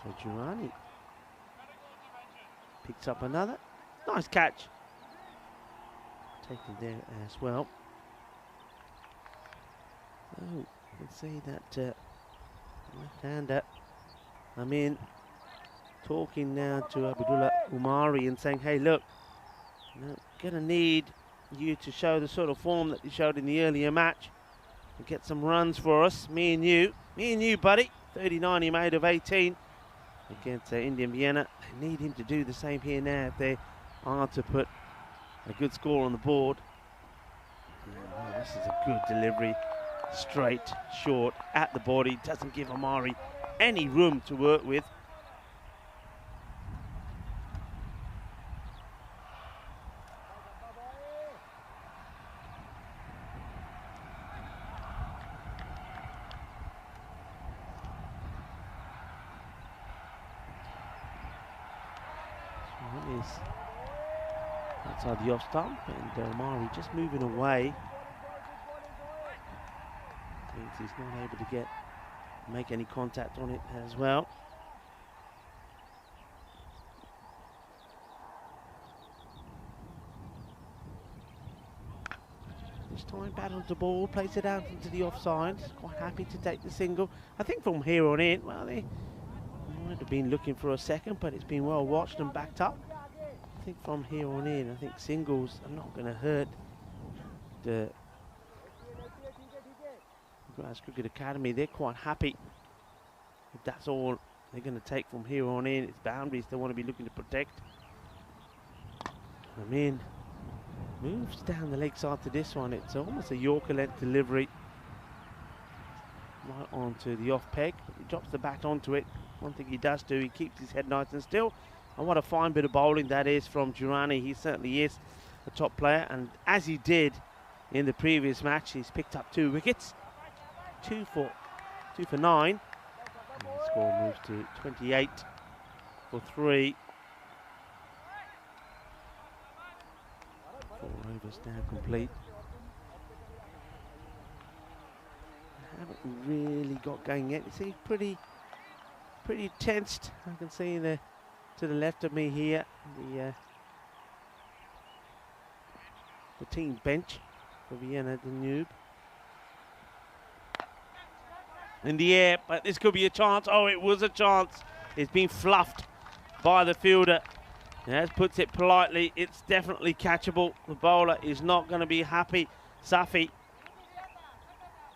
So Durrani picks up another. Nice catch. Taken there as well. So you can see that left-hander. I mean, talking now to Abdullah Umari and saying, hey, look, gonna need you to show the sort of form that you showed in the earlier match and get some runs for us, me and you, buddy. 39 he made of 18 against Indian Vienna. They need him to do the same here now if they are to put a good score on the board. Oh, this is a good delivery, straight, short, at the body. Doesn't give Amari any room to work with. Outside the off stump, and Omari just moving away. Means he's not able to make any contact on it as well. This time bat onto ball, plays it out into the offside. Quite happy to take the single. I think from here on in, well, they might have been looking for a second, but it's been well watched and backed up. I think from here on in, I think singles are not going to hurt the Grass Cricket Academy. They're quite happy if that's all they're going to take from here on in. It's boundaries they want to be looking to protect. I mean, moves down the leg side to this one. It's almost a Yorker length delivery. Right onto the off peg. He drops the bat onto it. One thing he does do, he keeps his head nice and still. And what a fine bit of bowling that is from Durrani. He certainly is a top player, and as he did in the previous match, he's picked up 2 wickets. 2 for 9. And the score moves to 28 for 3. 4 overs now complete. Haven't really got going yet. You see, pretty tensed. I can see to the left of me here the team bench for Vienna Danube. In the air, but this could be a chance. Oh, it was a chance. It's been fluffed by the fielder. As puts it politely, it's definitely catchable. The bowler is not going to be happy. Safi.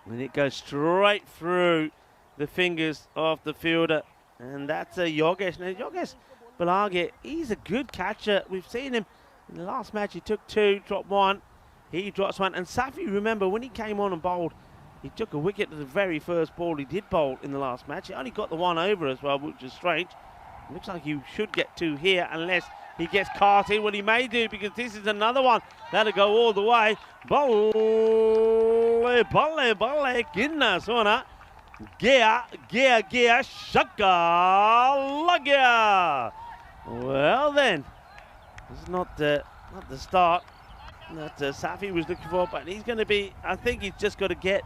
And it goes straight through the fingers of the fielder. And that's a Yogesh. Now, Yogesh Balage, he's a good catcher. We've seen him in the last match. He took 2, dropped 1. He drops 1. And Safi, remember, when he came on and bowled, he took a wicket to the very first ball he did bowl in the last match. He only got the 1 over as well, which is strange. It looks like he should get 2 here unless he gets caught in. What he may do, because this is another one that'll go all the way. Balle, ginna sona. Gia, shaka, lagia. Well then, this is not the start that Safi was looking for, but he's going to be, I think he's just got to get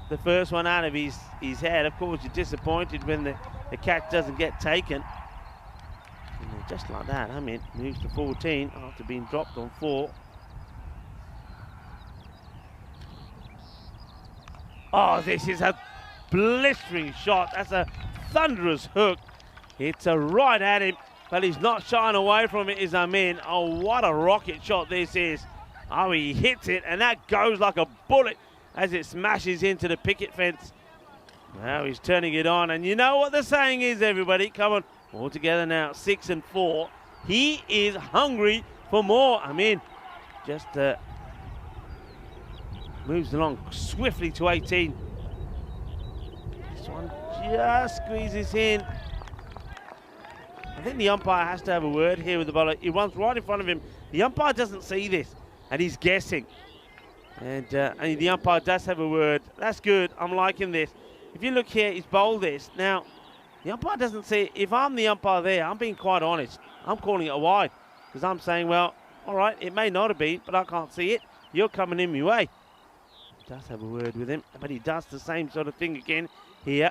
the first one out of his head. Of course, you're disappointed when the catch doesn't get taken. And just like that, I mean, moves to 14 after being dropped on 4. Oh, this is a blistering shot. That's a thunderous hook. It's a right at him, but he's not shying away from it, is Amin. Oh, what a rocket shot this is. Oh, he hits it, and that goes like a bullet as it smashes into the picket fence. Now he's turning it on, and you know what the saying is, everybody. Come on, all together now, 6 and 4. He is hungry for more. I mean, just moves along swiftly to 18. This one just squeezes in. I think the umpire has to have a word here with the bowler. He runs right in front of him. The umpire doesn't see this, and he's guessing. And the umpire does have a word. That's good. I'm liking this. If you look here, he's bowled this. Now, the umpire doesn't see it. If I'm the umpire there, I'm being quite honest. I'm calling it a wide, because I'm saying, well, all right, it may not have been, but I can't see it. You're coming in my way. He does have a word with him, but he does the same sort of thing again here.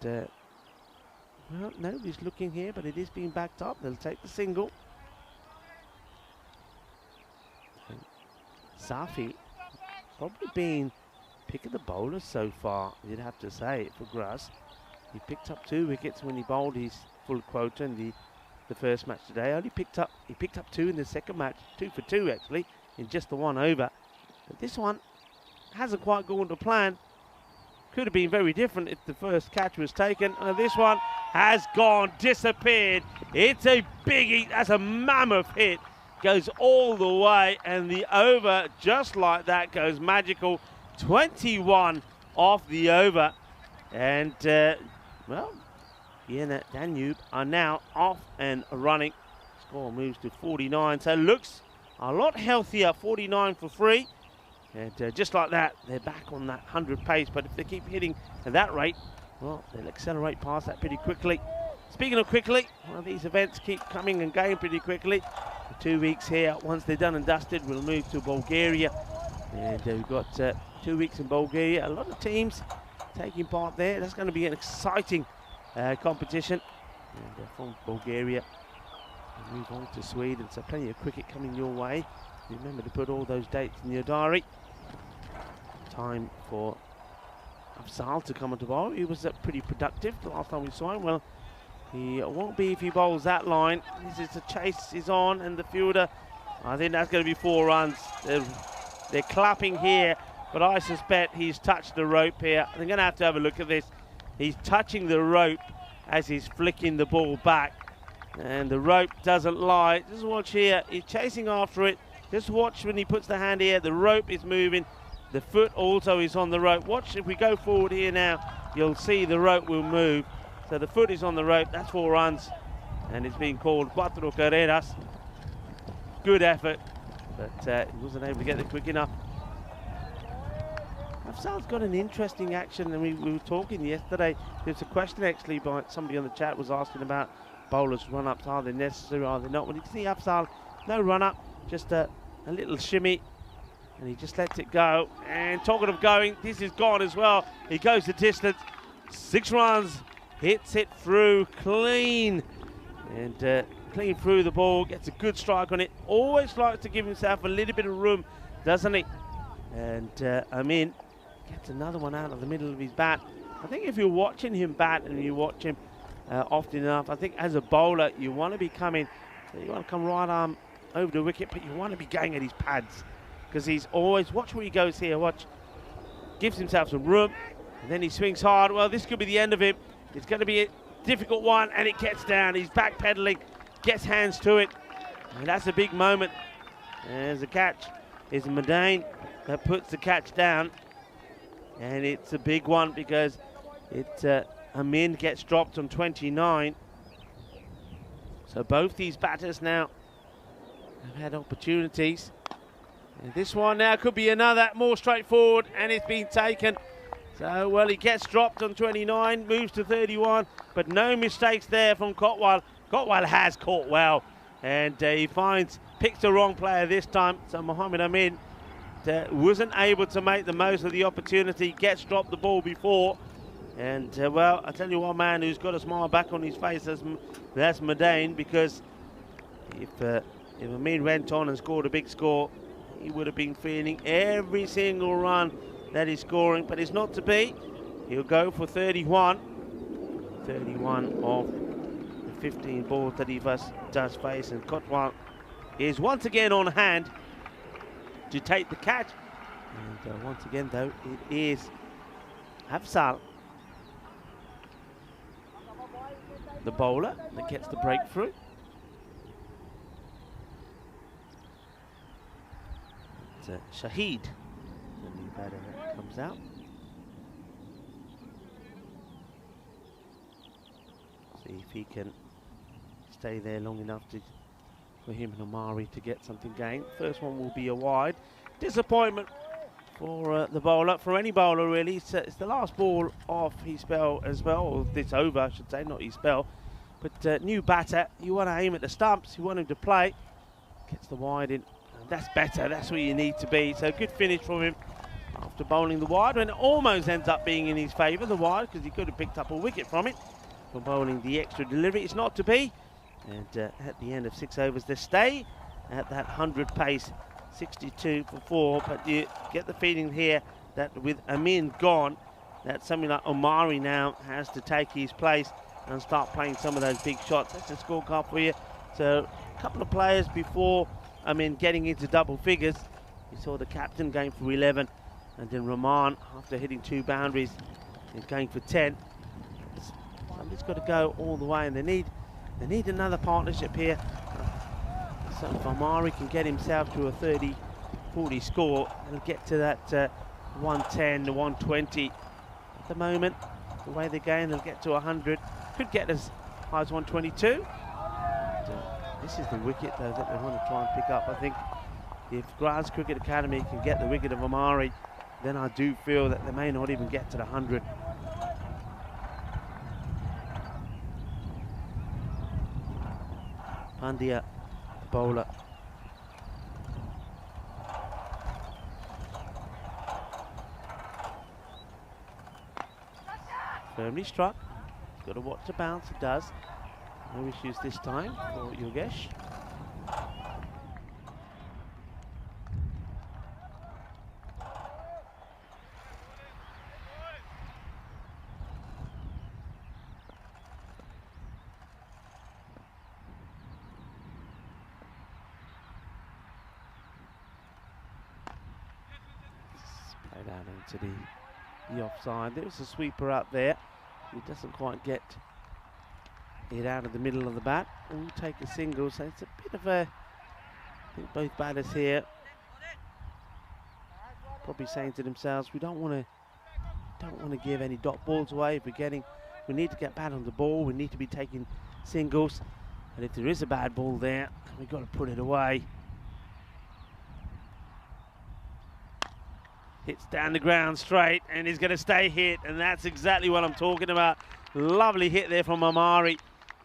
And, well, nobody's looking here, but it is being backed up. They'll take the single. And Safi probably been pick of the bowlers so far, you'd have to say, for Grass. He picked up 2 wickets when he bowled his full quota in the first match today. He picked up 2 in the second match, 2 for 2 actually, in just the 1 over. But this one hasn't quite gone to plan. Could have been very different if the first catch was taken. And this one has gone, disappeared. It's a biggie. That's a mammoth hit. Goes all the way, and the over, just like that, goes magical. 21 off the over. And, well, Vienna Danube are now off and running. Score moves to 49. So looks a lot healthier. 49 for 3. And just like that, they're back on that 100 pace. But if they keep hitting at that rate, well, they'll accelerate past that pretty quickly. Speaking of quickly, well, these events keep coming and going pretty quickly. For 2 weeks here, once they're done and dusted, we'll move to Bulgaria. And we've got 2 weeks in Bulgaria. A lot of teams taking part there. That's going to be an exciting competition. And from Bulgaria, we'll move on to Sweden. So plenty of cricket coming your way. Remember to put all those dates in your diary. Time for Afzal to come onto bowl. He was pretty productive the last time we saw him. Well, he won't be if he bowls that line. This is the chase is on, and the fielder, I think that's going to be 4 runs. They're clapping here, but I suspect he's touched the rope here. They're going to have a look at this. He's touching the rope as he's flicking the ball back, and the rope doesn't lie. Just watch here. He's chasing after it. Just watch when he puts the hand here. The rope is moving. The foot also is on the rope. Watch, if we go forward here now, you'll see the rope will move. So the foot is on the rope. That's 4 runs. And it's being called cuatro carreras. Good effort. But he wasn't able to get it quick enough. Afzal's got an interesting action, and we were talking yesterday. There's a question actually by somebody on the chat was asking about bowlers' run-ups. Are they necessary? Are they not? Well, you can see Afzal, no run-up, just a little shimmy, and he just lets it go. And talking of going, this is gone as well. He goes the distance, 6 runs, hits it through clean, and clean through the ball, gets a good strike on it. Always likes to give himself a little bit of room, doesn't he? And Amin gets another one out of the middle of his bat. I think if you're watching him bat and you watch him often enough, I think as a bowler you want to be coming, you want to come right arm over the wicket, but you want to be going at his pads, because he's always, watch where he goes here, watch, gives himself some room, and then he swings hard. Well, this could be the end of him. It's going to be a difficult one, and it gets down. He's backpedaling, gets hands to it, and that's a big moment. There's a catch. It's Madane that puts the catch down, and it's a big one because Amin gets dropped on 29. So both these batters now have had opportunities, and this one now could be another more straightforward, and it's been taken. So, well, he gets dropped on 29, moves to 31, but no mistakes there from Kotwal. Kotwal has caught well, and he picks the wrong player this time. So Mohammed Amin wasn't able to make the most of the opportunity, gets dropped the ball before. And, well, I tell you one man who's got a smile back on his face, that's Madane, because if Amin went on and scored a big score, he would have been feeling every single run that he's scoring, but it's not to be. He'll go for 31. 31 of the 15 balls that he does face, and Kotwal is once again on hand to take the catch. And once again, though, it is Afzal, the bowler, that gets the breakthrough. It's Shahid, the new batter that comes out. See if he can stay there long enough for him and Omari to get something going. First one will be a wide. Disappointment for the bowler, for any bowler really. It's the last ball of his spell as well, or this over I should say, not his spell. But new batter, you want to aim at the stumps, you want him to play. Gets the wide in, and that's better, that's where you need to be. So good finish from him after bowling the wide, when it almost ends up being in his favour, the wide, because he could have picked up a wicket from it. For bowling the extra delivery, it's not to be. And at the end of 6 overs, they stay at that 100 pace, 62 for 4. But you get the feeling here that with Amin gone, that something like Omari now has to take his place and start playing some of those big shots. That's the scorecard for you. So a couple of players before Amin getting into double figures. You saw the captain going for 11, and then Rahman, after hitting 2 boundaries, is going for 10. Somebody's got to go all the way, and they need another partnership here. So if Omari can get himself to a 30-40 score, he'll get to that 110 to 120. At the moment, the way they're going, they'll get to 100. Could get as high as 122. This is the wicket, though, that they want to try and pick up. I think if Grants Cricket Academy can get the wicket of Omari, then I do feel that they may not even get to the 100. Pandya, the bowler. Firmly struck. He's got to watch the bounce, it does. No issues this time for Yogesh. Played out into the offside. There's a sweeper up there. He doesn't quite get it out of the middle of the bat. We'll take a single, so it's a bit of a, I think both batters here probably saying to themselves, we don't want to give any dot balls away. If we need to get bat on the ball, we need to be taking singles, and if there is a bad ball there, we've got to put it away. Hits down the ground straight, and he's going to stay hit, and that's exactly what I'm talking about. Lovely hit there from Amari,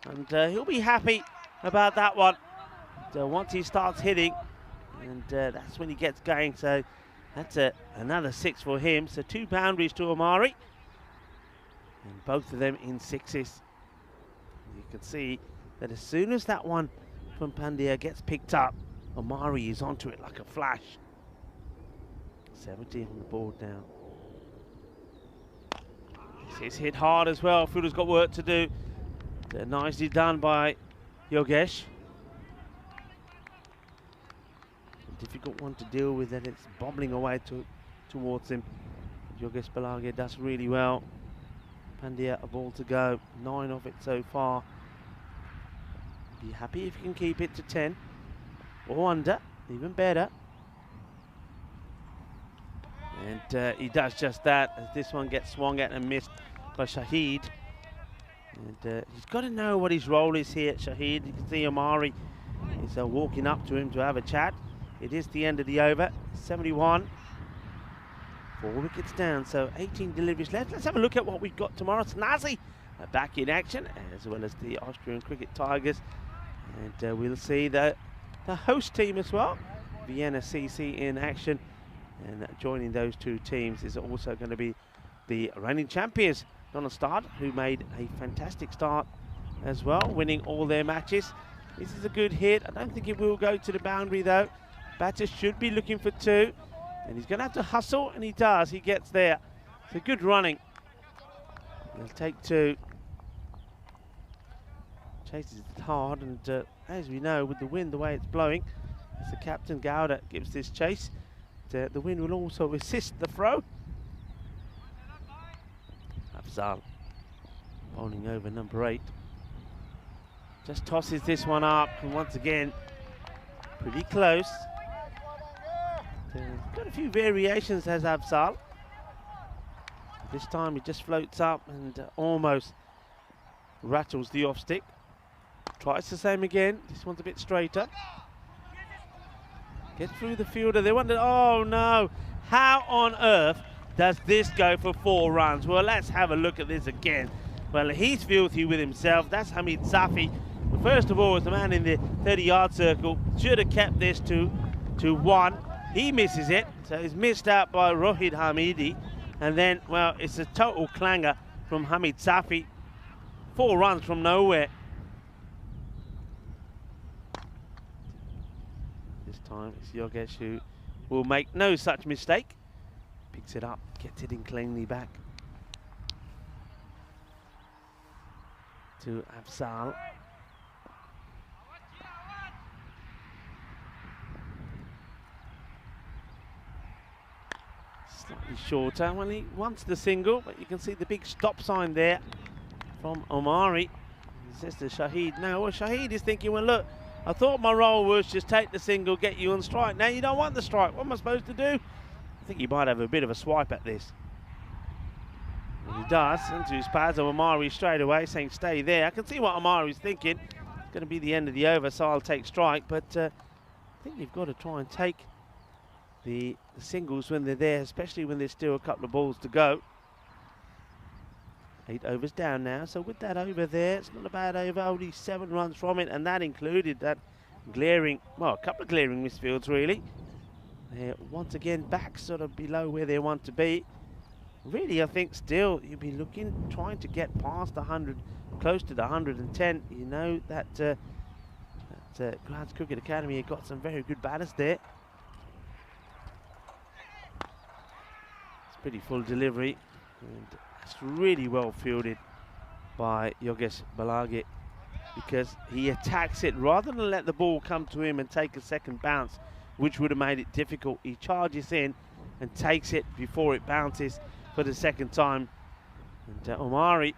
and he'll be happy about that one. Once he starts hitting, and that's when he gets going. So that's another 6 for him. So 2 boundaries to Amari, and both of them in 6s. You can see that as soon as that one from Pandya gets picked up, Amari is onto it like a flash. 70 on the board now. This is hit hard as well. Fielder's got work to do. Nicely done by Yogesh. A difficult one to deal with, and it's bobbling away towards him. Yogesh Balagir does really well. Pandya a ball to go. 9 of it so far. Be happy if you can keep it to 10 or under, even better. And he does just that, as this one gets swung at and missed by Shahid. And he's got to know what his role is here, Shahid. You can see Amari is walking up to him to have a chat. It is the end of the over, 71. 4 wickets down, so 18 deliveries left. Let's have a look at what we've got tomorrow. Snazi back in action, as well as the Austrian Cricket Tigers. And we'll see the host team as well, Vienna CC in action. And joining those 2 teams is also going to be the reigning champions, Donald Start, who made a fantastic start as well, winning all their matches. This is a good hit. I don't think it will go to the boundary though. Batter should be looking for 2, and he's going to have to hustle, and he does. He gets there. So good running. He'll take 2. Chases it hard, and as we know, with the wind the way it's blowing, as the captain Gowda gives this chase, the wind will also assist the throw. Afzal bowling over number 8. Just tosses this one up, and once again, pretty close. Got a few variations, has Afzal. This time he just floats up and almost rattles the off stick. Tries the same again. This one's a bit straighter. Get through the fielder. They wonder, oh no, how on earth does this go for 4 runs? Well, let's have a look at this again. Well, he's filthy with himself. That's Hamid Safi. First of all, as the man in the 30-yard circle, should have kept this to 1. He misses it, so he's missed out by Rohit Hamidi. And then, well, it's a total clanger from Hamid Safi. 4 runs from nowhere. This time it's Yogesh who will make no such mistake. Picks it up, gets it in cleanly back to Afzal. Slightly shorter. Well, he wants the single, but you can see the big stop sign there from Omari. He says to Shahid, no, well, Shahid is thinking, well, look, I thought my role was just take the single, get you on strike. Now you don't want the strike. What am I supposed to do? I think he might have a bit of a swipe at this. And he does, into his pads of Omari straight away, saying stay there. I can see what Omari's thinking. It's going to be the end of the over, so I'll take strike. But I think you've got to try and take the singles when they're there, especially when there's still a couple of balls to go. 8 overs down now, so with that over there, it's not a bad over, only 7 runs from it, and that included that glaring, well, a couple of glaring misfields really. They're once again back sort of below where they want to be. Really, I think still you'll be looking, trying to get past 100, close to the 110. You know that Grants Cricket Academy have got some very good batters there. It's pretty full delivery, and it's really well fielded by Yogesh Balagir, because he attacks it rather than let the ball come to him and take a second bounce, which would have made it difficult. He charges in and takes it before it bounces for the second time. And Omari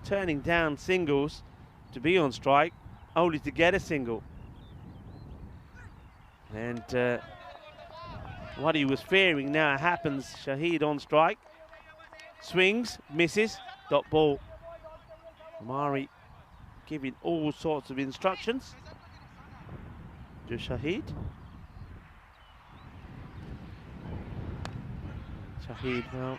turning down singles to be on strike, only to get a single. And what he was fearing now happens. Shahid on strike. Swings, misses, dot ball. Omari giving all sorts of instructions to Shahid. Shahid, well,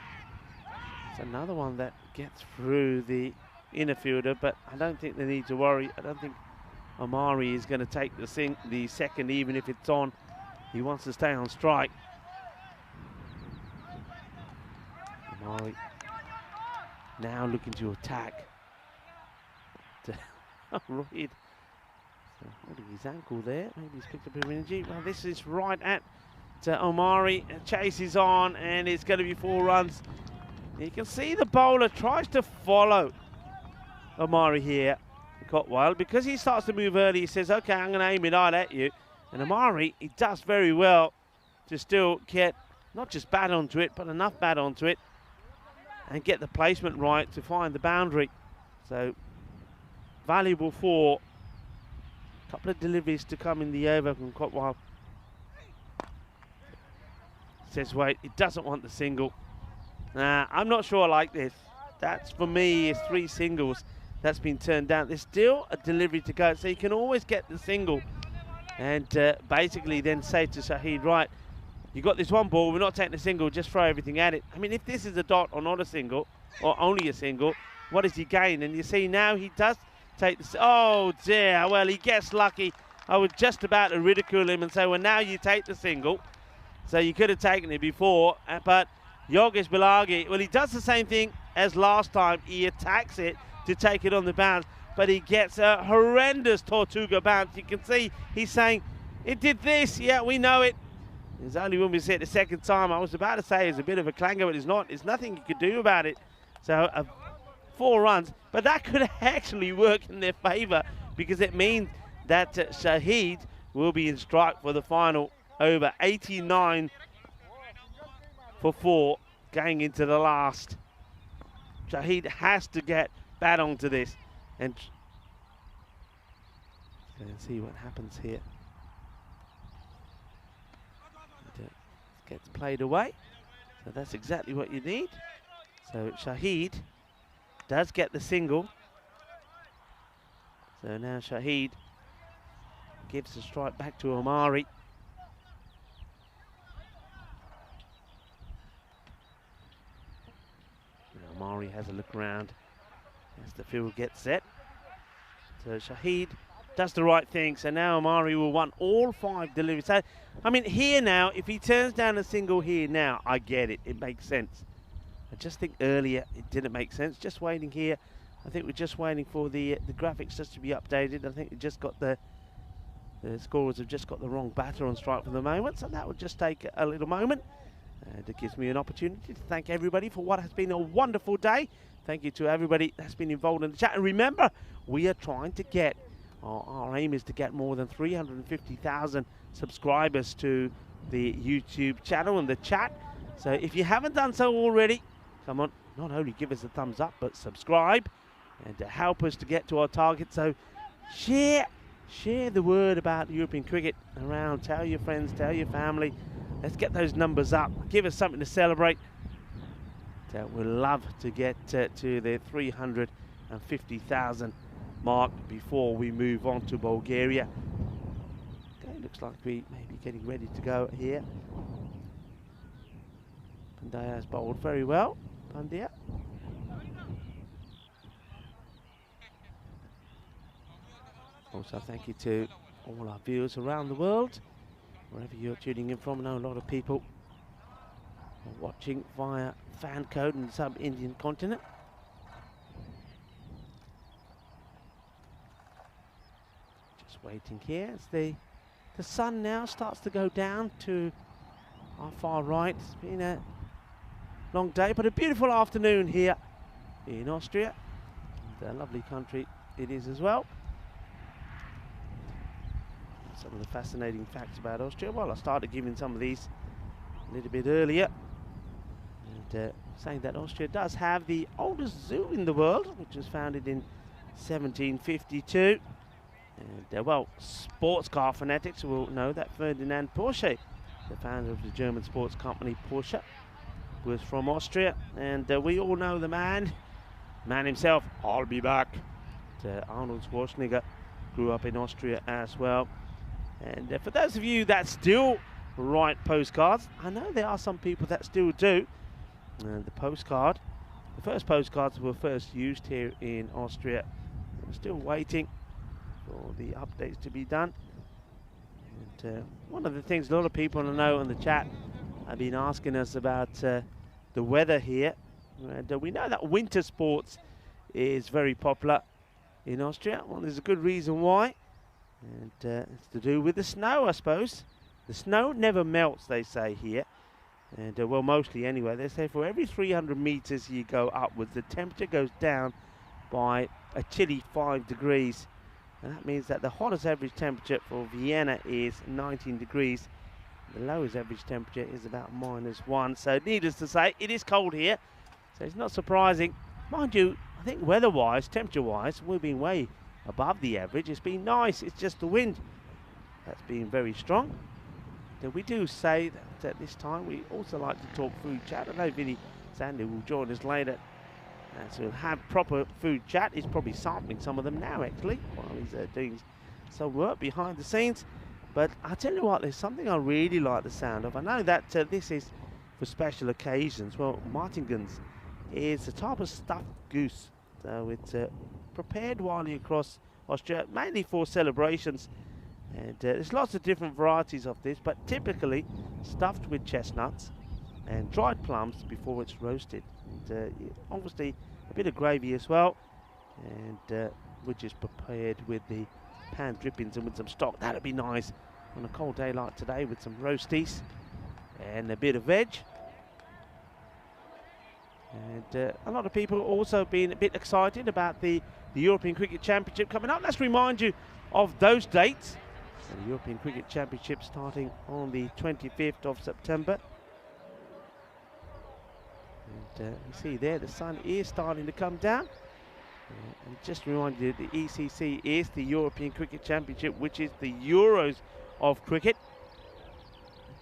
it's another one that gets through the inner fielder, but I don't think they need to worry. I don't think Omari is going to take the second, even if it's on. He wants to stay on strike. Omari now looking to attack. Right. So holding his ankle there. Maybe he's picked up a bit of energy. Well, this is right at Omari. Chase is on, and it's going to be 4 runs. You can see the bowler tries to follow Omari here. Cotwell, because he starts to move early, he says, okay, I'm going to aim it right at you. And Omari, he does very well to still get not just bat onto it, but enough bat onto it and get the placement right to find the boundary. So valuable for a couple of deliveries to come in the over from Cotwell. Says, wait, he doesn't want the single. Nah, I'm not sure I like this. That's, for me, is 3 singles. That's been turned down. There's still a delivery to go, so you can always get the single and basically then say to Shahid, right, you got this one ball, we're not taking a single, just throw everything at it. I mean, if this is a dot or not a single, or only a single, what does he gain? And you see now he does take the... Oh, dear, well, he gets lucky. I was just about to ridicule him and say, well, now you take the single. So you could have taken it before, but Yogesh Balagi, well, he does the same thing as last time. He attacks it to take it on the bounce, but he gets a horrendous Tortuga bounce. You can see he's saying, it did this, yeah, we know it. It's only when we see it the second time. I was about to say it's a bit of a clanger, but it's not. There's nothing you could do about it. So 4 runs, but that could actually work in their favour because it means that Shahid will be in strike for the final over. 89 for 4 going into the last. Shahid has to get bat onto this and see what happens here. It gets played away, so that's exactly what you need. So Shahid does get the single. So now Shahid gives the strike back to Omari. Now Omari has a look around as the field gets set. So Shahid does the right thing. So now Omari will want all 5 deliveries. So, I mean, here now, if he turns down a single here now, I get it. It makes sense. I just think earlier it didn't make sense. Just waiting here. I think we're just waiting for the graphics just to be updated. I think we just got the scorers have just got the wrong batter on strike for the moment. So that will just take a little moment. And it gives me an opportunity to thank everybody for what has been a wonderful day. Thank you to everybody that's been involved in the chat. And remember, we are trying to get, our aim is to get more than 350,000 subscribers to the YouTube channel and the chat. So if you haven't done so already, come on, not only give us a thumbs up, but subscribe and to help us to get to our target. So share the word about European cricket around. Tell your friends, tell your family. Let's get those numbers up. Give us something to celebrate. We'd love to get to the 350,000 mark before we move on to Bulgaria. Okay, looks like we may be getting ready to go here. Pandya has bowled very well. Pandya. Also, thank you to all our viewers around the world, wherever you're tuning in from. I know a lot of people are watching via fan code in the sub-Indian continent. Just waiting here as the sun now starts to go down to our far right. It's been a long day, but a beautiful afternoon here in Austria. And a lovely country it is as well. Some of the fascinating facts about Austria. Well, I started giving some of these a little bit earlier. And saying that Austria does have the oldest zoo in the world, which was founded in 1752. And, well, sports car fanatics will know that Ferdinand Porsche, the founder of the German sports company Porsche, was from Austria. And we all know the man himself, I'll be back. Arnold Schwarzenegger grew up in Austria as well. And for those of you that still write postcards, I know there are some people that still do. the postcard. The first postcards were first used here in Austria. We're still waiting for the updates to be done. And one of the things a lot of people want to know in the chat have been asking us about the weather here. And we know that winter sports is very popular in Austria. Well, there's a good reason why. And it's to do with the snow, I suppose. The snow never melts, they say here. And well, mostly anyway. They say for every 300 meters you go upwards, the temperature goes down by a chilly 5 degrees. And that means that the hottest average temperature for Vienna is 19 degrees. The lowest average temperature is about -1. So needless to say, it is cold here. So it's not surprising. Mind you, I think weather-wise, temperature-wise, we've been way above the average. It's been nice. It's just the wind that's been very strong. We do say that at this time we also like to talk food chat. I know Vinny Sandy will join us later. So we'll have proper food chat. He's probably sampling some of them now, actually, while he's doing some work behind the scenes. But I tell you what, there's something I really like the sound of. I know that this is for special occasions. Well, Martingans is a type of stuffed goose. So it's prepared widely across Austria, mainly for celebrations. And there's lots of different varieties of this, but typically stuffed with chestnuts and dried plums before it's roasted. And obviously a bit of gravy as well, and which is prepared with the pan drippings and with some stock. That'd be nice on a cold day like today with some roasties and a bit of veg. And a lot of people also been a bit excited about the European Cricket Championship coming up. Let's remind you of those dates. So the European Cricket Championship starting on the 25th of September. And you see there the sun is starting to come down. And just remind you, the ECC is the European Cricket Championship, which is the Euros of cricket.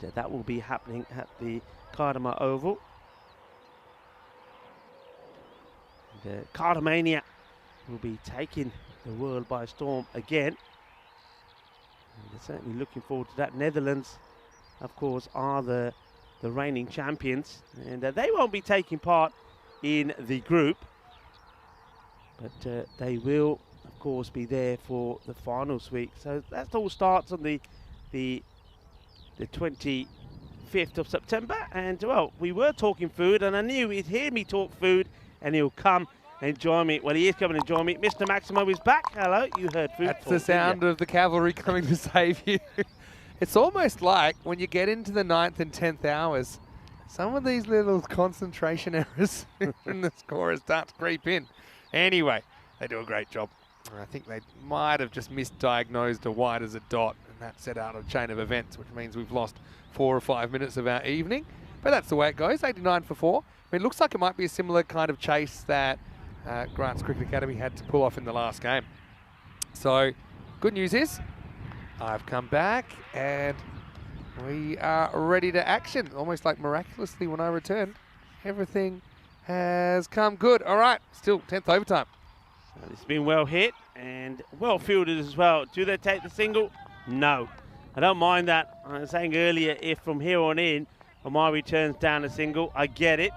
And that will be happening at the Cardamar Oval. And Cardamania will be taking the world by storm again. And they're certainly looking forward to that. Netherlands, of course, are the reigning champions, and they won't be taking part in the group, but they will, of course, be there for the finals week. So that all starts on the 25th of September. And well, we were talking food, and I knew he'd hear me talk food, and he'll come and join me. Well, he is coming and join me. Mr. Maximo is back. Hello, you heard food. That's the sound of the cavalry coming to save you. It's almost like when you get into the 9th and 10th hours, some of these little concentration errors in the scorers start to creep in. Anyway, they do a great job. I think they might have just misdiagnosed a wide as a dot, and that set out a chain of events, which means we've lost 4 or 5 minutes of our evening. But that's the way it goes, 89 for 4. I mean, it looks like it might be a similar kind of chase that Grants Cricket Academy had to pull off in the last game. So, good news is, I've come back and we are ready to action. Almost like miraculously when I returned, everything has come good. All right, still 10th overtime. So it's been well hit and well fielded as well. Do they take the single? No. I don't mind that. I was saying earlier, if from here on in, Omari turns down a single, I get it.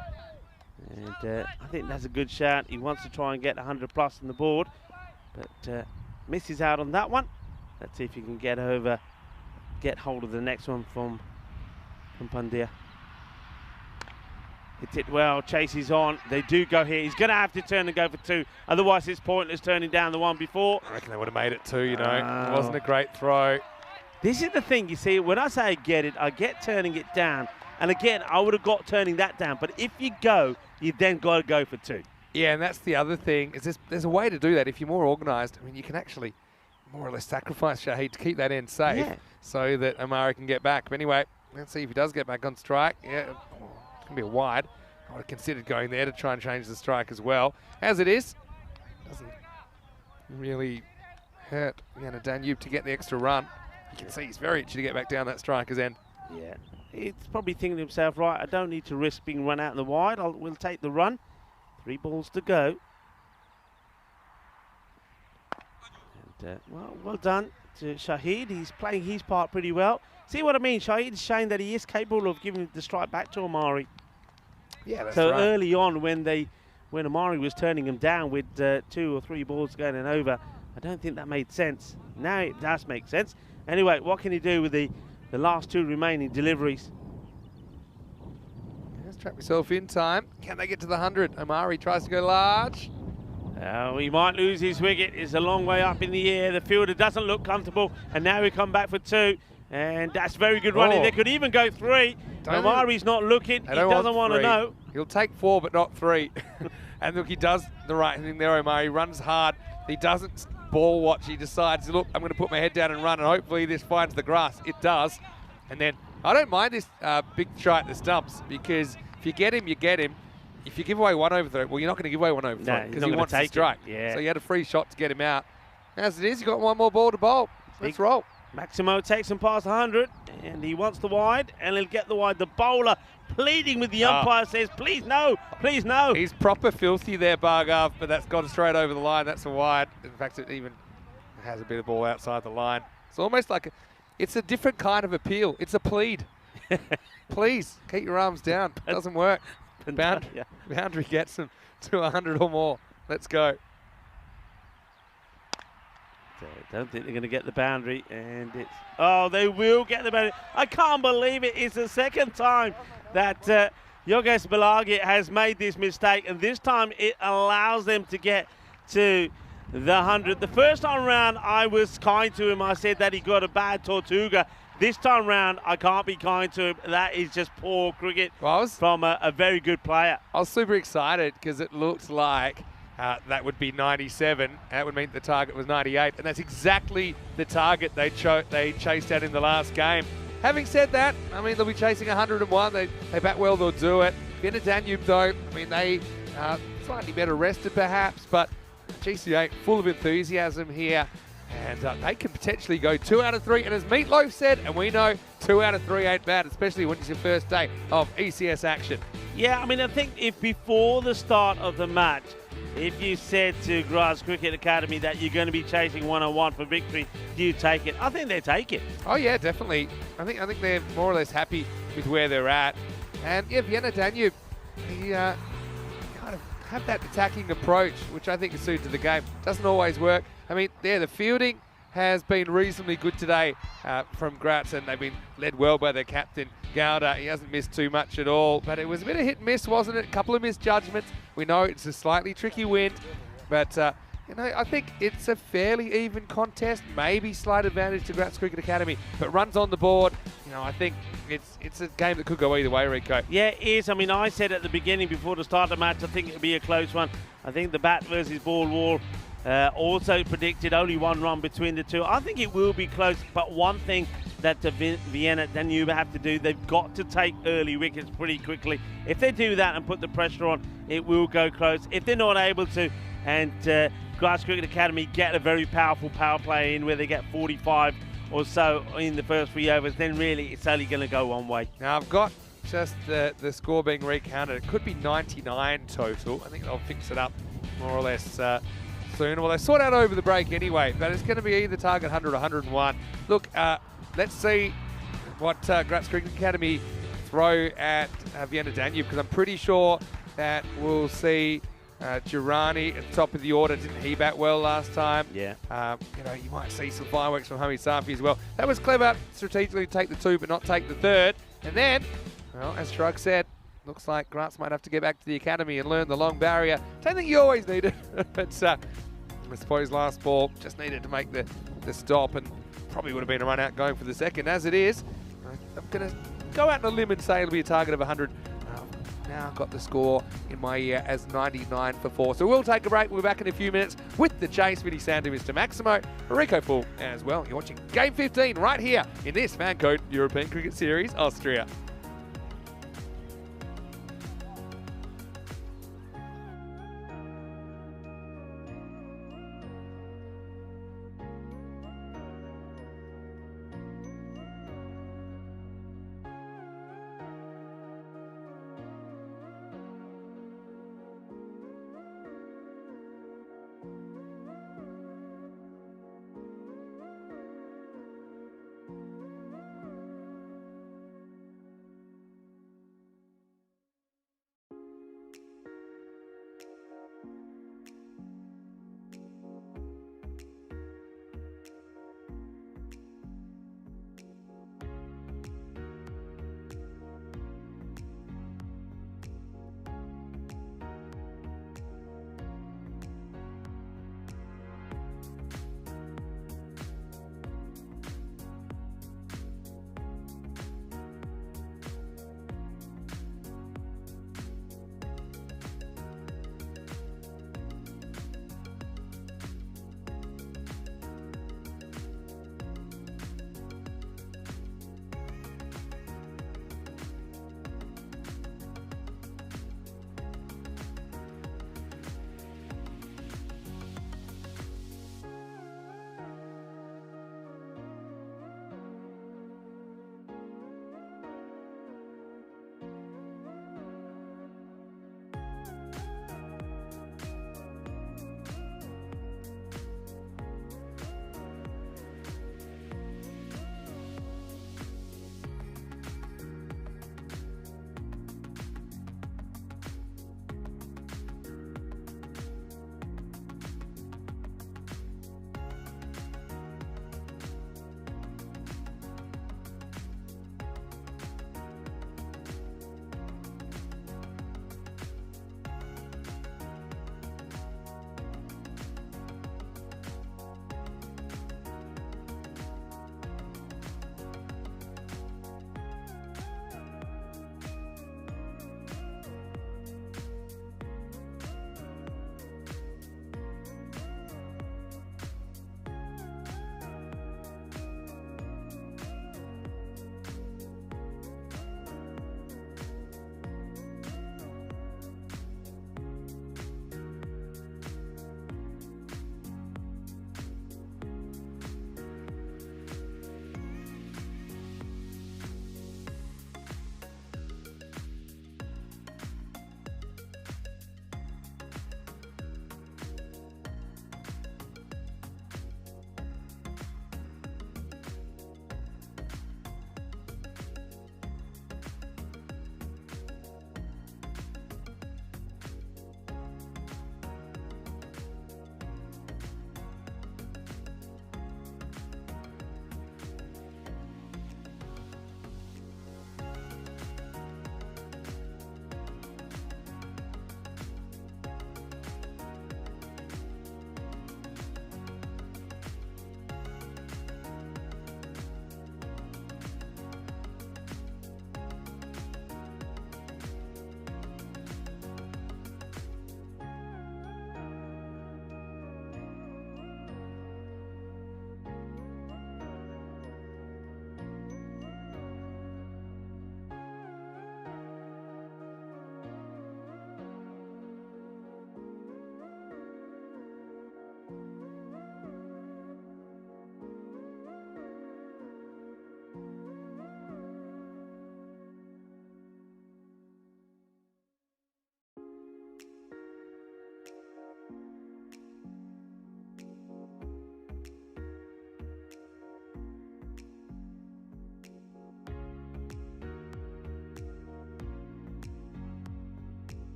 And I think that's a good shot. He wants to try and get 100 plus on the board, but misses out on that one. Let's see if he can get hold of the next one from Pandya. Hits it well, chases on. They do go here. He's going to have to turn and go for 2. Otherwise, it's pointless turning down the one before. I reckon they would have made it 2, you know. It wasn't a great throw. This is the thing, you see, when I say I get it, I get turning it down. And again, I would have got turning that down. But if you go, you've then got to go for 2. Yeah, and that's the other thing. Is there's a way to do that. If you're more organised, I mean, you can actually more or less sacrifice Shahid to keep that end safe so that Omari can get back. But anyway, let's see if he does get back on strike. Yeah, it's going to be a wide. I would have considered going there to try and change the strike as well. As it is, doesn't really hurt Vienna Danube to get the extra run. You can see he's very itchy to get back down that striker's end. Yeah, he's probably thinking to himself, right, I don't need to risk being run out in the wide. We'll take the run. 3 balls to go. And, well done to Shahid. He's playing his part pretty well. See what I mean? Shahid is showing that he is capable of giving the strike back to Omari. Yeah, that's So right. early on, when Amari was turning him down with 2 or 3 balls going and over, I don't think that made sense. Now it does make sense. Anyway, what can he do with the last 2 remaining deliveries? Let's trap myself in time. Can they get to the 100? Amari tries to go large. He might lose his wicket. It's a long way up in the air. The fielder doesn't look comfortable, and now we come back for 2. And that's very good running. Oh. They could even go 3. Amari's not looking. He doesn't want to 3. know. He'll take 4, but not 3. And look, he does the right thing there, Omar. He runs hard. He doesn't ball watch. He decides, look, I'm going to put my head down and run, and hopefully this finds the grass. It does. And then I don't mind this big try at the stumps, because if you get him, you get him. If you give away 1 over 3, well, you're not going to give away 1 over 3 because he wants to strike. Yeah. So you had a free shot to get him out. As it is, you've got 1 more ball to bowl. Let's roll. Maximo takes him past 100, and he wants the wide, and he'll get the wide. The bowler pleading with the umpire says, please no, please no. He's proper filthy there, Bargav, but that's gone straight over the line. That's a wide. In fact, it even has a bit of ball outside the line. It's almost like it's a different kind of appeal. It's a plead. Please, keep your arms down. It doesn't work. Boundary gets him to 100 or more. Let's go. I don't think they're going to get the boundary, and they will get the boundary. I can't believe it. It's the second time that Yogesh Balagi has made this mistake, and this time it allows them to get to the 100. The first time round, I was kind to him. I said that he got a bad Tortuga. This time round, I can't be kind to him. That is just poor cricket from a very good player. I was super excited because it looked like that would be 97. That would mean the target was 98, and that's exactly the target they chased out in the last game. Having said that, I mean, they'll be chasing 101. They bat well, they'll do it. Vienna Danube, though, I mean, they slightly better rested perhaps, but GC8 full of enthusiasm here. And they can potentially go 2 out of 3. And as Meatloaf said, and we know 2 out of 3 ain't bad, especially when it's your first day of ECS action. Yeah, I mean, I think if before the start of the match, if you said to Grass Cricket Academy that you're going to be chasing 101 for victory, do you take it? I think they take it. Oh yeah, definitely. I think they're more or less happy with where they're at. And yeah, Vienna Danube, he kind of have that attacking approach, which I think is suited to the game. Doesn't always work. I mean, the fielding has been reasonably good today from Graz, and they've been led well by their captain, Gowda. He hasn't missed too much at all, but it was a bit of hit and miss, wasn't it? A couple of misjudgments. We know it's a slightly tricky wind, but I think it's a fairly even contest, maybe slight advantage to Graz Cricket Academy, but runs on the board. I think it's a game that could go either way, Rico. Yeah, it is. I mean, I said at the beginning before the start of the match, I think it'll be a close one. I think the bat versus ball wall also predicted only 1 run between the two. I think it will be close, but one thing that the Vienna Danube have to do, they've got to take early wickets pretty quickly. If they do that and put the pressure on, it will go close. If they're not able to, and Grass Cricket Academy get a very powerful power play in where they get 45 or so in the first 3 overs, then really it's only going to go one way. Now I've got just the score being recounted. It could be 99 total. I think they'll fix it up more or less soon. Well, they sort out over the break anyway, but it's going to be either target 100 or 101. Look, let's see what Graz Cricket Academy throw at Vienna Danube, because I'm pretty sure that we'll see Girani at the top of the order. Didn't he bat well last time? Yeah. You might see some fireworks from Hamid Safi as well. That was clever, strategically take the 2 but not take the 3rd. And then, well, as Shrug said, looks like Graz might have to get back to the academy and learn the long barrier. Don't think you always need it, but I suppose last ball just needed to make the stop, and probably would have been a run out going for the second. As it is, I'm going to go out on a limb and say it'll be a target of 100. Now I've got the score in my ear as 99 for 4. So we'll take a break. We'll be back in a few minutes with the chase. Vinny Sandu, Mr. Maximo, Rico Full as well. You're watching Game 15 right here in this Fan Code European Cricket Series, Austria.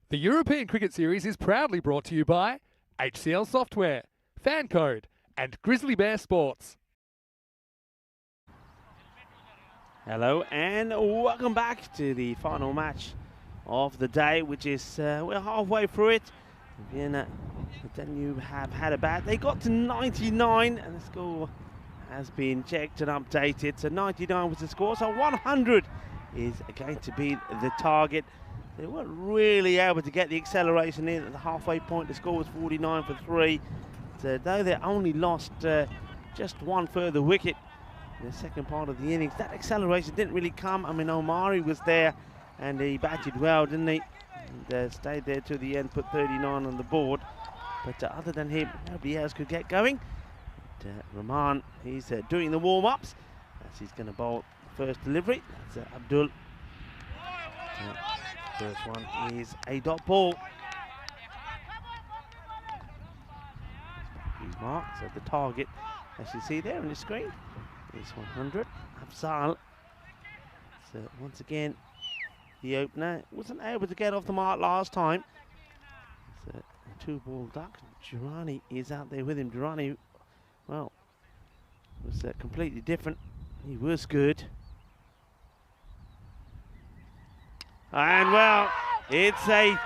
The European Cricket Series is proudly brought to you by HCL Software, Fan Code, and Grizzly Bear Sports. Hello and welcome back to the final match of the day, which is, we're halfway through it. Vienna, then you have had a bat. They got to 99 and the score has been checked and updated. So 99 was the score, so 100 is going to be the target. They weren't really able to get the acceleration in at the halfway point. The score was 49 for 3. So though they only lost just one further wicket in the second part of the innings, that acceleration didn't really come. I mean, Omari was there and he batted well, didn't he? And stayed there to the end, put 39 on the board. But other than him, nobody else could get going. Rahman, he's doing the warm-ups as he's going to bowl the first delivery. That's Abdul. First one is a dot ball. He's marked, so the target, as you see there on the screen, is 100. Afzal. So once again, the opener wasn't able to get off the mark last time. So a 2-ball duck. Durrani is out there with him. Durrani, well, was completely different. He was good. And well, it's a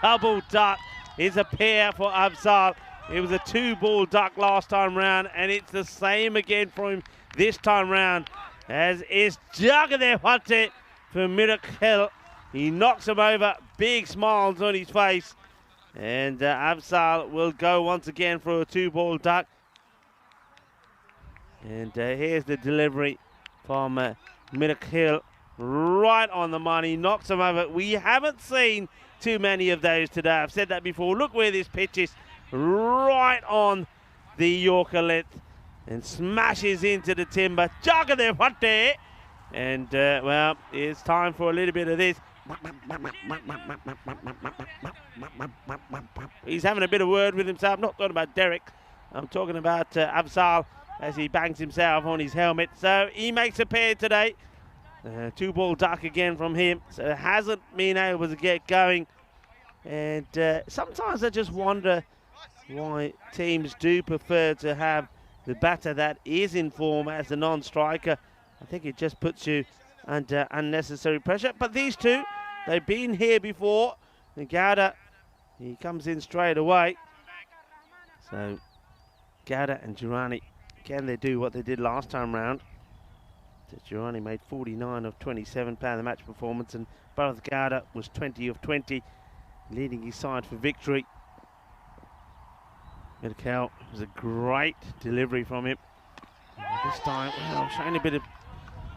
double duck. It's a pair for Afzal. It was a 2-ball duck last time round, and it's the same again for him this time round. As is Jagadevante for Miracle. He knocks him over. Big smiles on his face. And Afzal will go once again for a 2-ball duck. And here's the delivery from Miracle. Right on the money, knocks him over. We haven't seen too many of those today. I've said that before. Look where this pitch is, right on the Yorker length, and smashes into the timber. Jagadevante, and well, it's time for a little bit of this. He's having a bit of word with himself. I'm not talking about Derek. I'm talking about Afzal as he bangs himself on his helmet. So he makes a pair today. 2-ball duck again from him, so hasn't been able to get going. And sometimes I just wonder why teams do prefer to have the batter that is in form as a non-striker. I think it just puts you under unnecessary pressure. But these two, they've been here before. And Gowda, he comes in straight away. So Gowda and Durrani, can they do what they did last time round? Durrani made 49 of 27 player of the match performance, and Bharat Gowda was 20 of 20, leading his side for victory. Miracle was a great delivery from him. And this time, well, showing a bit of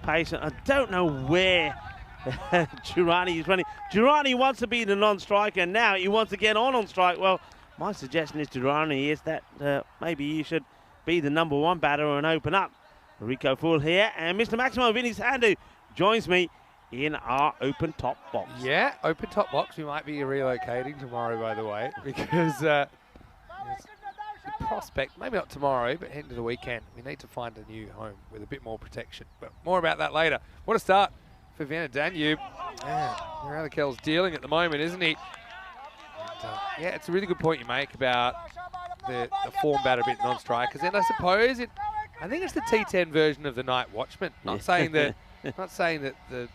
pace. I don't know where Durrani is running. Durrani wants to be the non-striker, and now he wants to get on strike. Well, my suggestion is to Durrani is that maybe you should be the #1 batter and open up. Rico Full here, and Mr. Maximo Vinny Sandu joins me in our open top box. Yeah, open top box. We might be relocating tomorrow, by the way, because there's a prospect, maybe not tomorrow, but heading to the weekend. We need to find a new home with a bit more protection, but more about that later. What a start for Vienna Danube. Mirakel's dealing at the moment, isn't he? And, yeah, it's a really good point you make about the form batter bit non-strikers, and I suppose I think it's the T10 version of the night watchman. Not saying that the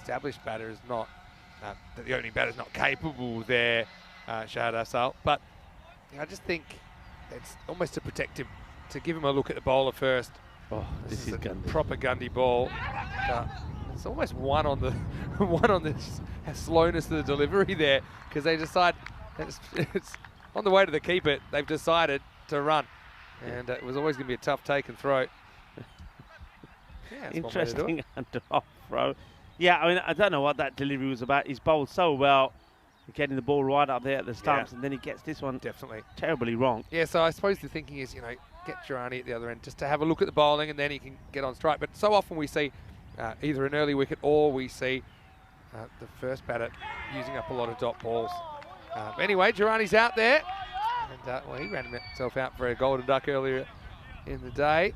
established batter is not that the opening batter is not capable there, Shahid Asal. But I just think it's almost to protect him, to give him a look at the bowler first. Oh, this is a Gundy. proper Gundy ball. It's almost one on the slowness of the delivery there, because they decide it's on the way to the keeper. They've decided to run. And it was always going to be a tough take and throw. Yeah, interesting under-off throw. Yeah, I mean, I don't know what that delivery was about. He's bowled so well, getting the ball right up there at the stumps, and then he gets this one definitely terribly wrong. Yeah, so I suppose the thinking is, get Durrani at the other end just to have a look at the bowling, and then he can get on strike. But so often we see either an early wicket or we see the first batter using up a lot of dot balls. Anyway, Durrani's out there. And, well, he ran himself out for a golden duck earlier in the day.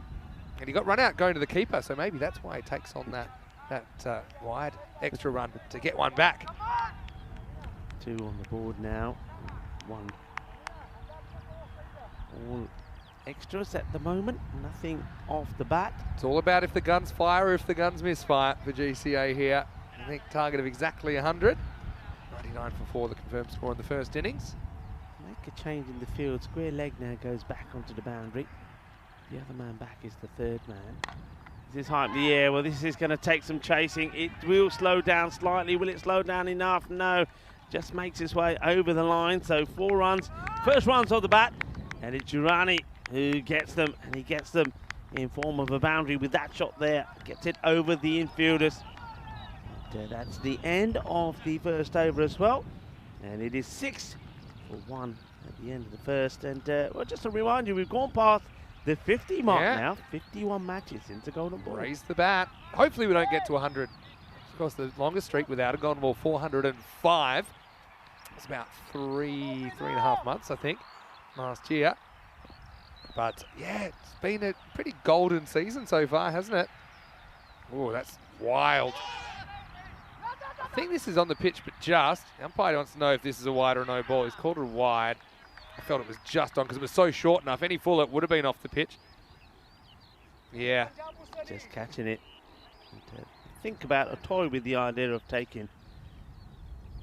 And he got run out going to the keeper, so maybe that's why he takes on that wide extra run to get one back. 2 on the board now. 1. All extras at the moment. Nothing off the bat. It's all about if the guns fire or if the guns misfire for GCA here. I think target of exactly 100. 99 for 4, the confirmed score in the first innings. Make a change in the field. Square leg now goes back onto the boundary. The other man back is the third man. This is high up in the air. Well, this is going to take some chasing. It will slow down slightly. Will it slow down enough? No. Just makes its way over the line. So 4 runs. First runs on the bat. And it's Durrani who gets them. And he gets them in form of a boundary with that shot there. Gets it over the infielders. And, that's the end of the first over as well. And it is 6 for 1 at the end of the first. And well, just to remind you, we've gone past the 50 mark now. 51 matches into golden ball. Raise the bat. Hopefully we don't get to 100. Of course, the longest streak without a golden ball, 405. It's about 3.5 months, I think, last year. But yeah, it's been a pretty golden season so far, hasn't it? Oh, that's wild. I think this is on the pitch, but just. The umpire wants to know if this is a wide or no ball. He's called it a wide. I felt it was just on because it was so short enough. Any full, it would have been off the pitch. Yeah. Just catching it. And, think about a toy with the idea of taking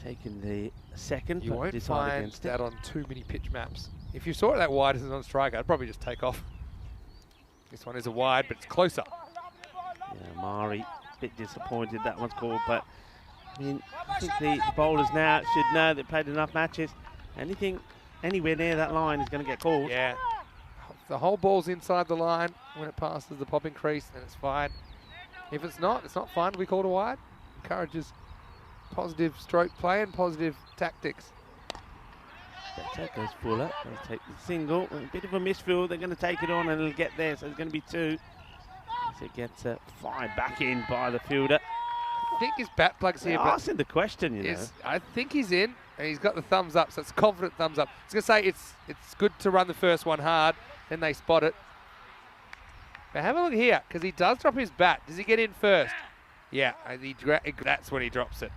the second. You won't decide find against that it. on too many pitch maps. If you saw it that wide as it's on strike, I'd probably just take off. This one is a wide, but it's closer. Yeah, Mari, a bit disappointed that one's called, but I mean, I think the bowlers now should know they've played enough matches. Anything anywhere near that line is going to get called. Yeah. The whole ball's inside the line when it passes the popping crease, then it's fine. If it's not fine to be called a wide. Encourages positive stroke play and positive tactics. That goes Fuller. They take the single. A bit of a misfield. They're going to take it on and it'll get there. So it's going to be 2. As it gets fired back in by the fielder. I think his bat plug's here. They're asking the question, you know. I think he's in, and he's got the thumbs up, so it's a confident thumbs up. I was going to say it's good to run the first one hard, then they spot it. But have a look here, because he does drop his bat. Does he get in first? Yeah, that's when he drops it.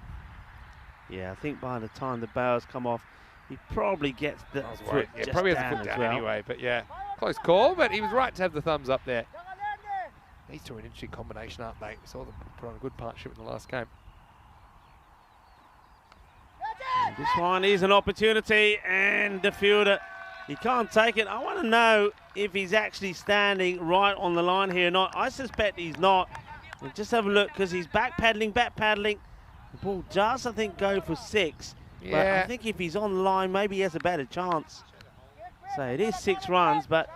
Yeah, I think by the time the bails come off, he probably gets the foot just probably has down the foot as down well. anyway, but yeah. Close call, but he was right to have the thumbs up there. These two are an interesting combination, aren't they? We saw them put on a good partnership in the last game. And this one is an opportunity, and the fielder, he can't take it. I want to know if he's actually standing right on the line here or not. I suspect he's not. And just have a look, because he's back paddling. The ball does, I think, go for 6. Yeah. But I think if he's on the line, maybe he has a better chance. So it is 6 runs, but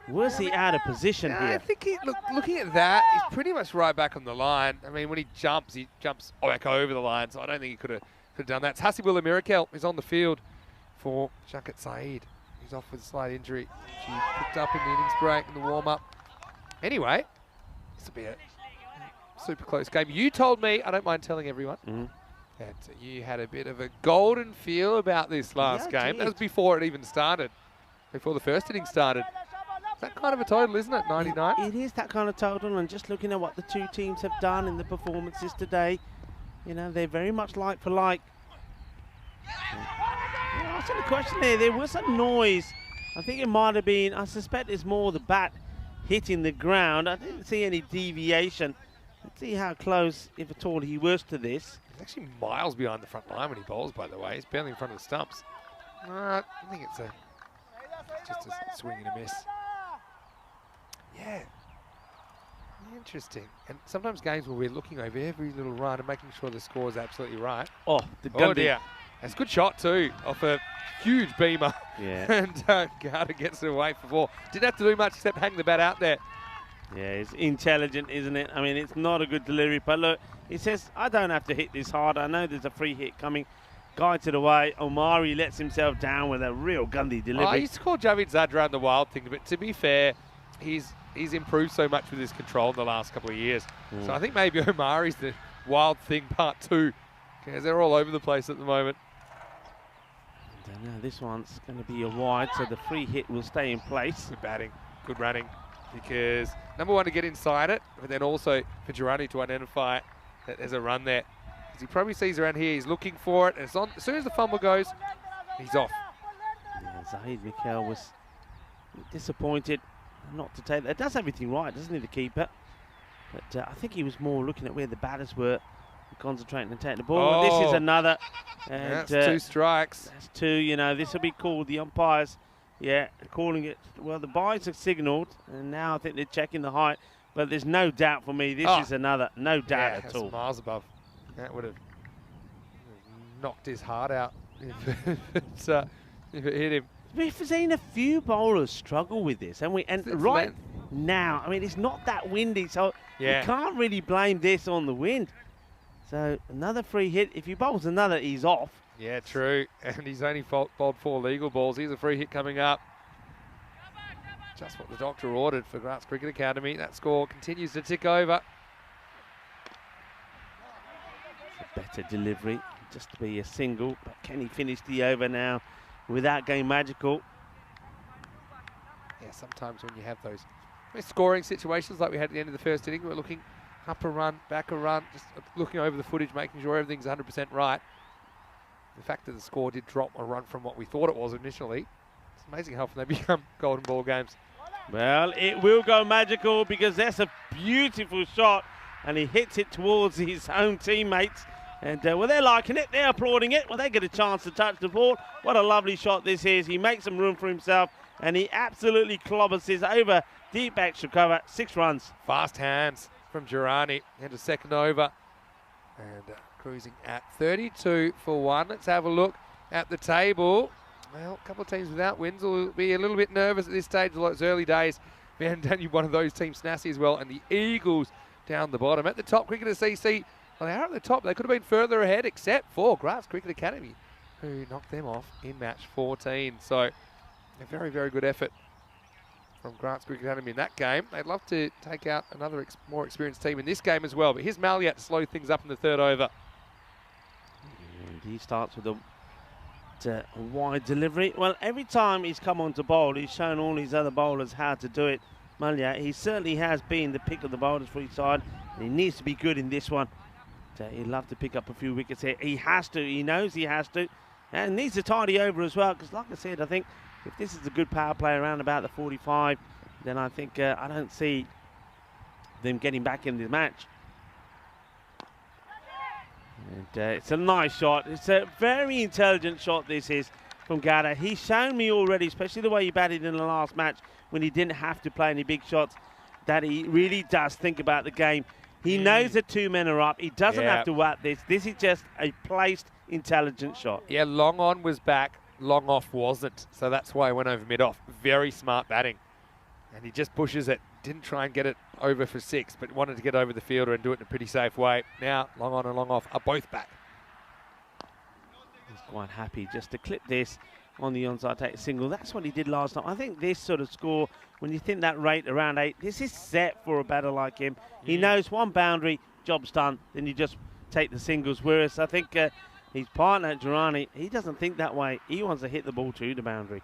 was he out of position here? I think looking at that, he's pretty much right back on the line. I mean, when he jumps back over the line, so I don't think he could have done that. It's Hasibullah Mirakel is on the field for Shaukat Saeed. He's off with a slight injury. She picked up in the innings break in the warm-up. Anyway, this will be a super close game. You told me, I don't mind telling everyone, that you had a bit of a golden feel about this last game. That was before it even started, before the first inning started. That kind of a total, isn't it? 99. It is that kind of total, and just looking at what the two teams have done in the performances today, you know, they're very much like for like. Yeah, asking the question there was a noise. I think it might have been, I suspect it's more the bat hitting the ground. I didn't see any deviation. Let's see how close, if at all, he was to this. He's actually miles behind the front line when he bowls, by the way. He's barely in front of the stumps. I think it's just a swing and a miss. Yeah. Interesting. And sometimes games where we're looking over every little run and making sure the score is absolutely right. Oh, the Oh Gundy. dear. That's a good shot too, off a huge beamer. Yeah. And Carter gets it away for 4. Didn't have to do much except hang the bat out there. Yeah, it's intelligent, isn't it? I mean, it's not a good delivery, but look, he says, I don't have to hit this hard. I know there's a free hit coming. Guides it away. Omari lets himself down with a real Gundy delivery. I used to call Javid Zadran the wild thing, but to be fair, he's improved so much with his control in the last couple of years. So I think maybe Omari's the wild thing part 2, because they're all over the place at the moment. I don't know, this one's going to be a wide, so the free hit will stay in place. Good batting, good running, because number one, to get inside it, but then also for Girani to identify that there's a run there. As he probably sees around here, he's looking for it, and it's on. As soon as the fumble goes, he's off. Yeah, Zahid Mikhail was disappointed not to take that. Does everything right, doesn't he, the keeper? But I think he was more looking at where the batters were, concentrating and taking the ball. Oh. This is another. And That's 2 strikes. That's 2, you know, this will be called, the umpires, yeah, calling it. Well, the byes have signalled, and now I think they're checking the height. But there's no doubt for me, this is another, no doubt at all. Miles above. That would have knocked his heart out if it hit him. We've seen a few bowlers struggle with this, and right now, I mean, it's not that windy, so you can't really blame this on the wind. So another free hit. If he bowls another, he's off. Yeah, true. And he's only bowled 4 legal balls. Here's a free hit coming up. Just what the doctor ordered for Grants Cricket Academy. That score continues to tick over. A better delivery, just to be a single. But can he finish the over now without going magical? Yeah, sometimes when you have those scoring situations like we had at the end of the first inning, we're looking up a run, back a run, just looking over the footage, making sure everything's 100% right. The fact that the score did drop a run from what we thought it was initially, it's amazing how often they become golden ball games. Well, it will go magical because that's a beautiful shot, and he hits it towards his own teammates. And, well, they're liking it. They're applauding it. Well, they get a chance to touch the ball. What a lovely shot this is. He makes some room for himself, and he absolutely clobbers this over deep extra cover. 6 runs. Fast hands from Girani into second over. And cruising at 32 for 1. Let's have a look at the table. Well, a couple of teams without wins will be a little bit nervous at this stage. It's early days. Van Danube, one of those teams, Snassi as well, and the Eagles down the bottom. At the top, Cricketers CC, well, they are at the top. They could have been further ahead, except for Grass Cricket Academy, who knocked them off in match 14. So a very, very good effort from Grants Cricket Academy in that game. They'd love to take out another more experienced team in this game as well. But here's Maliat to slow things up in the 3rd over. And he starts with a wide delivery. Well, every time he's come on to bowl, he's shown all his other bowlers how to do it. Maliat, he certainly has been the pick of the bowlers for his side, and he needs to be good in this one. He'd love to pick up a few wickets here. He has to. He knows he has to. And needs to tidy over as well, because like I said, I think if this is a good power play around about the 45, then I think I don't see them getting back in the match. And it's a nice shot. It's a very intelligent shot this is from Gada. He's shown me already, especially the way he batted in the last match when he didn't have to play any big shots, that he really does think about the game. He knows that 2 men are up. He doesn't have to whack this. This is just a placed, intelligent shot. Yeah, long on was back, long off wasn't. So that's why he went over mid-off. Very smart batting. And he just pushes it. Didn't try and get it over for 6, but wanted to get over the fielder and do it in a pretty safe way. Now, long on and long off are both back. He's quite happy just to clip this on the onside take single. That's what he did last time. I think this sort of score, when you think that rate around 8, this is set for a batter like him. He knows one boundary, job's done, then you just take the singles. Whereas I think his partner, Girani, he doesn't think that way. He wants to hit the ball to the boundary.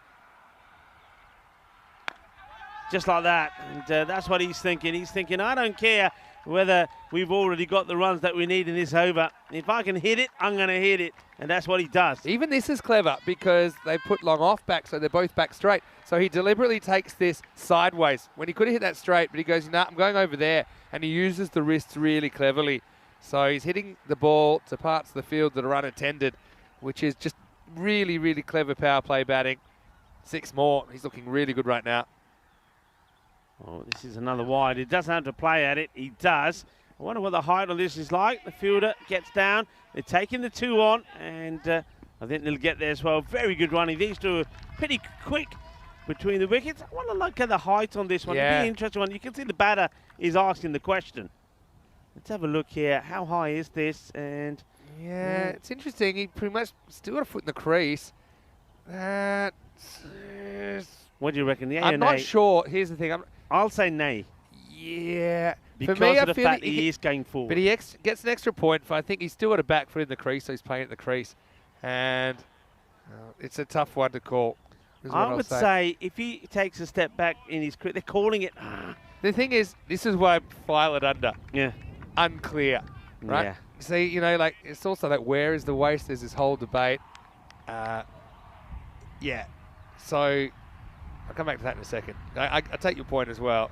Just like that, and that's what he's thinking. He's thinking, I don't care whether we've already got the runs that we need in this over. If I can hit it, I'm going to hit it, and that's what he does. Even this is clever because they put long off back, so they're both back straight. So he deliberately takes this sideways when he could have hit that straight, but he goes, nah, I'm going over there, and he uses the wrists really cleverly. So he's hitting the ball to parts of the field that are unattended, which is just really, really clever power play batting. 6 more. He's looking really good right now. Oh, this is another wide. He doesn't have to play at it. He does. I wonder what the height of this is like. The fielder gets down. They're taking the 2 on, and I think they'll get there as well. Very good running. These 2 are pretty quick between the wickets. I want to look at the height on this one. Yeah. It'll be an interesting one. You can see the batter is asking the question. Let's have a look here. How high is this? And yeah, it's interesting. He pretty much still got a foot in the crease. That's... What do you reckon? Yeah, I'm not sure. Here's the thing. I'll say nay. Yeah. Because for me, of the I feel fact he is going forward. But he gets an extra point. I think he's still got a back foot in the crease, so he's playing at the crease. And it's a tough one to call. I would say if he takes a step back in his career, they're calling it. The thing is, this is why I file it under. Yeah. Unclear. right? Yeah. See, you know, like, it's also like, where is the waste? There's this whole debate. Yeah. So, I'll come back to that in a second. I take your point as well.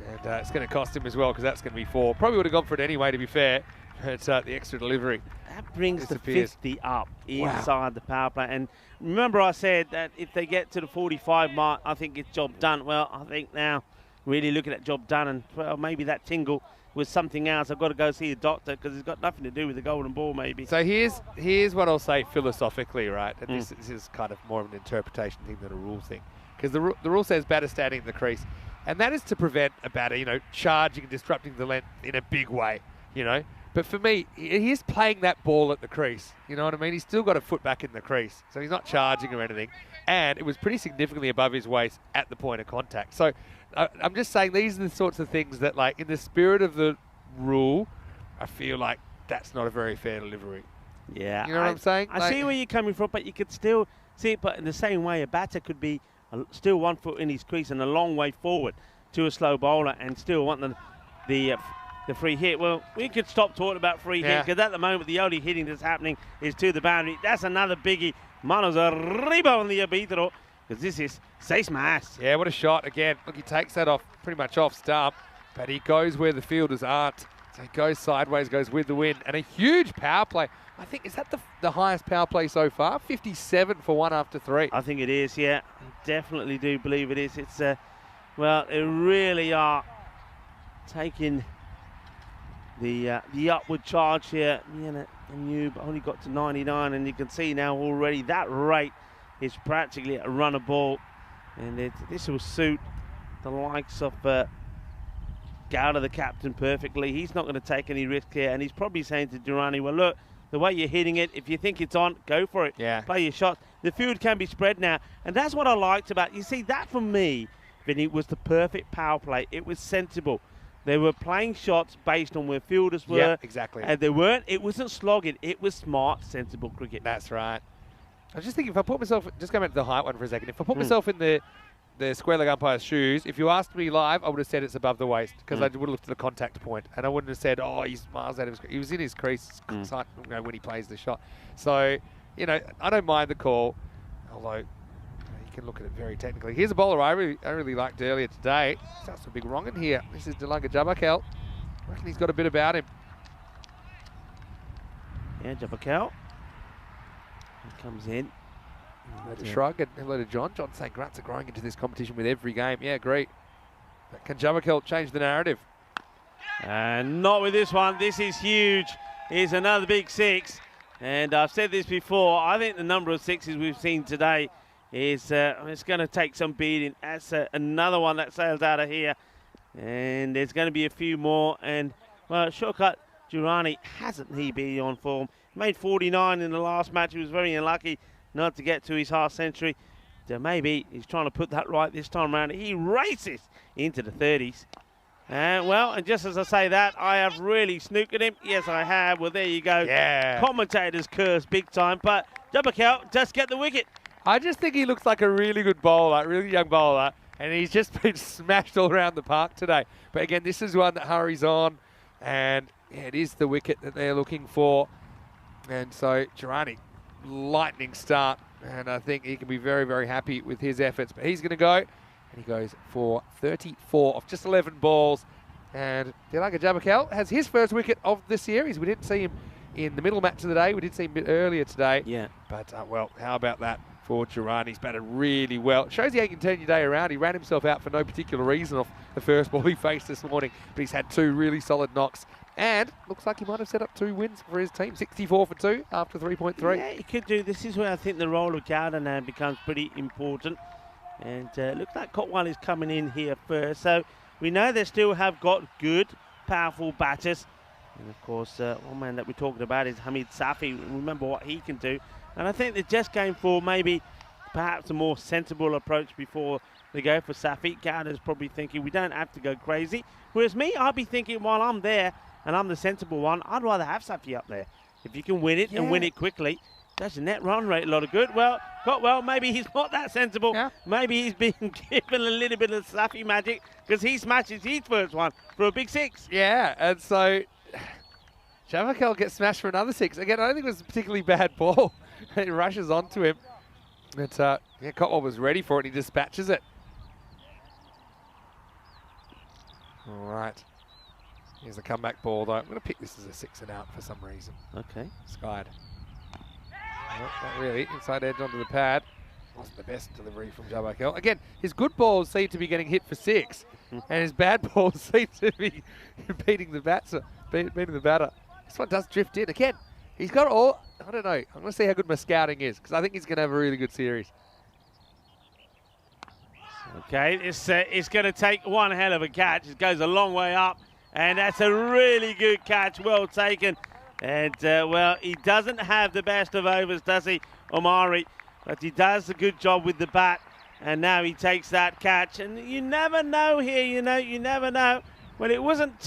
And it's going to cost him as well, because that's going to be 4. Probably would have gone for it anyway, to be fair. But the extra delivery. That brings the disappears. 50 up inside the power play. And remember I said that if they get to the 45 mark, I think it's job done. Well, I think now really looking at job done, and well, maybe that tingle was something else. I've got to go see a doctor because it's got nothing to do with the golden ball, maybe. So here's what I'll say philosophically, right? And this is kind of more of an interpretation thing than a rule thing. Because the rule says batter standing in the crease. And that is to prevent a batter, you know, charging and disrupting the length in a big way, you know. But for me, he's playing that ball at the crease. You know what I mean? He's still got a foot back in the crease. So he's not charging or anything. And it was pretty significantly above his waist at the point of contact. So I'm just saying these are the sorts of things that, like, in the spirit of the rule, I feel like that's not a very fair delivery. Yeah. You know what I'm saying? I see where you're coming from, but you could still see it. But in the same way, a batter could be still 1 foot in his crease and a long way forward to a slow bowler and still want the free hit. Well, we could stop talking about free hit, because at the moment the only hitting that's happening is to the boundary. That's another biggie. Manos arriba on the arbitro, because this is 6 más. Yeah, what a shot again. Look, he takes that off, pretty much off stump, but he goes where the fielders aren't. So he goes sideways, goes with the wind, and a huge power play. I think, is that the highest power play so far? 57 for 1 after 3. I think it is, yeah. I definitely do believe it is. It's, well, they really are taking the upward charge here. Yeah, and you only got to 99, and you can see now already that rate is practically a run of ball. And this will suit the likes of Gowda, the captain, perfectly. He's not going to take any risk here, and he's probably saying to Durrani, well, look, the way you're hitting it, if you think it's on, go for it. Yeah. Play your shot. The field can be spread now, and that's what I liked about it. You see, that for me, Vinny, was the perfect power play. It was sensible. They were playing shots based on where fielders were. Yeah, exactly. And it wasn't slogging. It was smart, sensible cricket. That's right. I was just thinking, if I put myself, just go back to the height one for a second, if I put myself in the square leg umpire's shoes, if you asked me live, I would have said it's above the waist, because I would have looked at the contact point, and I wouldn't have said, oh, he's miles out of his crease. He was in his crease you know, when he plays the shot. So, you know, I don't mind the call, although you can look at it very technically. Here's a bowler I really liked earlier today. That's a big wrong in here. This is Delanga Jabakel. I reckon he's got a bit about him. Yeah, Jabakel. He comes in. Hello to Shrug and hello to John. John saying Grants are growing into this competition with every game. Yeah, great. But can Jabakel change the narrative? And not with this one. This is huge. Here's another big 6. And I've said this before. I think the number of 6s we've seen today is it's going to take some beating. That's another one that sails out of here. And there's going to be a few more. And, well, Shortcut Durrani, hasn't he been on form? Made 49 in the last match. He was very unlucky not to get to his half century. So maybe he's trying to put that right this time around. He races into the 30s. Well, and just as I say that, I have really snookered him. Yes, I have. Well, there you go. Yeah. Commentators curse big time, but Jabakel just get the wicket. I just think he looks like a really good bowler, really young bowler, and he's just been smashed all around the park today. But again, this is one that hurries on, and yeah, it is the wicket that they're looking for. And so Durrani, lightning start, and I think he can be very, very happy with his efforts. But he's going to go, and he goes for 34 off just 11 balls. And Delanga Jabakel has his first wicket of the series. We didn't see him in the middle match of the day. We did see him a bit earlier today. Yeah. But, well, how about that for Durrani? He's batted really well. Shows you can turn your day around. He ran himself out for no particular reason off the first ball he faced this morning. But he's had 2 really solid knocks. And looks like he might have set up 2 wins for his team. 64 for 2 after 3.3. Yeah, he could do. This is where I think the role of Gowda now becomes pretty important. And looks like Cotwell is coming in here first. So we know they still have got good, powerful batters. And of course, one man that we're talking about is Hamid Safi. Remember what he can do. And I think they're just going for maybe perhaps a more sensible approach before they go for Safi. Gowda's probably thinking we don't have to go crazy. Whereas me, I'd be thinking while I'm there and I'm the sensible one, I'd rather have Safi up there. If you can win it and win it quickly, that's a net run rate a lot of good. Well, Cotwell, maybe he's not that sensible. Yeah. Maybe he's being given a little bit of Safi magic because he smashes his first one for a big 6. Yeah, and so Javakel gets smashed for another 6. Again, I don't think it was a particularly bad ball. It rushes onto him. But yeah, Cotwell was ready for it. He dispatches it. All right. Here's the comeback ball, though. I'm going to pick this as a 6 and out for some reason. Okay. Skied. Nope, not really. Inside edge onto the pad. Wasn't the best delivery from Javakel. Again, his good balls seem to be getting hit for 6, and his bad balls seem to be beating the batter. This one does drift in. Again, he's got all... I don't know. I'm going to see how good my scouting is, because I think he's going to have a really good series. Okay, it's going to take one hell of a catch. It goes a long way up, and that's a really good catch. Well taken. And, well, he doesn't have the best of overs, does he, Omari? But he does a good job with the bat, and now he takes that catch. And you never know here, you never know. Well, it wasn't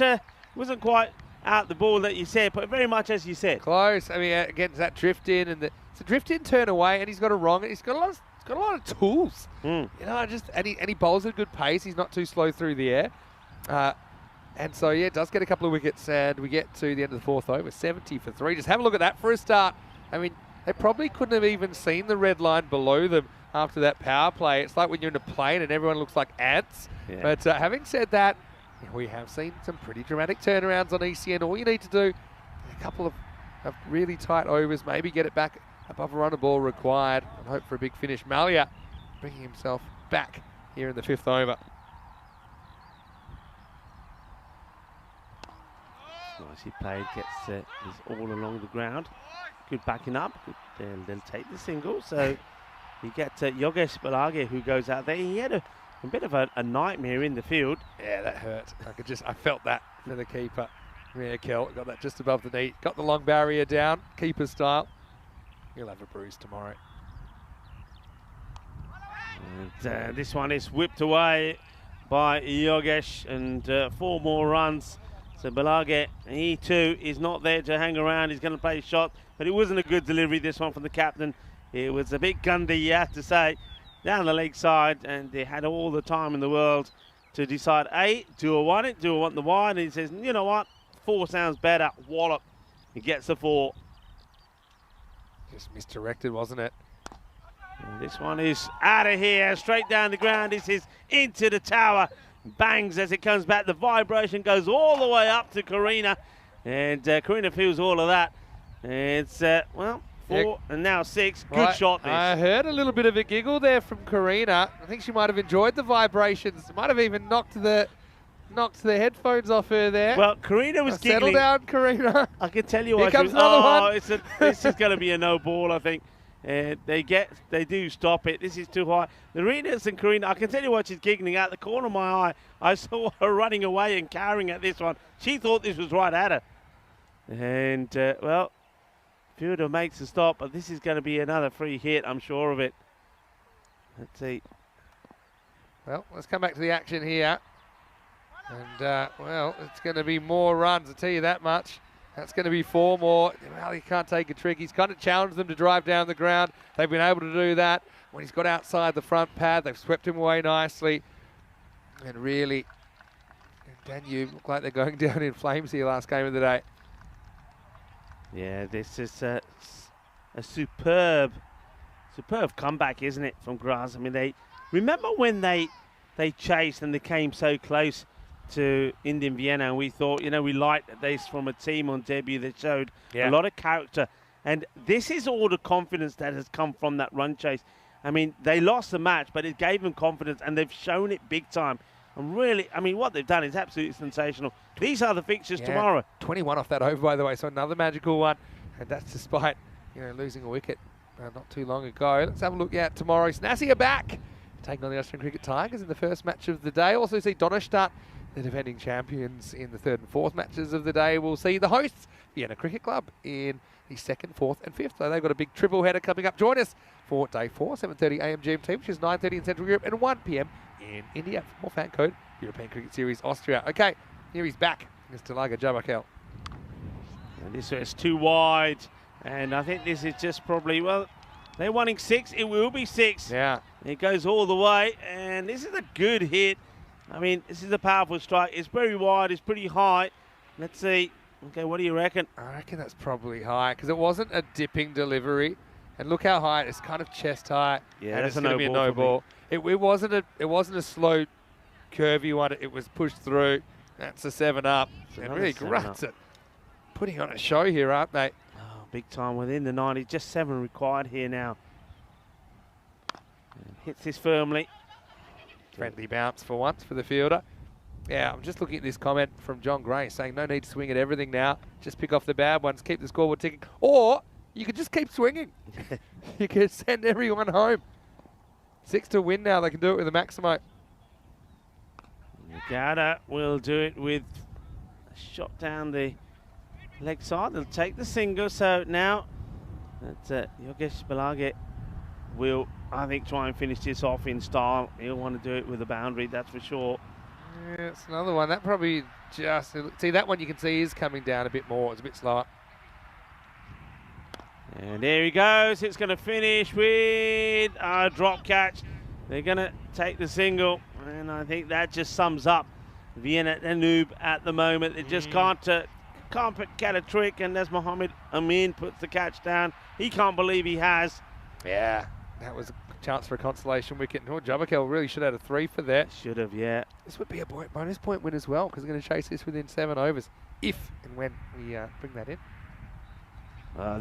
quite out the ball that you said, but very much as you said. Close. I mean, again, it's that drift in, and it's a drift in, turn away, and he's got a wrong. And he's got a lot of tools. You know, and he bowls at a good pace. He's not too slow through the air. And so, yeah, does get a couple of wickets, and we get to the end of the 4th over, 70 for 3. Just have a look at that for a start. I mean, they probably couldn't have even seen the red line below them after that power play. It's like when you're in a plane and everyone looks like ants. Yeah. But having said that, we have seen some pretty dramatic turnarounds on ECN. All you need to do, a couple of really tight overs, maybe get it back above a run of ball required, and hope for a big finish. Malia bringing himself back here in the 5th over. Nicely played, gets is all along the ground. Good backing up, and then take the single. So you get Yogesh Balage, who goes out there. He had a bit of a nightmare in the field. Yeah, that hurt. I felt that for the keeper. Yeah, Kel got that just above the knee. Got the long barrier down, keeper style. He'll have a bruise tomorrow. And this one is whipped away by Yogesh, and 4 more runs. So Balage, he too is not there to hang around. He's going to play a shot, but it wasn't a good delivery, this one from the captain. It was a bit gundy, you have to say, down the leg side, and they had all the time in the world to decide, A, do I want it? Do I want the wide? And he says, you know what? 4 sounds better. Wallop. He gets the 4. Just misdirected, wasn't it? And this one is out of here, straight down the ground. This is into the tower. Bangs as it comes back. The vibration goes all the way up to Karina, and Karina feels all of that. It's, well, 4 and now 6. Good shot this. I heard a little bit of a giggle there from Karina. I think she might have enjoyed the vibrations. Might have even knocked the headphones off her there. Well, Karina was giggling. Settle down, Karina. I can tell you what. Here comes another one. This is going to be a no ball, I think. They do stop it. This is too high. The Renas and Karina, I can tell you what, she's giggling out the corner of my eye. I saw her running away and carrying at this one. She thought this was right at her. And, well, fielder makes a stop, but this is going to be another free hit, I'm sure of it. Let's see. Well, let's come back to the action here. And, well, it's going to be more runs, I'll tell you that much. That's going to be 4 more. Well, he can't take a trick. He's kind of challenged them to drive down the ground. They've been able to do that. When he's got outside the front pad, they've swept him away nicely. And really, Danube look like they're going down in flames here last game of the day. Yeah, this is a superb comeback, isn't it, from Graz? I mean, they remember when they chased and they came so close to Indian Vienna, and we thought, you know, we liked this from a team on debut that showed a lot of character. And this is all the confidence that has come from that run chase. I mean, they lost the match, but it gave them confidence, and they've shown it big time. And really, I mean, what they've done is absolutely sensational. These are the fixtures tomorrow. 21 off that over, by the way, so another magical one. And that's despite, you know, losing a wicket not too long ago. Let's have a look at tomorrow. Snazzy are back, taking on the Australian Cricket Tigers in the first match of the day. Also see Donnerstadt, the defending champions, in the 3rd and 4th matches of the day. We'll see the hosts, Vienna Cricket Club, in the 2nd, 4th and 5th. So they've got a big triple header coming up. Join us for day 4, 7:30 a.m. GMT, which is 9:30 in Central Europe, and 1 p.m. in India. For more fan code, European Cricket Series Austria. Okay, here he's back, Mr. Liga Javakel. And this is too wide, and I think this is just probably, well, they're wanting 6. It will be 6. Yeah. It goes all the way, and this is a good hit. I mean, this is a powerful strike. It's very wide. It's pretty high. Let's see. Okay, what do you reckon? I reckon that's probably high because it wasn't a dipping delivery. And look how high it's kind of chest high. Yeah, and that's it's a going to be a no no ball ball. It wasn't a slow, curvy one. It was pushed through. That's a 7-up. And another really 7 Grats up. it. Putting on a show here, aren't they? Oh, big time within the 90. Just 7 required here now. And hits this firmly. Friendly bounce for once for the fielder. Yeah, I'm just looking at this comment from John Gray saying no need to swing at everything now. Just pick off the bad ones, keep the scoreboard ticking. Or you could just keep swinging. You could send everyone home. 6 to win now. They can do it with a Maximo. Gada will do it with a shot down the leg side. They'll take the single. So now that Yogesh Balage will, I think, try and finish this off in style. He'll want to do it with a boundary, that's for sure. Yeah, it's another one. That probably just... See, that one you can see is coming down a bit more. It's a bit slower. And there he goes. It's going to finish with a drop catch. They're going to take the single. And I think that just sums up Vienna Danube at the moment. They just can't get a trick. And as Mohammed Amin puts the catch down, he can't believe he has. Yeah, that was a chance for a consolation wicket. Oh, Jabakel really should have had a 3 for that. Should have, yeah. This would be a bonus point win as well because they're going to chase this within 7 overs if and when we bring that in.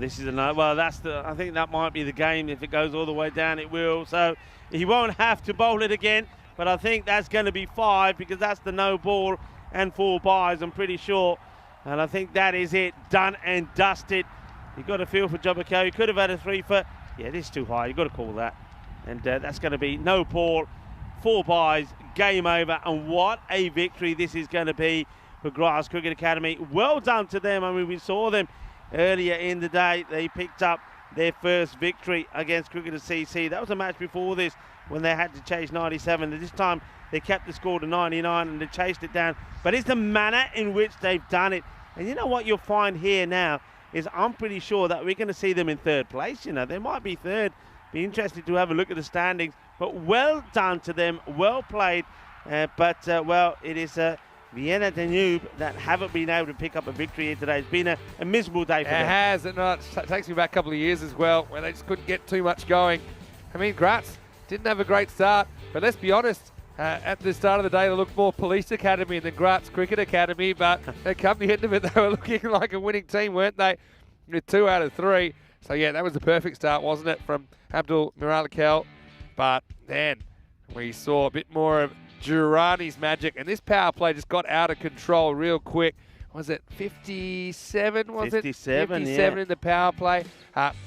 This is I think that might be the game. If it goes all the way down, it will. So he won't have to bowl it again. But I think that's going to be 5 because that's the no ball and 4 byes, I'm pretty sure. And I think that is it. Done and dusted. You've got to feel for Jabakel. You could have had a 3 for... Yeah, this is too high. You've got to call that. And that's going to be no ball, 4 byes, game over. And what a victory this is going to be for Grass Cricket Academy. Well done to them. I mean, we saw them earlier in the day. They picked up their first victory against Cricketer CC. That was a match before this when they had to chase 97. And this time they kept the score to 99 and they chased it down. But it's the manner in which they've done it. And you know what you'll find here now is I'm pretty sure that we're going to see them in 3rd place. You know, they might be 3rd. Be interested to have a look at the standings. But well done to them. Well played. Well, it is Vienna Danube that haven't been able to pick up a victory here today. It's been a miserable day for them. It has. It takes me back a couple of years as well where they just couldn't get too much going. I mean, Graz didn't have a great start. But let's be honest. At the start of the day, they looked more Police Academy than Graz Cricket Academy, but come the end of it, they were looking like a winning team, weren't they? With 2 out of 3. So, yeah, that was the perfect start, wasn't it, from Abdul Miralakel? But then we saw a bit more of Durrani's magic, and this power play just got out of control real quick. Was it 57, was 57, it? 57 yeah. in the power play.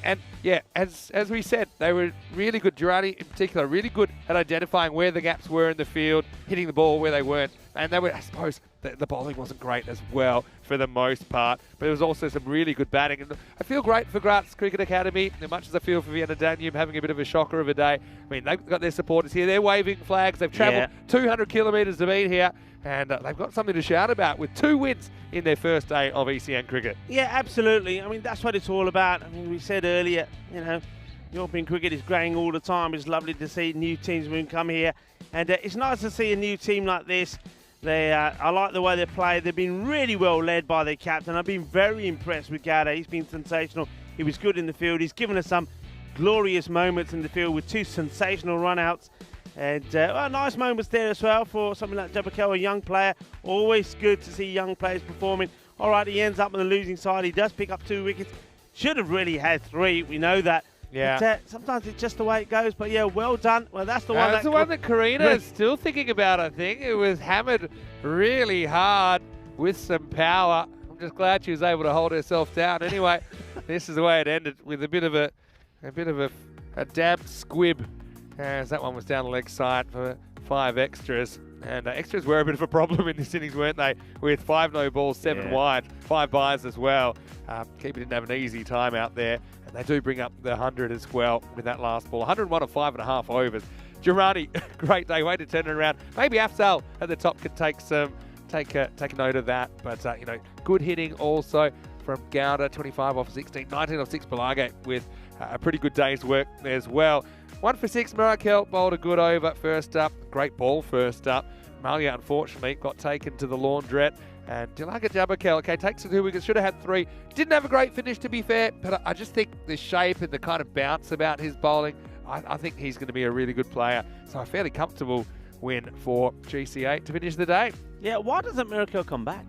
And, yeah, as we said, they were really good. Durrani, in particular, really good at identifying where the gaps were in the field, hitting the ball where they weren't. And they were, I suppose, the bowling wasn't great as well for the most part. But there was also some really good batting. And I feel great for Graz Cricket Academy, as much as I feel for Vienna Danube having a bit of a shocker of a day. I mean, they've got their supporters here. They're waving flags. They've travelled 200 kilometres to be here. And they've got something to shout about with 2 wins in their first day of ECN cricket. Yeah, absolutely. I mean, that's what it's all about. I mean, we said earlier, you know, European cricket is growing all the time. It's lovely to see new teams when come here. And it's nice to see a new team like this. I like the way they play. They've been really well led by their captain. I've been very impressed with Gada. He's been sensational. He was good in the field. He's given us some glorious moments in the field with 2 sensational run-outs. And nice moments there as well for something like Jabakel, a young player. Always good to see young players performing. All right, he ends up on the losing side. He does pick up 2 wickets. Should have really had 3. We know that. Yeah. But, sometimes it's just the way it goes. But, yeah, well done. Well, that's the one that's the one that Karina is still thinking about, I think. It was hammered really hard with some power. I'm just glad she was able to hold herself down. Anyway, this is the way it ended with a bit of a damp squib. As that one was down the leg side for 5 extras. And extras were a bit of a problem in this innings, weren't they? With 5 no balls, 7 wide, 5 byes as well. Keeper didn't have an easy time out there. And they do bring up the 100 as well with that last ball. 101 of 5.5 overs. Durrani, great day, way to turn it around. Maybe Afzal at the top could take a note of that. But, you know, good hitting also from Gowda, 25 off 16, 19 off 6 Balage with a pretty good day's work as well. 1 for 6, Mirakel bowled a good over first up. Great ball first up. Malia, unfortunately, got taken to the laundrette. And Dilaga Jabakel, okay, takes the 2 wickets, should have had 3. Didn't have a great finish, to be fair, but I just think the shape and the kind of bounce about his bowling, I think he's going to be a really good player. So a fairly comfortable win for GC8 to finish the day. Yeah, why doesn't Miracle come back?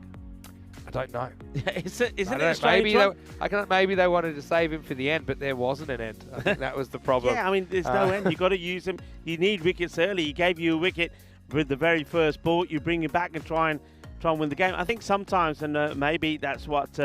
I don't know. Isn't it I a don't- strange one? maybe they wanted to save him for the end, but there wasn't an end. I think that was the problem. Yeah, I mean, there's no end. You've got to use him. You need wickets early. He gave you a wicket with the very first ball. You bring him back and try and win the game. I think sometimes, and maybe that's what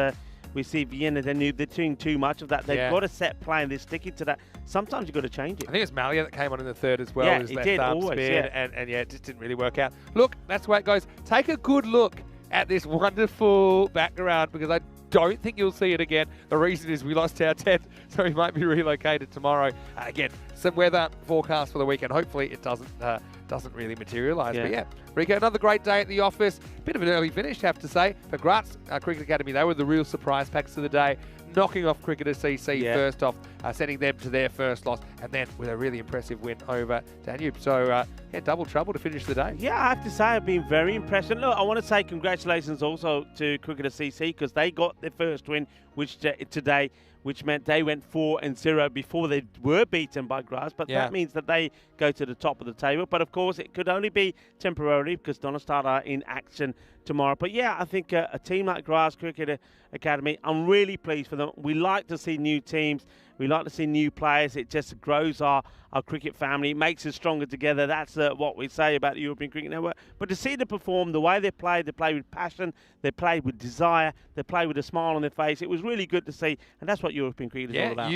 we see Vienna, they're doing too much of that. They've got a set play and they're sticking to that. Sometimes you've got to change it. I think it's Malia that came on in the third as well. Yeah, his it left did, arm always, spin, yeah. and yeah, it just didn't really work out. Look, that's the way it goes. Take a good look at this wonderful background, because I don't think you'll see it again. The reason is we lost our tent, so we might be relocated tomorrow. Again, some weather forecast for the weekend. Hopefully it doesn't really materialise. But yeah, Rico, another great day at the office. Bit of an early finish, have to say. For Graz Cricket Academy, they were the real surprise packs of the day, knocking off Cricketer CC first off, sending them to their first loss, and then with a really impressive win over Danube. So, yeah, double trouble to finish the day. Yeah, I have to say I've been very impressed. And look, I want to say congratulations also to Cricketer CC, because they got their first win today, which meant they went 4-0 before they were beaten by Graz. But that means that they go to the top of the table. But of course, it could only be temporarily, because Donnerstad are in action tomorrow. But yeah, I think a team like Graz Cricket Academy, I'm really pleased for them. We like to see new teams. We like to see new players. It just grows our cricket family. It makes us stronger together. That's what we say about the European Cricket Network. But to see them perform the way they play with passion, they play with desire, they play with a smile on their face. It was really good to see, and that's what European cricket is all about.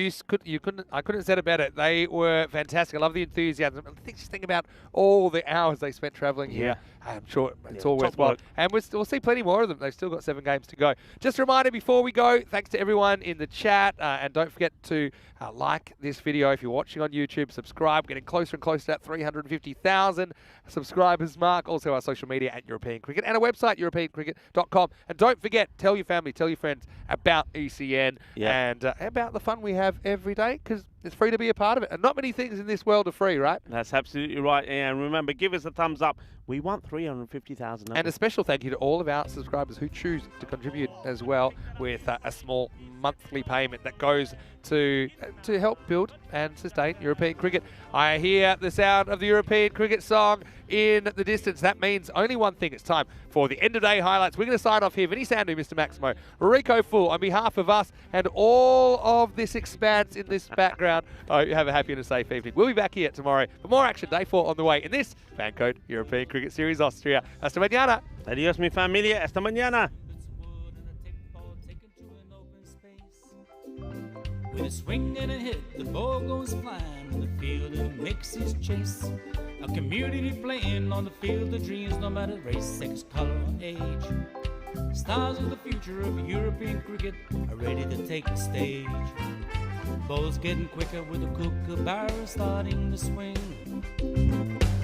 I couldn't have said it better. They were fantastic. I love the enthusiasm. Just think about all the hours they spent travelling here. I'm sure it's all worthwhile. And we'll see plenty more of them. They've still got 7 games to go. Just a reminder before we go, thanks to everyone in the chat. And don't forget to like this video if you're watching on YouTube. Subscribe. Getting closer and closer to that 350,000 subscribers mark. Also our social media at European Cricket and our website, europeancricket.com. And don't forget, tell your family, tell your friends about ECN and about the fun we have every day, because it's free to be a part of it. And not many things in this world are free, right? That's absolutely right. And remember, give us a thumbs up. We want 350,000. And a special thank you to all of our subscribers who choose to contribute as well with a small monthly payment that goes to help build and sustain European cricket. I hear the sound of the European cricket song in the distance. That means only one thing. It's time for the end of day highlights. We're going to sign off here. Vinny Sandu, Mr. Maximo, Rico Full, on behalf of us and all of this expanse in this background. I hope you have a happy and a safe evening. We'll be back here tomorrow for more action. Day 4 on the way in this Fan Code European Cricket Series Austria. Hasta mañana. Adios, mi familia. Hasta mañana. With a swing and a hit, the ball goes flying on the field and makes his chase. A community playing on the field of dreams, no matter race, sex, color, or age. Stars of the future of European cricket are ready to take the stage. Ball's getting quicker with a kookaburra starting to swing.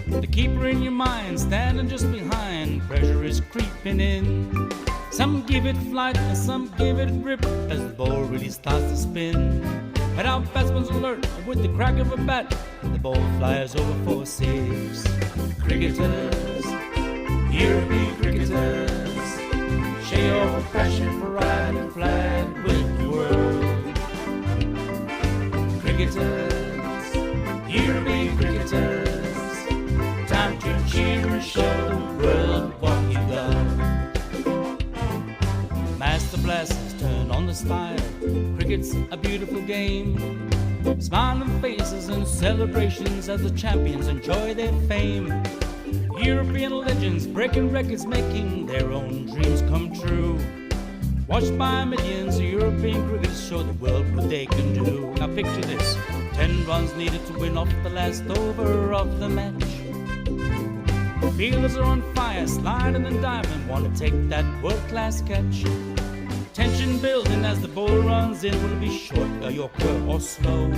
The keeper in your mind standing just behind, pressure is creeping in. Some give it flight and some give it grip as the ball really starts to spin. But our batsman's alert with the crack of a bat, the ball flies over for 6. Cricketers, European cricketers, share your passion for riding flag with the world. Cricketers, European cricketers, time to cheer and show the world what you got. Master blasters turn on the style. Cricket's a beautiful game. Smiling faces and celebrations as the champions enjoy their fame. European legends breaking records, making their own dreams come true. Watched by millions, European cricketers show the world what they can do. Now picture this, 10 runs needed to win off the last over of the match. Fielders are on fire, sliding and diving, want to take that world-class catch. Tension building as the ball runs in. Will it be short, a yorker or slow?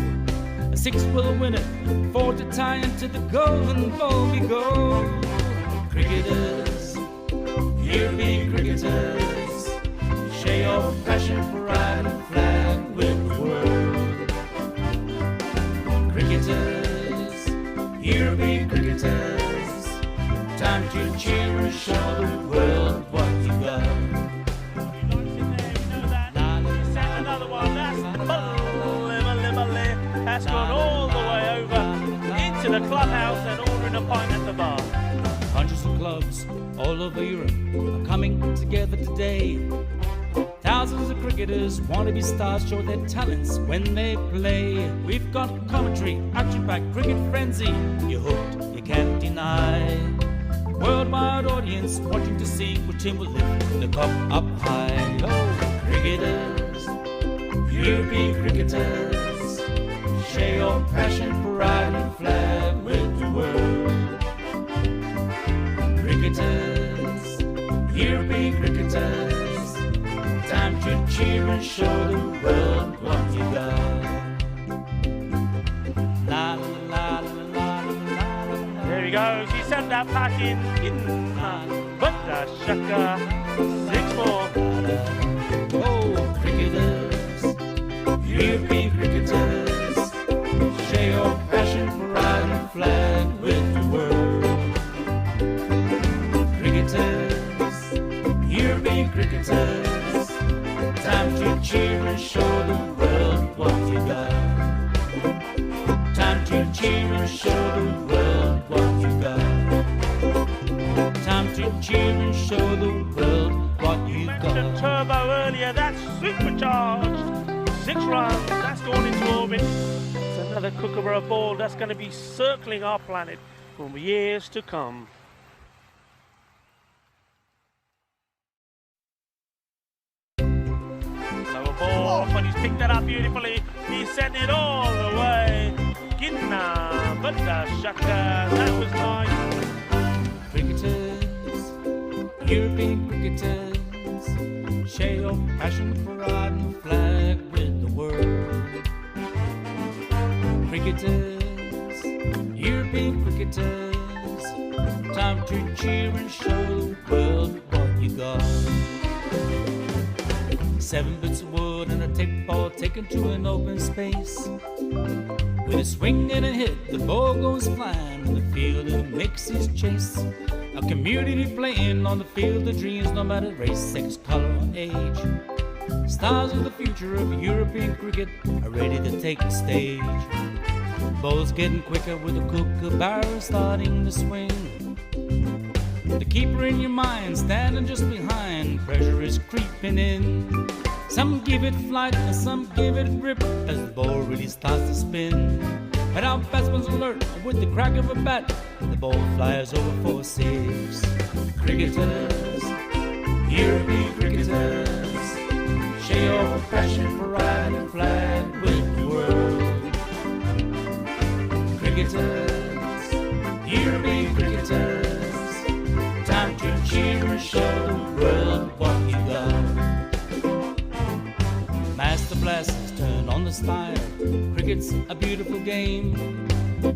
A 6 will win it, 4 to tie into the golden ball we go. Cricketers, European cricketers, share your passion for riding flag with the world. Cricketers, European cricketers, time to cheer and show the world what you got. into the clubhouse and ordering a pint at the bar. Hundreds of clubs all over Europe are coming together today. Thousands of cricketers want to be stars, show their talents when they play. We've got commentary, action-packed cricket frenzy. You're hooked, you can't deny. Worldwide audience watching to see which team will lift the cup up high. Oh, cricketers, European cricketers, share your passion, pride and flag with the world. Cricketers, European cricketers, time to cheer and show the world what you got. La la la la la la la. There we go. She sent that pack in but the shaka 6-4. Oh, cricketers, European cricketers, share your passion, pride and flag with the world. Cricketers, European cricketers, time to cheer and show the world what you got. Time to cheer and show the world what you got. Time to cheer and show the world what you Mentioned got. turbo earlier, that's supercharged. 6 runs, that's gone into orbit. It's another kookaburra ball that's going to be circling our planet for years to come. Lower ball, but he's picked that up beautifully. He's sent it all the way. Ginna, but the shaka, that was nice. Cricketers, European cricketers, share your passion, pride and flag with the world. Cricketers, European cricketers, time to cheer and show the world what you got. 7 bits of wood and a tape ball taken to an open space. With a swing and a hit, the ball goes flying in the field and makes his chase. A community playing on the field of dreams, no matter race, sex, color, or age. Stars of the future of European cricket are ready to take the stage. Ball's getting quicker with the kookaburra starting to swing. The keeper in your mind standing just behind, pressure is creeping in. Some give it flight and some give it rip as the ball really starts to spin. But our batsman's alert with the crack of a bat, the ball flies over for 6. Cricketers, European cricketers, share your passion, pride and flag with the world. Cricketers, European cricketers, time to cheer and show the world what you got. Master blasters turn on the style. Cricket's a beautiful game.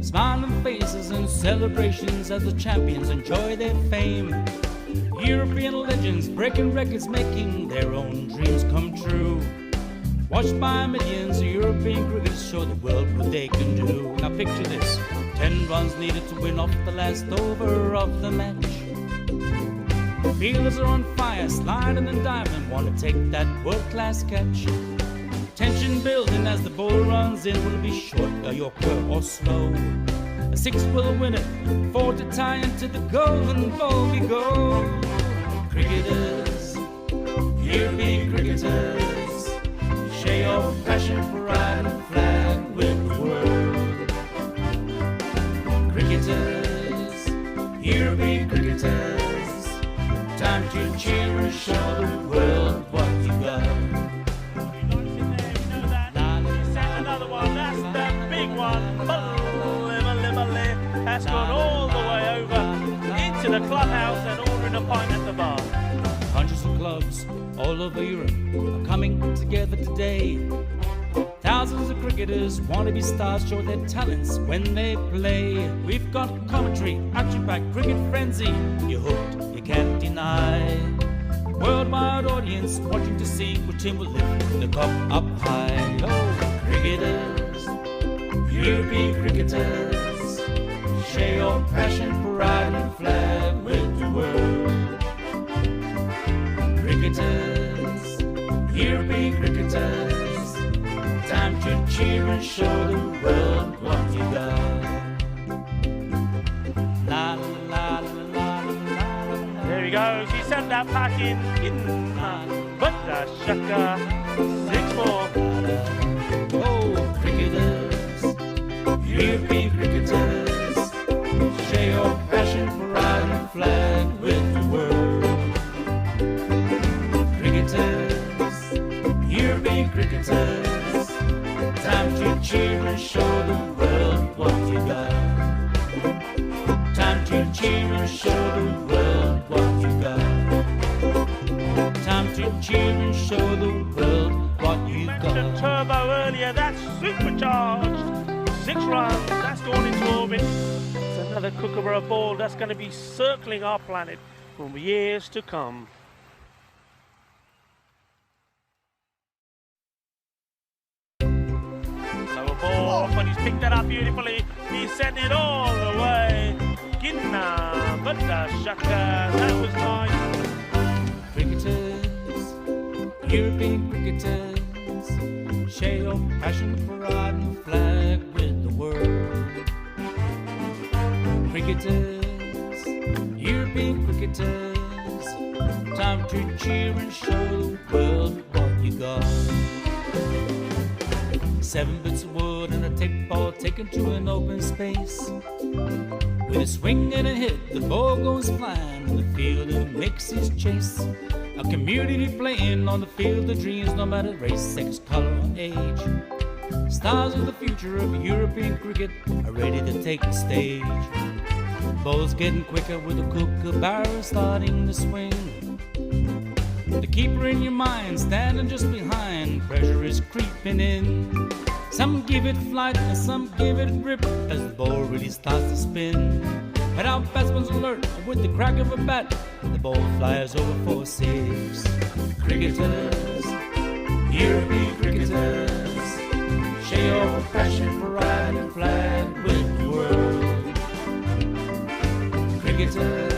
Smiling faces and celebrations as the champions enjoy their fame. European legends breaking records, making their own dreams come true. Watched by millions, European cricketers show the world what they can do. Now picture this, 10 runs needed to win off the last over of the match. Fielders are on fire, sliding and diving, want to take that world-class catch. Tension building as the ball runs in, will it be short, a yorker or slow? A 6 will win it, 4 to tie into the golden ball we go. Cricketers, European cricketers, share your passion, pride and flag with the world. Cricketers, European cricketers, time to cheer and show the world what you got. Another one, that's the big one. That's gone all the way over into the clubhouse and ordering a pint at the bar. Hundreds of clubs all over Europe are coming together today. Thousands of cricketers want to be stars, show their talents when they play. We've got commentary, action-packed cricket frenzy. You're hooked, you can't deny. Worldwide audience watching to see which team will lift the cup up high. Oh, cricketers, European cricketers, share your passion, pride and flag with the world. Cricketers, European cricketers, time to cheer and show the world what you got. that packing in but the shaka. 6 more. Oh, cricketers, European cricketers, share your passion for riding the flag with the world. Cricketers, European cricketers, time to cheer and show the world what you got. Time to cheer and show the world what you got. Time to cheer and show the world what you Mentioned got. turbo earlier, that's supercharged. 6 runs, that's gone into orbit. It's another Kookaburra ball that's going to be circling our planet for years to come. Lower ball, but he's picked that up beautifully. He sent it all the way. Ginna, but the shaka, that was nice. Cricketers, European cricketers, share your passion for riding the flag with the world. Cricketers, European cricketers, time to cheer and show the world what you got. 7 bits of wood and a tape ball taken to an open space. With a swing and a hit, the ball goes flying in the field and it makes his chase. A community playing on the field of dreams, no matter race, sex, color, or age. Stars of the future of European cricket are ready to take the stage. Ball's getting quicker with the Kookaburra starting to swing. The keeper in your mind standing just behind, pressure is creeping in. Some give it flight and some give it grip as the ball really starts to spin. But our batsman's alert with the crack of a bat, the ball flies over for 6. Cricketers, European cricketers, share your passion for riding the flag with the world. Cricketers,